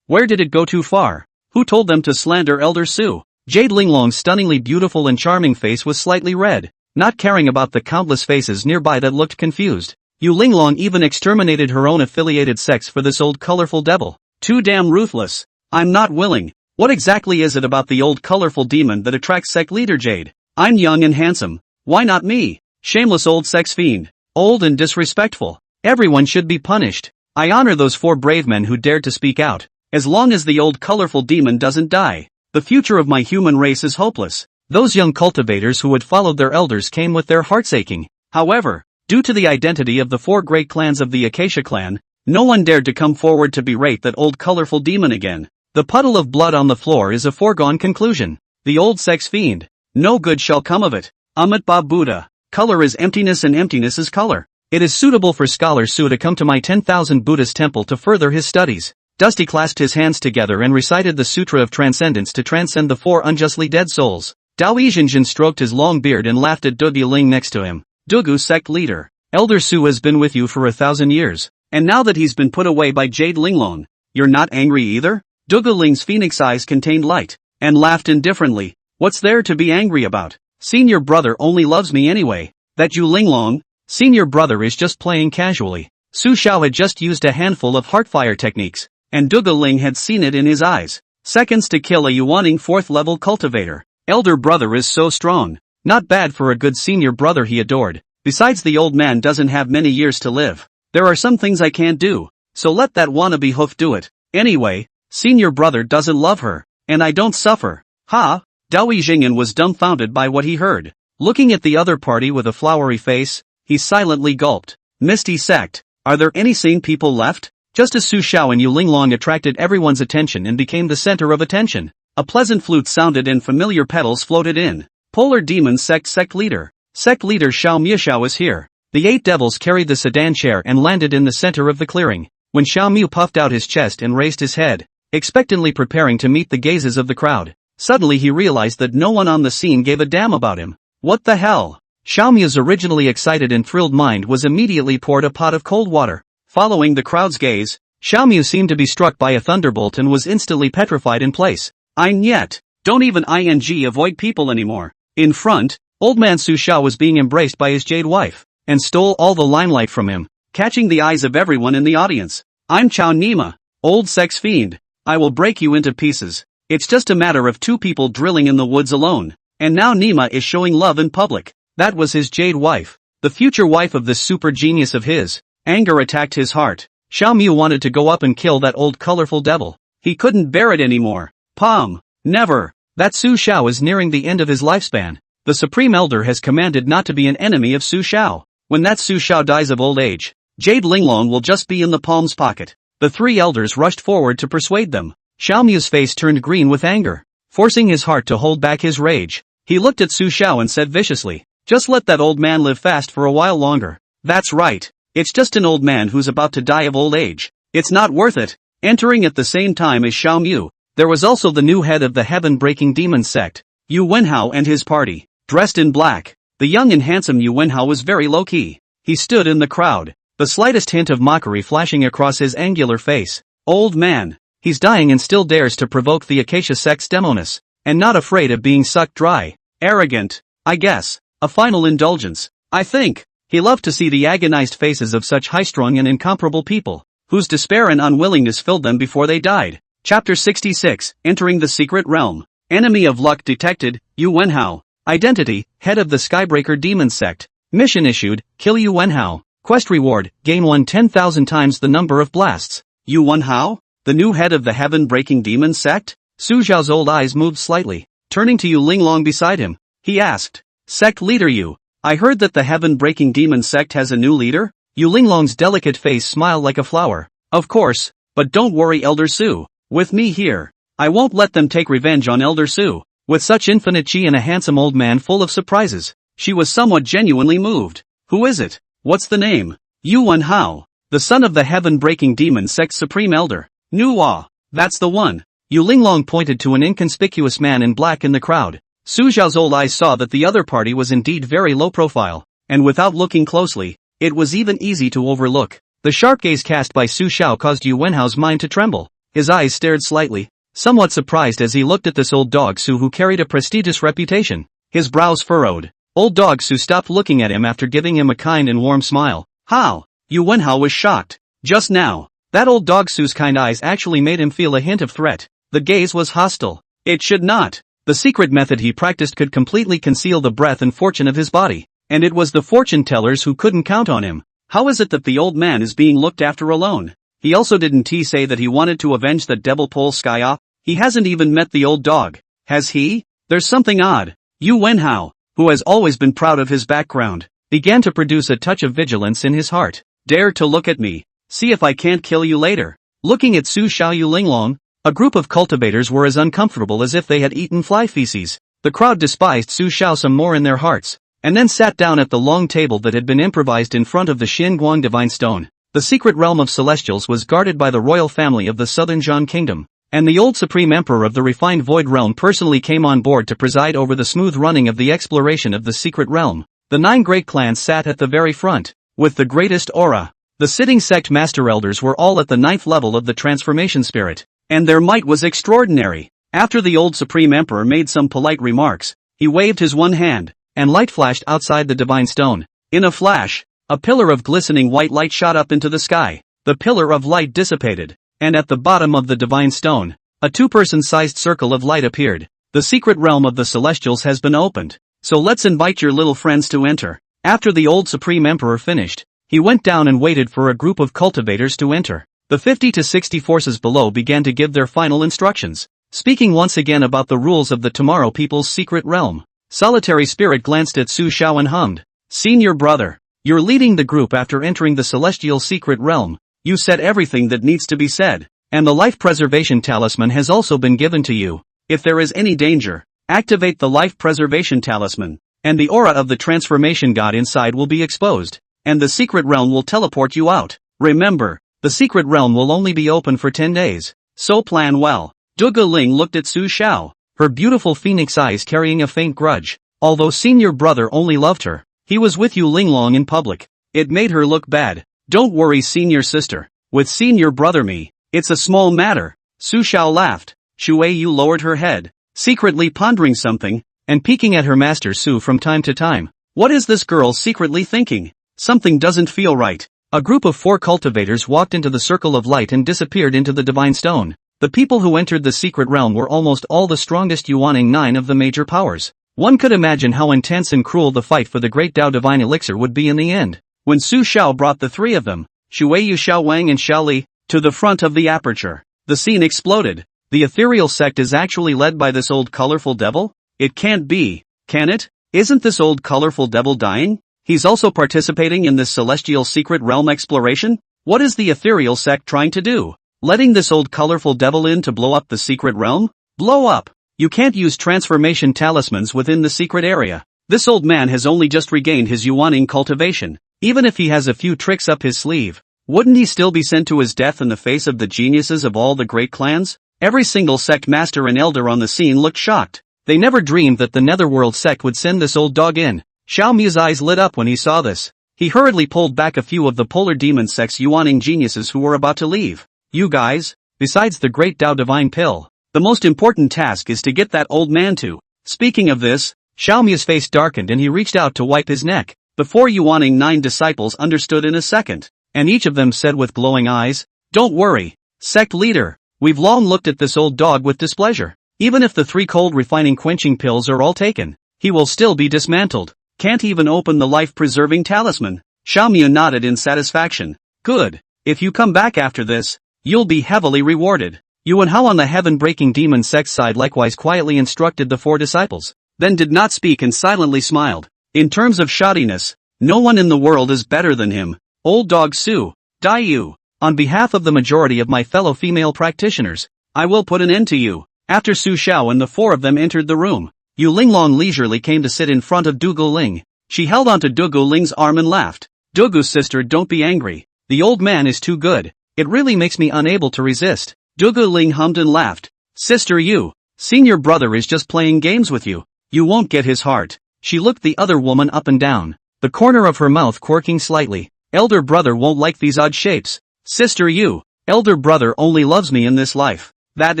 Where did it go too far? Who told them to slander Elder Su? Jade Linglong's stunningly beautiful and charming face was slightly red, not caring about the countless faces nearby that looked confused. Yu Linglong even exterminated her own affiliated sects for this old colorful devil. Too damn ruthless. I'm not willing. What exactly is it about the old colorful demon that attracts sect leader Jade? I'm young and handsome. Why not me? Shameless old sex fiend. Old and disrespectful. Everyone should be punished. I honor those 4 brave men who dared to speak out. As long as the old colorful demon doesn't die, the future of my human race is hopeless. Those young cultivators who had followed their elders came with their hearts aching. However, due to the identity of the 4 great clans of the Acacia clan, no one dared to come forward to berate that old colorful demon again. The puddle of blood on the floor is a foregone conclusion. The old sex fiend. No good shall come of it. Amitabha Buddha. Color is emptiness and emptiness is color. It is suitable for scholar Su to come to my 10,000 Buddhist temple to further his studies. Dusty clasped his hands together and recited the Sutra of Transcendence to transcend the 4 unjustly dead souls. Dao Yizhenjin stroked his long beard and laughed at Dugu Ling next to him. Dugu, sect leader. Elder Su has been with you for 1,000 years. And now that he's been put away by Jade Linglong, you're not angry either? Dugu Ling's phoenix eyes contained light, and laughed indifferently. What's there to be angry about? Senior brother only loves me anyway. That you Linglong? Senior brother is just playing casually. Su Xiao had just used a handful of heartfire techniques, and Dugu Ling had seen it in his eyes. Seconds to kill a Yuaning 4th level cultivator. Elder brother is so strong. Not bad for a good senior brother he adored. Besides, the old man doesn't have many years to live. There are some things I can't do, so let that wannabe hoof do it. Anyway, senior brother doesn't love her, and I don't suffer. Ha! Dao Yizhengan was dumbfounded by what he heard. Looking at the other party with a flowery face, he silently gulped. Misty sect, are there any sane people left? Just as Su Xiao and Yu Linglong attracted everyone's attention and became the center of attention, a pleasant flute sounded and familiar petals floated in. Polar Demon Sect leader. Sect leader Xiao Miuxiao is here. The 8 devils carried the sedan chair and landed in the center of the clearing. When Xiao Miu puffed out his chest and raised his head, expectantly preparing to meet the gazes of the crowd, suddenly he realized that no one on the scene gave a damn about him. What the hell? Xiao Miu's originally excited and thrilled mind was immediately poured a pot of cold water. Following the crowd's gaze, Xiao Miu seemed to be struck by a thunderbolt and was instantly petrified in place. Yet. Don't even avoid people anymore. In front, old man Su Xiao was being embraced by his jade wife, and stole all the limelight from him, catching the eyes of everyone in the audience. I'm Chao Nima, old sex fiend. I will break you into pieces. It's just a matter of 2 people drilling in the woods alone. And now Nima is showing love in public. That was his jade wife, the future wife of this super genius of his. Anger attacked his heart. Xiao Miu wanted to go up and kill that old colorful devil. He couldn't bear it anymore. Palm. Never. That Su Xiao is nearing the end of his lifespan. The Supreme Elder has commanded not to be an enemy of Su Xiao. When that Su Xiao dies of old age, Jade Linglong will just be in the palm's pocket. The 3 elders rushed forward to persuade them. Xiao Miu's face turned green with anger, forcing his heart to hold back his rage. He looked at Su Xiao and said viciously, just let that old man live fast for a while longer. That's right. It's just an old man who's about to die of old age. It's not worth it. Entering at the same time as Xiao Miu, there was also the new head of the heaven-breaking demon sect, Yu Wenhao and his party, dressed in black. The young and handsome Yu Wenhao was very low-key. He stood in the crowd, the slightest hint of mockery flashing across his angular face. Old man. He's dying and still dares to provoke the Acacia sect's demoness, and not afraid of being sucked dry. Arrogant, I guess. A final indulgence, I think. He loved to see the agonized faces of such high-strung and incomparable people, whose despair and unwillingness filled them before they died. Chapter 66, Entering the Secret Realm. Enemy of luck detected, Yu Wenhao. Identity, head of the Skybreaker demon sect. Mission issued, kill Yu Wenhao. Quest reward, gain 10,000 times the number of blasts. Yu Wenhao? The new head of the heaven-breaking demon sect? Su Xiao's old eyes moved slightly. Turning to Yu Linglong beside him, he asked, Sect leader Yu, I heard that the heaven-breaking demon sect has a new leader? Yu Linglong's delicate face smiled like a flower. Of course, but don't worry Elder Su. With me here, I won't let them take revenge on Elder Su. With such infinite chi and a handsome old man full of surprises, she was somewhat genuinely moved. Who is it? What's the name? Yu Wenhao, the son of the heaven-breaking demon sect's supreme elder. Nuwa, that's the one. Yu Linglong pointed to an inconspicuous man in black in the crowd. Su Xiao's old eyes saw that the other party was indeed very low profile, and without looking closely, it was even easy to overlook. The sharp gaze cast by Su Xiao caused Yu Wenhao's mind to tremble. His eyes stared slightly, somewhat surprised as he looked at this old dog Su who carried a prestigious reputation. His brows furrowed. Old dog Su stopped looking at him after giving him a kind and warm smile. How? Yu Wenhao was shocked. Just now, that old dog Su's kind eyes actually made him feel a hint of threat. The gaze was hostile. It should not. The secret method he practiced could completely conceal the breath and fortune of his body, and it was the fortune tellers who couldn't count on him. How is it that the old man is being looked after alone? He also didn't say that he wanted to avenge the devil pole Skya? He hasn't even met the old dog, has he? There's something odd. Yu Wenhao, who has always been proud of his background, began to produce a touch of vigilance in his heart. Dare to look at me. See if I can't kill you later. Looking at Su Xiao Yu Linglong, a group of cultivators were as uncomfortable as if they had eaten fly feces. The crowd despised Su Xiao some more in their hearts, and then sat down at the long table that had been improvised in front of the Xinguang Divine Stone. The secret realm of Celestials was guarded by the royal family of the Southern Zhan Kingdom, and the old Supreme Emperor of the refined Void Realm personally came on board to preside over the smooth running of the exploration of the secret realm. The 9 great clans sat at the very front, with the greatest aura. The sitting sect master elders were all at the 9th level of the transformation spirit, and their might was extraordinary. After the old Supreme Emperor made some polite remarks, he waved his one hand, and light flashed outside the divine stone. In a flash, a pillar of glistening white light shot up into the sky. The pillar of light dissipated, and at the bottom of the divine stone, a 2-person-sized circle of light appeared. The secret realm of the Celestials has been opened, so let's invite your little friends to enter. After the old Supreme Emperor finished, he went down and waited for a group of cultivators to enter. The 50 to 60 forces below began to give their final instructions, speaking once again about the rules of the Tomorrow People's secret realm. Solitary Spirit glanced at Su Xiao and hummed, "Senior brother, you're leading the group after entering the celestial secret realm. You said everything that needs to be said, and the life preservation talisman has also been given to you. If there is any danger, activate the life preservation talisman, and the aura of the transformation god inside will be exposed, and the secret realm will teleport you out. Remember, the secret realm will only be open for 10 days, so plan well." Dugu Ling looked at Su Xiao, her beautiful phoenix eyes carrying a faint grudge. Although senior brother only loved her, he was with Yu Linglong in public. It made her look bad. "Don't worry senior sister, with senior brother me, it's a small matter." Su Xiao laughed. Shui Yu lowered her head, secretly pondering something, and peeking at her master Su from time to time. What is this girl secretly thinking? Something doesn't feel right. A group of 4 cultivators walked into the circle of light and disappeared into the divine stone. The people who entered the secret realm were almost all the strongest Yuaning 9 of the major powers. One could imagine how intense and cruel the fight for the great Dao divine elixir would be in the end. When Su Xiao brought the 3 of them, Shuiyu, Xiao Wang and Xiao Li, to the front of the aperture, the scene exploded. The ethereal sect is actually led by this old colorful devil? It can't be, can it? Isn't this old colorful devil dying? He's also participating in this celestial secret realm exploration? What is the ethereal sect trying to do? Letting this old colorful devil in to blow up the secret realm? Blow up! You can't use transformation talismans within the secret area. This old man has only just regained his Yuaning cultivation. Even if he has a few tricks up his sleeve, wouldn't he still be sent to his death in the face of the geniuses of all the great clans? Every single sect master and elder on the scene looked shocked. They never dreamed that the Netherworld sect would send this old dog in. Xiao Mi's eyes lit up when he saw this. He hurriedly pulled back a few of the Polar Demon sect's Yuaning geniuses who were about to leave. "You guys, besides the great Dao Divine Pill, the most important task is to get that old man to." Speaking of this, Xiao Mi's face darkened and he reached out to wipe his neck. The 4 Yuaning 9 disciples understood in a second, and each of them said with glowing eyes, "Don't worry, sect leader, we've long looked at this old dog with displeasure. Even if the 3 cold refining quenching pills are all taken, he will still be dismantled. Can't even open the life-preserving talisman." Xiao Mi nodded in satisfaction. "Good. If you come back after this, you'll be heavily rewarded." Yuan Hao on the heaven-breaking demon sect side likewise quietly instructed the 4 disciples, then did not speak and silently smiled. In terms of shoddiness, no one in the world is better than him. Old dog Su, Dai Yu, on behalf of the majority of my fellow female practitioners, I will put an end to you. After Su Xiao and the 4 of them entered the room, Yu Linglong leisurely came to sit in front of Dugu Ling. She held onto Dugu Ling's arm and laughed. "Dugu sister, don't be angry. The old man is too good. It really makes me unable to resist." Dugu Ling hummed and laughed. "Sister Yu, senior brother is just playing games with you. You won't get his heart." She looked the other woman up and down, the corner of her mouth quirking slightly. "Elder brother won't like these odd shapes. Sister Yu, elder brother only loves me in this life. That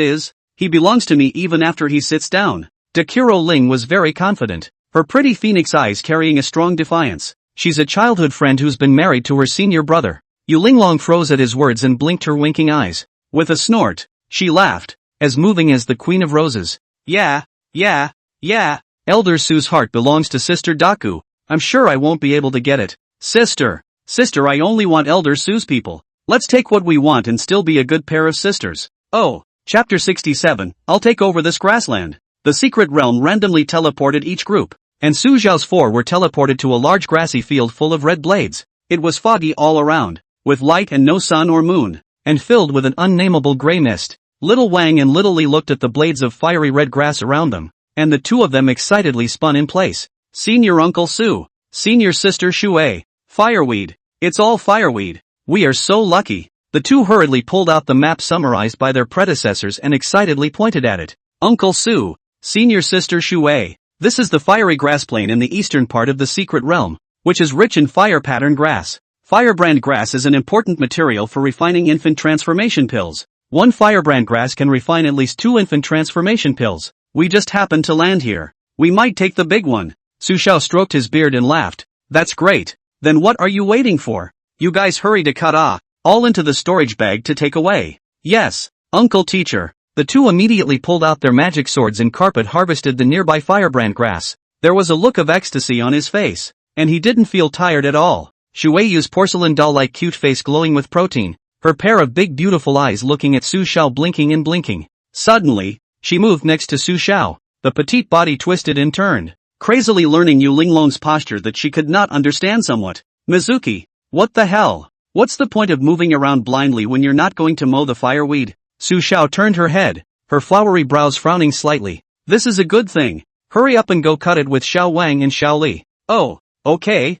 is, he belongs to me even after he sits down." Dekuro Ling was very confident, her pretty phoenix eyes carrying a strong defiance. "She's a childhood friend who's been married to her senior brother." Yu Linglong froze at his words and blinked her winking eyes. With a snort, she laughed, as moving as the Queen of Roses. Yeah. Elder Su's heart belongs to Sister Daku. I'm sure I won't be able to get it. Sister, I only want Elder Su's people. Let's take what we want and still be a good pair of sisters." Oh, Chapter 67, I'll take over this grassland. The secret realm randomly teleported each group, and Su Zhao's 4 were teleported to a large grassy field full of red blades. It was foggy all around, with light and no sun or moon, and filled with an unnameable gray mist. Little Wang and Little Li looked at the blades of fiery red grass around them, and the two of them excitedly spun in place. Senior Uncle Su, Senior Sister Shui, fireweed. It's all fireweed. We are so lucky. The two hurriedly pulled out the map summarized by their predecessors and excitedly pointed at it. Uncle Su, Senior Sister Shui, this is the fiery grass plain in the eastern part of the secret realm, which is rich in fire pattern grass. Firebrand grass is an important material for refining infant transformation pills. One firebrand grass can refine at least 2 infant transformation pills. We just happened to land here. We might take the big one. Su Xiao stroked his beard and laughed. That's great. Then what are you waiting for? You guys hurry to cut all into the storage bag to take away. Yes, Uncle Teacher. The two immediately pulled out their magic swords and carpet harvested the nearby firebrand grass. There was a look of ecstasy on his face, and he didn't feel tired at all. Shueyu's porcelain doll-like cute face glowing with protein, her pair of big beautiful eyes looking at Su Xiao blinking and blinking. Suddenly, she moved next to Su Xiao. The petite body twisted and turned, crazily learning Yu Linglong's posture that she could not understand somewhat. Mizuki, what the hell? What's the point of moving around blindly when you're not going to mow the fireweed? Su Xiao turned her head, her flowery brows frowning slightly. This is a good thing. Hurry up and go cut it with Xiao Wang and Xiao Li. Oh, okay,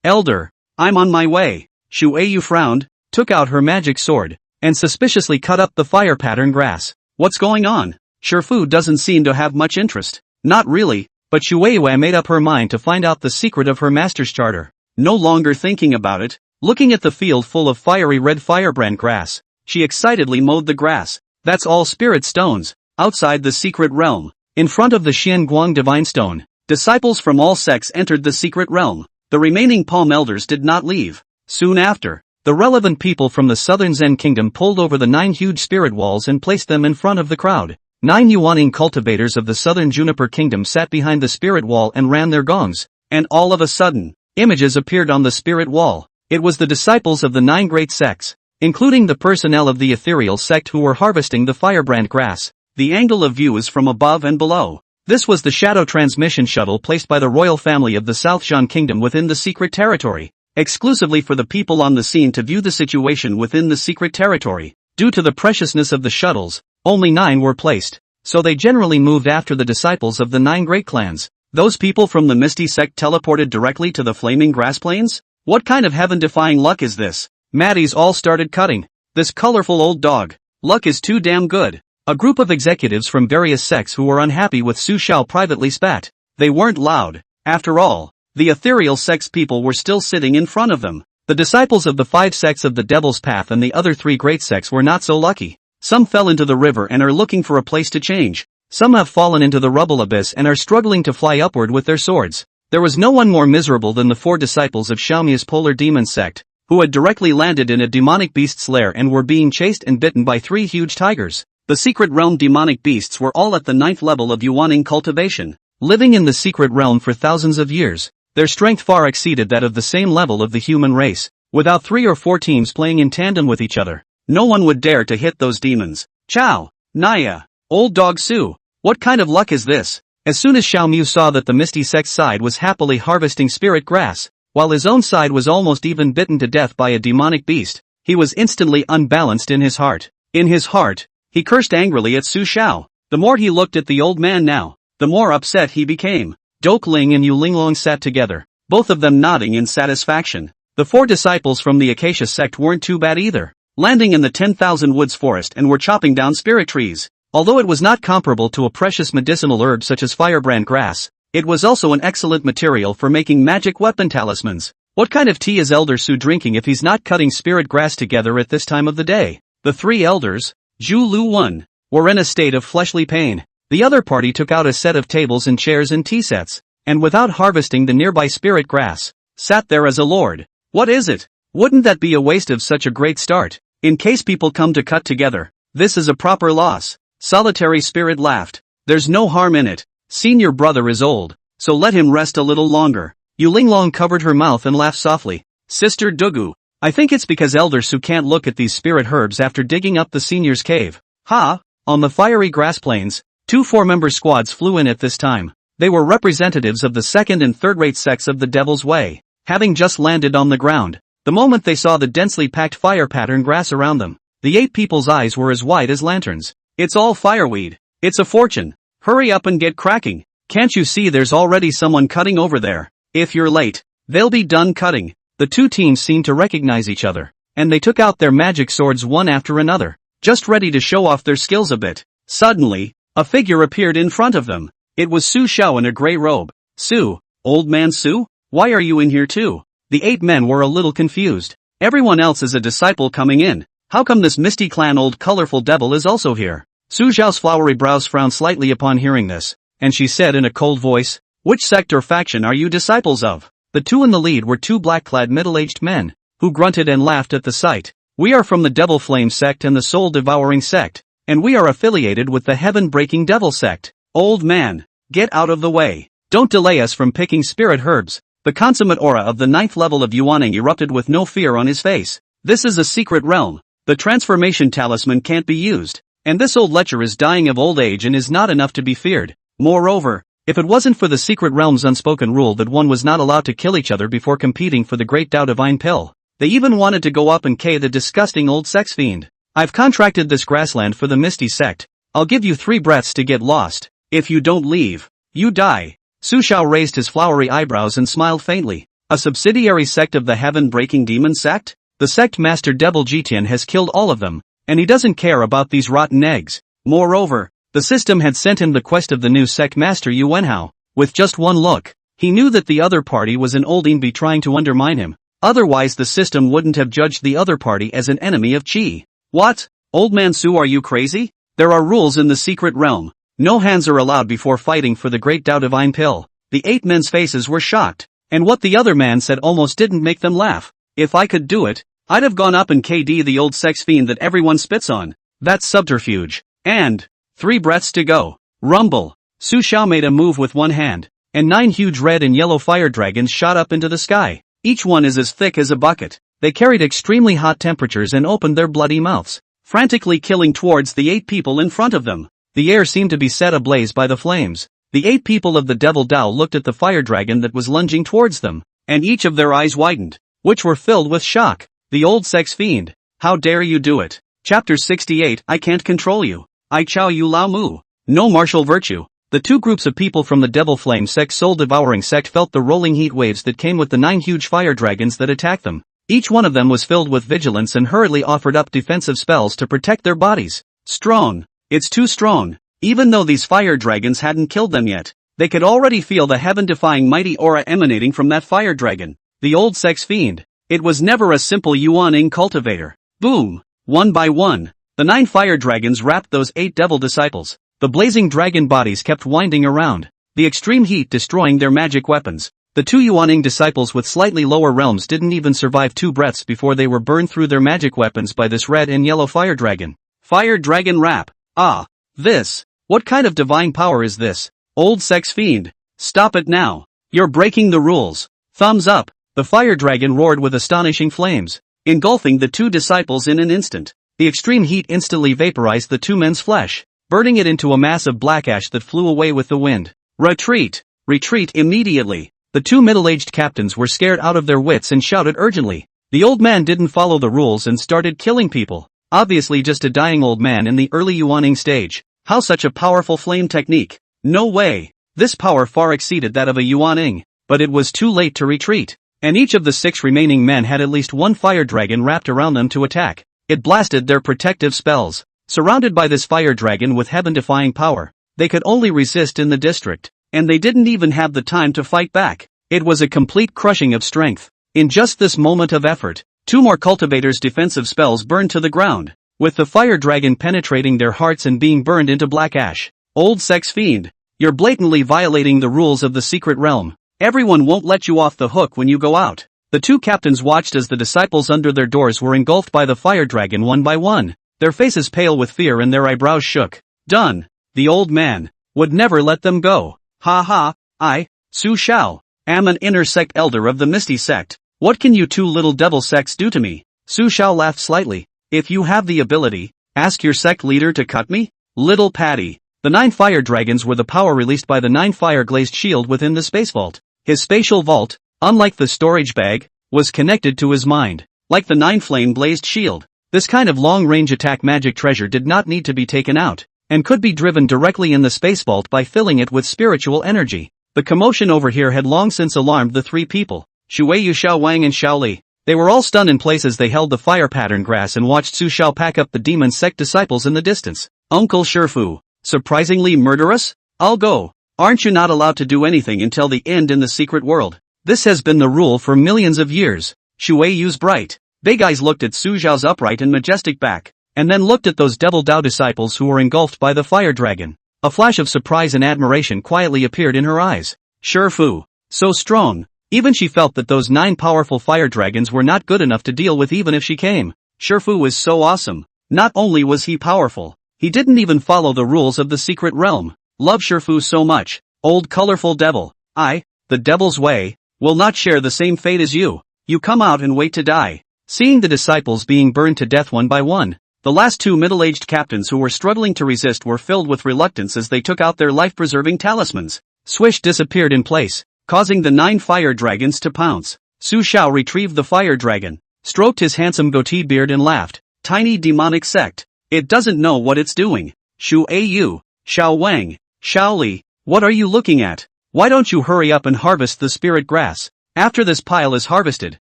Elder, I'm on my way. Shueyu frowned, took out her magic sword, and suspiciously cut up the fire pattern grass. What's going on? Shifu doesn't seem to have much interest. Not really, but Shueyu made up her mind to find out the secret of her master's charter. No longer thinking about it, looking at the field full of fiery red firebrand grass, she excitedly mowed the grass. That's all spirit stones. Outside the secret realm, in front of the Xian Guang divine stone, disciples from all sects entered the secret realm. The remaining palm elders did not leave. Soon after, the relevant people from the southern Zen kingdom pulled over the 9 huge spirit walls and placed them in front of the crowd. 9 Yuaning cultivators of the southern Juniper kingdom sat behind the spirit wall and ran their gongs, and all of a sudden, images appeared on the spirit wall. It was the disciples of the 9 great sects, including the personnel of the ethereal sect who were harvesting the firebrand grass. The angle of view is from above and below. This was the shadow transmission shuttle placed by the royal family of the South Shan Kingdom within the secret territory, exclusively for the people on the scene to view the situation within the secret territory. Due to the preciousness of the shuttles, only 9 were placed, so they generally moved after the disciples of the 9 great clans. Those people from the Misty sect teleported directly to the flaming grass plains? What kind of heaven-defying luck is this? Maddies all started cutting. This colorful old dog. Luck is too damn good. A group of executives from various sects who were unhappy with Su Xiao privately spat. They weren't loud. After all, the ethereal sects people were still sitting in front of them. The disciples of the 5 sects of the Devil's Path and the other 3 great sects were not so lucky. Some fell into the river and are looking for a place to change. Some have fallen into the rubble abyss and are struggling to fly upward with their swords. There was no one more miserable than the 4 disciples of Xiaomi's polar demon sect, who had directly landed in a demonic beast's lair and were being chased and bitten by 3 huge tigers. The secret realm demonic beasts were all at the 9th level of Yuaning cultivation. Living in the secret realm for thousands of years, their strength far exceeded that of the same level of the human race. Without 3 or 4 teams playing in tandem with each other, no one would dare to hit those demons. Chow, Naya, old dog Su, what kind of luck is this? As soon as Xiao Mu saw that the Misty Sect's side was happily harvesting spirit grass, while his own side was almost even bitten to death by a demonic beast, he was instantly unbalanced in his heart. In his heart, he cursed angrily at Su Xiao. The more he looked at the old man now, the more upset he became. Dok Ling and Yu Linglong sat together, both of them nodding in satisfaction. The 4 disciples from the Acacia sect weren't too bad either, landing in the 10,000 woods forest and were chopping down spirit trees. Although it was not comparable to a precious medicinal herb such as firebrand grass, it was also an excellent material for making magic weapon talismans. What kind of tea is Elder Su drinking if he's not cutting spirit grass together at this time of the day? The 3 elders, Zhu Lu 1, were in a state of fleshly pain. The other party took out a set of tables and chairs and tea sets, and without harvesting the nearby spirit grass, sat there as a lord. What is it? Wouldn't that be a waste of such a great start? In case people come to cut together, this is a proper loss. Solitary Spirit laughed. There's no harm in it. Senior brother is old, so let him rest a little longer. Yu Linglong covered her mouth and laughed softly. Sister Dugu, I think it's because Elder Su can't look at these spirit herbs after digging up the senior's cave. Ha! On the fiery grass plains, Two 4-member squads flew in at this time. They were representatives of the second and third-rate sects of the Devil's Way, having just landed on the ground. The moment they saw the densely packed fire pattern grass around them, the 8 people's eyes were as wide as lanterns. It's all fireweed. It's a fortune. Hurry up and get cracking. Can't you see there's already someone cutting over there? If you're late, they'll be done cutting. The two teams seemed to recognize each other, and they took out their magic swords one after another, just ready to show off their skills a bit. Suddenly, a figure appeared in front of them. It was Su Xiao in a gray robe. Su, old man Su? Why are you in here too? The 8 men were a little confused. Everyone else is a disciple coming in. How come this Misty Clan old colorful devil is also here? Su Xiao's flowery brows frowned slightly upon hearing this, and she said in a cold voice, which sect or faction are you disciples of? The two in the lead were 2 black-clad middle-aged men, who grunted and laughed at the sight. We are from the Devil Flame sect and the Soul Devouring sect, and we are affiliated with the Heaven-Breaking Devil sect. Old man, get out of the way. Don't delay us from picking spirit herbs. The consummate aura of the 9th level of Yuaning erupted with no fear on his face. This is a secret realm. The transformation talisman can't be used, and this old lecher is dying of old age and is not enough to be feared. Moreover, if it wasn't for the secret realm's unspoken rule that one was not allowed to kill each other before competing for the Great Tao Divine Pill, they even wanted to go up and K the disgusting old sex fiend. I've contracted this grassland for the Misty sect. I'll give you 3 breaths to get lost. If you don't leave, you die. Su Xiao raised his flowery eyebrows and smiled faintly. A subsidiary sect of the Heaven-Breaking Demon sect? The sect master Devil Jitian has killed all of them, and he doesn't care about these rotten eggs. Moreover, the system had sent him the quest of the new sect master Yu Wenhao. With just one look, he knew that the other party was an old enemy trying to undermine him. Otherwise the system wouldn't have judged the other party as an enemy of Qi. What? Old man Su, are you crazy? There are rules in the secret realm. No hands are allowed before fighting for the Great Tao Divine Pill. The 8 men's faces were shocked, and what the other man said almost didn't make them laugh. If I could do it, I'd have gone up and KD the old sex fiend that everyone spits on. That's subterfuge. And 3 breaths to go. Rumble. Su Xiao made a move with one hand, and 9 huge red and yellow fire dragons shot up into the sky. Each one is as thick as a bucket. They carried extremely hot temperatures and opened their bloody mouths, frantically killing towards the 8 people in front of them. The air seemed to be set ablaze by the flames. The 8 people of the Devil Dao looked at the fire dragon that was lunging towards them, and each of their eyes widened, which were filled with shock. The old sex fiend. How dare you do it? Chapter 68. I can't control you. I chow you Lao Mu. No martial virtue. The 2 groups of people from the Devil Flame sect Soul Devouring sect felt the rolling heat waves that came with the 9 huge fire dragons that attacked them. Each one of them was filled with vigilance and hurriedly offered up defensive spells to protect their bodies. Strong. It's too strong. Even though these fire dragons hadn't killed them yet, they could already feel the heaven-defying mighty aura emanating from that fire dragon. The old sex fiend. It was never a simple Yuaning cultivator. Boom. One by one, the 9 fire dragons wrapped those 8 devil disciples. The blazing dragon bodies kept winding around, the extreme heat destroying their magic weapons. The 2 Yuaning disciples with slightly lower realms didn't even survive 2 breaths before they were burned through their magic weapons by this red and yellow fire dragon. Fire dragon wrap. Ah. This. What kind of divine power is this? Old sex fiend. Stop it now. You're breaking the rules. Thumbs up. The fire dragon roared with astonishing flames, engulfing the 2 disciples in an instant. The extreme heat instantly vaporized the 2 men's flesh, burning it into a mass of black ash that flew away with the wind. Retreat! Retreat immediately! The 2 middle-aged captains were scared out of their wits and shouted urgently. The old man didn't follow the rules and started killing people. Obviously just a dying old man in the early Yuaning stage. How such a powerful flame technique? No way! This power far exceeded that of a Yuaning, but it was too late to retreat. And each of the 6 remaining men had at least 1 fire dragon wrapped around them to attack. It blasted their protective spells. Surrounded by this fire dragon with heaven-defying power, they could only resist in the district, and they didn't even have the time to fight back. It was a complete crushing of strength. In just this moment of effort, 2 more cultivators' defensive spells burned to the ground, with the fire dragon penetrating their hearts and being burned into black ash. Old sex fiend, you're blatantly violating the rules of the secret realm. Everyone won't let you off the hook when you go out. The 2 captains watched as the disciples under their doors were engulfed by the fire dragon one by one, their faces pale with fear and their eyebrows shook. Done. The old man would never let them go. Ha ha, I, Su Xiao, am an inner sect elder of the Misty sect. What can you 2 little devil sects do to me? Su Xiao laughed slightly. If you have the ability, ask your sect leader to cut me? Little Patty, The 9 fire dragons were the power released by the 9 fire-glazed shield within the space vault. His spatial vault, unlike the storage bag, was connected to his mind. Like the 9 flame-blazed shield, this kind of long-range attack magic treasure did not need to be taken out, and could be driven directly in the space vault by filling it with spiritual energy. The commotion over here had long since alarmed the 3 people, Shueyu, Xiao Wang and Xiao Li. They were all stunned in place as they held the fire pattern grass and watched Su Xiao pack up the demon sect disciples in the distance. Uncle Shifu, surprisingly murderous? I'll go. Aren't you not allowed to do anything until the end in the secret world? This has been the rule for millions of years. Shueyu's bright, big eyes looked at Su Xiao's upright and majestic back, and then looked at those devil Dao disciples who were engulfed by the fire dragon. A flash of surprise and admiration quietly appeared in her eyes. Shifu, so strong. Even she felt that those 9 powerful fire dragons were not good enough to deal with even if she came. Shifu was so awesome. Not only was he powerful, he didn't even follow the rules of the secret realm. Love Shifu so much. Old colorful devil. I, the devil's way, will not share the same fate as you. You come out and wait to die. Seeing the disciples being burned to death one by one, the last 2 middle-aged captains who were struggling to resist were filled with reluctance as they took out their life-preserving talismans. Swish disappeared in place, causing the 9 fire dragons to pounce. Su Xiao retrieved the fire dragon, stroked his handsome goatee beard and laughed. Tiny demonic sect. It doesn't know what it's doing. Shu Yu, Xiao Wang, Xiao Li, what are you looking at? Why don't you hurry up and harvest the spirit grass? After this pile is harvested,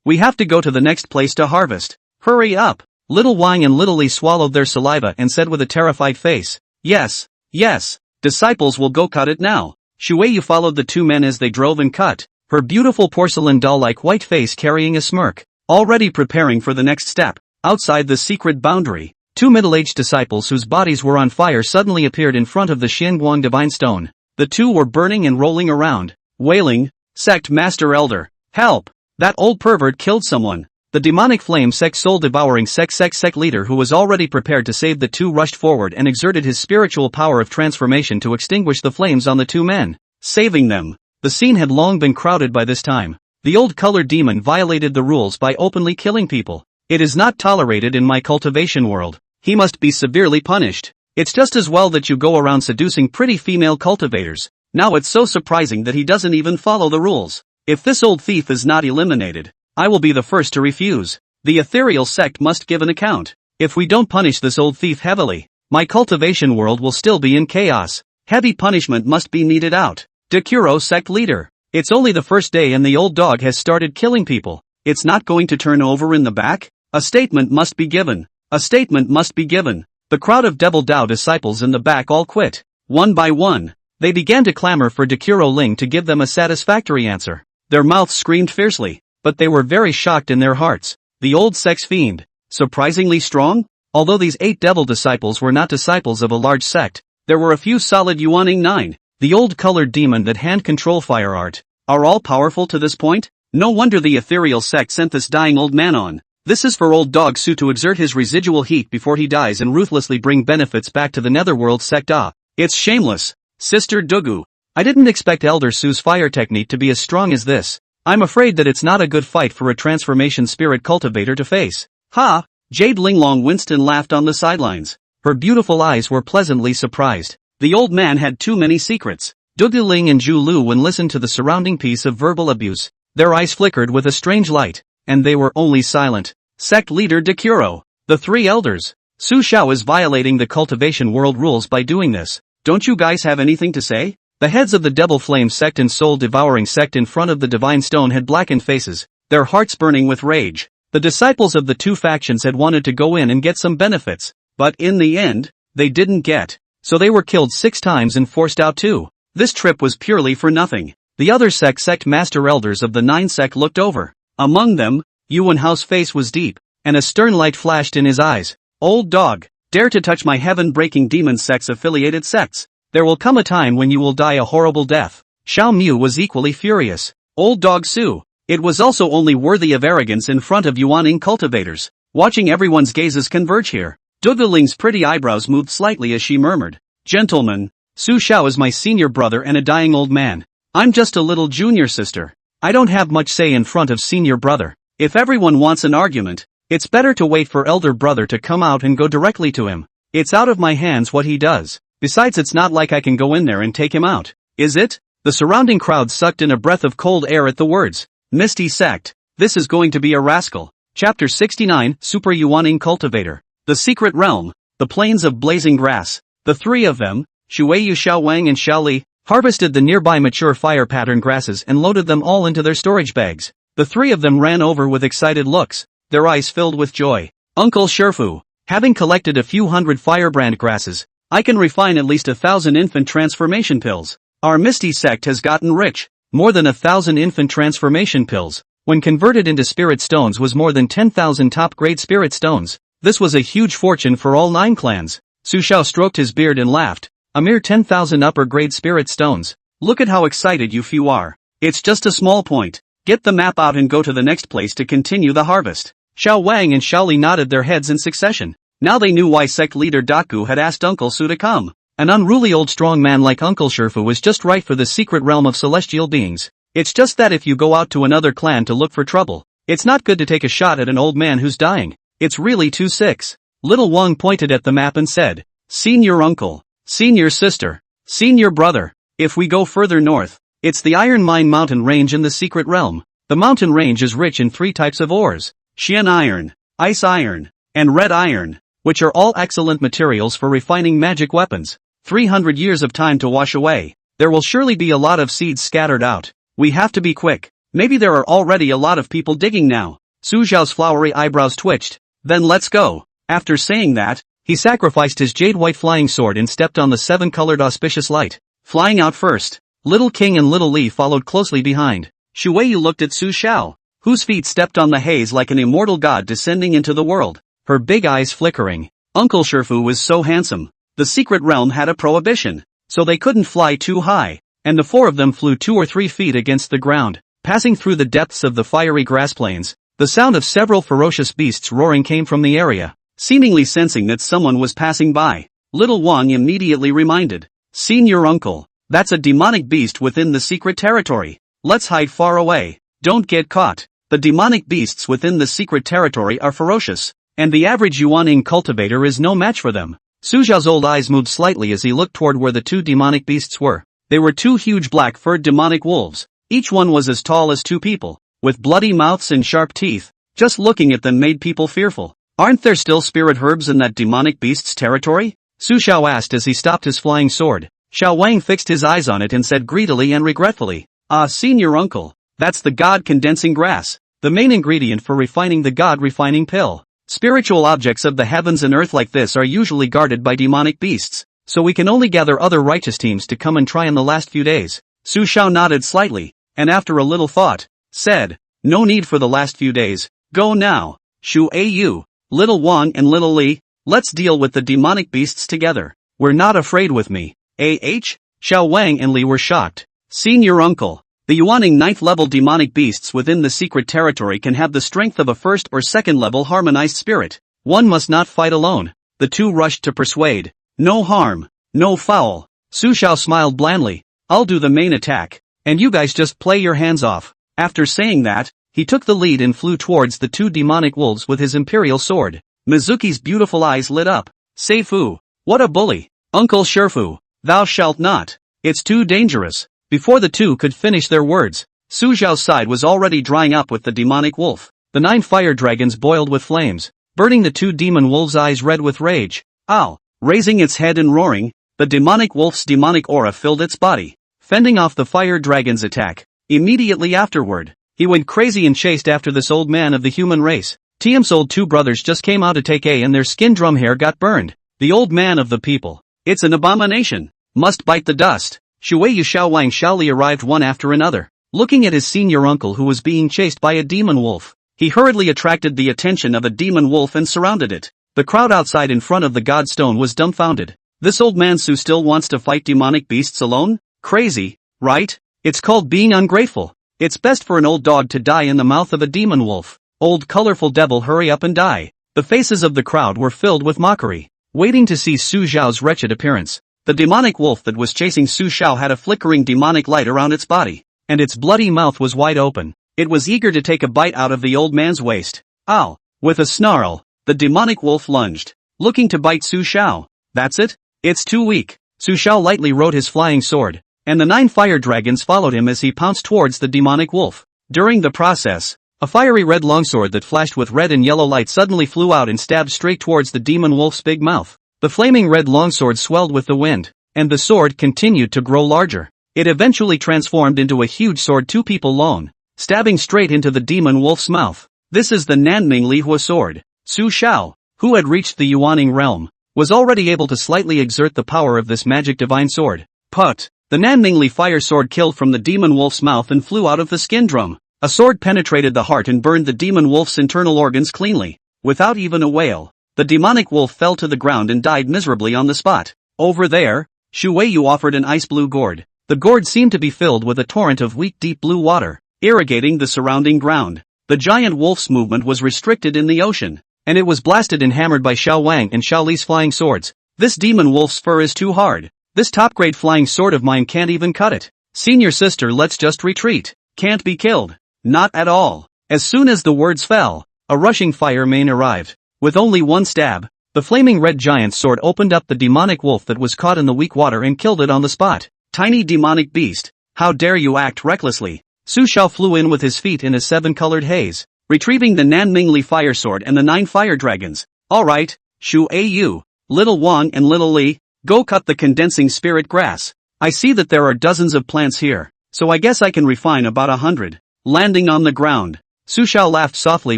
we have to go to the next place to harvest. Hurry up! Little Wang and Little Li swallowed their saliva and said with a terrified face, yes, yes, disciples will go cut it now. Shueyu followed the 2 men as they drove and cut, her beautiful porcelain doll-like white face carrying a smirk, already preparing for the next step. Outside the secret boundary, 2 middle-aged disciples whose bodies were on fire suddenly appeared in front of the Xinguang divine stone. The 2 were burning and rolling around, wailing, Sect Master Elder, help! That old pervert killed someone. The demonic flame sect soul-devouring sect leader who was already prepared to save the 2 rushed forward and exerted his spiritual power of transformation to extinguish the flames on the 2 men, saving them. The scene had long been crowded by this time. The old colored demon violated the rules by openly killing people. It is not tolerated in my cultivation world. He must be severely punished. It's just as well that you go around seducing pretty female cultivators. Now it's so surprising that he doesn't even follow the rules. If this old thief is not eliminated, I will be the first to refuse. The ethereal sect must give an account. If we don't punish this old thief heavily, my cultivation world will still be in chaos. Heavy punishment must be meted out. Dekuro sect leader. It's only the first day and the old dog has started killing people. It's not going to turn over in the back? A statement must be given. A statement must be given. The crowd of Devil Dao disciples in the back all quit. One by one, they began to clamor for Dekuro Ling to give them a satisfactory answer. Their mouths screamed fiercely, but they were very shocked in their hearts. The old sex fiend, surprisingly strong? Although these 8 devil disciples were not disciples of a large sect, there were a few solid Yuaning 9. The old colored demon that hand control fire art, are all powerful to this point? No wonder the ethereal sect sent this dying old man on. This is for old dog Su to exert his residual heat before he dies and ruthlessly bring benefits back to the netherworld sect. It's shameless. Sister Dugu. I didn't expect Elder Su's fire technique to be as strong as this. I'm afraid that it's not a good fight for a transformation spirit cultivator to face. Ha! Jade Linglong winced and laughed on the sidelines. Her beautiful eyes were pleasantly surprised. The old man had too many secrets. Dugu Ling and Zhu Lu Wen listened to the surrounding piece of verbal abuse. Their eyes flickered with a strange light, and they were only silent. Sect leader Dekuro. The 3 elders. Su Xiao is violating the cultivation world rules by doing this. Don't you guys have anything to say? The heads of the Devil Flame sect and Soul Devouring sect in front of the Divine Stone had blackened faces, their hearts burning with rage. The disciples of the 2 factions had wanted to go in and get some benefits, but in the end, they didn't get. So they were killed 6 times and forced out too. This trip was purely for nothing. The other sect master elders of the 9 sect looked over. Among them, Yuan Hao's face was deep, and a stern light flashed in his eyes. Old dog, dare to touch my heaven-breaking demon sects-affiliated sects. There will come a time when you will die a horrible death. Xiao Mu was equally furious. Old dog Su. It was also only worthy of arrogance in front of Yuaning cultivators. Watching everyone's gazes converge here, Dugu Ling's pretty eyebrows moved slightly as she murmured, Gentlemen, Su Xiao is my senior brother and a dying old man. I'm just a little junior sister. I don't have much say in front of senior brother. If everyone wants an argument, it's better to wait for elder brother to come out and go directly to him. It's out of my hands what he does. Besides, it's not like I can go in there and take him out, is it? The surrounding crowd sucked in a breath of cold air at the words. Misty sect. This is going to be a rascal. Chapter 69, Super Yuaning Cultivator. The Secret Realm. The Plains of Blazing Grass. The three of them, Shueyu, Xiaowang and Xiaoli, harvested the nearby mature fire pattern grasses and loaded them all into their storage bags. The three of them ran over with excited looks, their eyes filled with joy. Uncle Sherfu, having collected a few hundred firebrand grasses, I can refine at least 1,000 infant transformation pills. Our Misty sect has gotten rich. More than 1,000 infant transformation pills, when converted into spirit stones, was more than 10,000 top-grade spirit stones. This was a huge fortune for all 9 clans. Su Xiao stroked his beard and laughed. A mere 10,000 upper-grade spirit stones. Look at how excited you few are. It's just a small point. Get the map out and go to the next place to continue the harvest. Xiao Wang and Xiaoli nodded their heads in succession. Now they knew why sect leader Daku had asked Uncle Su to come. An unruly old strong man like Uncle Sherfu was just right for the secret realm of celestial beings. It's just that if you go out to another clan to look for trouble, it's not good to take a shot at an old man who's dying. It's really too sick. Little Wang pointed at the map and said, "Seen your uncle, seen your sister, seen your brother. If we go further north, it's the Iron Mine mountain range in the secret realm. The mountain range is rich in 3 types of ores, Xian iron, ice iron, and red iron, which are all excellent materials for refining magic weapons. 300 years of time to wash away. There will surely be a lot of seeds scattered out. We have to be quick. Maybe there are already a lot of people digging now." Su Xiao's flowery eyebrows twitched. "Then let's go." After saying that, he sacrificed his jade-white flying sword and stepped on the 7-colored auspicious light, flying out first. Little King and Little Li followed closely behind. Shueyu looked at Su Xiao, whose feet stepped on the haze like an immortal god descending into the world, her big eyes flickering. Uncle Sherfu was so handsome. The secret realm had a prohibition, so they couldn't fly too high, and the 4 of them flew 2 or 3 feet against the ground, passing through the depths of the fiery grass plains. The sound of several ferocious beasts roaring came from the area. Seemingly sensing that someone was passing by, Little Wang immediately reminded, "Seen your uncle. That's a demonic beast within the secret territory. Let's hide far away. Don't get caught." The demonic beasts within the secret territory are ferocious, and the average Yuaning cultivator is no match for them. Su Xiao's old eyes moved slightly as he looked toward where the 2 demonic beasts were. They were 2 huge black-furred demonic wolves. Each one was as tall as 2 people, with bloody mouths and sharp teeth. Just looking at them made people fearful. "Aren't there still spirit herbs in that demonic beast's territory?" Su Xiao asked as he stopped his flying sword. Xiao Wang fixed his eyes on it and said greedily and regretfully, "Seen your uncle. That's the god-condensing grass, the main ingredient for refining the god-refining pill. Spiritual objects of the heavens and earth like this are usually guarded by demonic beasts, so we can only gather other righteous teams to come and try in the last few days." Su Xiao nodded slightly, and after a little thought, said, "No need for the last few days. Go now. Shueyu, Little Wang and Little Li, let's deal with the demonic beasts together. We're not afraid with me." Xiao Wang and Li were shocked. "Seen your uncle. The Yuaning 9th level demonic beasts within the secret territory can have the strength of a 1st or 2nd level harmonized spirit. One must not fight alone." The 2 rushed to persuade. "No harm, no foul." Su Xiao smiled blandly. "I'll do the main attack, and you guys just play your hands off." After saying that, he took the lead and flew towards the 2 demonic wolves with his imperial sword. Mizuki's beautiful eyes lit up. "Seifu, what a bully. Uncle Sherfu, thou shalt not. It's too dangerous." Before the 2 could finish their words, Su Xiao's side was already drying up with the demonic wolf. The 9 fire dragons boiled with flames, burning the 2 demon wolves' eyes red with rage. Ow! Raising its head and roaring, the demonic wolf's demonic aura filled its body, fending off the fire dragon's attack. Immediately afterward, he went crazy and chased after this old man of the human race. TM's old 2 brothers just came out to take A and their skin drum hair got burned. The old man of the people. It's an abomination. Must bite the dust. Shueyu, Xiaowang, Xiaoli arrived one after another, looking at his senior uncle who was being chased by a demon wolf. He hurriedly attracted the attention of a demon wolf and surrounded it. The crowd outside in front of the god stone was dumbfounded. This old man Su still wants to fight demonic beasts alone? Crazy, right? It's called being ungrateful. It's best for an old dog to die in the mouth of a demon wolf. Old colorful devil, hurry up and die. The faces of the crowd were filled with mockery, waiting to see Su Xiao's wretched appearance. The demonic wolf that was chasing Su Xiao had a flickering demonic light around its body, and its bloody mouth was wide open. It was eager to take a bite out of the old man's waist. Ow! With a snarl, the demonic wolf lunged, looking to bite Su Xiao. That's it? It's too weak. Su Xiao lightly rode his flying sword, and the 9 fire dragons followed him as he pounced towards the demonic wolf. During the process, a fiery red longsword that flashed with red and yellow light suddenly flew out and stabbed straight towards the demon wolf's big mouth. The flaming red longsword swelled with the wind, and the sword continued to grow larger. It eventually transformed into a huge sword 2 people long, stabbing straight into the demon wolf's mouth. This is the Nanming Lihua sword. Su Xiao, who had reached the Yuaning realm, was already able to slightly exert the power of this magic divine sword. Put! The Nanming Li fire sword killed from the demon wolf's mouth and flew out of the skin drum. A sword penetrated the heart and burned the demon wolf's internal organs cleanly. Without even a wail, the demonic wolf fell to the ground and died miserably on the spot. Over there, Shu Weiyu offered an ice blue gourd. The gourd seemed to be filled with a torrent of weak deep blue water, irrigating the surrounding ground. The giant wolf's movement was restricted in the ocean, and it was blasted and hammered by Xiao Wang and Xiao Li's flying swords. This demon wolf's fur is too hard. This top-grade flying sword of mine can't even cut it. Senior sister, let's just retreat. Can't be killed. Not at all. As soon as the words fell, a rushing fire mane arrived. With only one stab, the flaming red giant sword opened up the demonic wolf that was caught in the weak water and killed it on the spot. Tiny demonic beast, how dare you act recklessly? Su Xiao flew in with his feet in a 7-colored haze, retrieving the Nanming Li fire sword and the 9 fire dragons. Alright, Shu Yu, Little Wang and Little Li, go cut the condensing spirit grass. I see that there are dozens of plants here, so I guess I can refine about 100. Landing on the ground, Su Xiao laughed softly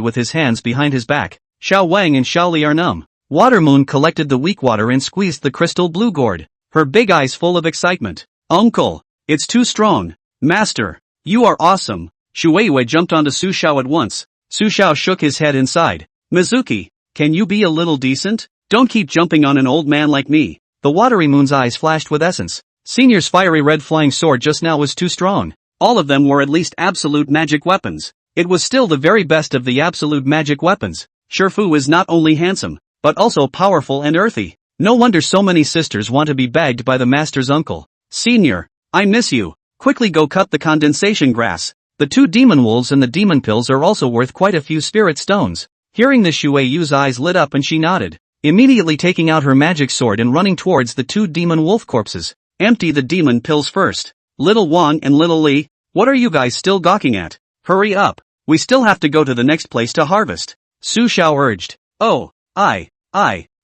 with his hands behind his back. Xiao Wang and Xiao Li are numb. Water Moon collected the weak water and squeezed the crystal blue gourd, her big eyes full of excitement. Uncle, it's too strong. Master, you are awesome. Shu Weiwei jumped onto Su Xiao at once. Su Xiao shook his head inside. Mizuki, can you be a little decent? Don't keep jumping on an old man like me. The Watery Moon's eyes flashed with essence. Senior's fiery red flying sword just now was too strong. All of them were at least absolute magic weapons. It was still the very best of the absolute magic weapons. Shifu is not only handsome, but also powerful and earthy. No wonder so many sisters want to be bagged by the master's uncle. Senior, I miss you. Quickly go cut the condensation grass. The 2 demon wolves and the demon pills are also worth quite a few spirit stones. Hearing this, Shu Yu's eyes lit up and she nodded, immediately taking out her magic sword and running towards the 2 demon wolf corpses. Empty the demon pills first. Little Wang and Little Li, what are you guys still gawking at? Hurry up. We still have to go to the next place to harvest. Su Xiao urged. Oh,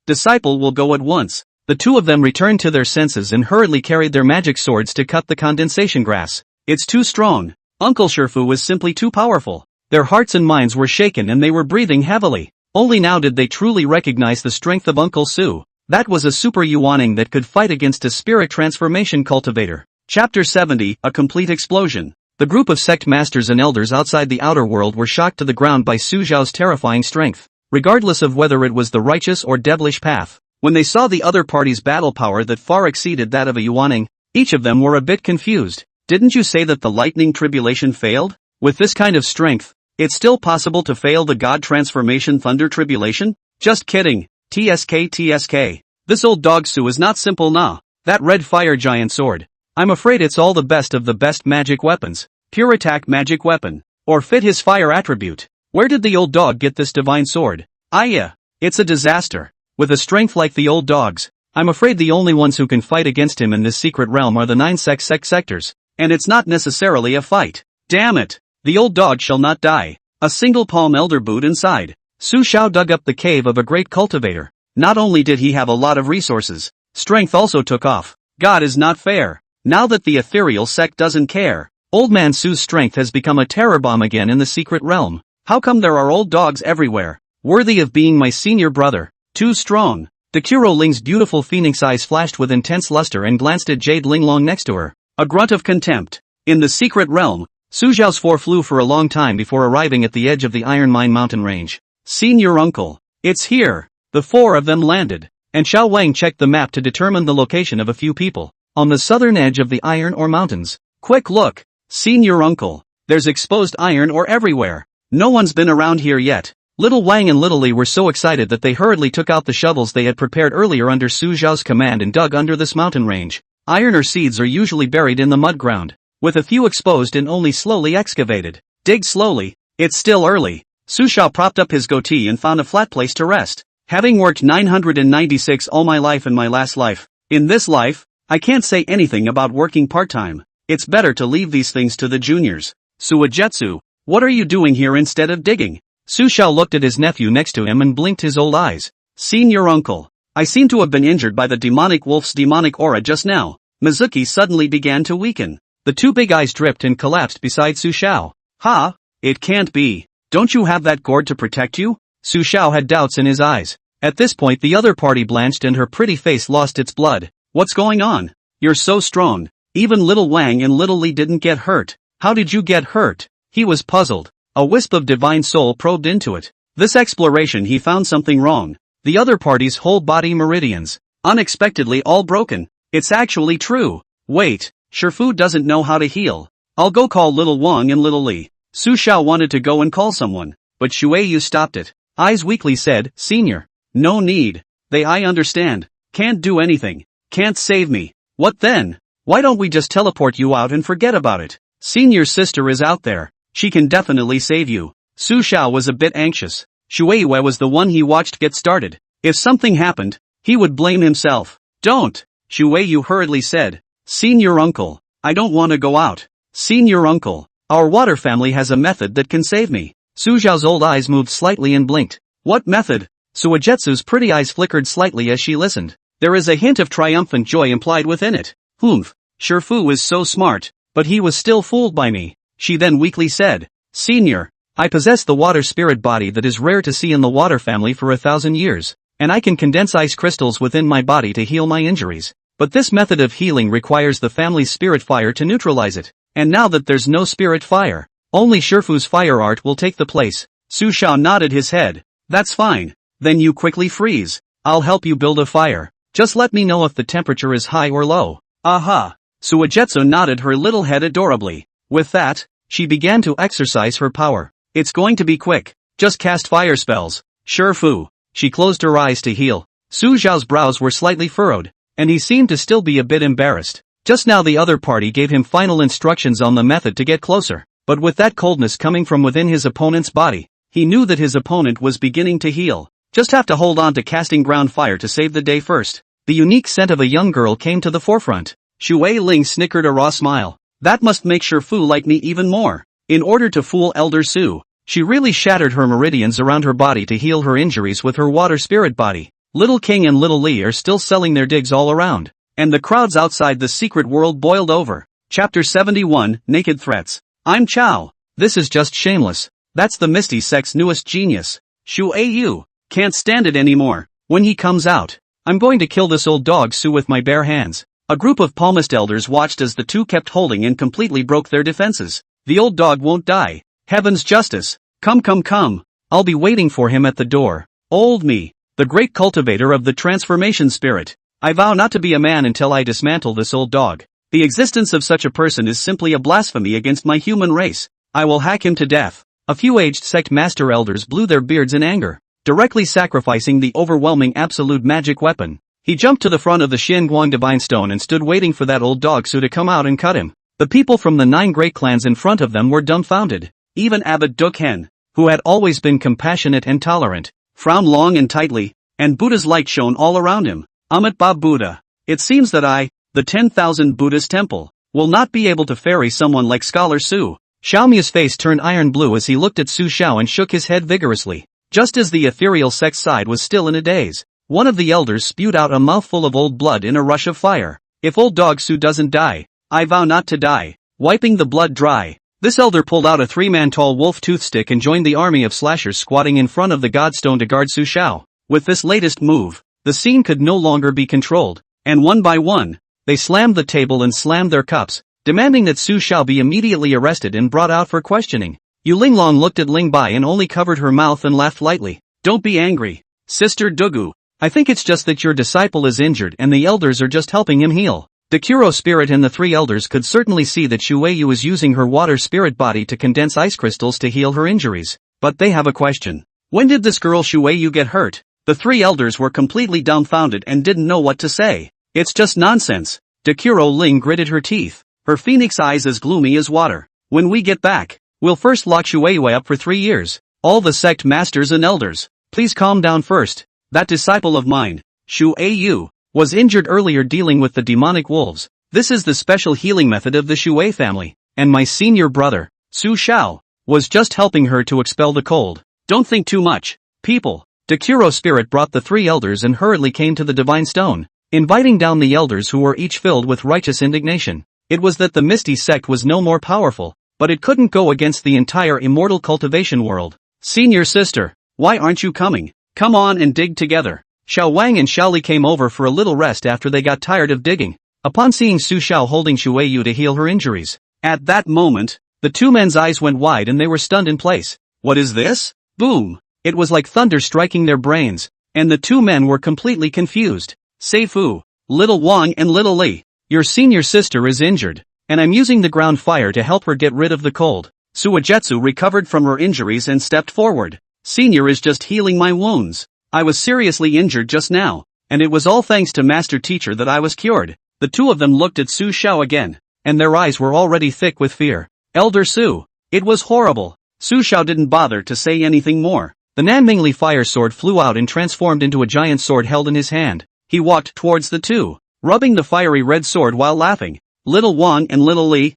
disciple will go at once. The 2 of them returned to their senses and hurriedly carried their magic swords to cut the condensation grass. It's too strong. Uncle Shifu was simply too powerful. Their hearts and minds were shaken and they were breathing heavily. Only now did they truly recognize the strength of Uncle Su. That was a super Yuaning that could fight against a spirit transformation cultivator. Chapter 70, A Complete Explosion. The group of sect masters and elders outside the outer world were shocked to the ground by Su Xiao's terrifying strength. Regardless of whether it was the righteous or devilish path, when they saw the other party's battle power that far exceeded that of a Yuaning, each of them were a bit confused. Didn't you say that the lightning tribulation failed? With this kind of strength, it's still possible to fail the god transformation thunder tribulation? Just kidding. TSK. This old dog Su is not simple nah. That red fire giant sword. I'm afraid it's all the best of the best magic weapons. Pure attack magic weapon. Or fit his fire attribute. Where did the old dog get this divine sword? It's a disaster. With a strength like the old dog's, I'm afraid the only ones who can fight against him in this secret realm are the 9 sectors. And it's not necessarily a fight. Damn it. The old dog shall not die. A single palm elder boot inside. Su Xiao dug up the cave of a great cultivator. Not only did he have a lot of resources, strength also took off. God is not fair. Now that the ethereal sect doesn't care, Old Man Su's strength has become a terror bomb again in the secret realm. How come there are old dogs everywhere? Worthy of being my senior brother. Too strong. Dekuro Ling's beautiful phoenix eyes flashed with intense luster and glanced at Jade Linglong next to her. A grunt of contempt. In the secret realm, Su Xiao's 4 flew for a long time before arriving at the edge of the Iron Mine mountain range. Senior uncle. It's here. The 4 of them landed, and Xiao Wang checked the map to determine the location of a few people. On the southern edge of the iron ore mountains. Quick look. Senior uncle. There's exposed iron ore everywhere. No one's been around here yet. Little Wang and Little Li were so excited that they hurriedly took out the shovels they had prepared earlier under Su Xiao's command and dug under this mountain range. Iron ore seeds are usually buried in the mud ground, with a few exposed and only slowly excavated. Dig slowly. It's still early. Su Xiao propped up his goatee and found a flat place to rest. Having worked 996 all my life and my last life, in this life, I can't say anything about working part-time. It's better to leave these things to the juniors. Suigetsu, what are you doing here instead of digging? Su Xiao looked at his nephew next to him and blinked his old eyes. Senior uncle, I seem to have been injured by the demonic wolf's demonic aura just now. Mizuki suddenly began to weaken. The two big eyes dripped and collapsed beside Su Xiao. Ha! It can't be. Don't you have that gourd to protect you? Su Xiao had doubts in his eyes. At this point the other party blanched and her pretty face lost its blood. What's going on? You're so strong. Even little Wang and little Li didn't get hurt. How did you get hurt? He was puzzled. A wisp of divine soul probed into it. This exploration he found something wrong. The other party's whole body meridians, unexpectedly all broken. It's actually true. Wait, Shifu doesn't know how to heal. I'll go call little Wang and little Li. Su Xiao wanted to go and call someone, but Shueyu stopped it. Eyes weakly said, Senior. No need. I understand. Can't do anything. Can't save me. What then? Why don't we just teleport you out and forget about it? Senior's sister is out there. She can definitely save you. Su Xiao was a bit anxious. Shueyu was the one he watched get started. If something happened, he would blame himself. Don't. Shueyu hurriedly said. Senior uncle, I don't want to go out. Senior uncle, our water family has a method that can save me. Su Xiao's old eyes moved slightly and blinked. What method? Suigetsu's pretty eyes flickered slightly as she listened. There is a hint of triumphant joy implied within it. Humph. Shifu is so smart, but he was still fooled by me. She then weakly said, Senior, I possess the water spirit body that is rare to see in the water family for 1,000 years, and I can condense ice crystals within my body to heal my injuries. But this method of healing requires the family's spirit fire to neutralize it, and now that there's no spirit fire, only Shifu's fire art will take the place. Su Xiao nodded his head. That's fine. Then you quickly freeze. I'll help you build a fire. Just let me know if the temperature is high or low. Aha! Suigetsu nodded her little head adorably. With that, she began to exercise her power. It's going to be quick. Just cast fire spells. Shifu. She closed her eyes to heal. Su Xiao's brows were slightly furrowed, and he seemed to still be a bit embarrassed. Just now the other party gave him final instructions on the method to get closer, but with that coldness coming from within his opponent's body, he knew that his opponent was beginning to heal. Just have to hold on to casting ground fire to save the day first. The unique scent of a young girl came to the forefront. Shui Ling snickered a raw smile. That must make Shifu like me even more. In order to fool Elder Su, she really shattered her meridians around her body to heal her injuries with her water spirit body. Little King and Little Li are still selling their digs all around, and the crowds outside the secret world boiled over. Chapter 71, Naked Threats. I'm Chao. This is just shameless. That's the Misty Sect's newest genius. Shueyu. Can't stand it anymore. When he comes out, I'm going to kill this old dog Su with my bare hands. A group of palmist elders watched as the two kept holding and completely broke their defenses. The old dog won't die. Heaven's justice. Come. I'll be waiting for him at the door. Old me, the great cultivator of the transformation spirit. I vow not to be a man until I dismantle this old dog. The existence of such a person is simply a blasphemy against my human race. I will hack him to death. A few aged sect master elders blew their beards in anger, directly sacrificing the overwhelming absolute magic weapon. He jumped to the front of the Xianguang Divine Stone and stood waiting for that old dog Su to come out and cut him. The people from the 9 great clans in front of them were dumbfounded. Even Abbot Dukhen, who had always been compassionate and tolerant, frowned long and tightly, and Buddha's light shone all around him. Amitabha Buddha. It seems that I, the 10,000 Buddhist temple, will not be able to ferry someone like Scholar Su. Xiaomia's face turned iron blue as he looked at Su Xiao and shook his head vigorously. Just as the ethereal sex side was still in a daze, one of the elders spewed out a mouthful of old blood in a rush of fire. If old dog Su doesn't die, I vow not to die. Wiping the blood dry, this elder pulled out a 3-man tall wolf tooth stick and joined the army of slashers squatting in front of the godstone to guard Su Xiao. With this latest move, the scene could no longer be controlled, and one by one, they slammed the table and slammed their cups, demanding that Su Xiao be immediately arrested and brought out for questioning. Yu Linglong looked at Ling Bai and only covered her mouth and laughed lightly. Don't be angry, Sister Dugu. I think it's just that your disciple is injured and the elders are just helping him heal. The Kuro spirit and the 3 elders could certainly see that Shueyu is using her water spirit body to condense ice crystals to heal her injuries. But they have a question. When did this girl Shueyu get hurt? The 3 elders were completely dumbfounded and didn't know what to say. It's just nonsense. Dekuro Ling gritted her teeth, her phoenix eyes as gloomy as water. When we get back, we'll first lock Shueyu up for 3 years. All the sect masters and elders, please calm down first. That disciple of mine, Shueyu, was injured earlier dealing with the demonic wolves. This is the special healing method of the Shui family, and my senior brother, Su Xiao, was just helping her to expel the cold. Don't think too much, people. The Kuro spirit brought the three elders and hurriedly came to the divine stone, inviting down the elders who were each filled with righteous indignation. It was that the Misty sect was no more powerful, but it couldn't go against the entire immortal cultivation world. Senior sister, why aren't you coming? Come on and dig together. Xiao Wang and Xiaoli came over for a little rest after they got tired of digging. Upon seeing Su Xiao holding Shuiyu to heal her injuries, at that moment, the two men's eyes went wide and they were stunned in place. What is this? Boom! It was like thunder striking their brains, and the two men were completely confused. Seifu, little Wang and little Li, your senior sister is injured, and I'm using the ground fire to help her get rid of the cold. Suigetsu recovered from her injuries and stepped forward. Senior is just healing my wounds. I was seriously injured just now, and it was all thanks to Master Teacher that I was cured. The two of them looked at Su Xiao again, and their eyes were already thick with fear. Elder Su, it was horrible. Su Xiao didn't bother to say anything more. The Nanmingli fire sword flew out and transformed into a giant sword held in his hand. He walked towards the two, rubbing the fiery red sword while laughing. Little Wang and little Li,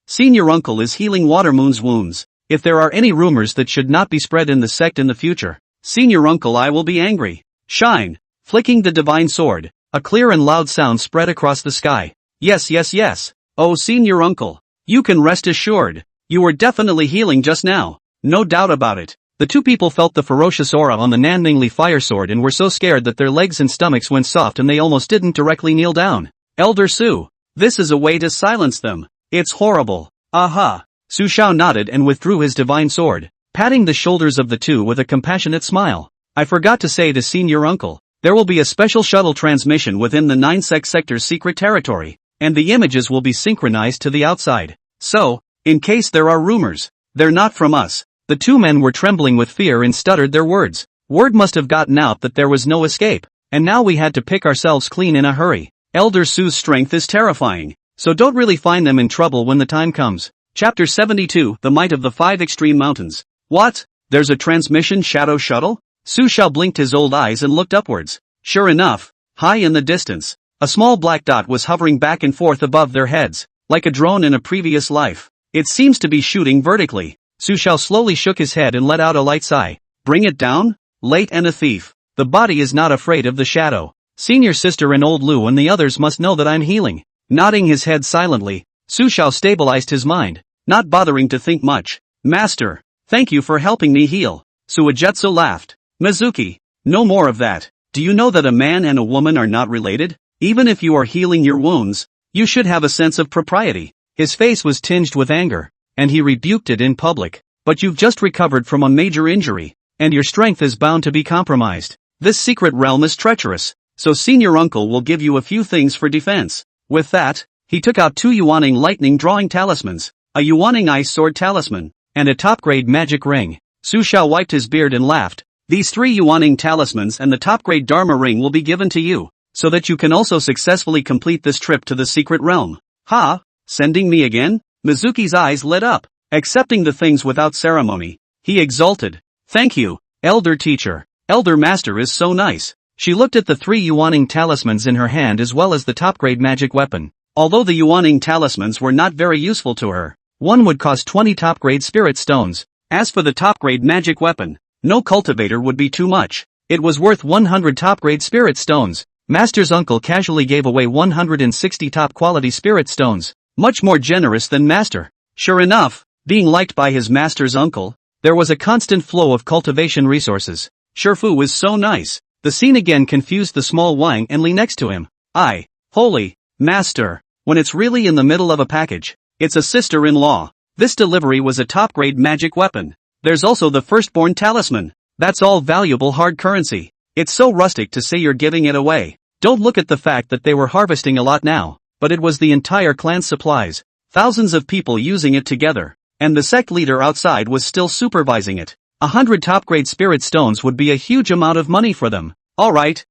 senior uncle is healing Watermoon's wounds. If there are any rumors that should not be spread in the sect in the future, senior uncle I will be angry. Shine, flicking the divine sword, a clear and loud sound spread across the sky. Yes. Oh senior uncle, you can rest assured. You were definitely healing just now. No doubt about it. The two people felt the ferocious aura on the Nanmingli fire sword and were so scared that their legs and stomachs went soft and they almost didn't directly kneel down. Elder Su, this is a way to silence them. It's horrible. Aha. Su Xiao nodded and withdrew his divine sword, patting the shoulders of the two with a compassionate smile. I forgot to say to senior uncle, there will be a special shuttle transmission within the 9 sect sector's secret territory, and the images will be synchronized to the outside. So, in case there are rumors, they're not from us. The two men were trembling with fear and stuttered their words. Word must have gotten out that there was no escape, and now we had to pick ourselves clean in a hurry. Elder Su's strength is terrifying, so don't really find them in trouble when the time comes. Chapter 72, The Might of the 5 Extreme Mountains. What? There's a transmission shadow shuttle? Su Xiao blinked his old eyes and looked upwards. Sure enough, high in the distance, a small black dot was hovering back and forth above their heads, like a drone in a previous life. It seems to be shooting vertically. Su Xiao slowly shook his head and let out a light sigh. Bring it down? Late and a thief. The body is not afraid of the shadow. Senior sister and old Lu and the others must know that I'm healing. Nodding his head silently, Su Xiao stabilized his mind, not bothering to think much. Master, thank you for helping me heal. Suigetsu laughed. Mizuki, no more of that. Do you know that a man and a woman are not related? Even if you are healing your wounds, you should have a sense of propriety. His face was tinged with anger, and he rebuked it in public. But you've just recovered from a major injury, and your strength is bound to be compromised. This secret realm is treacherous, so senior uncle will give you a few things for defense. With that, he took out 2 Yuaning lightning drawing talismans, a Yuaning ice sword talisman, and a top-grade magic ring. Su Xiao wiped his beard and laughed. These 3 Yuaning talismans and the top-grade Dharma ring will be given to you, so that you can also successfully complete this trip to the secret realm. Ha? Sending me again? Mizuki's eyes lit up. Accepting the things without ceremony, he exulted. Thank you, elder teacher. Elder master is so nice. She looked at the 3 Yuaning talismans in her hand as well as the top-grade magic weapon. Although the Yuaning talismans were not very useful to her, one would cost 20 top-grade spirit stones. As for the top-grade magic weapon, no cultivator would be too much. It was worth 100 top-grade spirit stones. Master's uncle casually gave away 160 top-quality spirit stones, much more generous than master. Sure enough, being liked by his master's uncle, there was a constant flow of cultivation resources. Shifu was so nice. The scene again confused the small Wang and Li next to him. Holy, master, when it's really in the middle of a package, it's a sister-in-law. This delivery was a top-grade magic weapon. There's also the firstborn talisman. That's all valuable hard currency. It's so rustic to say you're giving it away. Don't look at the fact that they were harvesting a lot now, but it was the entire clan's supplies. Thousands of people using it together, and the sect leader outside was still supervising it. 100 top-grade spirit stones would be a huge amount of money for them. Alright,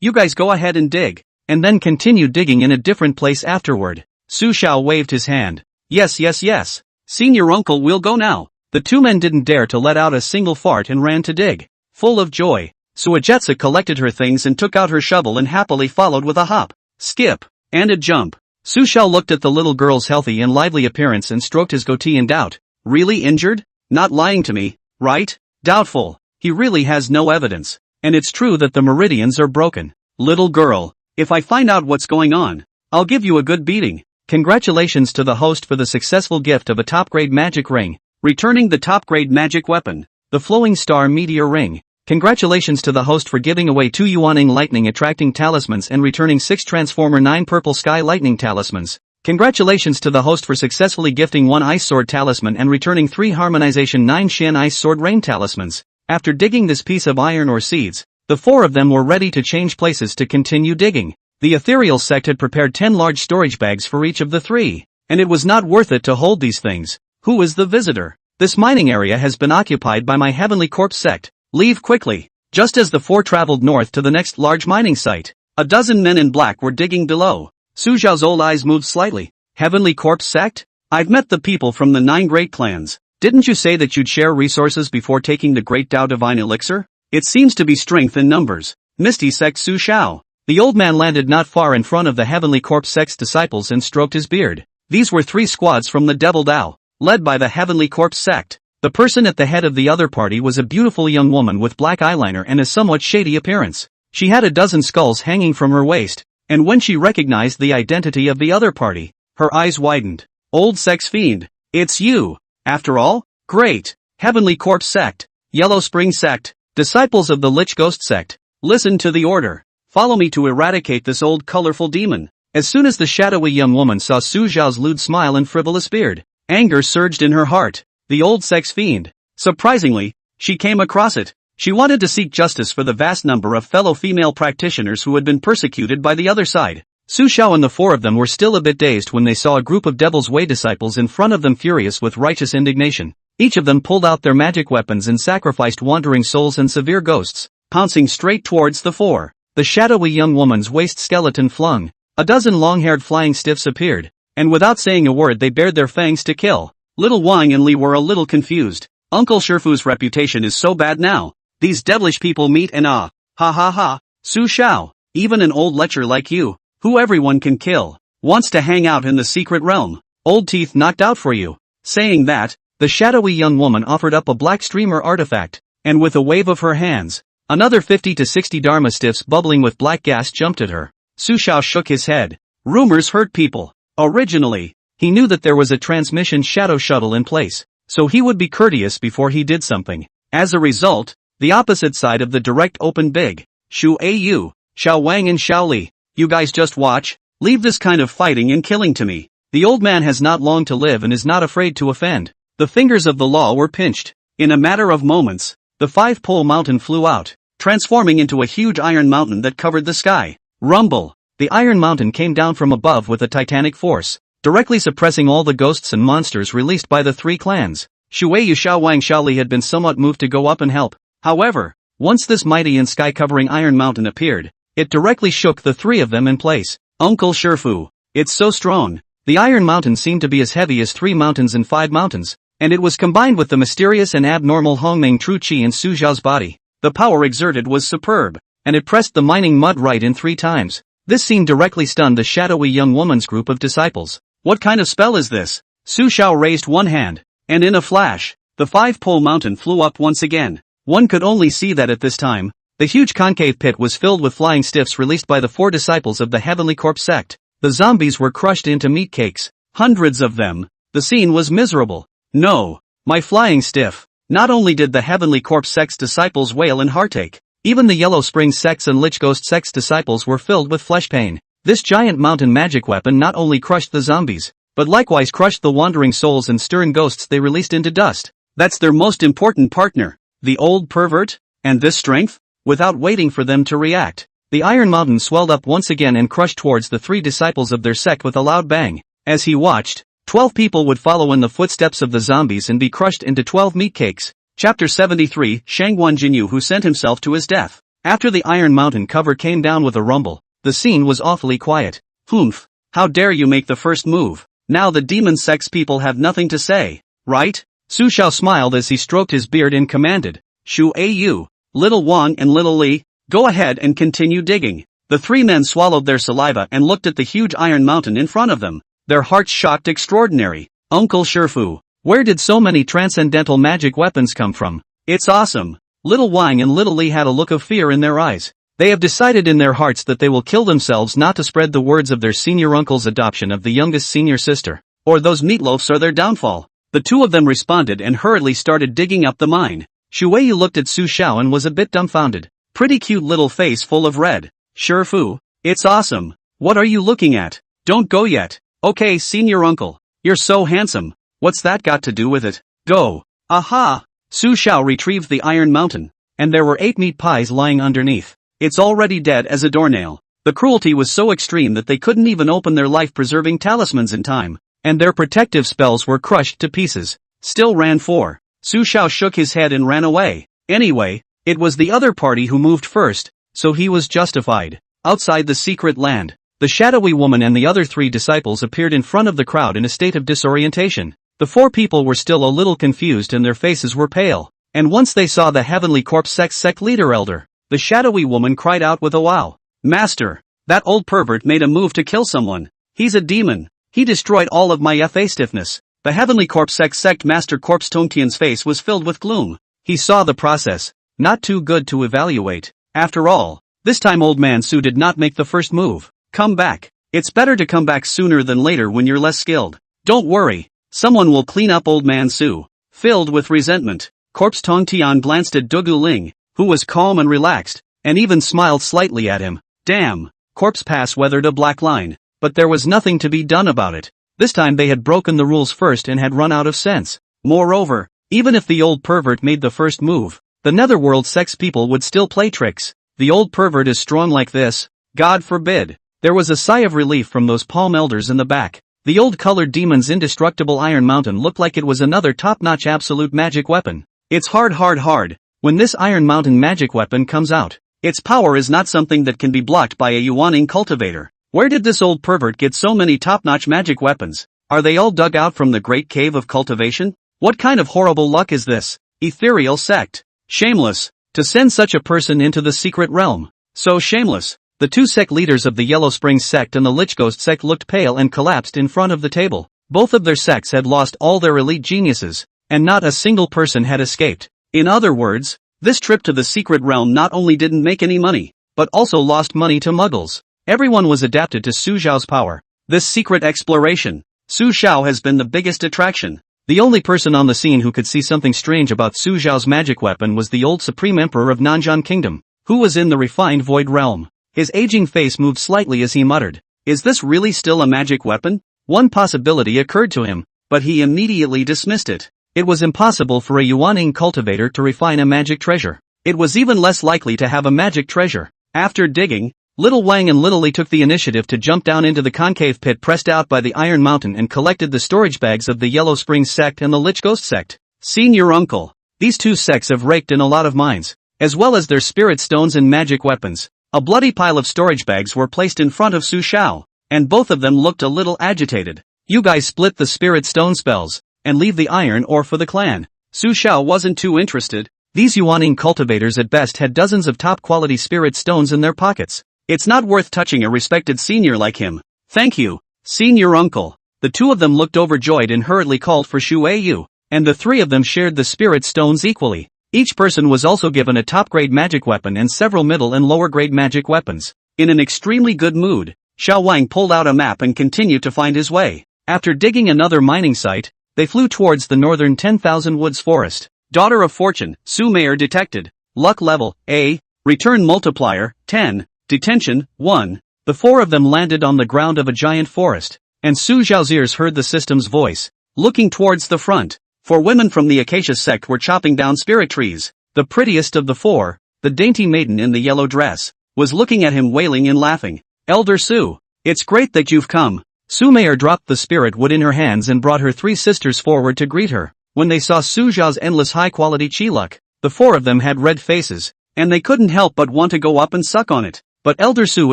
you guys go ahead and dig, and then continue digging in a different place afterward. Su Xiao waved his hand. Yes. Senior uncle will go now. The 2 men didn't dare to let out a single fart and ran to dig. Full of joy, Suajetsa collected her things and took out her shovel and happily followed with a hop, skip, and a jump. Su Xiao looked at the little girl's healthy and lively appearance and stroked his goatee in doubt. Really injured? Not lying to me, right? Doubtful. He really has no evidence. And it's true that the meridians are broken. Little girl, if I find out what's going on, I'll give you a good beating. Congratulations to the host for the successful gift of a top-grade magic ring, returning the top-grade magic weapon, the Flowing Star Meteor Ring. Congratulations to the host for giving away 2 Yuaning Lightning Attracting Talismans and returning 6 Transformer 9 Purple Sky Lightning Talismans. Congratulations to the host for successfully gifting 1 Ice Sword Talisman and returning 3 Harmonization 9 Shin Ice Sword Rain Talismans. After digging this piece of iron or seeds, the 4 of them were ready to change places to continue digging. The ethereal sect had prepared 10 large storage bags for each of the 3, and it was not worth it to hold these things. Who is the visitor? This mining area has been occupied by my Heavenly Corpse sect. Leave quickly. Just as the 4 traveled north to the next large mining site, a dozen men in black were digging below. Su Xiao's old eyes moved slightly. Heavenly Corpse sect? I've met the people from the 9 great clans. Didn't you say that you'd share resources before taking the Great Tao Divine Elixir? It seems to be strength in numbers. Misty sect Su Xiao. The old man landed not far in front of the Heavenly Corpse sect's disciples and stroked his beard. These were 3 squads from the Devil Dao, led by the Heavenly Corpse sect. The person at the head of the other party was a beautiful young woman with black eyeliner and a somewhat shady appearance. She had a dozen skulls hanging from her waist, and when she recognized the identity of the other party, her eyes widened. Old sex fiend, it's you. After all? Great. Heavenly Corpse sect, Yellow Spring sect, disciples of the Lich Ghost sect, listen to the order. Follow me to eradicate this old colorful demon. As soon as the shadowy young woman saw Su Xiao's lewd smile and frivolous beard, anger surged in her heart. The old sex fiend. Surprisingly, she came across it. She wanted to seek justice for the vast number of fellow female practitioners who had been persecuted by the other side. Su Xiao and the 4 of them were still a bit dazed when they saw a group of Devil's Way disciples in front of them, furious with righteous indignation. Each of them pulled out their magic weapons and sacrificed wandering souls and severe ghosts, pouncing straight towards the 4. The shadowy young woman's waist skeleton flung. A dozen long-haired flying stiffs appeared, and without saying a word they bared their fangs to kill. Little Wang and Li were a little confused. Uncle Shifu's reputation is so bad now. These devilish people meet and ha ha ha. Su Xiao, even an old lecher like you, who everyone can kill, wants to hang out in the secret realm. Old teeth knocked out for you. Saying that, the shadowy young woman offered up a black streamer artifact, and with a wave of her hands, another 50 to 60 Dharma stiffs bubbling with black gas jumped at her. Su Xiao shook his head. Rumors hurt people. Originally, he knew that there was a transmission shadow shuttle in place, so he would be courteous before he did something. As a result, the opposite side of the direct opened big. Shu Au, Xiao Wang and Xiao Li, you guys just watch. Leave this kind of fighting and killing to me. The old man has not long to live and is not afraid to offend. The fingers of the law were pinched. In a matter of moments, the 5-pole mountain flew out, transforming into a huge iron mountain that covered the sky. Rumble! The iron mountain came down from above with a titanic force, directly suppressing all the ghosts and monsters released by the 3 clans. Shueyu, Xiao Wang, Xiao Li had been somewhat moved to go up and help. However, once this mighty and sky-covering iron mountain appeared, it directly shook the 3 of them in place. Uncle Shifu, it's so strong. The iron mountain seemed to be as heavy as 3 mountains and 5 mountains, and it was combined with the mysterious and abnormal Hongmeng True Qi in Su Xiao's body. The power exerted was superb, and it pressed the mining mud right in 3 times. This scene directly stunned the shadowy young woman's group of disciples. What kind of spell is this? Su Xiao raised one hand, and in a flash, the 5-pole mountain flew up once again. One could only see that at this time, the huge concave pit was filled with flying stiffs released by the 4 disciples of the Heavenly Corpse sect. The zombies were crushed into meat cakes. Hundreds of them. The scene was miserable. No, my flying stiff. Not only did the Heavenly Corpse sect's disciples wail in heartache, even the Yellow Spring sect's and Lich Ghost sect's disciples were filled with flesh pain. This giant mountain magic weapon not only crushed the zombies, but likewise crushed the wandering souls and stern ghosts they released into dust. That's their most important partner, the old pervert, and this strength? Without waiting for them to react, the iron mountain swelled up once again and crushed towards the 3 disciples of their sect with a loud bang. As he watched, 12 people would follow in the footsteps of the zombies and be crushed into 12 meat cakes. Chapter 73, Shangguan Jinyu who sent himself to his death. After the iron mountain cover came down with a rumble, the scene was awfully quiet. Humph, how dare you make the first move? Now the demon sect's people have nothing to say, right? Su Xiao smiled as he stroked his beard and commanded, Shu Au, Little Wang and Little Li, go ahead and continue digging. The three men swallowed their saliva and looked at the huge iron mountain in front of them, their hearts shocked extraordinary. Uncle Shifu, where did so many transcendental magic weapons come from? It's awesome. Little Wang and Little Li had a look of fear in their eyes. They have decided in their hearts that they will kill themselves not to spread the words of their senior uncle's adoption of the youngest senior sister, or those meatloafs are their downfall. The two of them responded and hurriedly started digging up the mine. Shu Weiyu looked at Su Xiao and was a bit dumbfounded. Pretty cute little face full of red. Shifu, it's awesome. What are you looking at? Don't go yet. Okay, senior uncle. You're so handsome. What's that got to do with it? Go. Aha! Su Xiao retrieved the iron mountain, and there were 8 meat pies lying underneath. It's already dead as a doornail. The cruelty was so extreme that they couldn't even open their life-preserving talismans in time, and their protective spells were crushed to pieces. Still ran 4. Su Xiao shook his head and ran away. Anyway, it was the other party who moved first, so he was justified. Outside the secret land, the shadowy woman and the other 3 disciples appeared in front of the crowd in a state of disorientation. The 4 people were still a little confused and their faces were pale. And once they saw the Heavenly Corpse sect leader elder, the shadowy woman cried out with a wow. Master, that old pervert made a move to kill someone. He's a demon. He destroyed all of my FA stiffness. The Heavenly Corpse sect master Corpse Tongtian's face was filled with gloom. He saw the process. Not too good to evaluate. After all, this time old man Su did not make the first move. Come back. It's better to come back sooner than later when you're less skilled. Don't worry. Someone will clean up old man Su. Filled with resentment, Corpse Tongtian glanced at Dugu Ling, who was calm and relaxed, and even smiled slightly at him. Damn. Corpse Pass weathered a black line, but there was nothing to be done about it. This time they had broken the rules first and had run out of sense. Moreover, even if the old pervert made the first move, the netherworld sex people would still play tricks. The old pervert is strong like this? God forbid. There was a sigh of relief from those palm elders in the back. The old colored demon's indestructible iron mountain looked like it was another top-notch absolute magic weapon. It's hard when this iron mountain magic weapon comes out. Its power is not something that can be blocked by a Yuaning cultivator. Where did this old pervert get so many top-notch magic weapons? Are they all dug out from the great cave of cultivation? What kind of horrible luck is this? Ethereal sect. Shameless. To send such a person into the secret realm. So shameless. The 2 sect leaders of the Yellow Springs sect and the Lich Ghost sect looked pale and collapsed in front of the table. Both of their sects had lost all their elite geniuses, and not a single person had escaped. In other words, this trip to the secret realm not only didn't make any money, but also lost money to muggles. Everyone was adapted to Su Xiao's power. This secret exploration. Su Xiao has been the biggest attraction. The only person on the scene who could see something strange about Su Xiao's magic weapon was the old Supreme Emperor of Nanjian Kingdom, who was in the refined Void Realm. His aging face moved slightly as he muttered, "Is this really still a magic weapon?" One possibility occurred to him, but he immediately dismissed it. It was impossible for a Yuaning cultivator to refine a magic treasure. It was even less likely to have a magic treasure. After digging, Little Wang and Little Li took the initiative to jump down into the concave pit pressed out by the Iron Mountain and collected the storage bags of the Yellow Springs sect and the Lich Ghost sect. Senior uncle. These 2 sects have raked in a lot of mines, as well as their spirit stones and magic weapons. A bloody pile of storage bags were placed in front of Su Xiao, and both of them looked a little agitated. You guys split the spirit stone spells, and leave the iron ore for the clan. Su Xiao wasn't too interested. These Yuaning cultivators at best had dozens of top-quality spirit stones in their pockets. It's not worth touching a respected senior like him. Thank you, senior uncle. The 2 of them looked overjoyed and hurriedly called for Shu Weiyu, and the 3 of them shared the spirit stones equally. Each person was also given a top-grade magic weapon and several middle and lower-grade magic weapons. In an extremely good mood, Xiao Wang pulled out a map and continued to find his way. After digging another mining site, they flew towards the northern 10,000 Woods Forest. Daughter of Fortune, Su Mayer detected. Luck level, A. Return multiplier, 10. Detention, 1. The 4 of them landed on the ground of a giant forest, and Su Xiao's ears heard the system's voice. Looking towards the front, 4 women from the Acacia sect were chopping down spirit trees. The prettiest of the 4, the dainty maiden in the yellow dress, was looking at him wailing and laughing. Elder Su, it's great that you've come. Su Mayer dropped the spirit wood in her hands and brought her 3 sisters forward to greet her. When they saw Su Xiao's endless high-quality chi luck, the 4 of them had red faces, and they couldn't help but want to go up and suck on it. But Elder Su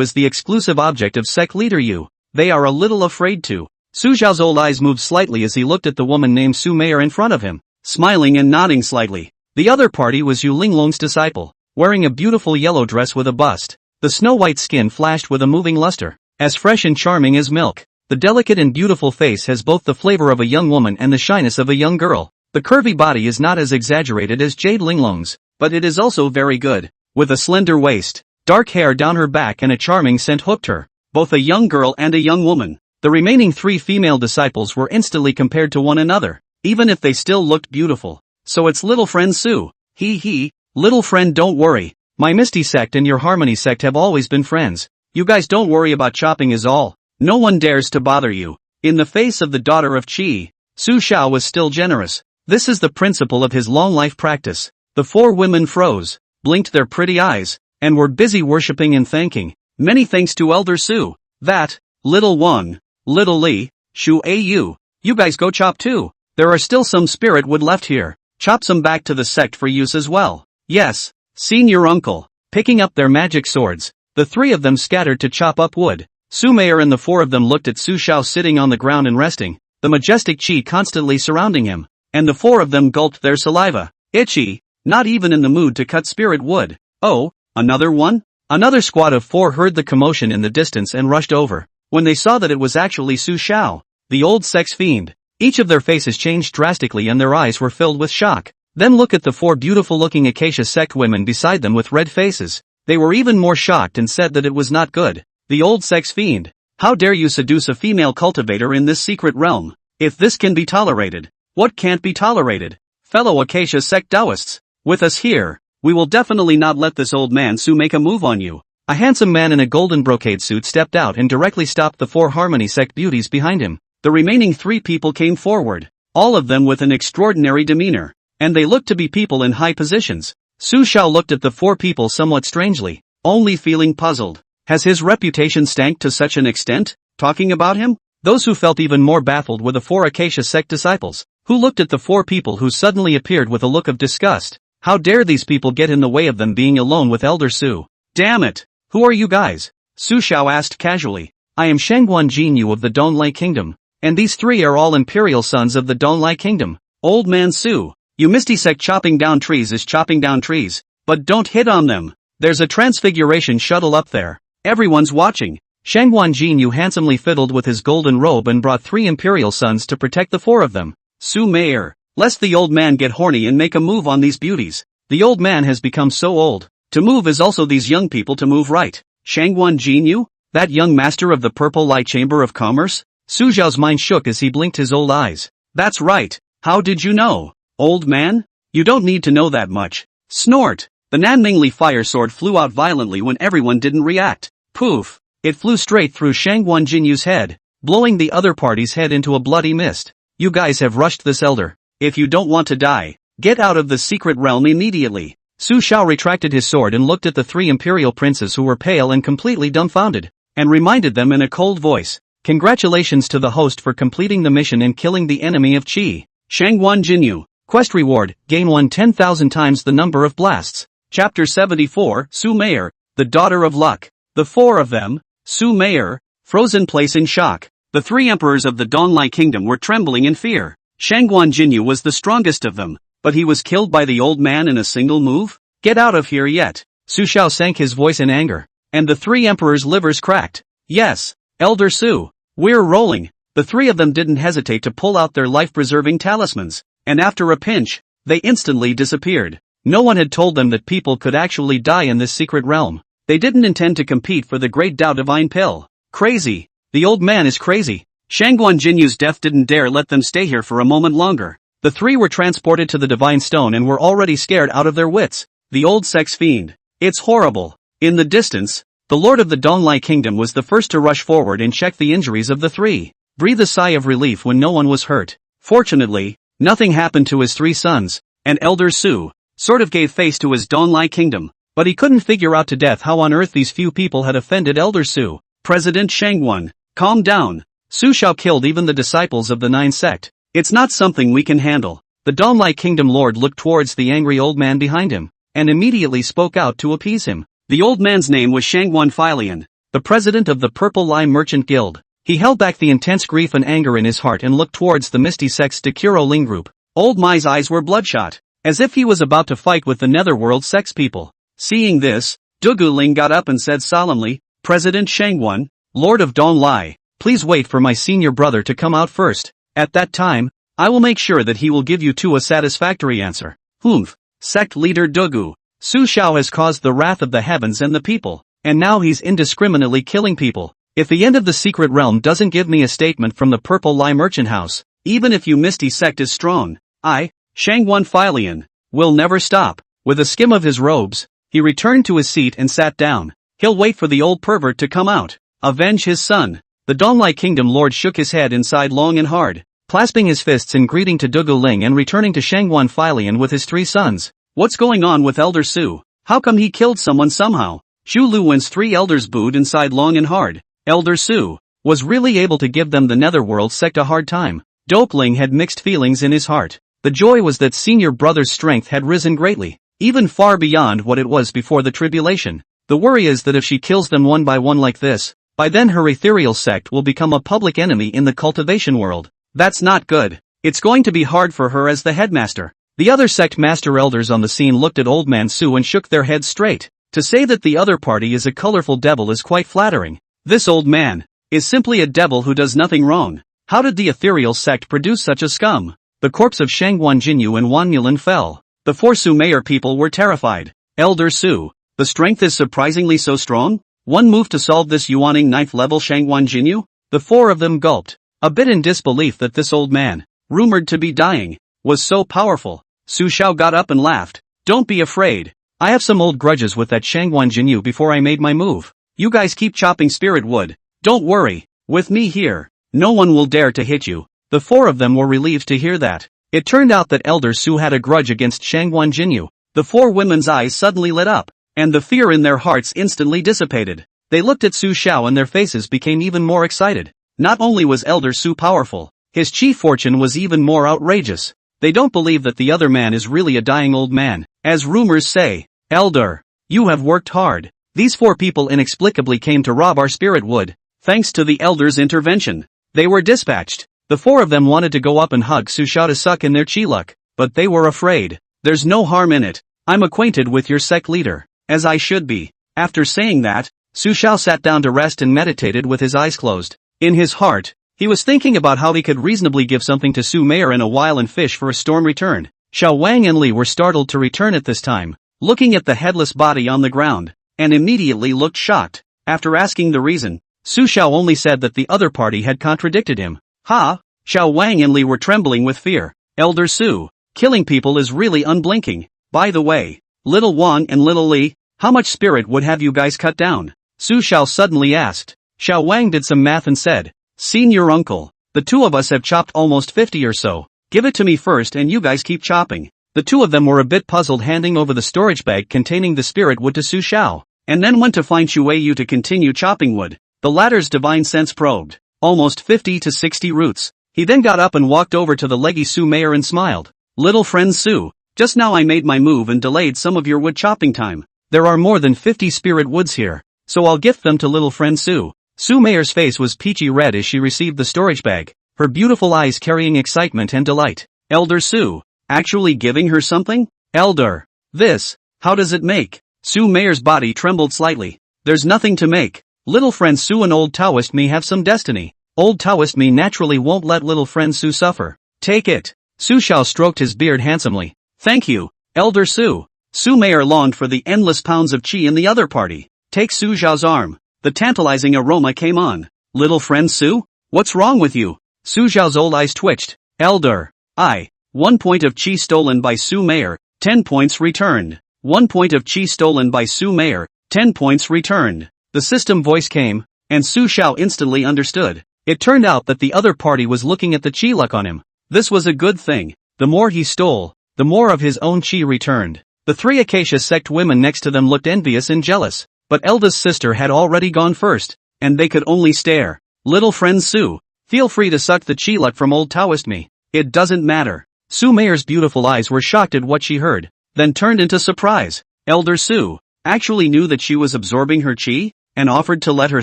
is the exclusive object of sect leader Yu. They are a little afraid to. Su Xiao's old eyes moved slightly as he looked at the woman named Su Mayer in front of him, smiling and nodding slightly. The other party was Yu Linglong's disciple. wearing a beautiful yellow dress with a bust. The snow-white skin flashed with a moving luster, as fresh and charming as milk. The delicate and beautiful face has both the flavor of a young woman and the shyness of a young girl. The curvy body is not as exaggerated as Jade Linglong's, but it is also very good. With a slender waist, dark hair down her back and a charming scent hooked her, both a young girl and a young woman. The remaining 3 female disciples were instantly compared to one another, even if they still looked beautiful. So it's little friend Sue. He, little friend, don't worry. My Misty sect and your Harmony sect have always been friends. You guys don't worry about chopping is all. No one dares to bother you. In the face of the daughter of Qi, Su Xiao was still generous. This is the principle of his long life practice. The 4 women froze, blinked their pretty eyes, and were busy worshipping and thanking. Many thanks to Elder Su. That, little Wang, little Li, Shu Au, you guys go chop too. There are still some spirit wood left here. Chop some back to the sect for use as well. Yes, senior uncle. Picking up their magic swords, the 3 of them scattered to chop up wood. Su Meier and the 4 of them looked at Su Xiao sitting on the ground and resting, the majestic Qi constantly surrounding him, and the 4 of them gulped their saliva. Itchy, not even in the mood to cut spirit wood. Oh, another one? Another squad of 4 heard the commotion in the distance and rushed over. When they saw that it was actually Su Xiao, the old sex fiend, each of their faces changed drastically and their eyes were filled with shock. Then look at the 4 beautiful-looking Acacia sect women beside them with red faces. They were even more shocked and said that it was not good. The old sex fiend, how dare you seduce a female cultivator in this secret realm? If this can be tolerated, what can't be tolerated? Fellow Acacia sect Taoists, with us here, we will definitely not let this old man Su make a move on you. A handsome man in a golden brocade suit stepped out and directly stopped the 4 Harmony sect beauties behind him. The remaining 3 people came forward, all of them with an extraordinary demeanor, and they looked to be people in high positions. Su Xiao looked at the 4 people somewhat strangely, only feeling puzzled. Has his reputation stank to such an extent? Talking about him? Those who felt even more baffled were the 4 Acacia sect disciples, who looked at the 4 people who suddenly appeared with a look of disgust. How dare these people get in the way of them being alone with Elder Su? Damn it! Who are you guys? Su Xiao asked casually. I am Shangguan Jinyu of the Donlai Kingdom, and these 3 are all imperial sons of the Donlai Kingdom. Old man Su, you Misty sect chopping down trees is chopping down trees, but don't hit on them. There's a transfiguration shuttle up there. Everyone's watching. Shangguan Jinyu handsomely fiddled with his golden robe and brought 3 imperial sons to protect the 4 of them. Su Meier, lest the old man get horny and make a move on these beauties. The old man has become so old. To move is also these young people to move right. Shangguan Jinyu? That young master of the Purple Light Chamber of Commerce? Su Xiao's mind shook as he blinked his old eyes. That's right. How did you know? Old man? You don't need to know that much. Snort. The Nanmingli fire sword flew out violently when everyone didn't react. Poof! It flew straight through Shangguan Jinyu's head, blowing the other party's head into a bloody mist. You guys have rushed this elder. If you don't want to die, get out of the secret realm immediately. Su Xiao retracted his sword and looked at the 3 imperial princes who were pale and completely dumbfounded, and reminded them in a cold voice. Congratulations to the host for completing the mission and killing the enemy of Qi. Shangguan Jinyu. Quest reward, gain 10,000 times the number of blasts. Chapter 74, Su Meier, the daughter of luck. The 4 of them, Su Meier, froze in place in shock. The 3 emperors of the Donlai Kingdom were trembling in fear. Shangguan Jinyu was the strongest of them, but he was killed by the old man in a single move? Get out of here yet. Su Xiao sank his voice in anger, and the 3 emperors' livers cracked. Yes, Elder Su, we're rolling. The 3 of them didn't hesitate to pull out their life-preserving talismans, and after a pinch, they instantly disappeared. No one had told them that people could actually die in this secret realm. They didn't intend to compete for the great Tao Divine Pill. Crazy. The old man is crazy. Shangguan Jinyu's death didn't dare let them stay here for a moment longer. The 3 were transported to the Divine Stone and were already scared out of their wits. The old sex fiend. It's horrible. In the distance, the Lord of the Donlai Kingdom was the first to rush forward and check the injuries of the 3. Breathe a sigh of relief when no one was hurt. Fortunately, nothing happened to his 3 sons, and Elder Su sort of gave face to his Donlai Kingdom, but he couldn't figure out to death how on earth these few people had offended Elder Su. President Shangguan, calm down. Su Xiao killed even the disciples of the 9 sect. It's not something we can handle. The Donlai Kingdom Lord looked towards the angry old man behind him, and immediately spoke out to appease him. The old man's name was Shangguan Filian, the president of the Purple Lime Merchant Guild. He held back the intense grief and anger in his heart and looked towards the Misty Sect's Dekuro Ling group. Old Mai's eyes were bloodshot, as if he was about to fight with the Netherworld sex people. Seeing this, Dugu Ling got up and said solemnly, President Shangwon, Lord of Dong Lai, please wait for my senior brother to come out first. At that time, I will make sure that he will give you two a satisfactory answer. Humph. Sect leader Dugu. Su Xiao has caused the wrath of the heavens and the people, and now he's indiscriminately killing people. If the end of the secret realm doesn't give me a statement from the Purple Lie Merchant House, even if you Misty Sect is strong, I, Shangwon Philian, will never stop. With a skim of his robes, he returned to his seat and sat down. He'll wait for the old pervert to come out. Avenge his son. The Donglai Kingdom Lord shook his head and sighed long and hard, clasping his fists in greeting to Dugu Ling and returning to Shangwon Philian with his three sons. What's going on with Elder Su? How come he killed someone somehow? Shu Luwen's three elders booed and sighed long and hard. Elder Su was really able to give them the Netherworld sect a hard time. Dope Ling had mixed feelings in his heart. The joy was that senior brother's strength had risen greatly, even far beyond what it was before the tribulation. The worry is that if she kills them one by one like this, by then her ethereal sect will become a public enemy in the cultivation world. That's not good. It's going to be hard for her as the headmaster. The other sect master elders on the scene looked at Old Man Su and shook their heads straight. To say that the other party is a colorful devil is quite flattering. This old man is simply a devil who does nothing wrong. How did the ethereal sect produce such a scum? The corpse of Shangwon Jinyu and Wan Mulan fell. The four Su Mayor people were terrified. Elder Su, the strength is surprisingly so strong? One move to solve this Yuaning 9th level Shangwon Jinyu? The four of them gulped, a bit in disbelief that this old man, rumored to be dying, was so powerful. Su Xiao got up and laughed. Don't be afraid. I have some old grudges with that Shangwon Jinyu before I made my move. You guys keep chopping spirit wood. Don't worry. With me here, no one will dare to hit you. The four of them were relieved to hear that. It turned out that Elder Su had a grudge against Shangwon Jinyu. The four women's eyes suddenly lit up, and the fear in their hearts instantly dissipated. They looked at Su Xiao and their faces became even more excited. Not only was Elder Su powerful, his chief fortune was even more outrageous. They don't believe that the other man is really a dying old man, as rumors say. Elder, you have worked hard. These four people inexplicably came to rob our spirit wood. Thanks to the elder's intervention, they were dispatched. The four of them wanted to go up and hug Su Xiao to suck in their chi luck, but they were afraid. There's no harm in it. I'm acquainted with your sect leader, as I should be. After saying that, Su Xiao sat down to rest and meditated with his eyes closed. In his heart, he was thinking about how he could reasonably give something to Su Mayor in a while and fish for a storm return. Xiao Wang and Li were startled to return at this time, looking at the headless body on the ground, and immediately looked shocked. After asking the reason, Su Xiao only said that the other party had contradicted him. Ha! Xiao Wang and Li were trembling with fear. Elder Su, killing people is really unblinking. By the way, Little Wang and Little Li, how much spirit would have you guys cut down? Su Xiao suddenly asked. Xiao Wang did some math and said, Senior uncle, the two of us have chopped almost 50 or so. Give it to me first and you guys keep chopping. The two of them were a bit puzzled, handing over the storage bag containing the spirit wood to Su Xiao, and then went to find Shu Yu to continue chopping wood. The latter's divine sense probed almost 50 to 60 roots. He then got up and walked over to the leggy Su Mayor and smiled. Little friend Su, just now I made my move and delayed some of your wood chopping time. There are more than 50 spirit woods here, so I'll gift them to little friend Su. Su Mayor's face was peachy red as she received the storage bag, her beautiful eyes carrying excitement and delight. Elder Su, actually giving her something? Elder, this, how does it make? Su Mayor's body trembled slightly. There's nothing to make. Little friend Su and old Taoist me have some destiny. Old Taoist me naturally won't let little friend Su suffer. Take it. Su Xiao stroked his beard handsomely. Thank you, Elder Su. Su Mayor longed for the endless pounds of chi in the other party. Take Su Xiao's arm. The tantalizing aroma came on. Little friend Su? What's wrong with you? Su Xiao's old eyes twitched. Elder, 1 point of chi stolen by Su Mayor, 10 points returned. 1 point of chi stolen by Su Mayor, 10 points returned. The system voice came, and Su Xiao instantly understood. It turned out that the other party was looking at the chi luck on him. This was a good thing. The more he stole, the more of his own chi returned. The three Acacia sect women next to them looked envious and jealous, but Elda's sister had already gone first, and they could only stare. Little friend Su, feel free to suck the chi luck from old Taoist me. It doesn't matter. Su Mayor's beautiful eyes were shocked at what she heard, then turned into surprise. Elder Su actually knew that she was absorbing her chi, and offered to let her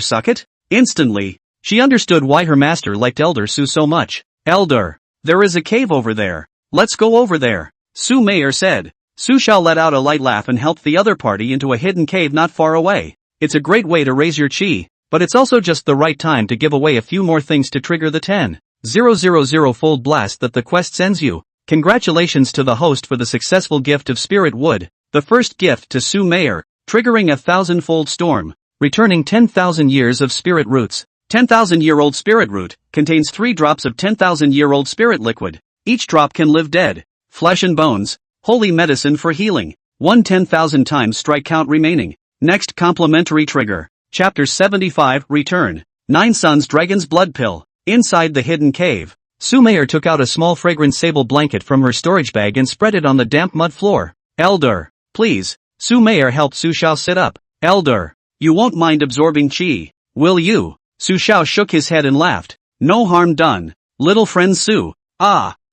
suck it? Instantly, she understood why her master liked Elder Su so much. Elder, there is a cave over there. Let's go over there, Su Mayor said. Su Xiao let out a light laugh and helped the other party into a hidden cave not far away. It's a great way to raise your chi, but it's also just the right time to give away a few more things to trigger the 10,000-fold blast that the quest sends you. Congratulations to the host for the successful gift of Spirit Wood, the first gift to Su Mayer, triggering a 1,000-fold storm, returning 10,000 years of spirit roots. 10,000-year-old spirit root contains 3 drops of 10,000-year-old spirit liquid. Each drop can live dead, flesh and bones, holy medicine for healing. 10,000 times strike count remaining. Next complementary trigger. Chapter 75 Return. 9 Suns Dragon's Blood Pill. Inside the hidden cave, Su Mayer took out a small fragrant sable blanket from her storage bag and spread it on the damp mud floor. Elder, please. Su Mayer helped Su Xiao sit up. Elder, you won't mind absorbing chi, will you? Su Xiao shook his head and laughed. No harm done. Little friend Su.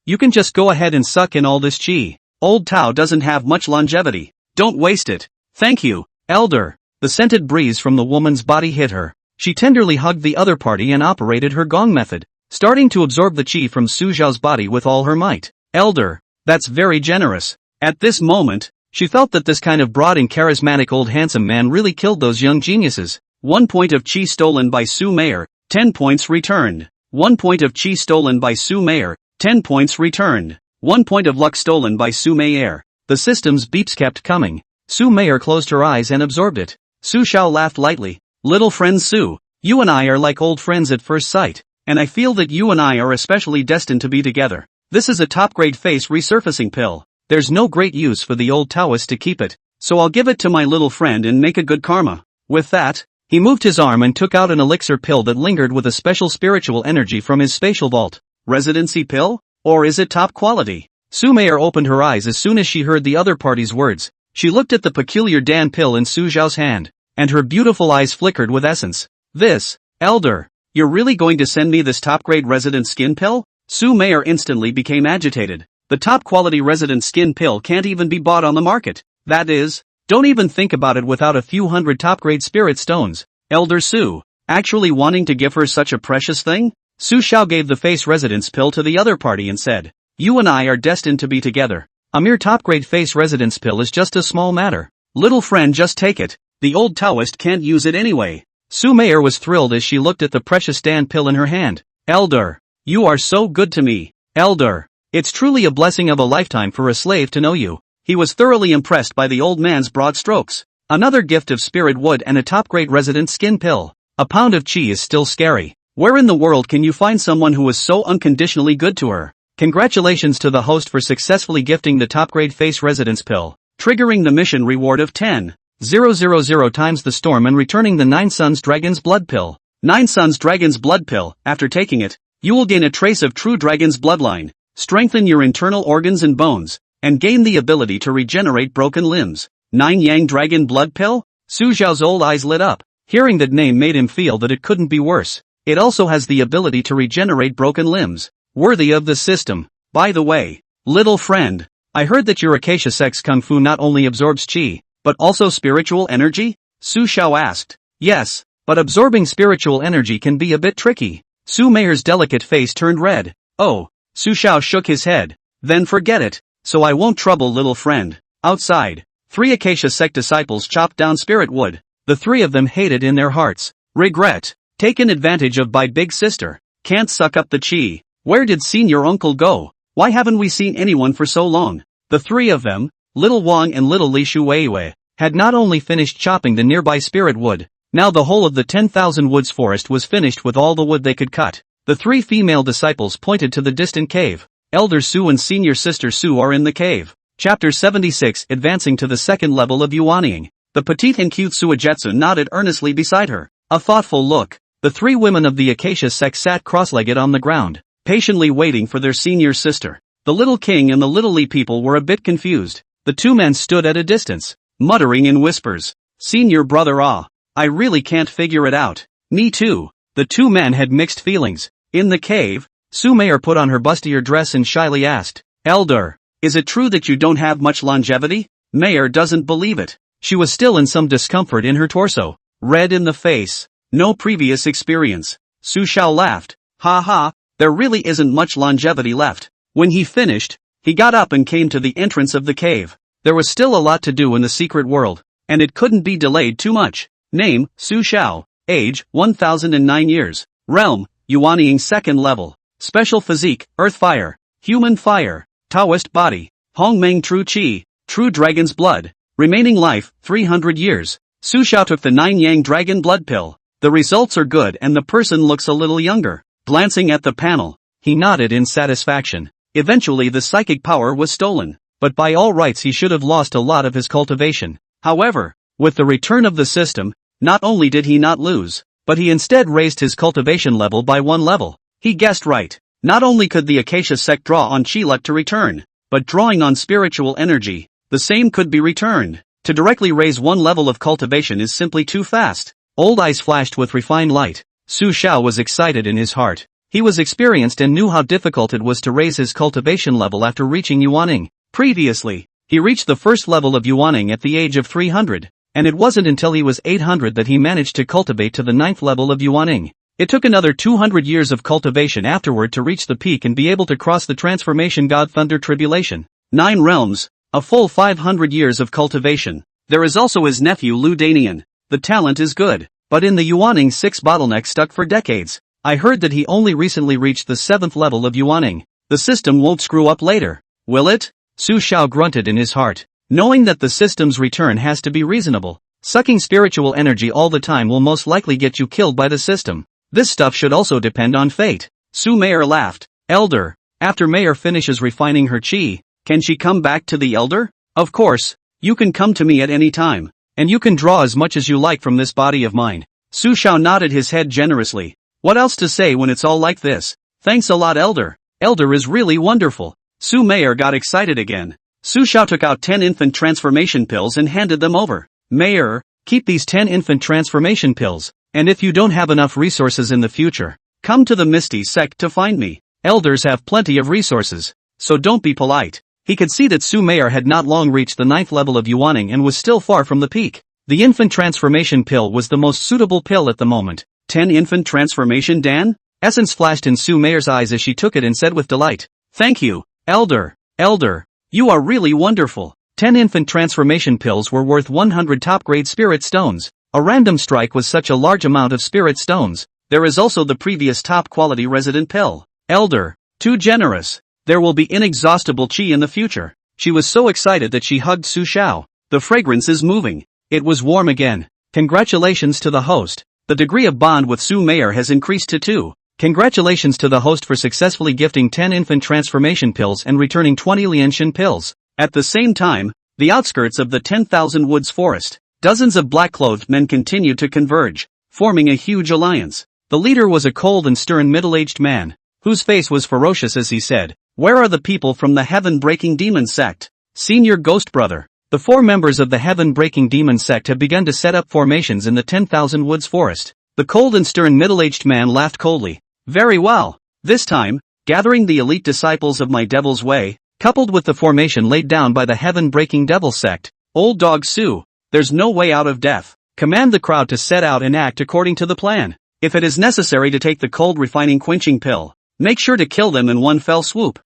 You can just go ahead and suck in all this chi. Old Tao doesn't have much longevity. Don't waste it. Thank you, Elder. The scented breeze from the woman's body hit her. She tenderly hugged the other party and operated her gong method, starting to absorb the chi from Su Xiao's body with all her might. Elder, that's very generous. At this moment, she felt that this kind of broad and charismatic old handsome man really killed those young geniuses. 1 point of chi stolen by Su Mayer, 10 points returned. 1 point of chi stolen by Su Mayer, 10 points returned. 1 point of luck stolen by Su Mayer. The system's beeps kept coming. Su Mayer closed her eyes and absorbed it. Su Xiao laughed lightly. Little friend Su, you and I are like old friends at first sight, and I feel that you and I are especially destined to be together. This is a top-grade face resurfacing pill. There's no great use for the old Taoist to keep it, so I'll give it to my little friend and make a good karma. With that, he moved his arm and took out an elixir pill that lingered with a special spiritual energy from his spatial vault. Residency pill? Or is it top quality? Su Mayer opened her eyes as soon as she heard the other party's words. She looked at the peculiar Dan pill in Su Xiao's hand, and her beautiful eyes flickered with essence. This, Elder, you're really going to send me this top-grade resident skin pill? Su Mayer instantly became agitated. The top-quality resident skin pill can't even be bought on the market. That is, don't even think about it without a few hundred top-grade spirit stones. Elder Su, actually wanting to give her such a precious thing? Su Xiao gave the face residence pill to the other party and said, you and I are destined to be together. A mere top-grade face residence pill is just a small matter. Little friend, just take it. The old Taoist can't use it anyway. Su Mayer was thrilled as she looked at the precious Dan pill in her hand. Elder, you are so good to me. Elder, it's truly a blessing of a lifetime for a slave to know you. He was thoroughly impressed by the old man's broad strokes. Another gift of spirit wood and a top-grade resident skin pill. A pound of chi is still scary. Where in the world can you find someone who is so unconditionally good to her? Congratulations to the host for successfully gifting the top-grade face residence pill, triggering the mission reward of 10,000 times the storm and returning the 9 Suns Dragon's Blood Pill. 9 Suns Dragon's Blood Pill. After taking it, you will gain a trace of true dragon's bloodline, strengthen your internal organs and bones, and gain the ability to regenerate broken limbs. 9 Yang Dragon Blood Pill? Su Xiao's old eyes lit up. Hearing that name made him feel that it couldn't be worse. It also has the ability to regenerate broken limbs. Worthy of the system. By the way, little friend, I heard that your Acacia Sex Kung Fu not only absorbs chi, but also spiritual energy? Su Xiao asked. Yes, but absorbing spiritual energy can be a bit tricky. Su Mayer's delicate face turned red. Oh, Su Xiao shook his head. Then forget it, so I won't trouble little friend. Outside, 3 Acacia sect disciples chopped down spirit wood. The 3 of them hated in their hearts. Regret. Taken advantage of by big sister. Can't suck up the chi. Where did senior uncle go? Why haven't we seen anyone for so long? The 3 of them, Little Wang and Little Li Shuweiwei, had not only finished chopping the nearby spirit wood, now the whole of the 10,000 woods forest was finished with all the wood they could cut. The 3 female disciples pointed to the distant cave. Elder Su and senior sister Su are in the cave. Chapter 76 Advancing to the second level of Yuanying. The petite and cute Suijutsu nodded earnestly beside her. A thoughtful look. The 3 women of the Acacia sect sat cross-legged on the ground, patiently waiting for their senior sister. The little king and the little Li people were a bit confused. The 2 men stood at a distance, muttering in whispers. Senior brother I really can't figure it out. Me too. The 2 men had mixed feelings. In the cave, Su Mayer put on her bustier dress and shyly asked, Elder, is it true that you don't have much longevity? Mayer doesn't believe it. She was still in some discomfort in her torso, red in the face. No previous experience. Su Xiao laughed. Ha ha, there really isn't much longevity left. When he finished, he got up and came to the entrance of the cave. There was still a lot to do in the secret world, and it couldn't be delayed too much. Name, Su Xiao. Age, 1009 years. Realm, Yuanying 2nd level. Special physique, Earth Fire. Human Fire. Taoist body. Hongmeng True Qi. True Dragon's Blood. Remaining life, 300 years. Su Xiao took the 9 Yang Dragon Blood Pill. The results are good and the person looks a little younger. Glancing at the panel, he nodded in satisfaction. Eventually the psychic power was stolen, but by all rights he should have lost a lot of his cultivation. However, with the return of the system, not only did he not lose, but he instead raised his cultivation level by 1 level. He guessed right. Not only could the Acacia sect draw on chi luck to return, but drawing on spiritual energy, the same could be returned. To directly raise 1 level of cultivation is simply too fast. Old eyes flashed with refined light. Su Xiao was excited in his heart. He was experienced and knew how difficult it was to raise his cultivation level after reaching Yuanying. Previously, he reached the first level of Yuanying at the age of 300, and it wasn't until he was 800 that he managed to cultivate to the 9th level of Yuanying. It took another 200 years of cultivation afterward to reach the peak and be able to cross the transformation god thunder tribulation. 9 realms, a full 500 years of cultivation. There is also his nephew Lu Danian. The talent is good, but in the Yuanying 6 bottleneck stuck for decades. I heard that he only recently reached the 7th level of Yuanying. The system won't screw up later, will it? Su Xiao grunted in his heart, knowing that the system's return has to be reasonable. Sucking spiritual energy all the time will most likely get you killed by the system. This stuff should also depend on fate. Su Meier laughed. Elder, after Meier finishes refining her chi, can she come back to the Elder? Of course, you can come to me at any time. And you can draw as much as you like from this body of mine. Su Xiao nodded his head generously. What else to say when it's all like this? Thanks a lot, Elder. Elder is really wonderful. Su Meier got excited again. Su Xiao took out 10 infant transformation pills and handed them over. Meier, keep these 10 infant transformation pills, and if you don't have enough resources in the future, come to the Misty sect to find me. Elders have plenty of resources, so don't be polite. He could see that Su Meier had not long reached the 9th level of Yuanying and was still far from the peak. The infant transformation pill was the most suitable pill at the moment. 10 infant transformation Dan? Essence flashed in Su Meier's eyes as she took it and said with delight. Thank you, Elder. Elder, you are really wonderful. 10 infant transformation pills were worth 100 top-grade spirit stones. A random strike was such a large amount of spirit stones. There is also the previous top-quality resident pill. Elder, too generous. There will be inexhaustible chi in the future. She was so excited that she hugged Su Xiao. The fragrance is moving. It was warm again. Congratulations to the host. The degree of bond with Su Meier has increased to 2. Congratulations to the host for successfully gifting 10 infant transformation pills and returning 20 Lianshan pills. At the same time, the outskirts of the 10,000 Woods forest, dozens of black-clothed men continued to converge, forming a huge alliance. The leader was a cold and stern middle-aged man, whose face was ferocious as he said, "Where are the people from the heaven-breaking demon sect? Senior Ghost Brother." The 4 members of the heaven-breaking demon sect have begun to set up formations in the 10,000 Woods forest. The cold and stern middle-aged man laughed coldly. Very well. This time, gathering the elite disciples of my devil's way, coupled with the formation laid down by the heaven-breaking devil sect, Old Dog Su, there's no way out of death. Command the crowd to set out and act according to the plan. If it is necessary to take the cold refining quenching pill, make sure to kill them in one fell swoop.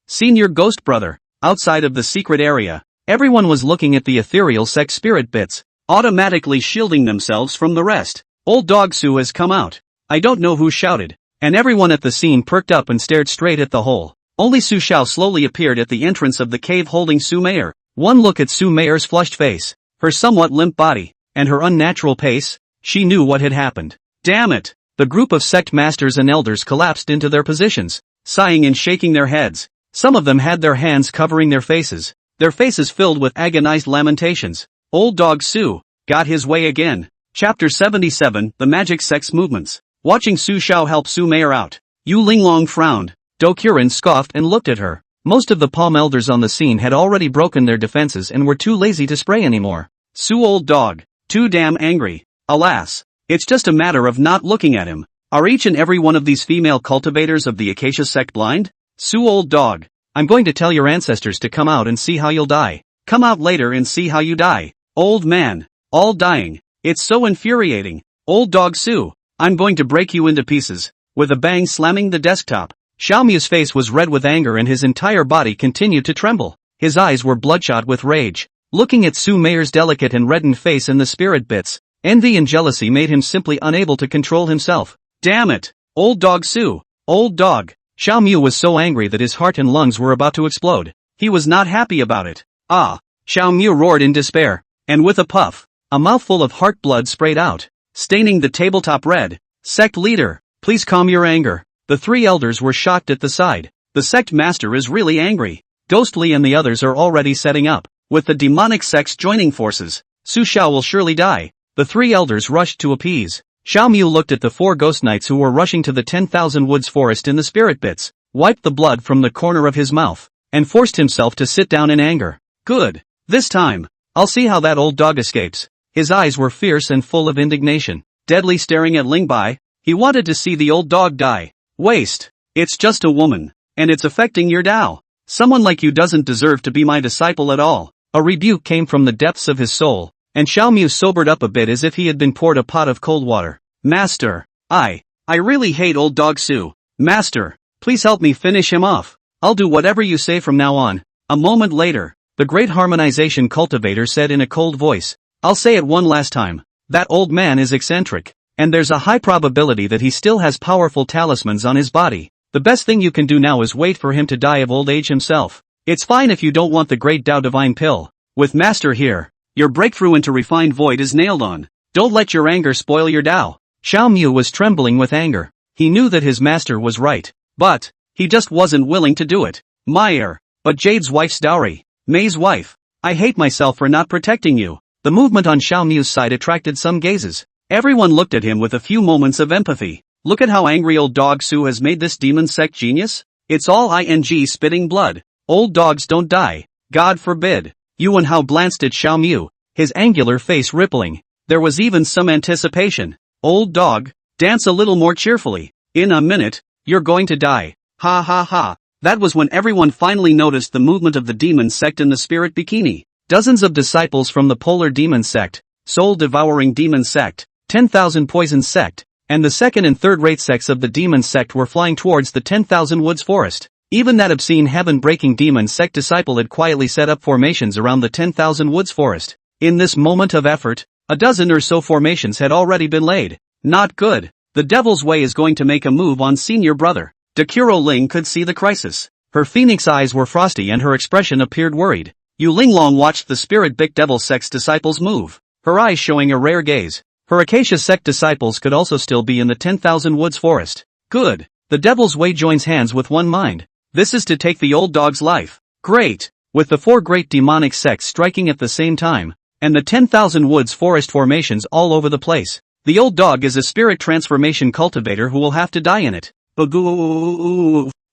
Senior Ghost Brother. Outside of the secret area, everyone was looking at the ethereal sect spirit bits, automatically shielding themselves from the rest. Old Dog Su has come out. I don't know who shouted, and everyone at the scene perked up and stared straight at the hole. Only Su Xiao slowly appeared at the entrance of the cave holding Su Meier. One look at Su Meier's flushed face, her somewhat limp body, and her unnatural pace, she knew what had happened. Damn it! The group of sect masters and elders collapsed into their positions, sighing and shaking their heads. Some of them had their hands covering their faces filled with agonized lamentations. Old Dog Su got his way again. Chapter 77, The Magic Sex Movements. Watching Su Xiao help Su Meier out, Yu Linglong frowned. Do Qiren scoffed and looked at her. Most of the palm elders on the scene had already broken their defenses and were too lazy to spray anymore. Su Old Dog, too damn angry. Alas, it's just a matter of not looking at him. Are each and every one of these female cultivators of the Acacia sect blind? Su Old Dog, I'm going to tell your ancestors to come out and see how you'll die. Come out later and see how you die. Old man, all dying. It's so infuriating. Old Dog Su, I'm going to break you into pieces. With a bang slamming the desktop, Xiaomiu's face was red with anger and his entire body continued to tremble. His eyes were bloodshot with rage. Looking at Su Mayer's delicate and reddened face and the spirit bits, envy and jealousy made him simply unable to control himself. Damn it! Old dog Su! Old dog! Xiao Mu was so angry that his heart and lungs were about to explode. He was not happy about it. Ah! Xiao Mu roared in despair, and with a puff, a mouthful of heart blood sprayed out, staining the tabletop red. Sect leader, please calm your anger. The three elders were shocked at the sight. The sect master is really angry. Ghostly and the others are already setting up. With the demonic sects joining forces, Su Xiao will surely die. The three elders rushed to appease. Xiao Mu looked at the four ghost knights who were rushing to the 10,000 woods forest in the spirit bits, wiped the blood from the corner of his mouth, and forced himself to sit down in anger. Good. This time, I'll see how that old dog escapes. His eyes were fierce and full of indignation, deadly staring at Lingbai. He wanted to see the old dog die. Waste. It's just a woman, and it's affecting your Tao. Someone like you doesn't deserve to be my disciple at all. A rebuke came from the depths of his soul, and Xiao Mu sobered up a bit as if he had been poured a pot of cold water. Master, I really hate old dog Su. Master, please help me finish him off. I'll do whatever you say from now on. A moment later, the great harmonization cultivator said in a cold voice, I'll say it one last time. That old man is eccentric, and there's a high probability that he still has powerful talismans on his body. The best thing you can do now is wait for him to die of old age himself. It's fine if you don't want the great Tao Divine Pill. With Master here, your breakthrough into refined void is nailed on. Don't let your anger spoil your Tao. Xiao Mu was trembling with anger. He knew that his master was right, but he just wasn't willing to do it. My heir, but Jade's wife's dowry. May's wife. I hate myself for not protecting you. The movement on Xiao Mu's side attracted some gazes. Everyone looked at him with a few moments of empathy. Look at how angry old dog Su has made this demon sect genius. It's all ing spitting blood. Old dogs don't die. God forbid. Yuan Hao glanced at Xiao Mu, his angular face rippling. There was even some anticipation. Old dog, dance a little more cheerfully. In a minute, you're going to die. Ha ha ha. That was when everyone finally noticed the movement of the demon sect in the spirit bikini. Dozens of disciples from the polar demon sect, soul-devouring demon sect, 10,000 poison sect, and the second and third-rate sects of the demon sect were flying towards the 10,000 woods forest. Even that obscene heaven-breaking demon sect disciple had quietly set up formations around the 10,000 woods forest. In this moment of effort, a dozen or so formations had already been laid. Not good. The Devil's Way is going to make a move on senior brother. Dekuro Ling could see the crisis. Her phoenix eyes were frosty and her expression appeared worried. Yu Linglong watched the spirit Big Devil sect's disciples move, her eyes showing a rare gaze. Her Acacia sect disciples could also still be in the 10,000 woods forest. Good. The Devil's Way joins hands with one mind. This is to take the old dog's life. Great. With the four great demonic sects striking at the same time, and the 10,000 woods forest formations all over the place, the old dog is a spirit transformation cultivator who will have to die in it.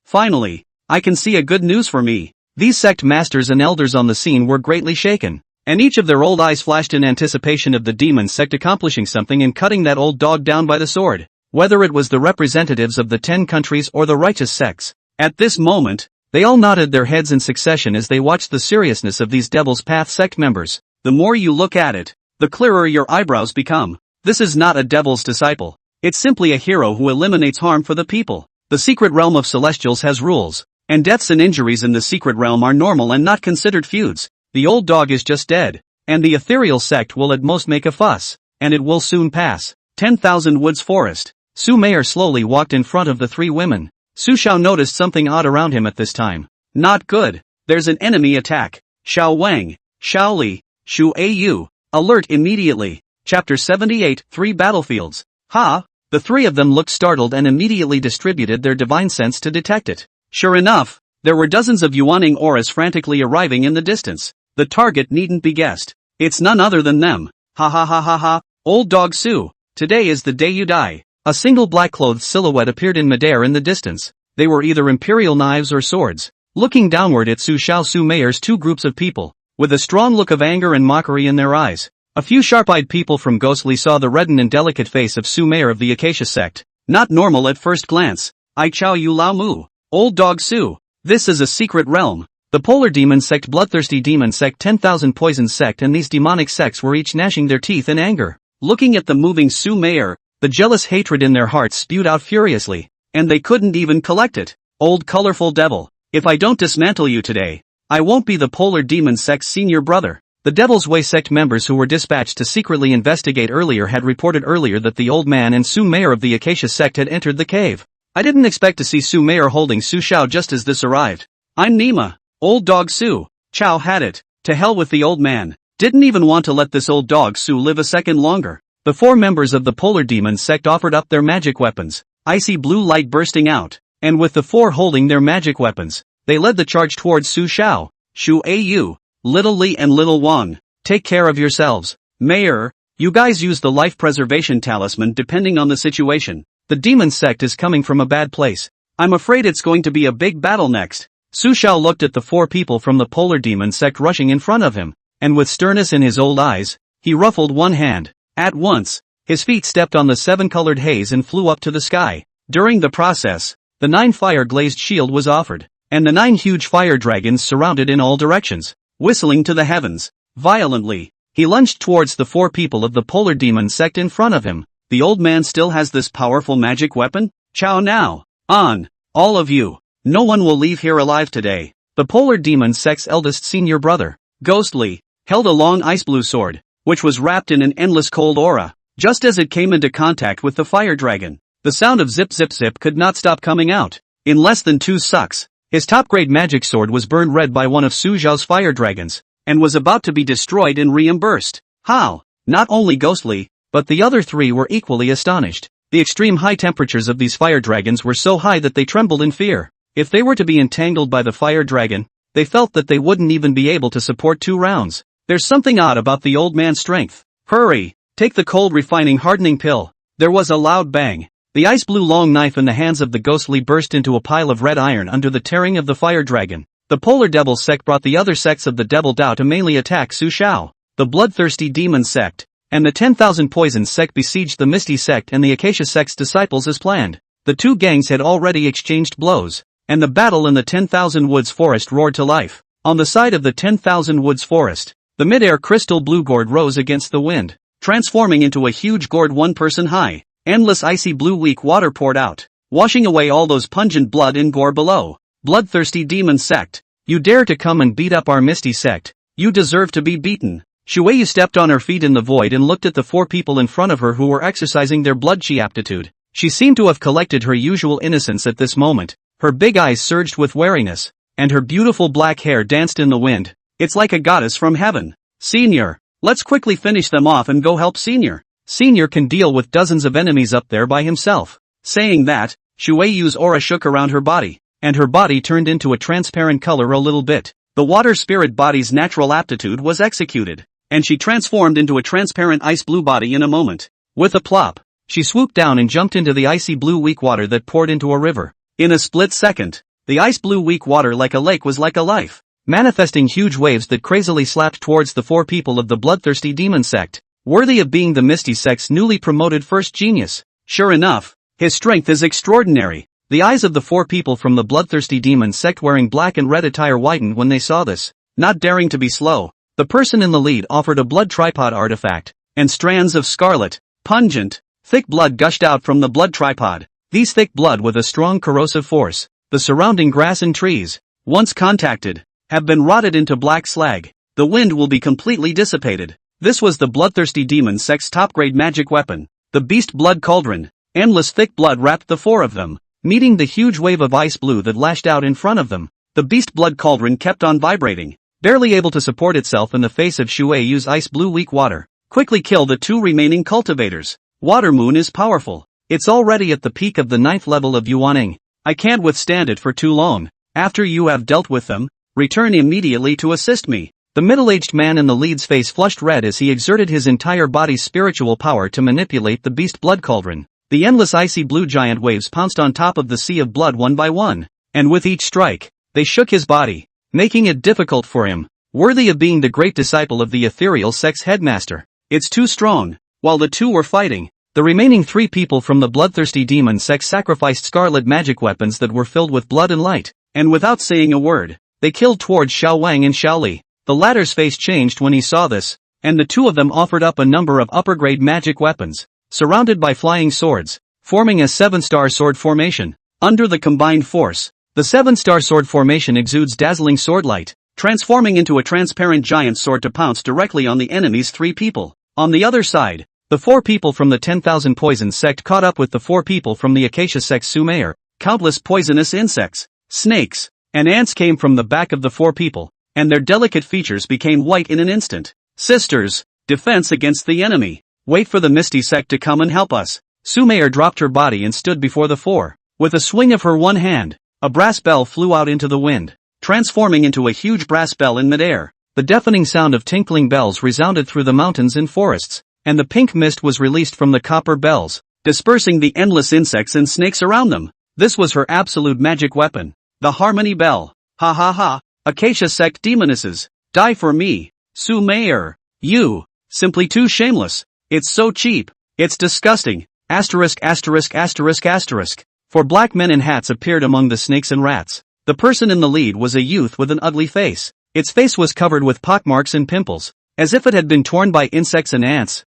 Finally, I can see a good news for me. These sect masters and elders on the scene were greatly shaken, and each of their old eyes flashed in anticipation of the demon sect accomplishing something and cutting that old dog down by the sword, whether it was the representatives of the 10 countries or the righteous sects. At this moment, they all nodded their heads in succession as they watched the seriousness of these Devil's Path sect members. The more you look at it, the clearer your eyebrows become. This is not a devil's disciple. It's simply a hero who eliminates harm for the people. The secret realm of Celestials has rules, and deaths and injuries in the secret realm are normal and not considered feuds. The old dog is just dead, and the ethereal sect will at most make a fuss, and it will soon pass. 10,000 woods forest. Su Mayer slowly walked in front of the three women. Su Xiao noticed something odd around him at this time. Not good. There's an enemy attack. Xiao Wang, Xiao Li, Shu Au. Alert immediately. Chapter 78, 3 Battlefields. Ha! The three of them looked startled and immediately distributed their divine sense to detect it. Sure enough, there were dozens of Yuaning auras frantically arriving in the distance. The target needn't be guessed. It's none other than them. Ha ha ha ha ha. Old dog Su, today is the day you die. A single black-clothed silhouette appeared in midair in the distance. They were either imperial knives or swords. Looking downward at Su Xiao Su Mayer's two groups of people, with a strong look of anger and mockery in their eyes. A few sharp-eyed people from Ghostly saw the reddened and delicate face of Su Mayer of the Acacia sect. Not normal at first glance. I Chao Yu Lao Mu. Old dog Su. This is a secret realm. The Polar Demon Sect, Bloodthirsty Demon Sect, 10,000 Poison Sect, and these demonic sects were each gnashing their teeth in anger. Looking at the moving Su Mayer, the jealous hatred in their hearts spewed out furiously, and they couldn't even collect it. Old colorful devil, if I don't dismantle you today, I won't be the Polar Demon sect's senior brother. The Devil's Way sect members who were dispatched to secretly investigate earlier had reported earlier that the old man and Su Mayor of the Acacia sect had entered the cave. I didn't expect to see Su Mayor holding Su Xiao just as this arrived. I'm Nima. Old dog Su. Chow had it. To hell with the old man. Didn't even want to let this old dog Su live a second longer. The 4 members of the Polar Demon sect offered up their magic weapons, icy blue light bursting out, and with the 4 holding their magic weapons, they led the charge towards Su Xiao, Shu Au, Little Li and Little Wang. Take care of yourselves. Mayor, you guys use the life preservation talisman depending on the situation. The demon sect is coming from a bad place. I'm afraid it's going to be a big battle next. Su Xiao looked at the 4 people from the Polar Demon sect rushing in front of him, and with sternness in his old eyes, he ruffled one hand. At once, his feet stepped on the 7-colored haze and flew up to the sky. During the process, the 9 fire-glazed shield was offered, and the 9 huge fire dragons surrounded in all directions, whistling to the heavens. Violently, he lunged towards the 4 people of the Polar Demon sect in front of him. The old man still has this powerful magic weapon? Chow now. On. All of you. No one will leave here alive today. The Polar Demon sect's eldest senior brother, Ghostly, held a long ice blue sword, which was wrapped in an endless cold aura. Just as it came into contact with the fire dragon, the sound of zip zip zip could not stop coming out. In less than 2 sucks, his top-grade magic sword was burned red by one of Su Xiao's fire dragons, and was about to be destroyed and reimbursed. How? Not only Ghostly, but the other 3 were equally astonished. The extreme high temperatures of these fire dragons were so high that they trembled in fear. If they were to be entangled by the fire dragon, they felt that they wouldn't even be able to support 2 rounds. There's something odd about the old man's strength. Hurry! Take the cold refining hardening pill. There was a loud bang. The ice blue long knife in the hands of the Ghostly burst into a pile of red iron under the tearing of the fire dragon. The Polar Devil sect brought the other sects of the Devil Dao to mainly attack Su Xiao. The Bloodthirsty Demon sect and the 10,000 Poisons sect besieged the Misty sect and the Acacia sect's disciples as planned. The 2 gangs had already exchanged blows, and the battle in the 10,000 Woods forest roared to life. On the side of the 10,000 Woods forest, the mid-air crystal blue gourd rose against the wind, transforming into a huge gourd 1 person high. Endless icy blue weak water poured out, washing away all those pungent blood and gore below. Bloodthirsty Demon sect, you dare to come and beat up our Misty sect. You deserve to be beaten. Shueyu stepped on her feet in the void and looked at the 4 people in front of her who were exercising their blood chi aptitude. She seemed to have collected her usual innocence at this moment. Her big eyes surged with wariness, and her beautiful black hair danced in the wind. It's like a goddess from heaven. Senior, let's quickly finish them off and go help Senior. Senior can deal with dozens of enemies up there by himself. Saying that, Shueyu's aura shook around her body, and her body turned into a transparent color a little bit. The water spirit body's natural aptitude was executed, and she transformed into a transparent ice blue body in a moment. With a plop, she swooped down and jumped into the icy blue weak water that poured into a river. In a split second, the ice blue weak water like a lake was like alive, manifesting huge waves that crazily slapped towards the 4 people of the Bloodthirsty Demon sect, worthy of being the Misty sect's newly promoted first genius. Sure enough, his strength is extraordinary. The eyes of the 4 people from the Bloodthirsty Demon sect wearing black and red attire widened when they saw this. Not daring to be slow, the person in the lead offered a blood tripod artifact, and strands of scarlet, pungent, thick blood gushed out from the blood tripod. These thick blood with a strong corrosive force, the surrounding grass and trees, once contacted, have been rotted into black slag. The wind will be completely dissipated. This was the Bloodthirsty Demon sect's top-grade magic weapon, the Beast Blood Cauldron. Endless thick blood wrapped the 4 of them, meeting the huge wave of ice blue that lashed out in front of them. The Beast Blood Cauldron kept on vibrating, barely able to support itself in the face of Shueyu's ice blue weak water. Quickly kill the 2 remaining cultivators. Water Moon is powerful. It's already at the peak of the 9th level of Yuaning. I can't withstand it for too long. After you have dealt with them, return immediately to assist me. The middle-aged man in the lead's face flushed red as he exerted his entire body's spiritual power to manipulate the Beast Blood Cauldron. The endless icy blue giant waves pounced on top of the sea of blood one by one, and with each strike, they shook his body, making it difficult for him, worthy of being the great disciple of the ethereal sect's headmaster. It's too strong. While the 2 were fighting, the remaining 3 people from the Bloodthirsty Demon sect sacrificed scarlet magic weapons that were filled with blood and light, and without saying a word, they killed towards Xiao Wang and Xiao Li. The latter's face changed when he saw this, and the 2 of them offered up a number of upper-grade magic weapons, surrounded by flying swords, forming a 7-star sword formation. Under the combined force, the 7-star sword formation exudes dazzling sword light, transforming into a transparent giant sword to pounce directly on the enemy's 3 people. On the other side, the 4 people from the 10,000 Poison sect caught up with the 4 people from the Acacia sect Sumayer. Countless poisonous insects, snakes, and ants came from the back of the 4 people, and their delicate features became white in an instant. Sisters, defense against the enemy. Wait for the Misty sect to come and help us. Sumayer dropped her body and stood before the 4. With a swing of her one hand, a brass bell flew out into the wind, transforming into a huge brass bell in midair. The deafening sound of tinkling bells resounded through the mountains and forests, and the pink mist was released from the copper bells, dispersing the endless insects and snakes around them. This was her absolute magic weapon, the Harmony Bell. Ha ha ha, Acacia sect demonesses, die for me, Sumayer. You, simply too shameless. It's so cheap, it's disgusting. Asterisk asterisk asterisk asterisk. 4 black men in hats appeared among the snakes and rats. The person in the lead was a youth with an ugly face. Its face was covered with pockmarks and pimples, as if it had been torn by insects and ants.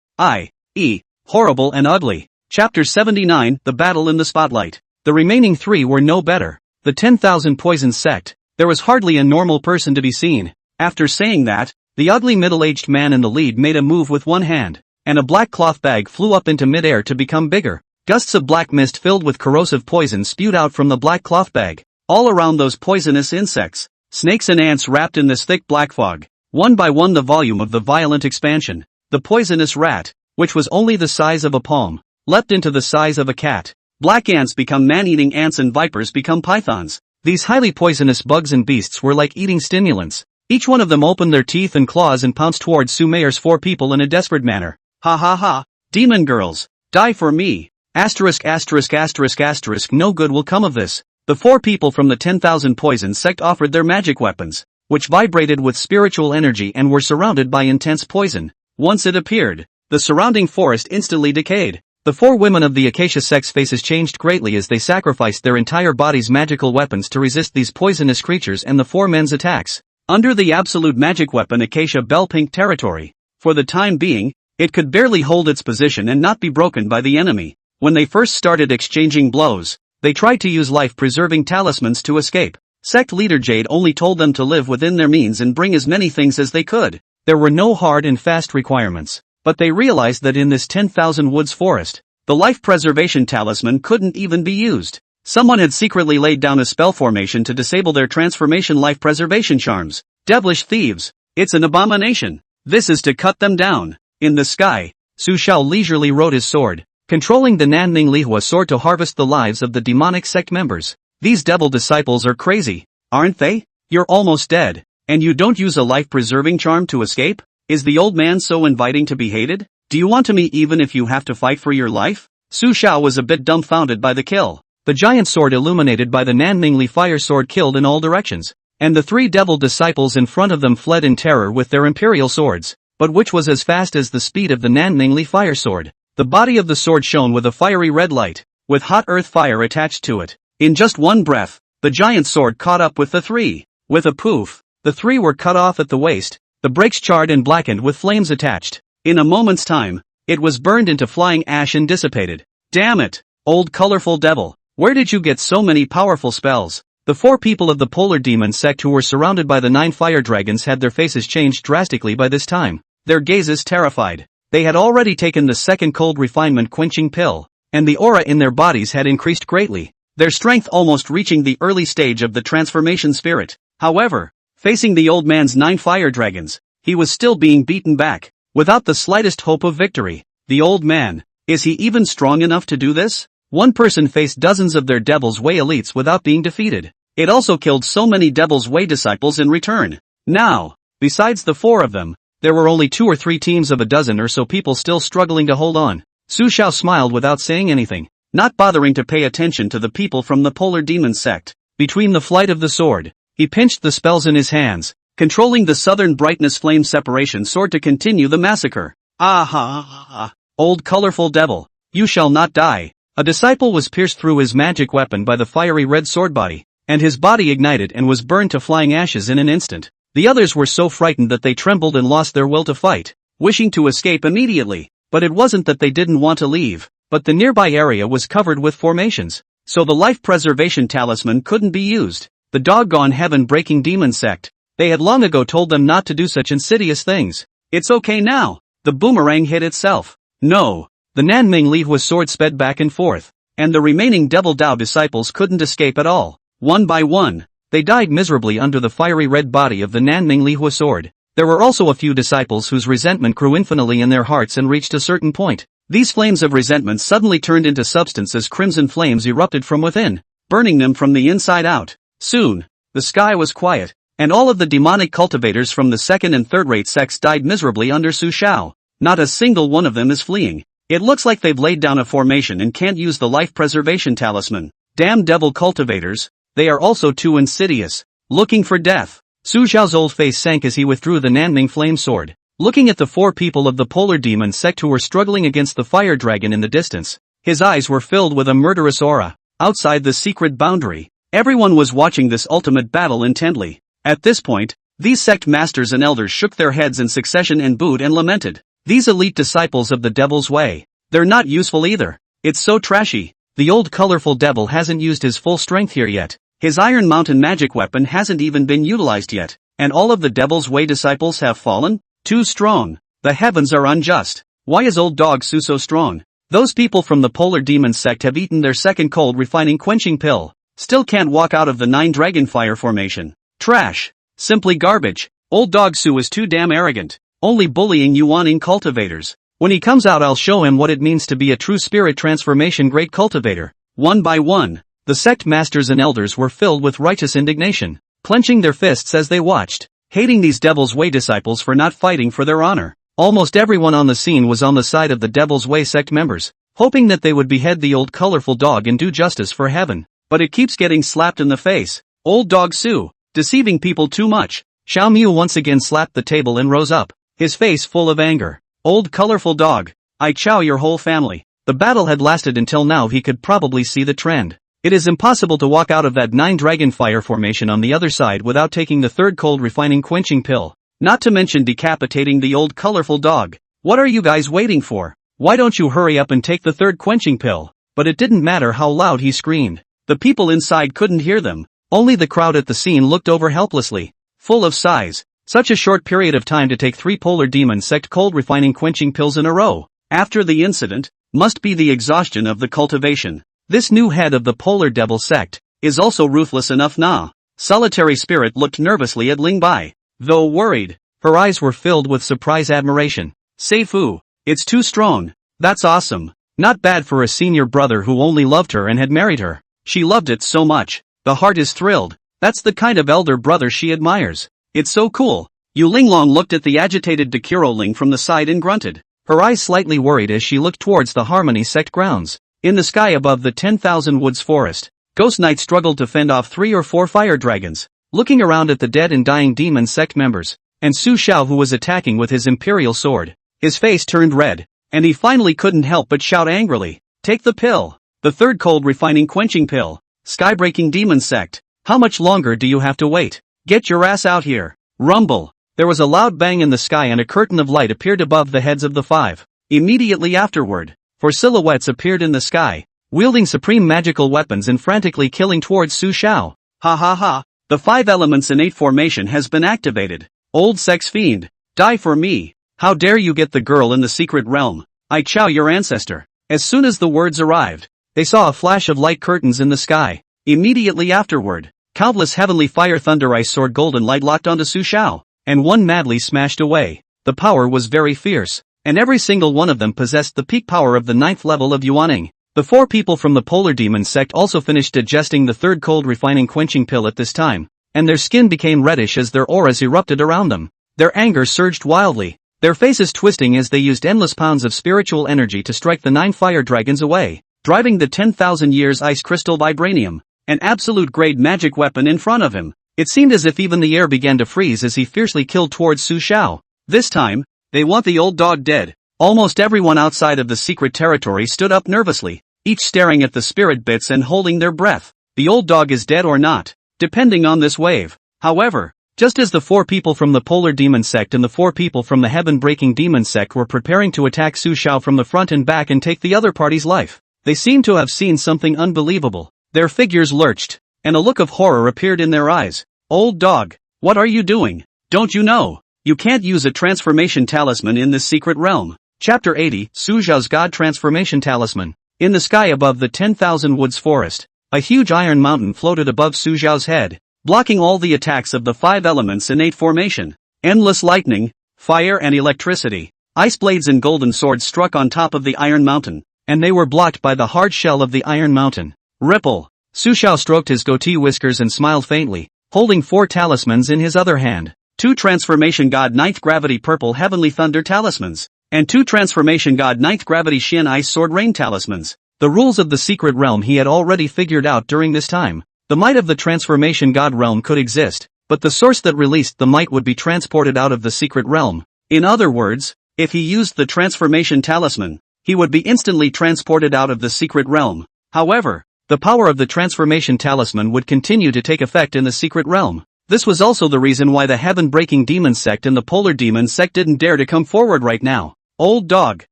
Horrible and ugly. Chapter 79, The Battle in the Spotlight. The remaining 3 were no better. The 10,000 Poison sect. There was hardly a normal person to be seen. After saying that, the ugly middle-aged man in the lead made a move with one hand, and a black cloth bag flew up into midair to become bigger. Gusts of black mist filled with corrosive poison spewed out from the black cloth bag, all around those poisonous insects, snakes and ants wrapped in this thick black fog. One by one the volume of the violent expansion. The poisonous rat, which was only the size of a palm, leapt into the size of a cat. Black ants become man-eating ants and vipers become pythons. These highly poisonous bugs and beasts were like eating stimulants. Each one of them opened their teeth and claws and pounced towards Sumayer's 4 people in a desperate manner. Ha ha ha, demon girls, die for me. Asterisk asterisk asterisk asterisk. No good will come of this. The 4 people from the 10,000 Poison sect offered their magic weapons, which vibrated with spiritual energy and were surrounded by intense poison. Once it appeared, the surrounding forest instantly decayed. The 4 women of the Acacia sect's faces changed greatly as they sacrificed their entire bodies' magical weapons to resist these poisonous creatures and the 4 men's attacks. Under the absolute magic weapon Acacia Bell Pink territory, for the time being, it could barely hold its position and not be broken by the enemy. When they first started exchanging blows, they tried to use life-preserving talismans to escape. Sect leader Jade only told them to live within their means and bring as many things as they could. There were no hard and fast requirements, but they realized that in this 10,000 woods forest, the life preservation talisman couldn't even be used. Someone had secretly laid down a spell formation to disable their transformation life preservation charms. Devilish thieves, it's an abomination. This is to cut them down. In the sky, Su Xiao leisurely rode his sword, controlling the Nanning Lihua sword to harvest the lives of the demonic sect members. These devil disciples are crazy, aren't they? You're almost dead, and you don't use a life-preserving charm to escape? Is the old man so inviting to be hated? Do you want to me even if you have to fight for your life? Su Xiao was a bit dumbfounded by the kill. The giant sword illuminated by the Nanning Li fire sword killed in all directions, and the 3 devil disciples in front of them fled in terror with their imperial swords, but which was as fast as the speed of the Nanning Li fire sword. The body of the sword shone with a fiery red light, with hot earth fire attached to it. In just one breath, the giant sword caught up with the 3. With a poof, the 3 were cut off at the waist, the brakes charred and blackened with flames attached. In a moment's time, it was burned into flying ash and dissipated. Damn it, old colorful devil, where did you get so many powerful spells? The 4 people of the Polar Demon sect who were surrounded by the 9 fire dragons had their faces changed drastically by this time, their gazes terrified. They had already taken the second cold refinement quenching pill, and the aura in their bodies had increased greatly, their strength almost reaching the early stage of the transformation spirit. However, facing the old man's 9 fire dragons, he was still being beaten back, without the slightest hope of victory. The old man, is he even strong enough to do this? One person faced dozens of their Devil's Way elites without being defeated. It also killed so many Devil's Way disciples in return. Now, besides the 4 of them, there were only 2 or 3 teams of a dozen or so people still struggling to hold on. Su Xiao smiled without saying anything, not bothering to pay attention to the people from the Polar Demon sect. Between the flight of the sword, he pinched the spells in his hands, controlling the Southern Brightness Flame Separation sword to continue the massacre. Ah, old colorful devil, you shall not die. A disciple was pierced through his magic weapon by the fiery red sword body, and his body ignited and was burned to flying ashes in an instant. The others were so frightened that they trembled and lost their will to fight, wishing to escape immediately. But it wasn't that they didn't want to leave, but the nearby area was covered with formations, so the life preservation talisman couldn't be used. The doggone heaven-breaking demon sect. They had long ago told them not to do such insidious things. It's okay now. The boomerang hit itself. No. The Nanming Lihua's sword sped back and forth, and the remaining Devil Dao disciples couldn't escape at all. One by one, they died miserably under the fiery red body of the Nanming Lihua sword. There were also a few disciples whose resentment grew infinitely in their hearts and reached a certain point. These flames of resentment suddenly turned into substance as crimson flames erupted from within, burning them from the inside out. Soon, the sky was quiet, and all of the demonic cultivators from the second and third-rate sects died miserably under Su Shao. Not a single one of them is fleeing. It looks like they've laid down a formation and can't use the life preservation talisman. Damn devil cultivators, they are also too insidious. Looking for death. Su Xiao's old face sank as he withdrew the Nanming flame sword. Looking at the four people of the polar demon sect who were struggling against the fire dragon in the distance, his eyes were filled with a murderous aura. Outside the secret boundary, everyone was watching this ultimate battle intently. At this point, these sect masters and elders shook their heads in succession and booed and lamented. These elite disciples of the devil's way, they're not useful either. It's so trashy. The old colorful devil hasn't used his full strength here yet. His Iron Mountain magic weapon hasn't even been utilized yet, and all of the devil's way disciples have fallen? Too strong. The heavens are unjust. Why is old dog Su so strong? Those people from the polar demon sect have eaten their second cold refining quenching pill. Still can't walk out of the 9 dragon fire formation. Trash. Simply garbage. Old dog Su is too damn arrogant. Only bullying Yuaning cultivators. When he comes out, I'll show him what it means to be a true spirit transformation great cultivator. One by one, the sect masters and elders were filled with righteous indignation, clenching their fists as they watched, hating these Devil's Way disciples for not fighting for their honor. Almost everyone on the scene was on the side of the Devil's Way sect members, hoping that they would behead the old colorful dog and do justice for heaven. But it keeps getting slapped in the face. Old dog Su, deceiving people too much. Xiao Mu once again slapped the table and rose up, his face full of anger. Old colorful dog, I chow your whole family. The battle had lasted until now. He could probably see the trend. It is impossible to walk out of that 9 dragon fire formation on the other side without taking the third cold refining quenching pill. Not to mention decapitating the old colorful dog. What are you guys waiting for? Why don't you hurry up and take the third quenching pill? But it didn't matter how loud he screamed. The people inside couldn't hear them. Only the crowd at the scene looked over helplessly, full of sighs. Such a short period of time to take 3 polar demon sect cold refining quenching pills in a row. After the incident, must be the exhaustion of the cultivation. This new head of the polar devil sect is also ruthless enough nah. Solitary Spirit looked nervously at Ling Bai. Though worried, her eyes were filled with surprise admiration. Seifu, it's too strong. That's awesome. Not bad for a senior brother who only loved her and had married her. She loved it so much. The heart is thrilled. That's the kind of elder brother she admires. It's so cool. Yu Linglong looked at the agitated Dekiro Ling from the side and grunted, her eyes slightly worried as she looked towards the Harmony sect grounds. In the sky above the 10,000 Woods forest, Ghost Knight struggled to fend off 3 or 4 fire dragons, looking around at the dead and dying demon sect members, and Su Xiao who was attacking with his imperial sword. His face turned red, and he finally couldn't help but shout angrily, take the pill. The third cold refining quenching pill. Skybreaking demon sect. How much longer do you have to wait? Get your ass out here. Rumble. There was a loud bang in the sky and a curtain of light appeared above the heads of the 5. Immediately afterward, 4 silhouettes appeared in the sky, wielding supreme magical weapons and frantically killing towards Su Xiao. Ha ha ha. The 5 elements innate formation has been activated. Old sex fiend. Die for me. How dare you get the girl in the secret realm. I chow your ancestor. As soon as the words arrived, they saw a flash of light curtains in the sky. Immediately afterward, countless heavenly fire thunder ice sword golden light locked onto Su Xiao, and one madly smashed away. The power was very fierce, and every single one of them possessed the peak power of the 9th level of Yuaning. The 4 people from the polar demon sect also finished digesting the third cold refining quenching pill at this time, and their skin became reddish as their auras erupted around them. Their anger surged wildly, their faces twisting as they used endless pounds of spiritual energy to strike the 9 fire dragons away, driving the 10,000 years ice crystal vibranium, an absolute grade magic weapon in front of him. It seemed as if even the air began to freeze as he fiercely killed towards Su Xiao. This time, they want the old dog dead. Almost everyone outside of the secret territory stood up nervously, each staring at the spirit bits and holding their breath. The old dog is dead or not, depending on this wave. However, just as the 4 people from the polar demon sect and the 4 people from the heaven-breaking demon sect were preparing to attack Su Xiao from the front and back and take the other party's life, they seemed to have seen something unbelievable. Their figures lurched, and a look of horror appeared in their eyes. Old dog, What are you doing? Don't you know? You can't use a transformation talisman in this secret realm. Chapter 80, Su Xiao's God Transformation Talisman. In the sky above the 10,000 Woods Forest, a huge iron mountain floated above Su Xiao's head, blocking all the attacks of the five elements innate formation. Endless lightning, fire and electricity, ice blades and golden swords struck on top of the iron mountain, and they were blocked by the hard shell of the iron mountain. Ripple. Su Xiao stroked his goatee whiskers and smiled faintly, holding 4 talismans in his other hand. 2 Transformation God Ninth Gravity Purple Heavenly Thunder Talismans, and 2 Transformation God Ninth Gravity Shin Ice Sword Rain Talismans. The rules of the secret realm he had already figured out during this time. The might of the Transformation God realm could exist, but the source that released the might would be transported out of the secret realm. In other words, if he used the Transformation Talisman, he would be instantly transported out of the secret realm. However, the power of the Transformation Talisman would continue to take effect in the secret realm. This was also the reason why the Heaven-Breaking Demon Sect and the Polar Demon Sect didn't dare to come forward right now. Old dog.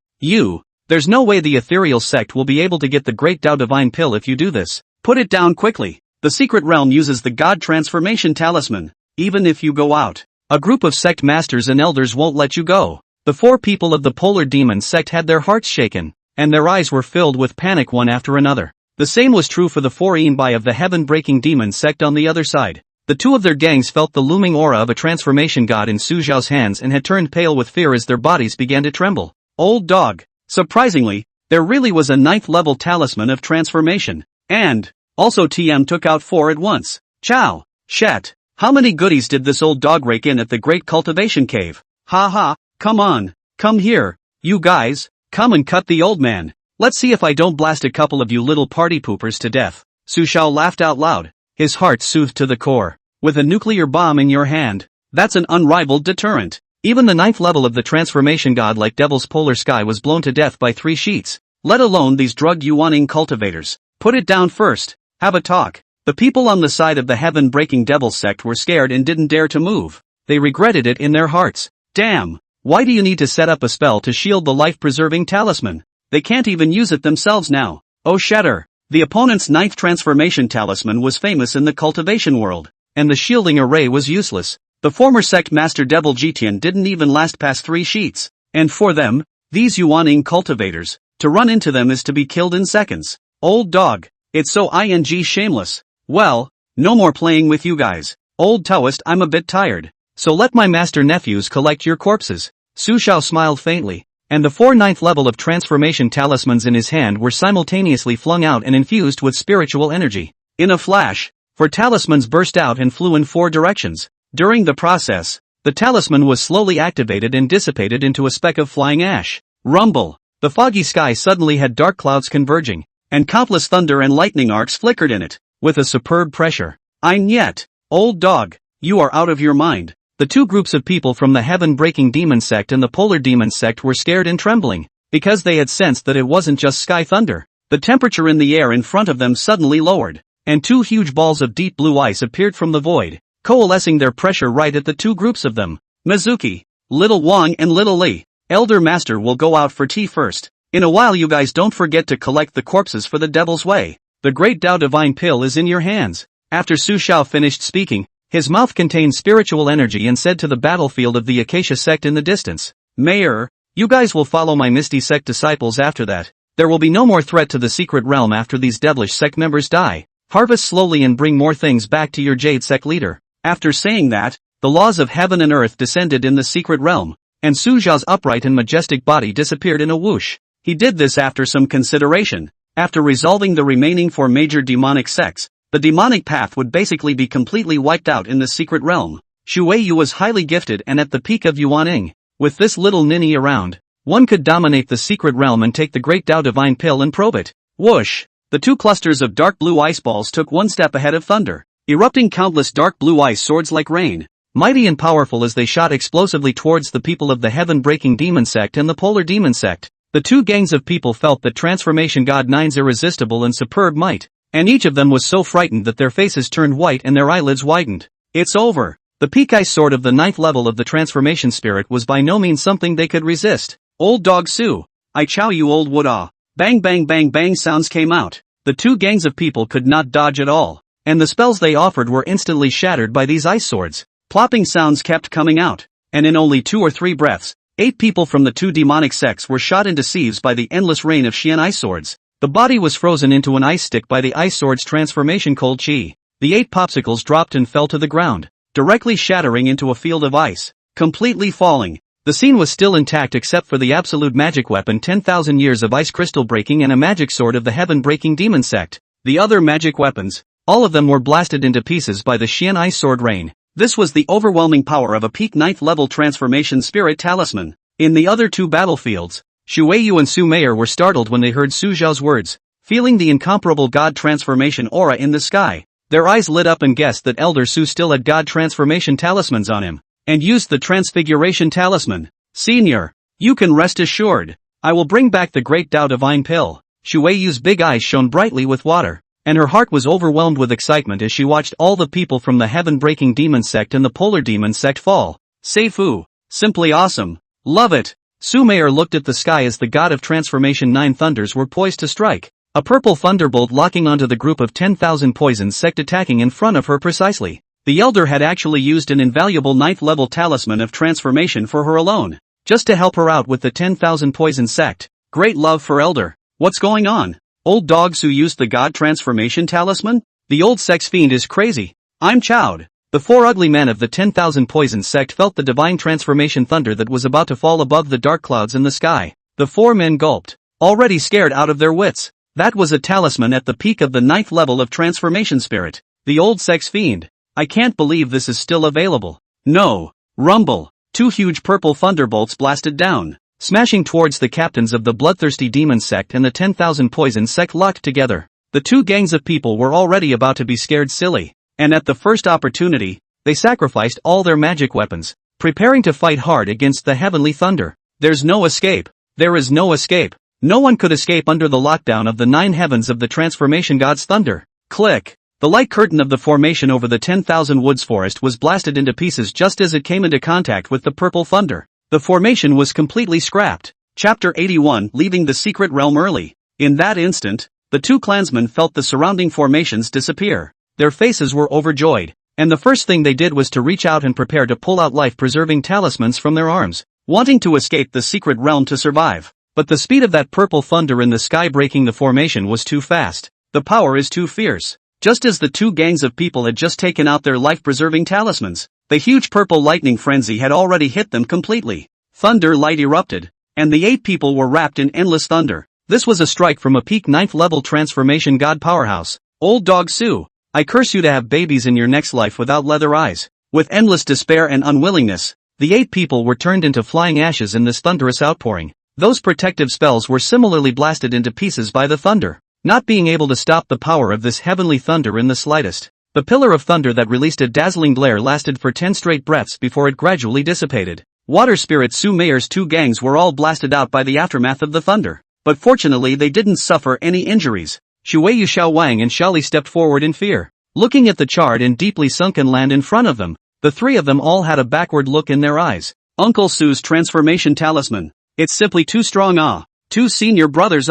There's no way the Ethereal Sect will be able to get the Great Tao Divine Pill if you do this. Put it down quickly. The secret realm uses the God Transformation Talisman. Even if you go out, a group of sect masters and elders won't let you go. The 4 people of the Polar Demon Sect had their hearts shaken, and their eyes were filled with panic one after another. The same was true for the 4 Inbai of the Heaven-Breaking Demon Sect on the other side. The 2 of their gangs felt the looming aura of a transformation god in Su Xiao's hands and had turned pale with fear as their bodies began to tremble. Old dog. Surprisingly, there really was a 9th level talisman of transformation. And, also TM took out 4 at once. Chow. Shet. How many goodies did this old dog rake in at the Great Cultivation Cave? Ha ha, come on, come here, you guys, come and cut the old man. Let's see if I don't blast a couple of you little party poopers to death. Su Xiao laughed out loud, his heart soothed to the core. With a nuclear bomb in your hand, that's an unrivaled deterrent. Even the 9th level of the transformation god like Devil's Polar Sky was blown to death by 3 sheets. Let alone these drugged Yuaning cultivators. Put it down first, have a talk. The people on the side of the Heaven-Breaking Devil Sect were scared and didn't dare to move. They regretted it in their hearts. Damn, why do you need to set up a spell to shield the life-preserving talisman? They can't even use it themselves now. Oh shatter, the opponent's 9th transformation talisman was famous in the cultivation world, and the shielding array was useless. The former sect master Devil Jitian didn't even last past 3 sheets, and for them, these Yuaning cultivators, to run into them is to be killed in seconds. Old dog, it's so shameless. Well, no more playing with you guys. Old Taoist, I'm a bit tired, so let my master nephews collect your corpses. Su Xiao smiled faintly, and the 4 9th level of transformation talismans in his hand were simultaneously flung out and infused with spiritual energy. In a flash, 4 talismans burst out and flew in 4 directions. During the process, the talisman was slowly activated and dissipated into a speck of flying ash. Rumble! The foggy sky suddenly had dark clouds converging, and countless thunder and lightning arcs flickered in it, with a superb pressure. I'm yet. Old dog, you are out of your mind. The 2 groups of people from the Heaven-Breaking Demon Sect and the Polar Demon Sect were scared and trembling, because they had sensed that it wasn't just sky thunder. The temperature in the air in front of them suddenly lowered, and 2 huge balls of deep blue ice appeared from the void, coalescing their pressure right at the 2 groups of them. Mizuki, Little Wang and Little Li, Elder Master will go out for tea first. In a while you guys don't forget to collect the corpses for the Devil's Way. The Great Tao Divine Pill is in your hands. After Su Xiao finished speaking, his mouth contained spiritual energy and said to the battlefield of the Acacia Sect in the distance, Mayor, you guys will follow my Misty Sect disciples after that. There will be no more threat to the secret realm after these devilish sect members die. Harvest slowly and bring more things back to your Jade Sect leader. After saying that, the laws of heaven and earth descended in the secret realm, and Su Xiao's upright and majestic body disappeared in a whoosh. He did this after some consideration. After resolving the remaining 4 major demonic sects, the demonic path would basically be completely wiped out in the secret realm. Xu Weiyu was highly gifted and at the peak of Yuaning. With this little ninny around, one could dominate the secret realm and take the Great Tao Divine Pill and probe it. Whoosh! The 2 clusters of dark blue ice balls took 1 step ahead of thunder, erupting countless dark blue ice swords like rain. Mighty and powerful as they shot explosively towards the people of the Heaven-Breaking Demon Sect and the Polar Demon Sect. The 2 gangs of people felt that Transformation God Nine's irresistible and superb might, and each of them was so frightened that their faces turned white and their eyelids widened. It's over. The peak ice sword of the 9th level of the transformation spirit was by no means something they could resist. Old dog Su, I chow you old wood ah. Bang bang bang bang sounds came out. The 2 gangs of people could not dodge at all, and the spells they offered were instantly shattered by these ice swords. Plopping sounds kept coming out, and in only 2 or 3 breaths, 8 people from the 2 demonic sects were shot into sieves by the endless rain of Xian ice swords. The body was frozen into an ice stick by the ice sword's transformation cold chi. The 8 popsicles dropped and fell to the ground, directly shattering into a field of ice, completely falling. The scene was still intact except for the absolute magic weapon 10,000 years of ice crystal breaking and a magic sword of the heaven-breaking demon sect. The other magic weapons, all of them were blasted into pieces by the Xian ice sword rain. This was the overwhelming power of a peak 9th level transformation spirit talisman. In the other 2 battlefields, Xu Weiyu and Su Meier were startled when they heard Su Zhao's words. Feeling the incomparable god transformation aura in the sky, their eyes lit up and guessed that Elder Su still had god transformation talismans on him, and used the transfiguration talisman. Senior, you can rest assured, I will bring back the great Tao divine pill. Xu Weiyu's big eyes shone brightly with water, and her heart was overwhelmed with excitement as she watched all the people from the heaven-breaking demon sect and the polar demon sect fall. Seifu, simply awesome. Love it. Su Meier looked at the sky as the god of transformation 9 thunders were poised to strike. A purple thunderbolt locking onto the group of 10,000 poison sect attacking in front of her precisely. The elder had actually used an invaluable 9th level talisman of transformation for her alone, just to help her out with the 10,000 poison sect. Great love for elder. What's going on? Old dog Su used the god transformation talisman? The old sex fiend is crazy. I'm chowed. The 4 ugly men of the 10,000 poison sect felt the divine transformation thunder that was about to fall above the dark clouds in the sky. The 4 men gulped, already scared out of their wits. That was a talisman at the peak of the 9th level of transformation spirit. The old sex fiend. I can't believe this is still available. No. Rumble. 2 huge purple thunderbolts blasted down, smashing towards the captains of the bloodthirsty demon sect and the 10,000 poison sect locked together. The 2 gangs of people were already about to be scared silly, and at the first opportunity, they sacrificed all their magic weapons, preparing to fight hard against the heavenly thunder. There's no escape. There is no escape. No one could escape under the lockdown of the 9 heavens of the transformation god's thunder. Click. The light curtain of the formation over the 10,000 woods forest was blasted into pieces just as it came into contact with the purple thunder. The formation was completely scrapped. Chapter 81, Leaving the Secret Realm Early. In that instant, the 2 clansmen felt the surrounding formations disappear. Their faces were overjoyed, and the first thing they did was to reach out and prepare to pull out life-preserving talismans from their arms, wanting to escape the secret realm to survive. But the speed of that purple thunder in the sky breaking the formation was too fast. The power is too fierce. Just as the 2 gangs of people had just taken out their life-preserving talismans, the huge purple lightning frenzy had already hit them completely. Thunder light erupted, and the 8 people were wrapped in endless thunder. This was a strike from a peak 9th level transformation god powerhouse. Old dog Su, I curse you to have babies in your next life without leather eyes. With endless despair and unwillingness, the 8 people were turned into flying ashes in this thunderous outpouring. Those protective spells were similarly blasted into pieces by the thunder, not being able to stop the power of this heavenly thunder in the slightest. The pillar of thunder that released a dazzling glare lasted for 10 straight breaths before it gradually dissipated. Water spirit Su Meier's 2 gangs were all blasted out by the aftermath of the thunder, but fortunately they didn't suffer any injuries. Xu Weiyu, Xiao Wang and Xiao Li stepped forward in fear, looking at the charred and deeply sunken land in front of them. The 3 of them all had a backward look in their eyes. Uncle Su's transformation talisman. It's simply too strong. 2 senior brothers.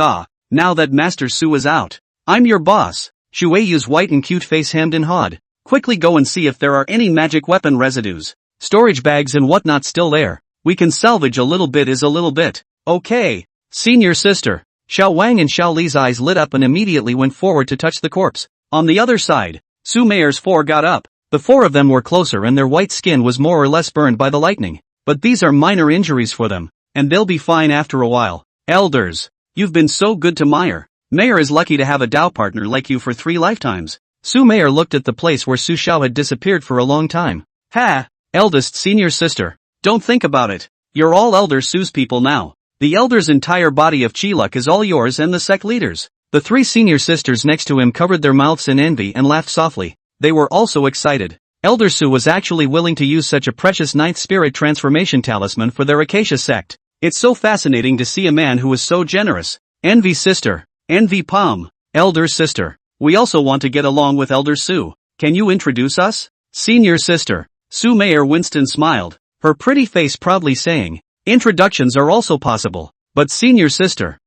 Now that Master Su is out, I'm your boss. Xu Weiyu's white and cute face hemmed and hawed. Quickly go and see if there are any magic weapon residues. Storage bags and whatnot still there. We can salvage a little bit is a little bit. Okay. Senior sister. Xiao Wang and Xiao Li's eyes lit up and immediately went forward to touch the corpse. On the other side, Su Meier's 4 got up. The 4 of them were closer and their white skin was more or less burned by the lightning. But these are minor injuries for them, and they'll be fine after a while. Elders, you've been so good to Meier. Meier is lucky to have a Dao partner like you for 3 lifetimes. Su Meier looked at the place where Su Xiao had disappeared for a long time. Ha! Eldest senior sister, don't think about it. You're all Elder Su's people now. The elder's entire body of chi luck is all yours and the sect leaders. The 3 senior sisters next to him covered their mouths in envy and laughed softly. They were also excited. Elder Su was actually willing to use such a precious 9th spirit transformation talisman for their Acacia sect. It's so fascinating to see a man who is so generous. Envy sister. Envy Palm. Elder sister. We also want to get along with Elder Su. Can you introduce us? Senior sister. Su Meier Winston smiled, her pretty face proudly saying, introductions are also possible. But senior sister.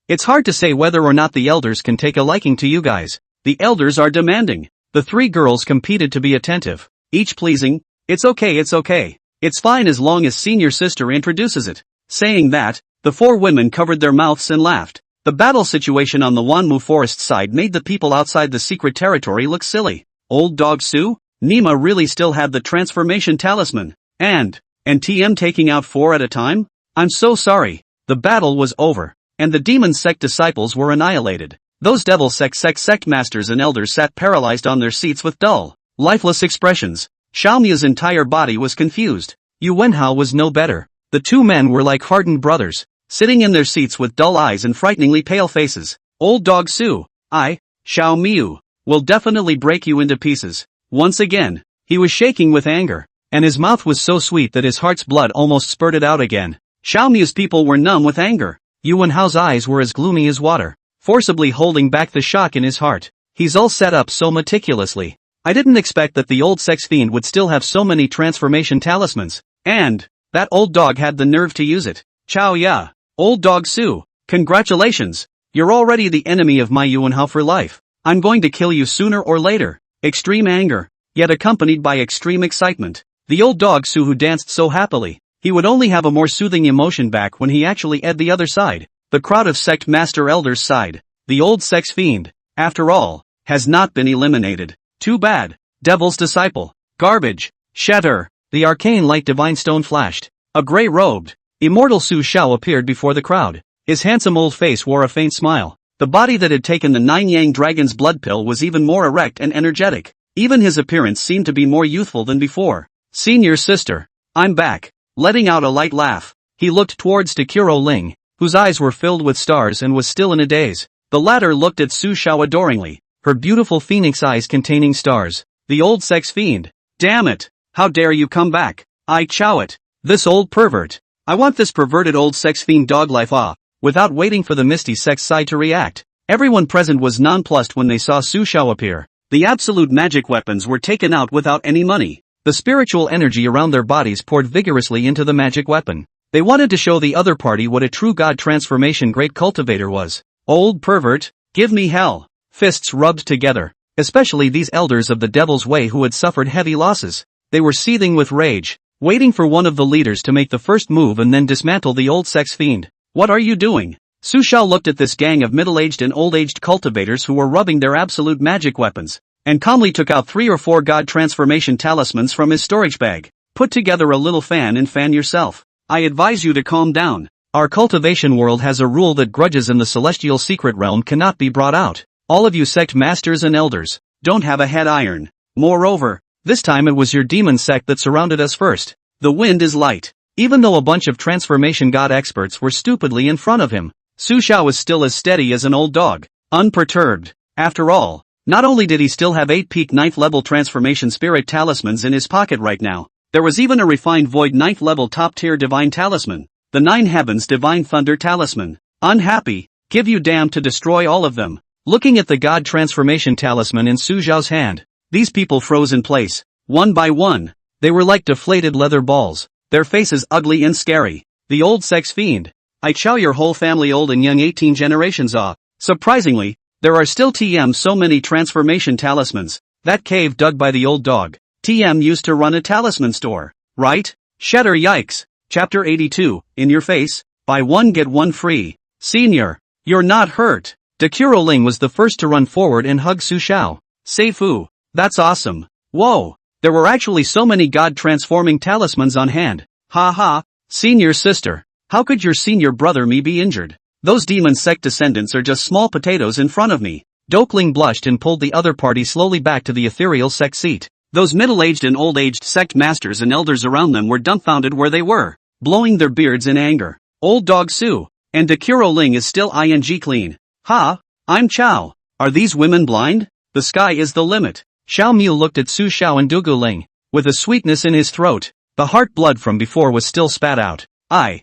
It's hard to say whether or not the elders can take a liking to you guys. The elders are demanding. The 3 girls competed to be attentive, each pleasing, It's okay, it's okay. It's fine as long as senior sister introduces it. Saying that, the four women covered their mouths and laughed. The battle situation on the Wanmu forest side made the people outside the secret territory look silly. Old dog Sue? Nima really still had the transformation talisman. And TM taking out 4 at a time? I'm so sorry. The battle was over, and the demon sect disciples were annihilated. Those devil sect masters and elders sat paralyzed on their seats with dull, lifeless expressions. Xiaomia's entire body was confused. Yu Wenhao was no better. The two men were like hardened brothers, sitting in their seats with dull eyes and frighteningly pale faces. Old dog Sue, Xiao Miu, will definitely break you into pieces. Once again, he was shaking with anger, and his mouth was so sweet that his heart's blood almost spurted out again. Xiao Miu's people were numb with anger. Yu Wenhao's eyes were as gloomy as water, forcibly holding back the shock in his heart. He's all set up so meticulously. I didn't expect that the old sex fiend would still have so many transformation talismans, and that old dog had the nerve to use it. Chow ya, old dog Sue, congratulations, you're already the enemy of my Yu Wenhao for life. I'm going to kill you sooner or later. Extreme anger, yet accompanied by extreme excitement. The old dog Sue who danced so happily, he would only have a more soothing emotion back when he actually ed the other side. The crowd of sect master elders sighed. The old sex fiend, after all, has not been eliminated. Too bad. Devil's disciple. Garbage. Shatter. The arcane light divine stone flashed. A grey-robed, immortal Su Shao appeared before the crowd. His handsome old face wore a faint smile. The body that had taken the Nine Yang Dragon's blood pill was even more erect and energetic. Even his appearance seemed to be more youthful than before. Senior sister, I'm back. Letting out a light laugh, he looked towards Takuro Ling, whose eyes were filled with stars and was still in a daze. The latter looked at Su Shao adoringly, her beautiful phoenix eyes containing stars. The old sex fiend. Damn it! How dare you come back? I chow it. This old pervert. I want this perverted old sex fiend dog life off. Without waiting for the misty sex side to react, everyone present was nonplussed when they saw Su Shao appear. The absolute magic weapons were taken out without any money. The spiritual energy around their bodies poured vigorously into the magic weapon. They wanted to show the other party what a true god transformation great cultivator was. Old pervert, give me hell. Fists rubbed together, especially these elders of the Devil's Way who had suffered heavy losses. They were seething with rage, waiting for one of the leaders to make the first move and then dismantle the old sex fiend. What are you doing? Su Shao looked at this gang of middle-aged and old-aged cultivators who were rubbing their absolute magic weapons, and calmly took out 3 or 4 god transformation talismans from his storage bag. Put together a little fan and fan yourself. I advise you to calm down. Our cultivation world has a rule that grudges in the celestial secret realm cannot be brought out. All of you sect masters and elders don't have a head iron. Moreover, this time it was your demon sect that surrounded us first. The wind is light. Even though a bunch of transformation god experts were stupidly in front of him, Su Shao was still as steady as an old dog, unperturbed. After all, not only did he still have 8 peak 9th level transformation spirit talismans in his pocket right now, there was even a refined void 9th level top tier divine talisman, the 9 heavens divine thunder talisman. Unhappy, give you damn to destroy all of them. Looking at the god transformation talisman in Su Zhao's hand, these people froze in place, one by one. They were like deflated leather balls, their faces ugly and scary. The old sex fiend. I chow your whole family old and young 18 generations off. Surprisingly, there are still so many transformation talismans. That cave dug by the old dog. TM used to run a talisman store, right? Shatter yikes. Chapter 82, in your face, buy one get one free. Senior, you're not hurt. Takuro Ling was the first to run forward and hug Su Shao. Seifu, that's awesome. Whoa, there were actually so many god transforming talismans on hand. Ha ha, senior sister, how could your senior brother me be injured? Those demon sect descendants are just small potatoes in front of me. Dokling blushed and pulled the other party slowly back to the ethereal sect seat. Those middle-aged and old-aged sect masters and elders around them were dumbfounded where they were, blowing their beards in anger. Old dog Su, and Takuro Ling is still ing clean. Ha, I'm Chow. Are these women blind? The sky is the limit. Xiao Miu looked at Su Shao and Dugu Ling, with a sweetness in his throat. The heart blood from before was still spat out. I,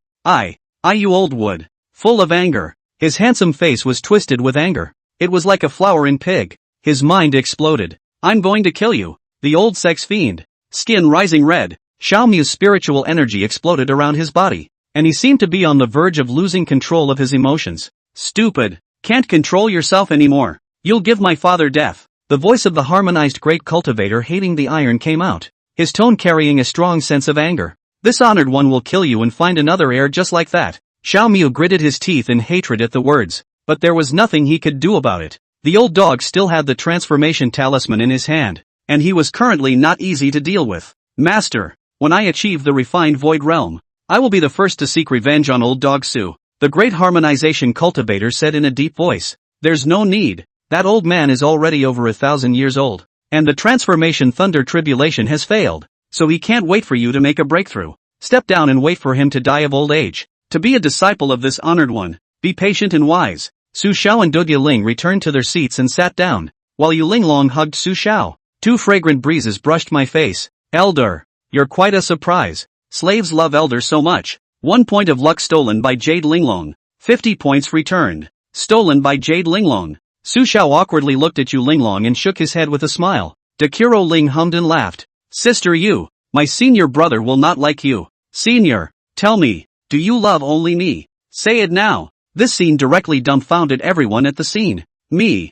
you old wood. Full of anger. His handsome face was twisted with anger. It was like a flowering pig. His mind exploded. I'm going to kill you. The old sex fiend. Skin rising red. Xiao Miu's spiritual energy exploded around his body, and he seemed to be on the verge of losing control of his emotions. Stupid. Can't control yourself anymore. You'll give my father death. The voice of the harmonized great cultivator hating the iron came out. his tone carrying a strong sense of anger. This honored one will kill you and find another heir just like that. Xiao Mu gritted his teeth in hatred at the words, but there was nothing he could do about it. The old dog still had the transformation talisman in his hand, and he was currently not easy to deal with. Master, when I achieve the refined void realm, I will be the first to seek revenge on old dog Su, the great harmonization cultivator said in a deep voice. There's no need, that old man is already over 1,000 years old, and the transformation thunder tribulation has failed, so he can't wait for you to make a breakthrough. Step down and wait for him to die of old age. To be a disciple of this honored one, be patient and wise. Su Xiao and Du Yuling returned to their seats and sat down, while Yu Linglong hugged Su Xiao. 2 fragrant breezes brushed my face. Elder, you're quite a surprise. Slaves love Elder so much. 1 point of luck stolen by Jade Linglong. 50 points returned. Stolen by Jade Linglong. Su Xiao awkwardly looked at Yu Linglong and shook his head with a smile. Dekuro Ling hummed and laughed. Sister Yu, my senior brother will not like you. Senior, tell me, do you love only me? Say it now. This scene directly dumbfounded everyone at the scene. Me,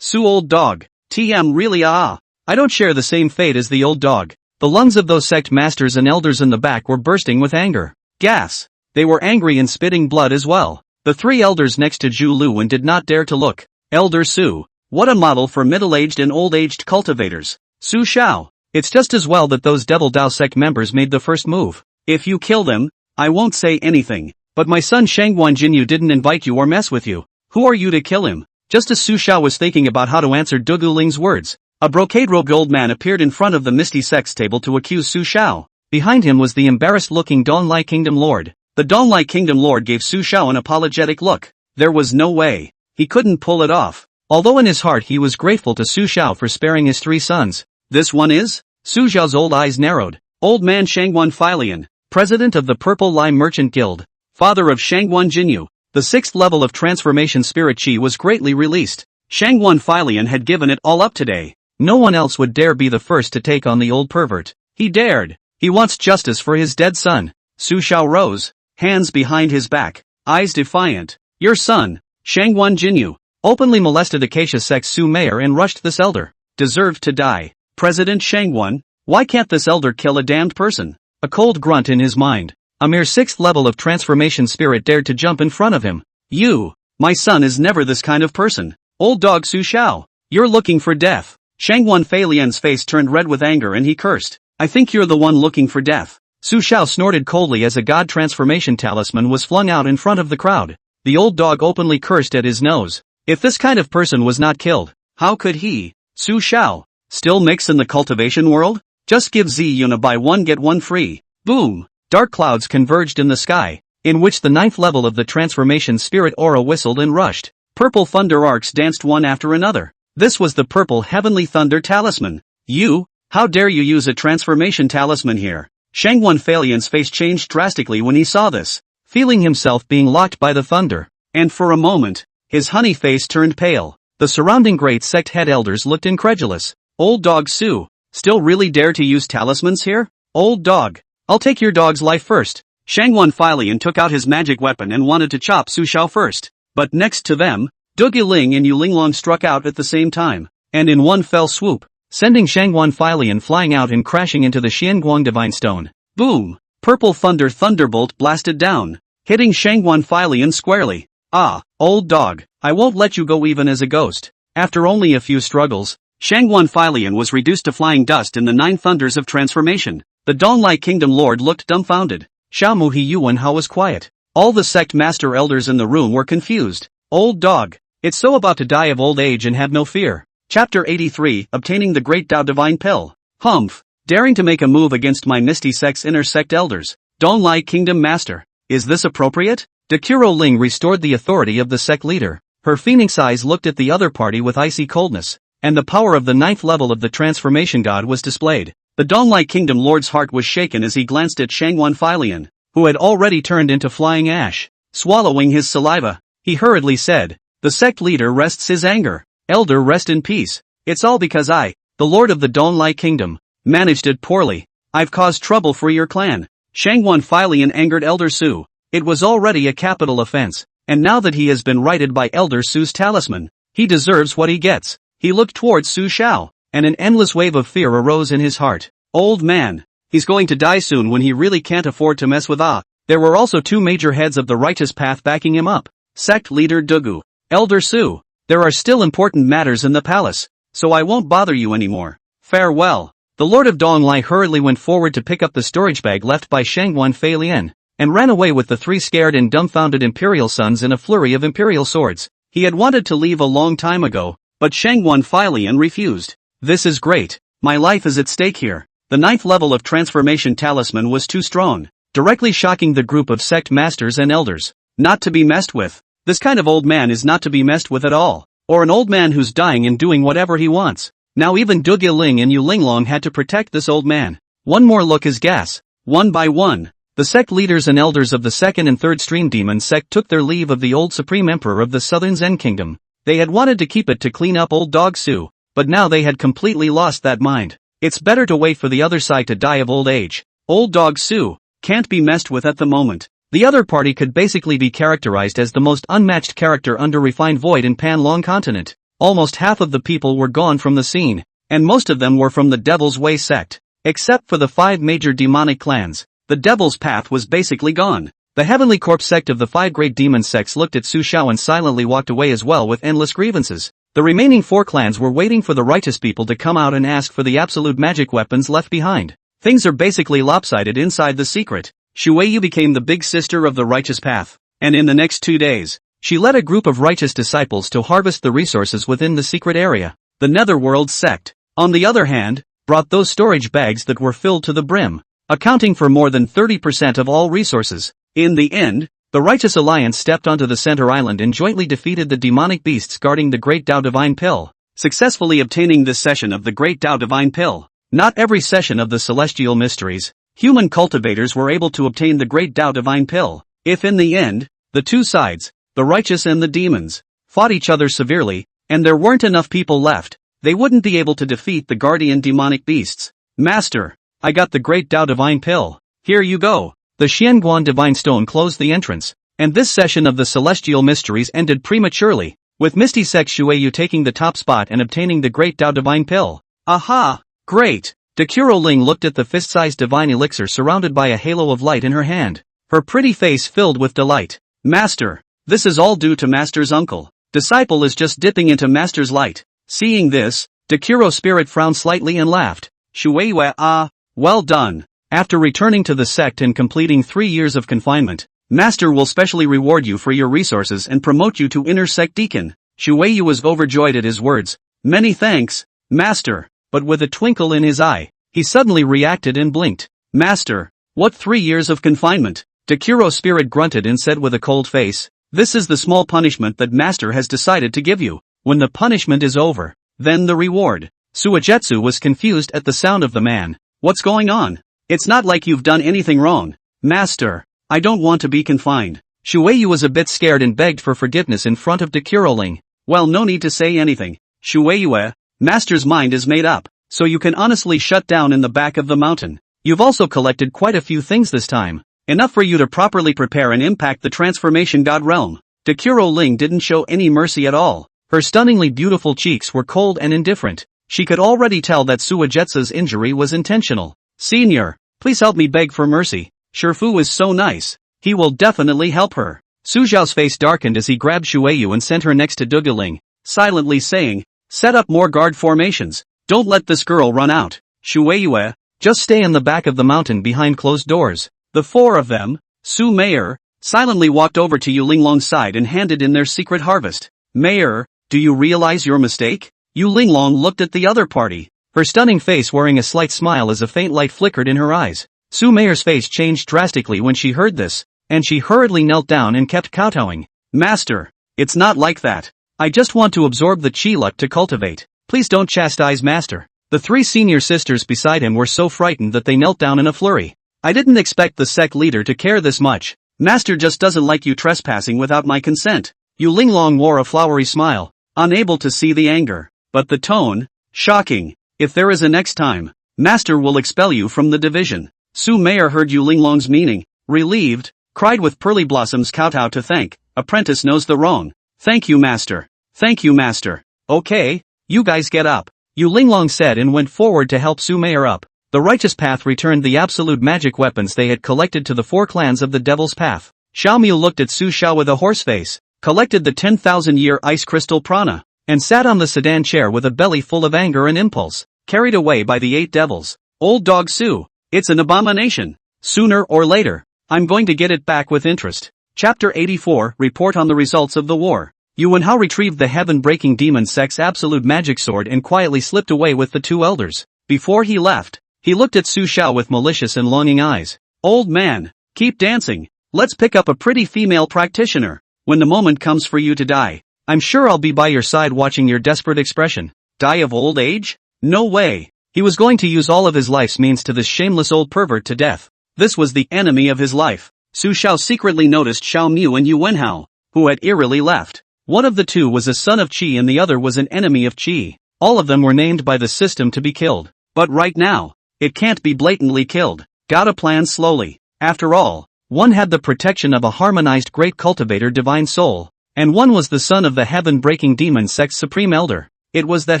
Su old dog, TM really I don't share the same fate as the old dog. The lungs of those sect masters and elders in the back were bursting with anger. Gas. They were angry and spitting blood as well. The 3 elders next to Zhu Luwen did not dare to look. Elder Su, what a model for middle-aged and old-aged cultivators. Su Xiao, it's just as well that those Devil Dao sect members made the first move. If you kill them, I won't say anything. But my son Shangguan Jinyu didn't invite you or mess with you. Who are you to kill him? Just as Su Xiao was thinking about how to answer Du Guling's words, a brocade-robed old man appeared in front of the Misty Sect's table to accuse Su Xiao. Behind him was the embarrassed-looking Donglai Kingdom Lord. The Donglai Kingdom Lord gave Su Xiao an apologetic look. There was no way. He couldn't pull it off. Although in his heart he was grateful to Su Xiao for sparing his 3 sons. This one is? Su Xiao's old eyes narrowed. Old man Shangguan Filian, president of the Purple Lime Merchant Guild. Father of Shangguan Jinyu, the 6th level of transformation spirit chi was greatly released. Shangguan Filian had given it all up today. No one else would dare be the first to take on the old pervert. He dared. He wants justice for his dead son. Su Xiao rose, hands behind his back, eyes defiant. Your son, Shangguan Jinyu, openly molested Acacia Sect's Su Mayor and rushed this elder. Deserved to die. President Shangguan, why can't this elder kill a damned person? A cold grunt in his mind. A mere 6th level of transformation spirit dared to jump in front of him. You, my son is never this kind of person. Old dog Su Xiao, you're looking for death. Shangguan Feilian's face turned red with anger and he cursed. I think you're the one looking for death. Su Xiao snorted coldly as a god transformation talisman was flung out in front of the crowd. The old dog openly cursed at his nose. If this kind of person was not killed, how could he, Su Xiao, still mix in the cultivation world? Just give Z Yuna buy 1 get 1 free. Boom. Dark clouds converged in the sky, in which the 9th level of the transformation spirit aura whistled and rushed. Purple thunder arcs danced one after another. This was the purple heavenly thunder talisman. You, how dare you use a transformation talisman here? Shangguan Feilian's face changed drastically when he saw this, feeling himself being locked by the thunder. And for a moment, his honey face turned pale. The surrounding great sect head elders looked incredulous. Old dog Su, still really dare to use talismans here? Old dog. I'll take your dog's life first. Shangguan Feilian took out his magic weapon and wanted to chop Su Xiao first. But next to them, Du Guling and Yu Linglong struck out at the same time, and in one fell swoop, sending Shangguan Feilian flying out and crashing into the Xianguang Divine Stone. Boom! Purple thunder thunderbolt blasted down, hitting Shangguan Feilian squarely. Ah, old dog, I won't let you go even as a ghost. After only a few struggles, Shangguan Feilian was reduced to flying dust in the 9 thunders of transformation. The Donglai Kingdom Lord looked dumbfounded. Xiao He Yuan Hao was quiet. All the sect master elders in the room were confused. Old dog, it's so about to die of old age and have no fear. Chapter 83, Obtaining the Great Dao Divine Pill. Humph, daring to make a move against my Misty Sect's inner sect elders. Donglai Kingdom Master, is this appropriate? Dekuro Ling restored the authority of the sect leader. Her phoenix eyes looked at the other party with icy coldness, and the power of the 9th level of the transformation god was displayed. The Donglai Kingdom Lord's heart was shaken as he glanced at Shangguan Feilian, who had already turned into flying ash. Swallowing his saliva, he hurriedly said, the sect leader rests his anger. Elder, rest in peace. It's all because I, the Lord of the Donglai Kingdom, managed it poorly. I've caused trouble for your clan. Shangguan Feilian angered Elder Su. It was already a capital offense, and now that he has been righted by Elder Su's talisman, he deserves what he gets. He looked towards Su Xiao, and an endless wave of fear arose in his heart. Old man. He's going to die soon when he really can't afford to mess with Ah. There were also two major heads of the righteous path backing him up. Sect leader Dugu. Elder Su. There are still important matters in the palace, so I won't bother you anymore. Farewell. The Lord of Donglai hurriedly went forward to pick up the storage bag left by Shangguan Feilian, and ran away with the three scared and dumbfounded imperial sons in a flurry of imperial swords. He had wanted to leave a long time ago, but Shangguan Feilian refused. This is great. My life is at stake here. The 9th level of transformation talisman was too strong, directly shocking the group of sect masters and elders. Not to be messed with. This kind of old man is not to be messed with at all. Or an old man who's dying and doing whatever he wants. Now even Du Ling and Yu Linglong had to protect this old man. One more look is gas. One by one, the sect leaders and elders of the 2nd and 3rd Stream Demon sect took their leave of the old Supreme Emperor of the Southern Zen Kingdom. They had wanted to keep it to clean up old dog Su, but now they had completely lost that mind. It's better to wait for the other side to die of old age. Old dog Su can't be messed with at the moment. The other party could basically be characterized as the most unmatched character under Refined Void in Pan Long Continent. Almost half of the people were gone from the scene, and most of them were from the Devil's Way sect. Except for the 5 major demonic clans, the Devil's Path was basically gone. The Heavenly Corpse sect of the 5 great demon sects looked at Su Shao and silently walked away as well with endless grievances. The remaining 4 clans were waiting for the righteous people to come out and ask for the absolute magic weapons left behind. Things are basically lopsided inside the secret. Shueyu became the big sister of the righteous path, and in the next 2 days, she led a group of righteous disciples to harvest the resources within the secret area. The Netherworld sect, on the other hand, brought those storage bags that were filled to the brim, accounting for more than 30% of all resources. In the end, the Righteous Alliance stepped onto the center island and jointly defeated the demonic beasts guarding the Great Tao Divine Pill, successfully obtaining this session of the Great Tao Divine Pill. Not every session of the Celestial Mysteries, human cultivators were able to obtain the Great Tao Divine Pill. If in the end, the two sides, the righteous and the demons, fought each other severely, and there weren't enough people left, they wouldn't be able to defeat the guardian demonic beasts. Master, I got the Great Tao Divine Pill. Here you go. The Xianguan Divine Stone closed the entrance, and this session of the Celestial Mysteries ended prematurely, with Misty Sect Shueyu taking the top spot and obtaining the Great Tao Divine Pill. Aha! Great! Dekuro Ling looked at the fist-sized divine elixir surrounded by a halo of light in her hand, her pretty face filled with delight. Master, this is all due to Master's uncle. Disciple is just dipping into Master's light. Seeing this, Dekuro Spirit frowned slightly and laughed. Shueyu, well done. After returning to the sect and completing 3 years of confinement, Master will specially reward you for your resources and promote you to Inner Sect Deacon. Shueyu was overjoyed at his words. Many thanks, Master. But with a twinkle in his eye, he suddenly reacted and blinked. Master, what 3 years of confinement? Dekuro Spirit grunted and said with a cold face, this is the small punishment that Master has decided to give you. When the punishment is over, then the reward. Suigetsu was confused at the sound of the man. What's going on? It's not like you've done anything wrong. Master, I don't want to be confined. Shueyu was a bit scared and begged for forgiveness in front of Dekuro Ling. Well, no need to say anything. Shueyu, Master's mind is made up, so you can honestly shut down in the back of the mountain. You've also collected quite a few things this time. Enough for you to properly prepare and impact the transformation god realm. Dekuro Ling didn't show any mercy at all. Her stunningly beautiful cheeks were cold and indifferent. She could already tell that Suigetsu's injury was intentional. Senior, please help me beg for mercy. Shifu is so nice. He will definitely help her. Su Zhao's face darkened as he grabbed Shueyu and sent her next to Duguling, silently saying, set up more guard formations. Don't let this girl run out. Shueyu, just stay in the back of the mountain behind closed doors. The 4 of them, Su Mayor, silently walked over to Yu Linglong's side and handed in their secret harvest. Mayor, do you realize your mistake? Yu Linglong looked at the other party, her stunning face wearing a slight smile as a faint light flickered in her eyes. Su Mayor's face changed drastically when she heard this, and she hurriedly knelt down and kept kowtowing. Master, it's not like that. I just want to absorb the chi luck to cultivate. Please don't chastise Master. The 3 senior sisters beside him were so frightened that they knelt down in a flurry. I didn't expect the sect leader to care this much. Master just doesn't like you trespassing without my consent. Yu Linglong wore a flowery smile, unable to see the anger. But the tone, shocking. If there is a next time, Master will expel you from the division. Su Mayor heard Yu Linglong's meaning, relieved, cried with pearly blossoms kowtow to thank. Apprentice knows the wrong. Thank you, Master. Thank you, Master. Okay, you guys get up. Yu Linglong said and went forward to help Su Mayor up. The righteous path returned the absolute magic weapons they had collected to the 4 clans of the Devil's Path. Xiao Mu looked at Su Xiao with a horse face, collected the 10,000-year ice crystal prana, and sat on the sedan chair with a belly full of anger and impulse, carried away by the 8 devils. Old dog Su, it's an abomination. Sooner or later, I'm going to get it back with interest. Chapter 84, Report on the Results of the War. Yuan Hao retrieved the heaven-breaking demon sect's absolute magic sword and quietly slipped away with the 2 elders. Before he left, he looked at Su Xiao with malicious and longing eyes. Old man, keep dancing. Let's pick up a pretty female practitioner. When the moment comes for you to die, I'm sure I'll be by your side watching your desperate expression. Die of old age? No way. He was going to use all of his life's means to this shameless old pervert to death. This was the enemy of his life. Su Xiao secretly noticed Xiao Mu and Yuan Hao, who had eerily left. One of the 2 was a son of Qi and the other was an enemy of Qi. All of them were named by the system to be killed. But right now, it can't be blatantly killed. Gotta plan slowly. After all, one had the protection of a harmonized great cultivator divine soul, and one was the son of the heaven-breaking demon sect's supreme elder. It was that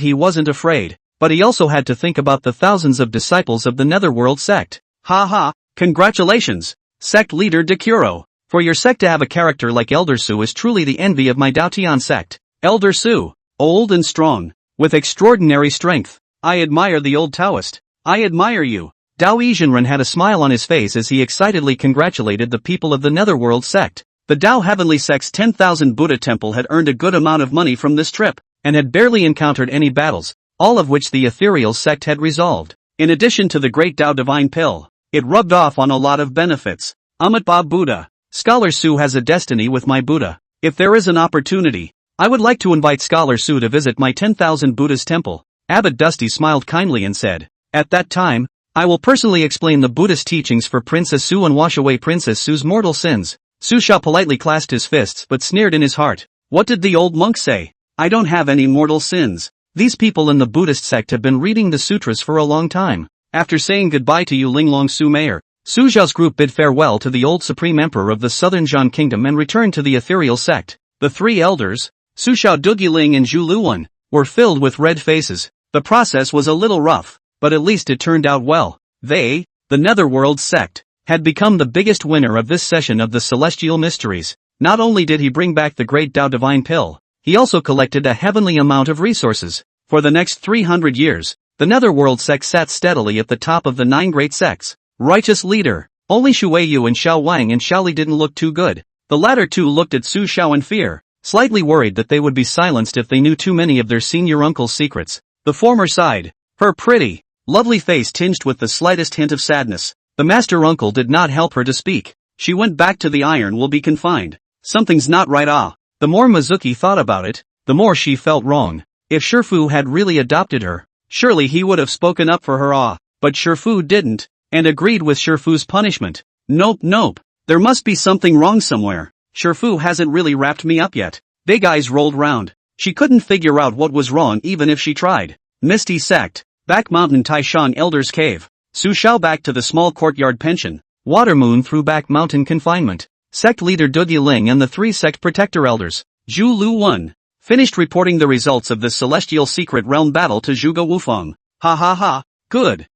he wasn't afraid, but he also had to think about the thousands of disciples of the Netherworld sect. Ha, congratulations, sect leader Dekuro. For your sect to have a character like Elder Su is truly the envy of my Daotian sect. Elder Su, old and strong, with extraordinary strength. I admire the old Taoist. I admire you. Dao Yizhenren had a smile on his face as he excitedly congratulated the people of the Netherworld sect. The Dao Heavenly sect's 10,000 Buddha temple had earned a good amount of money from this trip, and had barely encountered any battles, all of which the ethereal sect had resolved. In addition to the great Dao Divine Pill, it rubbed off on a lot of benefits. Amitabha Buddha. Scholar Su has a destiny with my Buddha. If there is an opportunity, I would like to invite Scholar Su to visit my 10,000 Buddha's temple. Abbot Dusty smiled kindly and said, at that time, I will personally explain the Buddhist teachings for Princess Su and wash away Princess Su's mortal sins. Su Xiao politely clasped his fists but sneered in his heart. What did the old monk say? I don't have any mortal sins. These people in the Buddhist sect have been reading the sutras for a long time. After saying goodbye to Yu Linglong Su Mayor, Su Xiao's group bid farewell to the old supreme emperor of the southern Zhan kingdom and returned to the ethereal sect. The 3 elders, Su Xiao, Dugiling and Zhu Luwan, were filled with red faces. The process was a little rough, but at least it turned out well. They, the Netherworld sect, had become the biggest winner of this session of the Celestial Mysteries. Not only did he bring back the great Dao Divine Pill, he also collected a heavenly amount of resources. For the next 300 years, the Netherworld sect sat steadily at the top of the 9 great sects. Righteous leader. Only Shuiyu and Xiao Wang and Xiaoli didn't look too good. The latter 2 looked at Su Xiao in fear, slightly worried that they would be silenced if they knew too many of their senior uncle's secrets. The former sighed. Her pretty, lovely face tinged with the slightest hint of sadness. The master uncle did not help her to speak. She went back to the iron will be confined. Something's not right. The more Mizuki thought about it, the more she felt wrong. If Shifu had really adopted her, surely he would have spoken up for her. But Shifu didn't, and agreed with Shifu's punishment. Nope. There must be something wrong somewhere. Shifu hasn't really wrapped me up yet. Big eyes rolled round. She couldn't figure out what was wrong even if she tried. Misty sect. Back Mountain Taishan Elder's Cave. Su Xiao back to the small courtyard pension. Water Moon through Back Mountain confinement. Sect leader Dugi Ling and the 3 sect protector elders. Zhu Lu 1. Finished reporting the results of the celestial secret realm battle to Zhuge Wufang. Ha. Good.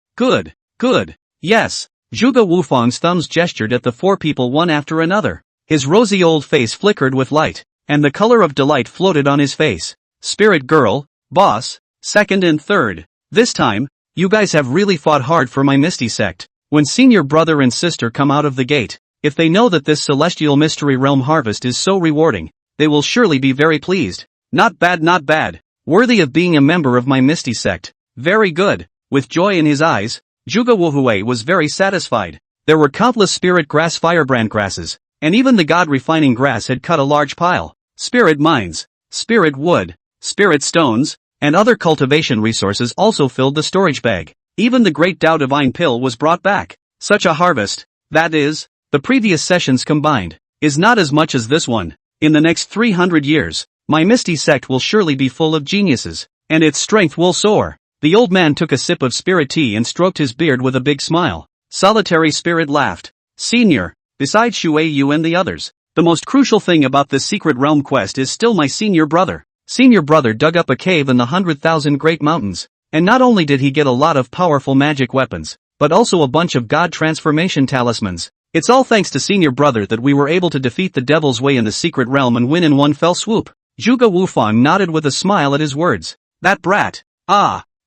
Yes. Zhuge Wufang's thumbs gestured at the 4 people one after another. His rosy old face flickered with light, and the color of delight floated on his face. Spirit girl, boss, 2nd and 3rd. This time, you guys have really fought hard for my Misty sect. When senior brother and sister come out of the gate, if they know that this celestial mystery realm harvest is so rewarding, they will surely be very pleased. Not bad. Worthy of being a member of my Misty sect. Very good. With joy in his eyes, Zhuge Wuhui was very satisfied. There were countless spirit grass firebrand grasses, and even the god refining grass had cut a large pile. Spirit mines, spirit wood, spirit stones, and other cultivation resources also filled the storage bag. Even the great Dao Divine Pill was brought back. Such a harvest, that is, the previous sessions combined, is not as much as this one. In the next 300 years, my Misty sect will surely be full of geniuses, and its strength will soar. The old man took a sip of spirit tea and stroked his beard with a big smile. Solitary Spirit laughed. Senior, besides Shuiyu and the others, the most crucial thing about this secret realm quest is still my senior brother. Senior brother dug up a cave in the 100,000 Great Mountains, and not only did he get a lot of powerful magic weapons, but also a bunch of god transformation talismans. It's all thanks to senior brother that we were able to defeat the devil's way in the secret realm and win in one fell swoop. Zhuge Wufang nodded with a smile at his words. That brat.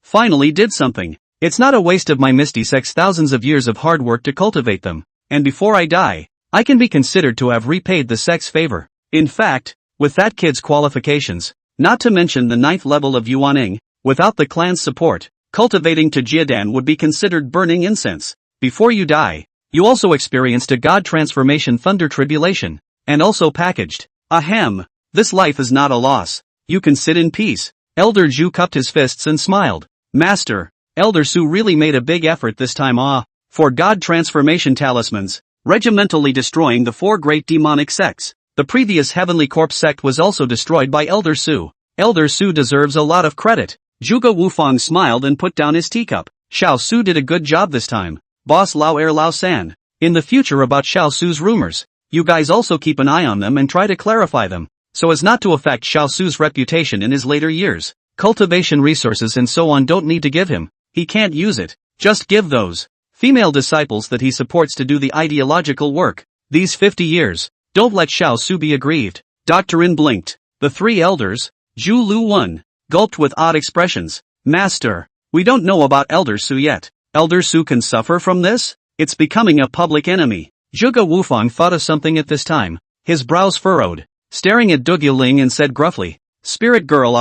Finally did something. It's not a waste of my Misty Sect's thousands of years of hard work to cultivate them. And before I die, I can be considered to have repaid the sect's favor. In fact, with that kid's qualifications, not to mention the 9th level of Yuaning, without the clan's support, cultivating to Jiedan would be considered burning incense. Before you die, you also experienced a god transformation thunder tribulation, and also packaged. Ahem, this life is not a loss. You can sit in peace. Elder Zhu cupped his fists and smiled. Master, Elder Su really made a big effort this time for god transformation talismans, regimentally destroying the 4 great demonic sects. The previous Heavenly Corpse sect was also destroyed by Elder Su. Elder Su deserves a lot of credit. Zhuge Wufang smiled and put down his teacup. Xiao Su did a good job this time. Boss Lao Lao San. In the future about Xiao Su's rumors, you guys also keep an eye on them and try to clarify them, so as not to affect Xiao Su's reputation in his later years. Cultivation resources and so on don't need to give him. He can't use it. Just give those female disciples that he supports to do the ideological work. These 50 years. Don't let Xiao Su be aggrieved. Dr. In blinked. The 3 elders, Zhu Lu 1, gulped with odd expressions. Master, we don't know about Elder Su yet. Elder Su can suffer from this? It's becoming a public enemy. Zhuge Wufang thought of something at this time. His brows furrowed, staring at Dug Yuling and said gruffly, Spirit girl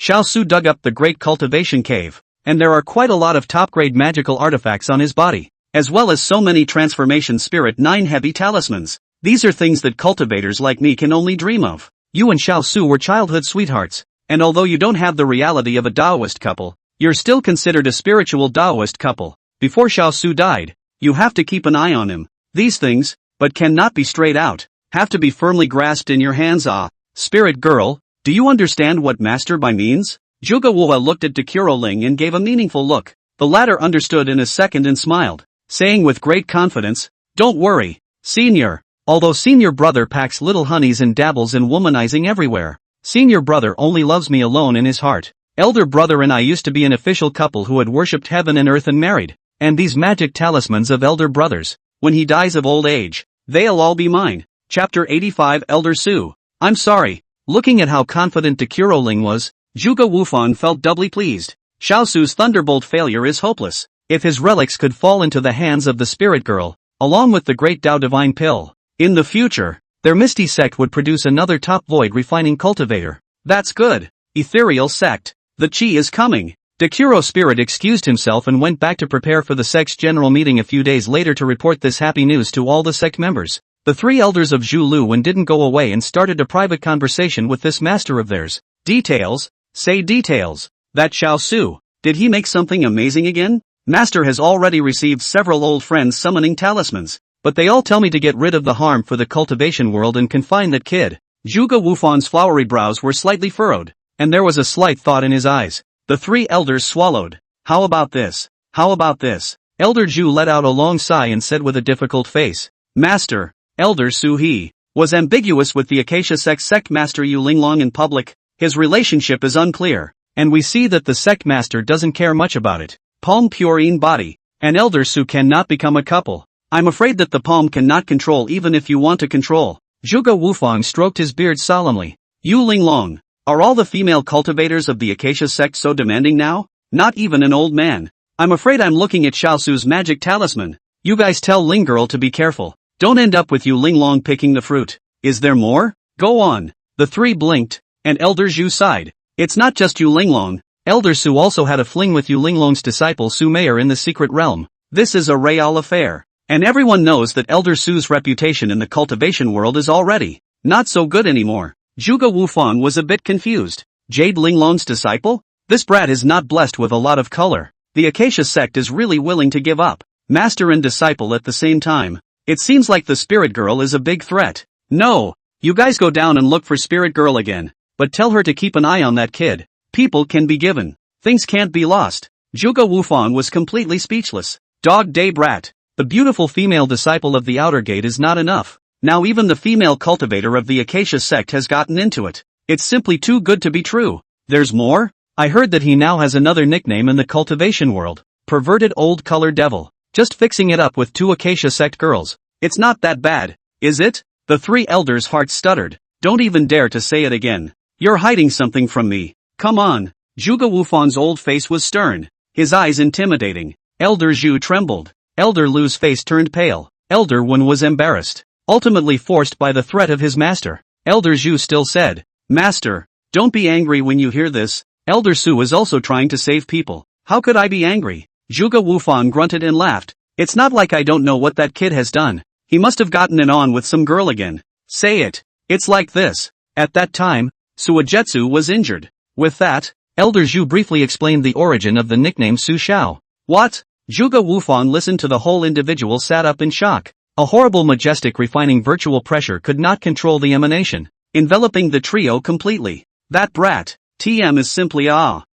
Xiao Su dug up the great cultivation cave, and there are quite a lot of top-grade magical artifacts on his body, as well as so many transformation spirit 9 heavy talismans. These are things that cultivators like me can only dream of. You and Xiao Su were childhood sweethearts, and although you don't have the reality of a Taoist couple, you're still considered a spiritual Taoist couple. Before Xiao Su died, you have to keep an eye on him. These things, but cannot be strayed out, have to be firmly grasped in your hands. Spirit girl, do you understand what master by means? Zhuge Wuha looked at Dekuro Ling and gave a meaningful look. The latter understood in a second and smiled, saying with great confidence, Don't worry, senior. Although senior brother packs little honeys and dabbles in womanizing everywhere, senior brother only loves me alone in his heart. Elder brother and I used to be an official couple who had worshipped heaven and earth and married, and these magic talismans of elder brothers, when he dies of old age, they'll all be mine. Chapter 85 Elder Su. I'm sorry. Looking at how confident Dekuro Ling was, Zhuge Wufang felt doubly pleased. Xiao Su's thunderbolt failure is hopeless. If his relics could fall into the hands of the spirit girl, along with the great Tao Divine Pill, in the future, their Misty Sect would produce another top void refining cultivator. That's good. Ethereal Sect. The Chi is coming. Dekuro Spirit excused himself and went back to prepare for the sect's general meeting a few days later to report this happy news to all the sect members. The 3 elders of Zhu Luwen didn't go away and started a private conversation with this master of theirs. Details? Say details. That Xiao Su, did he make something amazing again? Master has already received several old friends summoning talismans, but they all tell me to get rid of the harm for the cultivation world and confine that kid. Zhuge Wufang's flowery brows were slightly furrowed, and there was a slight thought in his eyes. The 3 elders swallowed. How about this? How about this? Elder Zhu let out a long sigh and said with a difficult face, Master, Elder Su he was ambiguous with the Acacia sect master Yu Linglong in public. His relationship is unclear, and we see that the sect master doesn't care much about it. Palm Purine body, and Elder Su cannot become a couple. I'm afraid that the palm cannot control even if you want to control. Zhuge Wufang stroked his beard solemnly. Yu Linglong, are all the female cultivators of the Acacia sect so demanding now? Not even an old man. I'm afraid I'm looking at Xiao Su's magic talisman. You guys tell Ling girl to be careful. Don't end up with Yu Linglong picking the fruit. Is there more? Go on. The 3 blinked, and Elder Zhu sighed. It's not just Yu Linglong. Elder Su also had a fling with Yu Linglong's disciple Su Meier in the secret realm. This is a real affair. And everyone knows that Elder Su's reputation in the cultivation world is already not so good anymore. Zhuge Wufang was a bit confused. Jade Linglong's disciple? This brat is not blessed with a lot of color. The Acacia sect is really willing to give up master and disciple at the same time. It seems like the spirit girl is a big threat. No, you guys go down and look for spirit girl again, but tell her to keep an eye on that kid. People can be given. Things can't be lost. Zhuge Wufang was completely speechless. Dog day brat. The beautiful female disciple of the outer gate is not enough. Now even the female cultivator of the Acacia sect has gotten into it. It's simply too good to be true. There's more? I heard that he now has another nickname in the cultivation world. Perverted old color devil. Just fixing it up with 2 Acacia sect girls. It's not that bad, is it? The 3 elders' hearts stuttered. Don't even dare to say it again. You're hiding something from me. Come on. Zhuge Wufan's old face was stern, his eyes intimidating. Elder Zhu trembled. Elder Lu's face turned pale. Elder Wen was embarrassed, ultimately forced by the threat of his master. Elder Zhu still said, Master, don't be angry when you hear this. Elder Su is also trying to save people. How could I be angry? Zhuge Wufan grunted and laughed. It's not like I don't know what that kid has done. He must have gotten it on with some girl again. Say it. It's like this. At that time, Suajetsu was injured. With that, Elder Zhu briefly explained the origin of the nickname Su Xiao. What? Zhuge Wufan listened to the whole individual sat up in shock. A horrible majestic refining virtual pressure could not control the emanation, enveloping the trio completely. That brat, TM is simply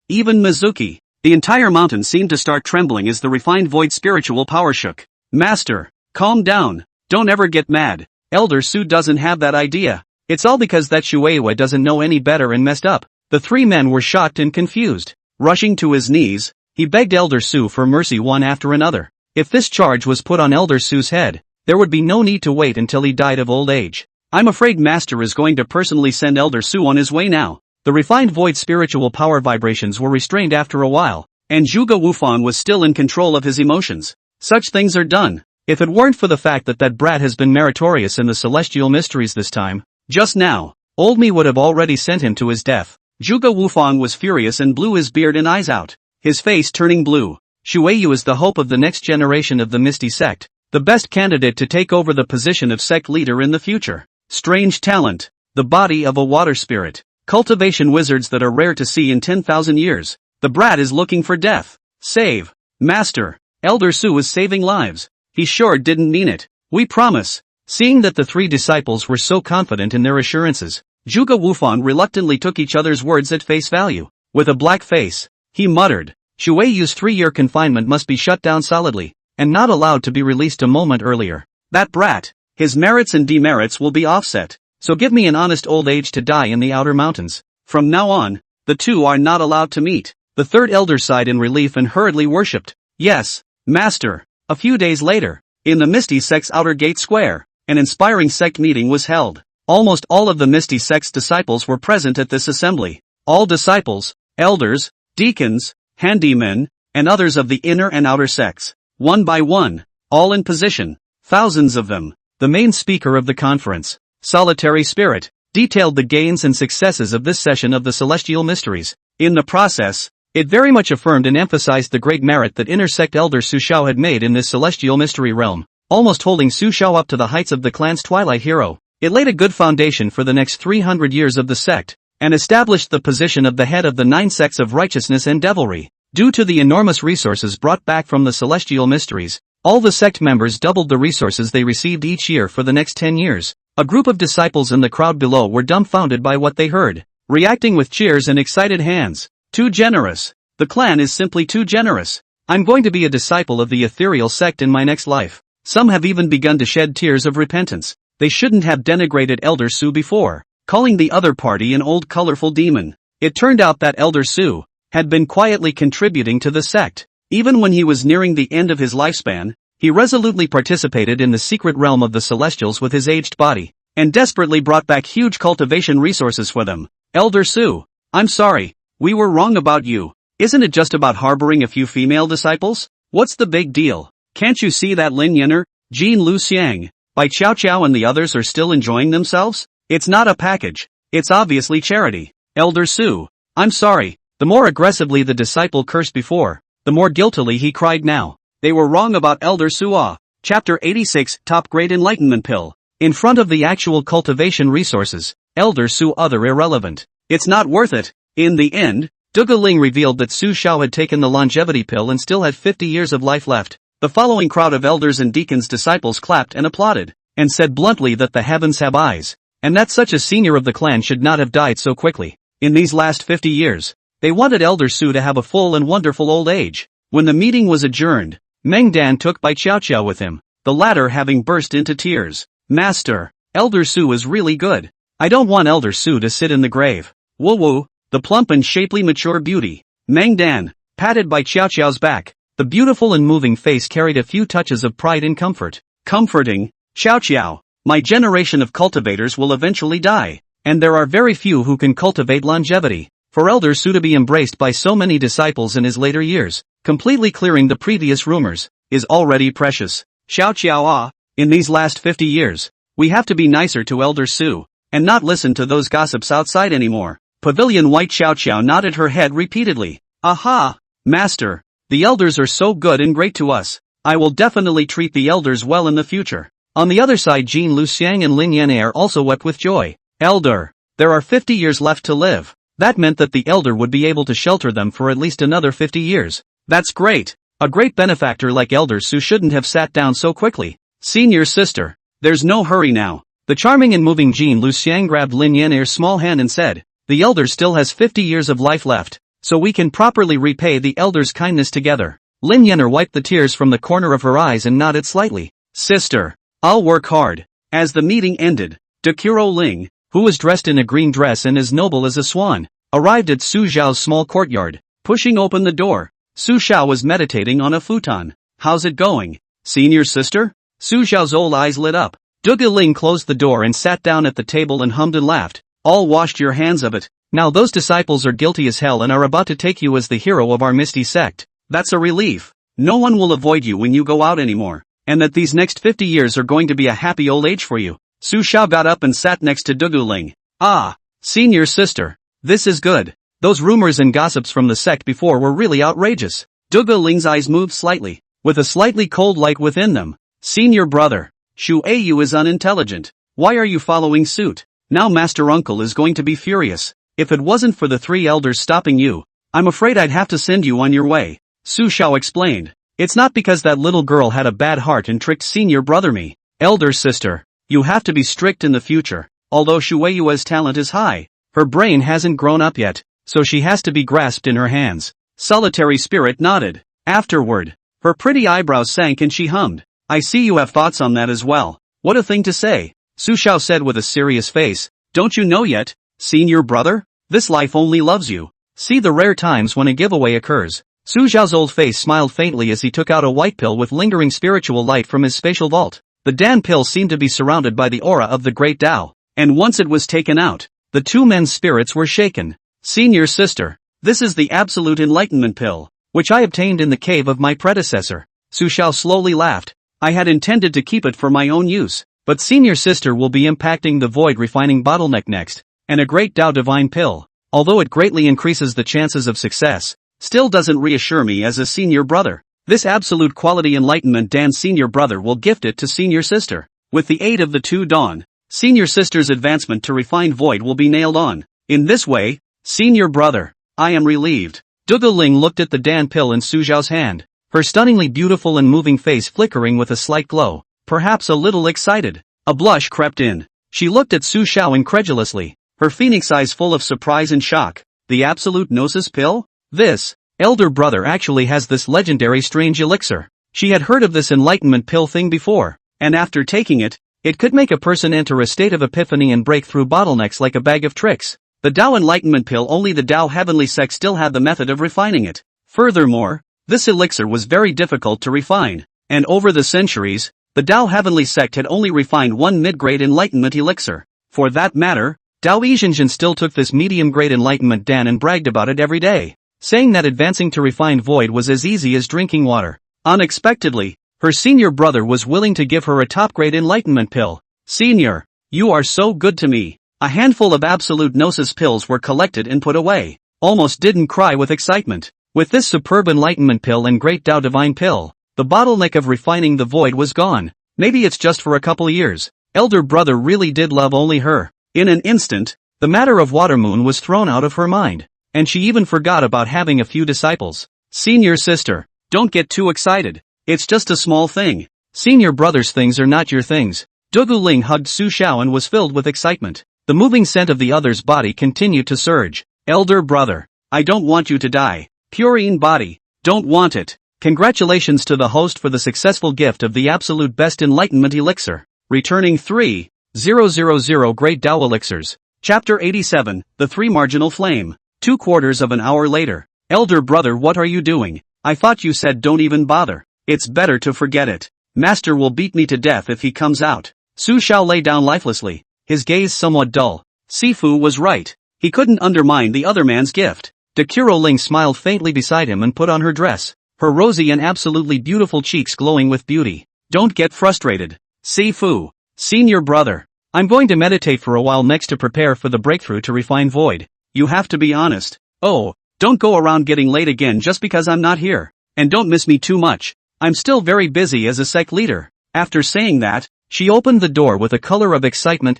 Even Mizuki. The entire mountain seemed to start trembling as the refined void spiritual power shook. Master, calm down. Don't ever get mad. Elder Su doesn't have that idea. It's all because that Shueihua doesn't know any better and messed up. The 3 men were shocked and confused. Rushing to his knees, he begged Elder Su for mercy one after another. If this charge was put on Elder Su's head, there would be no need to wait until he died of old age. I'm afraid Master is going to personally send Elder Su on his way now. The refined void spiritual power vibrations were restrained after a while, and Zhuge Wufan was still in control of his emotions. Such things are done. If it weren't for the fact that that brat has been meritorious in the celestial mysteries this time, just now, old me would have already sent him to his death. Zhuge Wufan was furious and blew his beard and eyes out, his face turning blue. Shueihua is the hope of the next generation of the Misty Sect, the best candidate to take over the position of sect leader in the future. Strange talent, the body of a water spirit, cultivation wizards that are rare to see in 10,000 years. The brat is looking for death. Save. Master. Elder Su is saving lives. He sure didn't mean it. We promise. Seeing that the 3 disciples were so confident in their assurances, Zhuge Wufan reluctantly took each other's words at face value. With a black face, he muttered, Shueiyu's 3-year confinement must be shut down solidly, and not allowed to be released a moment earlier. That brat, his merits and demerits will be offset, so give me an honest old age to die in the outer mountains. From now on, the 2 are not allowed to meet. The 3rd elder sighed in relief and hurriedly worshipped. Yes, Master. A few days later, in the Misty Sect's outer gate square, an inspiring sect meeting was held. Almost all of the Misty Sect's disciples were present at this assembly. All disciples, elders, deacons, handymen, and others of the inner and outer sects. One by one, all in position, thousands of them. The main speaker of the conference, Solitary Spirit, detailed the gains and successes of this session of the Celestial Mysteries. In the process, it very much affirmed and emphasized the great merit that intersect elder Su Xiao had made in this celestial mystery realm, almost holding Su Xiao up to the heights of the clan's twilight hero. It laid a good foundation for the next 300 years of the sect, and established the position of the head of the 9 sects of righteousness and devilry. Due to the enormous resources brought back from the celestial mysteries, all the sect members doubled the resources they received each year for the next 10 years. A group of disciples in the crowd below were dumbfounded by what they heard, reacting with cheers and excited hands. Too generous. The clan is simply too generous. I'm going to be a disciple of the ethereal sect in my next life. Some have even begun to shed tears of repentance. They shouldn't have denigrated Elder Su before, calling the other party an old colorful demon. It turned out that Elder Su had been quietly contributing to the sect. Even when he was nearing the end of his lifespan, he resolutely participated in the secret realm of the Celestials with his aged body, and desperately brought back huge cultivation resources for them. Elder Su, I'm sorry. We were wrong about you. Isn't it just about harboring a few female disciples? What's the big deal? Can't you see that Lin Yenner, Jean Lu Xiang, Bai Chao Chao and the others are still enjoying themselves? It's not a package. It's obviously charity. Elder Su, I'm sorry. The more aggressively the disciple cursed before, the more guiltily he cried now. They were wrong about Elder Su. Chapter 86, Top Grade Enlightenment Pill. In front of the actual cultivation resources, Elder Su other irrelevant. It's not worth it. In the end, Duge Ling revealed that Su Xiao had taken the longevity pill and still had 50 years of life left. The following crowd of elders and deacons disciples clapped and applauded, and said bluntly that the heavens have eyes, and that such a senior of the clan should not have died so quickly. In these last 50 years, they wanted Elder Su to have a full and wonderful old age. When the meeting was adjourned, Meng Dan took Bai Chao Chao with him, the latter having burst into tears. Master, Elder Su is really good. I don't want Elder Su to sit in the grave. Woo woo. The plump and shapely mature beauty, Meng Dan, patted Bai Chao Chao's back. The beautiful and moving face carried a few touches of pride and comfort. Comforting? Xiao Qiao, my generation of cultivators will eventually die, and there are very few who can cultivate longevity. For Elder Su to be embraced by so many disciples in his later years, completely clearing the previous rumors, is already precious. Xiao Qiao, in these last 50 years, we have to be nicer to Elder Su, and not listen to those gossips outside anymore. Pavilion White Xiao Qiao nodded her head repeatedly. Aha! Master, the elders are so good and great to us. I will definitely treat the elders well in the future. On the other side, Jean Luxiang and Lin Yan'er also wept with joy. Elder, there are 50 years left to live. That meant that the elder would be able to shelter them for at least another 50 years. That's great. A great benefactor like Elder Su shouldn't have sat down so quickly. Senior sister, there's no hurry now. The charming and moving Jean Luxiang grabbed Lin Yan'er's small hand and said, the elder still has 50 years of life left, so we can properly repay the elder's kindness together. Lin Yan'er wiped the tears from the corner of her eyes and nodded slightly. Sister, I'll work hard. As the meeting ended, Dekuro Ling, who was dressed in a green dress and as noble as a swan, arrived at Su Zhao's small courtyard. Pushing open the door, Su Zhao was meditating on a futon. How's it going, senior sister? Su Zhao's old eyes lit up. Duge Ling closed the door and sat down at the table and hummed and laughed. All washed your hands of it. Now those disciples are guilty as hell and are about to take you as the hero of our misty sect. That's a relief. No one will avoid you when you go out anymore, and that these next 50 years are going to be a happy old age for you. Su Zhao got up and sat next to Duge Ling. Ah, senior sister, this is good. Those rumors and gossips from the sect before were really outrageous. Duge Ling's eyes moved slightly, with a slightly cold light within them. Senior brother, Shu Ayu is unintelligent. Why are you following suit? Now Master Uncle is going to be furious. If it wasn't for the 3 elders stopping you, I'm afraid I'd have to send you on your way. Su Zhao explained. It's not because that little girl had a bad heart and tricked senior brother me. Elder sister, you have to be strict in the future. Although Shu Ayu's talent is high, her brain hasn't grown up yet, so she has to be grasped in her hands. Solitary Spirit nodded. Afterward, her pretty eyebrows sank and she hummed. I see you have thoughts on that as well. What a thing to say. Su Zhao said with a serious face. Don't you know yet, senior brother? This life only loves you. See the rare times when a giveaway occurs. Su Zhao's old face smiled faintly as he took out a white pill with lingering spiritual light from his spatial vault. The Dan pill seemed to be surrounded by the aura of the great Tao, and once it was taken out, the 2 men's spirits were shaken. Senior sister, this is the absolute enlightenment pill, which I obtained in the cave of my predecessor. Su Zhao slowly laughed. I had intended to keep it for my own use, but senior sister will be impacting the void refining bottleneck next, and a great Tao divine pill, although it greatly increases the chances of success, still doesn't reassure me as a senior brother. This absolute quality enlightenment Dan senior brother will gift it to senior sister. With the aid of the 2 Dawn, senior sister's advancement to refined void will be nailed on. In this way, senior brother, I am relieved. Duge Ling looked at the Dan pill in Su Zhao's hand, her stunningly beautiful and moving face flickering with a slight glow, perhaps a little excited. A blush crept in. She looked at Su Zhao incredulously, her phoenix eyes full of surprise and shock. The absolute gnosis pill? This elder brother actually has this legendary strange elixir. She had heard of this enlightenment pill thing before, and after taking it, it could make a person enter a state of epiphany and break through bottlenecks like a bag of tricks. The Tao enlightenment pill, only the Tao heavenly sect still had the method of refining it. Furthermore, this elixir was very difficult to refine, and over the centuries, the Tao heavenly sect had only refined 1 mid-grade enlightenment elixir. For that matter, Tao Yizhenjin still took this medium-grade enlightenment Dan and bragged about it every day, saying that advancing to refined void was as easy as drinking water. Unexpectedly, her senior brother was willing to give her a top-grade enlightenment pill. Senior, you are so good to me. A handful of absolute gnosis pills were collected and put away. Almost didn't cry with excitement. With this superb enlightenment pill and great Tao divine pill, the bottleneck of refining the void was gone. Maybe it's just for a couple years. Elder brother really did love only her. In an instant, the matter of Watermoon was thrown out of her mind, and she even forgot about having a few disciples. Senior sister, don't get too excited. It's just a small thing. Senior brother's things are not your things. Duge Ling hugged Su Zhao and was filled with excitement. The moving scent of the other's body continued to surge. Elder brother, I don't want you to die. Purine body, don't want it. Congratulations to the host for the successful gift of the absolute best enlightenment elixir. Returning 3,000 Great Tao Elixirs. Chapter 87, The 3 Marginal Flame. 2/4 of an hour later. Elder brother, what are you doing? I thought you said don't even bother. It's better to forget it. Master will beat me to death if he comes out. Su Xiao lay down lifelessly, his gaze somewhat dull. Sifu was right. He couldn't undermine the other man's gift. De Ling smiled faintly beside him and put on her dress, her rosy and absolutely beautiful cheeks glowing with beauty. Don't get frustrated. Sifu, senior brother. I'm going to meditate for a while next to prepare for the breakthrough to refine void. You have to be honest. Oh, don't go around getting late again just because I'm not here. And don't miss me too much. I'm still very busy as a sect leader. After saying that, she opened the door with a color of excitement,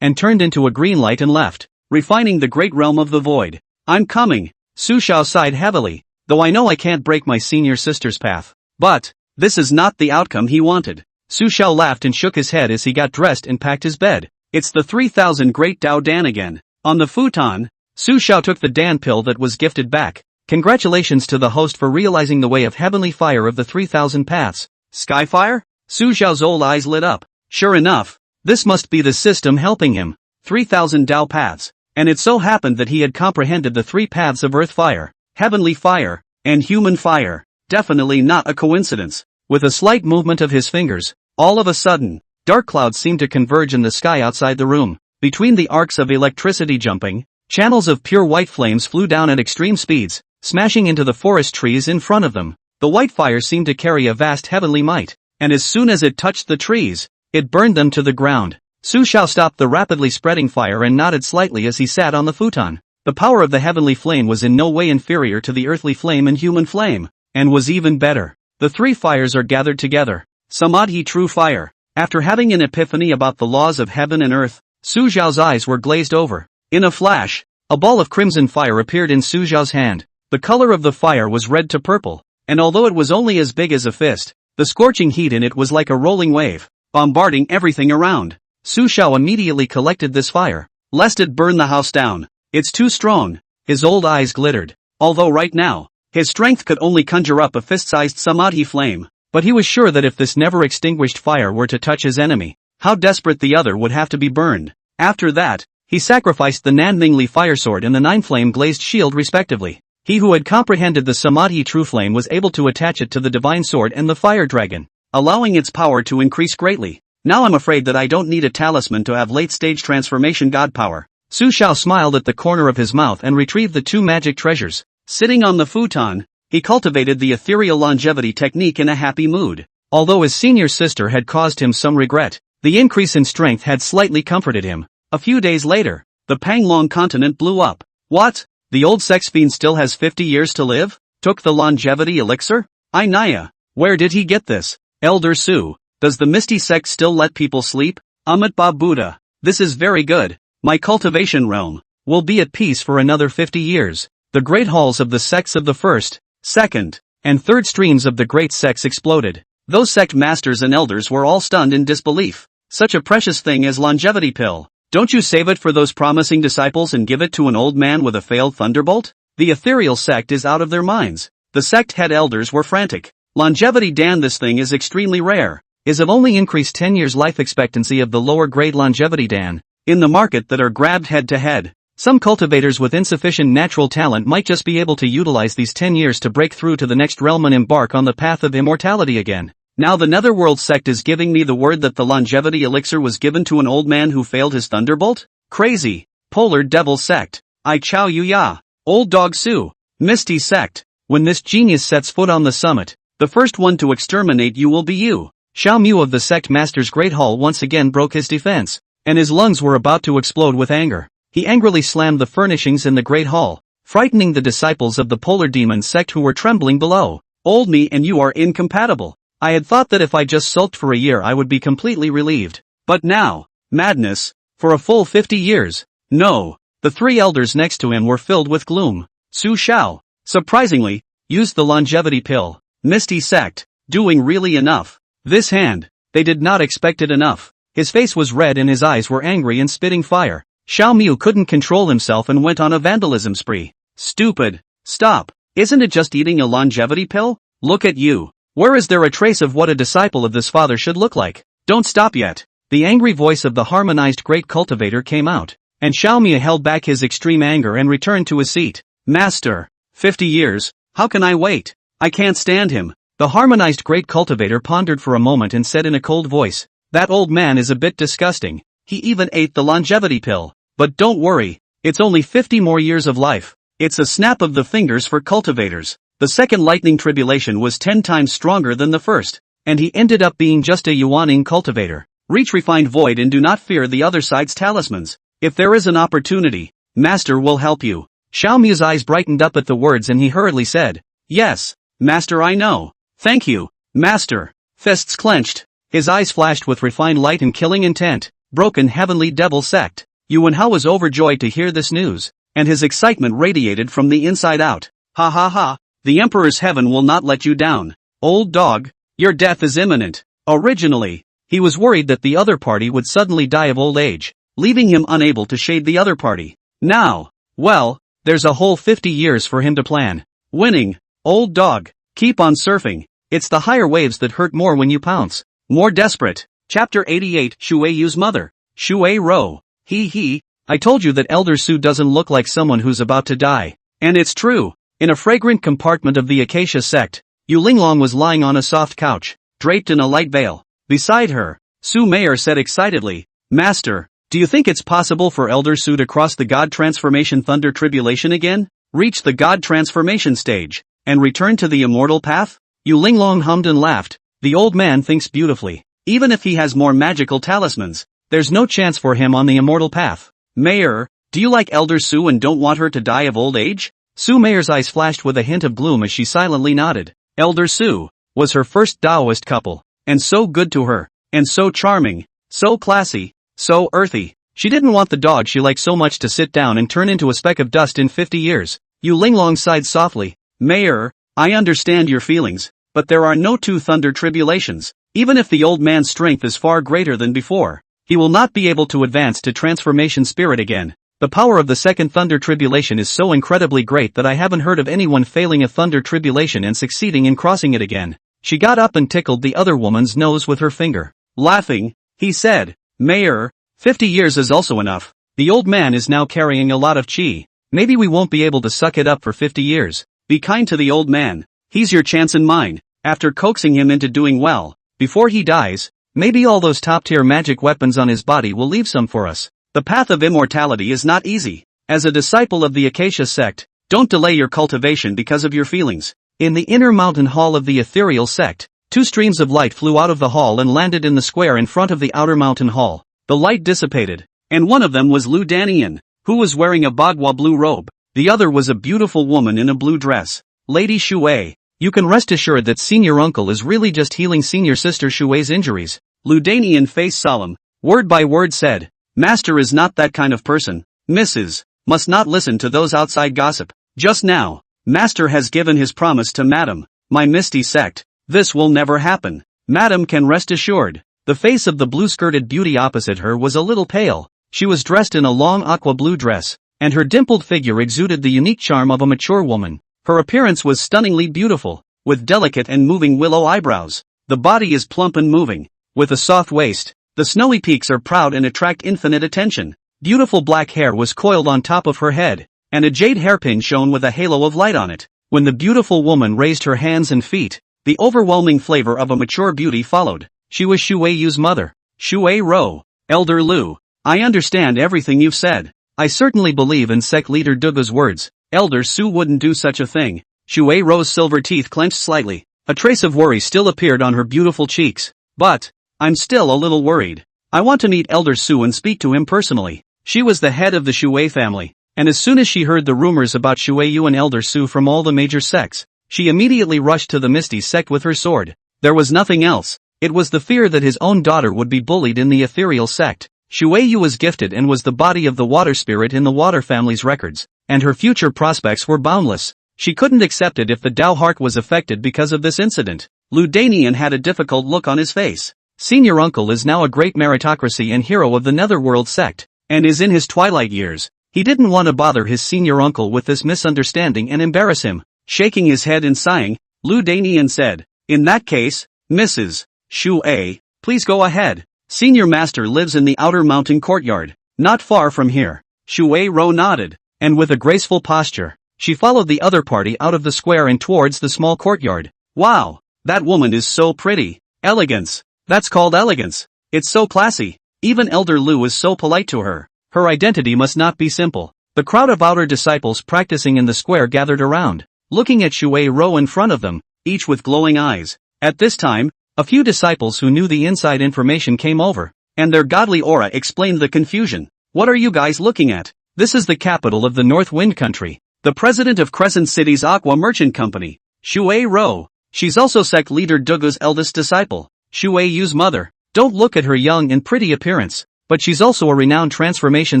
and turned into a green light and left, refining the great realm of the void. I'm coming. Su Xiao sighed heavily, though I know I can't break my senior sister's path. But, this is not the outcome he wanted. Su Xiao laughed and shook his head as he got dressed and packed his bed. It's the 3000 Great Dao Dan again. On the futon, Su Xiao took the Dan pill that was gifted back. Congratulations to the host for realizing the way of heavenly fire of the 3000 paths. Skyfire? Su Xiao's old eyes lit up. Sure enough, this must be the system helping him. 3000 Dao paths. And it so happened that he had comprehended the 3 paths of earth fire, heavenly fire, and human fire. Definitely not a coincidence. With a slight movement of his fingers, all of a sudden, dark clouds seemed to converge in the sky outside the room. Between the arcs of electricity jumping, channels of pure white flames flew down at extreme speeds, smashing into the forest trees in front of them. The white fire seemed to carry a vast heavenly might, and as soon as it touched the trees, it burned them to the ground. Su Xiao stopped the rapidly spreading fire and nodded slightly as he sat on the futon. The power of the heavenly flame was in no way inferior to the earthly flame and human flame, and was even better. The 3 fires are gathered together. Samadhi true fire. After having an epiphany about the laws of heaven and earth, Su Xiao's eyes were glazed over. In a flash, a ball of crimson fire appeared in Su Xiao's hand. The color of the fire was red to purple, and although it was only as big as a fist, the scorching heat in it was like a rolling wave, bombarding everything around. Su Xiao immediately collected this fire, lest it burn the house down. It's too strong. His old eyes glittered. Although right now, his strength could only conjure up a fist-sized samadhi flame, but he was sure that if this never-extinguished fire were to touch his enemy, how desperate the other would have to be burned. After that, he sacrificed the Nanmingli fire sword and the 9-flame glazed shield respectively. He who had comprehended the samadhi true flame was able to attach it to the divine sword and the fire dragon, allowing its power to increase greatly. Now I'm afraid that I don't need a talisman to have late-stage transformation god power. Su Xiao smiled at the corner of his mouth and retrieved the 2 magic treasures. Sitting on the futon, he cultivated the ethereal longevity technique in a happy mood. Although his senior sister had caused him some regret, the increase in strength had slightly comforted him. A few days later, the Panglong continent blew up. What? The old sex fiend still has 50 years to live? Took the longevity elixir? Naya. Where did he get this? Elder Su. Does the Misty sect still let people sleep? Amitabha Buddha. This is very good. My cultivation realm will be at peace for another 50 years. The great halls of the sects of the first, second, and third streams of the great sects exploded. Those sect masters and elders were all stunned in disbelief. Such a precious thing as longevity pill. Don't you save it for those promising disciples and give it to an old man with a failed thunderbolt? The ethereal sect is out of their minds. The sect head elders were frantic. Longevity Dan, this thing is extremely rare. Is of only increased 10 years life expectancy of the lower grade longevity Dan in the market that are grabbed head to head. Some cultivators with insufficient natural talent might just be able to utilize these 10 years to break through to the next realm and embark on the path of immortality again. Now the Netherworld sect is giving me the word that the longevity elixir was given to an old man who failed his thunderbolt? Crazy. Polar Devil sect. I chow you ya. Old Dog Su. Misty sect. When this genius sets foot on the summit, the first one to exterminate you will be you. Xiao Mu of the sect master's great hall once again broke his defense, and his lungs were about to explode with anger. He angrily slammed the furnishings in the great hall, frightening the disciples of the polar demon sect who were trembling below. Old me and you are incompatible. I had thought that if I just sulked for a year I would be completely relieved. But now, madness, for a full 50 years. No, the 3 elders next to him were filled with gloom. Su Xiao, surprisingly, used the longevity pill. Misty sect, doing really enough. This hand, they did not expect it enough. His face was red and his eyes were angry and spitting fire. Xiao Mu couldn't control himself and went on a vandalism spree. Stupid. Stop. Isn't it just eating a longevity pill? Look at you. Where is there a trace of what a disciple of this father should look like? Don't stop yet. The angry voice of the harmonized great cultivator came out, and Xiao Mu held back his extreme anger and returned to his seat. Master. 50 years. How can I wait? I can't stand him. The harmonized great cultivator pondered for a moment and said in a cold voice, that old man is a bit disgusting. He even ate the longevity pill. But don't worry, it's only 50 more years of life. It's a snap of the fingers for cultivators. The second lightning tribulation was 10 times stronger than the first, and he ended up being just a yawning cultivator. Reach refined void and do not fear the other side's talismans. If there is an opportunity, Master will help you. Xiao Mu's eyes brightened up at the words and he hurriedly said, yes, Master, I know. Thank you, Master. Fists clenched. His eyes flashed with refined light and killing intent. Broken heavenly devil sect. Yuan Hao was overjoyed to hear this news, and his excitement radiated from the inside out. Ha ha ha, the Emperor's heaven will not let you down. Old dog, your death is imminent. Originally, he was worried that the other party would suddenly die of old age, leaving him unable to shade the other party. Now, well, there's a whole 50 years for him to plan. Winning, old dog, keep on surfing. It's the higher waves that hurt more when you pounce. More desperate. Chapter 88, Shui Yu's mother. Shui Ro. I told you that Elder Su doesn't look like someone who's about to die. And it's true. In a fragrant compartment of the Acacia sect, Yu Linglong was lying on a soft couch, draped in a light veil. Beside her, Su Mayer said excitedly, Master, do you think it's possible for Elder Su to cross the God Transformation Thunder Tribulation again, reach the God Transformation stage, and return to the immortal path? Yu Linglong hummed and laughed. The old man thinks beautifully. Even if he has more magical talismans, there's no chance for him on the immortal path. Mayer, do you like Elder Su and don't want her to die of old age? Su Mayer's eyes flashed with a hint of gloom as she silently nodded. Elder Su was her first Taoist couple, and so good to her, and so charming, so classy, so earthy. She didn't want the dog she liked so much to sit down and turn into a speck of dust in 50 years. Yu Linglong sighed softly. Mayer, I understand your feelings, but there are no two thunder tribulations. Even if the old man's strength is far greater than before, he will not be able to advance to transformation spirit again. The power of the second thunder tribulation is so incredibly great that I haven't heard of anyone failing a thunder tribulation and succeeding in crossing it again. She got up and tickled the other woman's nose with her finger. Laughing, he said, Mayer, 50 years is also enough. The old man is now carrying a lot of chi. Maybe we won't be able to suck it up for 50 years. Be kind to the old man. He's your chance and mine. After coaxing him into doing well, before he dies, maybe all those top-tier magic weapons on his body will leave some for us. The path of immortality is not easy. As a disciple of the Acacia sect, don't delay your cultivation because of your feelings. In the inner mountain hall of the ethereal sect, two streams of light flew out of the hall and landed in the square in front of the outer mountain hall. The light dissipated, and one of them was Lu Danian, who was wearing a bagua blue robe. The other was a beautiful woman in a blue dress. Lady Shui, you can rest assured that senior uncle is really just healing senior sister Shui's injuries. Lu Danian, face solemn, word by word said, Master is not that kind of person. Mrs. must not listen to those outside gossip. Just now, Master has given his promise to Madam, my Misty sect. This will never happen. Madam can rest assured. The face of the blue-skirted beauty opposite her was a little pale. She was dressed in a long aqua blue dress, and her dimpled figure exuded the unique charm of a mature woman. Her appearance was stunningly beautiful, with delicate and moving willow eyebrows. The body is plump and moving, with a soft waist. The snowy peaks are proud and attract infinite attention. Beautiful black hair was coiled on top of her head, and a jade hairpin shone with a halo of light on it. When the beautiful woman raised her hands and feet, the overwhelming flavor of a mature beauty followed. She was Shui Yu's mother. Shui Ro, Elder Lu, I understand everything you've said. I certainly believe in sect leader Duga's words. Elder Su wouldn't do such a thing. Shui Ro's silver teeth clenched slightly. A trace of worry still appeared on her beautiful cheeks. But I'm still a little worried. I want to meet Elder Su and speak to him personally. She was the head of the Shui family, and as soon as she heard the rumors about Shui Yu and Elder Su from all the major sects, she immediately rushed to the Misty sect with her sword. There was nothing else. It was the fear that his own daughter would be bullied in the ethereal sect. Shui Yu was gifted and was the body of the water spirit in the water family's records, and her future prospects were boundless. She couldn't accept it if the Tao heart was affected because of this incident. Lu Danian had a difficult look on his face. Senior uncle is now a great meritocracy and hero of the Netherworld sect, and is in his twilight years. He didn't want to bother his senior uncle with this misunderstanding and embarrass him. Shaking his head and sighing, Lu Danian said, in that case, Mrs. Shui, please go ahead. Senior master lives in the outer mountain courtyard, not far from here. Shui Ro nodded, and with a graceful posture, She followed the other party out of the square and towards the small courtyard. Wow, that woman is so pretty. Elegance. That's called elegance. It's so classy. Even Elder Lu is so polite to her. Her identity must not be simple. The crowd of outer disciples practicing in the square gathered around, looking at Shui Rou in front of them, each with glowing eyes. At this time, a few disciples who knew the inside information came over, and their godly aura explained the confusion. What are you guys looking at? This is the capital of the North Wind Country, the president of Crescent City's Aqua Merchant Company, Shui Rou. She's also sect leader Dugu's eldest disciple, Shui Yu's mother. Don't look at her young and pretty appearance, but she's also a renowned transformation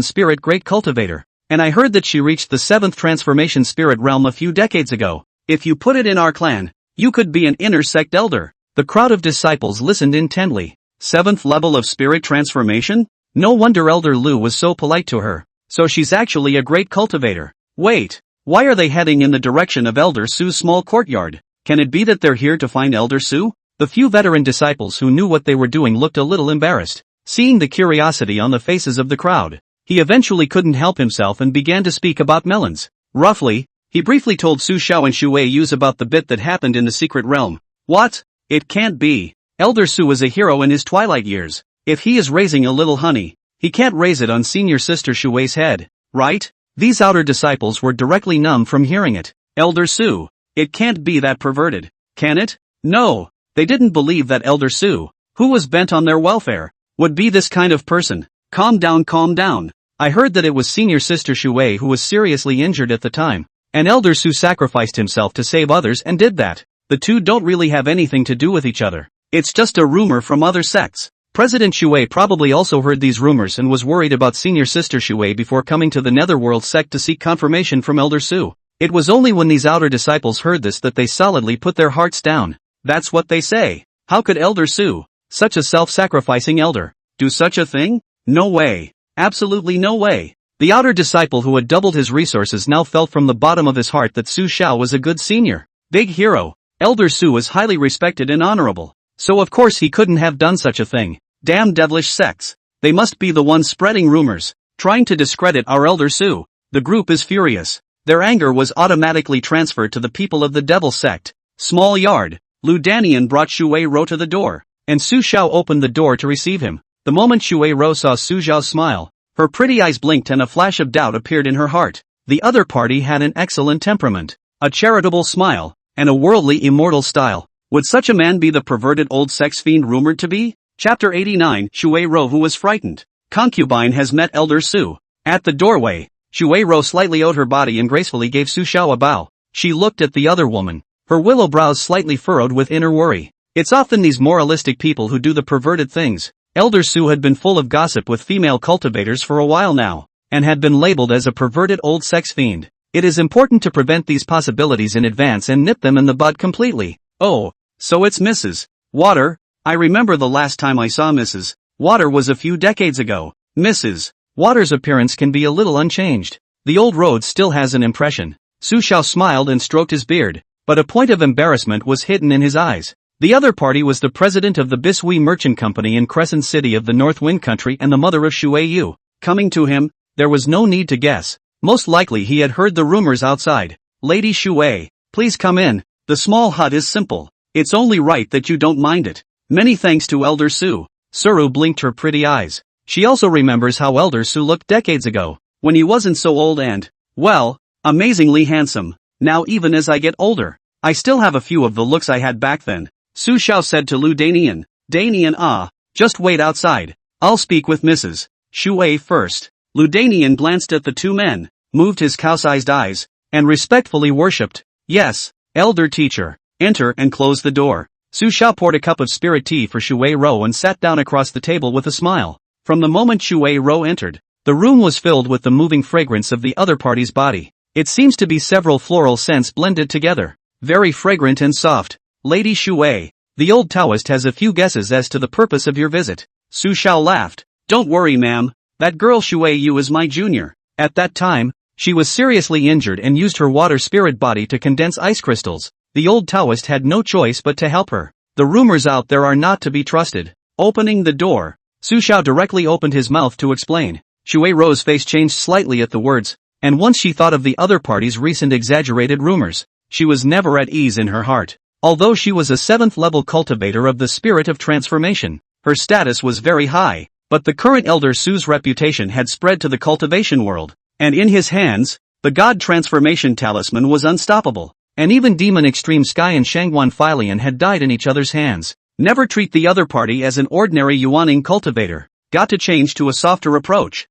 spirit great cultivator. And I heard that she reached the 7th transformation spirit realm a few decades ago. If you put it in our clan, you could be an inner sect elder. The crowd of disciples listened intently. 7th level of spirit transformation? No wonder Elder Lu was so polite to her. So she's actually a great cultivator. Wait, why are they heading in the direction of Elder Su's small courtyard? Can it be that they're here to find Elder Su? The few veteran disciples who knew what they were doing looked a little embarrassed, seeing the curiosity on the faces of the crowd. He eventually couldn't help himself and began to speak about melons. Roughly, he briefly told Su Xiao and Shui Yu about the bit that happened in the secret realm. What? It can't be. Elder Su is a hero in his twilight years. If he is raising a little honey, he can't raise it on senior sister Shui's head, right? These outer disciples were directly numb from hearing it. Elder Su. It can't be that perverted, can it? No. They didn't believe that Elder Su, who was bent on their welfare, would be this kind of person. Calm down, calm down. I heard that it was senior sister Shui who was seriously injured at the time, and Elder Su sacrificed himself to save others and did that. The two don't really have anything to do with each other. It's just a rumor from other sects. President Shui probably also heard these rumors and was worried about senior sister Shui before coming to the Netherworld sect to seek confirmation from Elder Su. It was only when these outer disciples heard this that they solidly put their hearts down. That's what they say. How could Elder Su, such a self-sacrificing elder, do such a thing? No way. Absolutely no way. The outer disciple who had doubled his resources now felt from the bottom of his heart that Su Xiao was a good senior. Big hero. Elder Su was highly respected and honorable. So of course he couldn't have done such a thing. Damn devilish sects. They must be the ones spreading rumors, trying to discredit our Elder Su. The group is furious. Their anger was automatically transferred to the people of the devil sect. Small yard. Lu Danian brought Shui Rou to the door, and Su Xiao opened the door to receive him. The moment Shui Rou saw Su Xiao's smile, her pretty eyes blinked and a flash of doubt appeared in her heart. The other party had an excellent temperament, a charitable smile, and a worldly immortal style. Would such a man be the perverted old sex fiend rumored to be? Chapter 89. Shui Rou who was frightened. Concubine has met Elder Su. At the doorway, Shui Rou slightly owed her body and gracefully gave Su Xiao a bow. She looked at the other woman, her willow brows slightly furrowed with inner worry. It's often these moralistic people who do the perverted things. Elder Su had been full of gossip with female cultivators for a while now, and had been labeled as a perverted old sex fiend. It is important to prevent these possibilities in advance and nip them in the bud completely. Oh, so it's Mrs. Water. I remember the last time I saw Mrs. Water was a few decades ago. Mrs. Water's appearance can be a little unchanged. The old road still has an impression. Su Xiao smiled and stroked his beard, but a point of embarrassment was hidden in his eyes. The other party was the president of the Bishui Merchant Company in Crescent City of the North Wind Country and the mother of Shui Yu. Coming to him, there was no need to guess. Most likely he had heard the rumors outside. Lady Shui, please come in. The small hut is simple. It's only right that you don't mind it. Many thanks to Elder Su. Suru blinked her pretty eyes. She also remembers how Elder Su looked decades ago, when he wasn't so old and, well, amazingly handsome. Now even as I get older, I still have a few of the looks I had back then. Su Xiao said to Lu Danian. Danian, just wait outside. I'll speak with Mrs. Shui first. Lu Danian glanced at the two men, moved his cow-sized eyes, and respectfully worshipped. Yes, elder teacher. Enter and close the door. Su Xiao poured a cup of spirit tea for Shui Rou and sat down across the table with a smile. From the moment Shui Rou entered, the room was filled with the moving fragrance of the other party's body. It seems to be several floral scents blended together. Very fragrant and soft. Lady Shui, the old Taoist has a few guesses as to the purpose of your visit. Su Xiao laughed. Don't worry ma'am, that girl Shui Yu is my junior. At that time, she was seriously injured and used her water spirit body to condense ice crystals. The old Taoist had no choice but to help her. The rumors out there are not to be trusted. Opening the door, Su Xiao directly opened his mouth to explain. Shui Rou's face changed slightly at the words. and once she thought of the other party's recent exaggerated rumors, she was never at ease in her heart. Although she was a 7th-level cultivator of the spirit of transformation, her status was very high, but the current Elder Su's reputation had spread to the cultivation world, and in his hands, the God Transformation Talisman was unstoppable, and even Demon Extreme Sky and Shangguan Philian had died in each other's hands. Never treat the other party as an ordinary Yuaning cultivator. Got to change to a softer approach.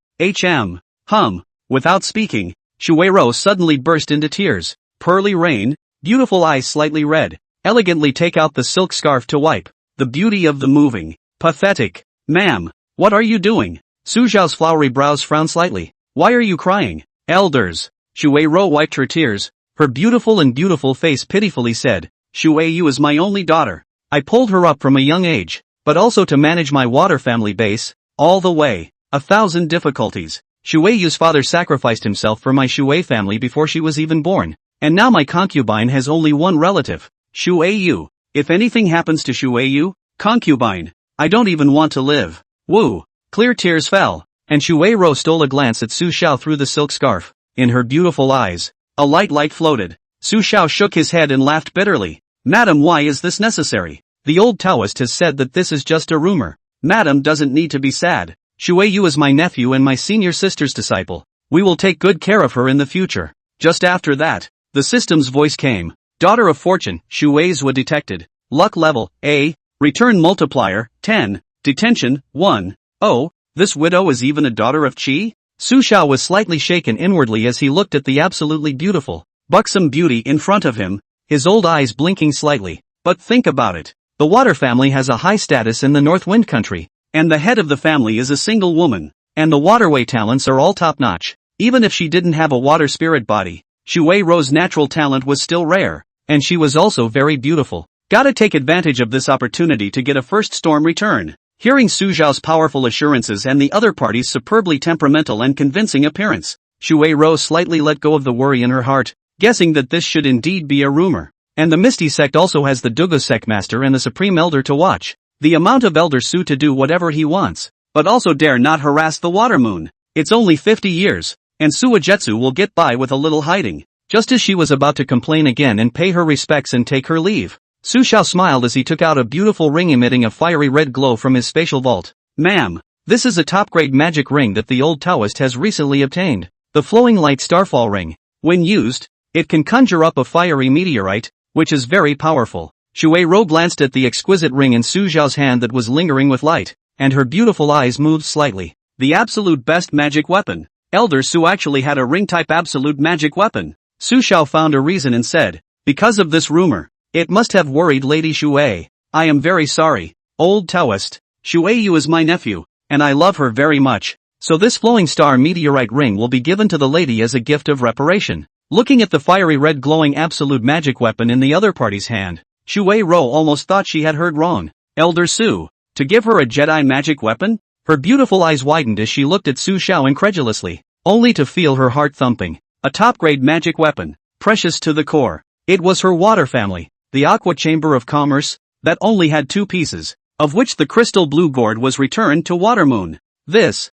Without speaking, Shueiro suddenly burst into tears. Pearly rain, beautiful eyes slightly red. Elegantly take out the silk scarf to wipe. The beauty of the moving. Pathetic. Ma'am, what are you doing? Su Zhao's flowery brows frowned slightly. Why are you crying? Elders. Shueiro wiped her tears. Her beautiful face pitifully said, Shueyu is my only daughter. I pulled her up from a young age, but also to manage my water family base, all the way. 1,000 difficulties. Shueyu's father sacrificed himself for my Shuei family before she was even born, and now my concubine has only one relative. Shueyu. If anything happens to Shueyu, concubine, I don't even want to live. Woo. Clear tears fell, and Shueiro stole a glance at Su Xiao through the silk scarf. In her beautiful eyes, a light floated. Su Xiao shook his head and laughed bitterly. Madam, why is this necessary? The old Taoist has said that this is just a rumor. Madam doesn't need to be sad. Shueyu is my nephew and my senior sister's disciple. We will take good care of her in the future. Just after that, the system's voice came. Daughter of Fortune, Shueizwa detected. Luck level, A. Return multiplier, 10. Detention, 1. Oh, this widow is even a daughter of Qi? Su Xiao was slightly shaken inwardly as he looked at the absolutely beautiful, buxom beauty in front of him, his old eyes blinking slightly. But think about it. The water family has a high status in the North Wind country, and the head of the family is a single woman, and the waterway talents are all top-notch. Even if she didn't have a water spirit body, Shueiro's natural talent was still rare, and she was also very beautiful. Gotta take advantage of this opportunity to get a first storm return. Hearing Su Zhao's powerful assurances and the other party's superbly temperamental and convincing appearance, Shueiro slightly let go of the worry in her heart, guessing that this should indeed be a rumor. And the Misty Sect also has the Dugo Sect Master and the Supreme Elder to watch. The amount of Elder Su to do whatever he wants, but also dare not harass the Water Moon. It's only 50 years, and Suajetsu will get by with a little hiding. Just as she was about to complain again and pay her respects and take her leave, Su Xiao smiled as he took out a beautiful ring emitting a fiery red glow from his spatial vault. Ma'am, this is a top-grade magic ring that the old Taoist has recently obtained. The Flowing Light Starfall Ring. When used, it can conjure up a fiery meteorite, which is very powerful. Shueiro glanced at the exquisite ring in Su Zhao's hand that was lingering with light, and her beautiful eyes moved slightly. The absolute best magic weapon. Elder Su actually had a ring-type absolute magic weapon. Su Xiao found a reason and said, because of this rumor, it must have worried Lady Shuei. I am very sorry, old Taoist. Shueyu is my nephew, and I love her very much. So this flowing star meteorite ring will be given to the lady as a gift of reparation. Looking at the fiery red glowing absolute magic weapon in the other party's hand, Shueiro almost thought she had heard wrong. Elder Su, to give her a Jedi magic weapon? Her beautiful eyes widened as she looked at Su Xiao incredulously, only to feel her heart thumping. A top-grade magic weapon, precious to the core. It was her water family, the Aqua Chamber of Commerce, that only had 2 pieces, of which the crystal blue gourd was returned to Water Moon. This,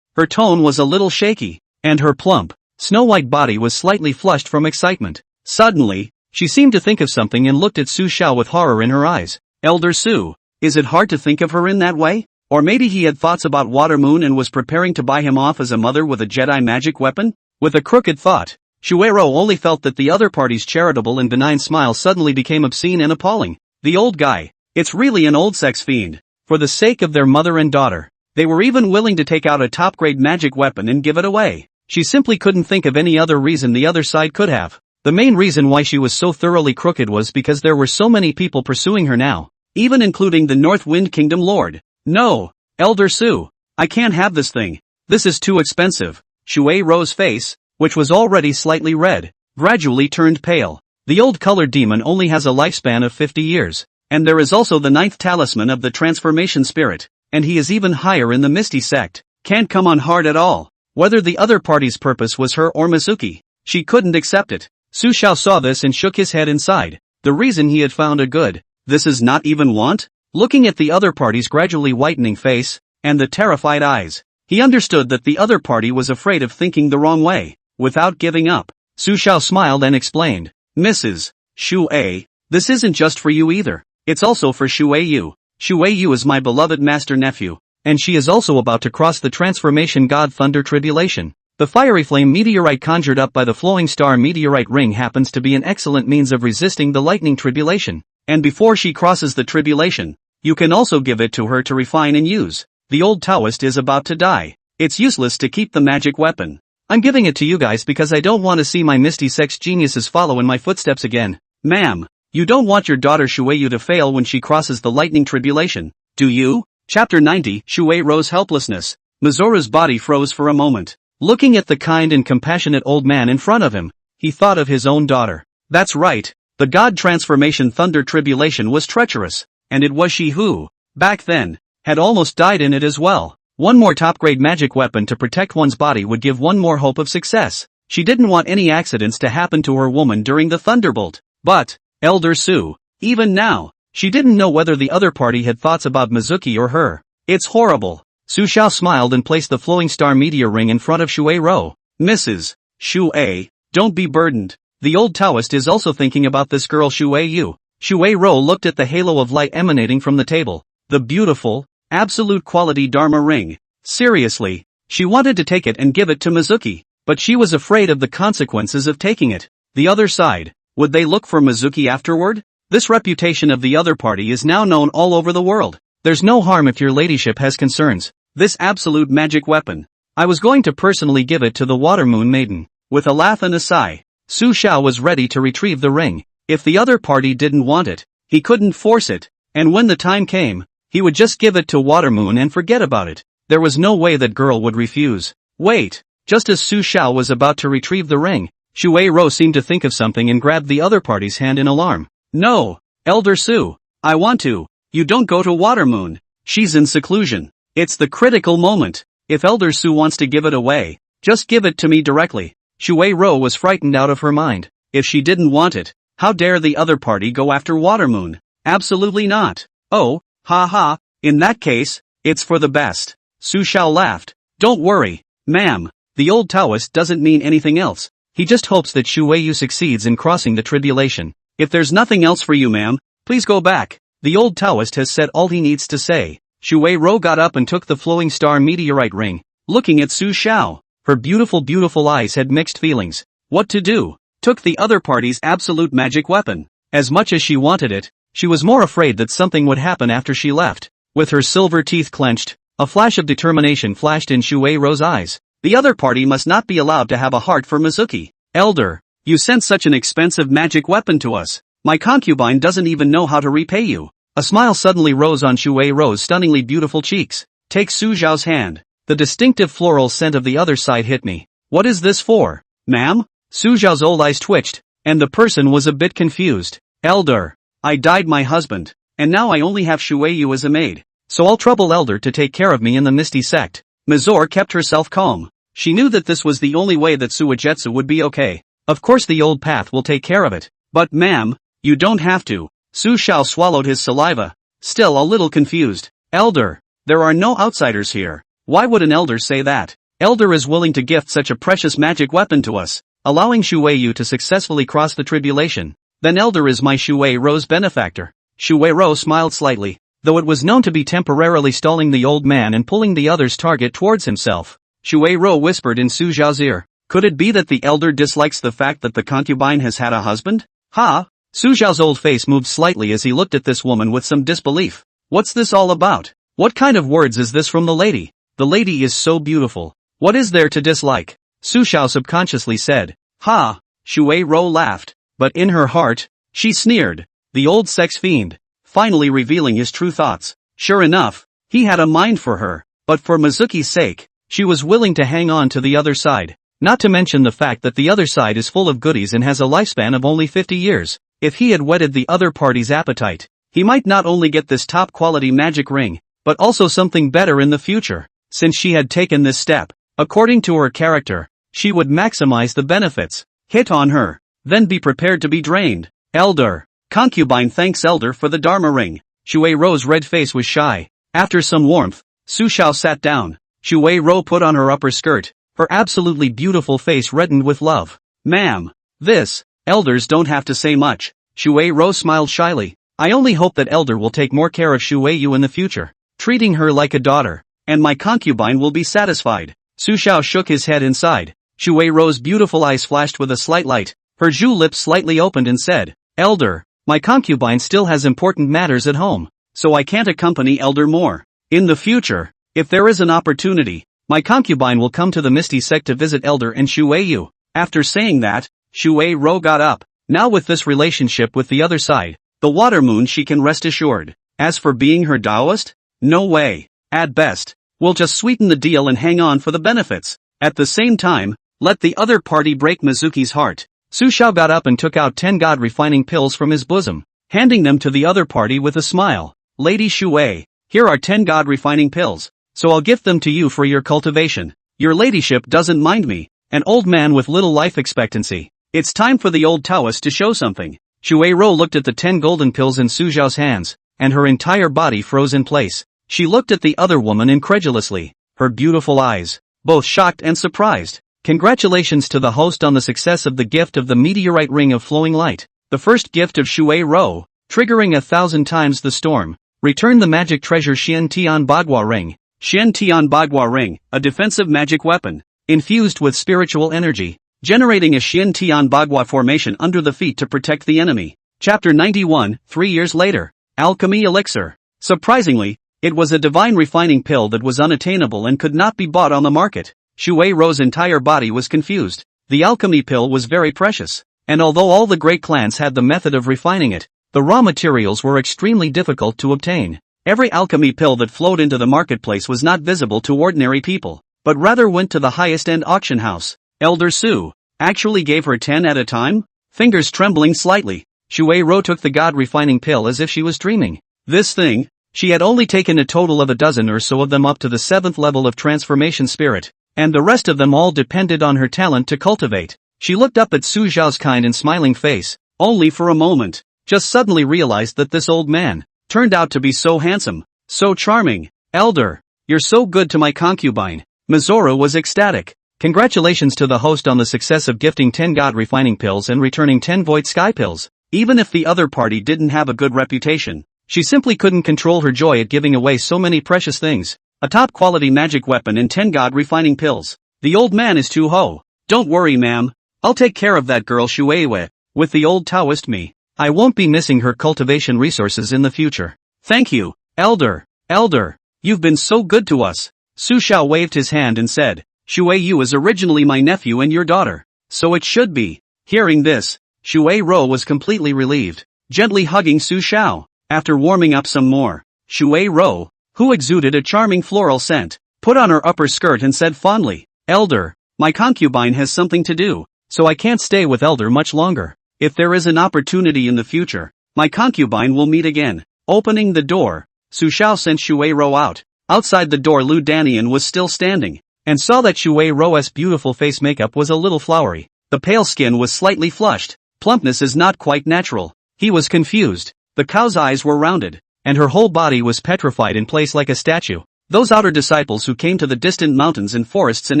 her tone was a little shaky, and her plump, snow-white body was slightly flushed from excitement. Suddenly, she seemed to think of something and looked at Su Xiao with horror in her eyes. Elder Su, is it hard to think of her in that way? Or maybe he had thoughts about Water Moon and was preparing to buy him off as a mother with a Jedi magic weapon? With a crooked thought, Shueiro only felt that the other party's charitable and benign smile suddenly became obscene and appalling. The old guy, it's really an old sex fiend. For the sake of their mother and daughter, they were even willing to take out a top-grade magic weapon and give it away. She simply couldn't think of any other reason the other side could have. The main reason why she was so thoroughly crooked was because there were so many people pursuing her now, even including the North Wind Kingdom Lord. No, Elder Su, I can't have this thing. This is too expensive. Shueiro's face, which was already slightly red, gradually turned pale. The old colored demon only has a lifespan of 50 years, and there is also the 9th talisman of the transformation spirit, and he is even higher in the Misty Sect. Can't come on hard at all. Whether the other party's purpose was her or Mizuki, she couldn't accept it. Su Xiao saw this and shook his head inside. The reason he had found a good, this is not even want? Looking at the other party's gradually whitening face, and the terrified eyes, he understood that the other party was afraid of thinking the wrong way. without giving up. Su Xiao smiled and explained, Mrs. Shui, this isn't just for you either. It's also for Shui Yu. Shui Yu is my beloved master nephew, and she is also about to cross the transformation god thunder tribulation. The fiery flame meteorite conjured up by the flowing star meteorite ring happens to be an excellent means of resisting the lightning tribulation. And before she crosses the tribulation, you can also give it to her to refine and use. The old Taoist is about to die. It's useless to keep the magic weapon. I'm giving it to you guys because I don't want to see my misty sex geniuses follow in my footsteps again. Ma'am, you don't want your daughter Shuiyu to fail when she crosses the lightning tribulation, do you? Chapter 90. Shui Ro's helplessness. Mizora's body froze for a moment. Looking at the kind and compassionate old man in front of him, he thought of his own daughter. That's right, the god transformation thunder tribulation was treacherous, and it was she who, back then, had almost died in it as well. One more top-grade magic weapon to protect one's body would give one more hope of success. She didn't want any accidents to happen to her woman during the thunderbolt. But, Elder Su, even now, she didn't know whether the other party had thoughts about Mizuki or her. It's horrible. Su Xiao smiled and placed the flowing star meteor ring in front of Shui Ro. Mrs. Shui, don't be burdened. The old Taoist is also thinking about this girl Shui Yu. Shui Ro looked at the halo of light emanating from the table. The beautiful, absolute quality Dharma ring. Seriously, she wanted to take it and give it to Mizuki, but she was afraid of the consequences of taking it. The other side, would they look for Mizuki afterward? This reputation of the other party is now known all over the world. There's no harm if your ladyship has concerns. This absolute magic weapon. I was going to personally give it to the Water Moon Maiden. With a laugh and a sigh, Su Xiao was ready to retrieve the ring. If the other party didn't want it, he couldn't force it, and when the time came, he would just give it to Water Moon and forget about it. There was no way that girl would refuse. Wait, just as Su Xiao was about to retrieve the ring, Shui Ro seemed to think of something and grabbed the other party's hand in alarm. No, Elder Su, I want to. You don't go to Water Moon. She's in seclusion. It's the critical moment. If Elder Su wants to give it away, just give it to me directly. Shui Ro was frightened out of her mind. If she didn't want it, how dare the other party go after Water Moon? Absolutely not. Oh, ha ha, in that case, it's for the best. Su Xiao laughed. Don't worry, ma'am, the old Taoist doesn't mean anything else. He just hopes that Shui Yu succeeds in crossing the tribulation. If there's nothing else for you, ma'am, please go back. The old Taoist has said all he needs to say. Shui Ro got up and took the flowing star meteorite ring, looking at Su Xiao. Her beautiful eyes had mixed feelings. What to do? Took the other party's absolute magic weapon. As much as she wanted it, she was more afraid that something would happen after she left. With her silver teeth clenched, a flash of determination flashed in Shui Ro's eyes. The other party must not be allowed to have a heart for Mizuki. Elder, you sent such an expensive magic weapon to us. My concubine doesn't even know how to repay you. A smile suddenly rose on Shui Ro's stunningly beautiful cheeks. Take Su Xiao's hand. The distinctive floral scent of the other side hit me. What is this for? Ma'am? Su Xiao's old eyes twitched, and the person was a bit confused. Elder, I died my husband, and now I only have Shui Yu as a maid. So I'll trouble Elder to take care of me in the Misty Sect. Mizore kept herself calm. She knew that this was the only way that Suigetsu would be okay. Of course the old path will take care of it. But ma'am, you don't have to. Su Xiao swallowed his saliva, still a little confused. Elder, there are no outsiders here. Why would an elder say that? Elder is willing to gift such a precious magic weapon to us, allowing Shui Yu to successfully cross the tribulation. Then Elder is my Shui Ro's benefactor. Shui Ro smiled slightly, though it was known to be temporarily stalling the old man and pulling the other's target towards himself. Shui Ro whispered in Su Xiao's ear. Could it be that the elder dislikes the fact that the concubine has had a husband? Ha! Su Xiao's old face moved slightly as he looked at this woman with some disbelief. What's this all about? What kind of words is this from the lady? The lady is so beautiful. What is there to dislike? Su Xiao subconsciously said. Ha! Shui Ro laughed, but in her heart, she sneered. The old sex fiend, finally revealing his true thoughts. Sure enough, he had a mind for her, but for Mizuki's sake, she was willing to hang on to the other side. Not to mention the fact that the other side is full of goodies and has a lifespan of only 50 years. If he had whetted the other party's appetite, he might not only get this top-quality magic ring, but also something better in the future. Since she had taken this step, according to her character, she would maximize the benefits. Hit on her, then be prepared to be drained. Elder, concubine thanks Elder for the Dharma ring. Shui Ro's red face was shy. After some warmth, Su Xiao sat down. Shui Ro put on her upper skirt, her absolutely beautiful face reddened with love. Ma'am. This, elders don't have to say much. Shui Rou smiled shyly. I only hope that elder will take more care of Shui Yu in the future, treating her like a daughter, and my concubine will be satisfied. Su Xiao shook his head inside. Shui Rou's beautiful eyes flashed with a slight light. Her Zhu lips slightly opened and said, Elder, my concubine still has important matters at home, so I can't accompany Elder more. In the future, if there is an opportunity, my concubine will come to the Misty Sect to visit Elder and Shui Yu. After saying that, Shui Rou got up. Now with this relationship with the other side, the water moon, she can rest assured. As for being her Taoist? No way. At best, we'll just sweeten the deal and hang on for the benefits. At the same time, let the other party break Mizuki's heart. Su Xiao got up and took out 10 god-refining pills from his bosom, handing them to the other party with a smile. Lady Shui, here are 10 god-refining pills, so I'll gift them to you for your cultivation. Your ladyship doesn't mind me, an old man with little life expectancy. It's time for the old Taoist to show something. Shui Rou looked at the 10 golden pills in Su Xiao's hands, and her entire body froze in place. She looked at the other woman incredulously, her beautiful eyes, both shocked and surprised. Congratulations to the host on the success of the gift of the meteorite ring of flowing light. The first gift of Shui Rou, triggering 1,000 times the storm. Return the magic treasure Xian Tian Bagua ring. Xian Tian Bagua ring, a defensive magic weapon, infused with spiritual energy, generating a Xian Tian Bagua formation under the feet to protect the enemy. Chapter 91, 3 years later. Alchemy Elixir. Surprisingly, it was a divine refining pill that was unattainable and could not be bought on the market. Shui Rou's entire body was confused. The alchemy pill was very precious, and although all the great clans had the method of refining it, the raw materials were extremely difficult to obtain. Every alchemy pill that flowed into the marketplace was not visible to ordinary people, but rather went to the highest-end auction house. Elder Su actually gave her 10 at a time? Fingers trembling slightly, Shui Rou took the god-refining pill as if she was dreaming. This thing, she had only taken a total of a dozen or so of them up to the 7th level of transformation spirit, and the rest of them all depended on her talent to cultivate. She looked up at Su Xiao's kind and smiling face, only for a moment, just suddenly realized that this old man turned out to be so handsome, so charming. Elder, you're so good to my concubine. Mizora was ecstatic. Congratulations to the host on the success of gifting 10 god-refining pills and returning 10 void sky pills. Even if the other party didn't have a good reputation, she simply couldn't control her joy at giving away so many precious things. A top-quality magic weapon and 10 god-refining pills. The old man is too ho. Don't worry, ma'am. I'll take care of that girl Shui Wei. With the old Taoist me, I won't be missing her cultivation resources in the future. Thank you, Elder. Elder, you've been so good to us. Su Xiao waved his hand and said, Shui Yu is originally my nephew and your daughter, so it should be. Hearing this, Shui Rou was completely relieved, gently hugging Su Xiao. After warming up some more, Shui Rou, who exuded a charming floral scent, put on her upper skirt and said fondly, Elder, my concubine has something to do, so I can't stay with Elder much longer. If there is an opportunity in the future, my concubine will meet again. Opening the door, Su Xiao sent Shui Rou out. Outside the door Lu Danian was still standing, and saw that Shui Rou's beautiful face makeup was a little flowery. The pale skin was slightly flushed. Plumpness is not quite natural. He was confused. The cow's eyes were rounded, and her whole body was petrified in place like a statue. Those outer disciples who came to the distant mountains and forests in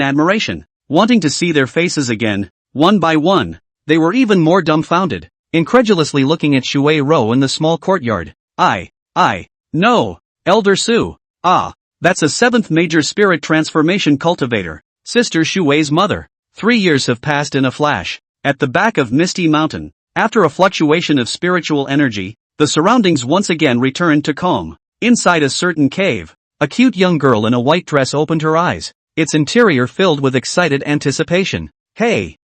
admiration, wanting to see their faces again, one by one, they were even more dumbfounded, incredulously looking at Shui Rou in the small courtyard. No, Elder Su. Ah, that's a 7th major spirit transformation cultivator, Sister Shui's mother. 3 years have passed in a flash. At the back of Misty Mountain, after a fluctuation of spiritual energy, the surroundings once again returned to calm. Inside a certain cave, a cute young girl in a white dress opened her eyes, its interior filled with excited anticipation. Hey!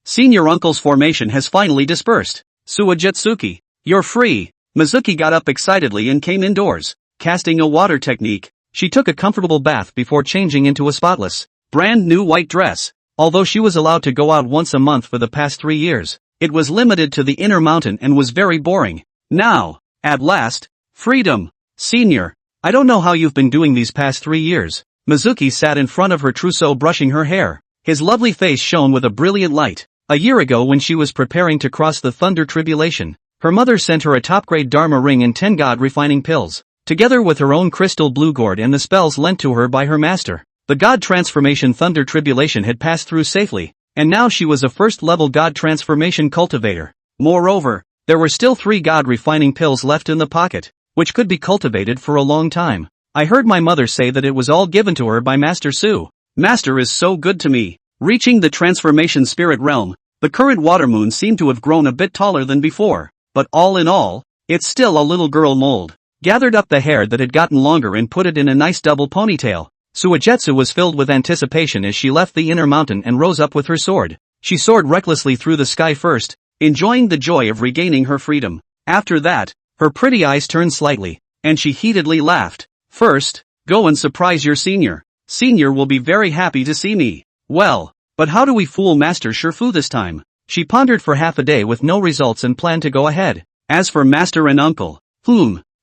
Senior Uncle's formation has finally dispersed. Suajitsuki, you're free. Mizuki got up excitedly and came indoors. Casting a water technique, she took a comfortable bath before changing into a spotless, brand new white dress. Although she was allowed to go out once a month for the past 3 years, it was limited to the inner mountain and was very boring. Now, at last, freedom. Senior, I don't know how you've been doing these past 3 years. Mizuki sat in front of her trousseau brushing her hair. His lovely face shone with a brilliant light. A year ago when she was preparing to cross the Thunder Tribulation, her mother sent her a top-grade Dharma ring and 10 god-refining pills, together with her own crystal blue gourd and the spells lent to her by her master. The God Transformation Thunder Tribulation had passed through safely, and now she was a first-level God Transformation cultivator. Moreover, there were still 3 God Refining pills left in the pocket, which could be cultivated for a long time. I heard my mother say that it was all given to her by Master Su. Master is so good to me. Reaching the transformation spirit realm, the current water moon seemed to have grown a bit taller than before, but all in all, it's still a little girl mold. Gathered up the hair that had gotten longer and put it in a nice double ponytail. Suigetsu was filled with anticipation as she left the inner mountain and rose up with her sword. She soared recklessly through the sky first, enjoying the joy of regaining her freedom. After that, her pretty eyes turned slightly, and she heatedly laughed. First, go and surprise your senior. Senior will be very happy to see me. Well, but how do we fool Master Shifu this time? She pondered for half a day with no results and planned to go ahead. As for Master and Uncle,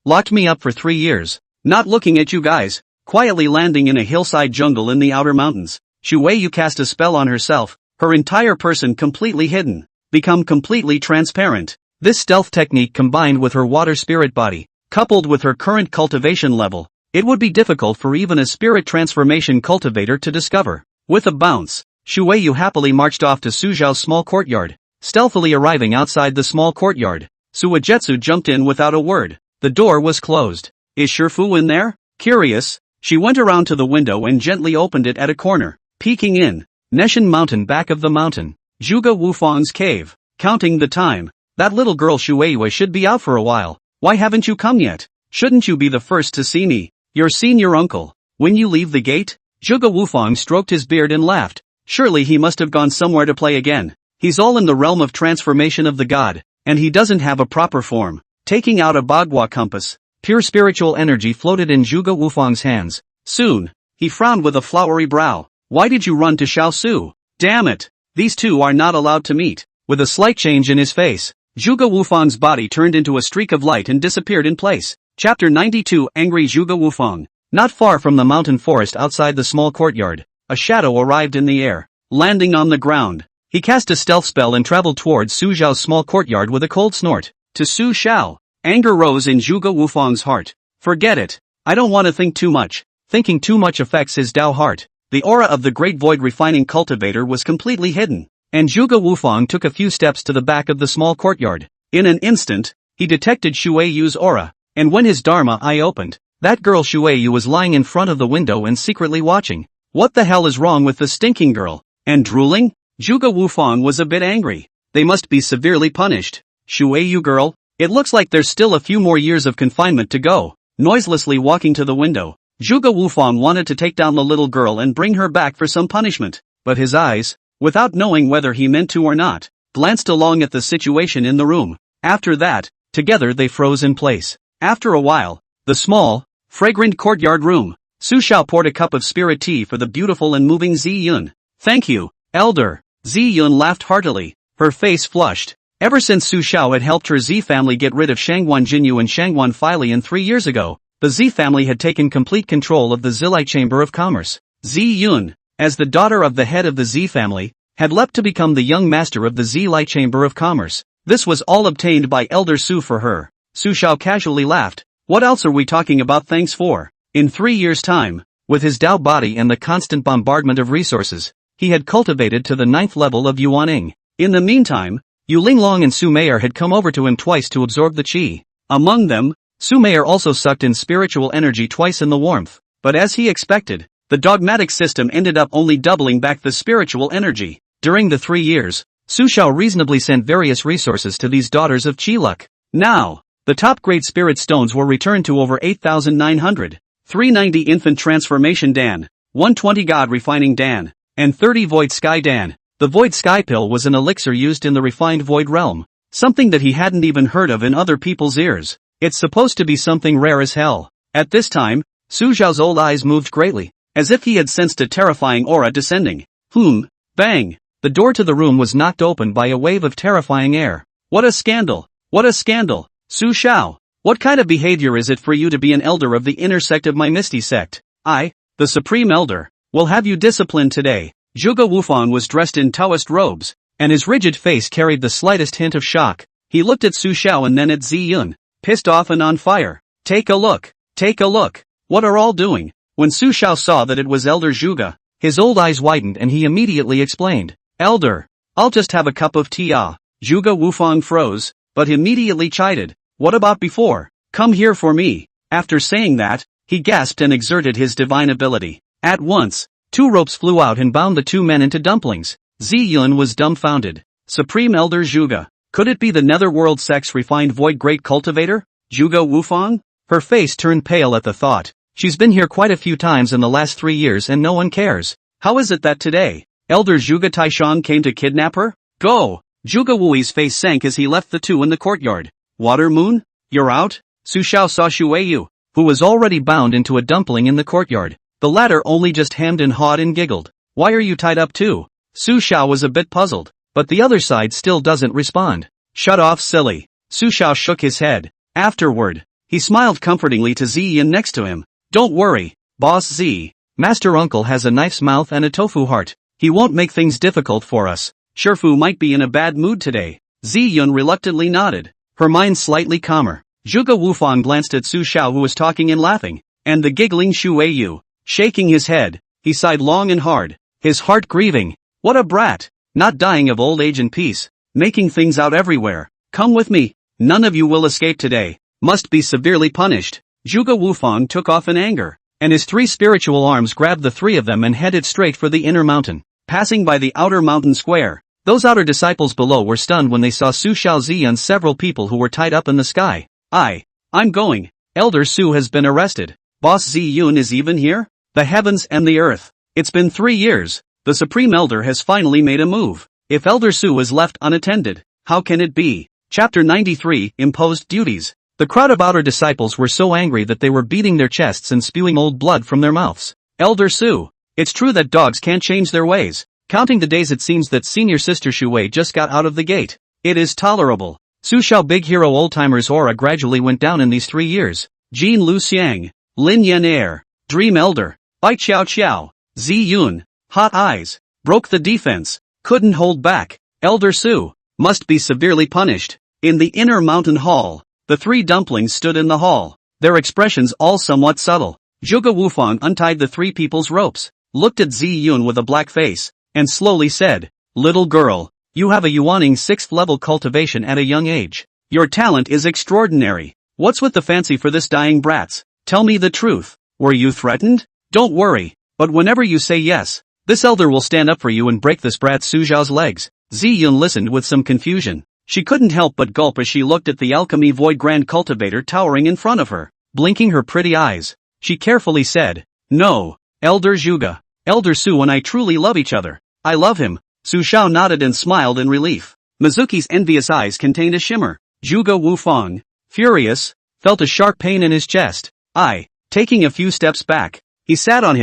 locked me up for 3 years. Not looking at you guys. Quietly landing in a hillside jungle in the outer mountains, Shueyu cast a spell on herself, her entire person completely hidden, become completely transparent. This stealth technique combined with her water spirit body, coupled with her current cultivation level, it would be difficult for even a spirit transformation cultivator to discover. With a bounce, Shueyu happily marched off to Suzhao's small courtyard. Stealthily arriving outside the small courtyard, Suigetsu jumped in without a word. The door was closed. Is Shifu in there? Curious, she went around to the window and gently opened it at a corner. Peeking in, Neshan Mountain back of the mountain, Zhuge Wufang's cave. Counting the time, that little girl Shueyu should be out for a while. Why haven't you come yet? Shouldn't you be the first to see me? Your senior uncle. When you leave the gate? Zhuge Wufang stroked his beard and laughed. Surely he must have gone somewhere to play again. He's all in the realm of transformation of the god, and he doesn't have a proper form. Taking out a Bagua compass, pure spiritual energy floated in Zhuge Wufang's hands. Soon, he frowned with a flowery brow. Why did you run to Xiaosu? Damn it! These two are not allowed to meet. With a slight change in his face, Zhuge Wufang's body turned into a streak of light and disappeared in place. Chapter 92 Angry Zhuge Wufang. Not far from the mountain forest outside the small courtyard, a shadow arrived in the air. Landing on the ground, he cast a stealth spell and traveled towards Su Zhao's small courtyard with a cold snort. To Su Xiao, anger rose in Zhuge Wufang's heart. Forget it. I don't want to think too much. Thinking too much affects his Dao heart. The aura of the Great Void Refining Cultivator was completely hidden, and Zhuge Wufang took a few steps to the back of the small courtyard. In an instant, he detected Shueyu's aura, and when his Dharma eye opened, that girl Shueyu was lying in front of the window and secretly watching. What the hell is wrong with the stinking girl? And drooling? Zhuge Wufang was a bit angry. They must be severely punished. Shueyu girl, it looks like there's still a few more years of confinement to go. Noiselessly walking to the window, Zhuge Wufang wanted to take down the little girl and bring her back for some punishment, but his eyes, without knowing whether he meant to or not, glanced along at the situation in the room. After that, together they froze in place. After a while, the small, fragrant courtyard room, Su Xiao poured a cup of spirit tea for the beautiful and moving Zi Yun. Thank you, elder. Zi Yun laughed heartily, her face flushed. Ever since Su Xiao had helped her Z family get rid of Shangguan Jinyu and Shangguan Feilian 3 years ago, the Z family had taken complete control of the Zilai Chamber of Commerce. Zi Yun, as the daughter of the head of the Z family, had leapt to become the young master of the Zilai Chamber of Commerce. This was all obtained by Elder Su for her. Su Xiao casually laughed. What else are we talking about thanks for? In 3 years' time, with his Dao body and the constant bombardment of resources, he had cultivated to the 9th level of Yuaning. In the meantime, Yu Linglong and Su Meier had come over to him twice to absorb the qi. Among them, Su Meier also sucked in spiritual energy twice in the warmth, but as he expected, the dogmatic system ended up only doubling back the spiritual energy. During the 3 years, Su Xiao reasonably sent various resources to these daughters of Qi Luck. Now, the top-grade spirit stones were returned to over 8,900, 390 infant transformation Dan, 120 god refining Dan, and 30 void sky Dan. The Void Sky Pill was an elixir used in the refined Void realm, something that he hadn't even heard of in other people's ears. It's supposed to be something rare as hell. At this time, Su Zhao's old eyes moved greatly, as if he had sensed a terrifying aura descending. Bang! The door to the room was knocked open by a wave of terrifying air. What a scandal! What a scandal! Su Xiao, what kind of behavior is it for you to be an elder of the inner sect of my Misty sect? I, the Supreme Elder, will have you disciplined today. Zhuge Wufang was dressed in Taoist robes, and his rigid face carried the slightest hint of shock. He looked at Su Xiao and then at Zi Yun, pissed off and on fire. Take a look. What are all doing? When Su Xiao saw that it was Elder Zhuge, his old eyes widened and he immediately explained, "Elder, I'll just have a cup of tea." Zhuge Wufang froze, but immediately chided, "What about before? Come here for me." After saying that, he gasped and exerted his divine ability. At once, 2 ropes flew out and bound the 2 men into dumplings. Zi Yun was dumbfounded. Supreme Elder Zhuge. Could it be the Netherworld Sex Refined Void Great Cultivator? Zhuge Wufang? Her face turned pale at the thought. She's been here quite a few times in the last 3 years and no one cares. How is it that today, Elder Zhuge Taishang came to kidnap her? Go! Zhuge Wui's face sank as he left the 2 in the courtyard. Water Moon? You're out? Su Xiao saw Shuiyu, who was already bound into a dumpling in the courtyard. The latter only just hemmed and hawed and giggled. Why are you tied up too? Su Xiao was a bit puzzled, but the other side still doesn't respond. Shut off, silly. Su Xiao shook his head. Afterward, he smiled comfortingly to Zi Yin next to him. Don't worry, Boss Z. Master Uncle has a knife's mouth and a tofu heart. He won't make things difficult for us. Shifu might be in a bad mood today. Zi Yun reluctantly nodded, her mind slightly calmer. Zhuge Wufang glanced at Su Xiao who was talking and laughing, and the giggling Shuiyu. Shaking his head, he sighed long and hard, his heart grieving. What a brat! Not dying of old age in peace, making things out everywhere. Come with me, none of you will escape today, must be severely punished. Zhuge Wufang took off in anger, and his 3 spiritual arms grabbed the 3 of them and headed straight for the inner mountain. Passing by the outer mountain square, those outer disciples below were stunned when they saw Su Xiao Zi and several people who were tied up in the sky. I'm going. Elder Su has been arrested. Boss Zi Yun is even here? The heavens and the earth. It's been 3 years. The Supreme Elder has finally made a move. If Elder Su is left unattended, how can it be? Chapter 93, Imposed Duties. The crowd of outer disciples were so angry that they were beating their chests and spewing old blood from their mouths. Elder Su. It's true that dogs can't change their ways. Counting the days it seems that senior sister Shuwei just got out of the gate. It is tolerable. Su Xiao Big Hero Oldtimer's aura gradually went down in these 3 years. Jin Lu Xiang. Lin Yan Air. Dream Elder. Bai Qiao Qiao. Zi Yun. Hot Eyes. Broke the defense. Couldn't hold back. Elder Su. Must be severely punished. In the inner mountain hall, the 3 dumplings stood in the hall, their expressions all somewhat subtle. Zhuge Wufang untied the 3 people's ropes, looked at Zi Yun with a black face, and slowly said, "Little girl, you have a Yuaning 6th level cultivation at a young age. Your talent is extraordinary. What's with the fancy for this dying brats? Tell me the truth. Were you threatened? Don't worry, but whenever you say yes, this elder will stand up for you and break this brat Su Xiao's legs." Zi Yun listened with some confusion. She couldn't help but gulp as she looked at the alchemy void grand cultivator towering in front of her. Blinking her pretty eyes, she carefully said, "No, Elder Zhuge. Elder Su and I truly love each other. I love him." Su Xiao nodded and smiled in relief. Mizuki's envious eyes contained a shimmer. Zhuge Wufang, furious, felt a sharp pain in his chest. Taking a few steps back, he sat on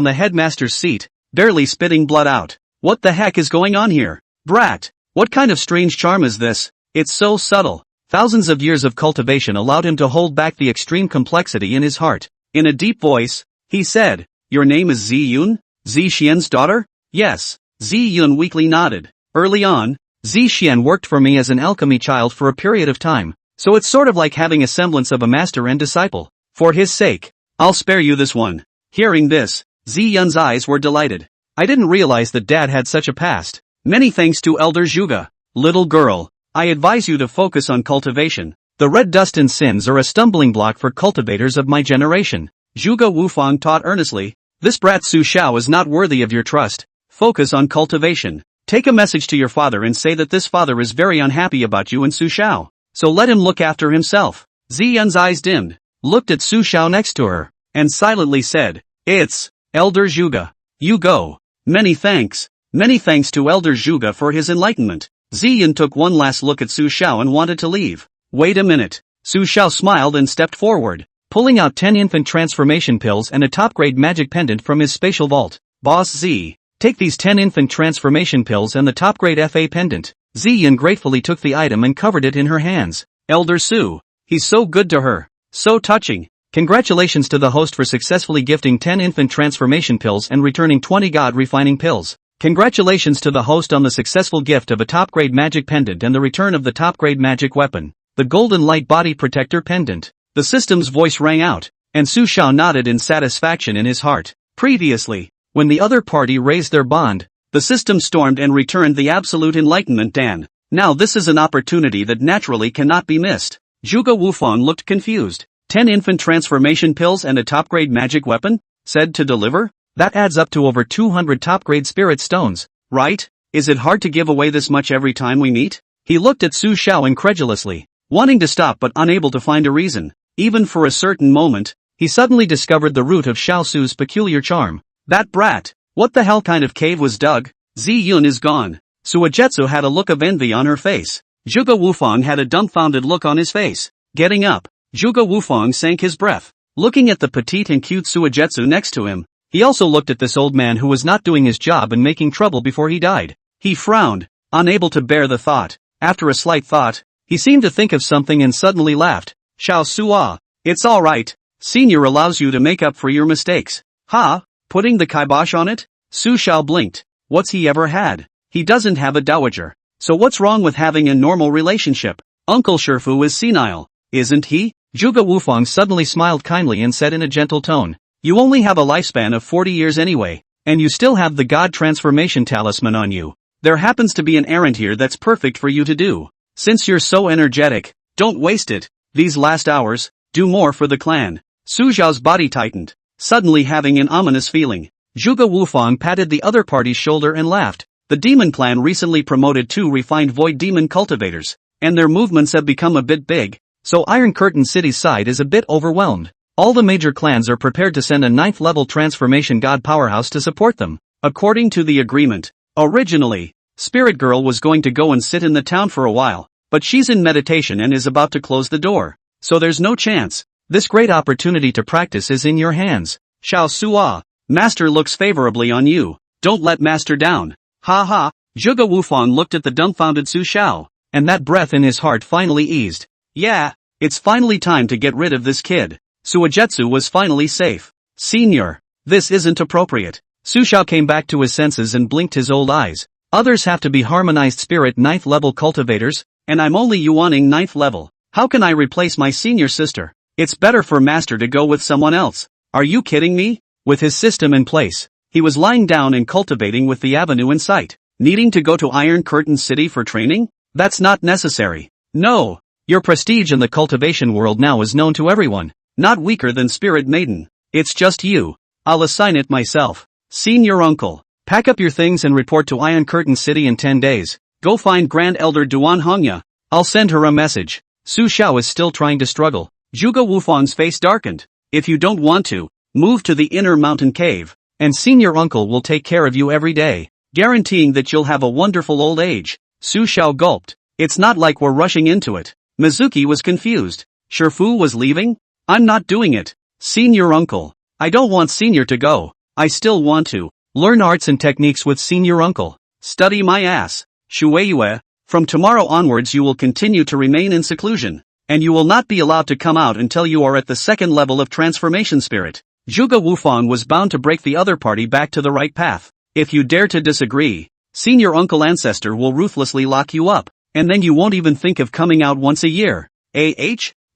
the headmaster's seat, barely spitting blood out. What the heck is going on here? Brat, what kind of strange charm is this? It's so subtle. Thousands of years of cultivation allowed him to hold back the extreme complexity in his heart. In a deep voice, he said, "Your name is Zi Yun? Zi Xian's daughter?" "Yes." Zi Yun weakly nodded. "Early on, Zi Xian worked for me as an alchemy child for a period of time, so it's sort of like having a semblance of a master and disciple. For his sake, I'll spare you this one." Hearing this, Zi Yun's eyes were delighted. "I didn't realize that Dad had such a past. Many thanks to Elder Zhuge. Little girl, I advise you to focus on cultivation. The red dust and sins are a stumbling block for cultivators of my generation." Zhuge Wufang taught earnestly, "This brat Su Xiao is not worthy of your trust. Focus on cultivation. Take a message to your father and say that this father is very unhappy about you and Su Xiao, so let him look after himself." Zi Yun's eyes dimmed, looked at Su Xiao next to her, and silently said, "It's Elder Zhuge. You go. Many thanks. Many thanks to Elder Zhuge for his enlightenment." Zi Yun took one last look at Su Xiao and wanted to leave. "Wait a minute." Su Xiao smiled and stepped forward, pulling out 10 infant transformation pills and a top-grade magic pendant from his spatial vault. "Boss Z, take these 10 infant transformation pills and the top-grade FA pendant." Zi Yun gratefully took the item and covered it in her hands. "Elder Su, he's so good to her. So touching. Congratulations to the host for successfully gifting 10 infant transformation pills and returning 20 god refining pills. Congratulations to the host on the successful gift of a top-grade magic pendant and the return of the top-grade magic weapon, the Golden Light Body Protector Pendant." The system's voice rang out, and Su Xiao nodded in satisfaction in his heart. Previously, when the other party raised their bond, the system stormed and returned the absolute enlightenment Dan. Now this is an opportunity that naturally cannot be missed. Zhuge Wufang looked confused. 10 infant transformation pills and a top-grade magic weapon? Said to deliver? That adds up to over 200 top-grade spirit stones, right? Is it hard to give away this much every time we meet? He looked at Su Xiao incredulously, wanting to stop but unable to find a reason. Even for a certain moment, he suddenly discovered the root of Xiao Su's peculiar charm. That brat! What the hell kind of cave was dug? Zi Yun is gone. Suigetsu had a look of envy on her face. Zhuge Wufang had a dumbfounded look on his face. Getting up, Zhuge Wufang sank his breath. Looking at the petite and cute Suigetsu next to him, he also looked at this old man who was not doing his job and making trouble before he died. He frowned, unable to bear the thought. After a slight thought, he seemed to think of something and suddenly laughed. Xiao Sua, it's alright. Senior allows you to make up for your mistakes. Ha? Putting the kibosh on it? Su Xiao blinked. What's he ever had? He doesn't have a dowager. So what's wrong with having a normal relationship? Uncle Shifu is senile, isn't he? Zhuge Wufang suddenly smiled kindly and said in a gentle tone. You only have a lifespan of 40 years anyway, and you still have the God Transformation Talisman on you. There happens to be an errand here that's perfect for you to do. Since you're so energetic, don't waste it. These last hours, do more for the clan. Su Xiao's body tightened, suddenly having an ominous feeling. Zhuge Wufang patted the other party's shoulder and laughed. The demon clan recently promoted 2 refined void demon cultivators, and their movements have become a bit big, so Iron Curtain City's side is a bit overwhelmed. All the major clans are prepared to send a 9th level transformation god powerhouse to support them. According to the agreement, originally, Spirit Girl was going to go and sit in the town for a while, but she's in meditation and is about to close the door. So there's no chance. This great opportunity to practice is in your hands. Xiao Sua, Master looks favorably on you. Don't let Master down. Ha ha. Zhuge Wufang looked at the dumbfounded Su Xiao, and that breath in his heart finally eased. Yeah, it's finally time to get rid of this kid. Suigetsu was finally safe. Senior, this isn't appropriate. Su Xiao came back to his senses and blinked his old eyes. Others have to be harmonized spirit 9th level cultivators, and I'm only Yuaning 9th level. How can I replace my senior sister? It's better for Master to go with someone else. Are you kidding me? With his system in place, he was lying down and cultivating with the avenue in sight. Needing to go to Iron Curtain City for training? That's not necessary. No. Your prestige in the cultivation world now is known to everyone. Not weaker than Spirit Maiden. It's just you. I'll assign it myself. Senior uncle. Pack up your things and report to Iron Curtain City in 10 days. Go find Grand Elder Duan Hongya. I'll send her a message. Su Xiao is still trying to struggle. Zhuge Wufang's face darkened. If you don't want to, move to the inner mountain cave, and senior uncle will take care of you every day, guaranteeing that you'll have a wonderful old age. Su Xiao gulped. It's not like we're rushing into it. Mizuki was confused. Shifu was leaving? I'm not doing it. Senior uncle. I don't want senior to go. I still want to learn arts and techniques with senior uncle. Study my ass. Shueiyue, from tomorrow onwards you will continue to remain in seclusion, and you will not be allowed to come out until you are at the 2nd level of transformation spirit. Zhuge Wufang was bound to break the other party back to the right path. If you dare to disagree, senior uncle ancestor will ruthlessly lock you up, and then you won't even think of coming out once a year.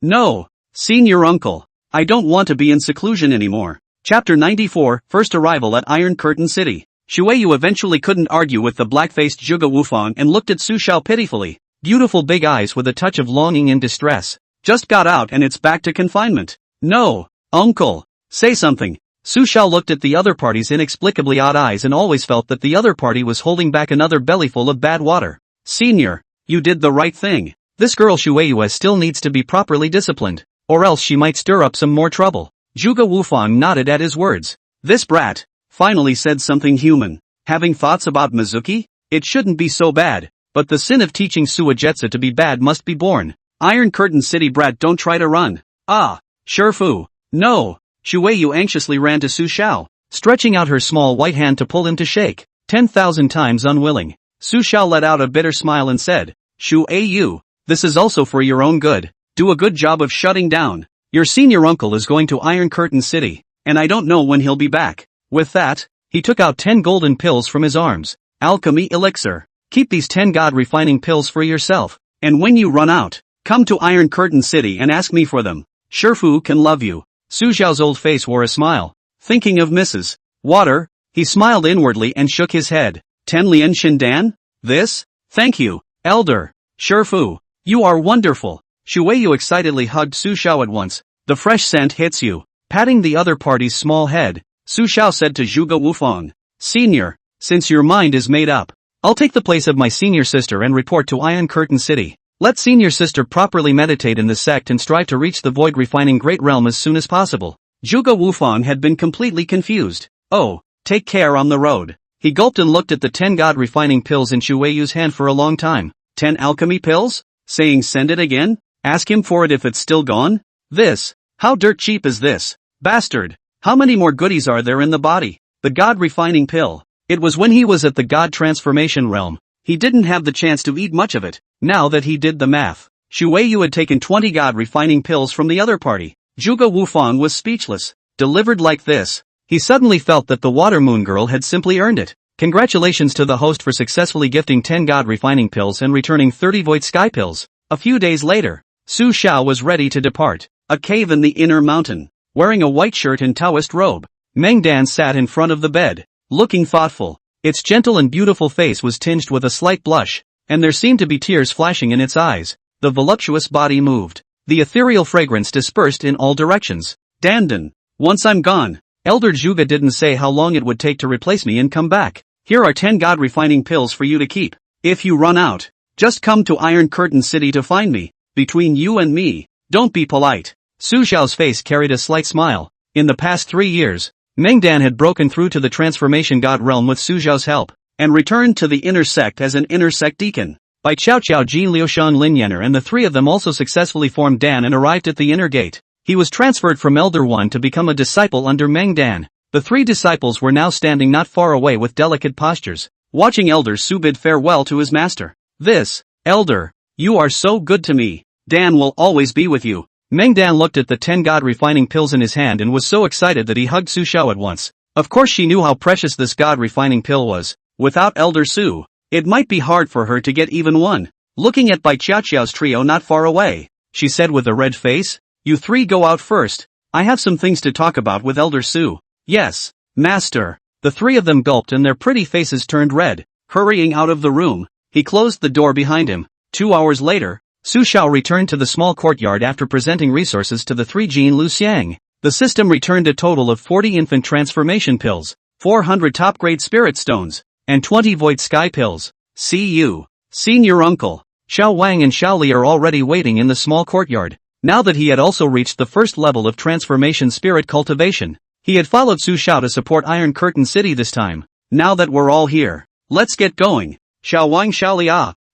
No. Senior uncle. I don't want to be in seclusion anymore. Chapter 94, First Arrival at Iron Curtain City. Shueyu eventually couldn't argue with the black-faced Zhuge Wufang and looked at Su Xiao pitifully. Beautiful big eyes with a touch of longing and distress. Just got out and it's back to confinement. No. Uncle. Say something. Su Xiao looked at the other party's inexplicably odd eyes and always felt that the other party was holding back another bellyful of bad water. Senior. You did the right thing. This girl Shueyu still needs to be properly disciplined, or else she might stir up some more trouble. Zhuge Wufang nodded at his words. This brat finally said something human. Having thoughts about Mizuki? It shouldn't be so bad, but the sin of teaching Suigetsu to be bad must be borne. Iron Curtain City brat, don't try to run. Ah, Shifu. No. Shueyu anxiously ran to Su Xiao, stretching out her small white hand to pull him to shake. 10,000 times unwilling. Su Xiao let out a bitter smile and said, Shueyu, this is also for your own good. Do a good job of shutting down. Your senior uncle is going to Iron Curtain City, and I don't know when he'll be back. With that, he took out 10 golden pills from his arms. Alchemy elixir. Keep these 10 god refining pills for yourself, and when you run out, come to Iron Curtain City and ask me for them. Shifu can love you. Su Xiao's old face wore a smile. Thinking of Mrs. Water, he smiled inwardly and shook his head. Tenlian Shindan? This? Thank you, Elder Shifu. You are wonderful. Shuiyu excitedly hugged Su Xiao at once. The fresh scent hits you. Patting the other party's small head, Su Xiao said to Zhuge Wufang. Senior, since your mind is made up, I'll take the place of my senior sister and report to Iron Curtain City. Let senior sister properly meditate in the sect and strive to reach the void refining great realm as soon as possible. Zhuge Wufang had been completely confused. Oh, take care on the road. He gulped and looked at the 10 god refining pills in Shuiyu's hand for a long time. 10 alchemy pills? Saying send it again? Ask him for it if it's still gone? This? How dirt cheap is this? Bastard. How many more goodies are there in the body? The god refining pill. It was when he was at the god transformation realm. He didn't have the chance to eat much of it. Now that he did the math, Shuiyu had taken 20 god refining pills from the other party. Zhuge Wufang was speechless. Delivered like this, he suddenly felt that the water moon girl had simply earned it. Congratulations to the host for successfully gifting 10 god refining pills and returning 30 void sky pills. A few days later, Su Xiao was ready to depart. A cave in the inner mountain. Wearing a white shirt and Taoist robe, Meng Dan sat in front of the bed, looking thoughtful. Its gentle and beautiful face was tinged with a slight blush, and there seemed to be tears flashing in its eyes. The voluptuous body moved. The ethereal fragrance dispersed in all directions. Dandan. Once I'm gone, Elder Zhuge didn't say how long it would take to replace me and come back. Here are 10 god refining pills for you to keep. If you run out, just come to Iron Curtain City to find me. Between you and me, don't be polite. Su Xiao's face carried a slight smile. In the past 3 years, Meng Dan had broken through to the transformation god realm with Su Xiao's help, and returned to the inner sect as an inner sect deacon. By Qiao Qiao Jin Liushan Lin Yener and the three of them also successfully formed Dan and arrived at the inner gate. He was transferred from Elder One to become a disciple under Meng Dan. The 3 disciples were now standing not far away with delicate postures, watching Elder Su bid farewell to his master. This, Elder, you are so good to me. Dan will always be with you. Meng Dan looked at the 10 god refining pills in his hand and was so excited that he hugged Su Xiao at once. Of course she knew how precious this god refining pill was. Without Elder Su, it might be hard for her to get even one. Looking at Bai Qiaoqiao's trio not far away, she said with a red face, you 3 go out first. I have some things to talk about with Elder Su. Yes, master. The 3 of them gulped and their pretty faces turned red. Hurrying out of the room, he closed the door behind him. 2 hours later, Su Xiao returned to the small courtyard after presenting resources to the 3 Jin Lu Xiang. The system returned a total of 40 infant transformation pills, 400 top-grade spirit stones, and 20 void sky pills. See you, senior uncle. Xiao Wang and Xiao Li are already waiting in the small courtyard. Now that he had also reached the first level of transformation spirit cultivation, he had followed Su Xiao to support Iron Curtain City this time. Now that we're all here, let's get going. Xiao Wang Xiao Li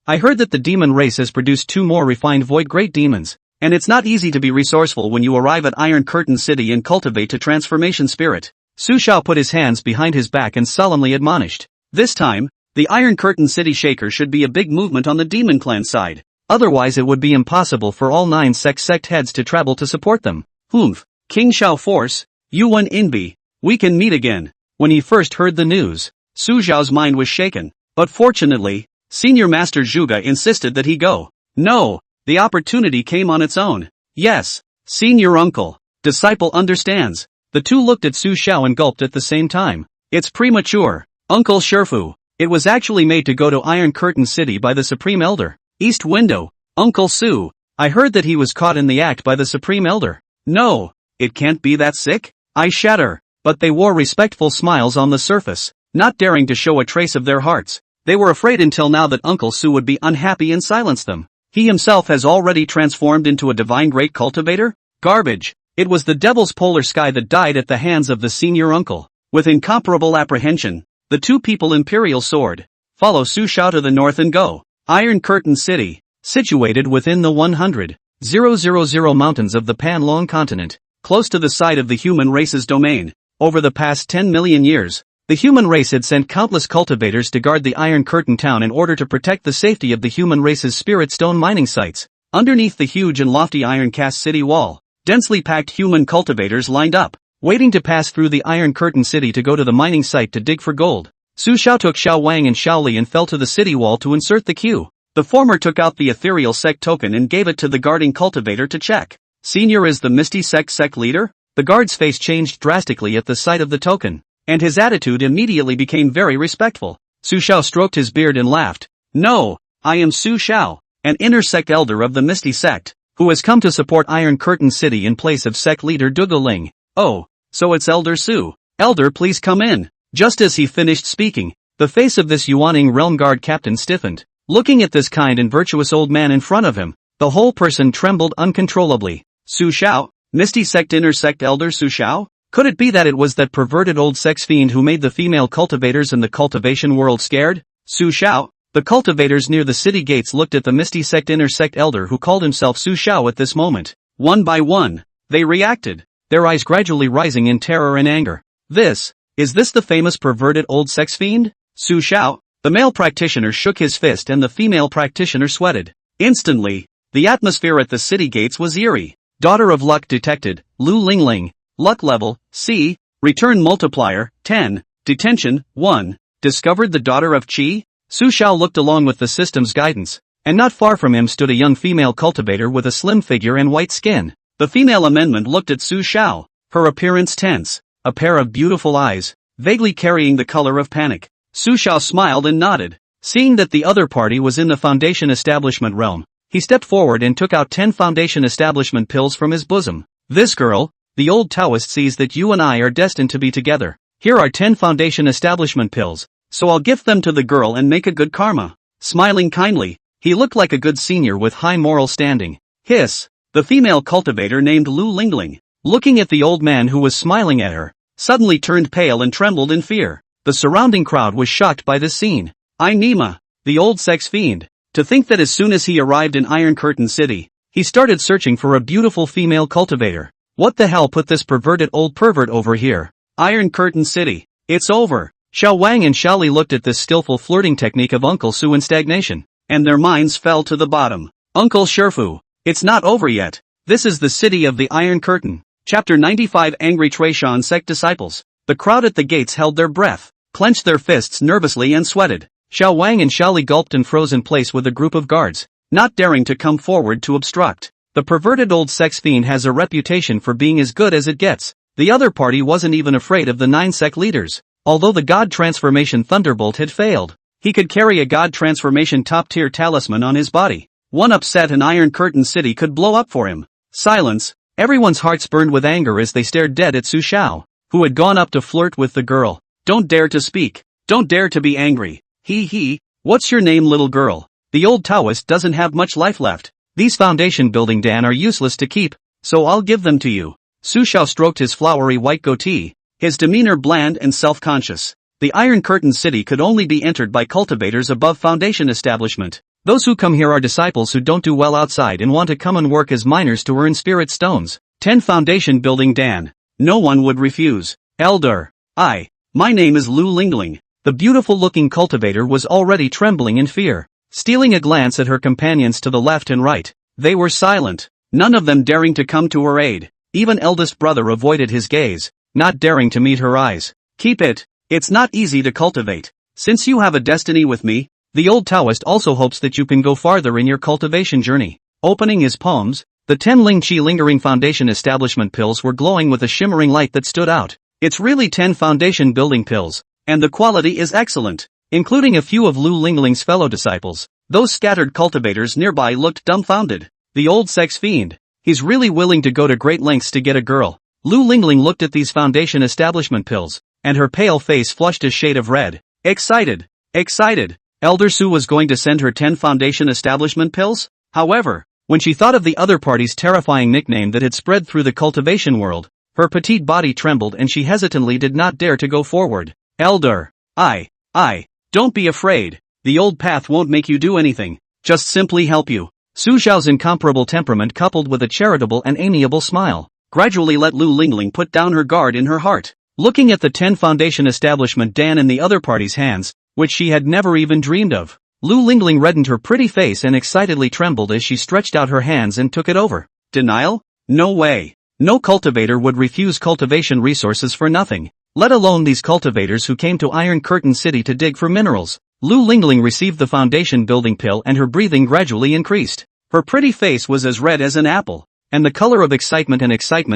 I heard that the demon race has produced 2 more refined void great demons, and it's not easy to be resourceful when you arrive at Iron Curtain City and cultivate to transformation spirit. Su Xiao put his hands behind his back and solemnly admonished. This time, the Iron Curtain City Shaker should be a big movement on the demon clan side. Otherwise it would be impossible for all 9 sect heads to travel to support them. Humph. King Xiao Force, Yuan Inbi, we can meet again. When he first heard the news, Su Xiao's mind was shaken, but fortunately, Senior Master Zhuge insisted that he go. No, the opportunity came on its own. Yes, senior uncle. Disciple understands. The 2 looked at Su Xiao and gulped at the same time. It's premature, Uncle Shifu. It was actually made to go to Iron Curtain City by the Supreme Elder. East Window, Uncle Su. I heard that he was caught in the act by the Supreme Elder. No, it can't be that sick. I shatter. But they wore respectful smiles on the surface, not daring to show a trace of their hearts. They were afraid until now that Uncle Su would be unhappy and silence them. He himself has already transformed into a divine great cultivator? Garbage. It was the devil's polar sky that died at the hands of the senior uncle. With incomparable apprehension, the 2 people Imperial Sword follow Su Xiao to the north and go. Iron Curtain City, situated within the 100,000 mountains of the Panlong continent, close to the site of the human race's domain. Over the past 10 million years, the human race had sent countless cultivators to guard the Iron Curtain town in order to protect the safety of the human race's spirit stone mining sites. Underneath the huge and lofty iron cast city wall, densely packed human cultivators lined up, waiting to pass through the Iron Curtain City to go to the mining site to dig for gold. Su Xiao took Xiao Wang and Xiao Li and fell to the city wall to insert the queue. The former took out the ethereal sect token and gave it to the guarding cultivator to check. Senior is the Misty sect leader? The guard's face changed drastically at the sight of the token, and his attitude immediately became very respectful. Su Xiao stroked his beard and laughed. No, I am Su Xiao, an inner sect elder of the Misty Sect, who has come to support Iron Curtain City in place of sect leader Dugaling. Oh, so it's Elder Su. Elder, please come in. Just as he finished speaking, the face of this Yuaning Realm Guard captain stiffened. Looking at this kind and virtuous old man in front of him, the whole person trembled uncontrollably. Su Xiao? Misty Sect Inner Sect Elder Su Xiao? Could it be that it was that perverted old sex fiend who made the female cultivators in the cultivation world scared? Su Xiao? The cultivators near the city gates looked at the Misty Sect Inner Sect Elder who called himself Su Xiao at this moment. One by one, they reacted, their eyes gradually rising in terror and anger. Is this the famous perverted old sex fiend? Su Xiao? The male practitioner shook his fist and the female practitioner sweated. Instantly, the atmosphere at the city gates was eerie. Daughter of Luck detected, Lu Lingling. Luck level, C. Return multiplier, 10. Detention, 1. Discovered the daughter of Qi? Su Xiao looked along with the system's guidance, and not far from him stood a young female cultivator with a slim figure and white skin. The female amendment looked at Su Xiao, her appearance tense, a pair of beautiful eyes, vaguely carrying the color of panic. Su Xiao smiled and nodded. Seeing that the other party was in the Foundation Establishment realm, he stepped forward and took out 10 Foundation Establishment pills from his bosom. This girl, the old Taoist, sees that you and I are destined to be together. Here are 10 Foundation Establishment pills, so I'll gift them to the girl and make a good karma. Smiling kindly, he looked like a good senior with high moral standing. Hiss. The female cultivator named Lu Lingling, looking at the old man who was smiling at her, suddenly turned pale and trembled in fear. The surrounding crowd was shocked by this scene. I Nima, the old sex fiend. To think that as soon as he arrived in Iron Curtain City, he started searching for a beautiful female cultivator. What the hell put this perverted old pervert over here? Iron Curtain City. It's over. Xiao Wang and Xiao Li looked at this skillful flirting technique of Uncle Su in stagnation, and their minds fell to the bottom. Uncle Sherfu, it's not over yet. This is the city of the Iron Curtain. Chapter 95 Angry Treishan Sect Disciples. The crowd at the gates held their breath, clenched their fists nervously and sweated. Xiao Wang and Xiao Li gulped and froze in place with a group of guards, not daring to come forward to obstruct. The perverted old sex fiend has a reputation for being as good as it gets. The other party wasn't even afraid of the 9 sect leaders. Although the God Transformation Thunderbolt had failed, he could carry a God Transformation top-tier talisman on his body. One upset and Iron Curtain City could blow up for him. Silence. Everyone's hearts burned with anger as they stared dead at Su Xiao, who had gone up to flirt with the girl. Don't dare to speak. Don't dare to be angry. What's your name, little girl? The old Taoist doesn't have much life left. These foundation building Dan are useless to keep, so I'll give them to you. Su Xiao stroked his flowery white goatee, his demeanor bland and self-conscious. The Iron Curtain City could only be entered by cultivators above Foundation Establishment. Those who come here are disciples who don't do well outside and want to come and work as miners to earn spirit stones. 10 Foundation Building Dan. No one would refuse. Elder. My name is Lu Lingling. The beautiful-looking cultivator was already trembling in fear, stealing a glance at her companions to the left and right. They were silent, none of them daring to come to her aid. Even eldest brother avoided his gaze, not daring to meet her eyes. Keep it. It's not easy to cultivate. Since you have a destiny with me, the old Taoist also hopes that you can go farther in your cultivation journey. Opening his palms, the 10 Ling Qi Lingering Foundation Establishment pills were glowing with a shimmering light that stood out. It's really 10 foundation building pills, and the quality is excellent, including a few of Lu Lingling's fellow disciples. Those scattered cultivators nearby looked dumbfounded. The old sex fiend. He's really willing to go to great lengths to get a girl. Lu Lingling looked at these foundation establishment pills, and her pale face flushed a shade of red. Excited. Elder Su was going to send her 10 foundation establishment pills? However, when she thought of the other party's terrifying nickname that had spread through the cultivation world, her petite body trembled and she hesitantly did not dare to go forward. Elder. Don't be afraid. The old path won't make you do anything, just simply help you. Su Xiao's incomparable temperament coupled with a charitable and amiable smile, gradually let Lu Lingling put down her guard in her heart. Looking at the 10 foundation establishment Dan in the other party's hands, which she had never even dreamed of, Lu Lingling reddened her pretty face and excitedly trembled as she stretched out her hands and took it over. Denial? No way. No cultivator would refuse cultivation resources for nothing, let alone these cultivators who came to Iron Curtain City to dig for minerals. Lu Lingling received the foundation building pill and her breathing gradually increased. Her pretty face was as red as an apple. and the color of excitement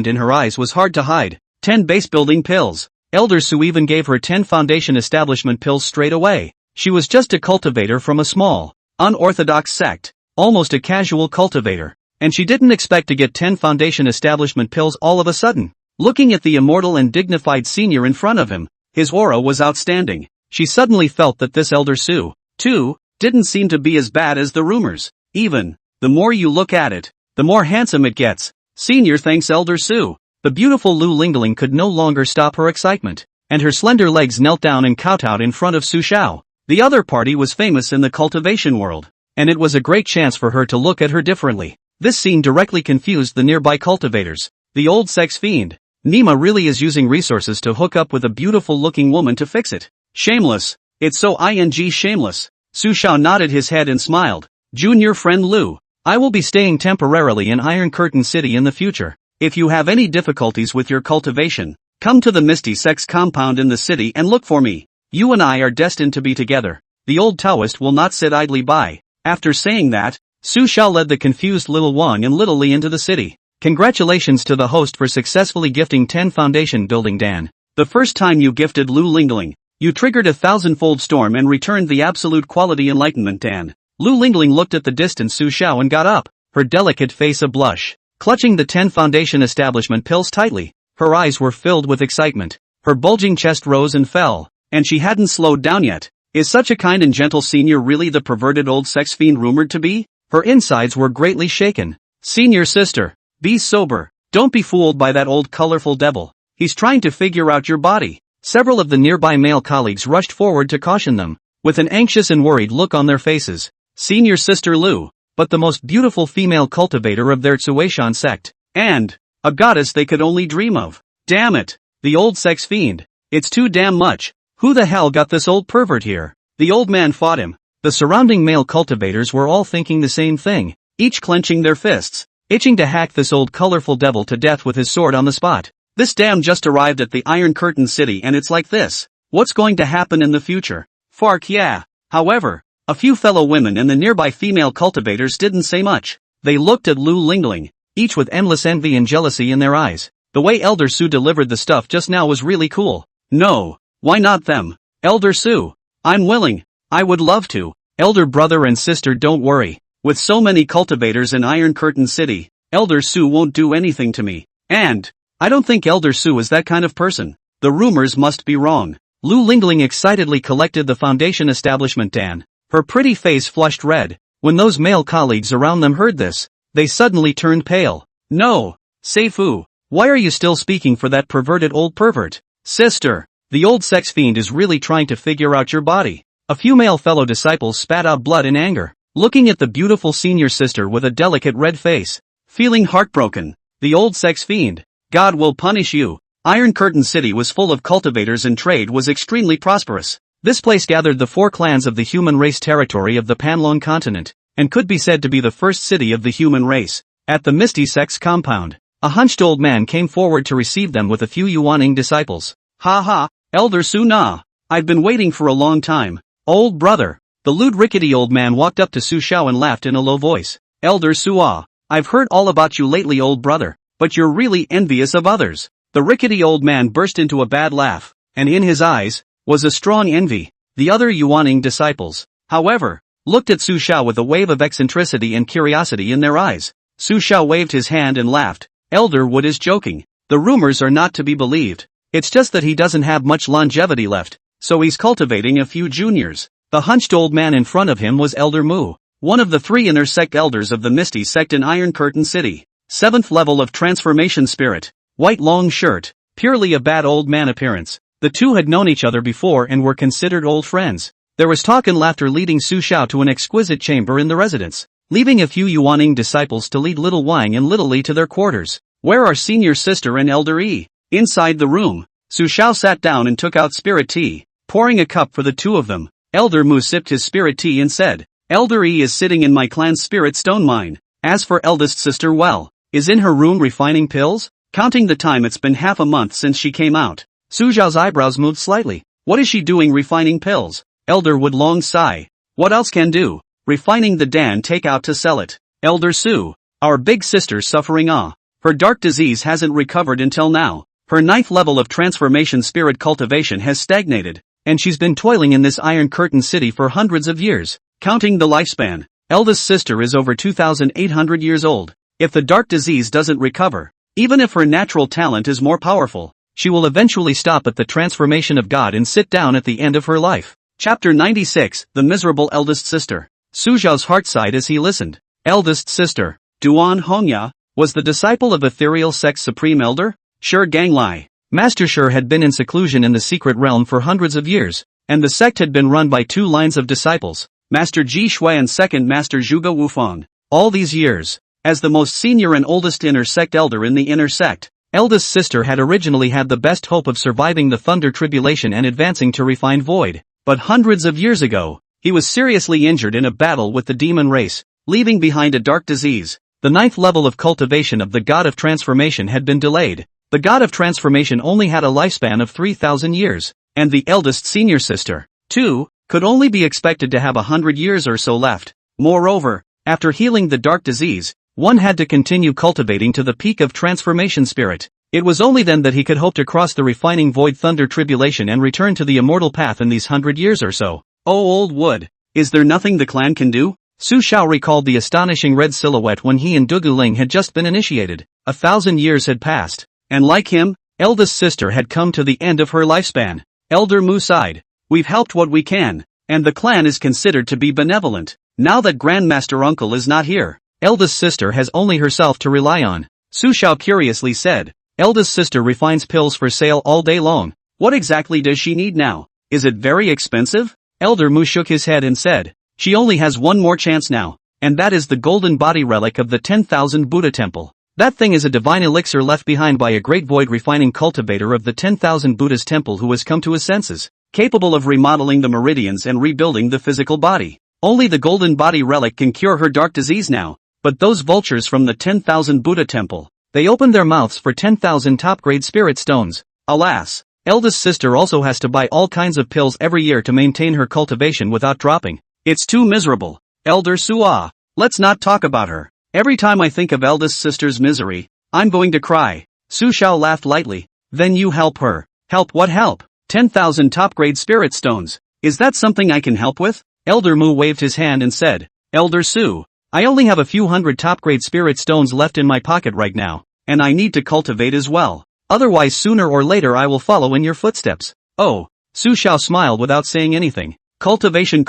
in her eyes was hard to hide. 10 base building pills. Elder Sue even gave her 10 foundation establishment pills straight away. She was just a cultivator from a small, unorthodox sect, almost a casual cultivator, and she didn't expect to get 10 foundation establishment pills all of a sudden. Looking at the immortal and dignified senior in front of him, his aura was outstanding. She suddenly felt that this Elder Sue, too, didn't seem to be as bad as the rumors. Even, the more you look at it, the more handsome it gets. Senior thanks Elder Sue. The beautiful Lu Lingling could no longer stop her excitement, and her slender legs knelt down and kowtowed in front of Su Xiao. The other party was famous in the cultivation world, and it was a great chance for her to look at her differently. This scene directly confused the nearby cultivators. The old sex fiend, Nima, really is using resources to hook up with a beautiful-looking woman to fix it. Shameless. It's so shameless. Su Xiao nodded his head and smiled. Junior friend Lu, I will be staying temporarily in Iron Curtain City in the future. If you have any difficulties with your cultivation, come to the Misty Sex compound in the city and look for me. You and I are destined to be together. The old Taoist will not sit idly by. After saying that, Su Xiao led the confused little Wang and little Li into the city. Congratulations to the host for successfully gifting 10 foundation building Dan. The first time you gifted Lu Lingling, you triggered a 1,000-fold storm and returned the absolute quality enlightenment Dan. Lu Lingling looked at the distant Su Xiao and got up, her delicate face a blush. Clutching the 10 foundation establishment pills tightly, her eyes were filled with excitement. Her bulging chest rose and fell, and she hadn't slowed down yet. Is such a kind and gentle senior really the perverted old sex fiend rumored to be? Her insides were greatly shaken. Senior sister, be sober. Don't be fooled by that old colorful devil. He's trying to figure out your body. Several of the nearby male colleagues rushed forward to caution them, with an anxious and worried look on their faces. Senior sister Lu, but the most beautiful female cultivator of their Tsuishan sect, and a goddess they could only dream of. Damn it, the old sex fiend. It's too damn much. Who the hell got this old pervert here? The old man fought him. The surrounding male cultivators were all thinking the same thing, each clenching their fists, itching to hack this old colorful devil to death with his sword on the spot. This damn just arrived at the Iron Curtain City and it's like this. What's going to happen in the future? Fark yeah. However, a few fellow women and the nearby female cultivators didn't say much. They looked at Lu Lingling, each with endless envy and jealousy in their eyes. The way Elder Sue delivered the stuff just now was really cool. No, why not them? Elder Sue, I'm willing. I would love to. Elder brother and sister, don't worry. With so many cultivators in Iron Curtain City, Elder Sue won't do anything to me. And I don't think Elder Sue is that kind of person. The rumors must be wrong. Lu Lingling excitedly collected the foundation establishment Dan. Her pretty face flushed red. When those male colleagues around them heard this, they suddenly turned pale. No, Seifu, why are you still speaking for that perverted old pervert? Sister, the old sex fiend is really trying to figure out your body. A few male fellow disciples spat out blood in anger, looking at the beautiful senior sister with a delicate red face, feeling heartbroken. The old sex fiend, God will punish you. Iron Curtain City was full of cultivators and trade was extremely prosperous. This place gathered the 4 clans of the human race territory of the Panlong continent, and could be said to be the first city of the human race. At the Misty Sex compound, a hunched old man came forward to receive them with a few Yuaning disciples. Ha ha, Elder Su Na. I've been waiting for a long time. Old brother. The lewd rickety old man walked up to Su Xiao and laughed in a low voice. Elder Sua, I've heard all about you lately, old brother, but you're really envious of others. The rickety old man burst into a bad laugh, and in his eyes was a strong envy. The other Yuaning disciples, however, looked at Su Xiao with a wave of eccentricity and curiosity in their eyes. Su Xiao waved his hand and laughed. Elder Wood is joking. The rumors are not to be believed. It's just that he doesn't have much longevity left, so he's cultivating a few juniors. The hunched old man in front of him was Elder Mu, one of the 3 inner sect elders of the Misty sect in Iron Curtain City. 7th level of transformation spirit, white long shirt, purely a bad old man appearance. The two had known each other before and were considered old friends. There was talk and laughter leading Su Xiao to an exquisite chamber in the residence, leaving a few Yuaning disciples to lead little Wang and little Li to their quarters. Where are senior sister and Elder E? Inside the room, Su Xiao sat down and took out spirit tea, pouring a cup for the two of them. Elder Mu sipped his spirit tea and said, Elder E is sitting in my clan's spirit stone mine. As for eldest sister, well, is in her room refining pills? Counting the time, it's been half a month since she came out. Su Xiao's eyebrows moved slightly. What is she doing refining pills? Elder would long sigh. What else can do? Refining the Dan take out to sell it. Elder Su, Our big sister's suffering. Her dark disease hasn't recovered until now. Her 9th level of transformation spirit cultivation has stagnated, and she's been toiling in this Iron Curtain city for hundreds of years. Counting the lifespan, eldest sister is over 2,800 years old. If the dark disease doesn't recover, even if her natural talent is more powerful, she will eventually stop at the transformation of God and sit down at the end of her life. Chapter 96, The Miserable Eldest Sister. Su Zhao's heart sighed as he listened. Eldest sister, Duan Hongya, was the disciple of ethereal sect's supreme elder, Shi Ganglai. Master Shi had been in seclusion in the secret realm for hundreds of years, and the sect had been run by 2 lines of disciples, Master Ji Shui and second Master Zhuge Wufang. All these years, as the most senior and oldest inner sect elder in the inner sect, eldest sister had originally had the best hope of surviving the Thunder Tribulation and advancing to refined void. But hundreds of years ago, he was seriously injured in a battle with the demon race, leaving behind a dark disease. The 9th level of cultivation of the God of Transformation had been delayed. The God of Transformation only had a lifespan of 3,000 years, and the eldest senior sister, too, could only be expected to have 100 years or so left. Moreover, after healing the dark disease, one had to continue cultivating to the peak of transformation spirit. It was only then that he could hope to cross the refining void Thunder Tribulation and return to the immortal path in these 100 years or so. Oh old wood, is there nothing the clan can do? Su Xiao recalled the astonishing red silhouette when he and Dugu Ling had just been initiated. 1,000 years had passed, and like him, eldest sister had come to the end of her lifespan. Elder Mu sighed. We've helped what we can, and the clan is considered to be benevolent. Now that Grandmaster Uncle is not here, eldest sister has only herself to rely on. Su Xiao curiously said. Eldest sister refines pills for sale all day long. What exactly does she need now? Is it very expensive? Elder Mu shook his head and said. She only has one more chance now, and that is the golden body relic of the 10,000 Buddha temple. That thing is a divine elixir left behind by a great void refining cultivator of the 10,000 Buddha's temple who has come to his senses, capable of remodeling the meridians and rebuilding the physical body. Only the golden body relic can cure her dark disease now. But those vultures from the 10,000 Buddha temple, they opened their mouths for 10,000 top-grade spirit stones. Alas, eldest sister also has to buy all kinds of pills every year to maintain her cultivation without dropping. It's too miserable. Elder Sua, let's not talk about her. Every time I think of eldest sister's misery, I'm going to cry. Su Xiao laughed lightly. Then you help her. Help what help? 10,000 top-grade spirit stones. Is that something I can help with? Elder Mu waved his hand and said, Elder Su, I only have a few hundred top-grade spirit stones left in my pocket right now, and I need to cultivate as well. Otherwise sooner or later I will follow in your footsteps. Oh, Su Xiao smiled without saying anything. Cultivation.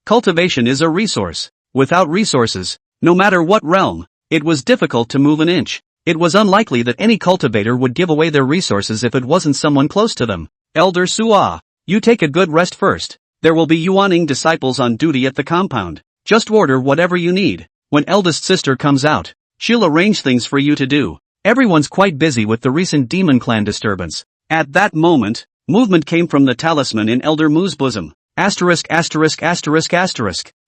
Cultivation is a resource. Without resources, no matter what realm, it was difficult to move an inch. It was unlikely that any cultivator would give away their resources if it wasn't someone close to them. Elder Sua, you take a good rest first. There will be Yuaning disciples on duty at the compound. Just order whatever you need. When eldest sister comes out, she'll arrange things for you to do. Everyone's quite busy with the recent demon clan disturbance. At that moment, movement came from the talisman in Elder Mu's bosom. ********.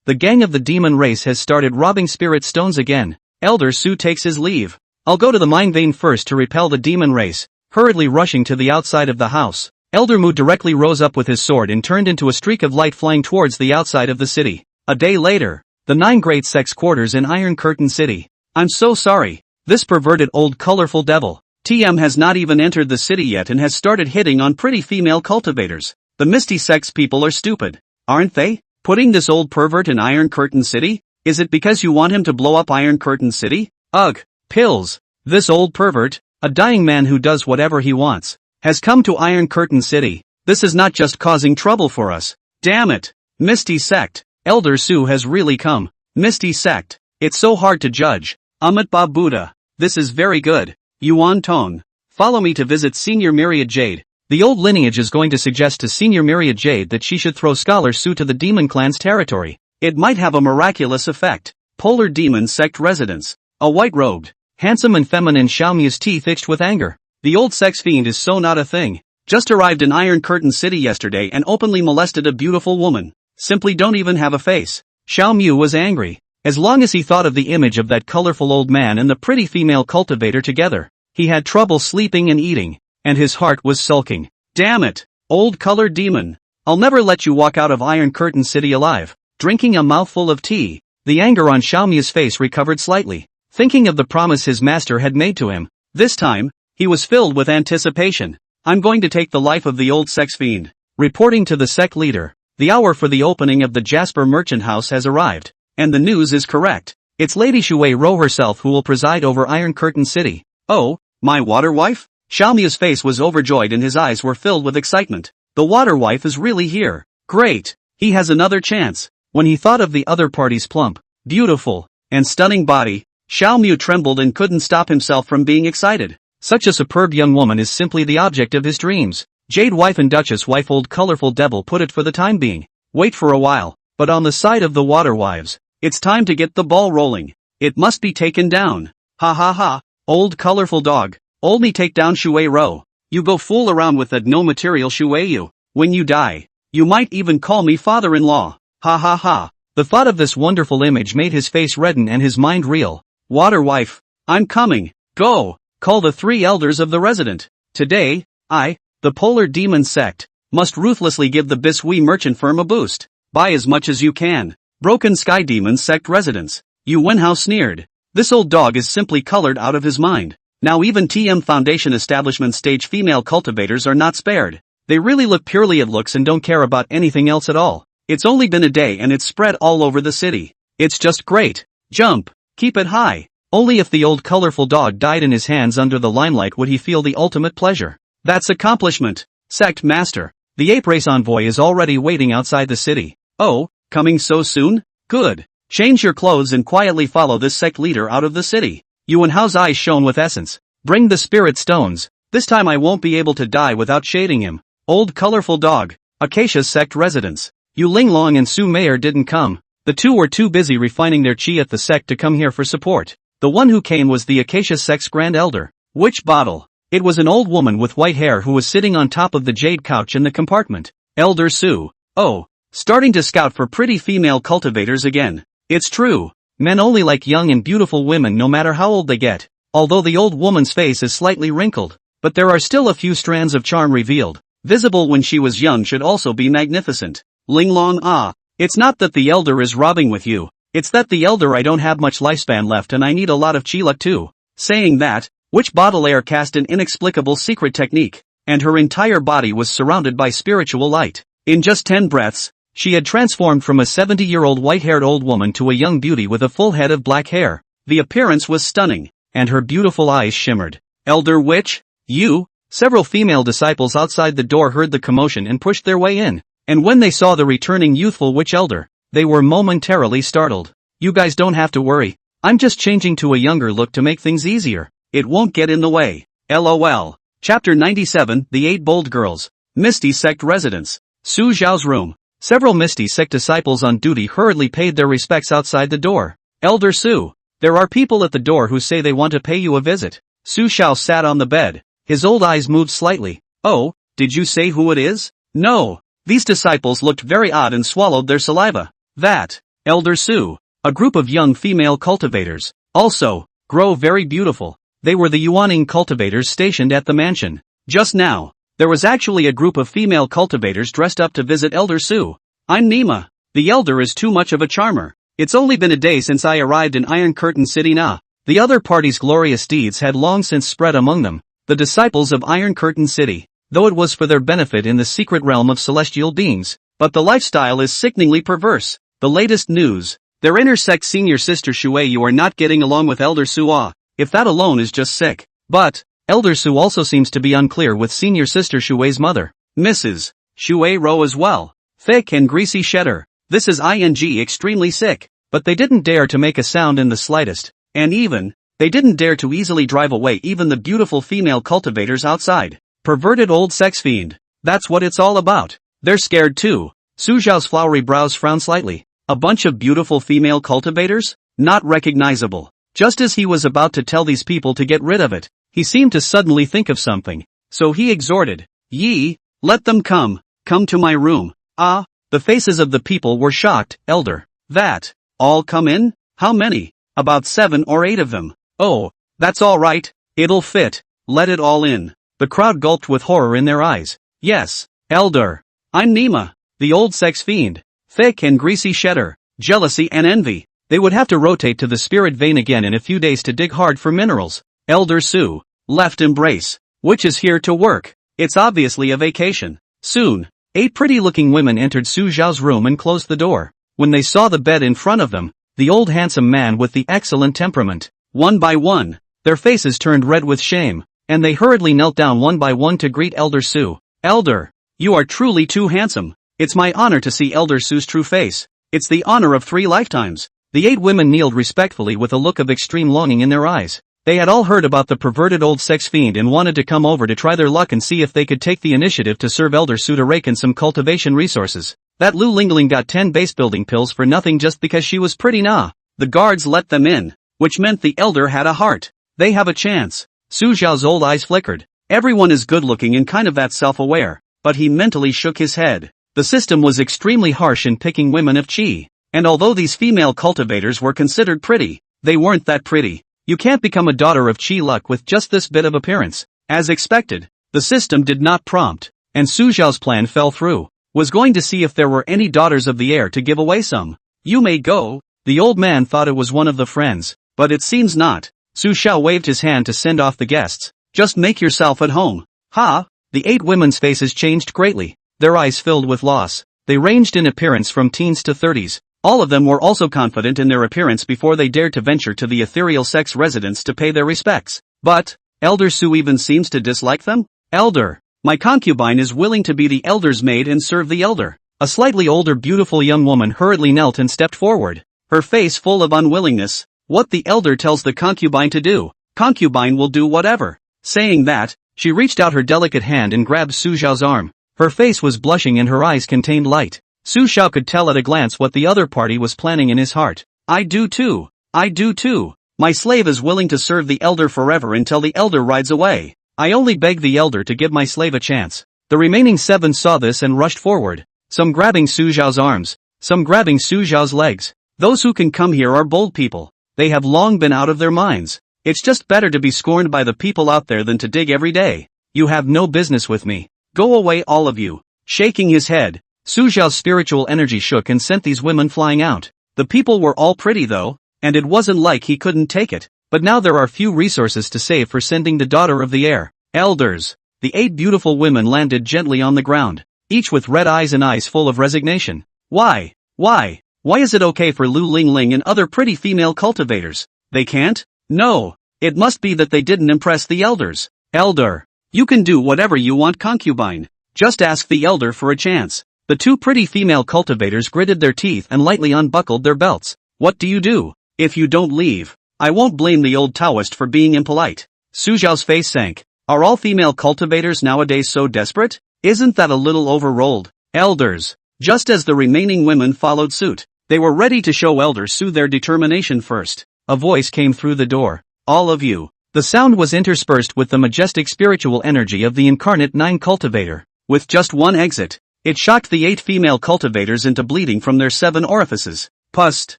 The gang of the demon race has started robbing spirit stones again. Elder Su takes his leave. I'll go to the mine vein first to repel the demon race. Hurriedly rushing to the outside of the house, Elder Mu directly rose up with his sword and turned into a streak of light flying towards the outside of the city. A day later, the 9 great sects' quarters in Iron Curtain City. I'm so sorry. This perverted old colorful devil, TM, has not even entered the city yet and has started hitting on pretty female cultivators. The Misty Sects people are stupid, aren't they? Putting this old pervert in Iron Curtain City? Is it because you want him to blow up Iron Curtain City? Ugh, pills. This old pervert, a dying man who does whatever he wants, has come to Iron Curtain City. This is not just causing trouble for us. Damn it. Misty Sect. Elder Su has really come. Misty Sect. It's so hard to judge. Amitba Buddha. This is very good. Yuan Tong. Follow me to visit Senior Myriad Jade. The old lineage is going to suggest to Senior Myriad Jade that she should throw Scholar Su to the demon clan's territory. It might have a miraculous effect. Polar Demon Sect residence. A white-robed, handsome and feminine Xiaomu's teeth itched with anger. The old sex fiend is so not a thing. Just arrived in Iron Curtain City yesterday and openly molested a beautiful woman. Simply don't even have a face. Xiaomu was angry. As long as he thought of the image of that colorful old man and the pretty female cultivator together, he had trouble sleeping and eating, and his heart was sulking. Damn it, old color demon. I'll never let you walk out of Iron Curtain City alive. Drinking a mouthful of tea, The anger on Xiaomi's face recovered slightly, thinking of the promise his master had made to him. This time, he was filled with anticipation. I'm going to take the life of the old sex fiend. Reporting to the sect leader, the hour for the opening of the Jasper Merchant House has arrived, and the news is correct. It's Lady Shui Ro herself who will preside over Iron Curtain City. Oh, my water wife? Xiaomi's face was overjoyed and his eyes were filled with excitement. The water wife is really here. Great! He has another chance. When he thought of the other party's plump, beautiful, and stunning body, Xiaomi trembled and couldn't stop himself from being excited. Such a superb young woman is simply the object of his dreams. Jade wife and Duchess wife old colorful devil put it for the time being. Wait for a while, but on the side of the water wives, it's time to get the ball rolling. It must be taken down. Ha ha ha, old colorful dog. Old me take down Shui Ro. You go fool around with that no material Shui you. When you die, you might even call me father-in-law. Ha ha ha. The thought of this wonderful image made his face redden and his mind reel. Water wife, I'm coming. Go, call the 3 elders of the resident. Today, I, the Polar Demon Sect, must ruthlessly give the Bisui merchant firm a boost. Buy as much as you can. Broken Sky Demon Sect residents. Yu Wenhao sneered. This old dog is simply colored out of his mind. Now even TM Foundation establishment stage female cultivators are not spared. They really look purely at looks and don't care about anything else at all. It's only been a day and it's spread all over the city. It's just great. Jump. Keep it high. Only if the old colorful dog died in his hands under the limelight would he feel the ultimate pleasure. That's accomplishment. Sect Master. The ape race envoy is already waiting outside the city. Oh, coming so soon? Good. Change your clothes and quietly follow this sect leader out of the city. Yu Wenhao's eyes shone with essence. Bring the spirit stones. This time I won't be able to die without shading him. Old colorful dog. Acacia's sect residents. Yu Linglong and Su Mayer didn't come. The two were too busy refining their chi at the sect to come here for support. The one who came was the Acacia sect's grand elder. Which bottle? It was an old woman with white hair who was sitting on top of the jade couch in the compartment. Elder Su. Oh, starting to scout for pretty female cultivators again. It's true. Men only like young and beautiful women no matter how old they get. Although the old woman's face is slightly wrinkled, but there are still a few strands of charm revealed. Visible when she was young should also be magnificent. Linglong ah. It's not that the elder is robbing with you. It's that the elder I don't have much lifespan left and I need a lot of chi luck too. Saying that, Witch Baudelaire cast an inexplicable secret technique, and her entire body was surrounded by spiritual light. In just 10 breaths, she had transformed from a 70-year-old white-haired old woman to a young beauty with a full head of black hair. The appearance was stunning, and her beautiful eyes shimmered. Elder Witch? You? Several female disciples outside the door heard the commotion and pushed their way in, and when they saw the returning youthful witch elder, they were momentarily startled. You guys don't have to worry. I'm just changing to a younger look to make things easier. It won't get in the way. LOL. Chapter 97, The 8 Bold Girls. Misty Sect Residence. Su Zhao's room. Several Misty Sect disciples on duty hurriedly paid their respects outside the door. Elder Su. There are people at the door who say they want to pay you a visit. Su Zhao sat on the bed. His old eyes moved slightly. Oh, did you say who it is? No. These disciples looked very odd and swallowed their saliva. That. Elder Su. A group of young female cultivators. Also, grow very beautiful. They were the Yuaning cultivators stationed at the mansion. Just now, there was actually a group of female cultivators dressed up to visit Elder Su. I'm Nima. The elder is too much of a charmer. It's only been a day since I arrived in Iron Curtain City na. The other party's glorious deeds had long since spread among them, the disciples of Iron Curtain City, though it was for their benefit in the secret realm of celestial beings. But the lifestyle is sickeningly perverse. The latest news. Their intersect senior sister Shui you are not getting along with Elder Su ah. If that alone is just sick. But, Elder Su also seems to be unclear with senior sister Shui's mother. Mrs. Shui Ro as well. Thick and greasy shedder. This is extremely sick. But they didn't dare to make a sound in the slightest. And even, they didn't dare to easily drive away even the beautiful female cultivators outside. Perverted old sex fiend. That's what it's all about. They're scared too. Su Zhao's flowery brows frowned slightly. A bunch of beautiful female cultivators? Not recognizable. Just as he was about to tell these people to get rid of it, he seemed to suddenly think of something. So he exhorted, Yi, let them come to my room. Ah, the faces of the people were shocked. Elder. That. All come in? How many? About 7 or 8 of them. Oh, that's all right. It'll fit. Let it all in. The crowd gulped with horror in their eyes. Yes, Elder. I'm Nima, the old sex fiend. Thick and greasy shedder. Jealousy and envy. They would have to rotate to the spirit vein again in a few days to dig hard for minerals. Elder Su. Left embrace. Which is here to work. It's obviously a vacation. Soon, 8 pretty-looking women entered Su Zhao's room and closed the door. When they saw the bed in front of them, the old handsome man with the excellent temperament, one by one, their faces turned red with shame, and they hurriedly knelt down one by one to greet Elder Su. Elder, you are truly too handsome. It's my honor to see Elder Su's true face. It's the honor of 3 lifetimes. The 8 women kneeled respectfully with a look of extreme longing in their eyes. They had all heard about the perverted old sex fiend and wanted to come over to try their luck and see if they could take the initiative to serve Elder Su to rake in some cultivation resources. That Lu Lingling got 10 base building pills for nothing just because she was pretty nah. The guards let them in, which meant the elder had a heart. They have a chance. Su Zhao's old eyes flickered. Everyone is good looking and kind of that self-aware, but he mentally shook his head. The system was extremely harsh in picking women of qi. And although these female cultivators were considered pretty, they weren't that pretty. You can't become a daughter of Qi luck with just this bit of appearance. As expected, the system did not prompt, and Su Zhao's plan fell through. Was going to see if there were any daughters of the air to give away some. You may go. The old man thought it was one of the friends, but it seems not. Su Zhao waved his hand to send off the guests. Just make yourself at home. Ha! The 8 women's faces changed greatly. Their eyes filled with loss. They ranged in appearance from teens to 30s. All of them were also confident in their appearance before they dared to venture to the ethereal sex residence to pay their respects. But, Elder Su even seems to dislike them? Elder, my concubine is willing to be the elder's maid and serve the elder. A slightly older beautiful young woman hurriedly knelt and stepped forward, her face full of unwillingness. What the elder tells the concubine to do, concubine will do whatever. Saying that, she reached out her delicate hand and grabbed Su Zhao's arm. Her face was blushing and her eyes contained light. Su Zhao could tell at a glance what the other party was planning in his heart. I do too. I do too. My slave is willing to serve the elder forever until the elder rides away. I only beg the elder to give my slave a chance. The remaining 7 saw this and rushed forward, some grabbing Su Zhao's arms, some grabbing Su Zhao's legs. Those who can come here are bold people. They have long been out of their minds. It's just better to be scorned by the people out there than to dig every day. You have no business with me. Go away all of you. Shaking his head, Su Zhao's spiritual energy shook and sent these women flying out. The people were all pretty though, and it wasn't like he couldn't take it, but now there are few resources to save for sending the daughter of the air. Elders. The 8 beautiful women landed gently on the ground, each with red eyes and eyes full of resignation. Why is it okay for Lu Lingling and other pretty female cultivators? They can't? No. It must be that they didn't impress the elders. Elder. You can do whatever you want, concubine. Just ask the elder for a chance. The 2 pretty female cultivators gritted their teeth and lightly unbuckled their belts. What do you do? If you don't leave, I won't blame the old Taoist for being impolite. Su Zhao's face sank. Are all female cultivators nowadays so desperate? Isn't that a little overrolled? Elders. Just as the remaining women followed suit, they were ready to show Elder Su their determination first. A voice came through the door. All of you. The sound was interspersed with the majestic spiritual energy of the incarnate 9 cultivator. With just one exit, it shocked the 8 female cultivators into bleeding from their 7 orifices. Pust.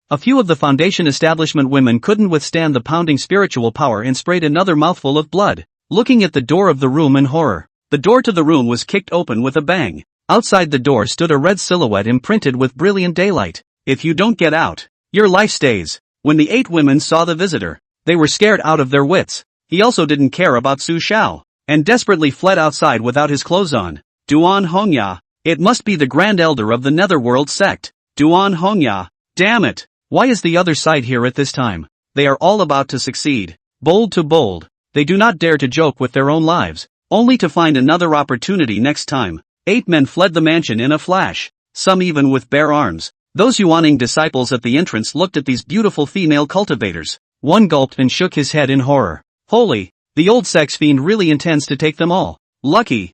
A few of the foundation establishment women couldn't withstand the pounding spiritual power and sprayed another mouthful of blood. Looking at the door of the room in horror, the door to the room was kicked open with a bang. Outside the door stood a red silhouette imprinted with brilliant daylight. If you don't get out, your life stays. When the 8 women saw the visitor, they were scared out of their wits. He also didn't care about Su Zhao, and desperately fled outside without his clothes on. Duan Hongya. It must be the Grand Elder of the Netherworld sect. Duan Hongya. Damn it. Why is the other side here at this time? They are all about to succeed. Bold to bold. They do not dare to joke with their own lives, only to find another opportunity next time. 8 men fled the mansion in a flash, some even with bare arms. Those Yuaning disciples at the entrance looked at these beautiful female cultivators. One gulped and shook his head in horror. Holy, the old sex fiend really intends to take them all. Lucky,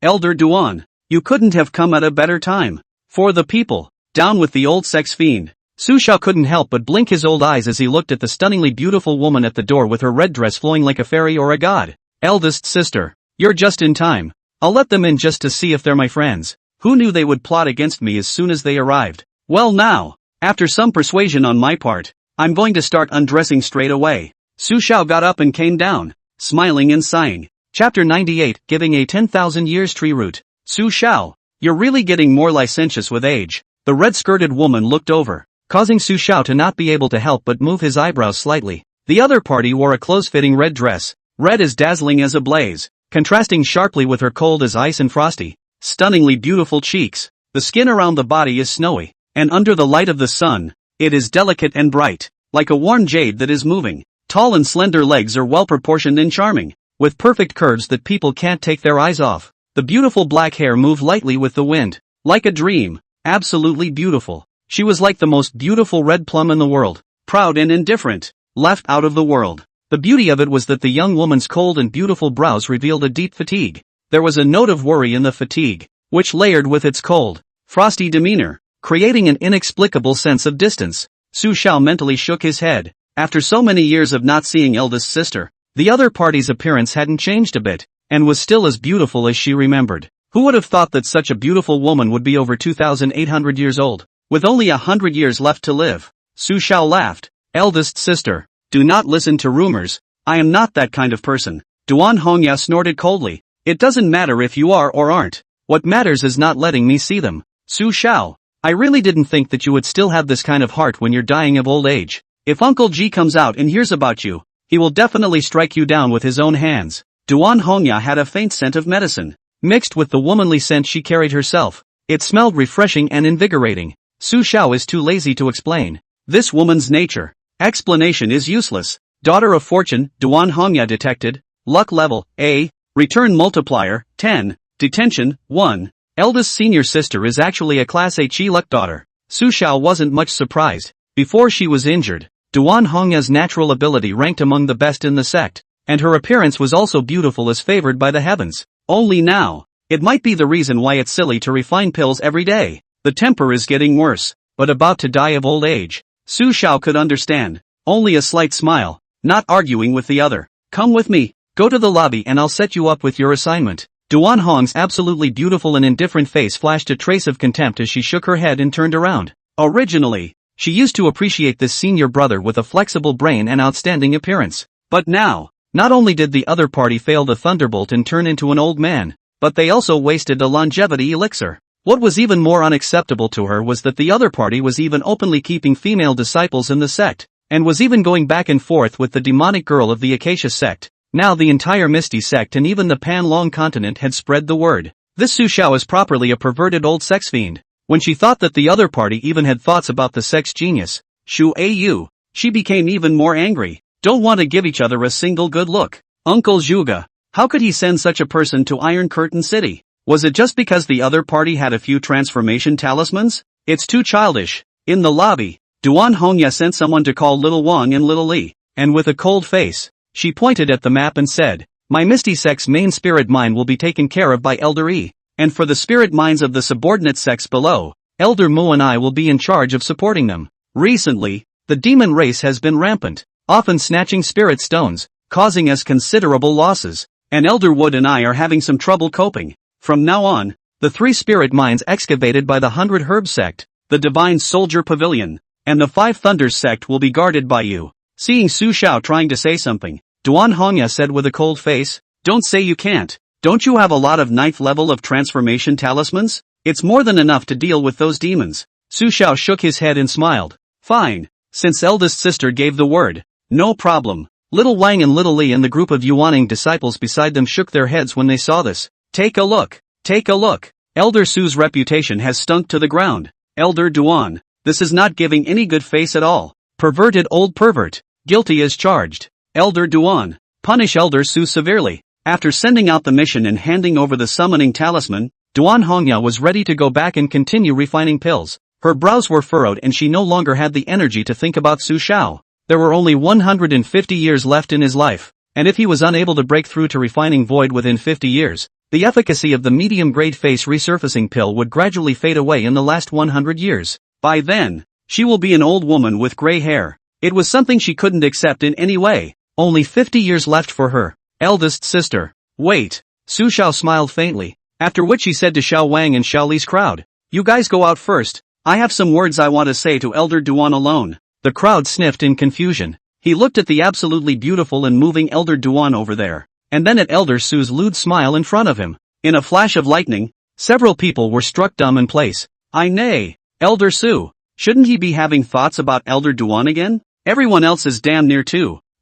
Elder Duan. You couldn't have come at a better time. For the people, down with the old sex fiend. Su Zhao couldn't help but blink his old eyes as he looked at the stunningly beautiful woman at the door with her red dress flowing like a fairy or a god. Eldest sister, you're just in time. I'll let them in just to see if they're my friends. Who knew they would plot against me as soon as they arrived? Well now, after some persuasion on my part, I'm going to start undressing straight away. Su Zhao got up and came down, smiling and sighing. Chapter 98, Giving a 10,000 Years Tree Root. Su Zhao, you're really getting more licentious with age. The red-skirted woman looked over. causing Su Xiao to not be able to help but move his eyebrows slightly. The other party wore a close-fitting red dress, red as dazzling as a blaze, contrasting sharply with her cold as ice and frosty, stunningly beautiful cheeks. The skin around the body is snowy, and under the light of the sun, it is delicate and bright, like a worn jade that is moving. Tall and slender legs are well-proportioned and charming, with perfect curves that people can't take their eyes off. The beautiful black hair moved lightly with the wind, like a dream, absolutely beautiful. She was like the most beautiful red plum in the world, proud and indifferent, left out of the world. The beauty of it was that the young woman's cold and beautiful brows revealed a deep fatigue. There was a note of worry in the fatigue, which layered with its cold, frosty demeanor, creating an inexplicable sense of distance. Su Xiao mentally shook his head. After so many years of not seeing eldest sister, the other party's appearance hadn't changed a bit, and was still as beautiful as she remembered. Who would have thought that such a beautiful woman would be over 2,800 years old, with only 100 years left to live? Su Xiao laughed. Eldest sister, do not listen to rumors. I am not that kind of person. Duan Hongya snorted coldly. It doesn't matter if you are or aren't. What matters is not letting me see them. Su Xiao, I really didn't think that you would still have this kind of heart when you're dying of old age. If Uncle Ji comes out and hears about you, he will definitely strike you down with his own hands. Duan Hongya had a faint scent of medicine, mixed with the womanly scent she carried herself. It smelled refreshing and invigorating. Su Xiao is too lazy to explain this woman's nature. Explanation is useless. Daughter of Fortune, Duan Hongya detected. Luck level, A. Return multiplier, 10. Detention, 1. Eldest senior sister is actually a Class A Chi Luck daughter. Su Xiao wasn't much surprised. Before she was injured, Duan Hongya's natural ability ranked among the best in the sect, and her appearance was also beautiful as favored by the heavens. Only now, it might be the reason why it's silly to refine pills every day. The temper is getting worse, but about to die of old age. Su Xiao could understand. Only a slight smile, not arguing with the other. Come with me, go to the lobby and I'll set you up with your assignment. Duan Hong's absolutely beautiful and indifferent face flashed a trace of contempt as she shook her head and turned around. Originally, she used to appreciate this senior brother with a flexible brain and outstanding appearance. But now, not only did the other party fail the thunderbolt and turn into an old man, but they also wasted a longevity elixir. What was even more unacceptable to her was that the other party was even openly keeping female disciples in the sect, and was even going back and forth with the demonic girl of the Acacia sect. Now the entire Misty sect and even the Pan-Long continent had spread the word. This Su Xiao is properly a perverted old sex fiend. When she thought that the other party even had thoughts about the sex genius, Shu Au, she became even more angry. Don't want to give each other a single good look. Uncle Zhuge, how could he send such a person to Iron Curtain City? Was it just because the other party had a few transformation talismans? It's too childish. In the lobby, Duan Hongya sent someone to call Little Wang and Little Li, and with a cold face, she pointed at the map and said, My Misty Sect's main spirit mine will be taken care of by Elder E. And for the spirit mines of the subordinate sects below, Elder Mu and I will be in charge of supporting them. Recently, the demon race has been rampant, often snatching spirit stones, causing us considerable losses, and Elder Wood and I are having some trouble coping. From now on, the 3 spirit mines excavated by the 100 Herb sect, the Divine Soldier Pavilion, and the 5 Thunders sect will be guarded by you. Seeing Su Xiao trying to say something, Duan Hongya said with a cold face, Don't say you can't. Don't you have a lot of 9th level of transformation talismans? It's more than enough to deal with those demons. Su Xiao shook his head and smiled. Fine, since eldest sister gave the word. No problem. Little Wang and Little Li and the group of Yuaning disciples beside them shook their heads when they saw this. Take a look. Take a look. Elder Su's reputation has stunk to the ground. Elder Duan, this is not giving any good face at all. Perverted old pervert. Guilty as charged. Elder Duan, punish Elder Su severely. After sending out the mission and handing over the summoning talisman, Duan Hongya was ready to go back and continue refining pills. Her brows were furrowed and she no longer had the energy to think about Su Xiao. There were only 150 years left in his life, and if he was unable to break through to refining void within 50 years, the efficacy of the medium-grade face resurfacing pill would gradually fade away in the last 100 years. By then, she will be an old woman with gray hair. It was something she couldn't accept in any way. Only 50 years left for her. Eldest sister. Wait. Su Xiao smiled faintly, after which he said to Xiao Wang and Xiao Li's crowd, You guys go out first. I have some words I want to say to Elder Duan alone. The crowd sniffed in confusion. He looked at the absolutely beautiful and moving Elder Duan over there, and then at Elder Su's lewd smile in front of him. In a flash of lightning, several people were struck dumb in place. I nay, Elder Su, Shouldn't he be having thoughts about Elder Duan again? Everyone else is damn near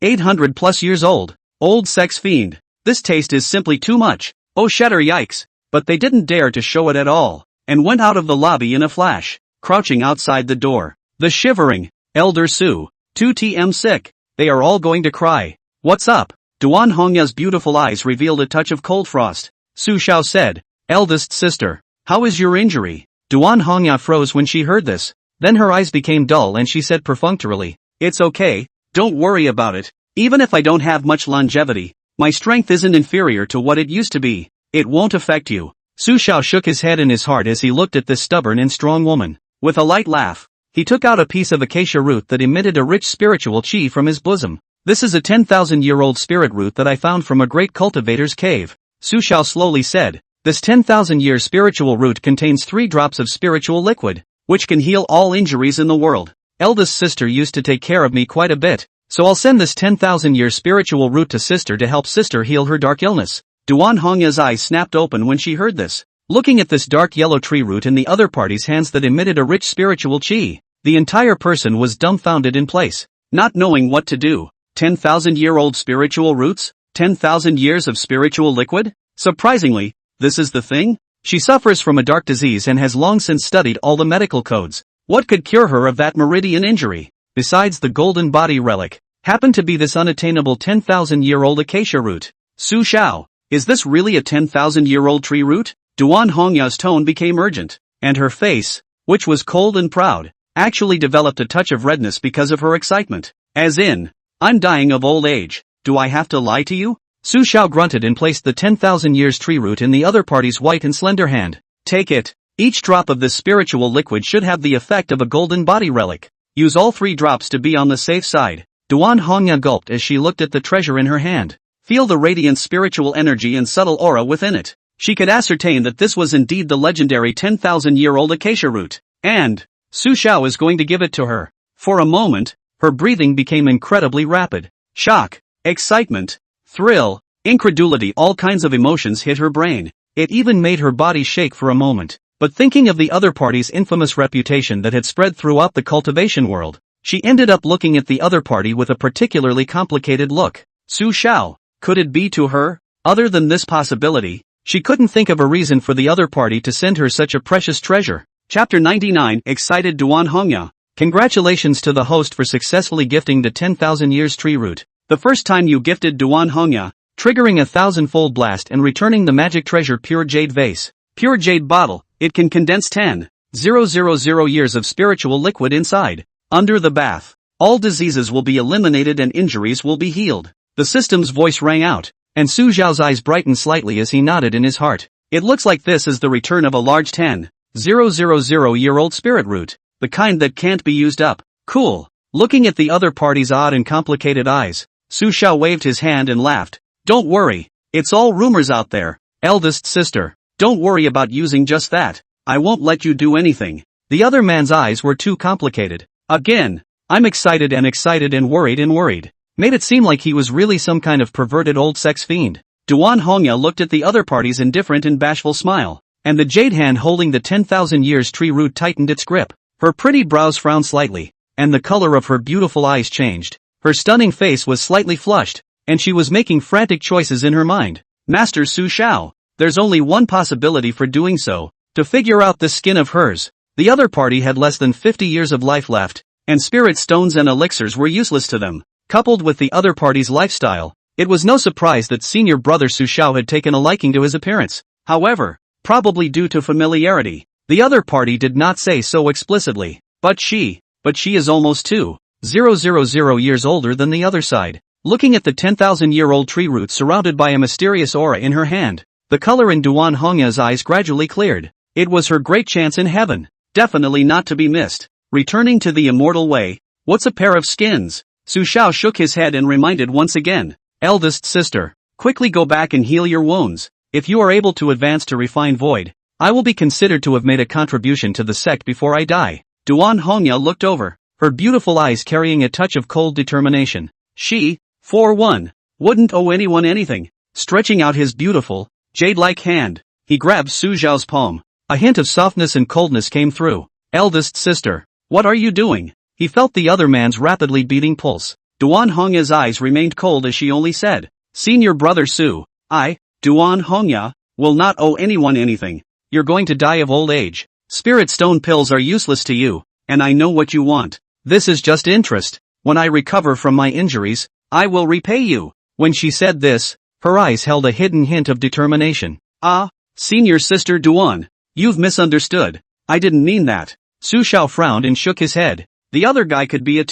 800 plus years old. Old sex fiend. This taste is simply too much. Oh shatter yikes. But they didn't dare to show it at all, and went out of the lobby in a flash, crouching outside the door. The shivering. Elder Su. 2TM sick. They are all going to cry. What's up? Duan Hongya's beautiful eyes revealed a touch of cold frost. Su Xiao said, eldest sister, how is your injury? Duan Hongya froze when she heard this. Then her eyes became dull and she said perfunctorily, it's okay, don't worry about it. Even if I don't have much longevity, my strength isn't inferior to what it used to be. It won't affect you. Su Xiao shook his head in his heart as he looked at this stubborn and strong woman. With a light laugh, he took out a piece of acacia root that emitted a rich spiritual qi from his bosom. This is a 10,000-year-old spirit root that I found from a great cultivator's cave. Su Xiao slowly said, this 10,000-year spiritual root contains 3 drops of spiritual liquid, which can heal all injuries in the world. Eldest sister used to take care of me quite a bit, so I'll send this 10,000-year spiritual root to sister to help sister heal her dark illness. Duan Hongya's eyes snapped open when she heard this. Looking at this dark yellow tree root in the other party's hands that emitted a rich spiritual qi, the entire person was dumbfounded in place, not knowing what to do. 10,000-year-old spiritual roots? 10,000 years of spiritual liquid? Surprisingly, this is the thing? She suffers from a dark disease and has long since studied all the medical codes. What could cure her of that meridian injury? Besides the golden body relic, happened to be this unattainable 10,000-year-old acacia root. Su Xiao, is this really a 10,000-year-old tree root? Duan Hongya's tone became urgent, and her face, which was cold and proud, actually developed a touch of redness because of her excitement. As in, I'm dying of old age, do I have to lie to you? Su Xiao grunted and placed the 10,000 years tree root in the other party's white and slender hand. Take it. Each drop of this spiritual liquid should have the effect of a golden body relic. Use all 3 drops to be on the safe side. Duan Hongya gulped as she looked at the treasure in her hand. Feel the radiant spiritual energy and subtle aura within it. She could ascertain that this was indeed the legendary 10,000-year-old acacia root. And Su Xiao is going to give it to her. For a moment, her breathing became incredibly rapid. Shock, excitement, thrill, incredulity, all kinds of emotions hit her brain. It even made her body shake for a moment. But thinking of the other party's infamous reputation that had spread throughout the cultivation world, she ended up looking at the other party with a particularly complicated look. Su Xiao, could it be to her? Other than this possibility, she couldn't think of a reason for the other party to send her such a precious treasure. Chapter 99. Excited Duan Hongya. Congratulations to the host for successfully gifting the 10,000 years tree root. The first time you gifted Duan Hongya, triggering a 1,000-fold blast and returning the magic treasure pure jade vase. Pure jade bottle, it can condense 10,000 years of spiritual liquid inside. Under the bath, all diseases will be eliminated and injuries will be healed. The system's voice rang out, and Su Xiao's eyes brightened slightly as he nodded in his heart. It looks like this is the return of a large 10,000-year-old spirit root, the kind that can't be used up. Cool. Looking at the other party's odd and complicated eyes, Su Xiao waved his hand and laughed. Don't worry, it's all rumors out there. Eldest sister, don't worry about using just that. I won't let you do anything. The other man's eyes were too complicated. Again, I'm excited and worried. Made it seem like he was really some kind of perverted old sex fiend. Duan Hongya looked at the other party's indifferent and bashful smile, and the jade hand holding the 10,000 years tree root tightened its grip. Her pretty brows frowned slightly, and the color of her beautiful eyes changed. Her stunning face was slightly flushed, and she was making frantic choices in her mind. Master Su Xiao, there's only one possibility for doing so, to figure out this skin of hers. The other party had less than 50 years of life left, and spirit stones and elixirs were useless to them. Coupled with the other party's lifestyle, it was no surprise that senior brother Su Xiao had taken a liking to his appearance. However, probably due to familiarity, the other party did not say so explicitly. But she is almost 2,000 years older than the other side. Looking at the 10,000-year-old tree root surrounded by a mysterious aura in her hand, the color in Duan Hongya's eyes gradually cleared. It was her great chance in heaven. Definitely not to be missed. Returning to the immortal way. What's a pair of skins? Su Xiao shook his head and reminded once again. Eldest sister, quickly go back and heal your wounds. If you are able to advance to refine void, I will be considered to have made a contribution to the sect before I die. Duan Hongya looked over, her beautiful eyes carrying a touch of cold determination. She, for one, wouldn't owe anyone anything. Stretching out his beautiful, jade-like hand, he grabbed Su Xiao's palm. A hint of softness and coldness came through. Eldest sister, What are you doing? He felt the other man's rapidly beating pulse. Duan Hongya's eyes remained cold as she only said, "Senior brother Su, I, Duan Hongya, will not owe anyone anything. You're going to die of old age. Spirit stone pills are useless to you, and I know what you want. This is just interest. When I recover from my injuries, I will repay you." When she said this, her eyes held a hidden hint of determination. "Ah, senior sister Duan, you've misunderstood. I didn't mean that." Su Xiao frowned and shook his head. The other guy could be a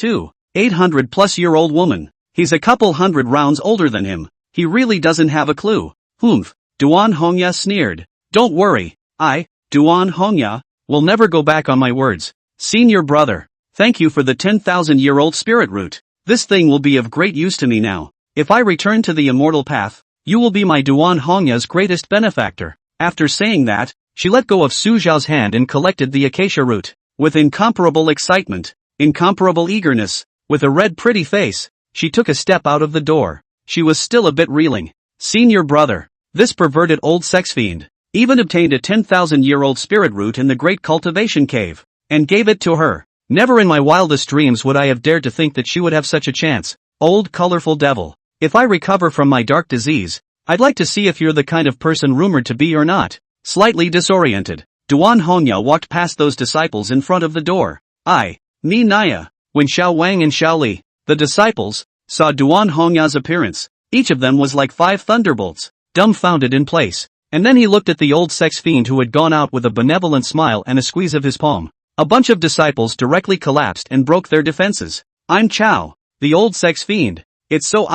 800-plus-year-old woman. He's a couple hundred rounds older than him. He really doesn't have a clue. Humph. Duan Hongya sneered. "Don't worry. I, Duan Hongya, will never go back on my words. Senior brother, thank you for the 10,000-year-old spirit root. This thing will be of great use to me now. If I return to the immortal path, you will be my Duan Hongya's greatest benefactor." After saying that, she let go of Su Zhao's hand and collected the acacia root. With incomparable excitement, incomparable eagerness, with a red pretty face, she took a step out of the door. She was still a bit reeling. Senior brother, this perverted old sex fiend, even obtained a 10,000-year-old spirit root in the great cultivation cave, and gave it to her. Never in my wildest dreams would I have dared to think that she would have such a chance. Old colorful devil. If I recover from my dark disease, I'd like to see if you're the kind of person rumored to be or not. Slightly disoriented, Duan Hongya walked past those disciples in front of the door. Me Naya. When Xiao Wang and Xiao Li, the disciples, saw Duan Hongya's appearance, each of them was like 5 thunderbolts, dumbfounded in place. And then he looked at the old sex fiend who had gone out with a benevolent smile and a squeeze of his palm. A bunch of disciples directly collapsed and broke their defenses. "I'm Chao, the old sex fiend. It's so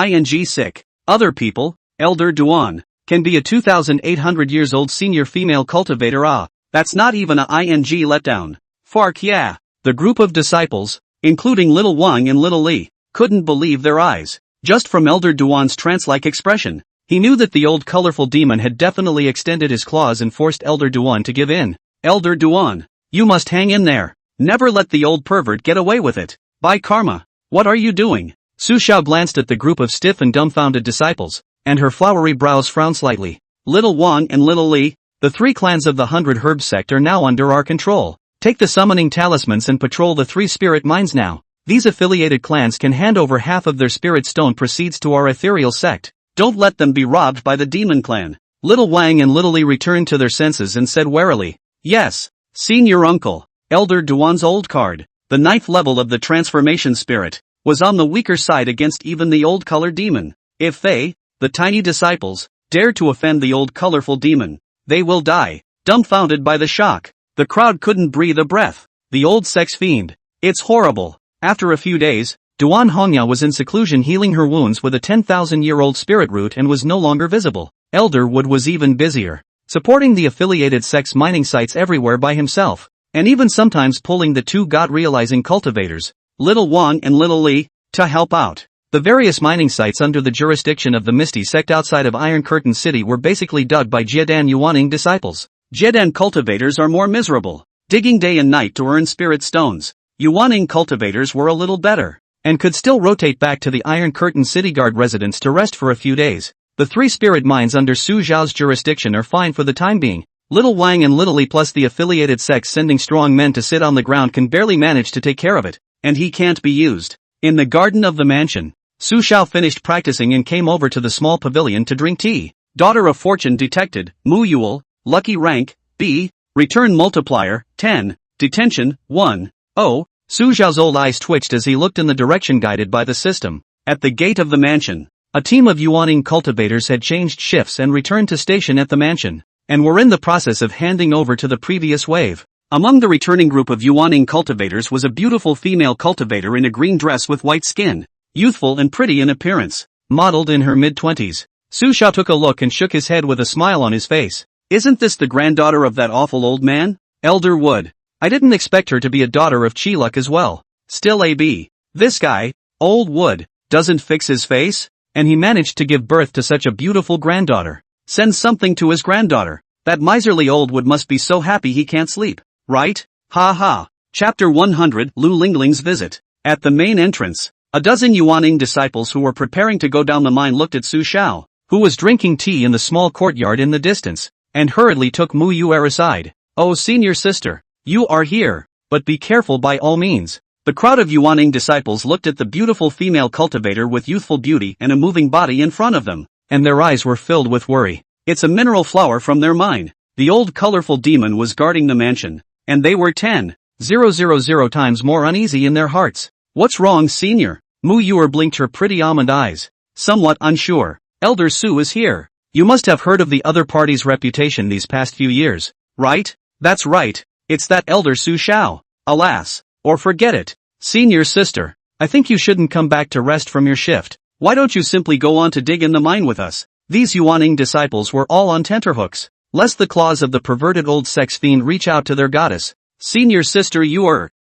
sick. Other people, Elder Duan, can be a 2,800 years old senior female cultivator. That's not even a letdown. Fark yeah." The group of disciples, including little Wang and little Li, couldn't believe their eyes. Just from Elder Duan's trance-like expression, he knew that the old colorful demon had definitely extended his claws and forced Elder Duan to give in. "Elder Duan, you must hang in there. Never let the old pervert get away with it. By karma. What are you doing?" Su Xiao glanced at the group of stiff and dumbfounded disciples, and her flowery brows frowned slightly. "Little Wang and little Li, the 3 clans of the 100 Herb sect are now under our control. Take the summoning talismans and patrol the 3 spirit mines now. These affiliated clans can hand over half of their spirit stone proceeds to our ethereal sect. Don't let them be robbed by the demon clan." Little Wang and little Li returned to their senses and said warily, "Yes, senior uncle." Elder Duan's old card, the 9th level of the transformation spirit, was on the weaker side against even the old color demon. If they, the tiny disciples, dare to offend the old colorful demon, they will die, dumbfounded by the shock. The crowd couldn't breathe a breath. The old sex fiend. It's horrible. After a few days, Duan Hongya was in seclusion healing her wounds with a 10,000-year-old spirit root and was no longer visible. Elder Wood was even busier, supporting the affiliated sects mining sites everywhere by himself, and even sometimes pulling the 2 God-realizing cultivators, Little Wang and Little Li, to help out. The various mining sites under the jurisdiction of the Misty sect outside of Iron Curtain City were basically dug by Jiedan Yuaning disciples. Jiedan cultivators are more miserable, digging day and night to earn spirit stones. Yuaning cultivators were a little better, and could still rotate back to the Iron Curtain City Guard residence to rest for a few days. The 3 spirit mines under Su Zhao's jurisdiction are fine for the time being. Little Wang and Little Li plus the affiliated sects sending strong men to sit on the ground can barely manage to take care of it, and he can't be used. In the garden of the mansion, Su Xiao finished practicing and came over to the small pavilion to drink tea. Daughter of Fortune detected, Mu Yule, lucky rank, B, return multiplier, 10, detention, 1. Oh, Su Zhao's old eyes twitched as he looked in the direction guided by the system. At the gate of the mansion, a team of Yuaning cultivators had changed shifts and returned to station at the mansion, and were in the process of handing over to the previous wave. Among the returning group of Yuaning cultivators was a beautiful female cultivator in a green dress with white skin, youthful and pretty in appearance, modeled in her mid-20s. Su Xiao took a look and shook his head with a smile on his face. Isn't this the granddaughter of that awful old man? Elder Wood. I didn't expect her to be a daughter of Chiluk as well. Still AB. This guy, Old Wood, doesn't fix his face? And he managed to give birth to such a beautiful granddaughter. Send something to his granddaughter. That miserly old Wood must be so happy he can't sleep. Right? Ha ha. Chapter 100 Lu Lingling's Visit. At the main entrance, a dozen Yuaning disciples who were preparing to go down the mine looked at Su Xiao, who was drinking tea in the small courtyard in the distance, and hurriedly took Mu Yuer aside. Oh, senior sister, you are here. but be careful by all means. The crowd of Yuaning disciples looked at the beautiful female cultivator with youthful beauty and a moving body in front of them, and their eyes were filled with worry. It's a mineral flower from their mine. The old colorful demon was guarding the mansion, and they were 10,000 times more uneasy in their hearts. What's wrong, senior? Mu Yuer blinked her pretty almond eyes, somewhat unsure. Elder Su is here. You must have heard of the other party's reputation these past few years, right? That's right. It's that Elder Su Xiao. Alas. Or forget it. Senior sister, I think you shouldn't come back to rest from your shift. Why don't you simply go on to dig in the mine with us? These Yuaning disciples were all on tenterhooks, lest the claws of the perverted old sex fiend reach out to their goddess. Senior sister,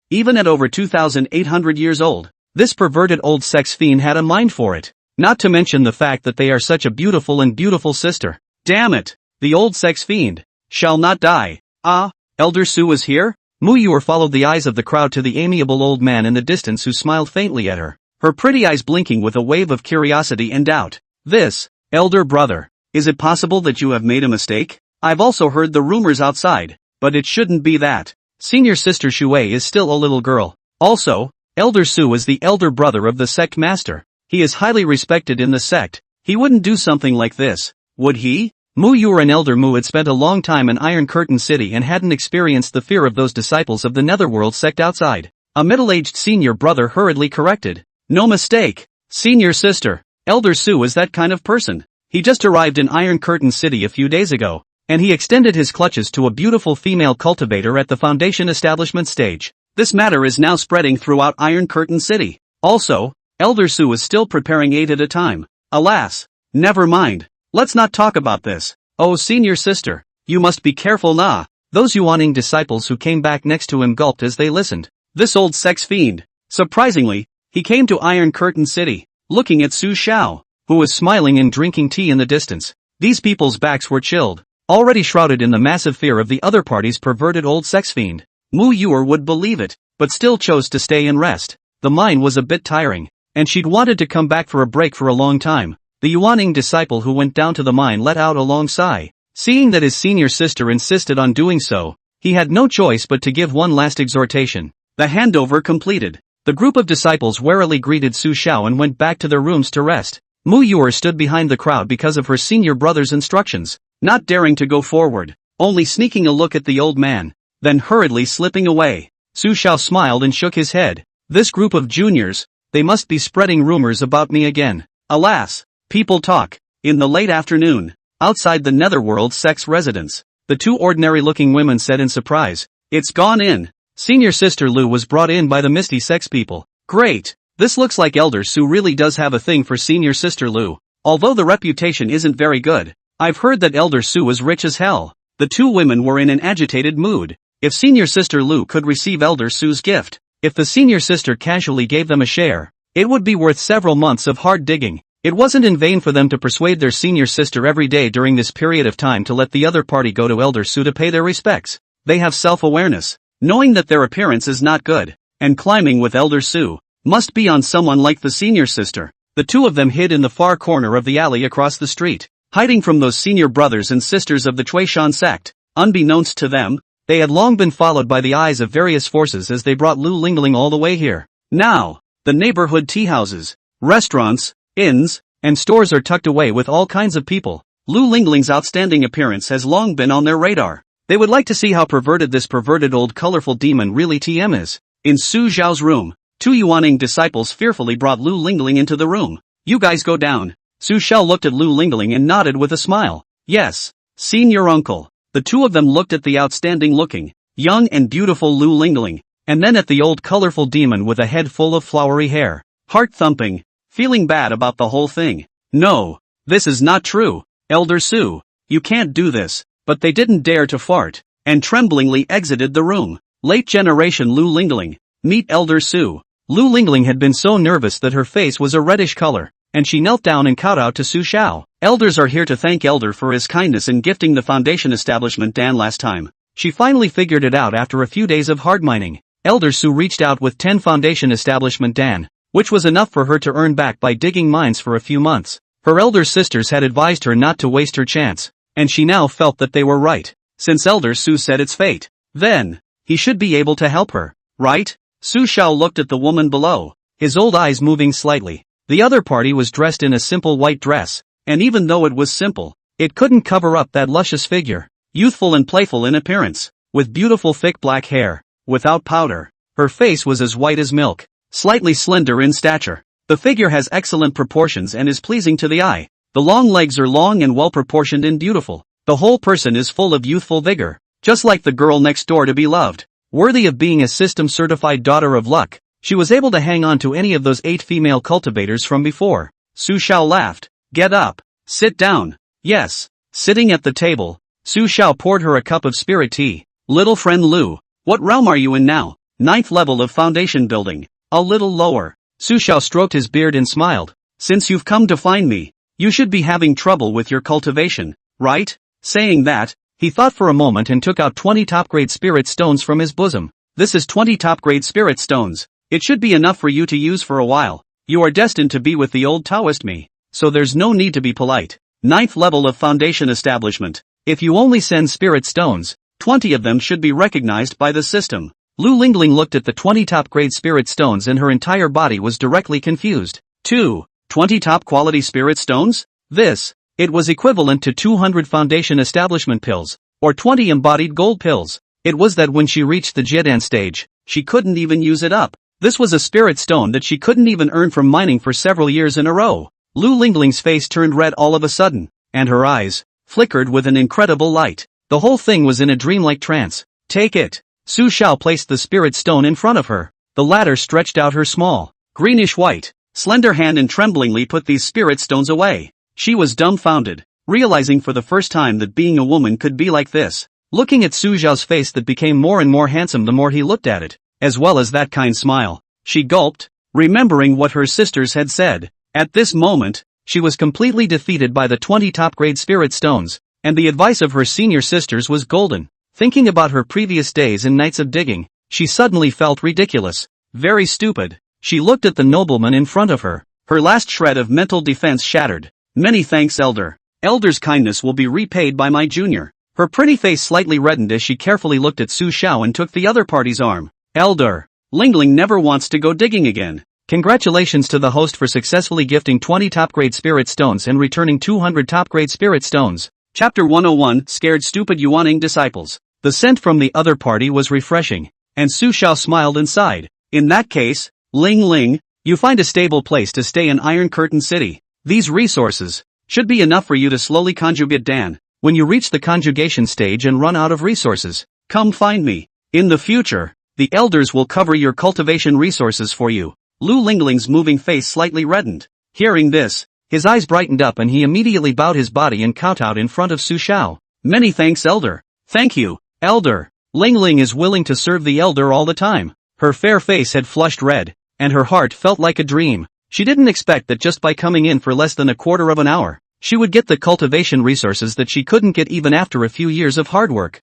even at over 2,800 years old, this perverted old sex fiend had a mind for it. Not to mention the fact that they are such a beautiful sister. Damn it! The old sex fiend shall not die. Ah, Elder Su is here? Mu Yuer followed the eyes of the crowd to the amiable old man in the distance who smiled faintly at her, her pretty eyes blinking with a wave of curiosity and doubt. This, elder brother, is it possible that you have made a mistake? I've also heard the rumors outside, but it shouldn't be that. Senior sister Shuei is still a little girl. Also, Elder Su is the elder brother of the sect master. He is highly respected in the sect. He wouldn't do something like this, would he? Mu Yuer and Elder Mu had spent a long time in Iron Curtain City and hadn't experienced the fear of those disciples of the Netherworld sect outside. A middle-aged senior brother hurriedly corrected. No mistake. Senior sister, Elder Su is that kind of person. He just arrived in Iron Curtain City a few days ago, and he extended his clutches to a beautiful female cultivator at the Foundation establishment stage. This matter is now spreading throughout Iron Curtain City. Also, Elder Su is still preparing 8 at a time. Alas. Never mind. Let's not talk about this. Oh, senior sister, you must be careful nah. Those Yuaning disciples who came back next to him gulped as they listened. This old sex fiend. Surprisingly, he came to Iron Curtain City, looking at Su Xiao, who was smiling and drinking tea in the distance. These people's backs were chilled, already shrouded in the massive fear of the other party's perverted old sex fiend. Mu Yuer would believe it, but still chose to stay and rest. The mine was a bit tiring, and she'd wanted to come back for a break for a long time. The Yuaning disciple who went down to the mine let out a long sigh. Seeing that his senior sister insisted on doing so, he had no choice but to give one last exhortation. The handover completed, the group of disciples warily greeted Su Xiao and went back to their rooms to rest. Mu Yuer stood behind the crowd because of her senior brother's instructions, not daring to go forward, only sneaking a look at the old man, then hurriedly slipping away. Su Xiao smiled and shook his head. This group of juniors, they must be spreading rumors about me again. Alas. People talk. In the late afternoon, outside the Netherworld sect's residence, the two ordinary-looking women said in surprise, "It's gone in." Senior sister Lu was brought in by the Misty sex people. Great. This looks like Elder Su really does have a thing for senior sister Lu. Although the reputation isn't very good, I've heard that Elder Su is rich as hell. The two women were in an agitated mood. If senior sister Lu could receive Elder Su's gift, if the senior sister casually gave them a share, it would be worth several months of hard digging. It wasn't in vain for them to persuade their senior sister every day during this period of time to let the other party go to Elder Su to pay their respects. They have self-awareness, knowing that their appearance is not good, and climbing with Elder Su must be on someone like the senior sister. The two of them hid in the far corner of the alley across the street, hiding from those senior brothers and sisters of the Chuishan sect. Unbeknownst to them, they had long been followed by the eyes of various forces as they brought Lu Lingling all the way here. Now, the neighborhood tea houses, restaurants, inns, and stores are tucked away with all kinds of people. Lu Lingling's outstanding appearance has long been on their radar. They would like to see how perverted this perverted old colorful demon really is. In Su Zhao's room, two Yuaning disciples fearfully brought Lu Lingling into the room. You guys go down. Su Xiao looked at Lu Lingling and nodded with a smile. Yes, senior uncle. The two of them looked at the outstanding looking, young and beautiful Lu Lingling, and then at the old colorful demon with a head full of flowery hair. Heart thumping. Feeling bad about the whole thing. No, this is not true, Elder Su. You can't do this. But they didn't dare to fart, and tremblingly exited the room. Late generation Lu Lingling. Meet Elder Su. Lu Lingling had been so nervous that her face was a reddish color, and she knelt down and kowtowed to Su Xiao. Elders are here to thank Elder for his kindness in gifting the Foundation establishment Dan last time. She finally figured it out after a few days of hard mining. Elder Su reached out with 10 Foundation establishment Dan, which was enough for her to earn back by digging mines for a few months. Her elder sisters had advised her not to waste her chance, and she now felt that they were right, since Elder Su said it's fate. Then, he should be able to help her, right? Su Xiao looked at the woman below, his old eyes moving slightly. The other party was dressed in a simple white dress, and even though it was simple, it couldn't cover up that luscious figure. Youthful and playful in appearance, with beautiful thick black hair, without powder. Her face was as white as milk, slightly slender in stature. The figure has excellent proportions and is pleasing to the eye. The long legs are long and well proportioned and beautiful. The whole person is full of youthful vigor, just like the girl next door to be loved. Worthy of being a system-certified daughter of luck, she was able to hang on to any of those 8 female cultivators from before. Su Xiao laughed. Get up. Sit down. Yes. Sitting at the table, Su Xiao poured her a cup of spirit tea. Little friend Lu, what realm are you in now? 9th level of foundation building. A little lower. Su Xiao stroked his beard and smiled. Since you've come to find me, you should be having trouble with your cultivation, right? Saying that, he thought for a moment and took out 20 top-grade spirit stones from his bosom. This is 20 top-grade spirit stones. It should be enough for you to use for a while. You are destined to be with the old Taoist me, so there's no need to be polite. 9th level of foundation establishment. If you only send spirit stones, 20 of them should be recognized by the system. Lu Lingling looked at the 20 top-grade spirit stones and her entire body was directly confused. 20 top-quality spirit stones? It was equivalent to 200 foundation establishment pills, or 20 embodied gold pills. It was that when she reached the Jidan stage, she couldn't even use it up. This was a spirit stone that she couldn't even earn from mining for several years in a row. Lu Lingling's face turned red all of a sudden, and her eyes flickered with an incredible light. The whole thing was in a dreamlike trance. Take it. Su Xiao placed the spirit stone in front of her. The latter stretched out her small, greenish-white, slender hand and tremblingly put these spirit stones away. She was dumbfounded, realizing for the first time that being a woman could be like this. Looking at Su Xiao's face that became more and more handsome the more he looked at it, as well as that kind smile, she gulped, remembering what her sisters had said. At this moment, she was completely defeated by the 20 top-grade spirit stones, and the advice of her senior sisters was golden. Thinking about her previous days and nights of digging, she suddenly felt ridiculous, very stupid. She looked at the nobleman in front of her, her last shred of mental defense shattered. Many thanks, Elder. Elder's kindness will be repaid by my junior. Her pretty face slightly reddened as she carefully looked at Su Xiao and took the other party's arm. Elder, Lingling never wants to go digging again. Congratulations to the host for successfully gifting 20 top-grade spirit stones and returning 200 top-grade spirit stones. Chapter 101, Scared Stupid Yuaning Disciples. The scent from the other party was refreshing, and Su Xiao smiled and sighed. In that case, Ling, you find a stable place to stay in Iron Curtain City. These resources should be enough for you to slowly conjugate Dan. When you reach the conjugation stage and run out of resources, come find me. In the future, the elders will cover your cultivation resources for you. Lu Lingling's moving face slightly reddened. Hearing this, his eyes brightened up and he immediately bowed his body and kowtowed in front of Su Xiao. Many thanks, Elder. Thank you, Elder. Lingling is willing to serve the elder all the time. Her fair face had flushed red, and her heart felt like a dream. She didn't expect that just by coming in for less than a quarter of an hour, she would get the cultivation resources that she couldn't get even after a few years of hard work.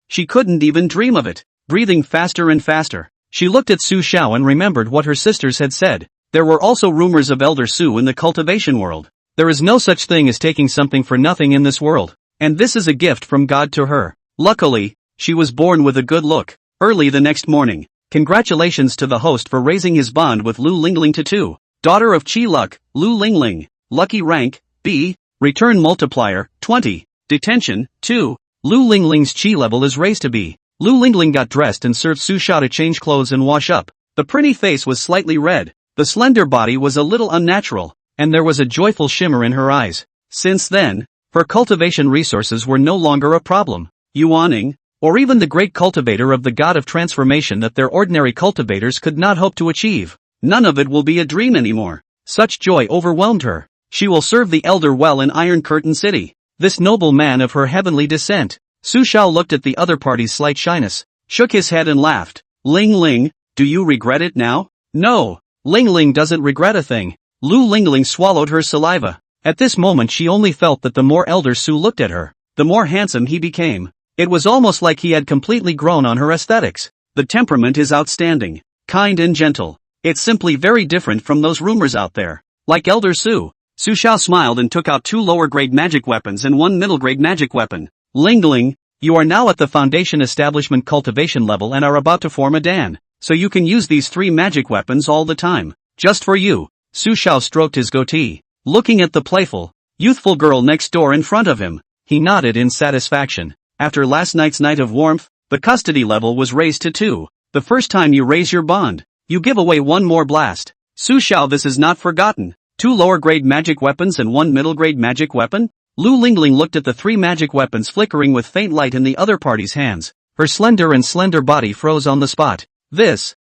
She couldn't even dream of it. Breathing faster and faster, she looked at Su Xiao and remembered what her sisters had said. There were also rumors of Elder Su in the cultivation world. There is no such thing as taking something for nothing in this world, and this is a gift from God to her. Luckily, she was born with a good look. Early the next morning, congratulations to the host for raising his bond with Lu Lingling to 2. Daughter of Qi Luck, Lu Lingling. Lucky rank, B. Return multiplier, 20. Detention, 2. Lu Lingling's Qi level is raised to B. Lu Lingling got dressed and served Su Xiao to change clothes and wash up. The pretty face was slightly red, the slender body was a little unnatural, and there was a joyful shimmer in her eyes. Since then, her cultivation resources were no longer a problem. Yuaning, or even the great cultivator of the god of transformation that their ordinary cultivators could not hope to achieve. None of it will be a dream anymore. Such joy overwhelmed her. She will serve the elder well in Iron Curtain City. This noble man of her heavenly descent. Su Xiao looked at the other party's slight shyness, shook his head and laughed. Ling, do you regret it now? No, Ling doesn't regret a thing. Lu Lingling swallowed her saliva. At this moment she only felt that the more Elder Su looked at her, the more handsome he became. It was almost like he had completely grown on her aesthetics. The temperament is outstanding, kind and gentle. It's simply very different from those rumors out there. Like Elder Su. Su Xiao smiled and took out 2 lower-grade magic weapons and 1 middle-grade magic weapon. Lingling, You are now at the foundation establishment cultivation level and are about to form a dan, so you can use these 3 magic weapons all the time. Just for you. Su Xiao stroked his goatee, looking at the playful, youthful girl next door in front of him. He nodded in satisfaction. After last night's night of warmth, the custody level was raised to 2. The first time you raise your bond, you give away 1 more blast. Su Xiao, this is not forgotten. 2 lower grade magic weapons and 1 middle grade magic weapon? Lu Lingling looked at the 3 magic weapons flickering with faint light in the other party's hands. Her slender body froze on the spot. This,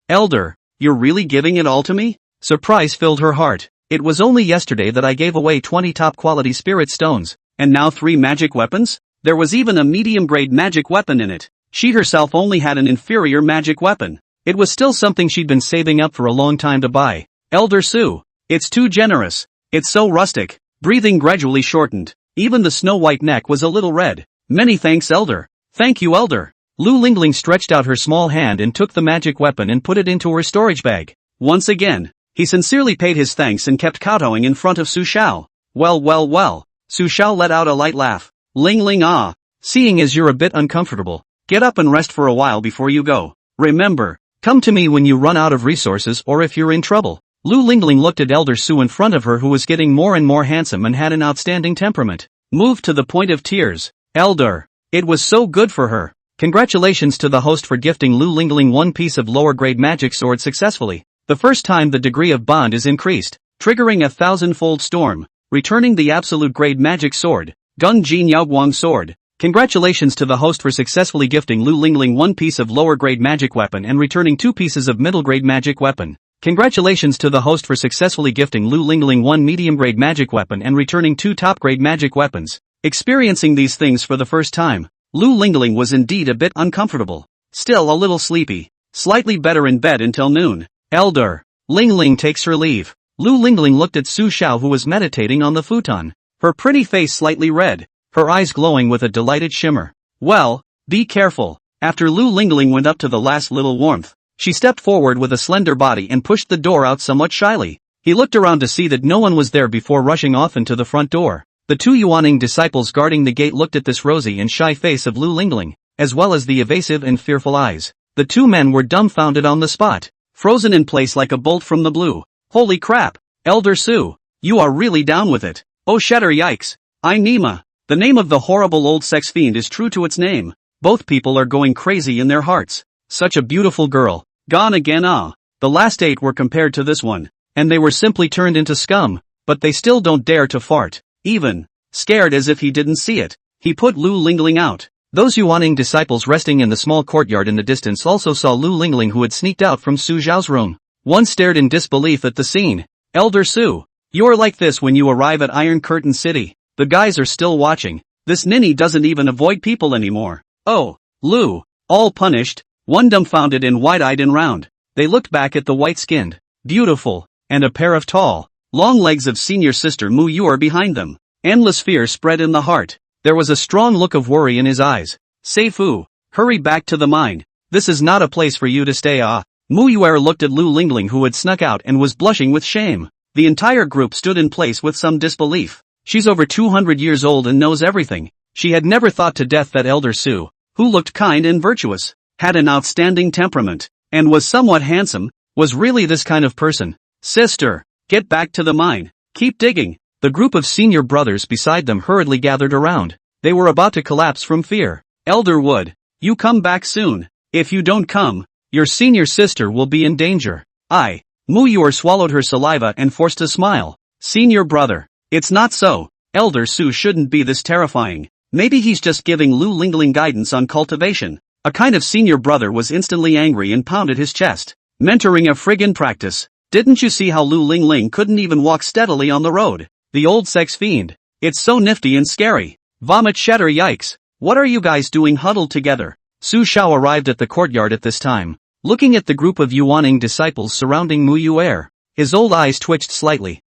Elder, you're really giving it all to me? Surprise filled her heart. It was only yesterday that I gave away 20 top quality spirit stones, and now 3 magic weapons? There was even a medium grade magic weapon in it. She herself only had an inferior magic weapon. It was still something she'd been saving up for a long time to buy. Elder Su, it's too generous. It's so rustic. Breathing gradually shortened. Even the snow-white neck was a little red. Many thanks, Elder. Thank you, Elder. Lu Lingling stretched out her small hand and took the magic weapon and put it into her storage bag. Once again, he sincerely paid his thanks and kept kowtowing in front of Su Xiao. Well. Su Xiao let out a light laugh. Ling ah. Seeing as you're a bit uncomfortable, get up and rest for a while before you go. Remember, come to me when you run out of resources or if you're in trouble. Lu Lingling looked at Elder Su in front of her, who was getting more and more handsome and had an outstanding temperament. Moved to the point of tears. Elder. It was so good for her. Congratulations to the host for gifting Lu Lingling 1 piece of lower grade magic sword successfully. The first time the degree of bond is increased, triggering a 1,000-fold storm, returning the absolute grade magic sword, Gun Jin Yaoguang sword. Congratulations to the host for successfully gifting Lu Lingling 1 piece of lower grade magic weapon and returning 2 pieces of middle grade magic weapon. Congratulations to the host for successfully gifting Lu Lingling 1 medium grade magic weapon and returning 2 top grade magic weapons. Experiencing these things for the first time, Lu Lingling was indeed a bit uncomfortable. Still a little sleepy. Slightly better in bed until noon. Elder. Lingling takes her leave. Lu Lingling looked at Su Xiao, who was meditating on the futon. Her pretty face slightly red. Her eyes glowing with a delighted shimmer. Well, be careful. After Lu Lingling went up to the last little warmth, she stepped forward with a slender body and pushed the door out somewhat shyly. He looked around to see that no one was there before rushing off into the front door. The 2 Yuaning disciples guarding the gate looked at this rosy and shy face of Lu Lingling, as well as the evasive and fearful eyes. The 2 men were dumbfounded on the spot, frozen in place like a bolt from the blue. Holy crap! Elder Su, you are really down with it. Oh shatter yikes! I Nima. The name of the horrible old sex fiend is true to its name. Both people are going crazy in their hearts. Such a beautiful girl. Gone again ah. The last 8 were compared to this one, and they were simply turned into scum, but they still don't dare to fart. Even. Scared as if he didn't see it, he put Lu Lingling out. Those Yuaning disciples resting in the small courtyard in the distance also saw Lu Lingling, who had sneaked out from Su Zhao's room. One stared in disbelief at the scene. Elder Su, you're like this when you arrive at Iron Curtain City. The guys are still watching. This ninny doesn't even avoid people anymore. Oh, Lu. All punished. One dumbfounded and wide-eyed and round. They looked back at the white-skinned, beautiful, and a pair of tall, long legs of senior sister Mu Yuer behind them. Endless fear spread in the heart. There was a strong look of worry in his eyes. Seifu, hurry back to the mine. This is not a place for you to stay ah. Mu Yuer looked at Lu Lingling, who had snuck out and was blushing with shame. The entire group stood in place with some disbelief. She's over 200 years old and knows everything. She had never thought to death that Elder Su, who looked kind and virtuous, had an outstanding temperament, and was somewhat handsome, was really this kind of person. Sister, get back to the mine. Keep digging. The group of senior brothers beside them hurriedly gathered around. They were about to collapse from fear. Elder Wood, you come back soon. If you don't come, your senior sister will be in danger. Mu Yuer swallowed her saliva and forced a smile. Senior brother. It's not so. Elder Su shouldn't be this terrifying. Maybe he's just giving Lu Lingling guidance on cultivation. A kind of senior brother was instantly angry and pounded his chest. Mentoring a friggin' practice. Didn't you see how Lu Lingling couldn't even walk steadily on the road? The old sex fiend. It's so nifty and scary. Vomit shatter yikes. What are you guys doing huddled together? Su Xiao arrived at the courtyard at this time, looking at the group of Yuaning disciples surrounding Mu Yuer. His old eyes twitched slightly.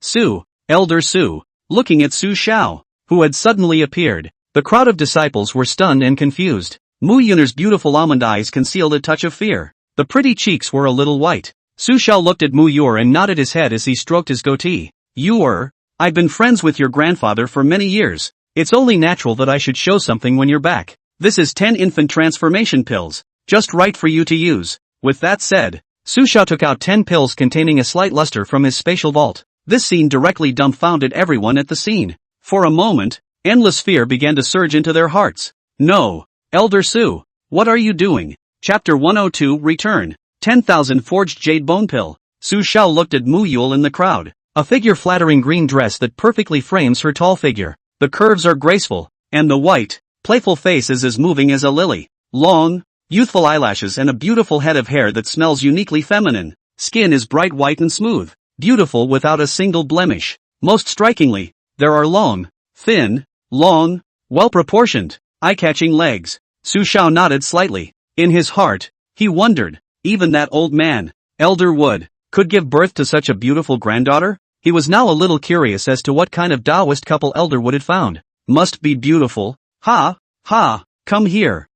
Su, Elder Su, looking at Su Xiao, who had suddenly appeared. The crowd of disciples were stunned and confused. Mu Yuner's beautiful almond eyes concealed a touch of fear. The pretty cheeks were a little white. Su Xiao looked at Mu Yuer and nodded his head as he stroked his goatee. Yuer, I've been friends with your grandfather for many years. It's only natural that I should show something when you're back. This is 10 infant transformation pills. Just right for you to use. With that said, Su Xiao took out 10 pills containing a slight luster from his spatial vault. This scene directly dumbfounded everyone at the scene. For a moment, endless fear began to surge into their hearts. No, Elder Su, what are you doing? Chapter 102 Return. 10,000 Forged Jade Bone Pill. Su Xiao looked at Mu Yule in the crowd. A figure-flattering green dress that perfectly frames her tall figure. The curves are graceful, and the white, playful face is as moving as a lily. Long, youthful eyelashes and a beautiful head of hair that smells uniquely feminine. Skin is bright white and smooth, beautiful without a single blemish. Most strikingly, there are long, well-proportioned, eye-catching legs. Su Xiao nodded slightly. In his heart, he wondered, even that old man, Elder Wood, could give birth to such a beautiful granddaughter? He was now a little curious as to what kind of Taoist couple Elder Wood had found. Must be beautiful. Ha, come here.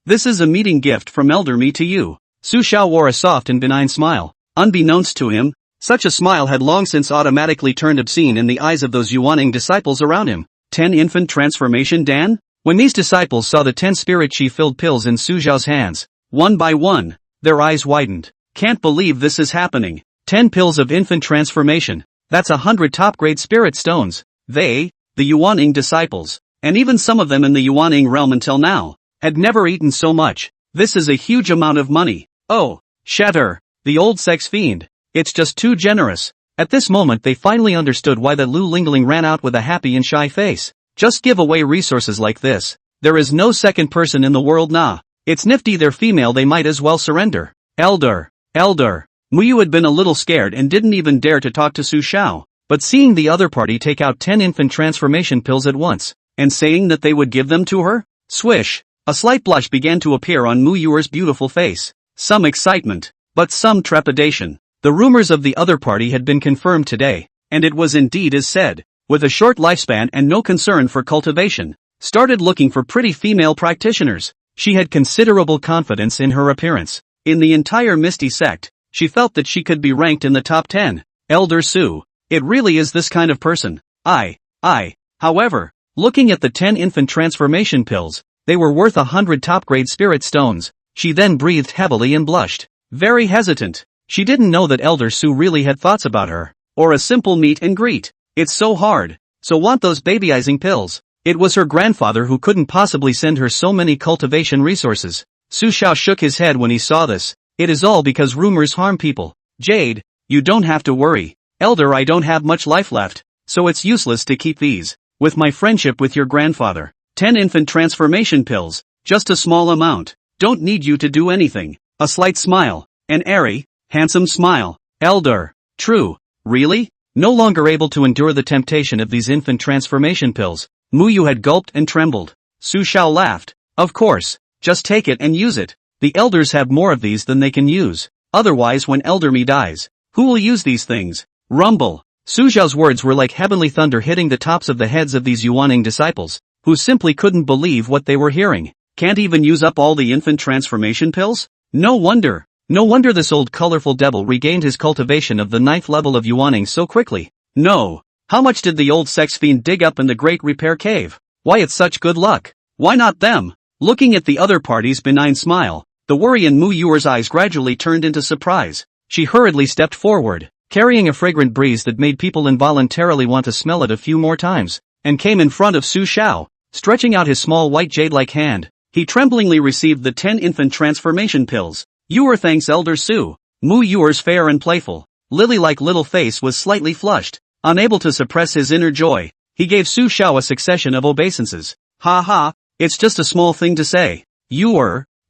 This is a meeting gift from Elder Me to you. Su Xiao wore a soft and benign smile. Unbeknownst to him, such a smile had long since automatically turned obscene in the eyes of those Yuaning disciples around him. 10 infant transformation Dan? When these disciples saw the 10 spirit chi-filled pills in Su Xiao's hands, one by one, their eyes widened. Can't believe this is happening. 10 pills of infant transformation. That's 100 top-grade spirit stones. They, the Yuaning disciples, and even some of them in the Yuaning realm until now, had never eaten so much. This is a huge amount of money. Oh, shatter, the old sex fiend. It's just too generous. At this moment they finally understood why that Lu Lingling ran out with a happy and shy face. Just give away resources like this. There is no second person in the world nah. It's nifty they're female, they might as well surrender. Elder. Muyu had been a little scared and didn't even dare to talk to Su Xiao, but seeing the other party take out 10 infant transformation pills at once, and saying that they would give them to her, swish, a slight blush began to appear on Mu Yuer's beautiful face. Some excitement, but some trepidation. The rumors of the other party had been confirmed today, and it was indeed as said, with a short lifespan and no concern for cultivation, started looking for pretty female practitioners. She had considerable confidence in her appearance. In the entire Misty sect, she felt that she could be ranked in the top 10. Elder Su, it really is this kind of person. However, looking at the 10 infant transformation pills, they were worth 100 top-grade spirit stones. She then breathed heavily and blushed. Very hesitant. She didn't know that Elder Su really had thoughts about her, or a simple meet and greet. It's so hard. So want those babyizing pills. It was her grandfather who couldn't possibly send her so many cultivation resources. Su Xiao shook his head when he saw this. It is all because rumors harm people. Jade, you don't have to worry. Elder, I don't have much life left, so it's useless to keep these. With my friendship with your grandfather, 10 infant transformation pills, just a small amount, don't need you to do anything. A slight smile, an airy, handsome smile. Elder, true, really? No longer able to endure the temptation of these infant transformation pills, Mu Yu had gulped and trembled. Su Xiao laughed. Of course, just take it and use it. The elders have more of these than they can use. Otherwise when Elder Me dies, who will use these things? Rumble. Su Xiao's words were like heavenly thunder hitting the tops of the heads of these Yuaning disciples, who simply couldn't believe what they were hearing. Can't even use up all the infant transformation pills? No wonder this old colorful devil regained his cultivation of the 9th level of Yuaning so quickly. No. How much did the old sex fiend dig up in the Great Repair Cave? Why, it's such good luck. Why not them? Looking at the other party's benign smile, the worry in Mu Yuer's eyes gradually turned into surprise. She hurriedly stepped forward, carrying a fragrant breeze that made people involuntarily want to smell it a few more times, and came in front of Su Xiao, stretching out his small white jade-like hand. He tremblingly received the 10 infant transformation pills. Thanks Elder Su. Mu Yuer's fair and playful, lily-like little face was slightly flushed. Unable to suppress his inner joy, he gave Su Xiao a succession of obeisances. Ha, it's just a small thing to say.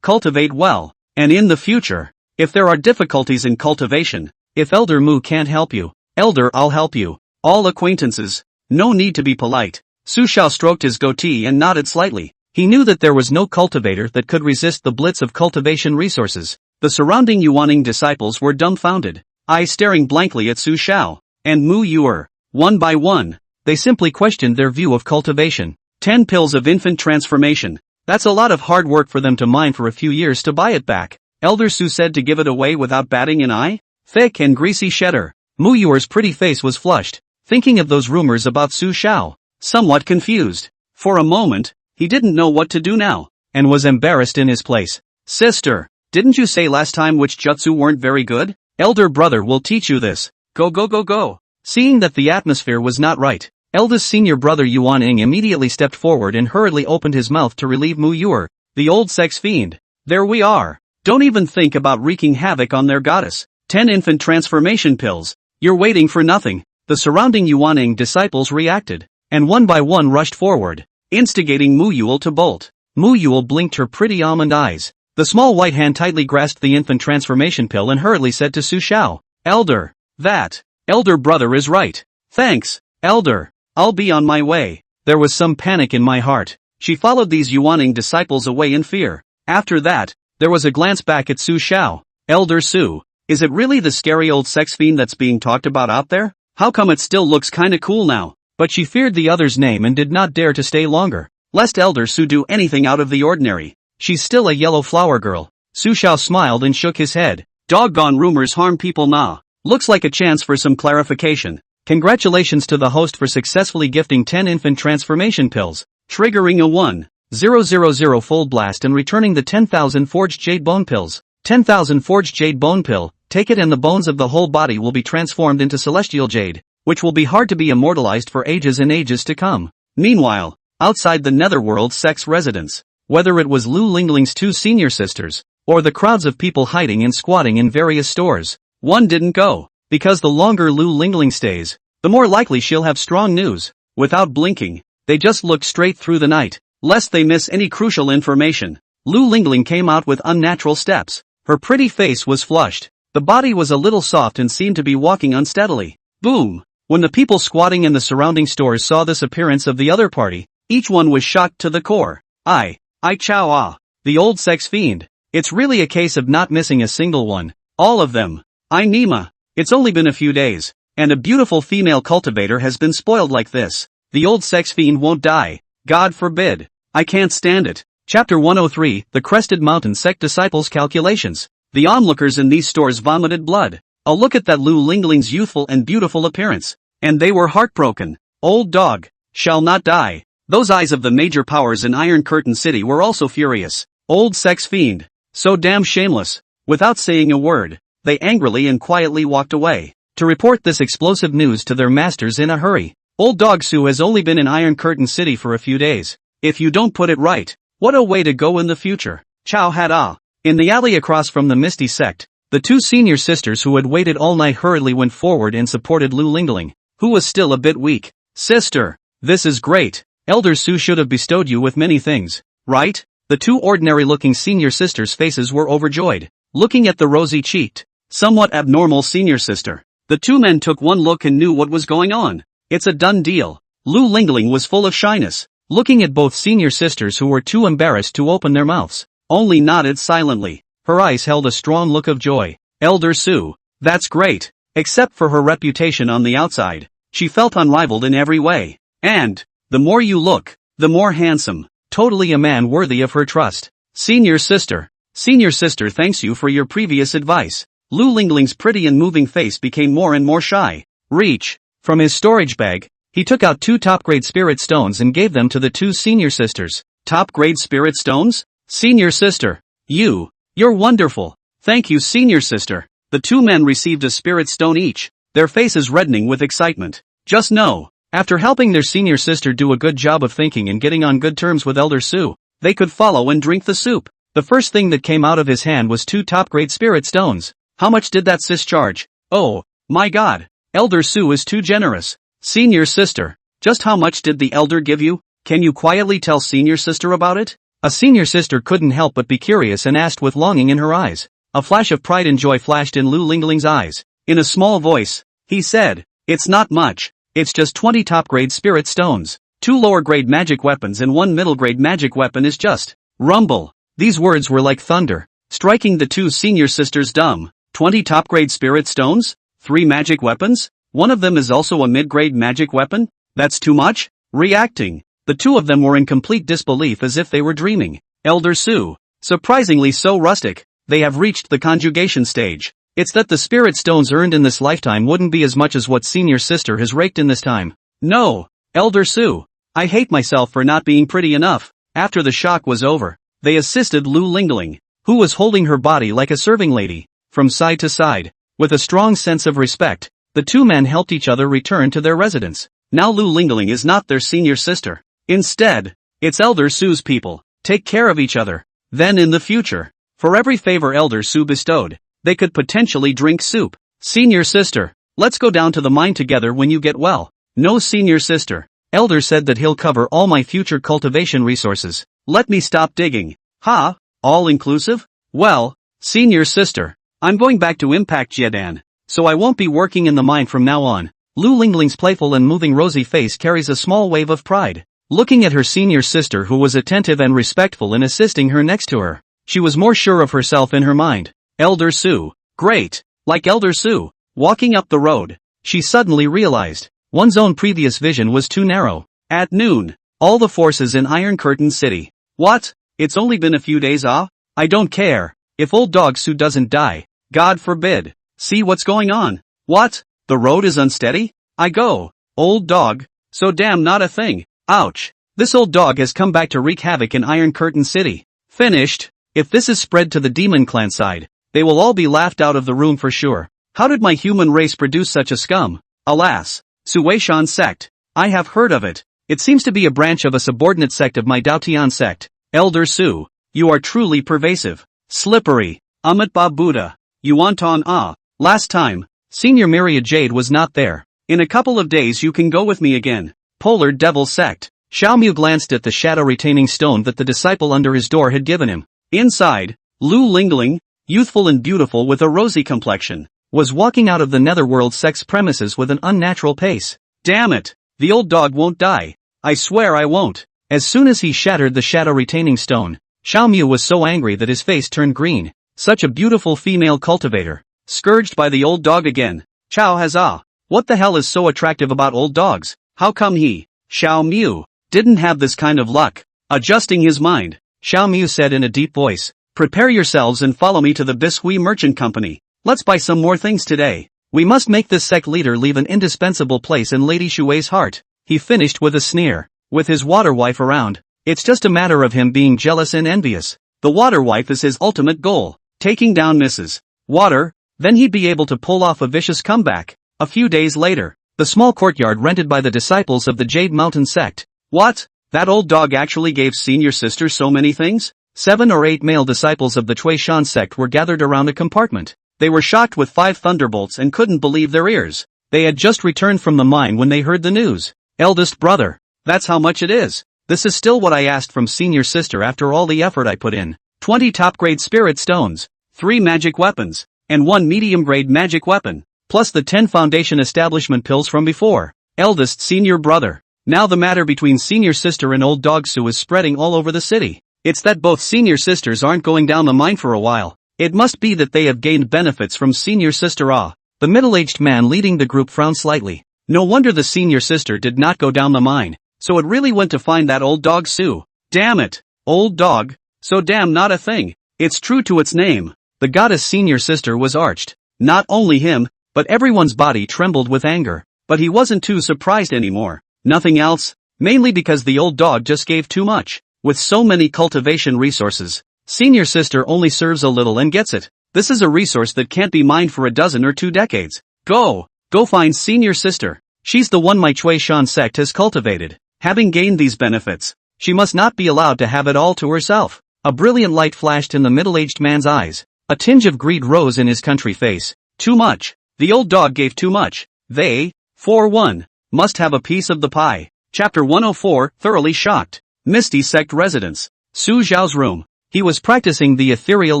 Cultivate well, and in the future, if there are difficulties in cultivation, if Elder Mu can't help you, Elder, I'll help you. All acquaintances. No need to be polite. Su Xiao stroked his goatee and nodded slightly. He knew that there was no cultivator that could resist the blitz of cultivation resources. The surrounding Yuaning disciples were dumbfounded, eyes staring blankly at Su Xiao and Mu Yuer. One by one, they simply questioned their view of cultivation. 10 pills of infant transformation. That's a lot of hard work for them to mine for a few years to buy it back. Elder Su said to give it away without batting an eye? Thick and greasy cheddar. Mu Yuer's pretty face was flushed, thinking of those rumors about Su Xiao. somewhat confused. For a moment, he didn't know what to do now, and was embarrassed in his place. Sister, didn't you say last time which jutsu weren't very good? Elder brother will teach you this. Go go go go. Seeing that the atmosphere was not right, eldest senior brother Yuan Ing immediately stepped forward and hurriedly opened his mouth to relieve Mu Yuer, the old sex fiend. There we are. Don't even think about wreaking havoc on their goddess. 10 infant transformation pills. You're waiting for nothing. The surrounding Yuan Ing disciples reacted, and one by one rushed forward, instigating Mu Yule to bolt. Mu Yule blinked her pretty almond eyes. The small white hand tightly grasped the infant transformation pill and hurriedly said to Su Xiao, Elder, that elder brother is right. Thanks, Elder. I'll be on my way. There was some panic in my heart. She followed these Yuaning disciples away in fear. After that, there was a glance back at Su Xiao. Elder Su, is it really the scary old sex fiend that's being talked about out there? How come it still looks kinda cool now? But she feared the other's name and did not dare to stay longer, lest Elder Su do anything out of the ordinary. She's still a yellow flower girl. Su Xiao smiled and shook his head. Doggone rumors harm people nah. Looks like a chance for some clarification. Congratulations to the host for successfully gifting 10 infant transformation pills, triggering a 1,000 fold blast and returning the 10,000 forged jade bone pills. 10,000 forged jade bone pill, take it and the bones of the whole body will be transformed into celestial jade, which will be hard to be immortalized for ages and ages to come. Meanwhile, outside the netherworld sex residence, whether it was Lu Lingling's 2 senior sisters, or the crowds of people hiding and squatting in various stores, one didn't go, because the longer Lu Lingling stays, the more likely she'll have strong news. Without blinking, they just looked straight through the night, lest they miss any crucial information. Lu Lingling came out with unnatural steps. Her pretty face was flushed, the body was a little soft and seemed to be walking unsteadily. Boom! When the people squatting in the surrounding stores saw this appearance of the other party, each one was shocked to the core. I chow ah, the old sex fiend. It's really a case of not missing a single one. All of them. Nima. It's only been a few days, and a beautiful female cultivator has been spoiled like this. The old sex fiend won't die. God forbid. I can't stand it. Chapter 103, The Crested Mountain Sect Disciples Calculations. The onlookers in these stores vomited blood. A look at that Lu Lingling's youthful and beautiful appearance, and they were heartbroken. Old dog, shall not die. Those eyes of the major powers in Iron Curtain City were also furious. Old sex fiend. So damn shameless. Without saying a word, they angrily and quietly walked away, to report this explosive news to their masters in a hurry. Old dog Su has only been in Iron Curtain City for a few days. If you don't put it right, what a way to go in the future. Chow had ah. In the alley across from the Misty Sect, the 2 senior sisters who had waited all night hurriedly went forward and supported Lu Lingling, who was still a bit weak. Sister, this is great. Elder Su should have bestowed you with many things, right? The 2 ordinary-looking senior sisters' faces were overjoyed. Looking at the rosy-cheeked, somewhat abnormal senior sister, the 2 men took one look and knew what was going on. It's a done deal. Lu Lingling was full of shyness, looking at both senior sisters who were too embarrassed to open their mouths, only nodded silently. Her eyes held a strong look of joy. Elder Su, that's great. Except for her reputation on the outside, she felt unrivaled in every way. And, the more you look, the more handsome. Totally a man worthy of her trust. Senior sister, thanks you for your previous advice. Lu Lingling's pretty and moving face became more and more shy. Reach. From his storage bag, he took out 2 top-grade spirit stones and gave them to the 2 senior sisters. Top-grade spirit stones? Senior sister. You're wonderful. Thank you, senior sister. The 2 men received a spirit stone each, their faces reddening with excitement. Just know, after helping their senior sister do a good job of thinking and getting on good terms with Elder Su, they could follow and drink the soup. The first thing that came out of his hand was 2 top-grade spirit stones. How much did that sis charge? Oh, my god. Elder Su is too generous. Senior sister, just how much did the elder give you? Can you quietly tell senior sister about it? A senior sister couldn't help but be curious and asked with longing in her eyes. A flash of pride and joy flashed in Lu Lingling's eyes. In a small voice, he said, it's not much. It's just 20 top-grade spirit stones. 2 lower-grade magic weapons and 1 middle-grade magic weapon is just. Rumble. These words were like thunder, striking the 2 senior sisters dumb. 20 top-grade spirit stones? 3 magic weapons? One of them is also a mid-grade magic weapon? That's too much? Reacting, the 2 of them were in complete disbelief as if they were dreaming. Elder Su, surprisingly so rustic. They have reached the conjugation stage. It's that the spirit stones earned in this lifetime wouldn't be as much as what senior sister has raked in this time. No, Elder Su. I hate myself for not being pretty enough. After the shock was over, they assisted Lu Lingling, who was holding her body like a serving lady, from side to side. With a strong sense of respect, the two men helped each other return to their residence. Now Lu Lingling is not their senior sister. Instead, it's Elder Su's people. Take care of each other. Then in the future, for every favor Elder Su bestowed, they could potentially drink soup. Senior sister, let's go down to the mine together when you get well. No, senior sister. Elder said that he'll cover all my future cultivation resources. Let me stop digging. Ha? All inclusive? Well, senior sister, I'm going back to Impact Jiedan, so I won't be working in the mine from now on. Lu Lingling's playful and moving rosy face carries a small wave of pride. Looking at her senior sister, who was attentive and respectful in assisting her next to her, she was more sure of herself in her mind. Elder Su. Great. Like Elder Su. Walking up the road, she suddenly realized one's own previous vision was too narrow. At noon, all the forces in Iron Curtain City. What? It's only been a few days, ah? I don't care. If old dog Su doesn't die. God forbid. See what's going on. What? The road is unsteady? I go. Old dog. So damn not a thing. Ouch. This old dog has come back to wreak havoc in Iron Curtain City. Finished. If this is spread to the Demon Clan side, they will all be laughed out of the room for sure. How did my human race produce such a scum? Alas. Suishan sect. I have heard of it. It seems to be a branch of a subordinate sect of my Daotian sect. Elder Su. You are truly pervasive. Slippery. Amitba Buddha. Yuanton Ah. Last time, Senior Myria Jade was not there. In a couple of days you can go with me again. Polar Devil Sect. Xiaomu glanced at the shadow-retaining stone that the disciple under his door had given him. Inside, Lu Lingling, youthful and beautiful with a rosy complexion, was walking out of the Netherworld sect's premises with an unnatural pace. Damn it! The old dog won't die. I swear I won't. As soon as he shattered the shadow-retaining stone, Xiaomu was so angry that his face turned green. Such a beautiful female cultivator. Scourged by the old dog again. Chow Hazah. What the hell is so attractive about old dogs? How come he, Xiaomu, didn't have this kind of luck? Adjusting his mind, Xiaomu said in a deep voice, prepare yourselves and follow me to the Bishui Merchant Company. Let's buy some more things today. We must make this sect leader leave an indispensable place in Lady Shui's heart. He finished with a sneer. With his water wife around, it's just a matter of him being jealous and envious. The water wife is his ultimate goal. Taking down Mrs. Water, then he'd be able to pull off a vicious comeback. A few days later, the small courtyard rented by the disciples of the Jade Mountain sect. What? That old dog actually gave senior sister so many things? 7 or 8 male disciples of the Cui Shan sect were gathered around a compartment. They were shocked with 5 thunderbolts and couldn't believe their ears. They had just returned from the mine when they heard the news. Eldest brother. That's how much it is. This is still what I asked from senior sister after all the effort I put in. 20 top-grade spirit stones, 3 magic weapons, and 1 medium-grade magic weapon, plus the 10 foundation establishment pills from before. Eldest senior brother. Now the matter between senior sister and old dog Su is spreading all over the city. It's that both senior sisters aren't going down the mine for a while. It must be that they have gained benefits from senior sister Ah. The middle-aged man leading the group frowned slightly. No wonder the senior sister did not go down the mine. So it really went to find that old dog Su. Damn it. Old dog. So damn not a thing. It's true to its name. The goddess senior sister was arched. Not only him, but everyone's body trembled with anger. But he wasn't too surprised anymore. Nothing else, mainly because the old dog just gave too much. With so many cultivation resources, senior sister only serves a little and gets it. This is a resource that can't be mined for a dozen or 2 decades. Go find senior sister. She's the one my Cui Shan sect has cultivated. Having gained these benefits, she must not be allowed to have it all to herself. A brilliant light flashed in the middle-aged man's eyes. A tinge of greed rose in his country face. Too much. The old dog gave too much. They, for one, must have a piece of the pie. Chapter 104, Thoroughly Shocked. Misty Sect Residence. Su Zhao's room. He was practicing the ethereal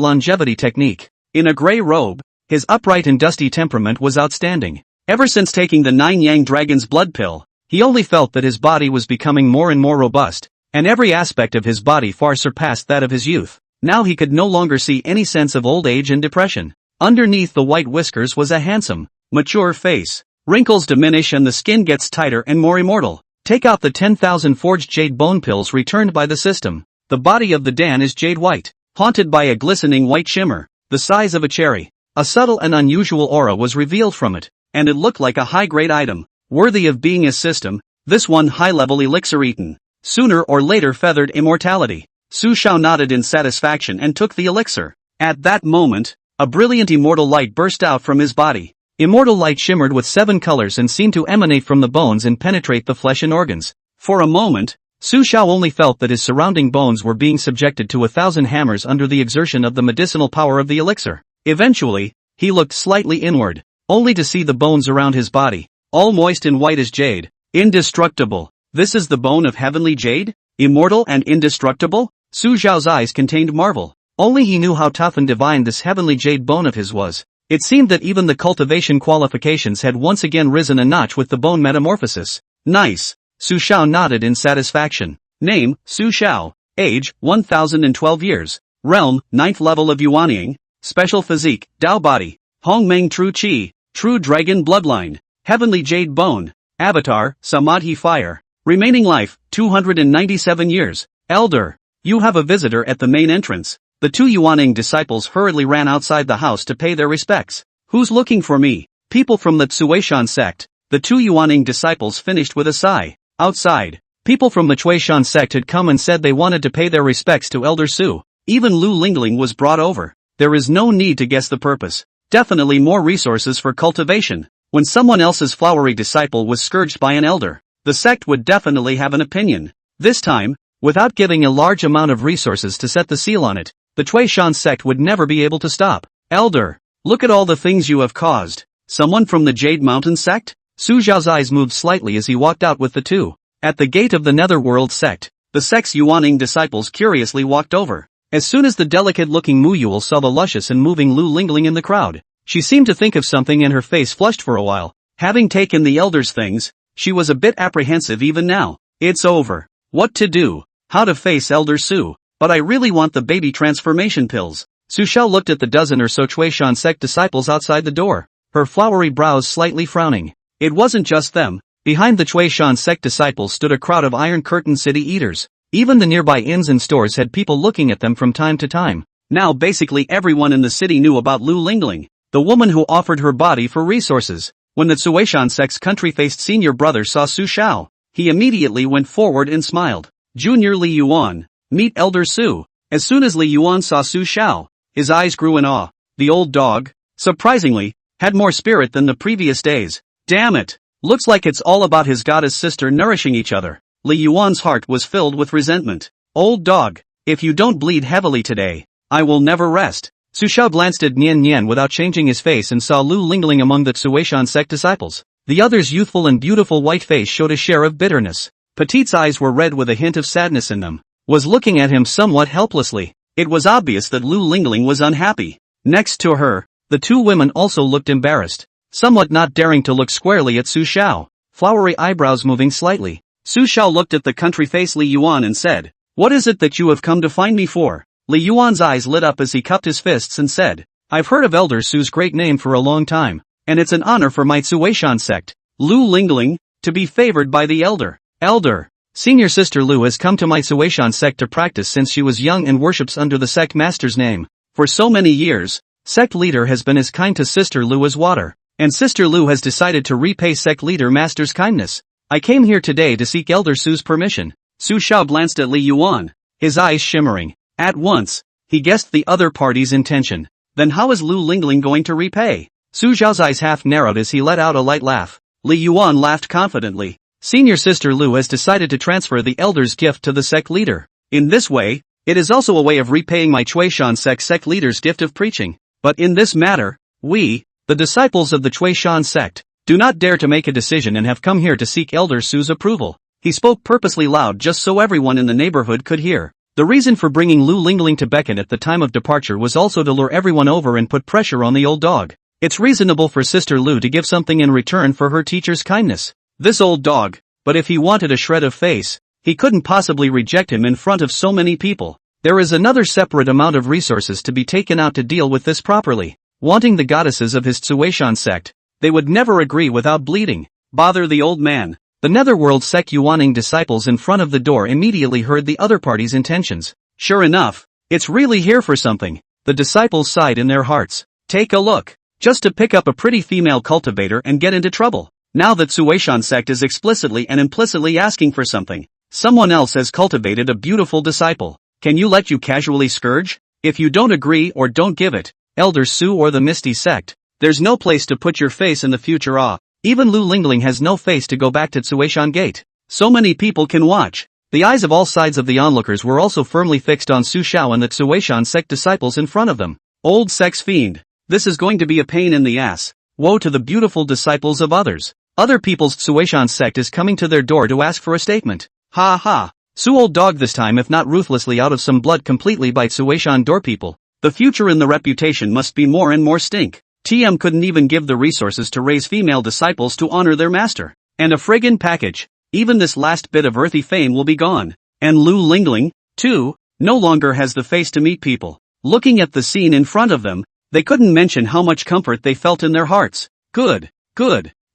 longevity technique. In a gray robe, his upright and dusty temperament was outstanding. Ever since taking the 9 Yang Dragon's blood pill, he only felt that his body was becoming more and more robust, and every aspect of his body far surpassed that of his youth. Now he could no longer see any sense of old age and depression. Underneath the white whiskers was a handsome, mature face. Wrinkles diminish and the skin gets tighter and more immortal. Take out the 10,000 forged jade bone pills returned by the system. The body of the Dan is jade white, haunted by a glistening white shimmer, the size of a cherry. A subtle and unusual aura was revealed from it, and it looked like a high-grade item, worthy of being a system. This one high-level elixir eaten. Sooner or later feathered immortality. Su Xiao nodded in satisfaction and took the elixir. At that moment, a brilliant immortal light burst out from his body. Immortal light shimmered with 7 colors and seemed to emanate from the bones and penetrate the flesh and organs. For a moment, Su Xiao only felt that his surrounding bones were being subjected to 1,000 hammers under the exertion of the medicinal power of the elixir. Eventually, he looked slightly inward, only to see the bones around his body, all moist and white as jade. Indestructible. This is the bone of heavenly jade? Immortal and indestructible? Su Xiao's eyes contained marvel. Only he knew how tough and divine this heavenly jade bone of his was. It seemed that even the cultivation qualifications had once again risen a notch with the bone metamorphosis. Nice. Su Xiao nodded in satisfaction. Name, Su Xiao. Age, 1012 years. Realm, 9th level of Yuanying. Special physique, Dao body. Hongmeng True Qi. True dragon bloodline. Heavenly jade bone. Avatar, Samadhi fire. Remaining life, 297 years. Elder. You have a visitor at the main entrance. The 2 Yuanying disciples hurriedly ran outside the house to pay their respects. Who's looking for me? People from the Tsuishan sect. The 2 Yuanying disciples finished with a sigh. Outside, people from the Chuishan sect had come and said they wanted to pay their respects to Elder Su. Even Lu Lingling was brought over. There is no need to guess the purpose. Definitely more resources for cultivation. When someone else's flowery disciple was scourged by an elder, the sect would definitely have an opinion. This time, without giving a large amount of resources to set the seal on it, the Chuishan sect would never be able to stop. Elder, look at all the things you have caused. Someone from the Jade Mountain sect? Su Xiao's eyes moved slightly as he walked out with the 2. At the gate of the Netherworld sect, the sect's Yuanying disciples curiously walked over. As soon as the delicate-looking Mu Yule saw the luscious and moving Lu Lingling in the crowd, she seemed to think of something and her face flushed for a while. Having taken the elder's things, she was a bit apprehensive even now. It's over. What to do? How to face Elder Su? But I really want the baby transformation pills. Su Xiao looked at the dozen or so Chuishan sect disciples outside the door, her flowery brows slightly frowning. It wasn't just them. Behind the Chuishan sect disciples stood a crowd of Iron Curtain city eaters. Even the nearby inns and stores had people looking at them from time to time. Now basically everyone in the city knew about Lu Lingling, the woman who offered her body for resources. When the Tsuishan sect's country-faced senior brother saw Su Xiao, he immediately went forward and smiled. Junior Li Yuan, meet Elder Su. As soon as Li Yuan saw Su Xiao, his eyes grew in awe. The old dog, surprisingly, had more spirit than the previous days. Damn it! Looks like it's all about his goddess sister nourishing each other. Li Yuan's heart was filled with resentment. Old dog, if you don't bleed heavily today, I will never rest. Su Xiao glanced at Nian Nian without changing his face and saw Lu Lingling among the Tsuishan sect disciples. The other's youthful and beautiful white face showed a share of bitterness. Petite's eyes were red with a hint of sadness in them. Was looking at him somewhat helplessly. It was obvious that Lu Lingling was unhappy. Next to her, the 2 women also looked embarrassed, somewhat not daring to look squarely at Su Xiao, flowery eyebrows moving slightly. Su Xiao looked at the country face Li Yuan and said, "What is it that you have come to find me for?" Li Yuan's eyes lit up as he cupped his fists and said, "I've heard of Elder Su's great name for a long time, and it's an honor for my Tsuishan sect, Lu Lingling, to be favored by the elder. Elder, senior sister Lu has come to my Tsuishan sect to practice since she was young and worships under the sect master's name. For so many years, sect leader has been as kind to sister Lu as water, and sister Lu has decided to repay sect leader master's kindness. I came here today to seek Elder Su's permission." Su Xiao glanced at Li Yuan, his eyes shimmering. At once, he guessed the other party's intention. Then how is Lu Lingling going to repay? Su Xiao's eyes half narrowed as he let out a light laugh. Li Yuan laughed confidently. Senior sister Lu has decided to transfer the elder's gift to the sect leader. In this way, it is also a way of repaying my Chuishan sect leader's gift of preaching. But in this matter, we, the disciples of the Chuishan sect, do not dare to make a decision and have come here to seek Elder Su's approval. He spoke purposely loud just so everyone in the neighborhood could hear. The reason for bringing Lu Lingling to Beacon at the time of departure was also to lure everyone over and put pressure on the old dog. It's reasonable for Sister Lu to give something in return for her teacher's kindness. This old dog, but if he wanted a shred of face, he couldn't possibly reject him in front of so many people. There is another separate amount of resources to be taken out to deal with this properly. Wanting the goddesses of his Tsuishan sect, they would never agree without bleeding. Bother the old man. The Netherworld sect Yuanying disciples in front of the door immediately heard the other party's intentions. Sure enough, it's really here for something. The disciples sighed in their hearts. Take a look. Just to pick up a pretty female cultivator and get into trouble. Now that Suishan sect is explicitly and implicitly asking for something, someone else has cultivated a beautiful disciple. Can you let you casually scourge? If you don't agree or don't give it, Elder Su or the Misty sect, there's no place to put your face in the future. Even Lu Lingling has no face to go back to Suishan gate. So many people can watch. The eyes of all sides of the onlookers were also firmly fixed on Su Xiao and the Suishan sect disciples in front of them. Old sex fiend. This is going to be a pain in the ass. Woe to the beautiful disciples of others. Other people's Suishan sect is coming to their door to ask for a statement. Ha ha. Su old dog this time if not ruthlessly out of some blood completely bite Suishan door people. The future in the reputation must be more and more stink. TM couldn't even give the resources to raise female disciples to honor their master. And a friggin' package. Even this last bit of earthy fame will be gone. And Lu Lingling, too, no longer has the face to meet people. Looking at the scene in front of them, they couldn't mention how much comfort they felt in their hearts. Good.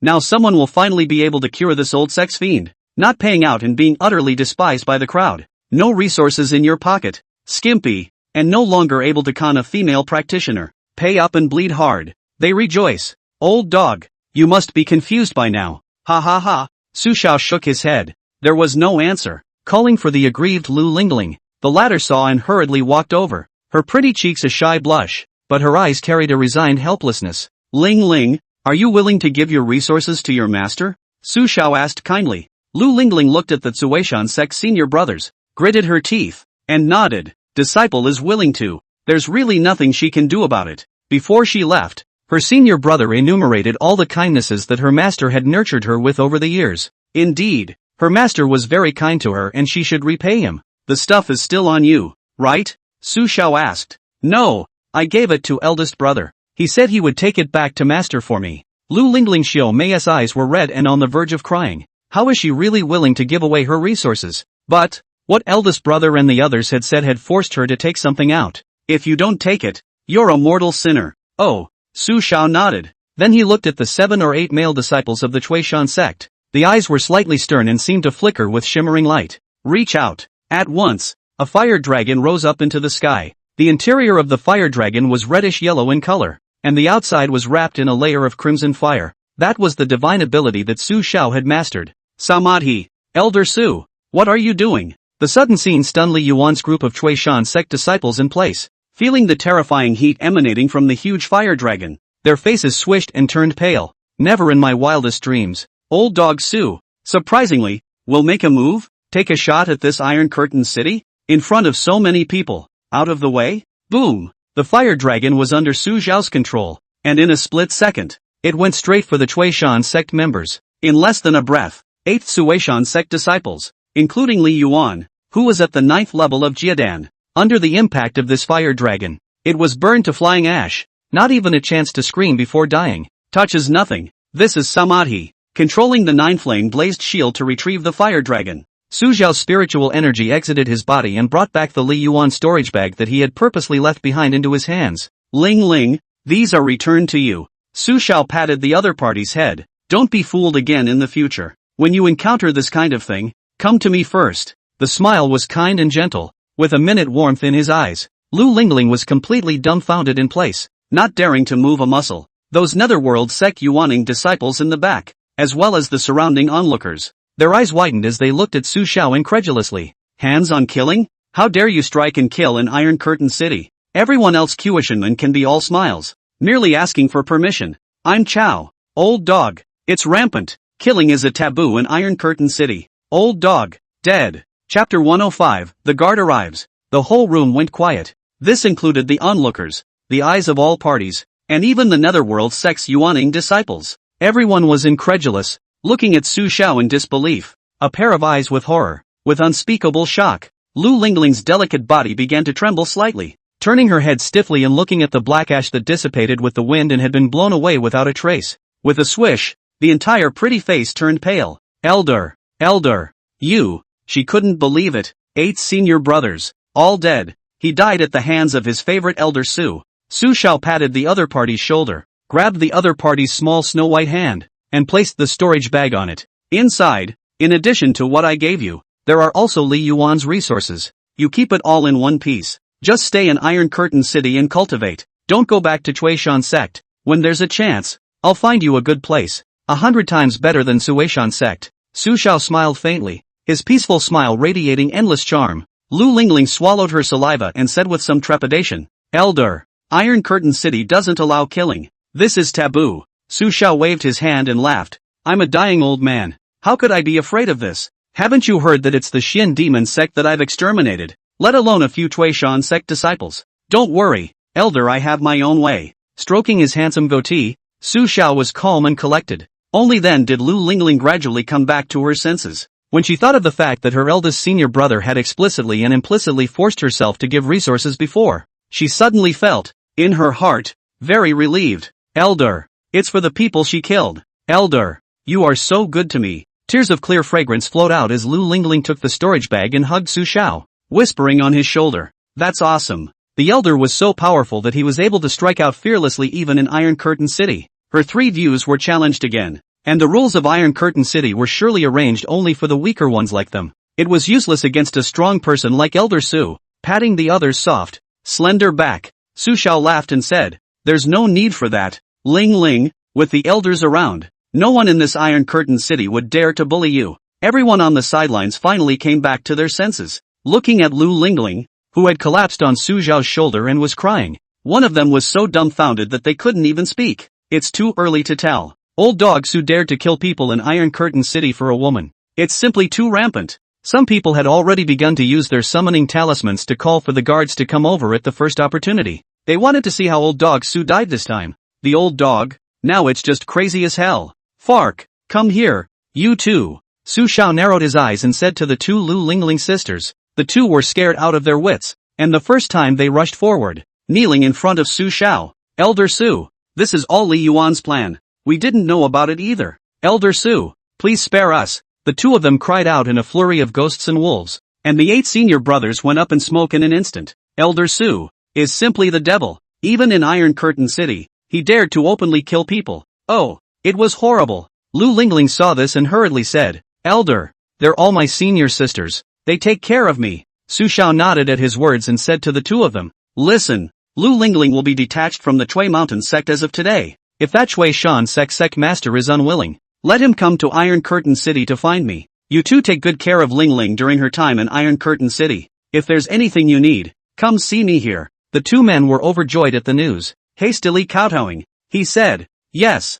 Now someone will finally be able to cure this old sex fiend. Not paying out and being utterly despised by the crowd. No resources in your pocket. Skimpy. And no longer able to con a female practitioner. Pay up and bleed hard. They rejoice. Old dog. You must be confused by now. Ha ha ha. Su Xiao shook his head. There was no answer. Calling for the aggrieved Lu Lingling, the latter saw and hurriedly walked over. Her pretty cheeks a shy blush, but her eyes carried a resigned helplessness. Ling Ling, are you willing to give your resources to your master? Su Xiao asked kindly. Lu Lingling looked at the Suishan sect senior brothers, gritted her teeth, and nodded. Disciple is willing to. There's really nothing she can do about it. Before she left, her senior brother enumerated all the kindnesses that her master had nurtured her with over the years. Indeed, her master was very kind to her and she should repay him. The stuff is still on you, right? Su Xiao asked. No, I gave it to eldest brother. He said he would take it back to master for me. Lu Lingling Xiao Mei's eyes were red and on the verge of crying. How is she really willing to give away her resources? But, what eldest brother and the others had said had forced her to take something out. If you don't take it, you're a mortal sinner. Oh. Su Xiao nodded. Then he looked at the 7 or 8 male disciples of the Suishan sect. The eyes were slightly stern and seemed to flicker with shimmering light. Reach out. At once, a fire dragon rose up into the sky. The interior of the fire dragon was reddish-yellow in color, and the outside was wrapped in a layer of crimson fire. That was the divine ability that Su Xiao had mastered. Samadhi, Elder Su, what are you doing? The sudden scene stunned Li Yuan's group of Suishan sect disciples in place. Feeling the terrifying heat emanating from the huge fire dragon, their faces swished and turned pale. Never in my wildest dreams. Old dog Su, surprisingly, will make a move, take a shot at this Iron Curtain city? In front of so many people. Out of the way? Boom! The fire dragon was under Su Xiao's control, and in a split second, it went straight for the Suishan sect members. In less than a breath, 8th Suishan sect disciples, including Li Yuan, who was at the 9th level of Jiedan, under the impact of this fire dragon, it was burned to flying ash. Not even a chance to scream before dying. Touches nothing. This is Samadhi, controlling the 9-flame blazed shield to retrieve the fire dragon. Su Xiao's spiritual energy exited his body and brought back the Li Yuan storage bag that he had purposely left behind into his hands. Ling Ling, these are returned to you. Su Xiao patted the other party's head. Don't be fooled again in the future. When you encounter this kind of thing, come to me first. The smile was kind and gentle, with a minute warmth in his eyes. Lu Lingling was completely dumbfounded in place, not daring to move a muscle. Those netherworld sect Yuaning disciples in the back, as well as the surrounding onlookers, their eyes widened as they looked at Su Xiao incredulously. Hands on killing? How dare you strike and kill in Iron Curtain City? Everyone else Kuishinman can be all smiles, merely asking for permission. I'm Chao. Old dog. It's rampant. Killing is a taboo in Iron Curtain City. Old dog. Dead. Chapter 105, The guard arrives. The whole room went quiet. This included the onlookers, the eyes of all parties, and even the netherworld sect's Yuaning disciples. Everyone was incredulous, looking at Su Xiao in disbelief, a pair of eyes with horror, with unspeakable shock. Lu Lingling's delicate body began to tremble slightly, turning her head stiffly and looking at the black ash that dissipated with the wind and had been blown away without a trace. With a swish, the entire pretty face turned pale. Elder, you. She couldn't believe it. 8 senior brothers, all dead. He died at the hands of his favorite Elder Su. Su Xiao patted the other party's shoulder, grabbed the other party's small snow-white hand, and placed the storage bag on it. Inside, in addition to what I gave you, there are also Li Yuan's resources. You keep it all in one piece. Just stay in Iron Curtain City and cultivate. Don't go back to Suishan sect. When there's a chance, I'll find you a good place. 100 times better than Suishan sect. Su Shao smiled faintly, his peaceful smile radiating endless charm. Lu Lingling swallowed her saliva and said with some trepidation, Elder, Iron Curtain City doesn't allow killing. This is taboo. Su Shao waved his hand and laughed. I'm a dying old man. How could I be afraid of this? Haven't you heard that it's the Xian demon sect that I've exterminated, let alone a few Tuishan sect disciples? Don't worry, Elder, I have my own way. Stroking his handsome goatee, Su Shao was calm and collected. Only then did Lu Lingling gradually come back to her senses. When she thought of the fact that her eldest senior brother had explicitly and implicitly forced herself to give resources before, she suddenly felt, in her heart, very relieved. Elder, it's for the people she killed. Elder, you are so good to me. Tears of clear fragrance flowed out as Lu Lingling took the storage bag and hugged Su Shao, whispering on his shoulder, That's awesome. The elder was so powerful that he was able to strike out fearlessly even in Iron Curtain City. Her 3 views were challenged again. And the rules of Iron Curtain City were surely arranged only for the weaker ones like them. It was useless against a strong person like Elder Su. Patting the other's soft, slender back, Su Shao laughed and said, There's no need for that. Ling Ling, with the elders around, no one in this Iron Curtain City would dare to bully you. Everyone on the sidelines finally came back to their senses, looking at Lu Lingling, who had collapsed on Su Zhao's shoulder and was crying. One of them was so dumbfounded that they couldn't even speak. It's too early to tell. Old dogs who dared to kill people in Iron Curtain City for a woman. It's simply too rampant. Some people had already begun to use their summoning talismans to call for the guards to come over at the first opportunity. They wanted to see how old dog Su died this time. The old dog? Now it's just crazy as hell. Fark, come here, you too. Su Shao narrowed his eyes and said to the 2 Lu Lingling sisters. The 2 were scared out of their wits, and the first time they rushed forward, kneeling in front of Su Shao. Elder Su, this is all Li Yuan's plan. We didn't know about it either. Elder Su, please spare us. The 2 of them cried out in a flurry of ghosts and wolves, and the 8 senior brothers went up in smoke in an instant. Elder Su is simply the devil. Even in Iron Curtain City, he dared to openly kill people. Oh, it was horrible. Lu Lingling saw this and hurriedly said, Elder, they're all my senior sisters. They take care of me. Su Shao nodded at his words and said to the 2 of them, Listen, Lu Lingling will be detached from the Chui Mountain sect as of today. If that Chui Shan sect master is unwilling, let him come to Iron Curtain City to find me. You 2 take good care of Ling Ling during her time in Iron Curtain City. If there's anything you need, come see me here. The 2 men were overjoyed at the news, hastily kowtowing. He said, Yes,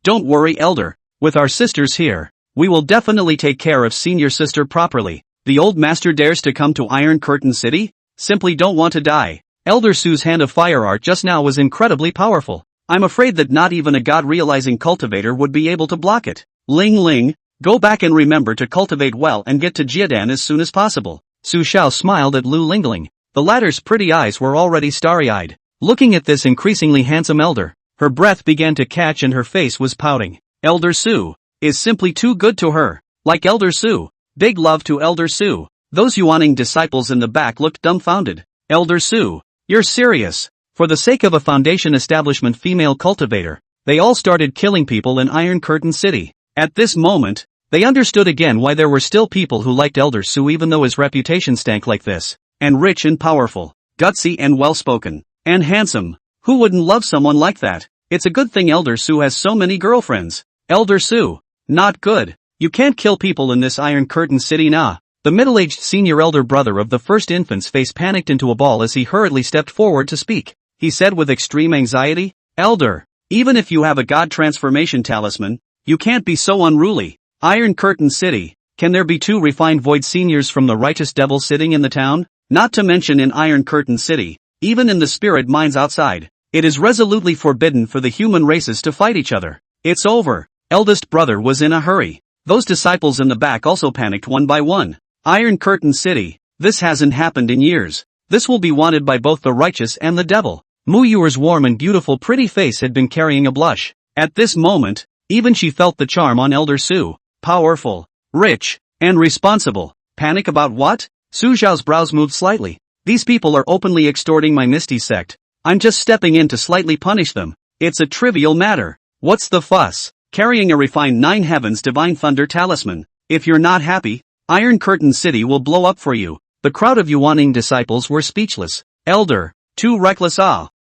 don't worry, Elder. With our sisters here, we will definitely take care of senior sister properly. The old master dares to come to Iron Curtain City? Simply don't want to die. Elder Su's hand of fire art just now was incredibly powerful. I'm afraid that not even a god-realizing cultivator would be able to block it. Ling Ling, go back and remember to cultivate well and get to Jiadan as soon as possible. Su Shao smiled at Lu Lingling. The latter's pretty eyes were already starry-eyed. Looking at this increasingly handsome elder, her breath began to catch and her face was pouting. Elder Su is simply too good to her. Like Elder Su. Big love to Elder Su. Those Yuaning disciples in the back looked dumbfounded. Elder Su, you're serious? For the sake of a foundation establishment female cultivator, they all started killing people in Iron Curtain City. At this moment, they understood again why there were still people who liked Elder Su even though his reputation stank like this. And rich and powerful, gutsy and well-spoken, and handsome. Who wouldn't love someone like that? It's a good thing Elder Su has so many girlfriends. Elder Su, not good. You can't kill people in this Iron Curtain City, nah. The middle-aged senior elder brother of the first infant's face panicked into a ball as he hurriedly stepped forward to speak. He said with extreme anxiety, Elder, even if you have a god transformation talisman, you can't be so unruly. Iron Curtain City, can there be 2 refined void seniors from the righteous devil sitting in the town? Not to mention in Iron Curtain City, even in the spirit mines outside, it is resolutely forbidden for the human races to fight each other. It's over. Eldest brother was in a hurry. Those disciples in the back also panicked one by one. Iron Curtain City, this hasn't happened in years. This will be wanted by both the righteous and the devil. Mu Yuer's warm and beautiful pretty face had been carrying a blush. At this moment, even she felt the charm on Elder Su. Powerful, rich, and responsible. Panic about what? Su Zhao's brows moved slightly. These people are openly extorting my Misty sect. I'm just stepping in to slightly punish them. It's a trivial matter. What's the fuss? Carrying a refined 9 Heavens Divine Thunder talisman. If you're not happy, Iron Curtain City will blow up for you. The crowd of Yuaning disciples were speechless. Elder, too reckless.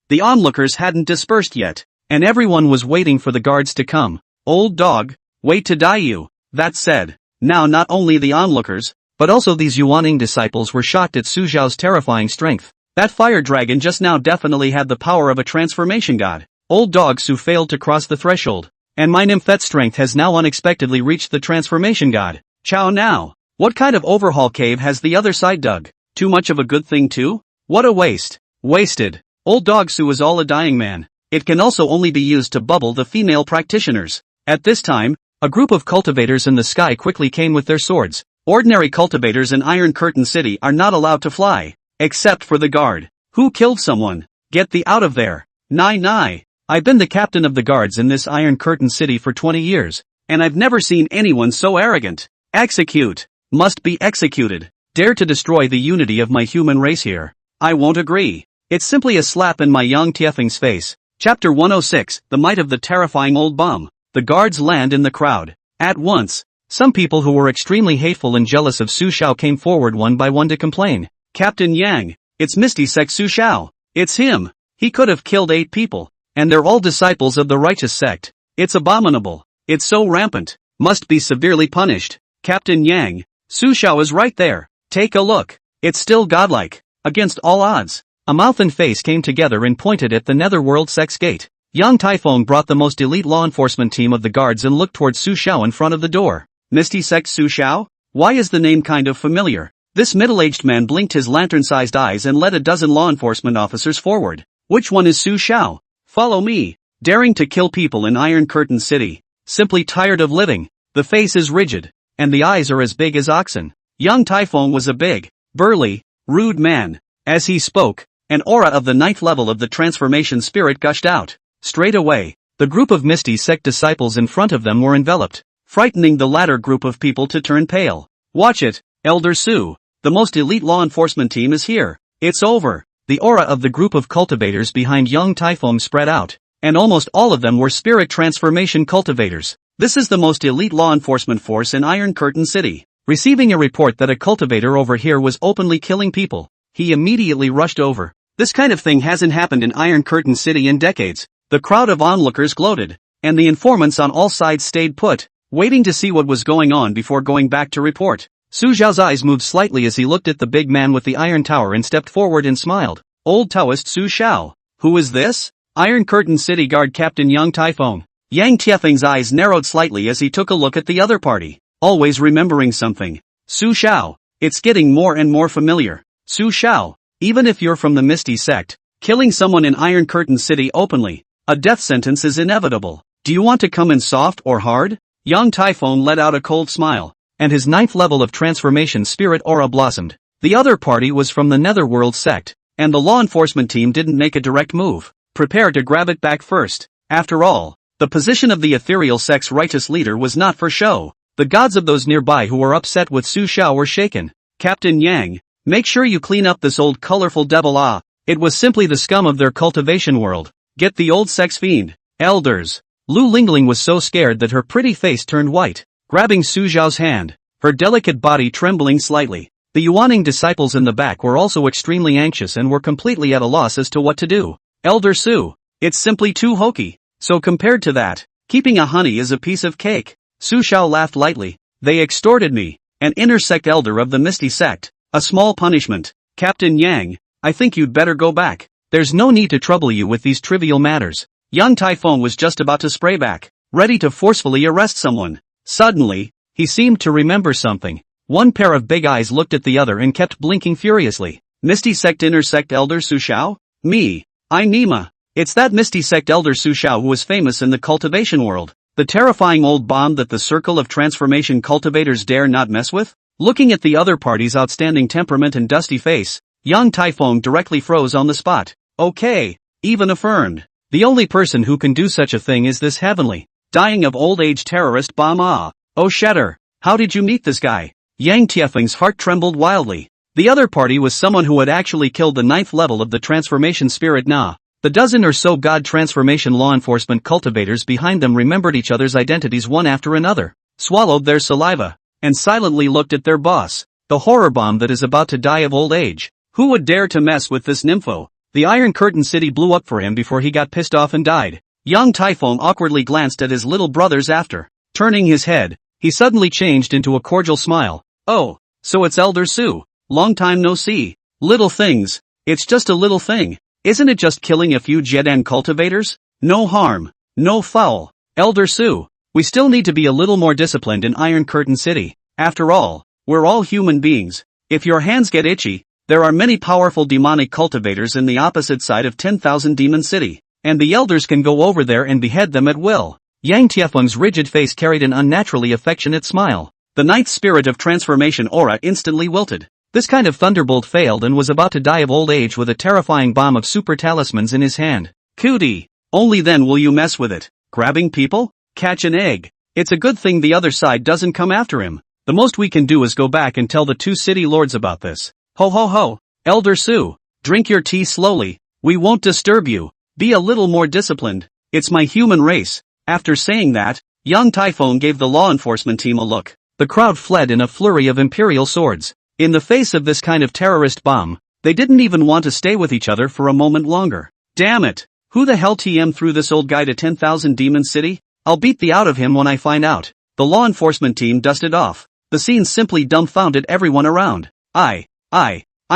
The onlookers hadn't dispersed yet, and everyone was waiting for the guards to come. Old dog, wait to die you. That said, now not only the onlookers, but also these Yuaning disciples were shocked at Su Zhao's terrifying strength. That fire dragon just now definitely had the power of a transformation god. Old dog Su failed to cross the threshold, and my nymphet's strength has now unexpectedly reached the transformation god. Chow now. What kind of overhaul cave has the other side dug? Too much of a good thing too? What a waste. Wasted. Old dog Su is all a dying man. It can also only be used to bubble the female practitioners. At this time, a group of cultivators in the sky quickly came with their swords. Ordinary cultivators in Iron Curtain City are not allowed to fly, except for the guard. Who killed someone? Get thee out of there. Nye. I've been the captain of the guards in this Iron Curtain City for 20 years, and I've never seen anyone so arrogant. Execute. Must be executed. Dare to destroy the unity of my human race here. I won't agree. It's simply a slap in my young Tiefeng's face. Chapter 106, The Might of the Terrifying Old Bum. The guards land in the crowd. At once, some people who were extremely hateful and jealous of Su Xiao came forward one by one to complain. Captain Yang, it's Misty Sect Su Xiao. It's him. He could have killed 8 people, and they're all disciples of the righteous sect. It's abominable. It's so rampant. Must be severely punished. Captain Yang, Su Xiao is right there. Take a look. It's still godlike. Against all odds. A mouth and face came together and pointed at the Netherworld Sect's gate. Young Typhon brought the most elite law enforcement team of the guards and looked towards Su Xiao in front of the door. Misty Sect Su Xiao? Why is the name kind of familiar? This middle-aged man blinked his lantern-sized eyes and led a dozen law enforcement officers forward. Which one is Su Xiao? Follow me. Daring to kill people in Iron Curtain City. Simply tired of living. The face is rigid, and the eyes are as big as oxen. Young Typhon was a big, burly, rude man. As he spoke, an aura of the 9th level of the transformation spirit gushed out. Straight away, the group of Misty Sect disciples in front of them were enveloped, frightening the latter group of people to turn pale. Watch it, Elder Su. The most elite law enforcement team is here. It's over. The aura of the group of cultivators behind young Typhon spread out, and almost all of them were spirit transformation cultivators. This is the most elite law enforcement force in Iron Curtain City. Receiving a report that a cultivator over here was openly killing people, he immediately rushed over. This kind of thing hasn't happened in Iron Curtain City in decades. The crowd of onlookers gloated, and the informants on all sides stayed put, waiting to see what was going on before going back to report. Su Zhao's eyes moved slightly as he looked at the big man with the iron tower and stepped forward and smiled. Old Taoist Su Xiao. Who is this? Iron Curtain City Guard Captain Young Typhon. Yang Tiefeng's eyes narrowed slightly as he took a look at the other party, always remembering something. Su Xiao. It's getting more and more familiar. Su Xiao. Even if you're from the Misty Sect, killing someone in Iron Curtain City openly, a death sentence is inevitable. Do you want to come in soft or hard? Young Typhon let out a cold smile, and his 9th level of transformation spirit aura blossomed. The other party was from the Netherworld Sect, and the law enforcement team didn't make a direct move. Prepare to grab it back first. After all, the position of the ethereal sect's righteous leader was not for show. The gods of those nearby who were upset with Su Xiao were shaken. Captain Yang, make sure you clean up this old colorful devil. It was simply the scum of their cultivation world. Get the old sex fiend. Elders. Lu Lingling was so scared that her pretty face turned white, grabbing Su Zhao's hand, her delicate body trembling slightly. The Yuaning disciples in the back were also extremely anxious and were completely at a loss as to what to do. Elder Su, it's simply too hokey. So compared to that, keeping a honey is a piece of cake. Su Xiao laughed lightly. They extorted me, an inner sect elder of the Misty Sect. A small punishment. Captain Yang, I think you'd better go back. There's no need to trouble you with these trivial matters. Young Typhon was just about to spray back, ready to forcefully arrest someone. Suddenly, he seemed to remember something. One pair of big eyes looked at the other and kept blinking furiously. Misty Sect Inner Sect Elder Su Xiao? Me. I'm Nima. It's that Misty Sect Elder Su Xiao who was famous in the cultivation world. The terrifying old bomb that the circle of transformation cultivators dare not mess with? Looking at the other party's outstanding temperament and dusty face, young Typhon directly froze on the spot. Okay, even affirmed. The only person who can do such a thing is this heavenly, dying of old age terrorist bomb. Oh Shatter, how did you meet this guy? Yang Tiefeng's heart trembled wildly. The other party was someone who had actually killed the 9th level of the transformation spirit Na. The dozen or so god transformation law enforcement cultivators behind them remembered each other's identities one after another, swallowed their saliva, and silently looked at their boss, the horror bomb that is about to die of old age. Who would dare to mess with this nympho? The Iron Curtain City blew up for him before he got pissed off and died. Young Typhon awkwardly glanced at his little brothers after. Turning his head, he suddenly changed into a cordial smile. Oh, so it's Elder Su. Long time no see. Little things. It's just a little thing. Isn't it just killing a few Jedan cultivators? No harm. No foul. Elder Su, we still need to be a little more disciplined in Iron Curtain City. After all, we're all human beings. If your hands get itchy, there are many powerful demonic cultivators in the opposite side of 10,000 Demon City, and the elders can go over there and behead them at will. Yang Tiefeng's rigid face carried an unnaturally affectionate smile. The ninth spirit of transformation aura instantly wilted. This kind of thunderbolt failed and was about to die of old age with a terrifying bomb of super talismans in his hand. Cootie! Only then will you mess with it. Grabbing people? Catch an egg. It's a good thing the other side doesn't come after him. The most we can do is go back and tell the two city lords about this. Ho ho ho. Elder Su, drink your tea slowly. We won't disturb you. Be a little more disciplined. It's my human race. After saying that, young Typhon gave the law enforcement team a look. The crowd fled in a flurry of imperial swords. In the face of this kind of terrorist bomb, they didn't even want to stay with each other for a moment longer. Damn it! Who the hell TM threw this old guy to 10,000 Demon City? I'll beat the out of him when I find out. The law enforcement team dusted off. The scene simply dumbfounded everyone around.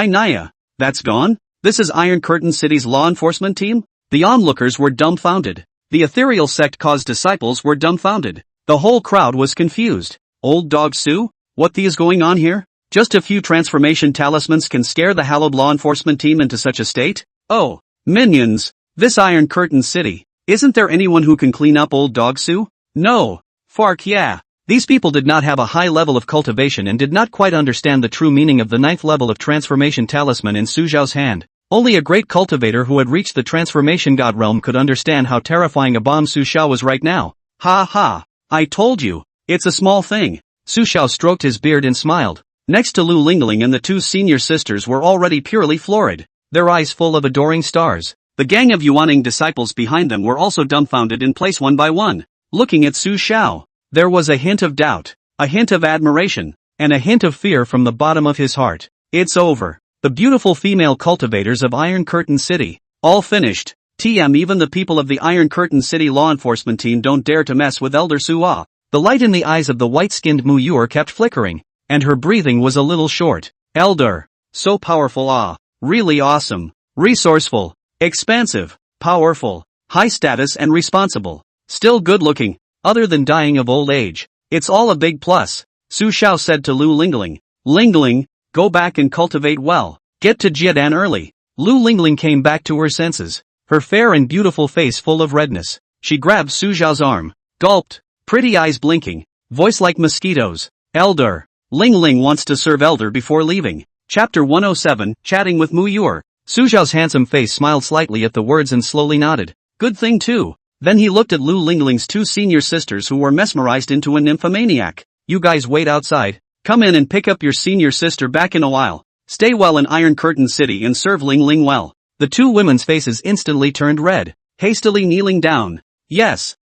Naya. That's gone? This is Iron Curtain City's law enforcement team? The onlookers were dumbfounded. The ethereal sect-caused disciples were dumbfounded. The whole crowd was confused. Old Dog Su? What the is going on here? Just a few transformation talismans can scare the hallowed law enforcement team into such a state? Oh, minions! This Iron Curtain City. Isn't there anyone who can clean up Old Dog Su? No. Fark yeah. These people did not have a high level of cultivation and did not quite understand the true meaning of the ninth level of transformation talisman in Su Zhao's hand. Only a great cultivator who had reached the transformation god realm could understand how terrifying a bomb Su Zhao was right now. Ha ha. I told you. It's a small thing. Su Zhao stroked his beard and smiled. Next to Lu Lingling and the two senior sisters were already purely florid, their eyes full of adoring stars. The gang of Yuaning disciples behind them were also dumbfounded in place one by one, looking at Su Zhao. There was a hint of doubt, a hint of admiration, and a hint of fear from the bottom of his heart. It's over. The beautiful female cultivators of Iron Curtain City, all finished. TM even the people of the Iron Curtain City law enforcement team don't dare to mess with Elder Su Ah. The light in the eyes of the white-skinned Mu Yuer kept flickering, and her breathing was a little short. Elder. So powerful ah. Really awesome. Resourceful. Expansive. Powerful. High status and responsible. Still good looking. Other than dying of old age. It's all a big plus. Su Zhao said to Lu Lingling. Lingling, go back and cultivate well. Get to Jiedan early. Lu Lingling came back to her senses. Her fair and beautiful face full of redness. She grabbed Su Zhao's arm. Gulped. Pretty eyes blinking. Voice like mosquitoes. Elder. Ling Ling wants to serve Elder before leaving. Chapter 107, Chatting with Mu Yuer. Su Zhao's handsome face smiled slightly at the words and slowly nodded. Good thing too. Then he looked at Lu Lingling's two senior sisters who were mesmerized into a nymphomaniac. You guys wait outside. Come in and pick up your senior sister back in a while. Stay well in Iron Curtain City and serve Ling Ling well. The two women's faces instantly turned red, hastily kneeling down. Yes.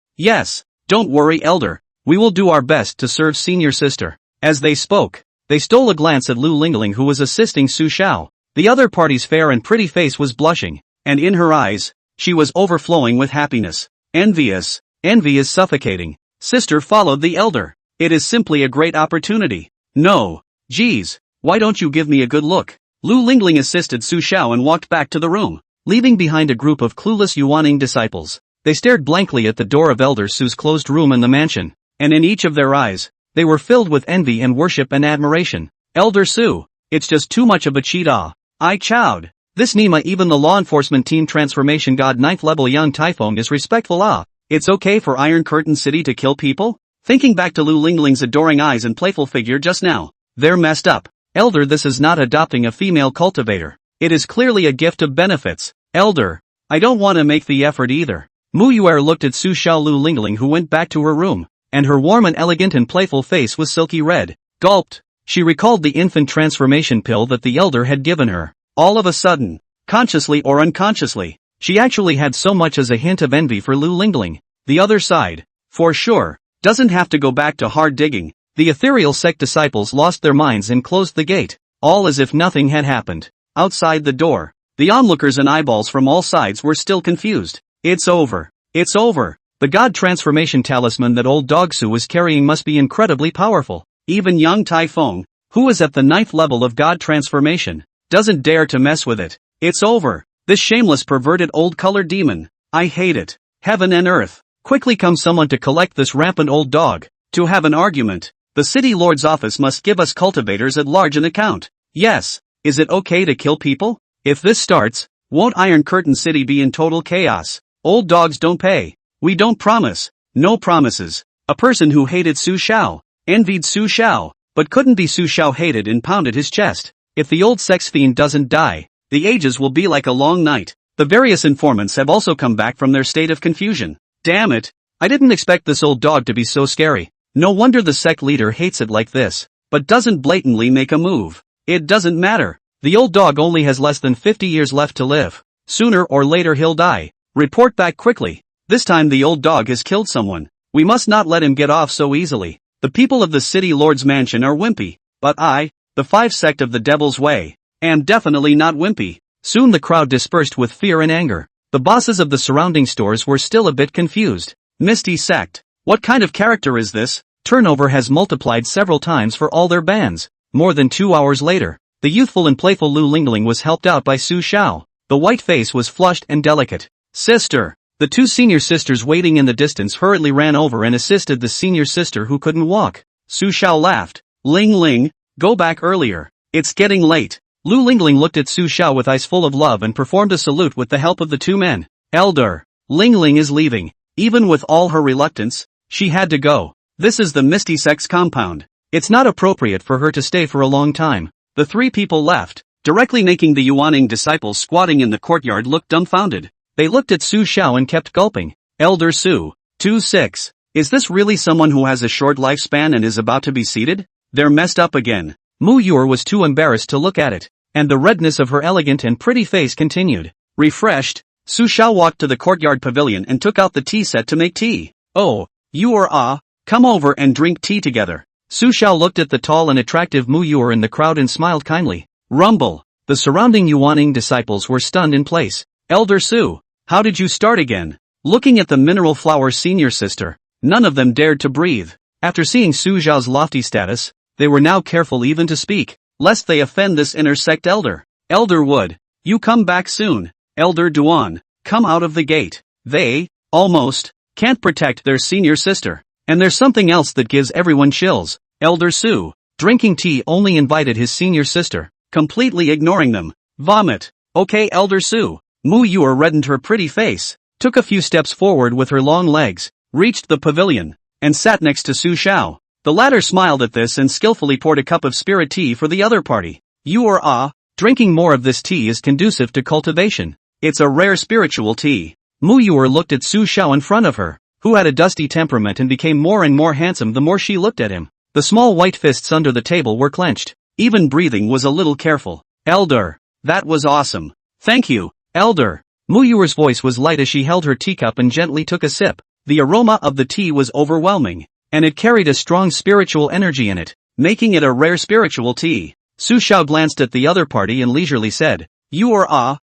Don't worry Elder. We will do our best to serve senior sister. As they spoke, they stole a glance at Lu Lingling who was assisting Su Zhao. The other party's fair and pretty face was blushing, and in her eyes, she was overflowing with happiness. Envious. Envy is suffocating. Sister followed the elder. It is simply a great opportunity. No. Geez. Why don't you give me a good look? Lu Lingling assisted Su Zhao and walked back to the room, leaving behind a group of clueless Yuaning disciples. They stared blankly at the door of Elder Su's closed room in the mansion, and in each of their eyes, they were filled with envy and worship and admiration. Elder Su, it's just too much of a cheat ah. I chowed. This Nima even the law enforcement team transformation god 9th level young Typhon is respectful ah. It's okay for Iron Curtain City to kill people? Thinking back to Lu Lingling's adoring eyes and playful figure just now. They're messed up. Elder, this is not adopting a female cultivator. It is clearly a gift of benefits. Elder, I don't want to make the effort either. Mu Yuer looked at Su Zhao Lu Lingling who went back to her room, and her warm and elegant and playful face was silky red. Gulped. She recalled the infant transformation pill that the elder had given her. All of a sudden, consciously or unconsciously, she actually had so much as a hint of envy for Lu Lingling. The other side, for sure, doesn't have to go back to hard digging. The ethereal sect disciples lost their minds and closed the gate, all as if nothing had happened. Outside the door, the onlookers and eyeballs from all sides were still confused. It's over. It's over. The god transformation talisman that old dog Su was carrying must be incredibly powerful. Even young Tai Feng, who is at the 9th level of god transformation, doesn't dare to mess with it. It's over. This shameless perverted old colored demon. I hate it. Heaven and earth. Quickly comes someone to collect this rampant old dog. To have an argument. The city lord's office must give us cultivators at large an account. Yes. Is it okay to kill people? If this starts, won't Iron Curtain City be in total chaos? Old dogs don't pay. We don't promise. No promises. A person who hated Su Xiao, envied Su Xiao, but couldn't be Su Xiao hated and pounded his chest. If the old sex fiend doesn't die, the ages will be like a long night. The various informants have also come back from their state of confusion. Damn it. I didn't expect this old dog to be so scary. No wonder the sect leader hates it like this, but doesn't blatantly make a move. It doesn't matter. The old dog only has less than 50 years left to live. Sooner or later he'll die. Report back quickly. This time the old dog has killed someone. We must not let him get off so easily. The people of the city lord's mansion are wimpy, but I, the 5 sect of the Devil's Way, am definitely not wimpy. Soon the crowd dispersed with fear and anger. The bosses of the surrounding stores were still a bit confused. Misty sect. What kind of character is this? Turnover has multiplied several times for all their bands. More than 2 hours later, the youthful and playful Lu Lingling was helped out by Su Xiao. The white face was flushed and delicate. Sister. The 2 senior sisters waiting in the distance hurriedly ran over and assisted the senior sister who couldn't walk. Su Xiao laughed. Ling Ling, go back earlier. It's getting late. Lu Lingling looked at Su Xiao with eyes full of love and performed a salute with the help of the 2 men. Elder. Ling Ling is leaving. Even with all her reluctance, she had to go. This is the Misty Sect's compound. It's not appropriate for her to stay for a long time. The 3 people left, directly making the Yuaning disciples squatting in the courtyard look dumbfounded. They looked at Su Xiao and kept gulping. Elder Su. 2-6. Is this really someone who has a short lifespan and is about to be seated? They're messed up again. Mu Yuer was too embarrassed to look at it, and the redness of her elegant and pretty face continued. Refreshed, Su Xiao walked to the courtyard pavilion and took out the tea set to make tea. Oh, you come over and drink tea together. Su Xiao looked at the tall and attractive Mu Yuer in the crowd and smiled kindly. Rumble. The surrounding Yuaning disciples were stunned in place. Elder Su, how did you start again? Looking at the mineral flower senior sister, none of them dared to breathe. After seeing Su Xiao's lofty status, they were now careful even to speak, lest they offend this inner sect elder. Elder Wood, you come back soon. Elder Duan, come out of the gate. They, almost, can't protect their senior sister. And there's something else that gives everyone chills. Elder Su, drinking tea, only invited his senior sister, completely ignoring them. Vomit. Okay, Elder Su. Mu Yuer reddened her pretty face, took a few steps forward with her long legs, reached the pavilion, and sat next to Su Xiao. The latter smiled at this and skillfully poured a cup of spirit tea for the other party. Drinking more of this tea is conducive to cultivation. It's a rare spiritual tea. Mu Yuer looked at Su Xiao in front of her, who had a dusty temperament and became more and more handsome the more she looked at him. The small white fists under the table were clenched. Even breathing was a little careful. Elder. That was awesome. Thank you, Elder. Mu Yuer's voice was light as she held her teacup and gently took a sip. The aroma of the tea was overwhelming, and it carried a strong spiritual energy in it, making it a rare spiritual tea. Su Xiao glanced at the other party and leisurely said,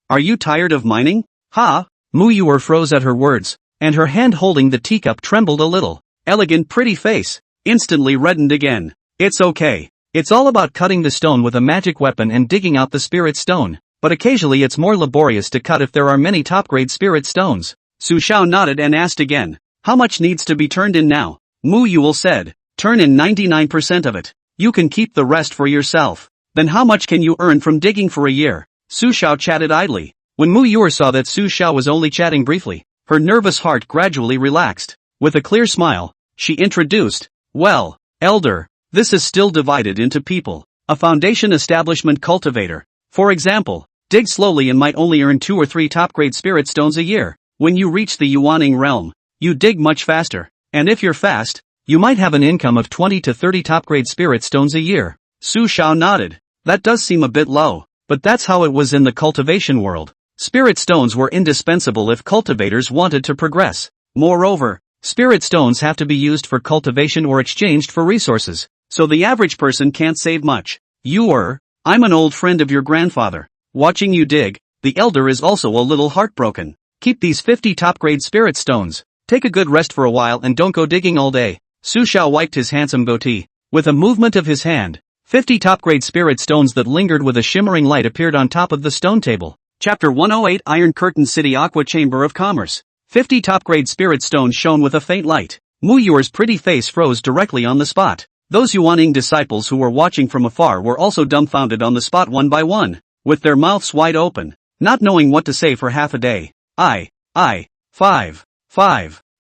are you tired of mining? Ha? Mu Yuer froze at her words, and her hand holding the teacup trembled a little. Elegant pretty face, instantly reddened again. It's okay. It's all about cutting the stone with a magic weapon and digging out the spirit stone, but occasionally it's more laborious to cut if there are many top-grade spirit stones. Su Xiao nodded and asked again, how much needs to be turned in now? Mu Yuel said, turn in 99% of it. You can keep the rest for yourself. Then how much can you earn from digging for a year? Su Xiao chatted idly. When Mu Yuer saw that Su Xiao was only chatting briefly, her nervous heart gradually relaxed. With a clear smile, she introduced, well, Elder, this is still divided into people. A foundation establishment cultivator, for example, dig slowly and might only earn 2 or 3 top-grade spirit stones a year. When you reach the Yuaning realm, you dig much faster, and if you're fast, you might have an income of 20 to 30 top-grade spirit stones a year. Su Xiao nodded. That does seem a bit low, but that's how it was in the cultivation world. Spirit stones were indispensable if cultivators wanted to progress. Moreover, spirit stones have to be used for cultivation or exchanged for resources, so the average person can't save much. I'm an old friend of your grandfather. Watching you dig, the elder is also a little heartbroken. Keep these 50 top-grade spirit stones. Take a good rest for a while and don't go digging all day. Su Xiao wiped his handsome goatee. With a movement of his hand, 50 top-grade spirit stones that lingered with a shimmering light appeared on top of the stone table. Chapter 108 Iron Curtain City Aqua Chamber of Commerce. 50 top-grade spirit stones shone with a faint light. Mu Yuer's pretty face froze directly on the spot. Those Yuanning disciples who were watching from afar were also dumbfounded on the spot one by one, with their mouths wide open, not knowing what to say for half a day.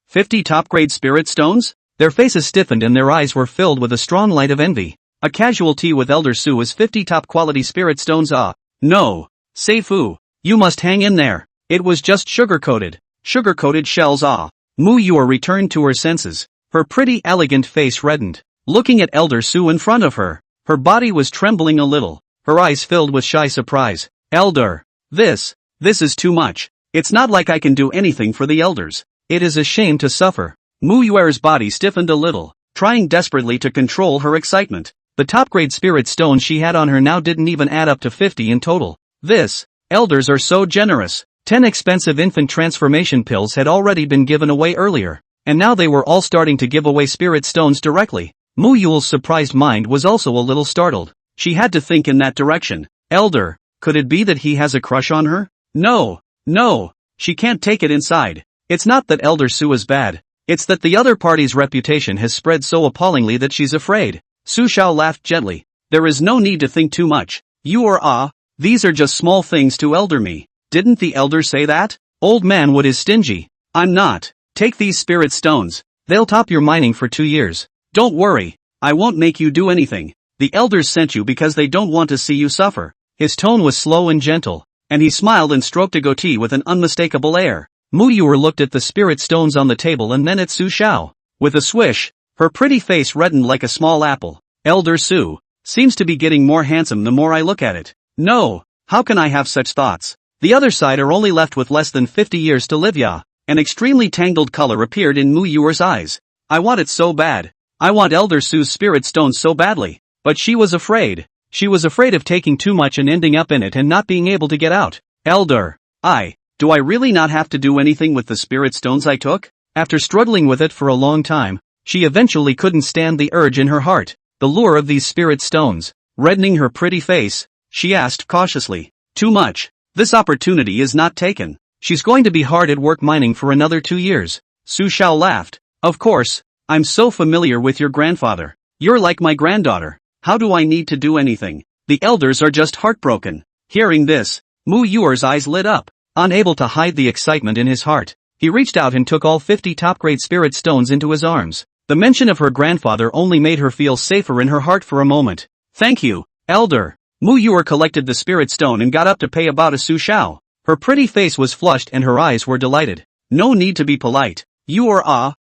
50 top-grade spirit stones? Their faces stiffened and their eyes were filled with a strong light of envy. A casual tea with Elder Su is 50 top-quality spirit stones. No. Seifu, you must hang in there. It was just sugar-coated shells. Mu Yuer returned to her senses. Her pretty elegant face reddened. Looking at Elder Su in front of her, her body was trembling a little, her eyes filled with shy surprise. Elder, this is too much. It's not like I can do anything for the elders. It is a shame to suffer. Mu Yuer's body stiffened a little, trying desperately to control her excitement. The top-grade spirit stone she had on her now didn't even add up to 50 in total. Elders are so generous. 10 expensive infant transformation pills had already been given away earlier, and now they were all starting to give away spirit stones directly. Mu Yuel's surprised mind was also a little startled. She had to think in that direction. Elder, could it be that he has a crush on her? No, she can't take it inside. It's not that Elder Su is bad. It's that the other party's reputation has spread so appallingly that she's afraid. Su Xiao laughed gently. There is no need to think too much. These are just small things to Elder me. Didn't the elder say that? Old Manhwa is stingy. I'm not. Take these spirit stones. They'll top your mining for 2 years. Don't worry. I won't make you do anything. The elders sent you because they don't want to see you suffer. His tone was slow and gentle, and he smiled and stroked a goatee with an unmistakable air. Mu Yuer looked at the spirit stones on the table and then at Su Xiao. With a swish, her pretty face reddened like a small apple. Elder Su seems to be getting more handsome the more I look at it. No, how can I have such thoughts? The other side are only left with less than 50 years to live. An extremely tangled color appeared in Mu Yuer's eyes. I want it so bad. I want Elder Su's spirit stone so badly. But she was afraid. She was afraid of taking too much and ending up in it and not being able to get out. Elder, do I really not have to do anything with the spirit stones I took? After struggling with it for a long time, she eventually couldn't stand the urge in her heart, the lure of these spirit stones. Reddening her pretty face, she asked cautiously. Too much. This opportunity is not taken. She's going to be hard at work mining for another 2 years. Su Xiao laughed. Of course, I'm so familiar with your grandfather. You're like my granddaughter. How do I need to do anything? The elders are just heartbroken. Hearing this, Mu Yuer's eyes lit up. Unable to hide the excitement in his heart, he reached out and took all 50 top-grade spirit stones into his arms. The mention of her grandfather only made her feel safer in her heart for a moment. Thank you, Elder. Mu Yuer collected the spirit stone and got up to pay about to Su Xiao. Her pretty face was flushed and her eyes were delighted. No need to be polite.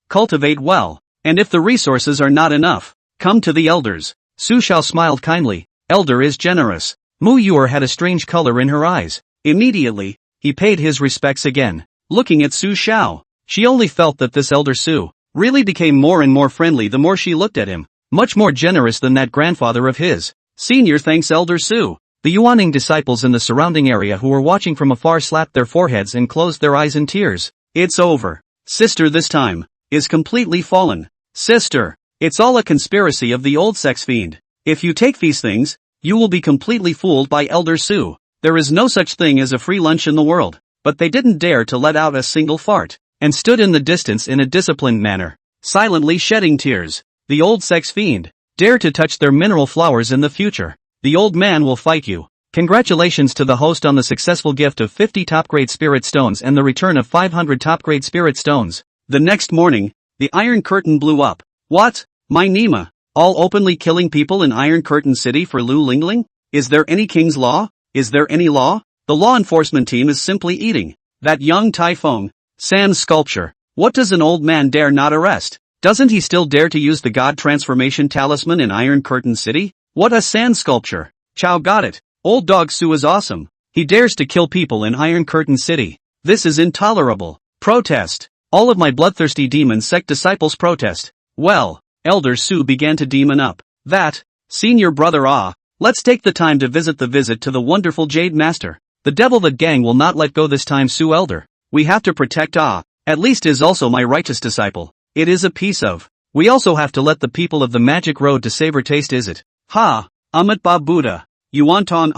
Cultivate well. And if the resources are not enough, come to the elders. Su Xiao smiled kindly. Elder is generous. Mu Yuer had a strange color in her eyes. Immediately, he paid his respects again. Looking at Su Xiao, she only felt that this Elder Su really became more and more friendly the more she looked at him. Much more generous than that grandfather of his. Senior thanks Elder Su. The Yuanning disciples in the surrounding area who were watching from afar slapped their foreheads and closed their eyes in tears. It's over. Sister this time is completely fallen. Sister, it's all a conspiracy of the old sex fiend. If you take these things, you will be completely fooled by Elder Su. There is no such thing as a free lunch in the world. But they didn't dare to let out a single fart, and stood in the distance in a disciplined manner, silently shedding tears. The old sex fiend. Dare to touch their mineral flowers in the future. The old man will fight you. Congratulations to the host on the successful gift of 50 top-grade spirit stones and the return of 500 top-grade spirit stones. The next morning, the Iron Curtain blew up. What? My Nima. All openly killing people in Iron Curtain City for Lu Lingling? Is there any king's law? Is there any law? The law enforcement team is simply eating that young Taifeng sand sculpture. What does an old man dare not arrest? Doesn't he still dare to use the god transformation talisman in Iron Curtain City? What a sand sculpture. Chow got it. Old dog Su is awesome. He dares to kill people in Iron Curtain City. This is intolerable. Protest. All of my bloodthirsty demon sect disciples protest. Well, Elder Su began to demon up. That, senior brother let's take the time to visit the wonderful Jade Master. The devil that gang will not let go this time Su Elder. We have to protect at least is also my righteous disciple. It is a piece of. We also have to let the people of the magic road to savor taste is it. Ha! Amat Ba Buddha. You want on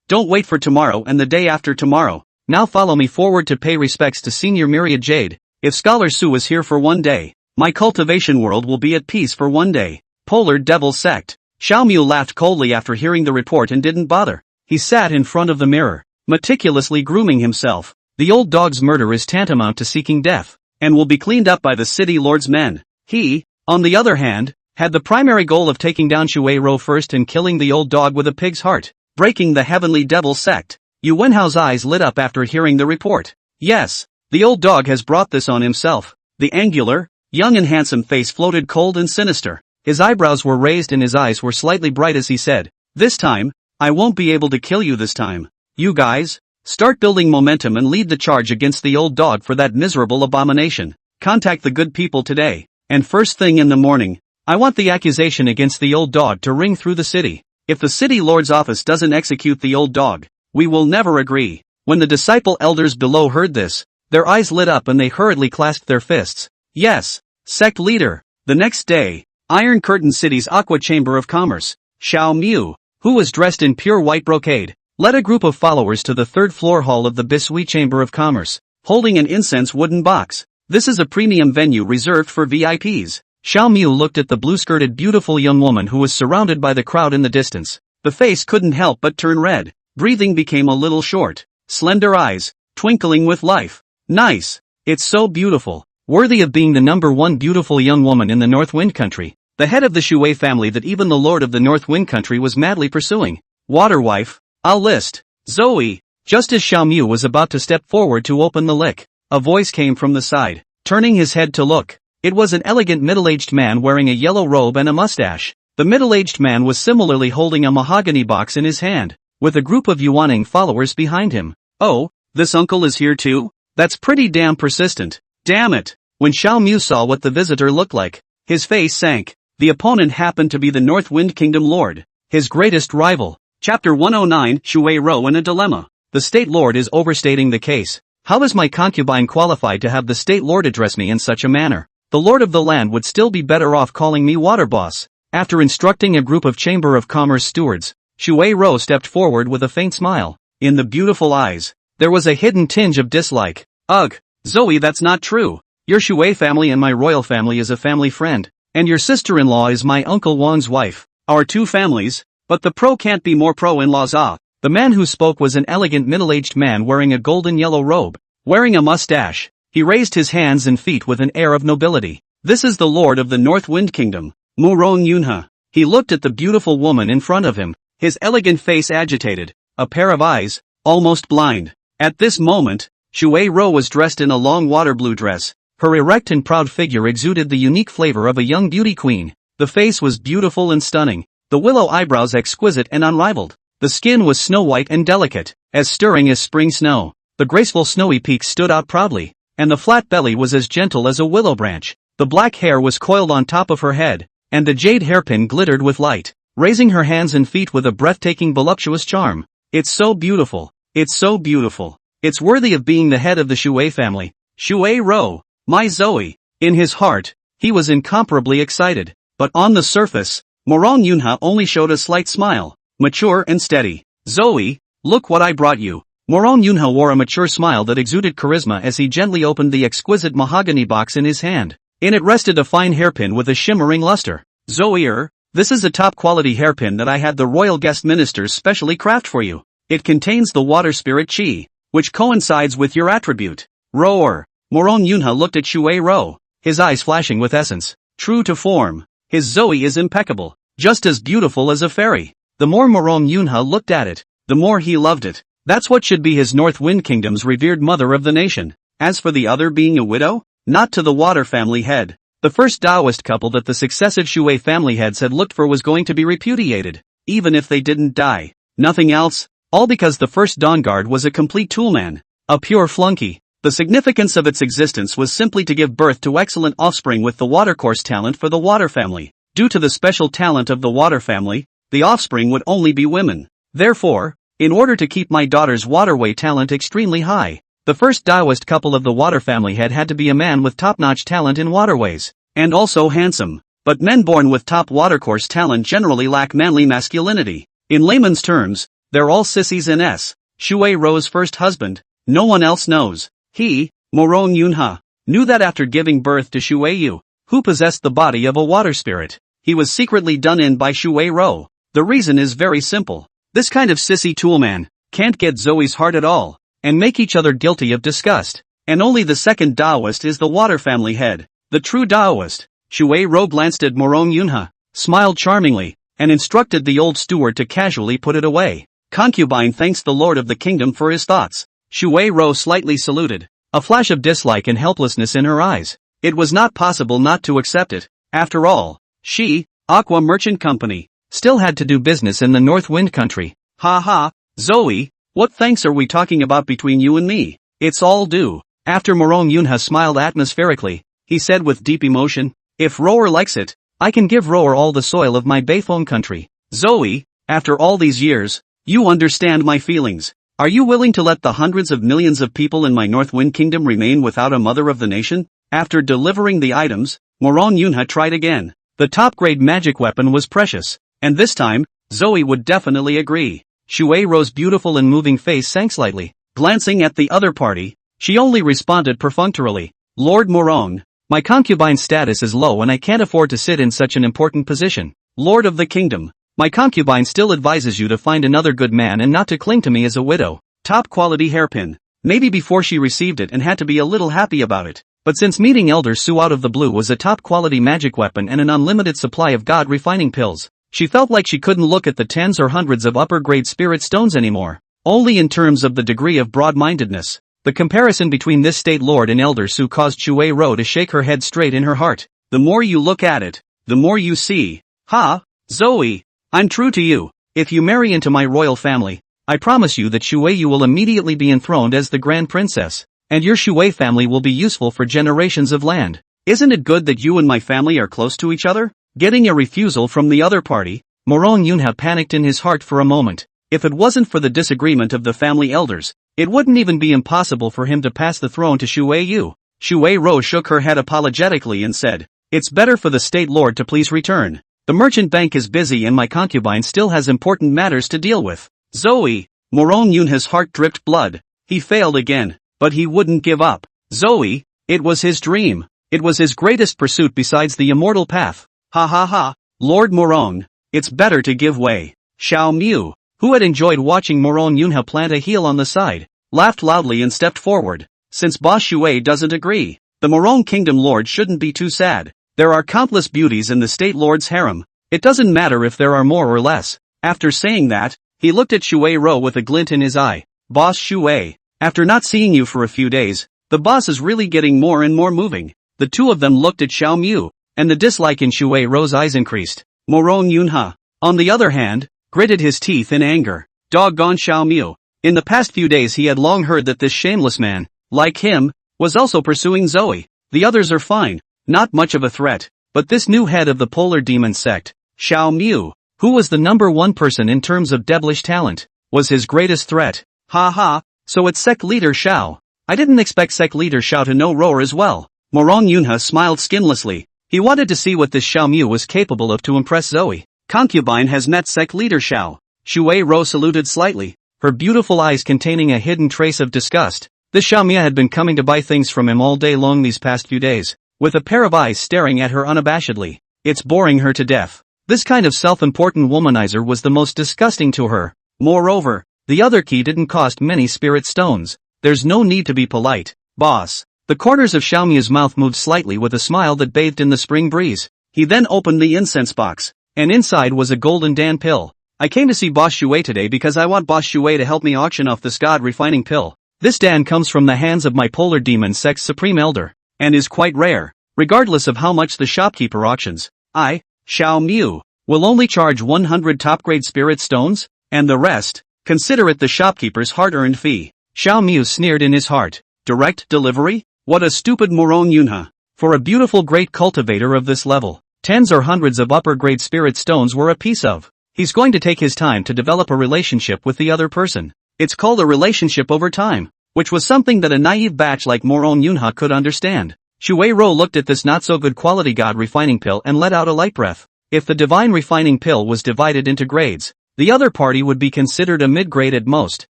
Don't wait for tomorrow and the day after tomorrow. Now follow me forward to pay respects to Senior Myriad Jade. If Scholar Su was here for one day, my cultivation world will be at peace for one day. Polar Devil Sect. Xiao Mu laughed coldly after hearing the report and didn't bother. He sat in front of the mirror, meticulously grooming himself. The old dog's murder is tantamount to seeking death, and will be cleaned up by the city lord's men. He, on the other hand, had the primary goal of taking down Shui Rou first and killing the old dog with a pig's heart, breaking the Heavenly Devil Sect. Yu Wenhao's eyes lit up after hearing the report. Yes, the old dog has brought this on himself. The angular, young and handsome face floated cold and sinister. His eyebrows were raised and his eyes were slightly bright as he said, "This time, I won't be able to kill you this time. You guys, start building momentum and lead the charge against the old dog for that miserable abomination. Contact the good people today, and first thing in the morning, I want the accusation against the old dog to ring through the city. If the city lord's office doesn't execute the old dog, we will never agree." When the disciple elders below heard this, their eyes lit up and they hurriedly clasped their fists. Yes, sect leader. The next day, Iron Curtain City's Aqua Chamber of Commerce, Xiao Mu, who was dressed in pure white brocade, led a group of followers to the third floor hall of the Bisui Chamber of Commerce, holding an incense wooden box. This is a premium venue reserved for VIPs. Xiao Mu looked at the blue-skirted beautiful young woman who was surrounded by the crowd in the distance. The face couldn't help but turn red. Breathing became a little short. Slender eyes, twinkling with life. Nice. It's so beautiful. Worthy of being the #1 beautiful young woman in the North Wind Country. The head of the Shui family that even the lord of the North Wind Country was madly pursuing. Water wife. I'll list. Zoe. Just as Xiao Mu was about to step forward to open the lick, a voice came from the side. Turning his head to look, it was an elegant middle-aged man wearing a yellow robe and a mustache. The middle-aged man was similarly holding a mahogany box in his hand, with a group of Yuaning followers behind him. Oh, this uncle is here too? That's pretty damn persistent. Damn it. When Xiao Mu saw what the visitor looked like, his face sank. The opponent happened to be the North Wind Kingdom Lord, his greatest rival. Chapter 109, Shui Rou in a Dilemma. The State Lord is overstating the case. How is my concubine qualified to have the State Lord address me in such a manner? The Lord of the land would still be better off calling me Water Boss. After instructing a group of Chamber of Commerce stewards, Shui Rou stepped forward with a faint smile. In the beautiful eyes, there was a hidden tinge of dislike. Ugh, Zoe, that's not true. Your Shui family and my royal family is a family friend, and your sister-in-law is my Uncle Wang's wife. Our two families, but the pro can't be more pro-in-laws. The man who spoke was an elegant middle-aged man wearing a golden yellow robe, wearing a mustache. He raised his hands and feet with an air of nobility. This is the Lord of the North Wind Kingdom, Murong Yunhe. He looked at the beautiful woman in front of him, his elegant face agitated, a pair of eyes, almost blind. At this moment, Shui Rou was dressed in a long water blue dress. Her erect and proud figure exuded the unique flavor of a young beauty queen. The face was beautiful and stunning, the willow eyebrows exquisite and unrivaled. The skin was snow-white and delicate, as stirring as spring snow. The graceful snowy peaks stood out proudly, and the flat belly was as gentle as a willow branch. The black hair was coiled on top of her head, and the jade hairpin glittered with light, raising her hands and feet with a breathtaking voluptuous charm. It's so beautiful. It's so beautiful. It's worthy of being the head of the Shui family. Shui Rou, my Zoe. In his heart, he was incomparably excited, but on the surface, Murong Yunhe only showed a slight smile, mature and steady. Zoe, look what I brought you. Murong Yunhe wore a mature smile that exuded charisma as he gently opened the exquisite mahogany box in his hand. In it rested a fine hairpin with a shimmering luster. Zoe, this is a top-quality hairpin that I had the royal guest ministers specially craft for you. It contains the water spirit Qi, which coincides with your attribute. Roar. Murong Yunhe looked at Shui Rou, his eyes flashing with essence. True to form, his Zoe is impeccable, just as beautiful as a fairy. The more Murong Yunhe looked at it, the more he loved it. That's what should be his North Wind Kingdom's revered mother of the nation. As for the other being a widow, not to the water family head. The first Taoist couple that the successive Shui family heads had looked for was going to be repudiated, even if they didn't die. Nothing else, all because the first Dawn Guard was a complete toolman, a pure flunky. The significance of its existence was simply to give birth to excellent offspring with the watercourse talent for the water family. Due to the special talent of the water family, the offspring would only be women. Therefore, in order to keep my daughter's waterway talent extremely high, The first Taoist couple of the water family had to be a man with top-notch talent in waterways, and also handsome. But men born with top watercourse talent generally lack manly masculinity. In layman's terms, they're all sissies in S. Shui Ro's first husband, no one else knows. He, Morong Yunha, knew that after giving birth to Shui Yu, who possessed the body of a water spirit, he was secretly done in by Shui Ro. The reason is very simple. This kind of sissy toolman can't get Zoe's heart at all, and make each other guilty of disgust. And only the second Taoist is the water family head, the true Taoist. Shui Ro glanced at Morong Yunha, smiled charmingly, and instructed the old steward to casually put it away. Concubine thanks the lord of the kingdom for his thoughts. Shui Ro slightly saluted, a flash of dislike and helplessness in her eyes. It was not possible not to accept it. After all, she, Aqua Merchant Company, still had to do business in the North Wind country. Ha ha, Zoe, what thanks are we talking about between you and me? It's all due. After Morong Yunha smiled atmospherically, he said with deep emotion, if Roer likes it, I can give Roer all the soil of my Beifong country. Zoe, after all these years, you understand my feelings. Are you willing to let the hundreds of millions of people in my North Wind Kingdom remain without a mother of the nation? After delivering the items, Morong Yunha tried again. The top-grade magic weapon was precious, and this time, Zoe would definitely agree. Shui Ro's beautiful and moving face sank slightly. Glancing at the other party, she only responded perfunctorily, Lord Morong, my concubine's status is low and I can't afford to sit in such an important position. Lord of the kingdom, my concubine still advises you to find another good man and not to cling to me as a widow. Top quality hairpin. Maybe before she received it and had to be a little happy about it. But since meeting Elder Su out of the blue was a top quality magic weapon and an unlimited supply of god refining pills, she felt like she couldn't look at the tens or hundreds of upper grade spirit stones anymore. Only in terms of the degree of broad-mindedness. The comparison between this state lord and Elder Su caused Shui Ro to shake her head straight in her heart. The more you look at it, the more you see. Ha, Zoe, I'm true to you. If you marry into my royal family, I promise you that Shui Yu will immediately be enthroned as the grand princess, and your Shui family will be useful for generations of land. Isn't it good that you and my family are close to each other? Getting a refusal from the other party, Morong Yunha panicked in his heart for a moment. If it wasn't for the disagreement of the family elders, it wouldn't even be impossible for him to pass the throne to Shui Yu. Shui Ro shook her head apologetically and said, it's better for the state lord to please return. The merchant bank is busy and my concubine still has important matters to deal with. Zoe, Morong Yunha's heart dripped blood. He failed again, but he wouldn't give up. Zoe, it was his dream. It was his greatest pursuit besides the immortal path. Ha ha ha, Lord Morong, it's better to give way. Xiao Mu, who had enjoyed watching Morong Yunha plant a heel on the side, laughed loudly and stepped forward. Since Boss Shui doesn't agree, the Morong Kingdom Lord shouldn't be too sad. There are countless beauties in the state lord's harem. It doesn't matter if there are more or less. After saying that, he looked at Shui Ro with a glint in his eye. Boss Shui, after not seeing you for a few days, the boss is really getting more and more moving. The two of them looked at Xiao Mu, and the dislike in Shui Ro's eyes increased. Morong Yunha, on the other hand, gritted his teeth in anger. Doggone Xiao Mu. In the past few days he had long heard that this shameless man, like him, was also pursuing Zoe. The others are fine, not much of a threat, but this new head of the Polar Demon sect, Xiao Mu, who was the number one person in terms of devilish talent, was his greatest threat. Ha ha, so it's sect leader Xiao. I didn't expect sect leader Xiao to know roar as well. Morong Yunha smiled skinlessly. He wanted to see what this Xiao Mu was capable of to impress Zoe. Concubine has met sect leader Xiao. Shui Ro saluted slightly, her beautiful eyes containing a hidden trace of disgust. This Xiao Mu had been coming to buy things from him all day long these past few days, with a pair of eyes staring at her unabashedly. It's boring her to death. This kind of self-important womanizer was the most disgusting to her. Moreover, the other key didn't cost many spirit stones. There's no need to be polite, boss. The corners of Xiao Mu's mouth moved slightly with a smile that bathed in the spring breeze. He then opened the incense box, and inside was a golden Dan pill. I came to see Boss Shui today because I want Boss Shui to help me auction off this god refining pill. This Dan comes from the hands of my Polar Demon sect's supreme elder, and is quite rare. Regardless of how much the shopkeeper auctions, I, Xiao Mu, will only charge 100 top-grade spirit stones, and the rest, consider it the shopkeeper's hard-earned fee. Xiao Mu sneered in his heart. Direct delivery? What a stupid Morong Yunha. For a beautiful great cultivator of this level, tens or hundreds of upper-grade spirit stones were a piece of. He's going to take his time to develop a relationship with the other person. It's called a relationship over time. which was something that a naive batch like Moron Yunha could understand. Shui Ro looked at this not-so-good quality god refining pill and let out a light breath. If the divine refining pill was divided into grades, the other party would be considered a mid-grade at most,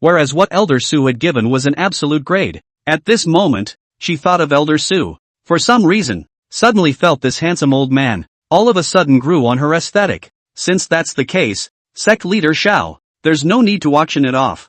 whereas what Elder Su had given was an absolute grade. At this moment, she thought of Elder Su. For some reason, suddenly felt this handsome old man, all of a sudden grew on her aesthetic. Since that's the case, sect leader Shao, there's no need to auction it off.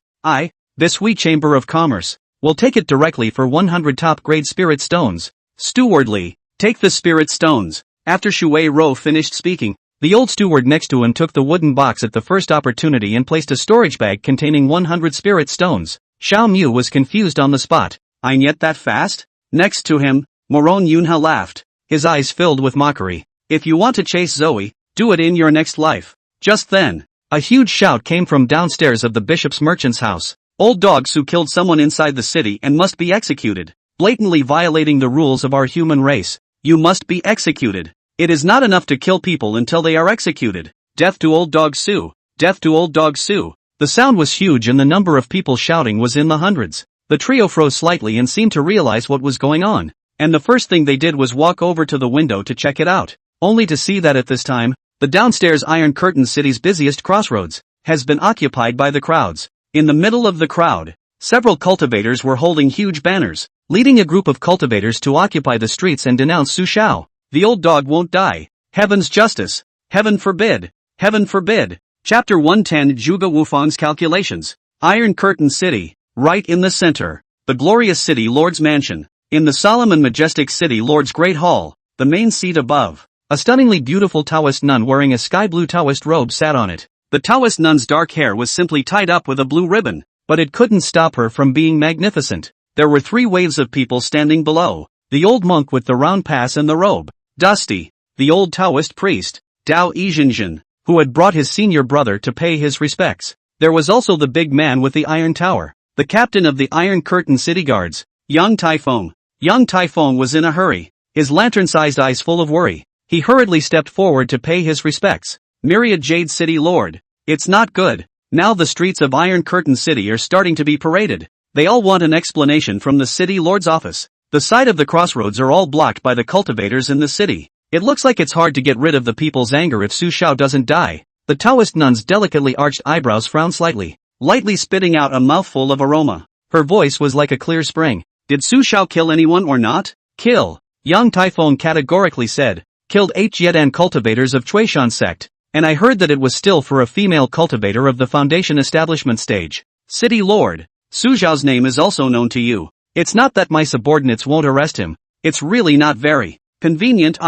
This wee Chamber of Commerce, will take it directly for 100 top-grade spirit stones. Stewardly, take the spirit stones. After Shui Ro finished speaking, the old steward next to him took the wooden box at the first opportunity and placed a storage bag containing 100 spirit stones. Xiao Mu was confused on the spot. "Ain't yet that fast?" Next to him, Moron Yunha laughed, his eyes filled with mockery. "If you want to chase Zoe, do it in your next life." Just then, a huge shout came from downstairs of the bishop's merchant's house. "Old dog Su killed someone inside the city and must be executed, blatantly violating the rules of our human race. You must be executed. It is not enough to kill people until they are executed. Death to old dog Su. Death to old dog Su." The sound was huge and the number of people shouting was in the hundreds. The trio froze slightly and seemed to realize what was going on, and the first thing they did was walk over to the window to check it out, only to see that at this time, the downstairs Iron Curtain City's busiest crossroads has been occupied by the crowds. In the middle of the crowd, several cultivators were holding huge banners, leading a group of cultivators to occupy the streets and denounce Su Shao. "The old dog won't die. Heaven's justice. Heaven forbid. Heaven forbid." Chapter 110 Zhuge Wufang's Calculations. Iron Curtain City, right in the center. The glorious City Lord's Mansion. In the solemn and majestic City Lord's Great Hall, the main seat above, a stunningly beautiful Taoist nun wearing a sky-blue Taoist robe sat on it. The Taoist nun's dark hair was simply tied up with a blue ribbon, but it couldn't stop her from being magnificent. There were 3 waves of people standing below. The old monk with the round pass and the robe. Dusty, the old Taoist priest, Dao Yizhenjin, who had brought his senior brother to pay his respects. There was also the big man with the iron tower, the captain of the Iron Curtain City Guards, Young Taifeng. Young Taifeng was in a hurry, his lantern-sized eyes full of worry. He hurriedly stepped forward to pay his respects. "Myriad Jade City Lord, it's not good. Now the streets of Iron Curtain City are starting to be paraded. They all want an explanation from the City Lord's office. The side of the crossroads are all blocked by the cultivators in the city. It looks like it's hard to get rid of the people's anger if Su Shao doesn't die." The Taoist nun's delicately arched eyebrows frowned slightly, lightly spitting out a mouthful of aroma. Her voice was like a clear spring. "Did Su Shao kill anyone or not?" "Kill," Young Taifeng categorically said. "Killed 8 Yedan cultivators of Chuishan sect, and I heard that it was still for a female cultivator of the Foundation establishment stage. City Lord, Su Zhao's name is also known to you. It's not that my subordinates won't arrest him. It's really not very convenient."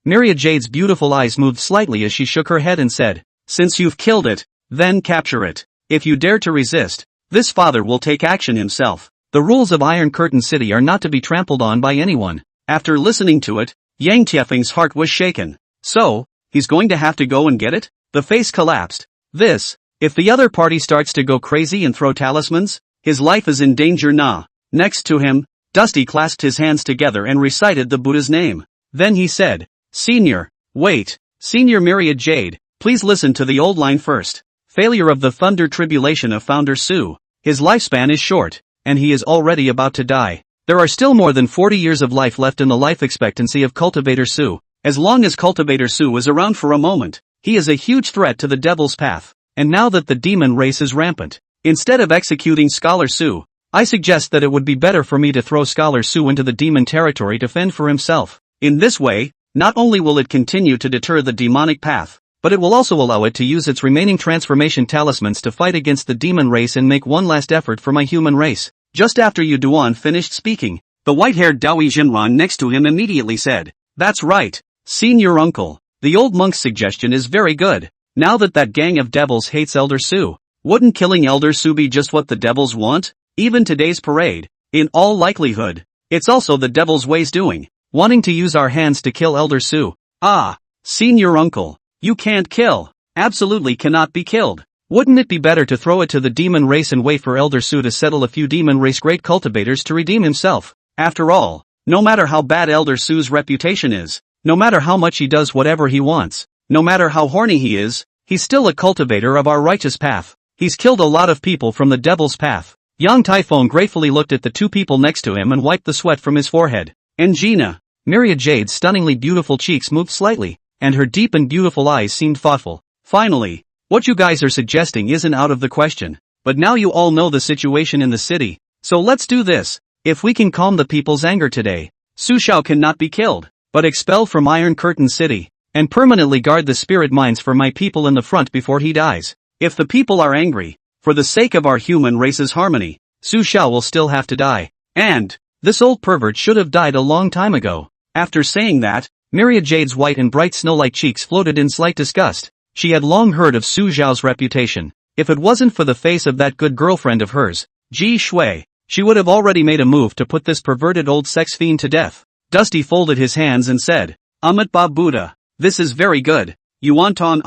Myriad Jade's beautiful eyes moved slightly as she shook her head and said, "Since you've killed it, then capture it. If you dare to resist, this father will take action himself. The rules of Iron Curtain City are not to be trampled on by anyone." After listening to it, Yang Tiefeng's heart was shaken. So, he's going to have to go and get it? The face collapsed. If the other party starts to go crazy and throw talismans, his life is in danger now. Next to him, Dusty clasped his hands together and recited the Buddha's name. Then he said, Senior Myriad Jade, please listen to the old line first. Failure of the thunder tribulation of Founder Su. His lifespan is short, and he is already about to die. There are still more than 40 years of life left in the life expectancy of Cultivator Su. As long as Cultivator Su is around for a moment, he is a huge threat to the Devil's Path. And now that the demon race is rampant, instead of executing Scholar Su, I suggest that it would be better for me to throw Scholar Su into the demon territory to fend for himself. In this way, not only will it continue to deter the demonic path, but it will also allow it to use its remaining transformation talismans to fight against the demon race and make one last effort for my human race. Just after Yu Duan finished speaking, the white-haired Daoi Jinran next to him immediately said, That's right, Senior Uncle. The old monk's suggestion is very good. Now that gang of devils hates Elder Su, wouldn't killing Elder Su be just what the devils want? Even today's parade, in all likelihood, it's also the devil's ways doing, wanting to use our hands to kill Elder Su. Senior Uncle, you can't kill, absolutely cannot be killed. Wouldn't it be better to throw it to the demon race and wait for Elder Su to settle a few demon race great cultivators to redeem himself? After all, no matter how bad Elder Su's reputation is, no matter how much he does whatever he wants, no matter how horny he is, he's still a cultivator of our righteous path. He's killed a lot of people from the devil's path. Yang Typhoon gratefully looked at the two people next to him and wiped the sweat from his forehead. And Gina. Myriad Jade's stunningly beautiful cheeks moved slightly, and her deep and beautiful eyes seemed thoughtful. Finally, what you guys are suggesting isn't out of the question. But now you all know the situation in the city, so let's do this. If we can calm the people's anger today, Su Xiao cannot be killed, but expelled from Iron Curtain City, and permanently guard the spirit mines for my people in the front before he dies. If the people are angry, for the sake of our human race's harmony, Su Xiao will still have to die. And this old pervert should have died a long time ago. After saying that, Myriad Jade's white and bright snow-like cheeks floated in slight disgust. She had long heard of Su Xiao's reputation. If it wasn't for the face of that good girlfriend of hers, Ji Shui, she would have already made a move to put this perverted old sex fiend to death. Dusty folded his hands and said, Amit Ba Buddha, this is very good. You want on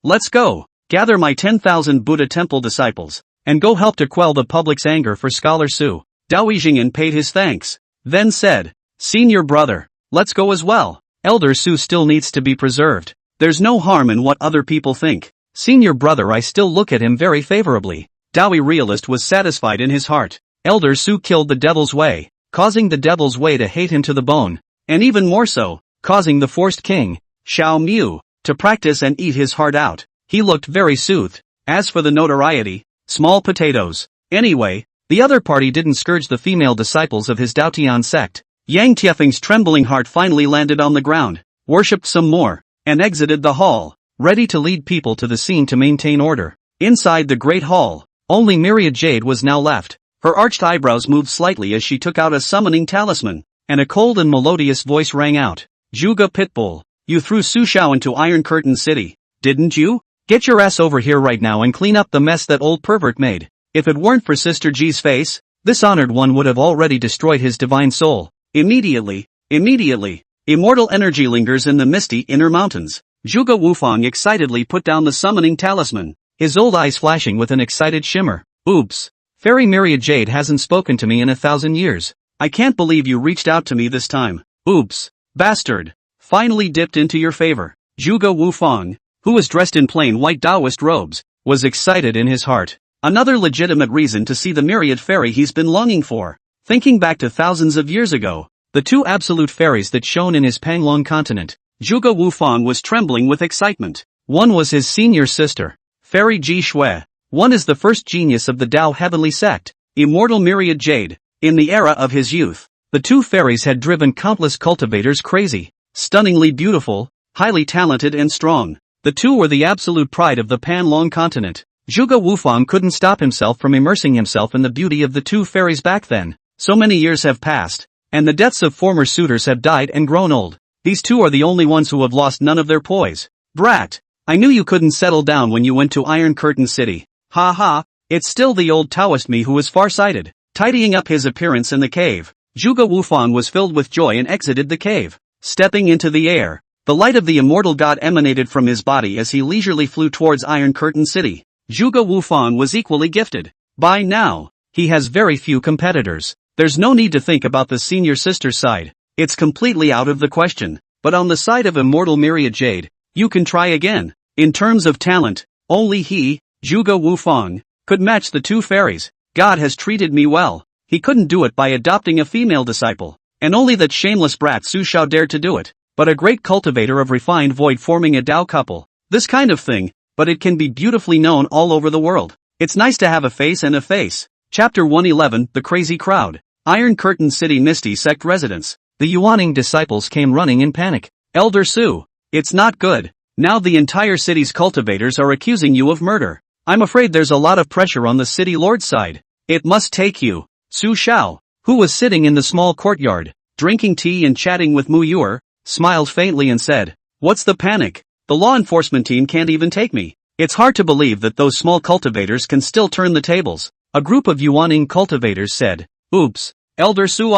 let's go. Gather my 10,000 Buddha temple disciples, and go help to quell the public's anger for Scholar Su. Dao Yijingyan paid his thanks, then said, Senior brother, let's go as well. Elder Su still needs to be preserved. There's no harm in what other people think. Senior brother, I still look at him very favorably. Dawi realist was satisfied in his heart. Elder Su killed the Devil's Way, causing the Devil's Way to hate him to the bone, and even more so, causing the forced king, Xiao Mu, to practice and eat his heart out. He looked very soothed. As for the notoriety, small potatoes. Anyway, the other party didn't scourge the female disciples of his Daotian sect. Yang Tiefeng's trembling heart finally landed on the ground, worshipped some more, and exited the hall, ready to lead people to the scene to maintain order. Inside the great hall, only Myriad Jade was now left. Her arched eyebrows moved slightly as she took out a summoning talisman, and a cold and melodious voice rang out. Juga Pitbull, you threw Su Xiao into Iron Curtain City, didn't you? Get your ass over here right now and clean up the mess that old pervert made. If it weren't for Sister G's face, this honored one would have already destroyed his divine soul. Immediately, immortal energy lingers in the misty inner mountains. Zhuge Wufang excitedly put down the summoning talisman, his old eyes flashing with an excited shimmer. Oops. Fairy Myriad Jade hasn't spoken to me in 1,000 years. I can't believe you reached out to me this time. Oops. Bastard. Finally dipped into your favor. Zhuge Wufang, who was dressed in plain white Taoist robes, was excited in his heart. Another legitimate reason to see the myriad fairy he's been longing for. Thinking back to thousands of years ago, the two absolute fairies that shone in his Panglong continent, Zhuge Wufang was trembling with excitement. One was his senior sister, Fairy Ji Shui. One is the first genius of the Dao Heavenly Sect, Immortal Myriad Jade. In the era of his youth, the two fairies had driven countless cultivators crazy. Stunningly beautiful, highly talented and strong, the two were the absolute pride of the Panlong continent. Zhuge Wufang couldn't stop himself from immersing himself in the beauty of the two fairies back then. So many years have passed, and the deaths of former suitors have died and grown old. These two are the only ones who have lost none of their poise. Brat, I knew you couldn't settle down when you went to Iron Curtain City. Ha ha, it's still the old Taoist me who is farsighted. Tidying up his appearance in the cave, Zhuge Wufang was filled with joy and exited the cave. Stepping into the air, the light of the immortal god emanated from his body as he leisurely flew towards Iron Curtain City. Zhuge Wufang was equally gifted. By now, he has very few competitors. There's no need to think about the senior sister's side. It's completely out of the question. But on the side of Immortal Myriad Jade, you can try again. In terms of talent, only he, Zhuge Wufang, could match the two fairies. God has treated me well. He couldn't do it by adopting a female disciple. And only that shameless brat Su Xiao dared to do it. But a great cultivator of refined void forming a Dao couple. This kind of thing, but it can be beautifully known all over the world. It's nice to have a face and a face. Chapter 111, The Crazy Crowd. Iron Curtain City Misty Sect Residence. The Yuaning disciples came running in panic. Elder Su, it's not good. Now the entire city's cultivators are accusing you of murder. I'm afraid there's a lot of pressure on the city lord's side. It must take you. Su Xiao, who was sitting in the small courtyard, drinking tea and chatting with Mu Yuer, smiled faintly and said, What's the panic? The law enforcement team can't even take me. It's hard to believe that those small cultivators can still turn the tables. A group of Yuaning cultivators said, Oops, Elder Su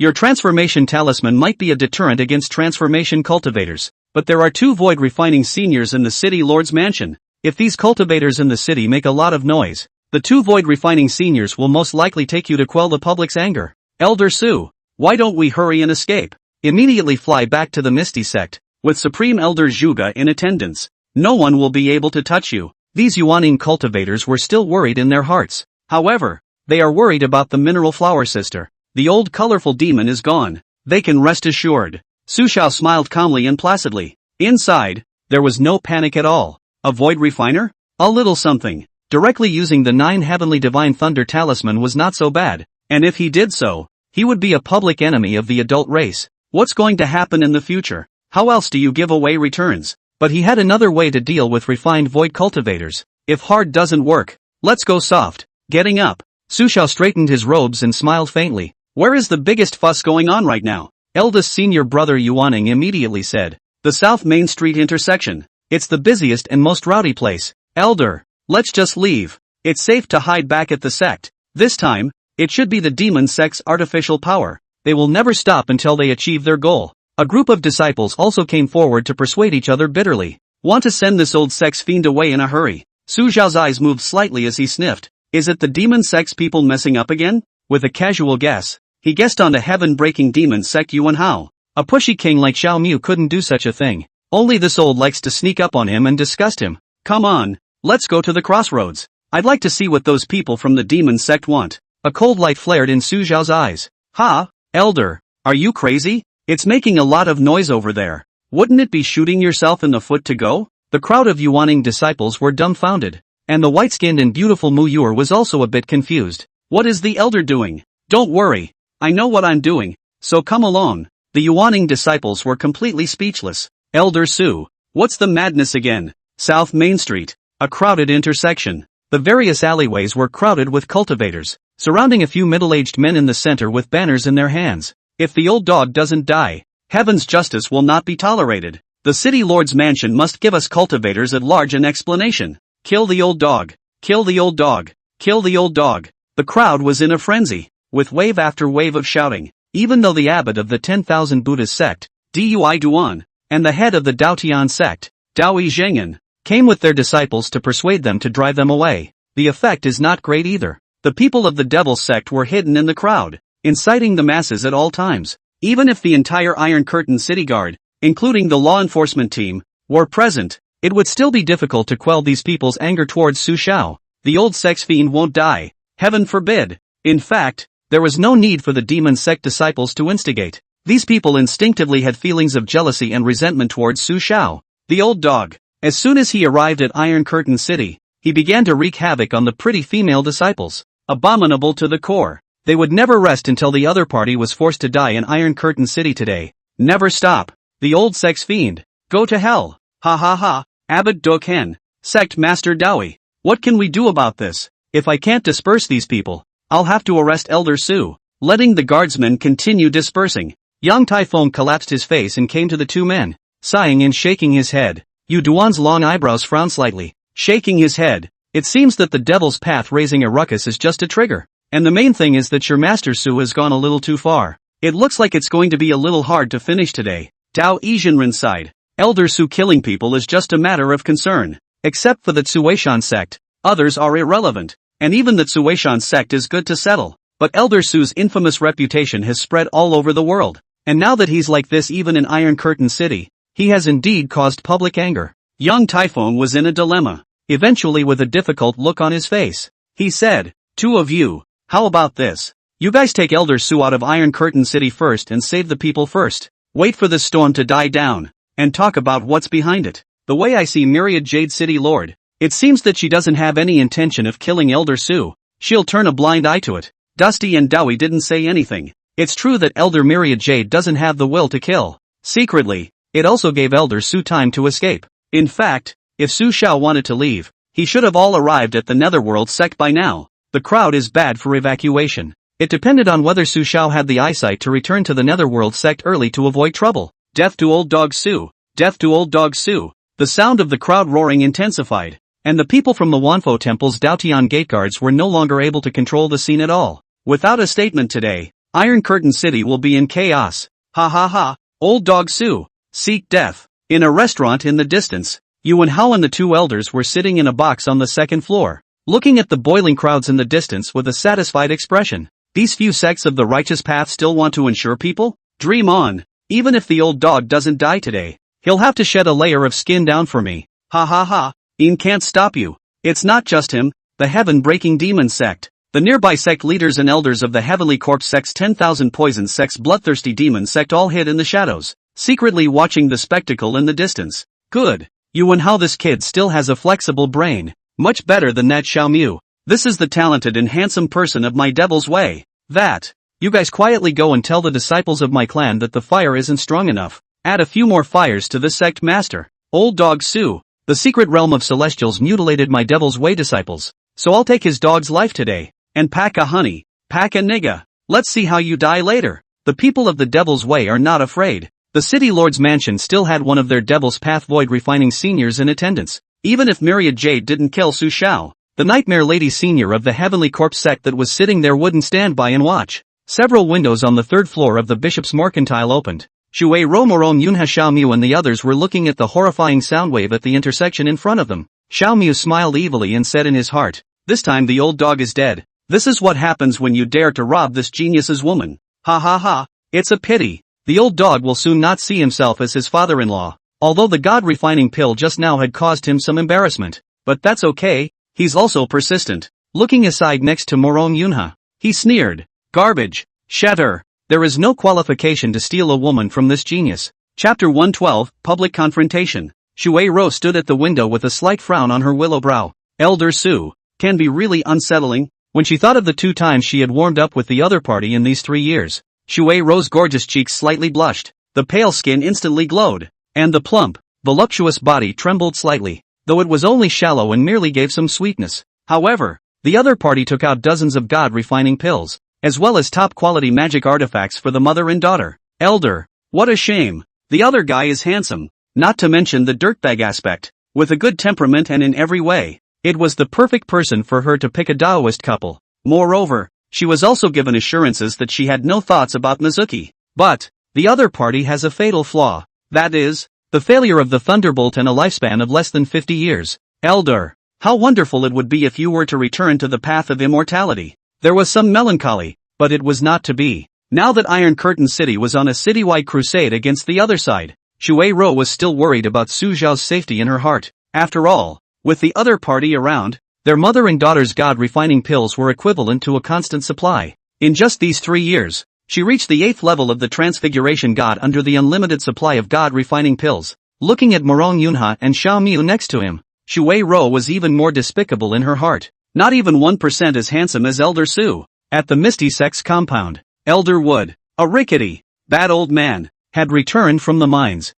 your transformation talisman might be a deterrent against transformation cultivators, but there are two void refining seniors in the city lord's mansion. If these cultivators in the city make a lot of noise, the two void refining seniors will most likely take you to quell the public's anger. Elder Su, why don't we hurry and escape? Immediately fly back to the Misty Sect, with Supreme Elder Zhuge in attendance. No one will be able to touch you. These Yuaning cultivators were still worried in their hearts. However, They are worried about the mineral flower sister. The old colorful demon is gone. They can rest assured. Su Xiao smiled calmly and placidly. Inside, there was no panic at all. A void refiner? A little something. Directly using the 9 heavenly divine thunder talisman was not so bad, and if he did so, he would be a public enemy of the adult race. What's going to happen in the future? How else do you give away returns? But he had another way to deal with refined void cultivators. If hard doesn't work, let's go soft. Getting up, Su Xiao straightened his robes and smiled faintly. Where is the biggest fuss going on right now? Eldest senior brother Yuaning immediately said. The South Main Street intersection. It's the busiest and most rowdy place. Elder, let's just leave. It's safe to hide back at the sect. This time, it should be the demon sect's artificial power. They will never stop until they achieve their goal. A group of disciples also came forward to persuade each other bitterly. Want to send this old sex fiend away in a hurry. Su Xiao's eyes moved slightly as he sniffed. Is it the demon sect's people messing up again? With a casual guess, he guessed on the heaven-breaking demon sect Yuan Hao. A pushy king like Xiao Mu couldn't do such a thing. Only this old likes to sneak up on him and disgust him. Come on, let's go to the crossroads. I'd like to see what those people from the demon sect want. A cold light flared in Su Xiao's eyes. Ha, elder, are you crazy? It's making a lot of noise over there. Wouldn't it be shooting yourself in the foot to go? The crowd of Yuaning disciples were dumbfounded, and the white-skinned and beautiful Mu Yuer was also a bit confused. What is the elder doing? Don't worry, I know what I'm doing, so come along. The Yuaning disciples were completely speechless. Elder Su, what's the madness again? South Main Street, a crowded intersection. The various alleyways were crowded with cultivators, surrounding a few middle-aged men in the center with banners in their hands. If the old dog doesn't die, heaven's justice will not be tolerated. The city lord's mansion must give us cultivators at large an explanation. Kill the old dog. Kill the old dog. Kill the old dog. The crowd was in a frenzy, with wave after wave of shouting. Even though the abbot of the 10,000 Buddhist sect, Dui Duan, and the head of the Daotian sect, Daoi Zhengan, came with their disciples to persuade them to drive them away, the effect is not great either. The people of the devil's sect were hidden in the crowd, inciting the masses at all times. Even if the entire Iron Curtain City Guard, including the law enforcement team, were present, it would still be difficult to quell these people's anger towards Su Xiao. The old sex fiend won't die. Heaven forbid. In fact, there was no need for the demon sect disciples to instigate. These people instinctively had feelings of jealousy and resentment towards Su Xiao, the old dog. As soon as he arrived at Iron Curtain City, he began to wreak havoc on the pretty female disciples. Abominable to the core. They would never rest until the other party was forced to die in Iron Curtain City today. Never stop. The old sex fiend. Go to hell. Ha ha ha. Abbot Dokhen. Sect Master Daoi. What can we do about this? If I can't disperse these people, I'll have to arrest Elder Su. Letting the guardsmen continue dispersing, Yang Taifeng collapsed his face and came to the two men, sighing and shaking his head. Yu Duan's long eyebrows frowned slightly, shaking his head. It seems that the devil's path raising a ruckus is just a trigger. And the main thing is that your Master Su has gone a little too far. It looks like it's going to be a little hard to finish today. Dao Yizhenren sighed. Elder Su killing people is just a matter of concern. Except for the Tsueishan sect, others are irrelevant. And even the Tsueishan sect is good to settle. But Elder Su's infamous reputation has spread all over the world. And now that he's like this even in Iron Curtain City, he has indeed caused public anger. Young Typhoon was in a dilemma. Eventually, with a difficult look on his face, he said, "Two of you, how about this? You guys take Elder Su out of Iron Curtain City first and save the people first. Wait for the storm to die down, and talk about what's behind it." The way I see Myriad Jade City Lord, it seems that she doesn't have any intention of killing Elder Su. She'll turn a blind eye to it. Dusty and Dowie didn't say anything. It's true that Elder Myriad Jade doesn't have the will to kill. Secretly, it also gave Elder Su time to escape. In fact, if Su Xiao wanted to leave, he should have all arrived at the Netherworld sect by now. The crowd is bad for evacuation. It depended on whether Su Xiao had the eyesight to return to the Netherworld sect early to avoid trouble. Death to old dog Su! Death to old dog Su! The sound of the crowd roaring intensified, and the people from the Wanfo Temple's Daotian gate guards were no longer able to control the scene at all. Without a statement today, Iron Curtain City will be in chaos. Ha ha ha, old dog Su! Seek death. In a restaurant in the distance, Yuan Hao and the two elders were sitting in a box on the second floor, looking at the boiling crowds in the distance with a satisfied expression. These few sects of the righteous path still want to ensure people? Dream on. Even if the old dog doesn't die today, he'll have to shed a layer of skin down for me. Ha ha ha, Yin can't stop you. It's not just him, the heaven-breaking demon sect. The nearby sect leaders and elders of the Heavenly Corpse sect's 10,000 poison sect's bloodthirsty demon sect all hid in the shadows, secretly watching the spectacle in the distance. Good. You and how this kid still has a flexible brain. Much better than that Xiao Mu. This is the talented and handsome person of my devil's way. That. You guys quietly go and tell the disciples of my clan that the fire isn't strong enough. Add a few more fires to this sect master. Old dog Su. The secret realm of celestials mutilated my devil's way disciples. So I'll take his dog's life today. And pack a honey. Pack a nigga. Let's see how you die later. The people of the devil's way are not afraid. The city lord's mansion still had one of their devil's path void refining seniors in attendance. Even if Myriad Jade didn't kill Su Xiao, the nightmare lady senior of the Heavenly Corpse sect that was sitting there wouldn't stand by and watch. Several windows on the third floor of the bishop's mercantile opened. Shui Ro Morong Yunha Xiao Mu and the others were looking at the horrifying sound wave at the intersection in front of them. Xiao Mu smiled evilly and said in his heart, "This time the old dog is dead. This is what happens when you dare to rob this genius's woman. Ha ha ha, it's a pity. The old dog will soon not see himself as his father-in-law, although the god-refining pill just now had caused him some embarrassment. But that's okay, he's also persistent." Looking aside next to Morong Yunha, he sneered, "Garbage. Shatter. There is no qualification to steal a woman from this genius." Chapter 112, Public Confrontation. Shui Ro stood at the window with a slight frown on her willow brow. Elder Su can be really unsettling. When she thought of the 2 times she had warmed up with the other party in these 3 years, Shui Ro's gorgeous cheeks slightly blushed, the pale skin instantly glowed, and the plump, voluptuous body trembled slightly, though it was only shallow and merely gave some sweetness. However, the other party took out dozens of god-refining pills, as well as top-quality magic artifacts for the mother and daughter. Elder, what a shame. The other guy is handsome, not to mention the dirtbag aspect, with a good temperament and in every way. It was the perfect person for her to pick a Taoist couple. Moreover, she was also given assurances that she had no thoughts about Mizuki. But, the other party has a fatal flaw. That is, the failure of the Thunderbolt and a lifespan of less than 50 years. Elder, how wonderful it would be if you were to return to the path of immortality. There was some melancholy, but it was not to be. Now that Iron Curtain City was on a citywide crusade against the other side, Shui Ro was still worried about Su Zhao's safety in her heart. After all, with the other party around, their mother and daughter's god-refining pills were equivalent to a constant supply. In just these 3 years, she reached the 8th level of the Transfiguration God under the unlimited supply of god-refining pills. Looking at Morong Yunha and Xiao Mu next to him, Shui Ro was even more despicable in her heart. Not even 1% as handsome as Elder Su. At the Misty Sect's compound, Elder Wood, a rickety, bad old man, had returned from the mines.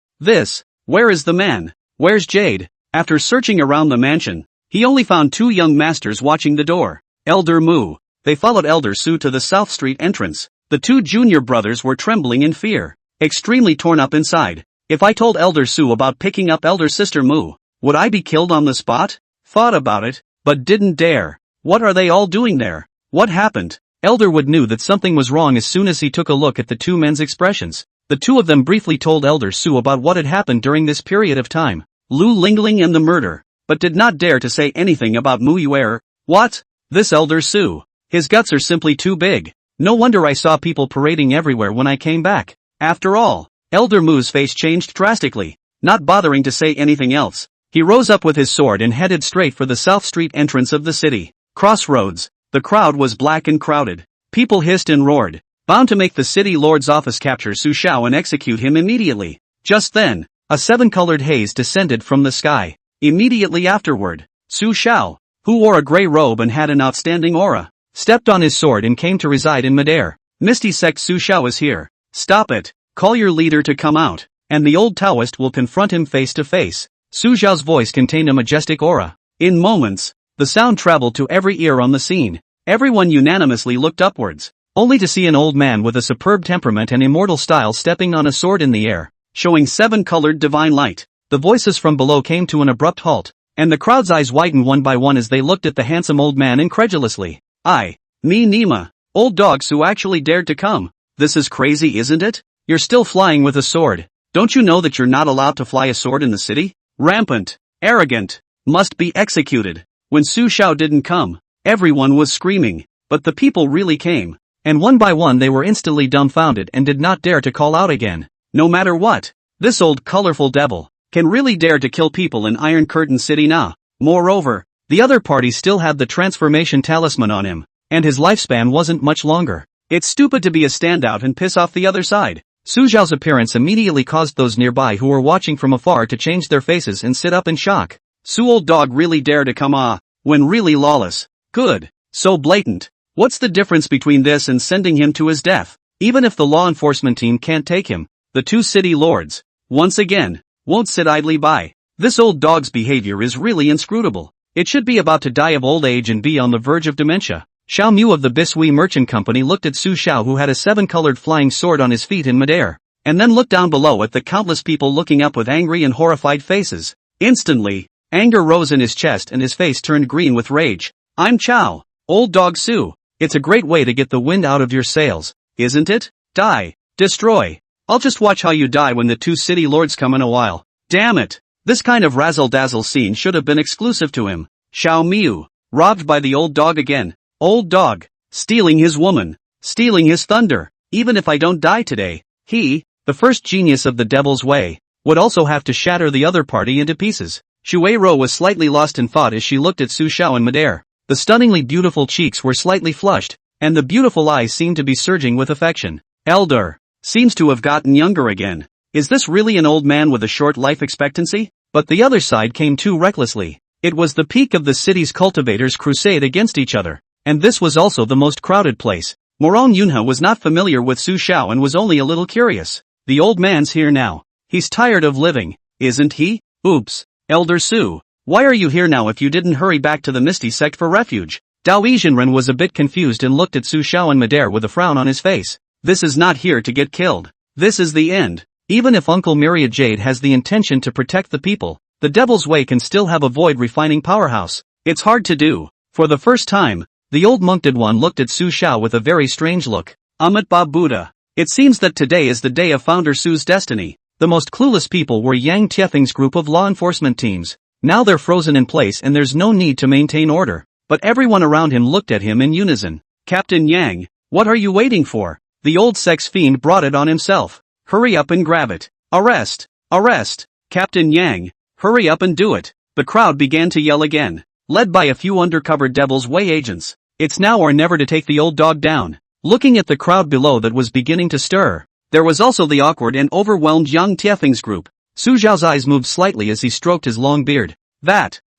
Where is the man? Where's Jade? After searching around the mansion, he only found 2 young masters watching the door. Elder Mu. They followed Elder Su to the South Street entrance. The 2 junior brothers were trembling in fear, extremely torn up inside. If I told Elder Su about picking up Elder Sister Mu, would I be killed on the spot? Thought about it, but didn't dare. What are they all doing there? What happened? Elder Wood knew that something was wrong as soon as he took a look at the 2 men's expressions. The 2 of them briefly told Elder Su about what had happened during this period of time. Lu Lingling and the murder, but did not dare to say anything about Mu Yuer. What? This Elder Su. His guts are simply too big. No wonder I saw people parading everywhere when I came back. After all, Elder Mu's face changed drastically. Not bothering to say anything else, he rose up with his sword and headed straight for the South Street entrance of the city. Crossroads. The crowd was black and crowded. People hissed and roared, bound to make the city lord's office capture Su Xiao and execute him immediately. Just then, a 7-colored haze descended from the sky. Immediately afterward, Su Xiao, who wore a gray robe and had an outstanding aura, stepped on his sword and came to reside in midair. Misty Sect Su Xiao is here. Stop it. Call your leader to come out, and the old Taoist will confront him face to face. Su Xiao's voice contained a majestic aura. In moments, the sound traveled to every ear on the scene. Everyone unanimously looked upwards, only to see an old man with a superb temperament and immortal style stepping on a sword in the air, showing 7-colored divine light. The voices from below came to an abrupt halt, and the crowd's eyes widened one by one as they looked at the handsome old man incredulously. Me Nima, old dog Su actually dared to come. This is crazy, isn't it? You're still flying with a sword. Don't you know that you're not allowed to fly a sword in the city? Rampant, arrogant, must be executed. When Su Xiao didn't come, everyone was screaming, but the people really came, and one by one they were instantly dumbfounded and did not dare to call out again. No matter what, this old colorful devil can really dare to kill people in Iron Curtain City now. Moreover, the other party still had the transformation talisman on him. and his lifespan wasn't much longer. It's stupid to be a standout and piss off the other side. Su Zhao's appearance immediately caused those nearby who were watching from afar to change their faces and sit up in shock. Su old dog really dare to come when really lawless. Good. So blatant. What's the difference between this and sending him to his death? Even if the law enforcement team can't take him, the two city lords, once again, won't sit idly by. This old dog's behavior is really inscrutable. It should be about to die of old age and be on the verge of dementia. Xiao Mu of the Bisui Merchant Company looked at Su Xiao, who had a 7-colored flying sword on his feet in midair, and then looked down below at the countless people looking up with angry and horrified faces. Instantly, anger rose in his chest and his face turned green with rage. I'm Chao, old dog Su. It's a great way to get the wind out of your sails, isn't it? Die. Destroy. I'll just watch how you die when the two city lords come in a while. Damn it. This kind of razzle-dazzle scene should have been exclusive to him. Xiao Miu, robbed by the old dog again. Old dog, stealing his woman, stealing his thunder. Even if I don't die today, he, the first genius of the devil's way, would also have to shatter the other party into pieces. Shui Ro was slightly lost in thought as she looked at Su Xiao in midair. The stunningly beautiful cheeks were slightly flushed, and the beautiful eyes seemed to be surging with affection. Elder, seems to have gotten younger again. Is this really an old man with a short life expectancy? But the other side came too recklessly. It was the peak of the city's cultivators' crusade against each other. And this was also the most crowded place. Morong Yunhe was not familiar with Su Xiao and was only a little curious. The old man's here now. He's tired of living, isn't he? Oops. Elder Su, why are you here now if you didn't hurry back to the Misty Sect for refuge? Dao Yizhenren was a bit confused and looked at Su Xiao in midair with a frown on his face. This is not here to get killed. This is the end. Even if Uncle Myriad Jade has the intention to protect the people, the Devil's Way can still have a void refining powerhouse. It's hard to do. For the first time, the old monk-did one looked at Su Xiao with a very strange look. Amitabha Buddha. It seems that today is the day of Founder Su's destiny. The most clueless people were Yang Tiefeng's group of law enforcement teams. Now they're frozen in place and there's no need to maintain order. But everyone around him looked at him in unison. Captain Yang, what are you waiting for? The old sex fiend brought it on himself. Hurry up and grab it. Arrest! Arrest! Captain Yang, hurry up and do it. The crowd began to yell again, led by a few undercover Devil's Way agents. It's now or never to take the old dog down. Looking at the crowd below that was beginning to stir, there was also the awkward and overwhelmed Yang Tiefeng's group. Su Zhao's eyes moved slightly as he stroked his long beard.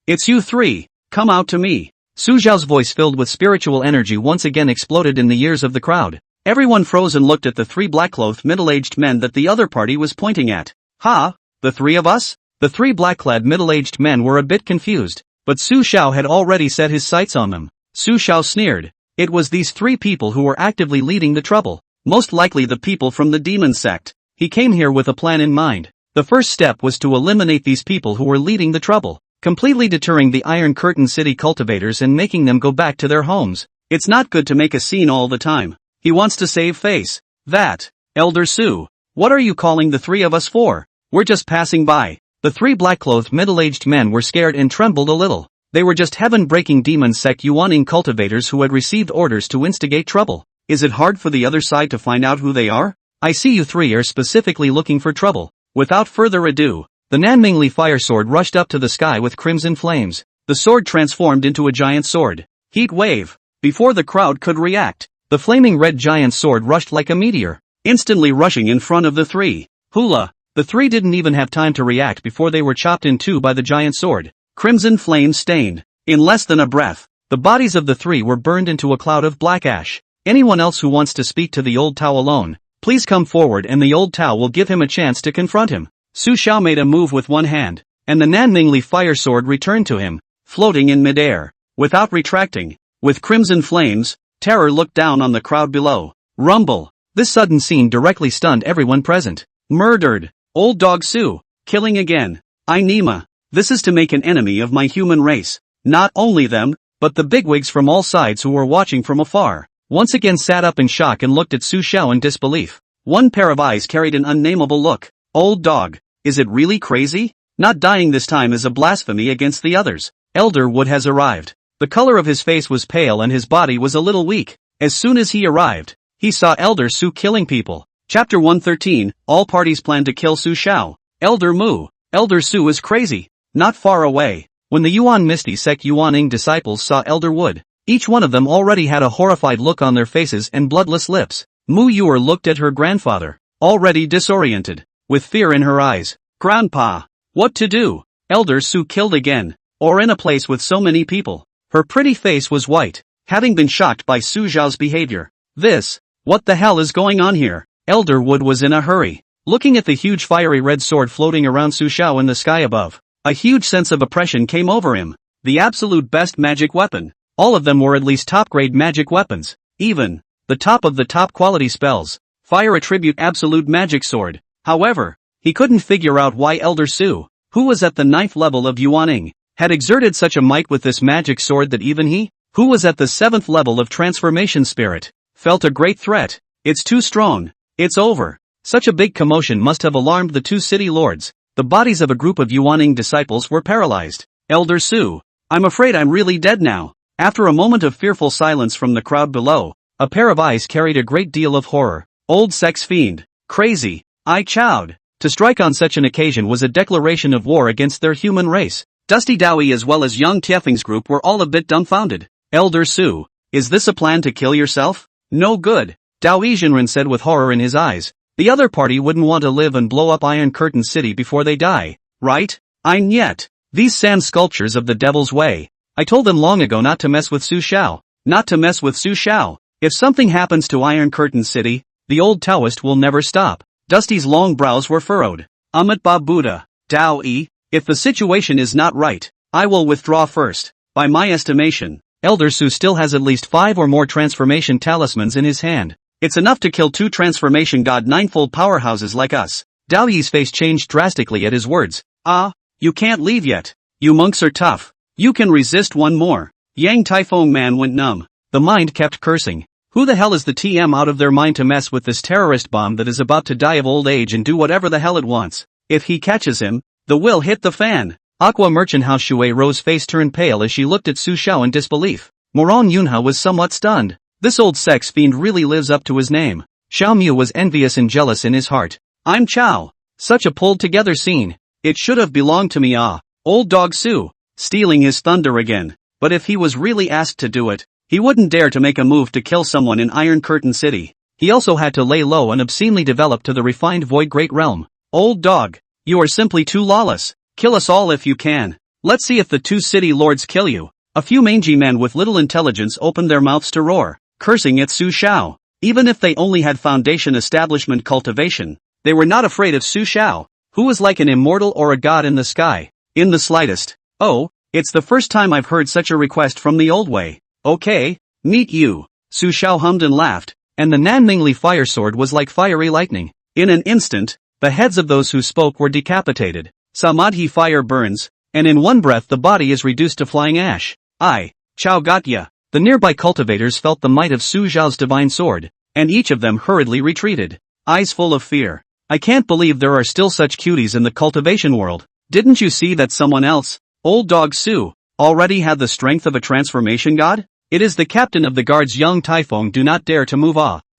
It's you three. Come out to me. Su Zhao's voice filled with spiritual energy once again exploded in the ears of the crowd. Everyone froze and looked at the three black-clothed middle-aged men that the other party was pointing at. Ha? The three of us? The three black-clad middle-aged men were a bit confused, but Su Xiao had already set his sights on them. Su Xiao sneered. It was these three people who were actively leading the trouble. Most likely the people from the demon sect. He came here with a plan in mind. The first step was to eliminate these people who were leading the trouble, completely deterring the Iron Curtain City cultivators and making them go back to their homes. It's not good to make a scene all the time. He wants to save face. Elder Su, what are you calling the three of us for? We're just passing by. The three black-clothed middle-aged men were scared and trembled a little. They were just heaven-breaking demon sect Yuaning cultivators who had received orders to instigate trouble. Is it hard for the other side to find out who they are? I see you three are specifically looking for trouble. Without further ado, the Nanmingli fire sword rushed up to the sky with crimson flames. The sword transformed into a giant sword. Heat wave. Before the crowd could react, the flaming red giant sword rushed like a meteor, instantly rushing in front of the three. Hula! The three didn't even have time to react before they were chopped in two by the giant sword. Crimson flame stained. In less than a breath, the bodies of the three were burned into a cloud of black ash. Anyone else who wants to speak to the old Tao alone, please come forward and the old Tao will give him a chance to confront him. Su Xiao made a move with one hand, and the Nanmingli fire sword returned to him, floating in midair. Without retracting, with crimson flames, terror looked down on the crowd below. Rumble. This sudden scene directly stunned everyone present. Murdered. Old dog Su. Killing again. Nima. This is to make an enemy of my human race. Not only them, but the bigwigs from all sides who were watching from afar, once again sat up in shock and looked at Su Xiao in disbelief. One pair of eyes carried an unnameable look. Old dog. Is it really crazy? Not dying this time is a blasphemy against the others. Elder Wood has arrived. The color of his face was pale and his body was a little weak. As soon as he arrived, he saw Elder Su killing people. Chapter 113, all parties plan to kill Su Xiao. Elder Mu. Elder Su is crazy. Not far away, when the Yuan Misty Sect Yuaning disciples saw Elder Wood, Each one of them already had a horrified look on their faces and bloodless lips. Mu Yuer looked at her grandfather, already disoriented, with fear in her eyes. Grandpa, what to do? Elder Su killed again, or in a place with so many people. Her pretty face was white, having been shocked by Su Zhao's behavior. What the hell is going on here? Elder Wood was in a hurry, looking at the huge fiery red sword floating around Su Zhao in the sky above. A huge sense of oppression came over him. The absolute best magic weapon. All of them were at least top-grade magic weapons. Even the top of the top quality spells. Fire attribute absolute magic sword. However, he couldn't figure out why Elder Su, who was at the 9th level of Yuaning, had exerted such a might with this magic sword that even he, who was at the 7th level of transformation spirit, felt a great threat. It's too strong. It's over. Such a big commotion must have alarmed the 2 city lords. The bodies of a group of Yuaning disciples were paralyzed. Elder Su, I'm afraid I'm really dead now. After a moment of fearful silence from the crowd below, a pair of eyes carried a great deal of horror. Old sex fiend. Crazy. I chowed. To strike on such an occasion was a declaration of war against their human race. Dusty Dowie as well as young Tiefing's group were all a bit dumbfounded. Elder Su, is this a plan to kill yourself? No good. Dowie Jinren said with horror in his eyes. The other party wouldn't want to live and blow up Iron Curtain City before they die, right? Yet. These sand sculptures of the devil's way. I told them long ago not to mess with Su Xiao. Not to mess with Su Xiao. If something happens to Iron Curtain City, the old Taoist will never stop. Dusty's long brows were furrowed. Amitabha Buddha. Dowie, if the situation is not right, I will withdraw first. By my estimation, Elder Su still has at least 5 or more transformation talismans in his hand. It's enough to kill 2 transformation god ninefold powerhouses like us. Dao face changed drastically at his words. You can't leave yet. You monks are tough. You can resist one more. Yang Taifeng man went numb. The mind kept cursing. Who the hell is the TM out of their mind to mess with this terrorist bomb that is about to die of old age and do whatever the hell it wants? If he catches him, the will hit the fan. Aqua Merchant House Shui Ro's face turned pale as she looked at Su Xiao in disbelief. Moran Yunha was somewhat stunned. This old sex fiend really lives up to his name. Xiao Mu was envious and jealous in his heart. I'm Chao. Such a pulled together scene. It should have belonged to me. Old dog Su. Stealing his thunder again. But if he was really asked to do it, he wouldn't dare to make a move to kill someone in Iron Curtain City. He also had to lay low and obscenely develop to the refined Void Great Realm. Old dog. You are simply too lawless. Kill us all if you can. Let's see if the 2 city lords kill you. A few mangy men with little intelligence opened their mouths to roar, cursing at Su Xiao. Even if they only had foundation establishment cultivation, they were not afraid of Su Xiao, who was like an immortal or a god in the sky. In the slightest. Oh, it's the first time I've heard such a request from the old way. Okay, meet you. Su Xiao hummed and laughed, and the Nanmingli fire sword was like fiery lightning. In an instant, the heads of those who spoke were decapitated. Samadhi fire burns, and in one breath the body is reduced to flying ash. Chao got ya. The nearby cultivators felt the might of Su Zhao's divine sword, and each of them hurriedly retreated, eyes full of fear. I can't believe there are still such cuties in the cultivation world. Didn't you see that someone else, old dog Su, already had the strength of a transformation god? It is the captain of the guard's young Taifeng. Do not dare to move.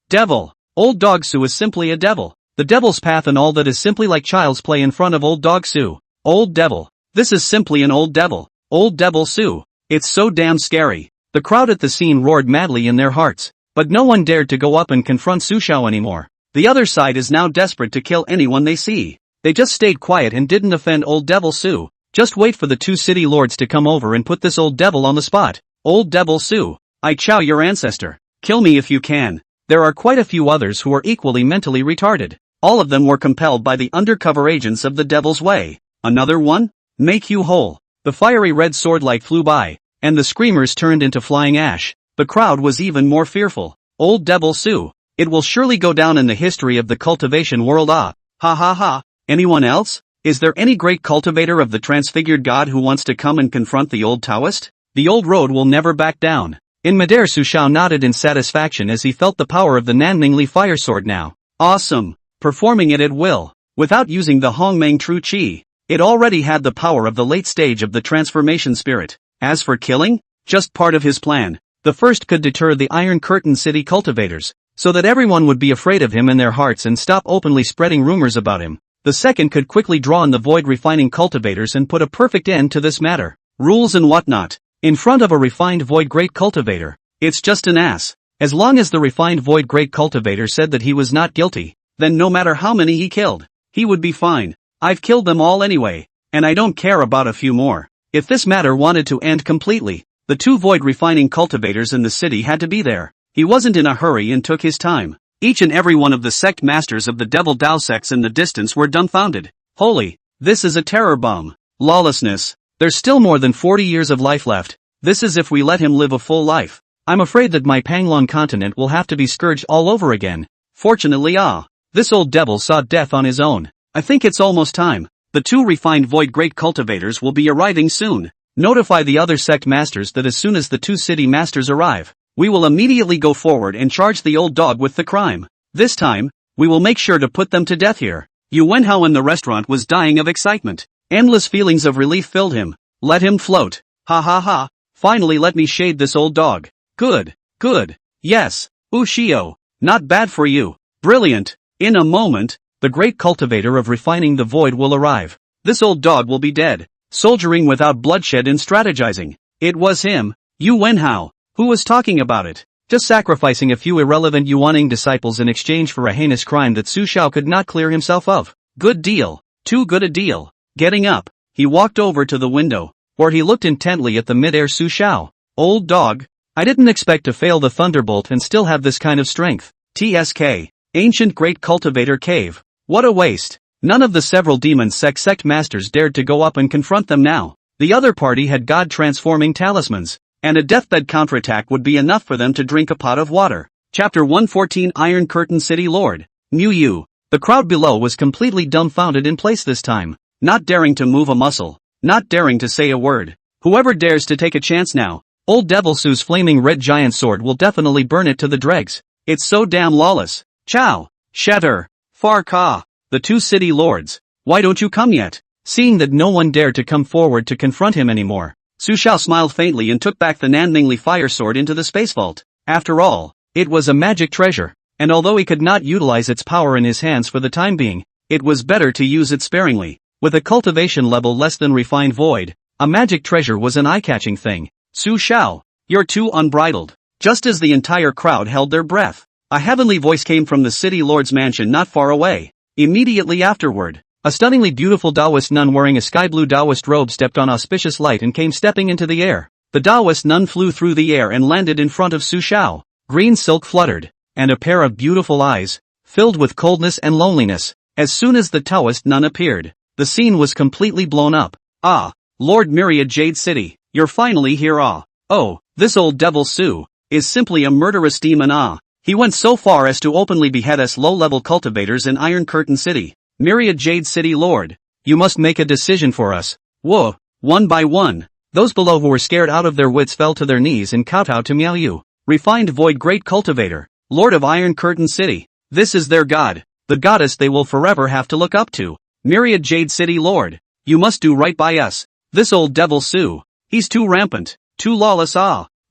Devil. Old dog Su is simply a devil. The devil's path and all that is simply like child's play in front of old dog Su. Old devil. This is simply an old devil. Old devil Su. It's so damn scary. The crowd at the scene roared madly in their hearts, but no one dared to go up and confront Su Xiao anymore. The other side is now desperate to kill anyone they see. They just stayed quiet and didn't offend old devil Su. Just wait for the 2 city lords to come over and put this old devil on the spot. Old devil Su. I chow your ancestor. Kill me if you can. There are quite a few others who are equally mentally retarded. All of them were compelled by the undercover agents of the devil's way. Another one? Make you whole. The fiery red sword light flew by, and the screamers turned into flying ash. The crowd was even more fearful. Old devil Su. It will surely go down in the history of the cultivation world. Ha ha ha. Anyone else? Is there any great cultivator of the transfigured god who wants to come and confront the old Taoist? The old road will never back down. In midair Su Xiao nodded in satisfaction as he felt the power of the Nanmingli fire sword now. Awesome. Performing it at will, without using the Hongmeng True Qi. It already had the power of the late stage of the transformation spirit. As for killing, just part of his plan. The first could deter the Iron Curtain City cultivators, so that everyone would be afraid of him in their hearts and stop openly spreading rumors about him. The second could quickly draw in the void refining cultivators and put a perfect end to this matter. Rules and whatnot. In front of a refined void great cultivator. It's just an ass. As long as the refined void great cultivator said that he was not guilty, then no matter how many he killed, he would be fine. I've killed them all anyway, and I don't care about a few more. If this matter wanted to end completely, the 2 void refining cultivators in the city had to be there. He wasn't in a hurry and took his time. Each and every one of the sect masters of the Devil Dao sects in the distance were dumbfounded. Holy, this is a terror bomb. Lawlessness. There's still more than 40 years of life left. This is if we let him live a full life. I'm afraid that my Panglong continent will have to be scourged all over again. Fortunately, this old devil saw death on his own. I think it's almost time. The 2 refined void great cultivators will be arriving soon. Notify the other sect masters that as soon as the 2 city masters arrive, we will immediately go forward and charge the old dog with the crime. This time, we will make sure to put them to death here. Yu Wenhao in the restaurant was dying of excitement. Endless feelings of relief filled him. Let him float. Ha ha ha. Finally let me shade this old dog. Good. Good. Yes. Ushio. Not bad for you. Brilliant. In a moment, the great cultivator of refining the void will arrive. This old dog will be dead, soldiering without bloodshed and strategizing. It was him, Yu Wenhao, who was talking about it. Just sacrificing a few irrelevant Yuaning disciples in exchange for a heinous crime that Su Xiao could not clear himself of. Good deal. Too good a deal. Getting up, he walked over to the window, where he looked intently at the mid-air Su Xiao. Old dog. I didn't expect to fail the thunderbolt and still have this kind of strength. TSK. Ancient Great Cultivator Cave. What a waste. None of the several demon sect masters dared to go up and confront them now. The other party had god-transforming talismans, and a deathbed counterattack would be enough for them to drink a pot of water. Chapter 114 Iron Curtain City Lord. Mu Yu. The crowd below was completely dumbfounded in place this time, not daring to move a muscle, not daring to say a word. Whoever dares to take a chance now, Old Devil Su's flaming red giant sword will definitely burn it to the dregs. It's so damn lawless. Chow. Shatter. Far Ka. The 2 city lords. Why don't you come yet? Seeing that no one dared to come forward to confront him anymore, Su Xiao smiled faintly and took back the Nanmingli fire sword into the space vault. After all, it was a magic treasure, and although he could not utilize its power in his hands for the time being, it was better to use it sparingly. With a cultivation level less than refined void, a magic treasure was an eye-catching thing. Su Xiao, you're too unbridled. Just as the entire crowd held their breath, a heavenly voice came from the city lord's mansion not far away. Immediately afterward, a stunningly beautiful Taoist nun wearing a sky-blue Taoist robe stepped on auspicious light and came stepping into the air. The Taoist nun flew through the air and landed in front of Su Xiao. Green silk fluttered, and a pair of beautiful eyes, filled with coldness and loneliness. As soon as the Taoist nun appeared, the scene was completely blown up. Ah, Lord Myriad Jade City, you're finally here. Oh, this old devil Su is simply a murderous demon. He went so far as to openly behead us low-level cultivators in Iron Curtain City. Myriad Jade City Lord, you must make a decision for us. Whoa. One by one, those below who were scared out of their wits fell to their knees and kowtowed to Miao Yu. Refined Void Great Cultivator, Lord of Iron Curtain City. This is their god, the goddess they will forever have to look up to. Myriad Jade City Lord, you must do right by us. This old devil Su, he's too rampant, too lawless.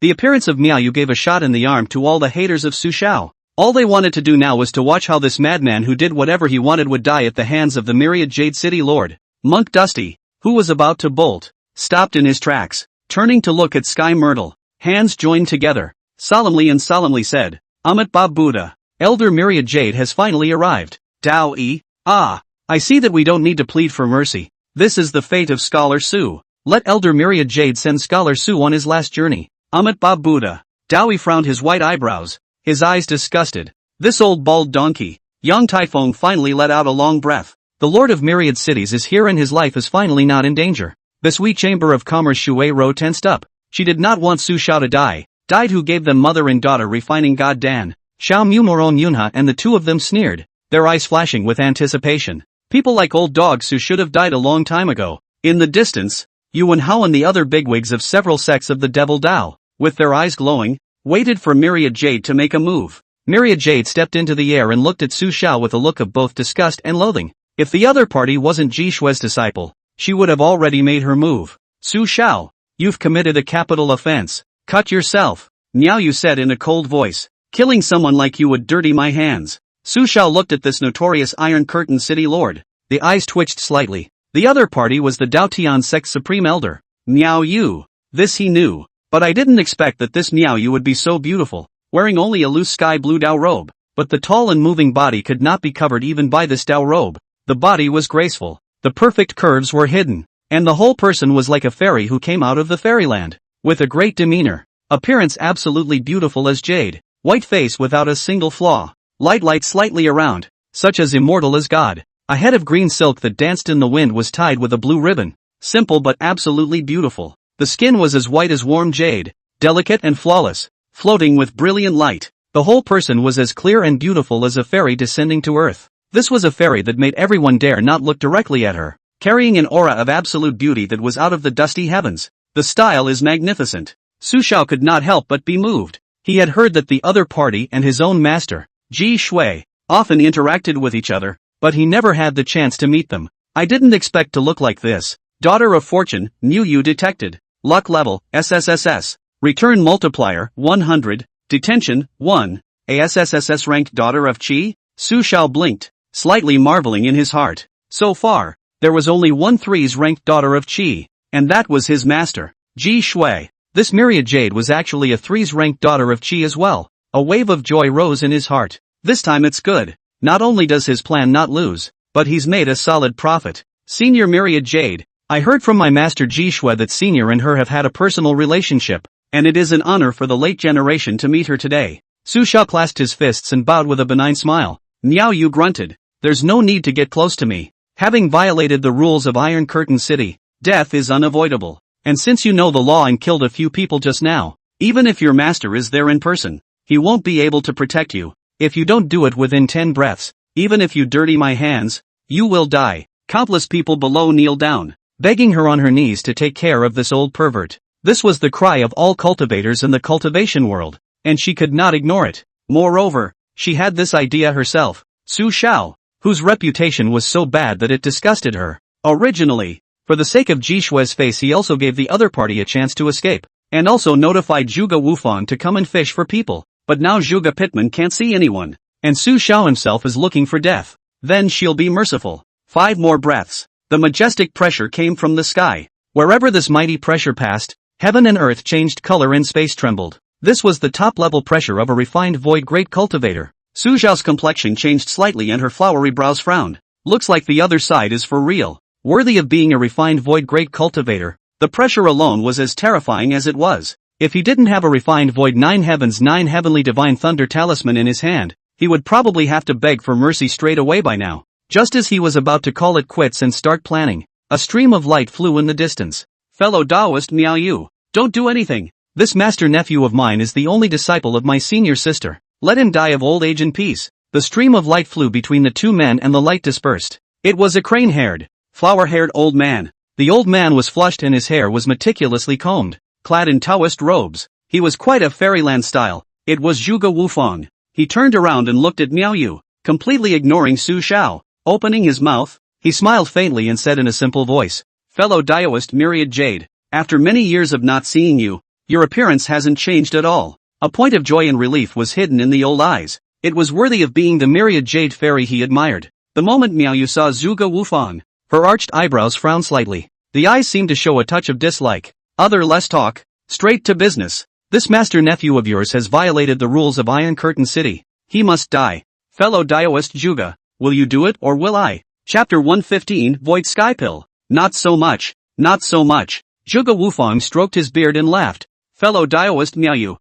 The appearance of Miao Yu gave a shot in the arm to all the haters of Su Xiao. All they wanted to do now was to watch how this madman who did whatever he wanted would die at the hands of the Myriad Jade City Lord. Monk Dusty, who was about to bolt, stopped in his tracks, turning to look at Sky Myrtle. Hands joined together, solemnly said, Amit Ba Buddha, Elder Myriad Jade has finally arrived. Dao E. I see that we don't need to plead for mercy. This is the fate of Scholar Su. Let Elder Myriad Jade send Scholar Su on his last journey. Amit Ba Buddha. Dowie frowned his white eyebrows, his eyes disgusted. This old bald donkey. Young Typhon finally let out a long breath. The Lord of Myriad Cities is here and his life is finally not in danger. The sweet Chamber of Commerce Shui Ro tensed up. She did not want Su Xiao to die. Died who gave them mother and daughter refining god Dan. Xiao Mu Moron Yunha and the two of them sneered, their eyes flashing with anticipation. People like old dog Su should have died a long time ago. In the distance, Yu Wenhao and the other bigwigs of several sects of the Devil Dao, with their eyes glowing, waited for Myriad Jade to make a move. Myriad Jade stepped into the air and looked at Su Xiao with a look of both disgust and loathing. If the other party wasn't Ji Shui's disciple, she would have already made her move. Su Xiao, you've committed a capital offense. Cut yourself. Miao Yu said in a cold voice. Killing someone like you would dirty my hands. Su Xiao looked at this notorious Iron Curtain City Lord. The eyes twitched slightly. The other party was the Dao Tian Sect's Supreme Elder, Miao Yu. This he knew. But I didn't expect that this Miaoyu would be so beautiful, wearing only a loose sky blue Dao robe. But the tall and moving body could not be covered even by this Dao robe. The body was graceful. The perfect curves were hidden. And the whole person was like a fairy who came out of the fairyland. With a great demeanor. Appearance absolutely beautiful as jade. White face without a single flaw. Light slightly around. Such as immortal as God. A head of green silk that danced in the wind was tied with a blue ribbon. Simple but absolutely beautiful. The skin was as white as warm jade. Delicate and flawless. Floating with brilliant light. The whole person was as clear and beautiful as a fairy descending to earth. This was a fairy that made everyone dare not look directly at her. Carrying an aura of absolute beauty that was out of the dusty heavens. The style is magnificent. Su Xiao could not help but be moved. He had heard that the other party and his own master, Ji Shui, often interacted with each other, but he never had the chance to meet them. I didn't expect to look like this. Daughter of Fortune, Miaoyu detected. Luck level, SSSS. Return multiplier, 100. Detention, 1. ASSSS ranked daughter of Qi? Su Xiao blinked, slightly marveling in his heart. So far, there was only one 3's ranked daughter of Qi, and that was his master, Ji Shui. This myriad jade was actually a 3's ranked daughter of Qi as well. A wave of joy rose in his heart. This time it's good. Not only does his plan not lose, but he's made a solid profit. Senior myriad jade. I heard from my master Ji Shui that Senior and her have had a personal relationship, and it is an honor for the late generation to meet her today. Su Xiao clasped his fists and bowed with a benign smile. Miaoyu grunted. There's no need to get close to me. Having violated the rules of Iron Curtain City, death is unavoidable. And since you know the law and killed a few people just now, even if your master is there in person, he won't be able to protect you. If you don't do it within 10 breaths, even if you dirty my hands, you will die. Countless people below kneel down, begging her on her knees to take care of this old pervert. This was the cry of all cultivators in the cultivation world, and she could not ignore it. Moreover, she had this idea herself. Su Xiao, whose reputation was so bad that it disgusted her. Originally, for the sake of Ji Shui's face, he also gave the other party a chance to escape, and also notified Zhuge Wufang to come and fish for people. But now Zhuge Pitman can't see anyone, and Su Xiao himself is looking for death. Then she'll be merciful. 5 more breaths. The majestic pressure came from the sky. Wherever this mighty pressure passed, heaven and earth changed color and space trembled. This was the top-level pressure of a refined void great cultivator. Su Xiao's complexion changed slightly and her flowery brows frowned. Looks like the other side is for real. Worthy of being a refined void great cultivator. The pressure alone was as terrifying as it was. If he didn't have a refined void 9 heavens 9 heavenly divine thunder talisman in his hand, he would probably have to beg for mercy straight away by now. Just as he was about to call it quits and start planning, a stream of light flew in the distance. Fellow Taoist Miaoyu, don't do anything. This master nephew of mine is the only disciple of my senior sister. Let him die of old age in peace. The stream of light flew between the two men and the light dispersed. It was a crane-haired, flower-haired old man. The old man was flushed and his hair was meticulously combed. Clad in Taoist robes, he was quite a fairyland style. It was Zhuge Wufang. He turned around and looked at Miaoyu, completely ignoring Su Xiao. Opening his mouth, he smiled faintly and said in a simple voice, "Fellow Taoist myriad jade, after many years of not seeing you, your appearance hasn't changed at all." A point of joy and relief was hidden in the old eyes. It was worthy of being the myriad jade fairy he admired. The moment Miaoyu saw Zhuge Wufang, her arched eyebrows frowned slightly. The eyes seemed to show a touch of dislike. Less talk, straight to business. This master nephew of yours has violated the rules of Iron Curtain City. He must die. Fellow Taoist Zhuge, will you do it or will I? Chapter 115 Void Sky Pill. Not so much, not so much. Zhuge Wufang stroked his beard and laughed. Fellow Taoist Miaoyu,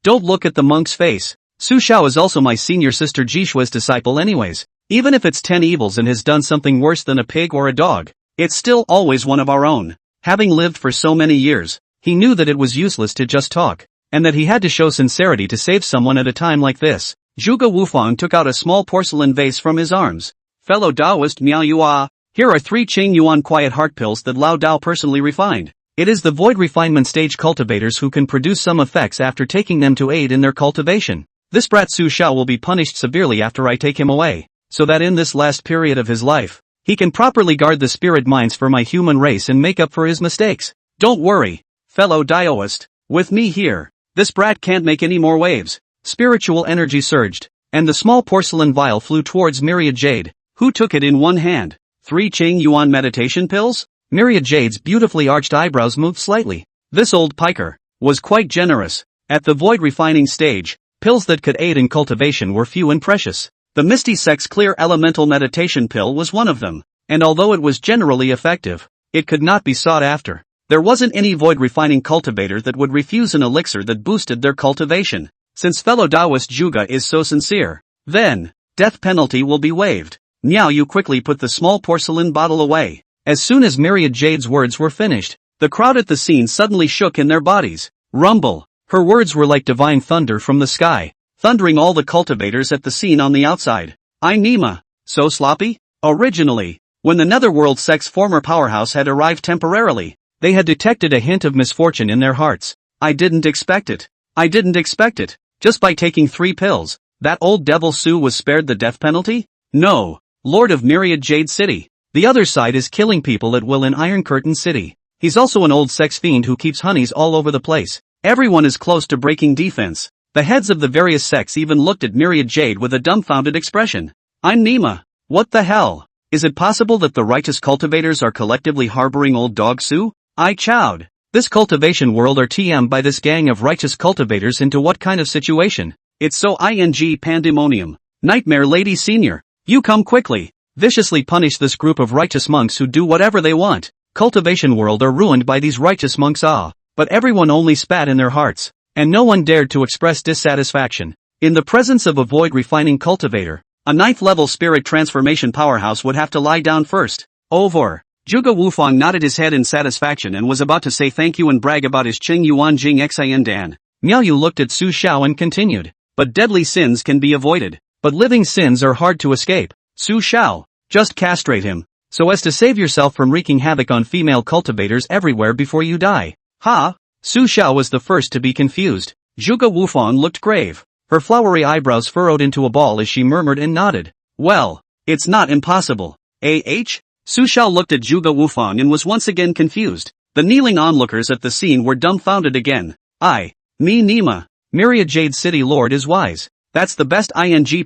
don't look at the monk's face. Su Xiao is also my senior sister Ji Shui's disciple anyways. Even if it's 10 evils and has done something worse than a pig or a dog, it's still always one of our own. Having lived for so many years, he knew that it was useless to just talk, and that he had to show sincerity to save someone at a time like this. Zhuge Wufang took out a small porcelain vase from his arms. Fellow Taoist Miaoyu, here are 3 Qing Yuan quiet heart pills that Lao Dao personally refined. It is the void refinement stage cultivators who can produce some effects after taking them to aid in their cultivation. This brat Su Xiao will be punished severely after I take him away, so that in this last period of his life, he can properly guard the spirit minds for my human race and make up for his mistakes. Don't worry, fellow Taoist, with me here, this brat can't make any more waves. Spiritual energy surged, and the small porcelain vial flew towards Myriad Jade, who took it in one hand. 3 Qing Yuan meditation pills? Myriad Jade's beautifully arched eyebrows moved slightly. This old piker was quite generous. At the void refining stage, pills that could aid in cultivation were few and precious. The Misty Sect's Clear Elemental Meditation pill was one of them, and although it was generally effective, it could not be sought after. There wasn't any void refining cultivator that would refuse an elixir that boosted their cultivation. Since fellow Taoist Juga is so sincere, then, death penalty will be waived. Miao Yu quickly put the small porcelain bottle away. As soon as Myriad Jade's words were finished, the crowd at the scene suddenly shook in their bodies. Rumble. Her words were like divine thunder from the sky, thundering all the cultivators at the scene on the outside. Nima. So sloppy? Originally, when the Netherworld sect's former powerhouse had arrived temporarily, they had detected a hint of misfortune in their hearts. I didn't expect it. Just by taking 3 pills, that old devil Su was spared the death penalty? No. Lord of Myriad Jade City. The other side is killing people at will in Iron Curtain City. He's also an old sex fiend who keeps honeys all over the place. Everyone is close to breaking defense. The heads of the various sects even looked at Myriad Jade with a dumbfounded expression. I'm Nima. What the hell? Is it possible that the righteous cultivators are collectively harboring old dog Su? I chowed. This cultivation world are TM by this gang of righteous cultivators into what kind of situation? It's so pandemonium. Nightmare Lady Senior. You come quickly. Viciously punish this group of righteous monks who do whatever they want. Cultivation world are ruined by these righteous monks. But everyone only spat in their hearts, and no one dared to express dissatisfaction. In the presence of a void refining cultivator, a 9th level spirit transformation powerhouse would have to lie down first. Over. Juga Wufang nodded his head in satisfaction and was about to say thank you and brag about his Qing Yuan Jing Xin Dan. Miao Yu looked at Su Xiao and continued. But deadly sins can be avoided. But living sins are hard to escape. Su Xiao, just castrate him, so as to save yourself from wreaking havoc on female cultivators everywhere before you die. Ha? Su Xiao was the first to be confused. Juga Wufang looked grave. Her flowery eyebrows furrowed into a ball as she murmured and nodded. Well, it's not impossible. Su Xiao looked at Juga Wufang and was once again confused. The kneeling onlookers at the scene were dumbfounded again. Nima. Myriad Jade City Lord is wise. That's the best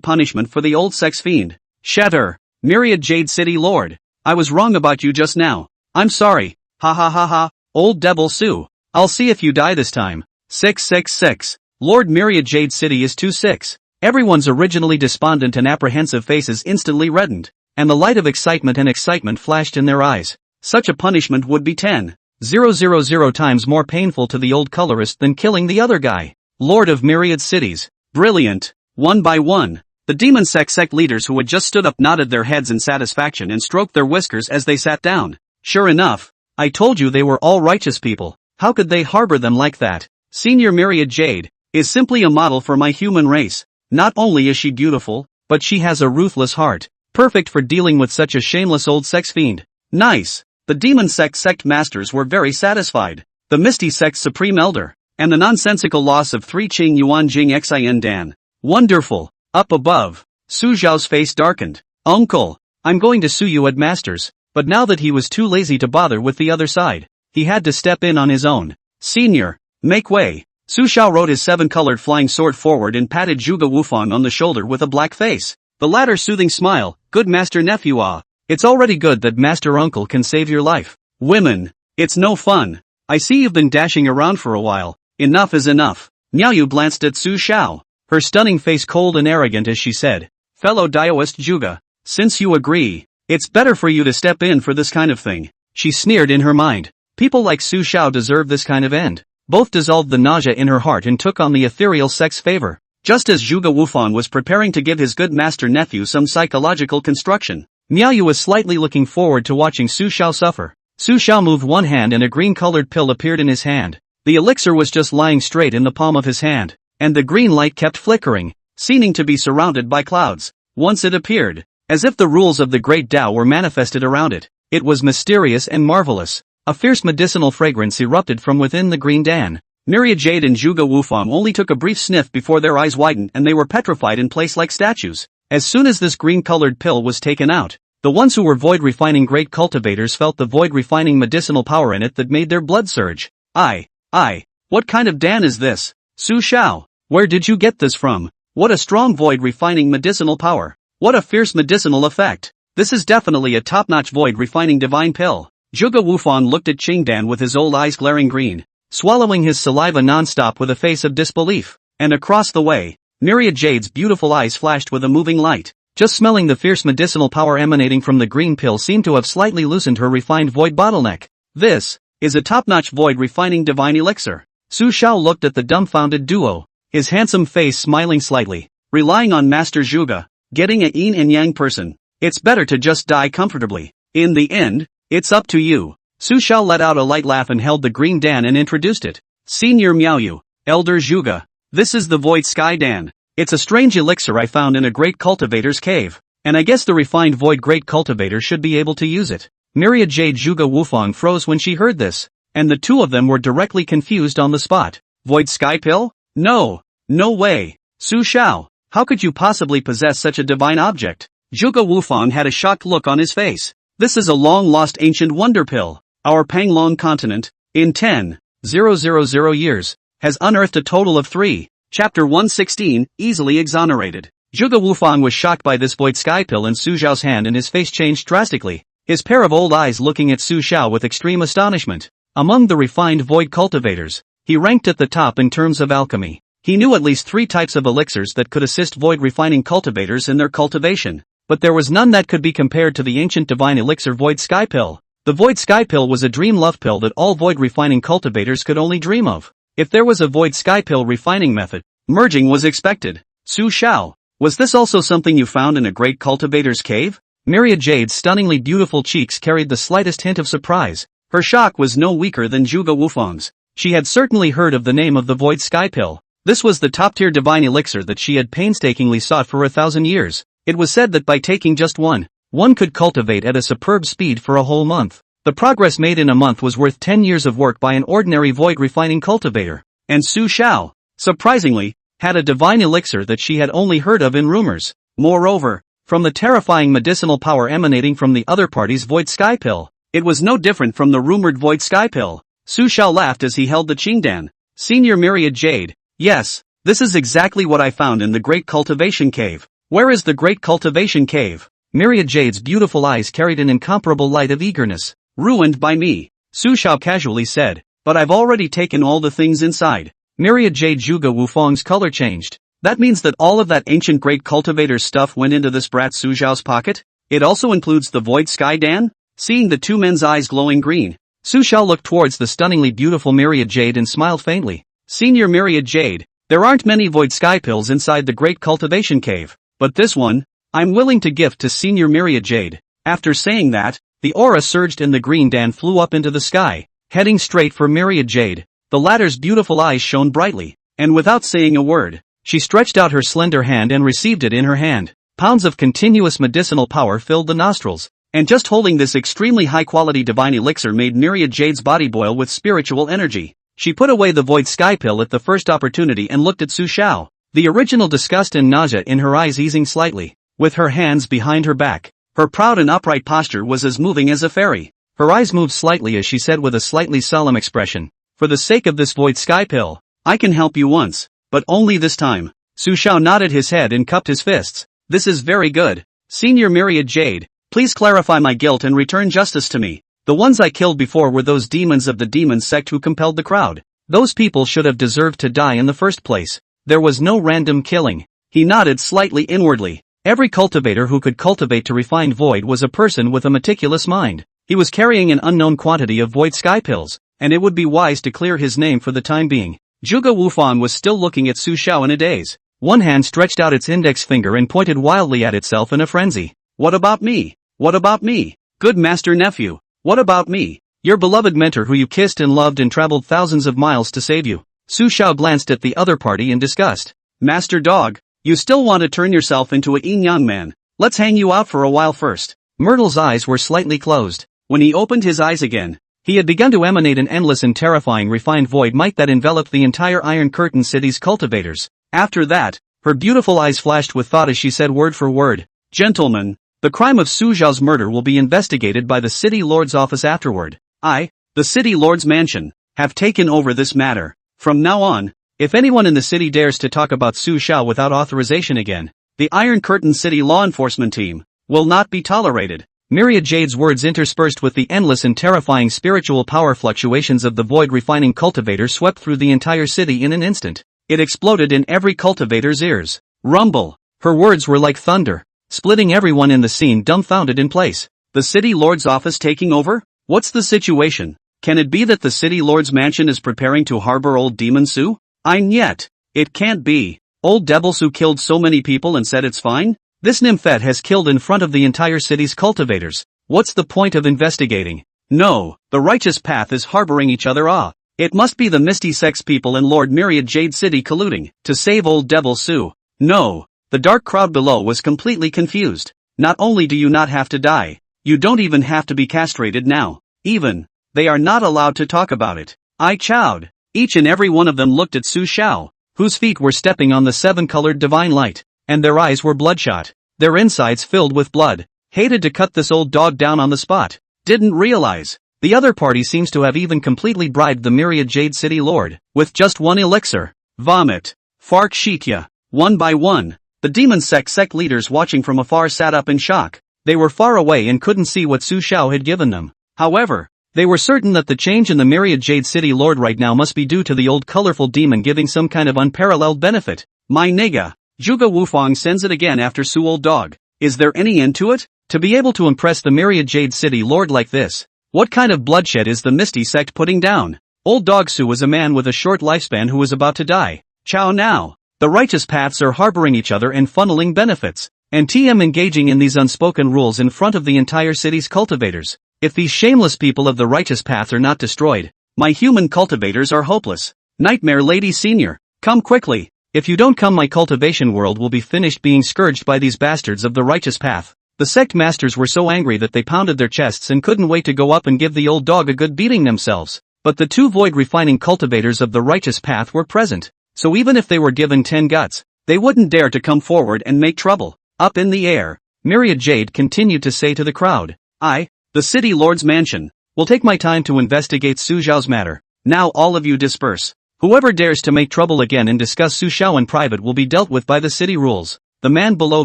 punishment for the old sex fiend. Shatter. Myriad Jade City Lord. I was wrong about you just now. I'm sorry. Ha ha ha ha. Old devil Su. I'll see if you die this time. 666. Lord Myriad Jade City is 26. Everyone's originally despondent and apprehensive faces instantly reddened, and the light of excitement flashed in their eyes. Such a punishment would be 10,000 times more painful to the old colorist than killing the other guy. Lord of Myriad Cities. Brilliant. One by one, the demon sect leaders who had just stood up nodded their heads in satisfaction and stroked their whiskers as they sat down. Sure enough, I told you they were all righteous people. How could they harbor them like that? Senior Myriad Jade is simply a model for my human race. Not only is she beautiful, but she has a ruthless heart, perfect for dealing with such a shameless old sex fiend. Nice. The demon sect masters were very satisfied. The Misty Sect's supreme elder, and the nonsensical loss of 3 Qing Yuan Jing Xin Dan. Wonderful. Up above, Su Zhao's face darkened. Uncle, I'm going to sue you at Masters. But now that he was too lazy to bother with the other side, he had to step in on his own. Senior, make way. Su Xiao rode his 7-colored flying sword forward and patted Juga Wufang on the shoulder with a black face. The latter soothing smile, good master nephew it's already good that master uncle can save your life. Women, it's no fun. I see you've been dashing around for a while. Enough is enough. Miao Yu glanced at Su Xiao, her stunning face cold and arrogant as she said, fellow Daoist Juga, since you agree, it's better for you to step in for this kind of thing. She sneered in her mind. People like Su Xiao deserve this kind of end. Both dissolved the nausea in her heart and took on the ethereal sex favor. Just as Juga Wufang was preparing to give his good master nephew some psychological construction, Miao Yu was slightly looking forward to watching Su Xiao suffer. Su Xiao moved one hand and a green-colored pill appeared in his hand. The elixir was just lying straight in the palm of his hand, and the green light kept flickering, seeming to be surrounded by clouds. Once it appeared, as if the rules of the great Tao were manifested around it. It was mysterious and marvelous. A fierce medicinal fragrance erupted from within the green Dan. Myriad Jade and Juga Wufang only took a brief sniff before their eyes widened and they were petrified in place like statues. As soon as this green-colored pill was taken out, the ones who were void-refining great cultivators felt the void-refining medicinal power in it that made their blood surge. What kind of Dan is this? Su Xiao, where did you get this from? What a strong void-refining medicinal power. What a fierce medicinal effect. This is definitely a top-notch void-refining divine pill. Juga Wufang looked at Qingdan with his old eyes glaring green. swallowing his saliva non-stop with a face of disbelief. And across the way, Myriad Jade's beautiful eyes flashed with a moving light. Just smelling the fierce medicinal power emanating from the green pill seemed to have slightly loosened her refined void bottleneck. This is a top-notch void refining divine elixir. Su Xiao looked at the dumbfounded duo, his handsome face smiling slightly. Relying on Master Zhuge, getting a yin and yang person. It's better to just die comfortably. In the end, it's up to you. Su Xiao let out a light laugh and held the green Dan and introduced it. Senior Miaoyu, Elder Zhuge. This is the Void Sky Dan. It's a strange elixir I found in a great cultivator's cave. And I guess the refined void great cultivator should be able to use it. Myriad Jade Zhuge Wufang froze when she heard this. And the two of them were directly confused on the spot. Void Sky Pill? No. No way. Su Xiao, how could you possibly possess such a divine object? Zhuge Wufang had a shocked look on his face. This is a long-lost ancient wonder pill. Our Panglong continent, in 10,000 years, has unearthed a total of 3. Chapter 116, easily exonerated. Zhuge Wufang was shocked by this void sky pill in Su Xiao's hand and his face changed drastically, his pair of old eyes looking at Su Xiao with extreme astonishment. Among the refined void cultivators, he ranked at the top in terms of alchemy. He knew at least 3 types of elixirs that could assist void refining cultivators in their cultivation, but there was none that could be compared to the ancient divine elixir Void Sky Pill. The Void Sky Pill was a dream love pill that all void refining cultivators could only dream of. If there was a Void Sky Pill refining method, merging was expected. Su Xiao, was this also something you found in a great cultivator's cave? Myriad Jade's stunningly beautiful cheeks carried the slightest hint of surprise. Her shock was no weaker than Zhuge Wufang's. She had certainly heard of the name of the Void Sky Pill. This was the top-tier divine elixir that she had painstakingly sought for 1,000 years. It was said that by taking just one could cultivate at a superb speed for a whole month. The progress made in a month was worth 10 years of work by an ordinary void refining cultivator. And Su Xiao, surprisingly, had a divine elixir that she had only heard of in rumors. Moreover, from the terrifying medicinal power emanating from the other party's Void Sky Pill, it was no different from the rumored Void Sky Pill. Su Xiao laughed as he held the Qingdan. Senior Myriad Jade, yes, this is exactly what I found in the Great Cultivation Cave. Where is the Great Cultivation Cave? Myriad Jade's beautiful eyes carried an incomparable light of eagerness. Ruined by me, Su Xiao casually said, but I've already taken all the things inside. Myriad Jade Zhuge Wufang's color changed. That means that all of that ancient great cultivator's stuff went into this brat Su Xiao's pocket? It also includes the Void Sky Dan? Seeing the two men's eyes glowing green, Su Xiao looked towards the stunningly beautiful Myriad Jade and smiled faintly. Senior Myriad Jade, there aren't many Void Sky Pills inside the Great Cultivation Cave, but this one, I'm willing to gift to Senior Myriad Jade. After saying that, the aura surged and the green Dan flew up into the sky, heading straight for Myriad Jade. The latter's beautiful eyes shone brightly, and without saying a word, she stretched out her slender hand and received it in her hand. Pounds of continuous medicinal power filled the nostrils, and just holding this extremely high-quality divine elixir made Myriad Jade's body boil with spiritual energy. She put away the Void Sky Pill at the first opportunity and looked at Su Xiao, the original disgust and nausea in her eyes easing slightly. With her hands behind her back, her proud and upright posture was as moving as a fairy. Her eyes moved slightly as she said with a slightly solemn expression, for the sake of this Void Sky Pill, I can help you once, but only this time. Su Xiao nodded his head and cupped his fists. This is very good. Senior Myriad Jade, please clarify my guilt and return justice to me. The ones I killed before were those demons of the demon sect who compelled the crowd. Those people should have deserved to die in the first place. There was no random killing. He nodded slightly inwardly. Every cultivator who could cultivate to refine void was a person with a meticulous mind. He was carrying an unknown quantity of Void Sky Pills, and it would be wise to clear his name for the time being. Zhuge Wufang was still looking at Su Xiao in a daze. One hand stretched out its index finger and pointed wildly at itself in a frenzy. What about me? What about me? Good master nephew. What about me? Your beloved mentor who you kissed and loved and traveled thousands of miles to save you. Su Xiao glanced at the other party in disgust. Master Dog, you still want to turn yourself into a yin-yang man. Let's hang you out for a while first. Myrtle's eyes were slightly closed. When he opened his eyes again, he had begun to emanate an endless and terrifying refined void might that enveloped the entire Iron Curtain City's cultivators. After that, her beautiful eyes flashed with thought as she said word for word, Gentlemen, the crime of Su Xiao's murder will be investigated by the City Lord's office afterward. I, the City Lord's mansion, have taken over this matter. From now on, if anyone in the city dares to talk about Su Xiao without authorization again, the Iron Curtain City law enforcement team will not be tolerated. Myriad Jade's words interspersed with the endless and terrifying spiritual power fluctuations of the void refining cultivator swept through the entire city in an instant. It exploded in every cultivator's ears. Rumble. Her words were like thunder, splitting everyone in the scene dumbfounded in place. The city lord's office taking over? What's the situation? Can it be that the city lord's mansion is preparing to harbor old Demon Su? Yet. It can't be. Old Devil Su killed so many people and said it's fine? This nymphette has killed in front of the entire city's cultivators. What's the point of investigating? No, the righteous path is harboring each other. It must be the Misty Sex people and Lord Myriad Jade City colluding to save old Devil Su. No, the dark crowd below was completely confused. Not only do you not have to die, you don't even have to be castrated now. They are not allowed to talk about it. I chowed. Each and every one of them looked at Su Xiao, whose feet were stepping on the seven-colored divine light, and their eyes were bloodshot, their insides filled with blood. Hated to cut this old dog down on the spot. Didn't realize. The other party seems to have even completely bribed the Myriad Jade City Lord, with just one elixir. Vomit. Fark Shikya. One by one, the demon sect leaders watching from afar sat up in shock. They were far away and couldn't see what Su Xiao had given them. However, they were certain that the change in the Myriad Jade City Lord right now must be due to the old colorful demon giving some kind of unparalleled benefit. My nigga, Zhuge Wufang sends it again after Su old dog. Is there any end to it? To be able to impress the Myriad Jade City Lord like this, what kind of bloodshed is the Misty Sect putting down? Old dog Su was a man with a short lifespan who was about to die. Chow now. The righteous paths are harboring each other and funneling benefits, and TM engaging in these unspoken rules in front of the entire city's cultivators. If these shameless people of the righteous path are not destroyed, my human cultivators are hopeless. Nightmare Lady Senior, come quickly. If you don't come, my cultivation world will be finished being scourged by these bastards of the righteous path. The sect masters were so angry that they pounded their chests and couldn't wait to go up and give the old dog a good beating themselves. But the two void refining cultivators of the righteous path were present, so even if they were given 10 guts, they wouldn't dare to come forward and make trouble. Up in the air, Myriad Jade continued to say to the crowd, the city lord's mansion, will take my time to investigate Su Xiao's matter. Now all of you disperse. Whoever dares to make trouble again and discuss Su Xiao in private will be dealt with by the city rules. The man below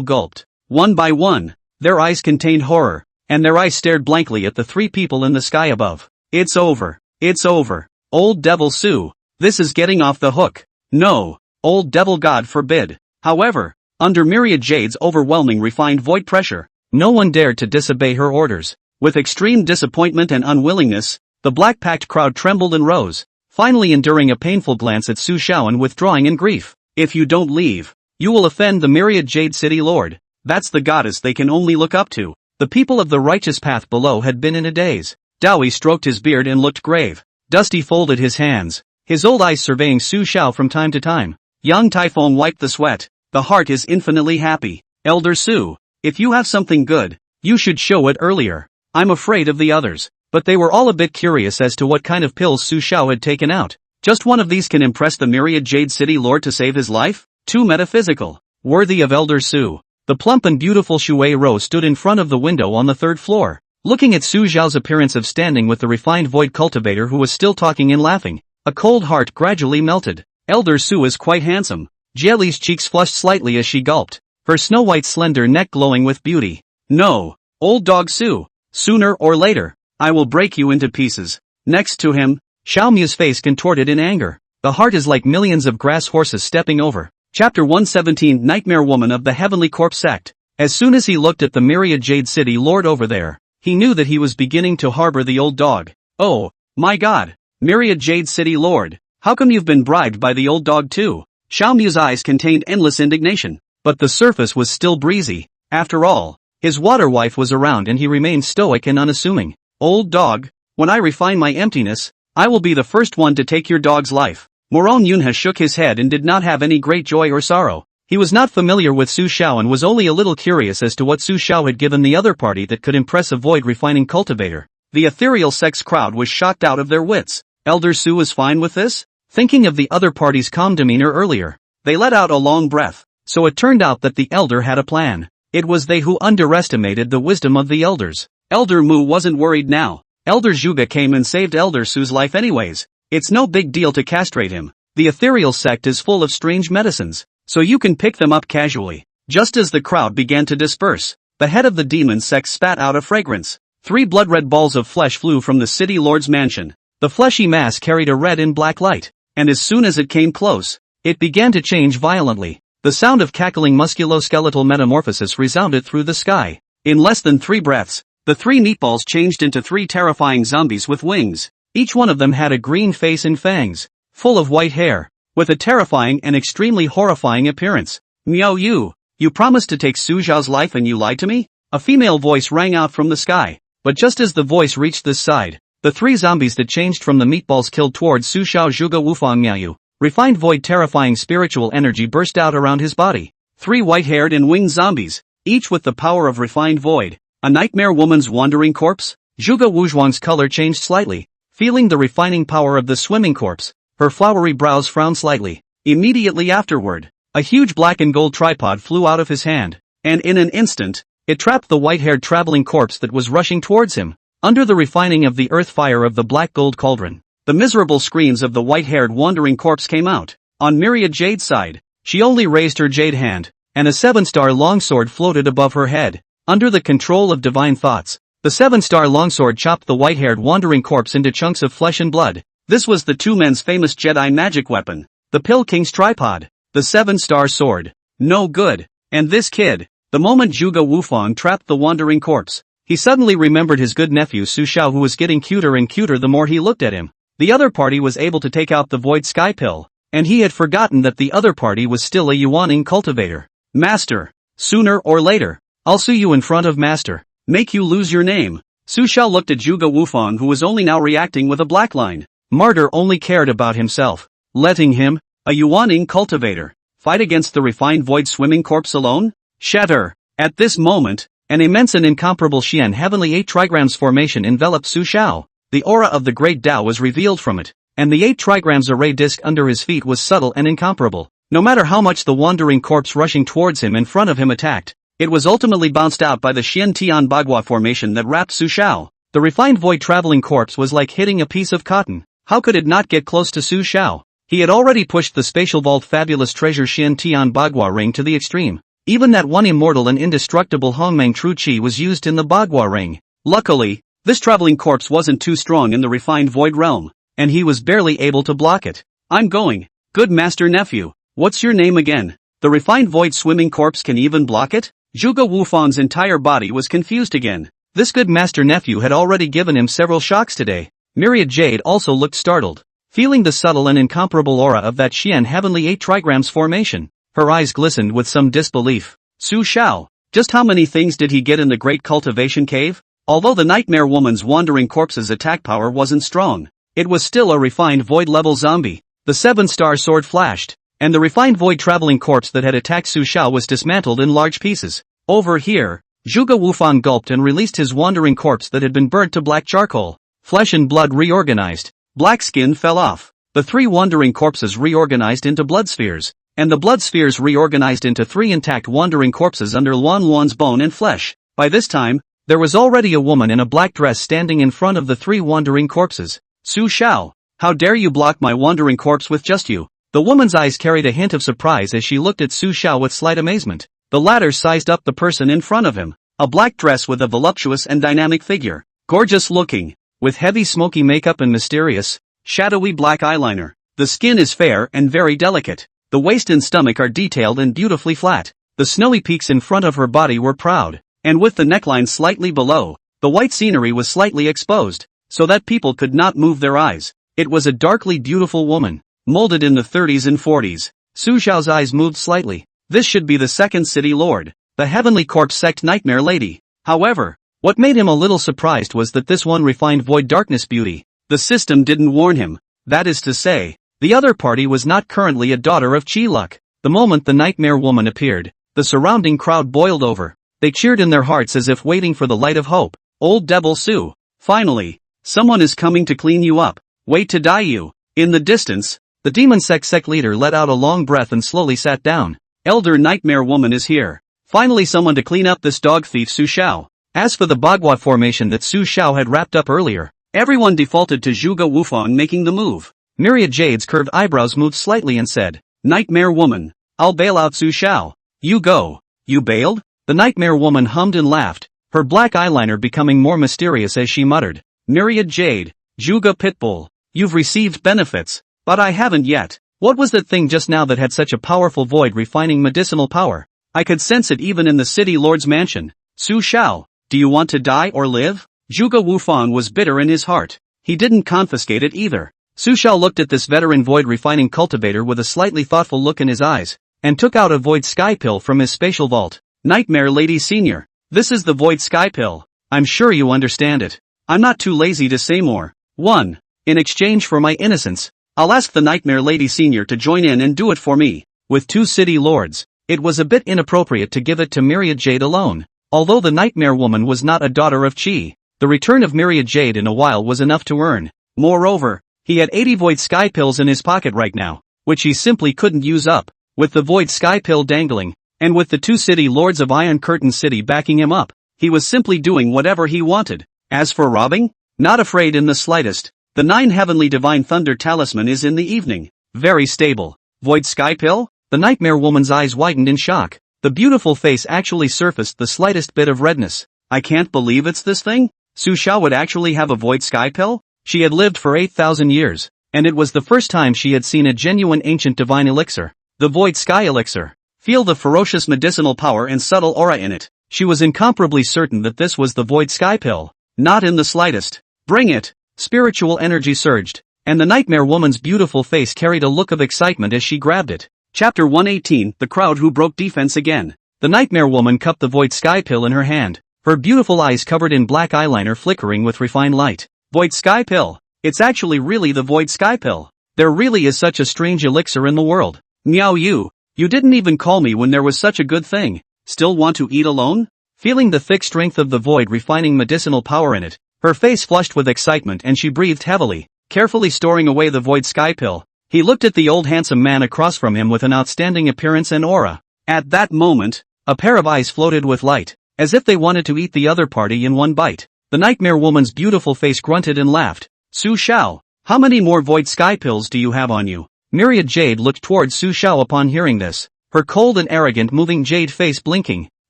gulped. One by one, their eyes contained horror, and their eyes stared blankly at the three people in the sky above. It's over. It's over. Old Devil Su, this is getting off the hook. No, old devil, God forbid. However, under Myriad Jade's overwhelming refined void pressure, no one dared to disobey her orders. With extreme disappointment and unwillingness, the black-packed crowd trembled and rose, finally enduring a painful glance at Su Xiao and withdrawing in grief. If you don't leave, you will offend the Myriad Jade City Lord. That's the goddess they can only look up to. The people of the righteous path below had been in a daze. Dowie stroked his beard and looked grave. Dusty folded his hands, his old eyes surveying Su Xiao from time to time. Young Typhon wiped the sweat. The heart is infinitely happy. Elder Su, if you have something good, you should show it earlier. I'm afraid of the others. But they were all a bit curious as to what kind of pills Su Xiao had taken out. Just one of these can impress the Myriad Jade City Lord to save his life? Too metaphysical. Worthy of Elder Su. The plump and beautiful Shui Rose stood in front of the window on the third floor, looking at Su Xiao's appearance of standing with the refined void cultivator who was still talking and laughing. A cold heart gradually melted. Elder Su is quite handsome. Jieli's cheeks flushed slightly as she gulped, her snow-white slender neck glowing with beauty. No, old dog Su. Sooner or later, I will break you into pieces. Next to him, Xiaomu's face contorted in anger. The heart is like millions of grass horses stepping over. Chapter 117 Nightmare Woman of the Heavenly Corpse Sect. As soon as he looked at the Myriad Jade City Lord over there, he knew that he was beginning to harbor the old dog. Oh, my god, Myriad Jade City Lord, how come you've been bribed by the old dog too? Xiaomu's eyes contained endless indignation, but the surface was still breezy. After all, his water wife was around and he remained stoic and unassuming. Old dog, when I refine my emptiness, I will be the first one to take your dog's life. Moron Yunha shook his head and did not have any great joy or sorrow. He was not familiar with Su Xiao and was only a little curious as to what Su Xiao had given the other party that could impress a void refining cultivator. The ethereal sex crowd was shocked out of their wits. Elder Su was fine with this? Thinking of the other party's calm demeanor earlier, they let out a long breath. So it turned out that the elder had a plan. It was they who underestimated the wisdom of the elders. Elder Mu wasn't worried now. Elder Zhuge came and saved Elder Su's life anyways. It's no big deal to castrate him. The ethereal sect is full of strange medicines, so you can pick them up casually. Just as the crowd began to disperse, the head of the demon sect spat out a fragrance. 3 blood-red balls of flesh flew from the city lord's mansion. The fleshy mass carried a red and black light, and as soon as it came close, it began to change violently. The sound of cackling musculoskeletal metamorphosis resounded through the sky. In less than 3 breaths, the 3 meatballs changed into 3 terrifying zombies with wings. Each one of them had a green face and fangs, full of white hair, with a terrifying and extremely horrifying appearance. Meow you promised to take Su Xiao's life and you lied to me? A female voice rang out from the sky. But just as the voice reached this side, the 3 zombies that changed from the meatballs killed towards Su Xiao Zhuge Wufang Miaoyu. Refined void terrifying spiritual energy burst out around his body. 3 white-haired and winged zombies, each with the power of refined void. A nightmare woman's wandering corpse? Zhuge Wuzhuang's color changed slightly. Feeling the refining power of the swimming corpse, her flowery brows frowned slightly. Immediately afterward, a huge black and gold tripod flew out of his hand, and in an instant, it trapped the white-haired traveling corpse that was rushing towards him. Under the refining of the earth fire of the black gold cauldron, the miserable screams of the white-haired wandering corpse came out. On Myriad Jade's side, she only raised her jade hand, and a 7-star longsword floated above her head. Under the control of divine thoughts, the 7-star longsword chopped the white-haired wandering corpse into chunks of flesh and blood. This was the 2 men's famous Jedi magic weapon, the Pill King's tripod, the 7-star sword. No good. And this kid, the moment Zhuge Wufang trapped the wandering corpse, he suddenly remembered his good nephew Su Xiao, who was getting cuter and cuter the more he looked at him. The other party was able to take out the void sky pill, and he had forgotten that the other party was still a Yuaning cultivator. Master, sooner or later, I'll sue you in front of Master. Make you lose your name. Su Xiao looked at Zhuge Wufang, who was only now reacting with a black line. Martyr only cared about himself, letting him, a Yuaning cultivator, fight against the refined void swimming corpse alone? Shatter. At this moment, an immense and incomparable Xian heavenly 8 trigrams formation enveloped Su Xiao. The aura of the great Tao was revealed from it, and the 8 trigrams array disc under his feet was subtle and incomparable. No matter how much the wandering corpse rushing towards him in front of him attacked, it was ultimately bounced out by the Xian Tian Bagua formation that wrapped Su Xiao. The refined void traveling corpse was like hitting a piece of cotton. How could it not get close to Su Xiao? He had already pushed the spatial vault fabulous treasure Xian Tian Bagua ring to the extreme. Even that one immortal and indestructible Hongmeng True Qi was used in the Bagua ring. Luckily, this traveling corpse wasn't too strong in the refined void realm, and he was barely able to block it. I'm going. Good master nephew. What's your name again? The refined void swimming corpse can even block it? Zhuge Wufang's entire body was confused again. This good master nephew had already given him several shocks today. Myriad Jade also looked startled, feeling the subtle and incomparable aura of that Xian heavenly 8 trigrams formation. Her eyes glistened with some disbelief. Su Xiao, just how many things did he get in the Great Cultivation Cave? Although the Nightmare Woman's wandering corpse's attack power wasn't strong, it was still a refined void-level zombie. The 7-star sword flashed, and the refined void traveling corpse that had attacked Su Xiao was dismantled in large pieces. Over here, Zhuge Wufang gulped and released his wandering corpse that had been burnt to black charcoal. Flesh and blood reorganized. Black skin fell off. The 3 wandering corpses reorganized into blood spheres, and the blood spheres reorganized into 3 intact wandering corpses under Luan Luan's bone and flesh. By this time, there was already a woman in a black dress standing in front of the 3 wandering corpses. Su Xiao, how dare you block my wandering corpse with just you? The woman's eyes carried a hint of surprise as she looked at Su Xiao with slight amazement. The latter sized up the person in front of him. A black dress with a voluptuous and dynamic figure. Gorgeous looking, with heavy smoky makeup and mysterious, shadowy black eyeliner. The skin is fair and very delicate. The waist and stomach are detailed and beautifully flat. The snowy peaks in front of her body were proud, and with the neckline slightly below, the white scenery was slightly exposed, so that people could not move their eyes. It was a darkly beautiful woman, molded in the 30s and 40s. Su Xiao's eyes moved slightly. This should be the second city lord, the heavenly corpse sect nightmare lady. However, what made him a little surprised was that this one refined void darkness beauty, the system didn't warn him. That is to say, the other party was not currently a daughter of Qi Luck. The moment the nightmare woman appeared, the surrounding crowd boiled over. They cheered in their hearts as if waiting for the light of hope. Old Devil Su, finally, someone is coming to clean you up. Wait to die you. In the distance, the demon sect leader let out a long breath and slowly sat down. Elder Nightmare Woman is here. Finally someone to clean up this dog thief Su Xiao. As for the Bagua formation that Su Xiao had wrapped up earlier, everyone defaulted to Zhuge Wufang making the move. Myriad Jade's curved eyebrows moved slightly and said, Nightmare Woman, I'll bail out Su Xiao. You go. You bailed? The nightmare woman hummed and laughed, her black eyeliner becoming more mysterious as she muttered, Myriad Jade, Juga Pitbull, you've received benefits, but I haven't yet. What was that thing just now that had such a powerful void refining medicinal power? I could sense it even in the city lord's mansion. Su Shao, do you want to die or live? Juga Wufang was bitter in his heart. He didn't confiscate it either. Su Shao looked at this veteran void refining cultivator with a slightly thoughtful look in his eyes, and took out a void sky pill from his spatial vault. Nightmare Lady Senior, this is the void sky pill. I'm sure you understand it. I'm not too lazy to say more. 1. In exchange for my innocence, I'll ask the Nightmare Lady Senior to join in and do it for me. With 2 city lords, it was a bit inappropriate to give it to Myriad Jade alone. Although the Nightmare Woman was not a daughter of Qi, the return of Myriad Jade in a while was enough to earn. Moreover, he had 80 void sky pills in his pocket right now, which he simply couldn't use up. With the void sky pill dangling, and with the 2 city lords of Iron Curtain City backing him up, he was simply doing whatever he wanted. As for robbing? Not afraid in the slightest. The 9 heavenly divine thunder talisman is in the evening. Very stable. Void sky pill? The nightmare woman's eyes widened in shock. The beautiful face actually surfaced the slightest bit of redness. I can't believe it's this thing? Su Shao would actually have a void sky pill? She had lived for 8,000 years, and it was the first time she had seen a genuine ancient divine elixir. The void sky elixir. Feel the ferocious medicinal power and subtle aura in it. She was incomparably certain that this was the void sky pill. Not in the slightest. Bring it. Spiritual energy surged, and the nightmare woman's beautiful face carried a look of excitement as she grabbed it. Chapter 118, The Crowd Who Broke Defense Again. The nightmare woman cupped the void sky pill in her hand, her beautiful eyes covered in black eyeliner flickering with refined light. Void sky pill. It's actually really the void sky pill. There really is such a strange elixir in the world. Meow you didn't even call me when there was such a good thing. Still want to eat alone? Feeling the thick strength of the void refining medicinal power in it, her face flushed with excitement and she breathed heavily, carefully storing away the void sky pill. He looked at the old handsome man across from him with an outstanding appearance and aura. At that moment, a pair of eyes floated with light, as if they wanted to eat the other party in one bite. The nightmare woman's beautiful face grunted and laughed. Su Shao, how many more void sky pills do you have on you? Myriad Jade looked towards Su Shao upon hearing this, her cold and arrogant moving jade face blinking.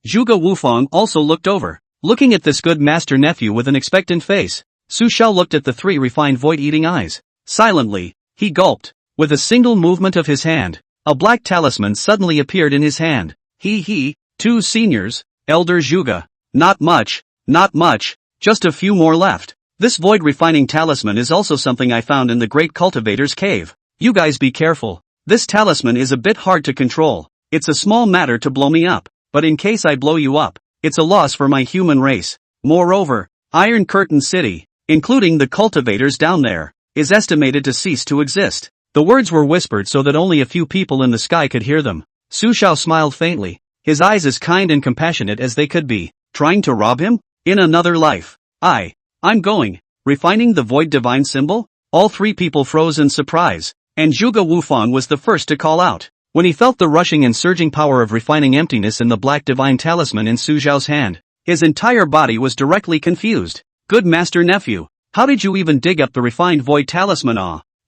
Juga Wufang also looked over, looking at this good master nephew with an expectant face. Su Shao looked at the 3 refined void-eating eyes. Silently, he gulped. With a single movement of his hand, a black talisman suddenly appeared in his hand. 2 seniors, Elder Juga. Not much, just a few more left. This void refining talisman is also something I found in the Great Cultivator's Cave. You guys be careful. This talisman is a bit hard to control. It's a small matter to blow me up, but in case I blow you up, it's a loss for my human race. Moreover, Iron Curtain City, including the cultivators down there, is estimated to cease to exist. The words were whispered so that only a few people in the sky could hear them. Su Shao smiled faintly, his eyes as kind and compassionate as they could be. Trying to rob him? In another life. I'm going. Refining the void divine symbol? All 3 people froze in surprise, and Juga Wufang was the first to call out. When he felt the rushing and surging power of refining emptiness in the black divine talisman in Su Zhao's hand, his entire body was directly confused. Good master nephew, how did you even dig up the refined void talisman?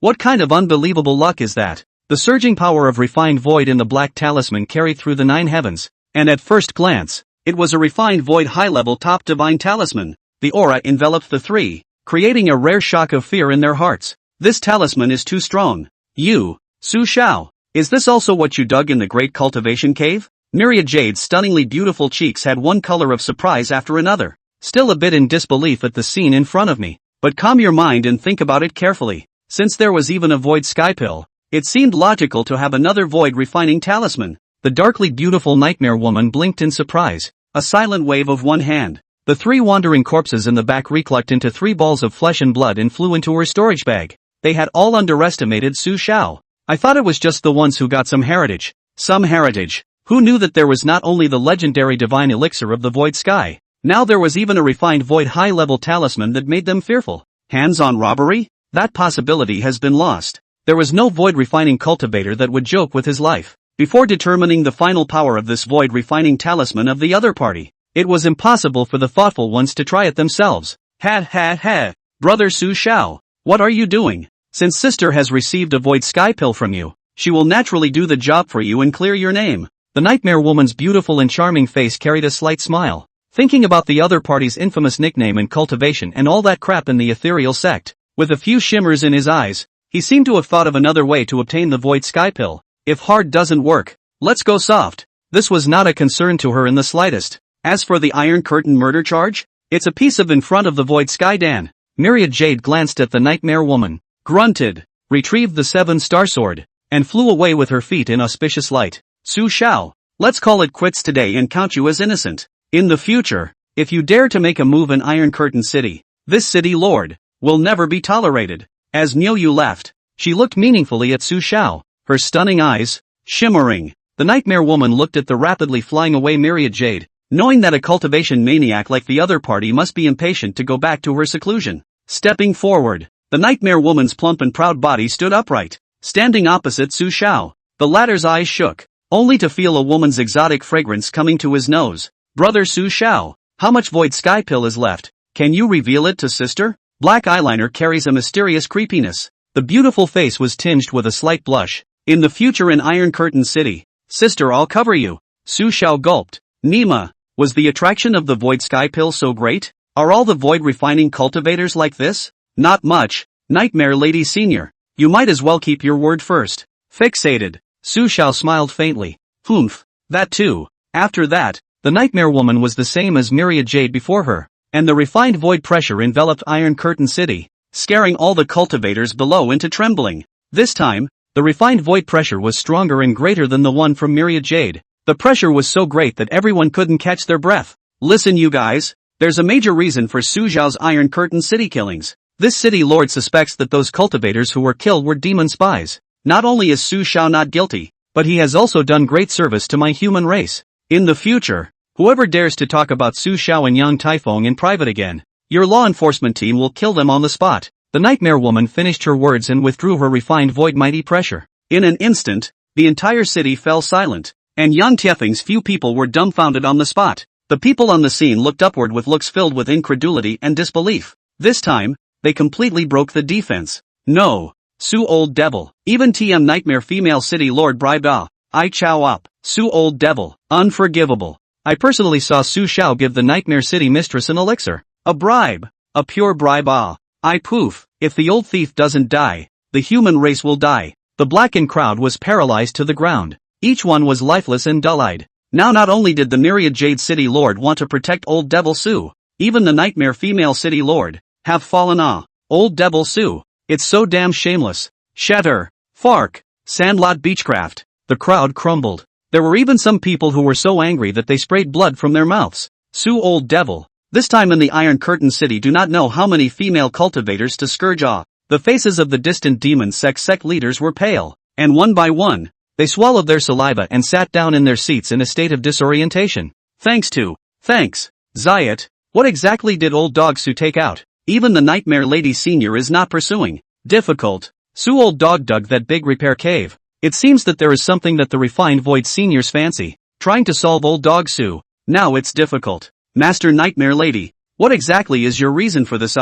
What kind of unbelievable luck is that? The surging power of refined void in the black talisman carried through the 9 heavens, and at first glance, it was a refined void high-level top divine talisman. The aura enveloped the 3, creating a rare shock of fear in their hearts. This talisman is too strong. You, Su Shao, is this also what you dug in the Great Cultivation Cave? Myriad Jade's stunningly beautiful cheeks had one color of surprise after another. Still a bit in disbelief at the scene in front of me. But calm your mind and think about it carefully. Since there was even a void sky pill, it seemed logical to have another void refining talisman. The darkly beautiful nightmare woman blinked in surprise. A silent wave of one hand. The 3 wandering corpses in the back reclucked into 3 balls of flesh and blood and flew into her storage bag. They had all underestimated Su Shao. I thought it was just the ones who got some heritage. Some heritage. Who knew that there was not only the legendary divine elixir of the void sky? Now there was even a refined void high-level talisman that made them fearful. Hands-on robbery? That possibility has been lost. There was no void refining cultivator that would joke with his life. Before determining the final power of this void refining talisman of the other party, it was impossible for the thoughtful ones to try it themselves. Ha. Brother Su Shao, what are you doing? Since sister has received a void sky pill from you, she will naturally do the job for you and clear your name. The nightmare woman's beautiful and charming face carried a slight smile, thinking about the other party's infamous nickname and cultivation and all that crap in the ethereal sect. With a few shimmers in his eyes, he seemed to have thought of another way to obtain the void sky pill. If hard doesn't work, let's go soft. This was not a concern to her in the slightest. As for the Iron Curtain murder charge, it's a piece of in front of the void sky Dan. Myriad Jade glanced at the nightmare woman, grunted, retrieved the 7-star sword, and flew away with her feet in auspicious light. Su Xiao, let's call it quits today and count you as innocent. In the future, if you dare to make a move in Iron Curtain City, this city lord will never be tolerated. As Niu Yu left, she looked meaningfully at Su Xiao, her stunning eyes shimmering. The nightmare woman looked at the rapidly flying away Myriad Jade, knowing that a cultivation maniac like the other party must be impatient to go back to her seclusion. Stepping forward, the nightmare woman's plump and proud body stood upright, standing opposite Su Xiao. The latter's eyes shook, only to feel a woman's exotic fragrance coming to his nose. Brother Su Xiao, how much void sky pill is left? Can you reveal it to sister? Black eyeliner carries a mysterious creepiness. The beautiful face was tinged with a slight blush. In the future in Iron Curtain City, sister, I'll cover you. Su Xiao gulped. Nima, was the attraction of the void sky pill so great? Are all the void refining cultivators like this? Not much, Nightmare Lady Senior. You might as well keep your word first. Fixated. Su Xiao smiled faintly. Humph, that too. After that, the nightmare woman was the same as Myriad Jade before her, and the refined void pressure enveloped Iron Curtain City, scaring all the cultivators below into trembling. This time, the refined void pressure was stronger and greater than the one from Myriad Jade. The pressure was so great that everyone couldn't catch their breath. Listen you guys, there's a major reason for Su Xiao's Iron Curtain City killings. This city lord suspects that those cultivators who were killed were demon spies. Not only is Su Xiao not guilty, but he has also done great service to my human race. In the future, whoever dares to talk about Su Xiao and Yang Taifeng in private again, your law enforcement team will kill them on the spot. The nightmare woman finished her words and withdrew her refined void mighty pressure. In an instant, the entire city fell silent, and Yang Taifeng's few people were dumbfounded on the spot. The people on the scene looked upward with looks filled with incredulity and disbelief. This time, they completely broke the defense. No, Su old devil, even TM nightmare female city lord bribed I chow up. Su old devil, unforgivable. I personally saw Su Xiao give the nightmare city mistress an elixir. A bribe. A pure bribe I poof. If the old thief doesn't die, the human race will die. The blackened crowd was paralyzed to the ground. Each one was lifeless and dull-eyed. Now not only did the Myriad Jade City Lord want to protect Old Devil Su, even the Nightmare Female City Lord have fallen Old Devil Su, it's so damn shameless. Shatter. Fark. Sandlot Beechcraft. The crowd crumbled. There were even some people who were so angry that they sprayed blood from their mouths. Su Old Devil. This time in the Iron Curtain City do not know how many female cultivators to scourge The faces of the distant demon sect leaders were pale, and one by one, they swallowed their saliva and sat down in their seats in a state of disorientation. Thanks, Zayat. What exactly did Old Dog Su take out? Even the Nightmare Lady Senior is not pursuing. Difficult. Su Old Dog dug that big repair cave. It seems that there is something that the refined Void Seniors fancy, trying to solve Old Dog Su. Now it's difficult. Master Nightmare Lady, what exactly is your reason for this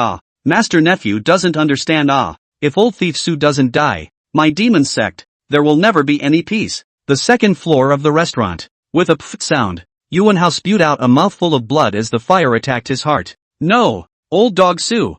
Master Nephew doesn't understand If Old Thief Su doesn't die, my demon sect, there will never be any peace. The second floor of the restaurant. With a pft sound, Yuan Hao spewed out a mouthful of blood as the fire attacked his heart. No, Old Dog Su,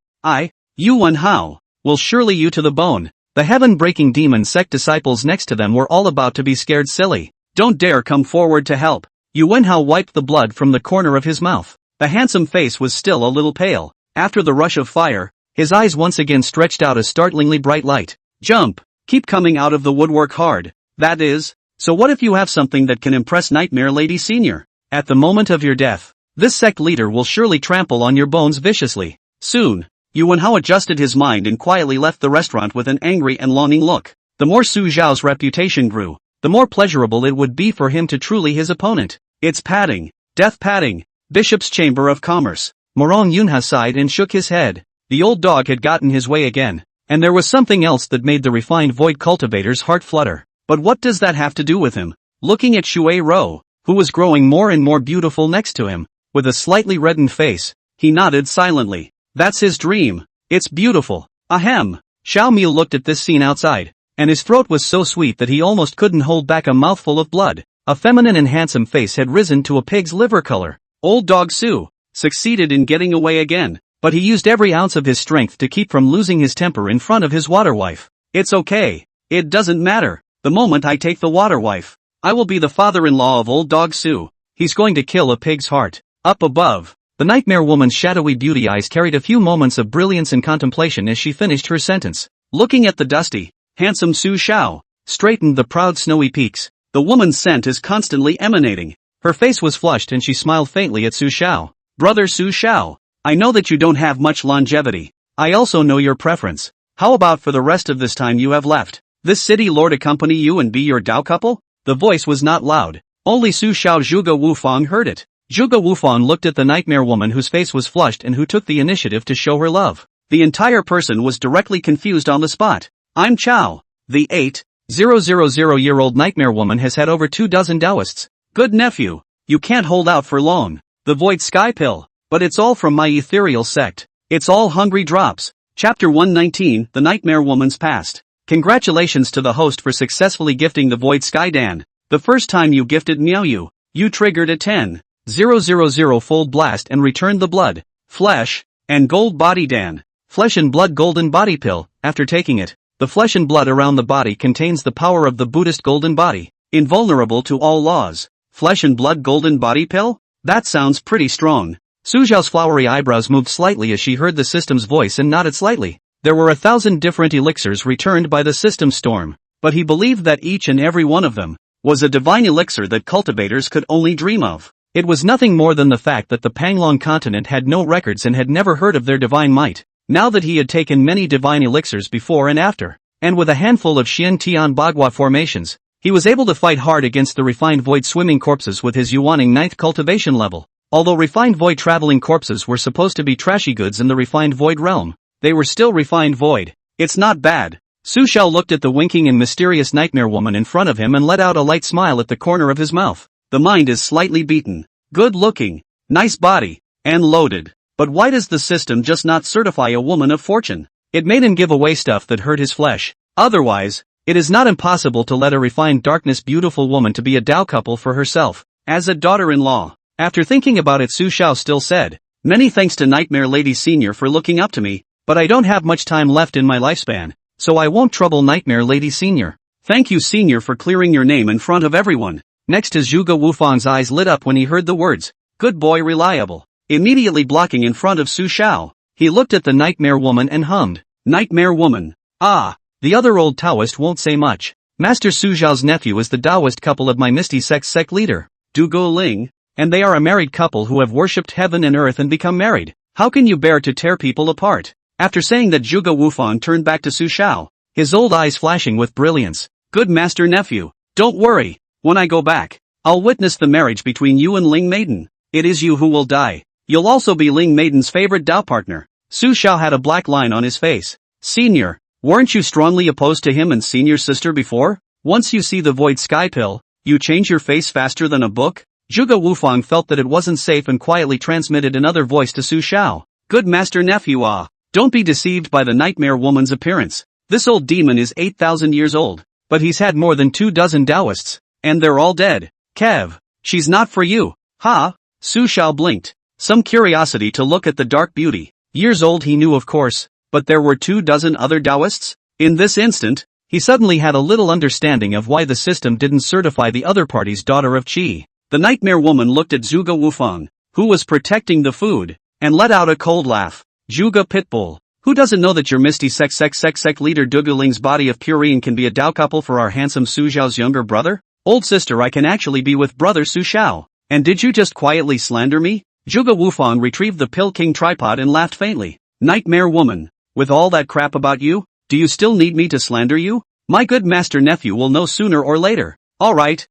Yuan Hao, will surely you to the bone. The heaven-breaking demon sect disciples next to them were all about to be scared silly. Don't dare come forward to help. Yuan Hao wiped the blood from the corner of his mouth. The handsome face was still a little pale. After the rush of fire, his eyes once again stretched out a startlingly bright light. Jump! Keep coming out of the woodwork hard. That is, so what if you have something that can impress Nightmare Lady Senior? At the moment of your death, this sect leader will surely trample on your bones viciously. Soon, Yuan Hao adjusted his mind and quietly left the restaurant with an angry and longing look. The more Su Zhao's reputation grew, the more pleasurable it would be for him to truly his opponent. It's padding. Death padding. Bishop's Chamber of Commerce. Morong Yunha sighed and shook his head. The old dog had gotten his way again. And there was something else that made the refined void cultivator's heart flutter. But what does that have to do with him? Looking at Shui Rou, who was growing more and more beautiful next to him, with a slightly reddened face, he nodded silently. That's his dream. It's beautiful. Ahem. Xiao Miu looked at this scene outside, and his throat was so sweet that he almost couldn't hold back a mouthful of blood. A feminine and handsome face had risen to a pig's liver color. Old dog Su succeeded in getting away again, but he used every ounce of his strength to keep from losing his temper in front of his water wife. It's okay. It doesn't matter. The moment I take the water wife, I will be the father-in-law of old dog Su. He's going to kill a pig's heart. Up above, the nightmare woman's shadowy beauty eyes carried a few moments of brilliance and contemplation as she finished her sentence. Looking at the dusty, handsome Su Xiao, straightened the proud snowy peaks. The woman's scent is constantly emanating. Her face was flushed and she smiled faintly at Su Xiao. Brother Su Xiao, I know that you don't have much longevity. I also know your preference. How about for the rest of this time you have left, this city lord accompany you and be your Dao couple? The voice was not loud. Only Su Xiao Zhuge Wufang heard it. Zhuge Wufang looked at the nightmare woman whose face was flushed and who took the initiative to show her love. The entire person was directly confused on the spot. I'm Chao. The 8,000-year-old nightmare woman has had over 24 Taoists. Good nephew. You can't hold out for long. The void sky pill. But it's all from my ethereal sect. It's all hungry drops. Chapter 119, The Nightmare Woman's Past. Congratulations to the host for successfully gifting the Void Sky Dan. The first time you gifted Miaoyu, you triggered a 10,000-fold blast and returned the blood, flesh, and gold body Dan. Flesh and blood golden body pill. After taking it, the flesh and blood around the body contains the power of the Buddhist golden body, invulnerable to all laws. Flesh and blood golden body pill? That sounds pretty strong. Su Xiao's flowery eyebrows moved slightly as she heard the system's voice and nodded slightly. There were 1,000 different elixirs returned by the system storm, but he believed that each and every one of them was a divine elixir that cultivators could only dream of. It was nothing more than the fact that the Panglong continent had no records and had never heard of their divine might. Now that he had taken many divine elixirs before and after, and with a handful of Xian Tian Bagua formations, he was able to fight hard against the refined void swimming corpses with his Yuaning 9th cultivation level. Although refined void traveling corpses were supposed to be trashy goods in the refined void realm, they were still refined void. It's not bad. Su Xiao looked at the winking and mysterious nightmare woman in front of him and let out a light smile at the corner of his mouth. The mind is slightly beaten. Good looking, nice body, and loaded. But why does the system just not certify a woman of fortune? It made him give away stuff that hurt his flesh. Otherwise, it is not impossible to let a refined darkness beautiful woman to be a Dao couple for herself, as a daughter-in-law. After thinking about it, Su Xiao still said, many thanks to Nightmare Lady Senior for looking up to me, but I don't have much time left in my lifespan, so I won't trouble Nightmare Lady Senior. Thank you Senior for clearing your name in front of everyone. Next his Zhuge Wufang's eyes lit up when he heard the words, good boy reliable. Immediately blocking in front of Su Xiao, he looked at the nightmare woman and hummed, Nightmare woman. Ah, the other old Taoist won't say much. Master Su Xiao's nephew is the Taoist couple of my Misty sect leader, Du Go Ling, and they are a married couple who have worshipped heaven and earth and become married. How can you bear to tear people apart? After saying that, Zhuge Wufang turned back to Su Xiao, his old eyes flashing with brilliance. Good master nephew, don't worry, when I go back, I'll witness the marriage between you and Ling Maiden. It is you who will die. You'll also be Ling Maiden's favorite Dao partner. Su Xiao had a black line on his face. Senior, weren't you strongly opposed to him and Senior's sister before? Once you see the void sky pill, you change your face faster than a book? Zhuge Wufang felt that it wasn't safe and quietly transmitted another voice to Su Xiao. Good master nephew don't be deceived by the nightmare woman's appearance. This old demon is 8,000 years old, but he's had more than 24 Taoists, and they're all dead. Kev, she's not for you. Ha? Su Xiao blinked. Some curiosity to look at the dark beauty. Years old he knew of course, but there were 24 other Taoists? In this instant, he suddenly had a little understanding of why the system didn't certify the other party's daughter of Qi. The nightmare woman looked at Zhuge Wufang, who was protecting the food, and let out a cold laugh. Zhuge Pitbull, who doesn't know that your Misty sect leader Duguling's body of Purine can be a Dao couple for our handsome Su Xiao's younger brother? Old sister, I can actually be with brother Su Xiao. And did you just quietly slander me? Zhuge Wufang retrieved the Pill King tripod and laughed faintly. Nightmare woman, with all that crap about you, do you still need me to slander you? My good master nephew will know sooner or later. Alright.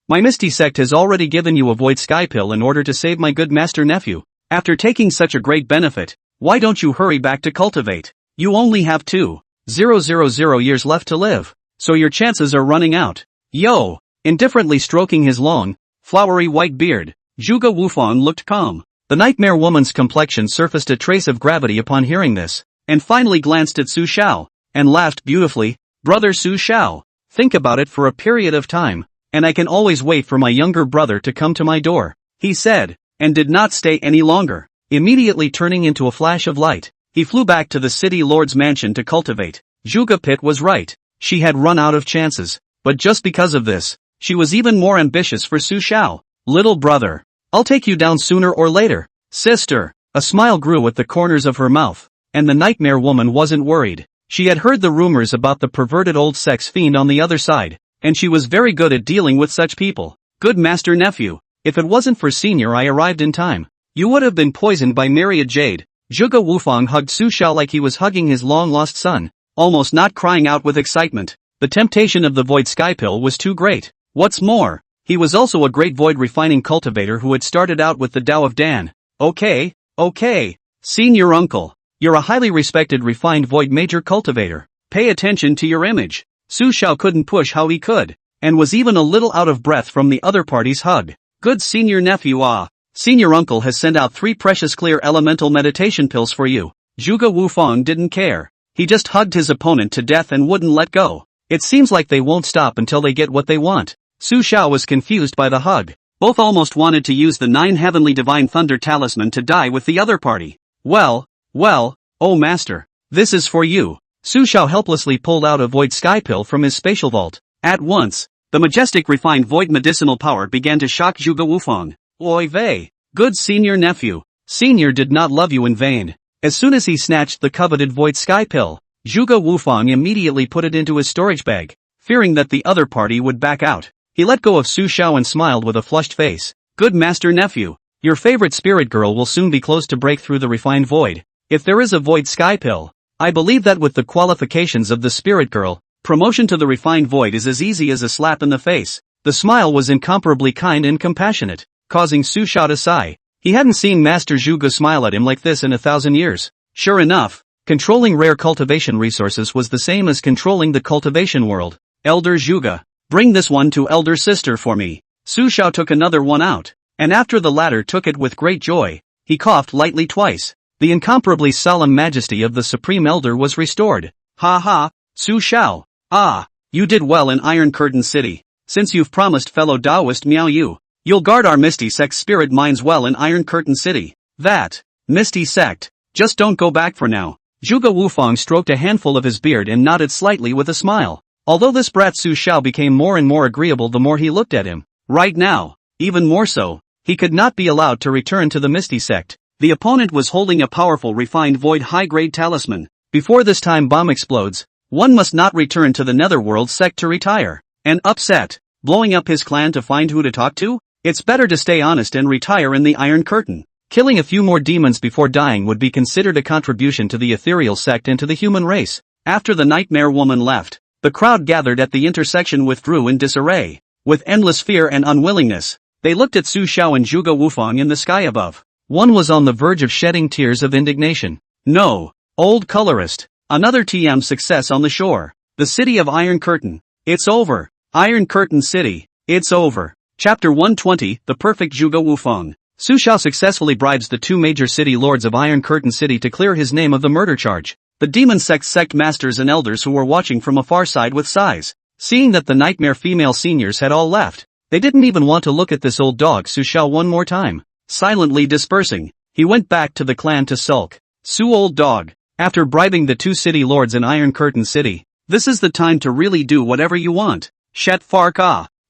My Misty sect has already given you a void sky pill in order to save my good master nephew. After taking such a great benefit, why don't you hurry back to cultivate? You only have 2,000 years left to live, so your chances are running out. Yo! Indifferently stroking his long, flowery white beard, Zhuge Wufang looked calm. The nightmare woman's complexion surfaced a trace of gravity upon hearing this, and finally glanced at Su Xiao, and laughed beautifully. Brother Su Xiao, think about it for a period of time. and I can always wait for my younger brother to come to my door," he said, and did not stay any longer. Immediately turning into a flash of light, he flew back to the city lord's mansion to cultivate. Zhuge Pit was right. She had run out of chances, but just because of this, she was even more ambitious for Su Xiao. "Little brother, I'll take you down sooner or later." "Sister." A smile grew at the corners of her mouth, and the nightmare woman wasn't worried. She had heard the rumors about the perverted old sex fiend on the other side, and she was very good at dealing with such people. "Good master nephew, if it wasn't for Senior I arrived in time, you would have been poisoned by myriad jade." Zhuge Wufang hugged Su Xiao like he was hugging his long-lost son, almost not crying out with excitement. The temptation of the void sky pill was too great. What's more, he was also a great void refining cultivator who had started out with the Tao of Dan. Okay, Senior uncle. You're a highly respected refined void major cultivator. Pay attention to your image. Su Xiao couldn't push how he could, and was even a little out of breath from the other party's hug. "Good senior nephew, Senior uncle has sent out 3 precious clear elemental meditation pills for you." Zhuge Wufang didn't care. He just hugged his opponent to death and wouldn't let go. It seems like they won't stop until they get what they want. Su Xiao was confused by the hug. Both almost wanted to use the 9 heavenly divine thunder talisman to die with the other party. Well, oh master, this is for you." Su Xiao helplessly pulled out a void sky pill from his spatial vault. At once, the majestic refined void medicinal power began to shock Zhuge Wufang. "Oy vey, good senior nephew. Senior did not love you in vain." As soon as he snatched the coveted void sky pill, Zhuge Wufang immediately put it into his storage bag, fearing that the other party would back out. He let go of Su Xiao and smiled with a flushed face. "Good master nephew, your favorite spirit girl will soon be close to break through the refined void. If there is a void sky pill, I believe that with the qualifications of the spirit girl, promotion to the refined void is as easy as a slap in the face." The smile was incomparably kind and compassionate, causing Su Xiao to sigh. He hadn't seen Master Zhuge smile at him like this in 1,000 years. Sure enough, controlling rare cultivation resources was the same as controlling the cultivation world. "Elder Zhuge, bring this one to elder sister for me." Su Xiao took another one out, and after the latter took it with great joy, he coughed lightly twice. The incomparably solemn majesty of the Supreme Elder was restored. "Ha ha, Su Xiao. You did well in Iron Curtain City. Since you've promised fellow Taoist Miao Yu, you'll guard our Misty Sect spirit mines well in Iron Curtain City." "That, Misty Sect, just don't go back for now." Zhuge Wufang stroked a handful of his beard and nodded slightly with a smile. Although this brat Su Xiao became more and more agreeable the more he looked at him. Right now, even more so, he could not be allowed to return to the Misty Sect. The opponent was holding a powerful refined void high-grade talisman. Before this time bomb explodes, one must not return to the Netherworld sect to retire. And upset, blowing up his clan to find who to talk to? It's better to stay honest and retire in the Iron Curtain. Killing a few more demons before dying would be considered a contribution to the ethereal sect and to the human race. After the nightmare woman left, the crowd gathered at the intersection withdrew in disarray. With endless fear and unwillingness, they looked at Su Xiao and Zhuge Wufang in the sky above. One was on the verge of shedding tears of indignation. "No, old colorist, another TM success on the shore. The city of Iron Curtain. It's over. Iron Curtain City, it's over." Chapter 120, The Perfect Zhuge Wufang. Su Xiao successfully bribes the 2 major city lords of Iron Curtain City to clear his name of the murder charge. The demon sect masters and elders who were watching from afar sighed with sighs. Seeing that the nightmare female seniors had all left, they didn't even want to look at this old dog Su Xiao one more time. Silently dispersing, he went back to the clan to sulk. "Su old dog, after bribing the 2 city lords in Iron Curtain City, this is the time to really do whatever you want. Shet Fark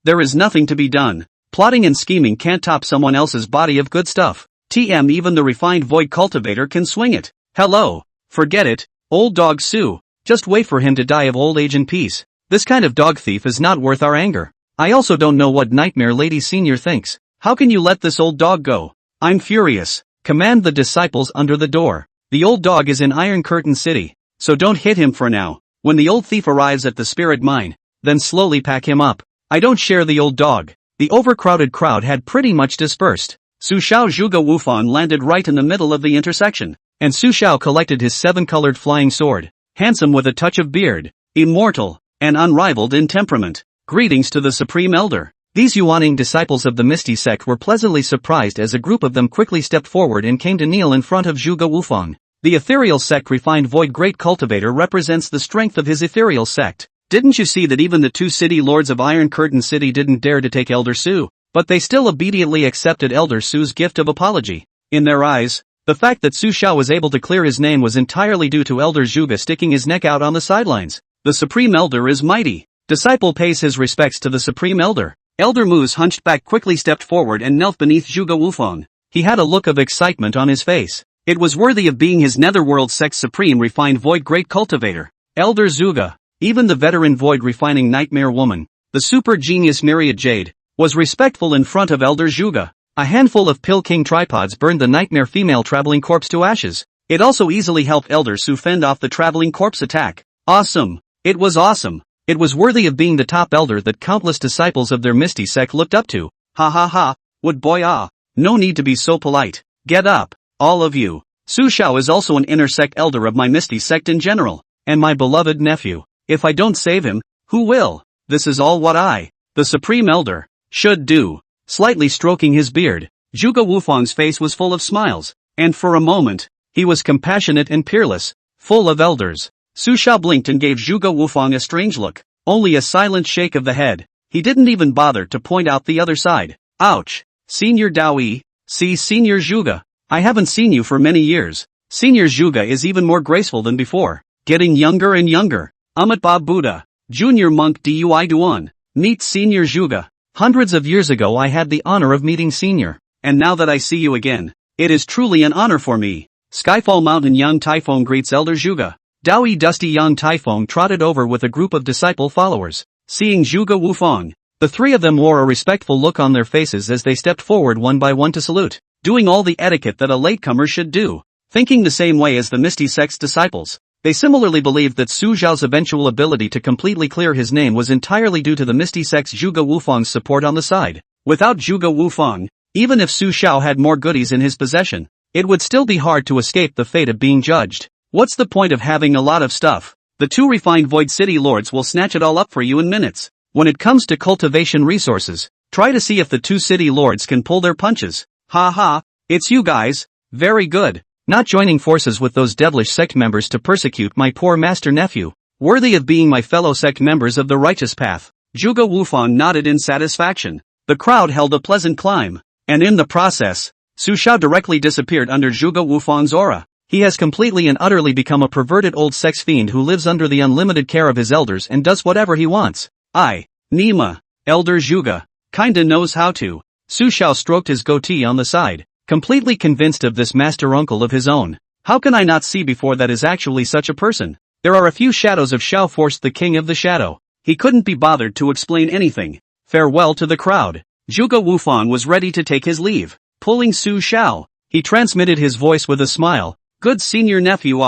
there is nothing to be done. Plotting and scheming can't top someone else's body of good stuff. TM even the refined void cultivator can swing it. Hello, forget it, old dog Su, just wait for him to die of old age in peace. This kind of dog thief is not worth our anger. I also don't know what Nightmare Lady Senior thinks. How can you let this old dog go? I'm furious. Command the disciples under the door. The old dog is in Iron Curtain City, so don't hit him for now. When the old thief arrives at the spirit mine, then slowly pack him up. I don't share the old dog." The overcrowded crowd had pretty much dispersed. Su Xiao Zhuge Wufang landed right in the middle of the intersection, and Su Xiao collected his 7-colored flying sword, handsome with a touch of beard, immortal, and unrivaled in temperament. Greetings to the Supreme Elder. These Yuaning disciples of the Misty Sect were pleasantly surprised as a group of them quickly stepped forward and came to kneel in front of Zhuge Wufang. The ethereal sect refined void great cultivator represents the strength of his ethereal sect. Didn't you see that even the two city lords of Iron Curtain City didn't dare to take Elder Su? But they still obediently accepted Elder Su's gift of apology. In their eyes, the fact that Su Xiao was able to clear his name was entirely due to Elder Zhuge sticking his neck out on the sidelines. The Supreme Elder is mighty. Disciple pays his respects to the Supreme Elder. Elder Mu's hunched back quickly stepped forward and knelt beneath Zhuge Wufang. He had a look of excitement on his face. It was worthy of being his netherworld sex supreme refined void great cultivator. Elder Zhuge, even the veteran void refining nightmare woman, the super genius Myriad Jade, was respectful in front of Elder Zhuge. A handful of Pill King tripods burned the nightmare female traveling corpse to ashes. It also easily helped Elder Su fend off the traveling corpse attack. Awesome. It was awesome. It was worthy of being the top elder that countless disciples of their Misty sect looked up to. Ha ha ha. Would boy ah. No need to be so polite. Get up, all of you. Su Xiao is also an inner sect elder of my Misty sect in general, and my beloved nephew. If I don't save him, who will? This is all what I, the Supreme Elder, should do. Slightly stroking his beard, Zhuge Wufang's face was full of smiles, and for a moment, he was compassionate and peerless, full of elders. Su Xiao blinked and gave Zhuge Wufang a strange look, only a silent shake of the head. He didn't even bother to point out the other side. Ouch. Senior Daoyi, see Senior Zhuge. I haven't seen you for many years. Senior Zhuge is even more graceful than before, getting younger and younger. Amitabha Buddha, Junior Monk Dui Duan, meet Senior Zhuge. Hundreds of years ago I had the honor of meeting Senior, and now that I see you again, it is truly an honor for me. Skyfall Mountain Young Typhoon greets Elder Zhuge. Daoyi Dusty Young Typhoon trotted over with a group of disciple followers. Seeing Zhuge Wufang, the three of them wore a respectful look on their faces as they stepped forward one by one to salute, doing all the etiquette that a latecomer should do. Thinking the same way as the Misty Sect's disciples, they similarly believed that Su Xiao's eventual ability to completely clear his name was entirely due to the Misty Sect's Zhuge Wufang's support on the side. Without Zhuge Wufang, even if Su Xiao had more goodies in his possession, it would still be hard to escape the fate of being judged. What's the point of having a lot of stuff? The two refined Void City Lords will snatch it all up for you in minutes. When it comes to cultivation resources, try to see if the two City Lords can pull their punches. Ha ha, it's you guys. Very good. Not joining forces with those devilish sect members to persecute my poor master nephew. Worthy of being my fellow sect members of the righteous path. Zhuge Wufang nodded in satisfaction. The crowd held a pleasant climb, and in the process, Su Xiao directly disappeared under Zhuge Wufang's aura. He has completely and utterly become a perverted old sex fiend who lives under the unlimited care of his elders and does whatever he wants. Nima, Elder Zhuge, kinda knows how to. Su Xiao stroked his goatee on the side, completely convinced of this master uncle of his own. How can I not see before that is actually such a person? There are a few shadows of Xiao forced the king of the shadow. He couldn't be bothered to explain anything. Farewell to the crowd. Zhuge Wufang was ready to take his leave. Pulling Su Xiao, he transmitted his voice with a smile. Good senior nephew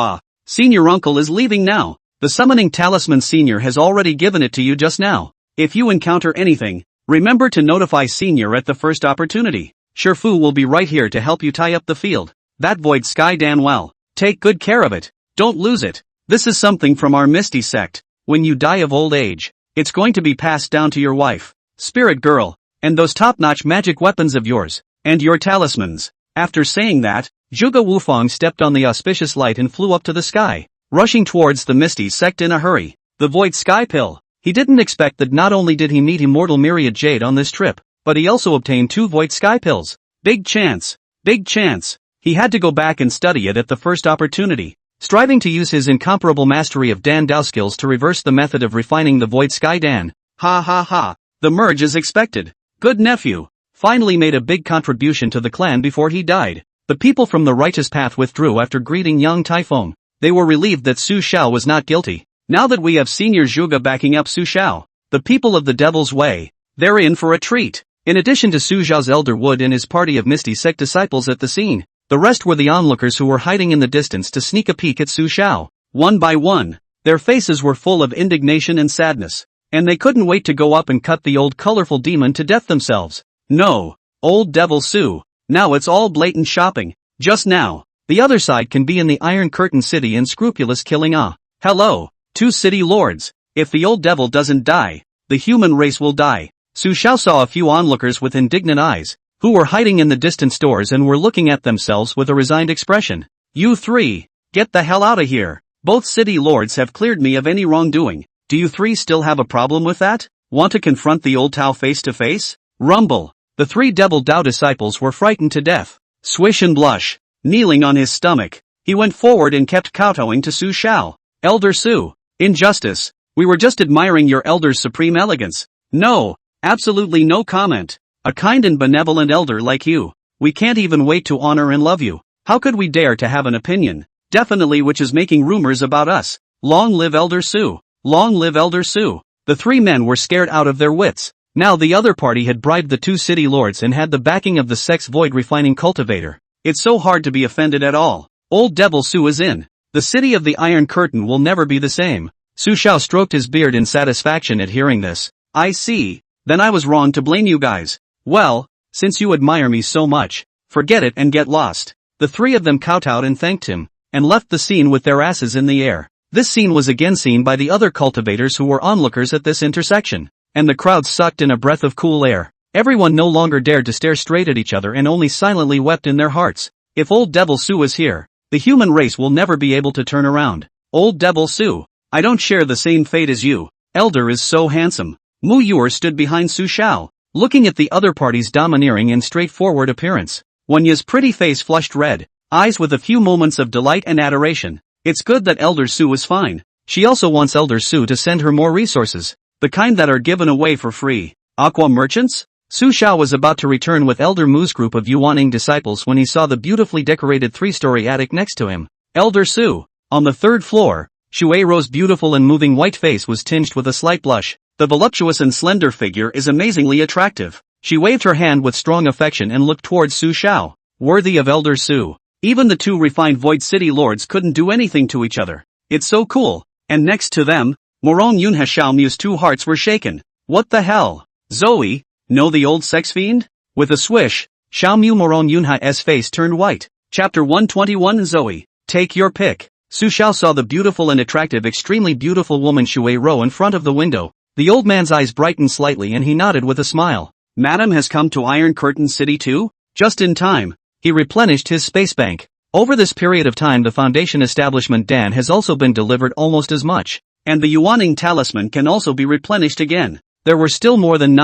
Senior uncle is leaving now. The summoning talisman senior has already given it to you just now. If you encounter anything, remember to notify senior at the first opportunity. Shifu will be right here to help you tie up the field. That void sky Dan well. Take good care of it. Don't lose it. This is something from our Misty sect. When you die of old age, it's going to be passed down to your wife, spirit girl, and those top-notch magic weapons of yours, and your talismans. After saying that, Zhuge Wufang stepped on the auspicious light and flew up to the sky, rushing towards the Misty sect in a hurry. The void sky pill. He didn't expect that not only did he meet immortal Myriad Jade on this trip, but he also obtained 2 void sky pills. Big chance. Big chance. He had to go back and study it at the first opportunity, striving to use his incomparable mastery of Dan Dao skills to reverse the method of refining the void sky Dan. Ha ha ha. The merge is expected. Good nephew. Finally made a big contribution to the clan before he died. The people from the righteous path withdrew after greeting young Typhoon. They were relieved that Su Xiao was not guilty. Now that we have Senior Zhuge backing up Su Xiao, the people of the Devil's Way, they're in for a treat. In addition to Su Xiao's Elder Wood and his party of Misty sect disciples at the scene, the rest were the onlookers who were hiding in the distance to sneak a peek at Su Xiao. One by one, their faces were full of indignation and sadness, and they couldn't wait to go up and cut the old colorful demon to death themselves. No, old Devil Su. Now it's all blatant shopping. Just now, the other side can be in the Iron Curtain City in scrupulous killing. Hello, 2 city lords. If the old devil doesn't die, the human race will die. Su Xiao saw a few onlookers with indignant eyes, who were hiding in the distant stores and were looking at themselves with a resigned expression. You 3, get the hell out of here. Both city lords have cleared me of any wrongdoing. Do you three still have a problem with that? Want to confront the old Tao face to face? Rumble. The three devil Tao disciples were frightened to death. Swish and blush. Kneeling on his stomach, he went forward and kept kowtowing to Su Shao. Elder Su. Injustice. We were just admiring your elder's supreme elegance. No. Absolutely no comment. A kind and benevolent elder like you. We can't even wait to honor and love you. How could we dare to have an opinion? Definitely which is making rumors about us. Long live Elder Su. Long live Elder Su. The three men were scared out of their wits. Now the other party had bribed the two city lords and had the backing of the sex void refining cultivator. It's so hard to be offended at all. Old Devil Su is in. The city of the Iron Curtain will never be the same. Su Shao stroked his beard in satisfaction at hearing this. I see. Then I was wrong to blame you guys. Well, since you admire me so much, forget it and get lost. The three of them kowtowed and thanked him, and left the scene with their asses in the air. This scene was again seen by the other cultivators who were onlookers at this intersection, and the crowd sucked in a breath of cool air. Everyone no longer dared to stare straight at each other and only silently wept in their hearts. If Old Devil Su is here, the human race will never be able to turn around. Old Devil Su, I don't share the same fate as you. Elder is so handsome. Mu Yuer stood behind Su Shao, looking at the other party's domineering and straightforward appearance. Wanya's pretty face flushed red, eyes with a few moments of delight and adoration. It's good that Elder Su is fine. She also wants Elder Su to send her more resources, the kind that are given away for free. Aqua merchants? Su Shao was about to return with Elder Mu's group of Yuaning disciples when he saw the beautifully decorated three-story attic next to him. Elder Su. On the third floor, Shui Ro's beautiful and moving white face was tinged with a slight blush. The voluptuous and slender figure is amazingly attractive. She waved her hand with strong affection and looked towards Su Shao. Worthy of Elder Su. Even the two refined Void City lords couldn't do anything to each other. It's so cool. And next to them, Morong Yunha Xiaomu's two hearts were shaken. What the hell? Zoe, know the old sex fiend? With a swish, Xiaomu Morong Yunha's face turned white. Chapter 121 Zoe, take your pick. Su Shao saw the beautiful and attractive extremely beautiful woman Shui Ro in front of the window. The old man's eyes brightened slightly and he nodded with a smile. Madam has come to Iron Curtain City too? Just in time. He replenished his space bank. Over this period of time the Foundation Establishment Dan has also been delivered almost as much. And the Yuaning Talisman can also be replenished again. There were still more than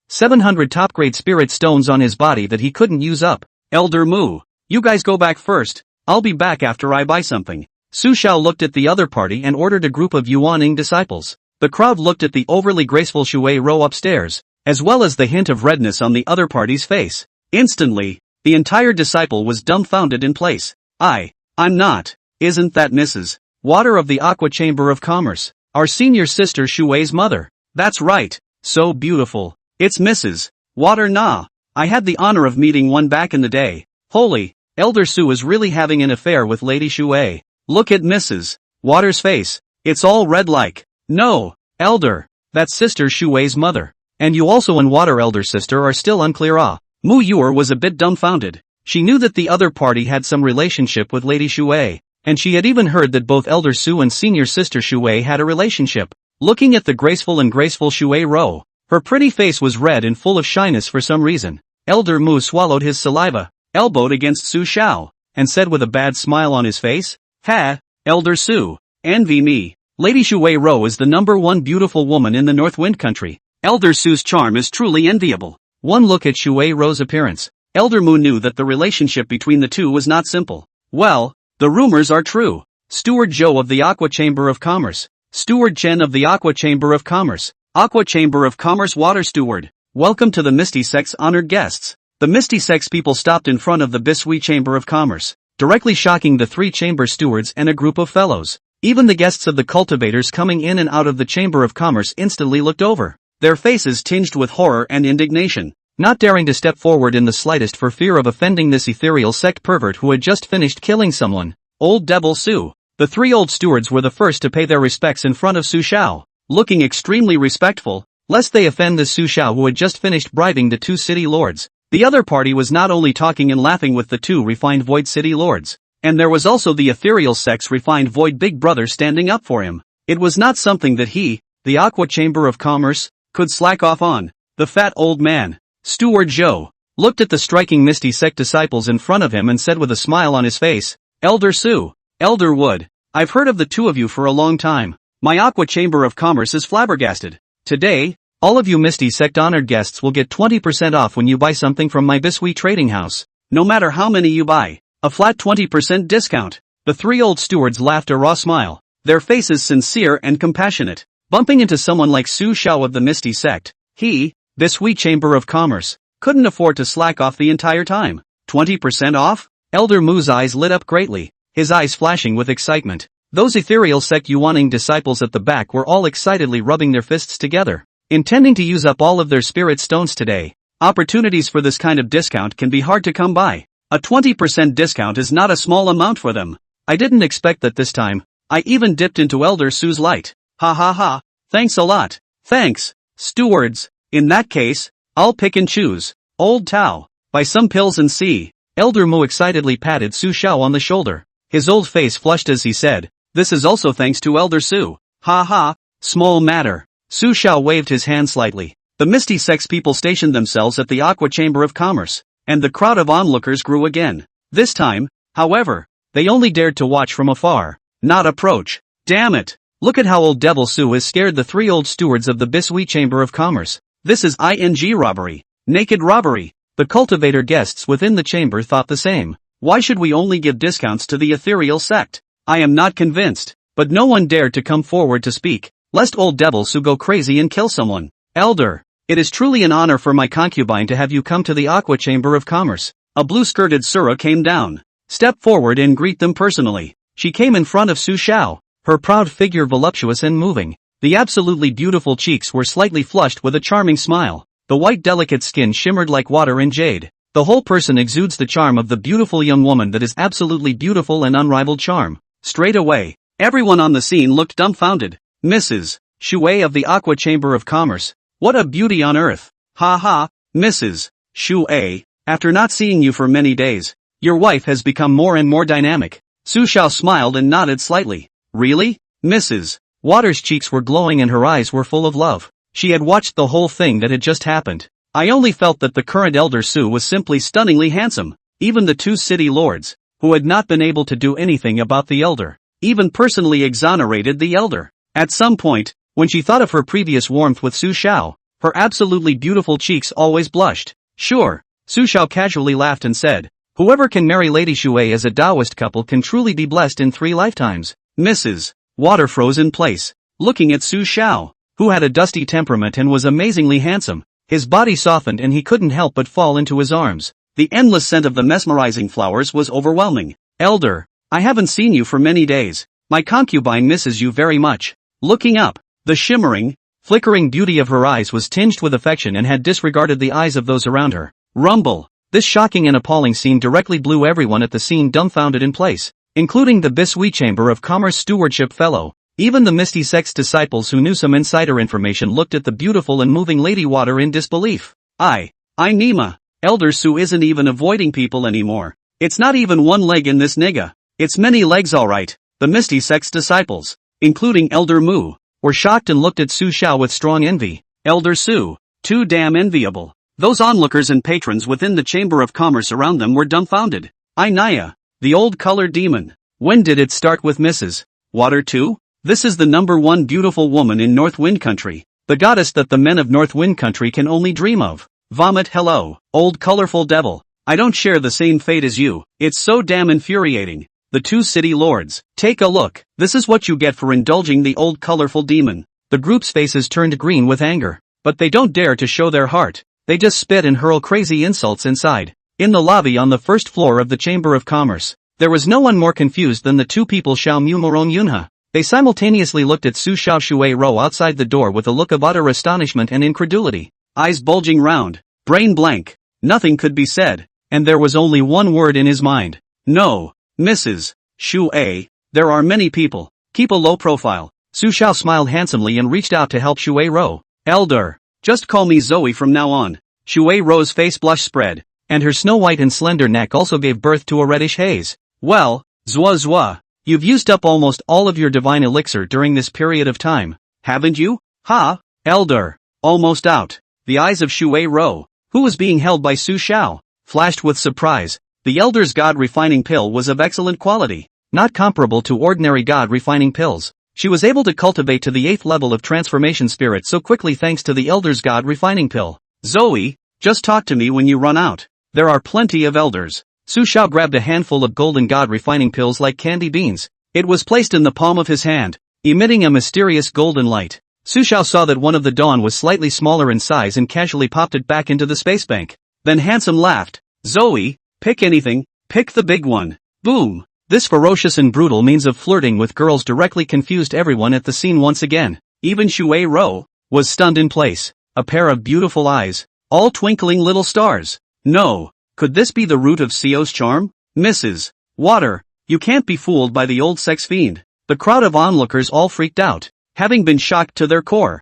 700 top-grade spirit stones on his body that he couldn't use up. Elder Mu, you guys go back first. I'll be back after I buy something. Su Shao looked at the other party and ordered a group of Yuaning disciples. The crowd looked at the overly graceful Shui Ro upstairs, as well as the hint of redness on the other party's face. Instantly, the entire disciple was dumbfounded in place. I'm not. Isn't that Mrs. Water of the Aqua Chamber of Commerce, our senior sister Shui's mother? That's right. So beautiful. It's Mrs. Water Na. I had the honor of meeting one back in the day. Holy, Elder Su is really having an affair with Lady Shui. Look at Mrs. Water's face. It's all red like. No, Elder. That's Sister Shui's mother. And you also and Water Elder Sister are still unclear. Mu Yuer was a bit dumbfounded. She knew that the other party had some relationship with Lady Shui, and she had even heard that both Elder Su and Senior Sister Shui had a relationship. Looking at the graceful Shui Ro, her pretty face was red and full of shyness for some reason. Elder Mu swallowed his saliva, elbowed against Su Shao, and said with a bad smile on his face, Ha, Elder Su, envy me. Lady Shui Ro is the #1 beautiful woman in the North Wind Country. Elder Su's charm is truly enviable. One look at Shui Ro's appearance, Elder Mu knew that the relationship between the two was not simple. Well, the rumors are true. Steward Zhou of the Aqua Chamber of Commerce. Steward Chen of the Aqua Chamber of Commerce. Aqua Chamber of Commerce Water Steward. Welcome to the Misty Sex honored guests. The Misty Sex people stopped in front of the Bisui Chamber of Commerce, directly shocking the 3 chamber stewards and a group of fellows. Even the guests of the cultivators coming in and out of the Chamber of Commerce instantly looked over, their faces tinged with horror and indignation, not daring to step forward in the slightest for fear of offending this ethereal sect pervert who had just finished killing someone. Old Devil Su. The 3 old stewards were the first to pay their respects in front of Su Shao, looking extremely respectful, lest they offend the Su Shao who had just finished bribing the 2 city lords. The other party was not only talking and laughing with the 2 refined Void City lords, and there was also the ethereal sex refined Void Big Brother standing up for him. It was not something that he, the Aqua Chamber of Commerce, could slack off on. The fat old man, Steward Zhou, looked at the striking Misty Sect disciples in front of him and said with a smile on his face, Elder Su, Elder Wood, I've heard of the 2 of you for a long time. My Aqua Chamber of Commerce is flabbergasted. Today, all of you Misty Sect honored guests will get 20% off when you buy something from my Bisui trading house. No matter how many you buy, a flat 20% discount. The three old stewards laughed a raw smile, their faces sincere and compassionate. Bumping into someone like Su Xiao of the Misty Sect, he, Bisui Chamber of Commerce, couldn't afford to slack off the entire time. 20% off? Elder Mu's eyes lit up greatly, his eyes flashing with excitement. Those ethereal sect Yuaning disciples at the back were all excitedly rubbing their fists together, intending to use up all of their spirit stones today. Opportunities for this kind of discount can be hard to come by. A 20% discount is not a small amount for them. I didn't expect that this time. I even dipped into Elder Su's light. Ha ha ha, thanks a lot. Thanks, stewards. In that case, I'll pick and choose. Old Tao, buy some pills and see. Elder Mu excitedly patted Su Xiao on the shoulder. His old face flushed as he said, this is also thanks to Elder Su. Ha ha, small matter. Su Xiao waved his hand slightly. The Misty Sect's people stationed themselves at the Aqua Chamber of Commerce, and the crowd of onlookers grew again. This time, however, they only dared to watch from afar, not approach. Damn it! Look at how old Devil Su has scared the three old stewards of the Bisui Chamber of Commerce. This is ing robbery. Naked robbery. The cultivator guests within the chamber thought the same. Why should we only give discounts to the ethereal sect? I am not convinced. But no one dared to come forward to speak, lest old Devil Su go crazy and kill someone. Elder, it is truly an honor for my concubine to have you come to the Aqua Chamber of Commerce. A blue-skirted Sura came down. Step forward and greet them personally. She came in front of Su Xiao, her proud figure voluptuous and moving. The absolutely beautiful cheeks were slightly flushed with a charming smile. The white delicate skin shimmered like water and jade. The whole person exudes the charm of the beautiful young woman that is absolutely beautiful and unrivaled charm. Straight away, everyone on the scene looked dumbfounded. Mrs. Shui of the Aqua Chamber of Commerce. What a beauty on earth. Ha ha, Mrs. Shui, after not seeing you for many days, your wife has become more and more dynamic. Su Xiao smiled and nodded slightly. Really? Mrs. Water's cheeks were glowing and her eyes were full of love. She had watched the whole thing that had just happened. I only felt that the current Elder Su was simply stunningly handsome. Even the two city lords, who had not been able to do anything about the elder, even personally exonerated the elder. At some point, when she thought of her previous warmth with Su Xiao, her absolutely beautiful cheeks always blushed. Sure, Su Xiao casually laughed and said, whoever can marry Lady Shui as a Taoist couple can truly be blessed in 3 lifetimes. Mrs. Water froze in place, looking at Su Xiao, who had a dusty temperament and was amazingly handsome. His body softened and he couldn't help but fall into his arms. The endless scent of the mesmerizing flowers was overwhelming. Elder, I haven't seen you for many days. My concubine misses you very much. Looking up, the shimmering, flickering beauty of her eyes was tinged with affection and had disregarded the eyes of those around her. Rumble. This shocking and appalling scene directly blew everyone at the scene dumbfounded in place, including the Bisui Chamber of Commerce stewardship fellow. Even the Misty Sect's disciples who knew some insider information looked at the beautiful and moving Lady Water in disbelief. I Nima. Elder Su isn't even avoiding people anymore. It's not even one leg in this nigga. It's many legs alright. The Misty Sect's disciples, including Elder Mu, were shocked and looked at Su Xiao with strong envy. Elder Su, too damn enviable. Those onlookers and patrons within the Chamber of Commerce around them were dumbfounded. Naya, the old color demon. When did it start with Mrs. Water too? This is the #1 beautiful woman in North Wind Country, the goddess that the men of North Wind Country can only dream of. Vomit. Hello, old colorful devil. I don't share the same fate as you. It's so damn infuriating. The two city lords. Take a look. This is what you get for indulging the old colorful demon. The group's faces turned green with anger, but they don't dare to show their heart. They just spit and hurl crazy insults inside. In the lobby on the first floor of the Chamber of Commerce, there was no one more confused than the two people Xiao Mu Morong Yunha. They simultaneously looked at Su Xiao Shui Ro outside the door with a look of utter astonishment and incredulity. Eyes bulging round, brain blank. Nothing could be said, and there was only one word in his mind. No, Mrs. Shui, there are many people. Keep a low profile. Su Xiao smiled handsomely and reached out to help Shui Ro. Elder, just call me Zoe from now on. Shui Ro's face blush spread, and her snow-white and slender neck also gave birth to a reddish haze. Well, Zwa, you've used up almost all of your divine elixir during this period of time, haven't you? Ha, Elder, almost out. The eyes of Shui Ro, who was being held by Su Xiao, flashed with surprise. The Elder's God refining pill was of excellent quality, not comparable to ordinary God refining pills. She was able to cultivate to the 8th level of transformation spirit so quickly thanks to the Elder's God refining pill. Zoe, just talk to me when you run out. There are plenty of elders. Su Xiao grabbed a handful of golden god refining pills like candy beans. It was placed in the palm of his hand, emitting a mysterious golden light. Su Xiao saw that one of the dawn was slightly smaller in size and casually popped it back into the space bank. Then Handsome laughed. Zoe, pick anything, pick the big one. Boom! This ferocious and brutal means of flirting with girls directly confused everyone at the scene once again. Even Shui Ro was stunned in place. A pair of beautiful eyes, all twinkling little stars. No, could this be the root of Sio's charm? Mrs. Water, you can't be fooled by the old sex fiend. The crowd of onlookers all freaked out, having been shocked to their core.